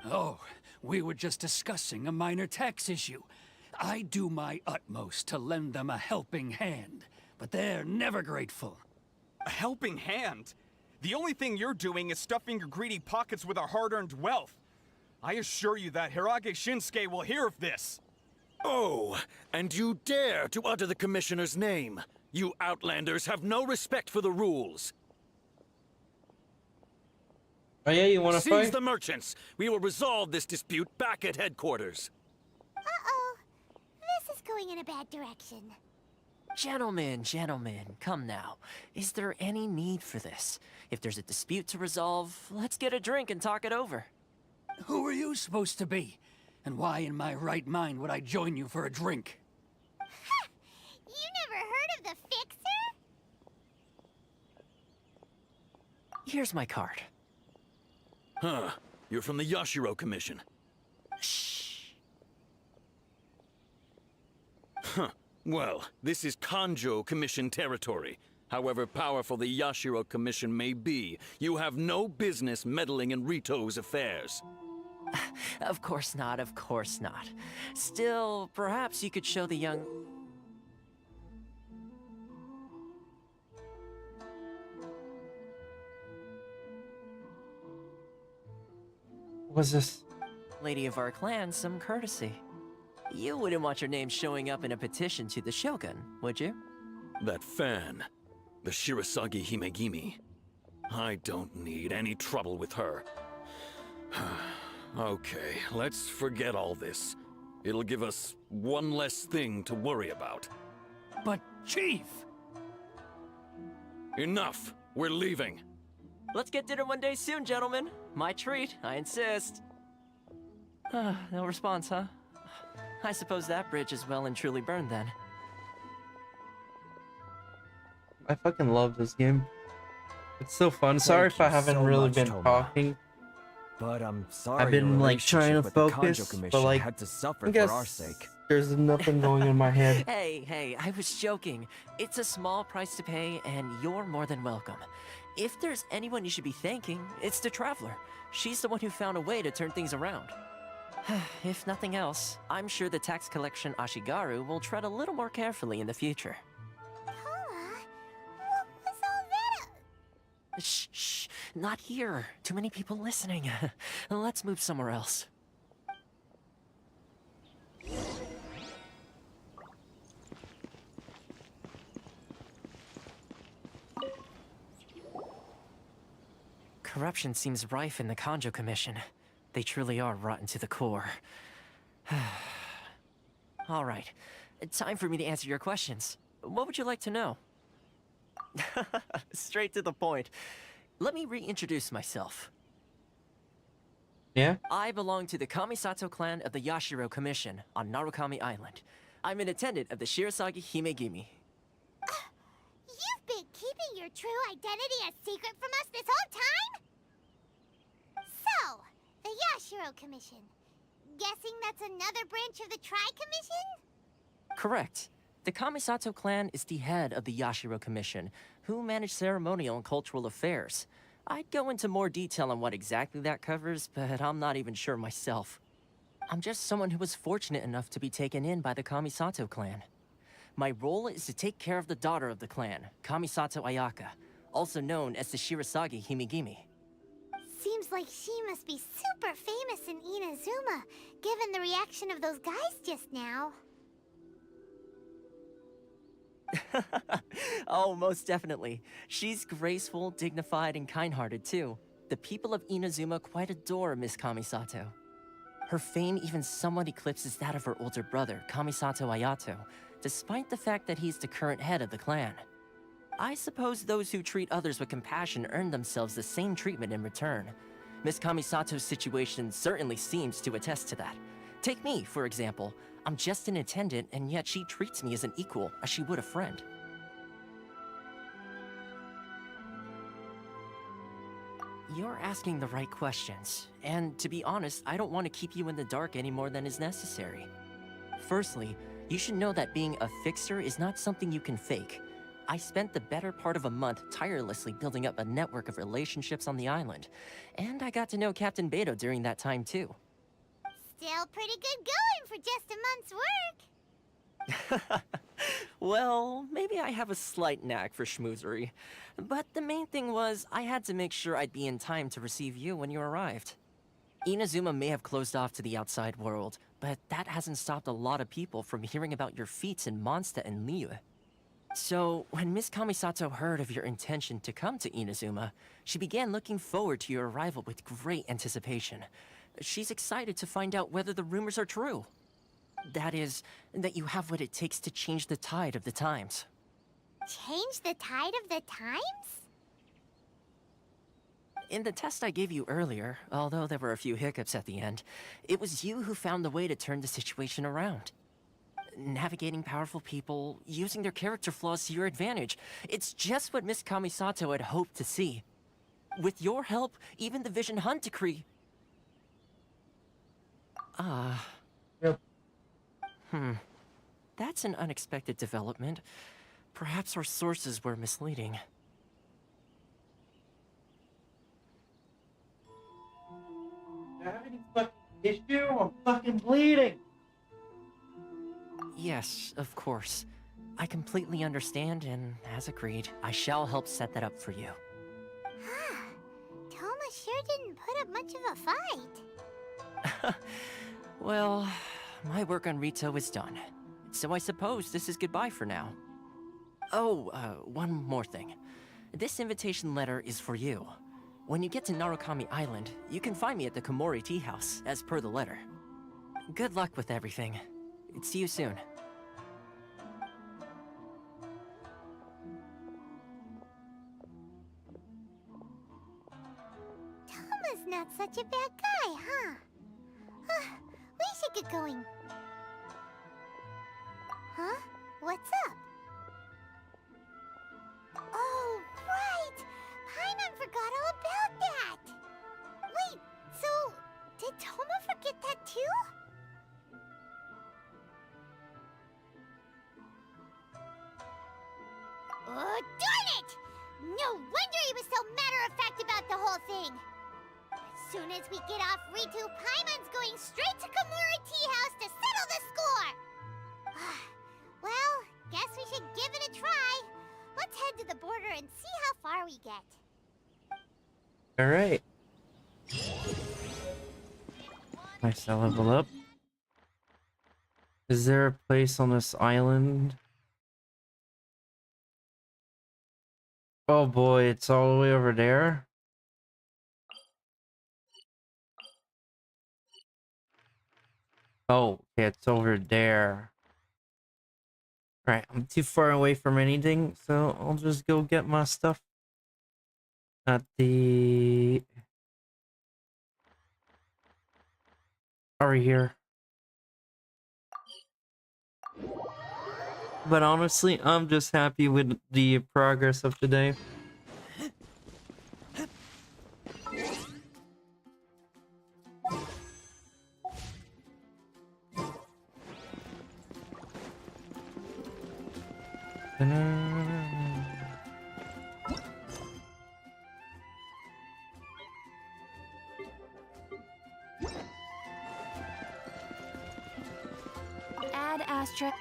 Oh, we were just discussing a minor tax issue. I do my utmost to lend them a helping hand, but they're never grateful. A helping hand? The only thing you're doing is stuffing your greedy pockets with our hard-earned wealth. I assure you that Hirage Shinsuke will hear of this. Oh, and you dare to utter the Commissioner's name. You Outlanders have no respect for the rules. Oh yeah, you want to fight? Seize the merchants. We will resolve this dispute back at headquarters. Uh-oh. This is going in a bad direction. Gentlemen, come now. Is there any need for this? If there's a dispute to resolve, let's get a drink and talk it over. Who are you supposed to be? And why in my right mind would I join you for a drink? Ha! You never heard of the Fixer? Here's my card. Huh. You're from the Yashiro Commission. Shh. Huh. Well, this is Kanjo Commission territory. However powerful the Yashiro Commission may be, you have no business meddling in Rito's affairs. Of course not, of course not. Still, perhaps you could show the young... Was this? Lady of our clan, some courtesy. You wouldn't want your name showing up in a petition to the Shogun, would you? That fan, the Shirasagi Himegimi. I don't need any trouble with her. Okay, let's forget all this. It'll give us one less thing to worry about. But, Chief! Enough! We're leaving. Let's get dinner one day soon, gentlemen. My treat, I insist. No response, huh? I suppose that bridge is well and truly burned then. I fucking love this game. It's so fun. Sorry if I haven't really been talking. But I'm sorry. I've been like trying to focus, but like had to suffer I guess for our sake. there's nothing going in my head. Hey, I was joking. It's a small price to pay, and you're more than welcome. If there's anyone you should be thanking, it's the Traveler. She's the one who found a way to turn things around. If nothing else, I'm sure the tax collection Ashigaru will tread a little more carefully in the future. What was all that? Shh, not here. Too many people listening. Let's move somewhere else. Corruption seems rife in the Kanjo Commission. They truly are rotten to the core. All right, time for me to answer your questions. What would you like to know? Straight to the point. Let me reintroduce myself. Yeah? I belong to the Kamisato clan of the Yashiro Commission on Narukami Island. I'm an attendant of the Shirasagi Himegimi. You've been keeping your true identity a secret from us this whole time? So, the Yashiro Commission. Guessing that's another branch of the Tri-Commission? Correct. The Kamisato clan is the head of the Yashiro Commission, who manage ceremonial and cultural affairs. I'd go into more detail on what exactly that covers, but I'm not even sure myself. I'm just someone who was fortunate enough to be taken in by the Kamisato clan. My role is to take care of the daughter of the clan, Kamisato Ayaka, also known as the Shirasagi Himegimi. Seems like she must be super famous in Inazuma, given the reaction of those guys just now. Oh, most definitely. She's graceful, dignified, and kind-hearted too. The people of Inazuma quite adore Miss Kamisato. Her fame even somewhat eclipses that of her older brother, Kamisato Ayato, despite the fact that he's the current head of the clan. I suppose those who treat others with compassion earn themselves the same treatment in return. Miss Kamisato's situation certainly seems to attest to that. Take me, for example. I'm just an attendant, and yet she treats me as an equal, as she would a friend. You're asking the right questions, and to be honest, I don't want to keep you in the dark any more than is necessary. Firstly, you should know that being a fixer is not something you can fake. I spent the better part of a month tirelessly building up a network of relationships on the island, and I got to know Captain Beto during that time too. Still pretty good going for just a month's work. Well, maybe I have a slight knack for schmoozery, but the main thing was I had to make sure I'd be in time to receive you when you arrived. Inazuma may have closed off to the outside world, but that hasn't stopped a lot of people from hearing about your feats in Mondstadt and Liyue. So, when Miss Kamisato heard of your intention to come to Inazuma, she began looking forward to your arrival with great anticipation. She's excited to find out whether the rumors are true. That is, that you have what it takes to change the tide of the times. Change the tide of the times? In the test I gave you earlier, although there were a few hiccups at the end, it was you who found the way to turn the situation around. Navigating powerful people, using their character flaws to your advantage. It's just what Miss Kamisato had hoped to see. With your help, even the Vision Hunt decree... Yep. That's an unexpected development. Perhaps our sources were misleading. Do I have any fucking issue? I'm fucking bleeding! Yes, of course. I completely understand, and as agreed, I shall help set that up for you. Toma sure didn't put up much of a fight. Well, my work on Rito is done. So I suppose this is goodbye for now. Oh, one more thing. This invitation letter is for you. When you get to Narukami Island, you can find me at the Komori Tea House, as per the letter. Good luck with everything. See you soon. Toma's not such a bad guy, huh? We should get going. Huh? What's up? Oh, right! Paimon forgot all about that! Wait, so did Toma forget that too? Oh, darn it! No wonder he was so matter-of-fact about the whole thing! As soon as we get off Ritu, Paimon's going straight to Komori Tea House to settle the score! Well, guess we should give it a try. Let's head to the border and see how far we get. Alright. Nice to level up. Is there a place on this island? Oh boy, it's all the way over there. Oh, okay, it's over there. Alright, I'm too far away from anything, so I'll just go get my stuff at the... over here. But honestly, I'm just happy with the progress of today. Add asterisk.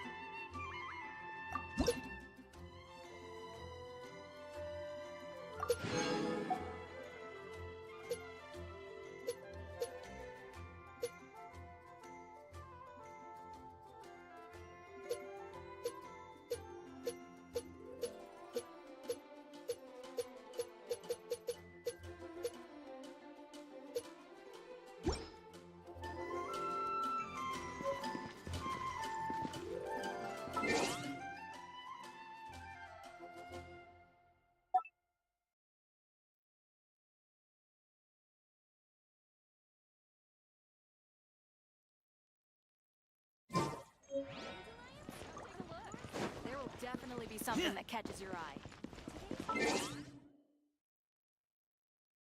There will definitely be something that catches your eye.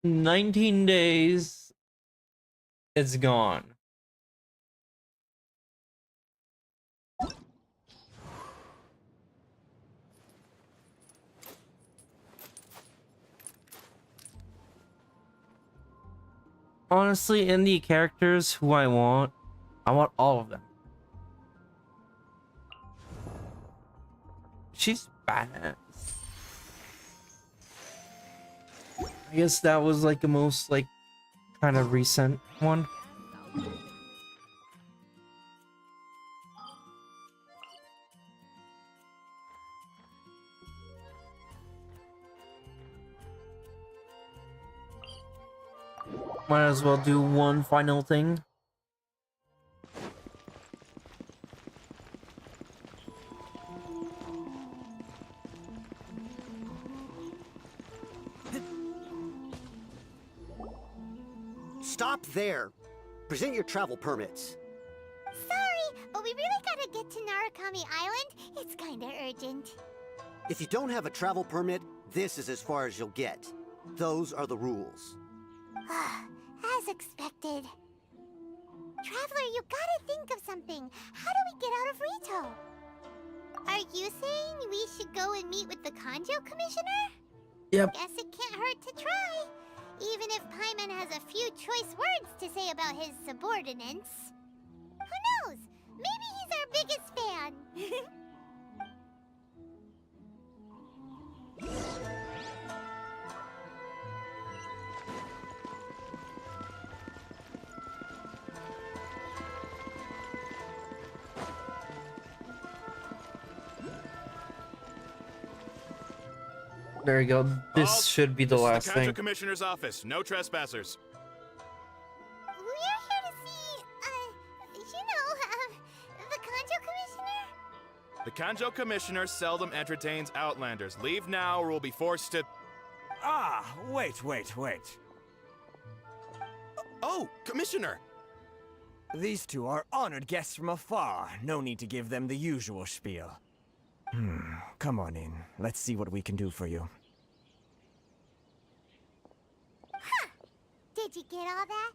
19 days. It's gone. Honestly, in the characters who I want all of them. She's badass. I guess that was like the most like kind of recent one. Might as well do one final thing. Stop there. Present your travel permits. Sorry, but we really gotta get to Narukami Island. It's kinda urgent. If you don't have a travel permit, this is as far as you'll get. Those are the rules. As expected. Traveler, you gotta think of something. How do we get out of Rito? Are you saying we should go and meet with the Kanjo Commissioner? Yep. Guess it can't hurt to try. Even if Paimon has a few choice words to say about his subordinates. Who knows? Maybe he's our biggest fan. There you go. This should be the last This is the Counter thing. Commissioner's office. No trespassers. We're here to see, the Kanjo Commissioner? The Kanjo Commissioner seldom entertains Outlanders. Leave now or we'll be forced to... Ah, wait. Oh, Commissioner! These two are honored guests from afar. No need to give them the usual spiel. Come on in. Let's see what we can do for you. Huh. Did you get all that,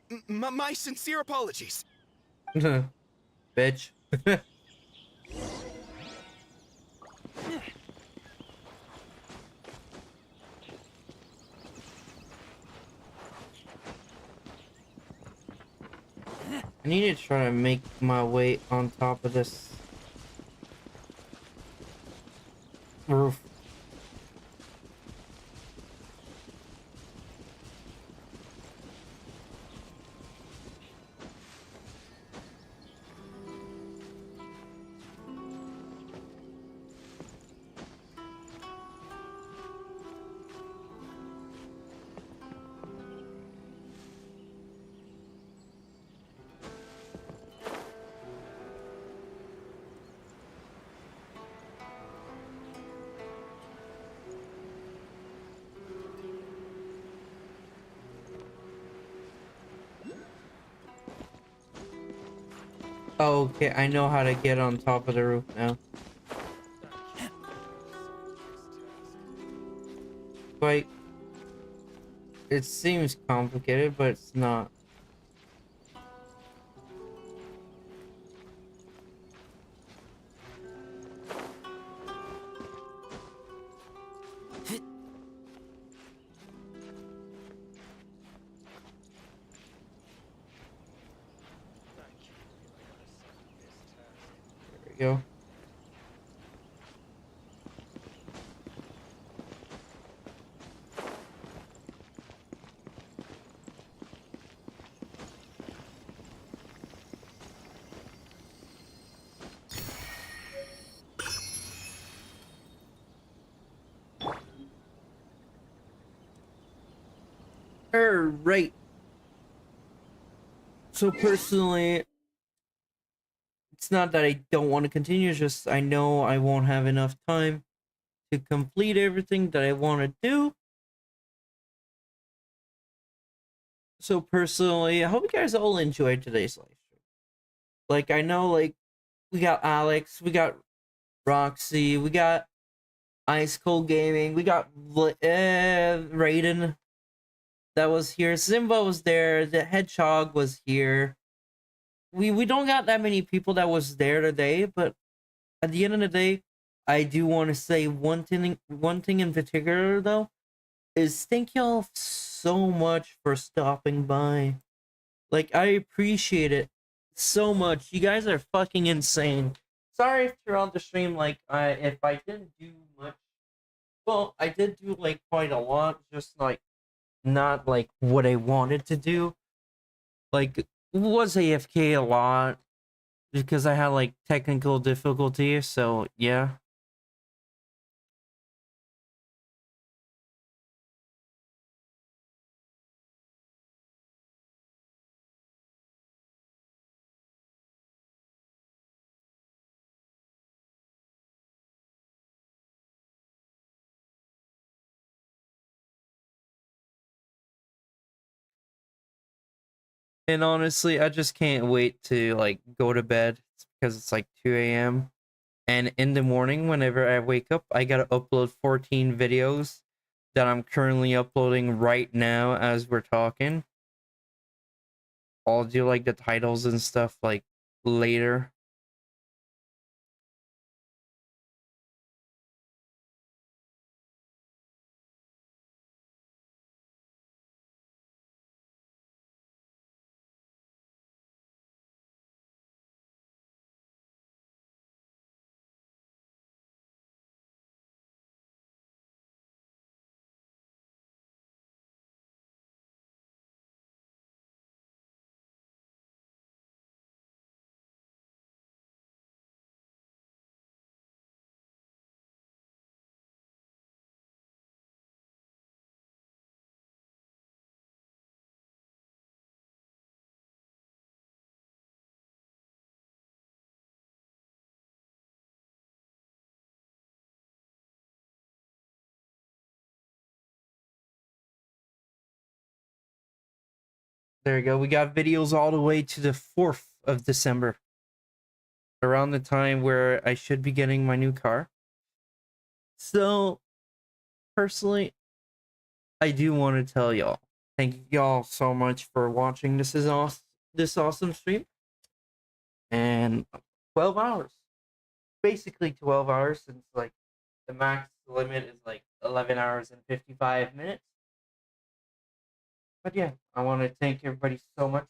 mister? My sincere apologies. Bitch. I need to try to make my way on top of this roof. Oh, okay, I know how to get on top of the roof now. Like, it seems complicated, but it's not. Go. Right. So personally, it's not that I don't want to continue, it's just I know I won't have enough time to complete everything that I want to do. So personally, I hope you guys all enjoyed today's live stream. Like, I know, like, we got Alex, we got Roxy, we got Ice Cold Gaming, we got Raiden that was here, Simba was there, the Hedgehog was here. We don't got that many people that was there today, but at the end of the day, I do want to say one thing in particular though, is thank y'all so much for stopping by. Like, I appreciate it so much. You guys are fucking insane. Sorry if throughout the stream, like, if I didn't do much. Well, I did do like quite a lot, just like not like what I wanted to do. Like, was AFK a lot because I had like technical difficulties, so yeah. And honestly, I just can't wait to like go to bed because it's like 2 a.m. And in the morning, whenever I wake up, I gotta upload 14 videos that I'm currently uploading right now as we're talking. I'll do like the titles and stuff like later. there you go. We got videos all the way to the 4th of December. Around the time where I should be getting my new car. So, personally, I do want to tell y'all, thank y'all so much for watching. This awesome stream. And 12 hours. Basically 12 hours, since like the max limit is like 11 hours and 55 minutes. But yeah, I want to thank everybody so much.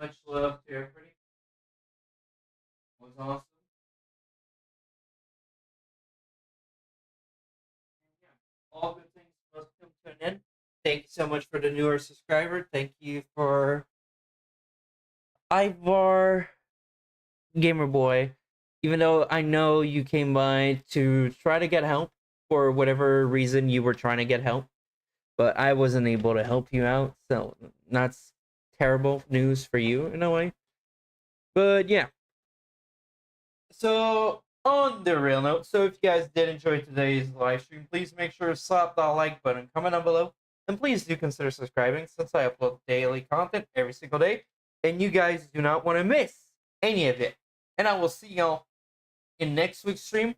Much love to everybody. It was awesome. All good things must come to an end. Thank you so much for the newer subscriber. Thank you for Ivar Gamer Boy. Even though I know you came by to try to get help for whatever reason you were trying to get help, but I wasn't able to help you out, so that's terrible news for you in a way. But yeah. So on the real note, so if you guys did enjoy today's live stream, please make sure to slap that like button, comment down below, and please do consider subscribing since I upload daily content every single day, and you guys do not want to miss any of it. And I will see y'all in next week's stream.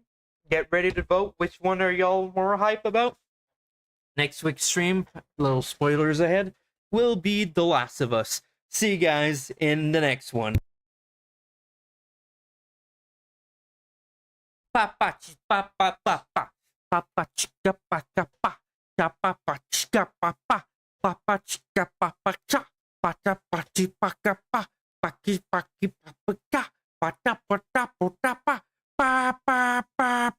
Get ready to vote. Which one are y'all more hype about? Next week's stream, little spoilers ahead, will be The Last of Us. See you guys in the next one. Papa papa papa papa chica papa papa chica papa papa chica papa cha pata pati paka pa paki paki papa ka pata pata pata pa pa pa pa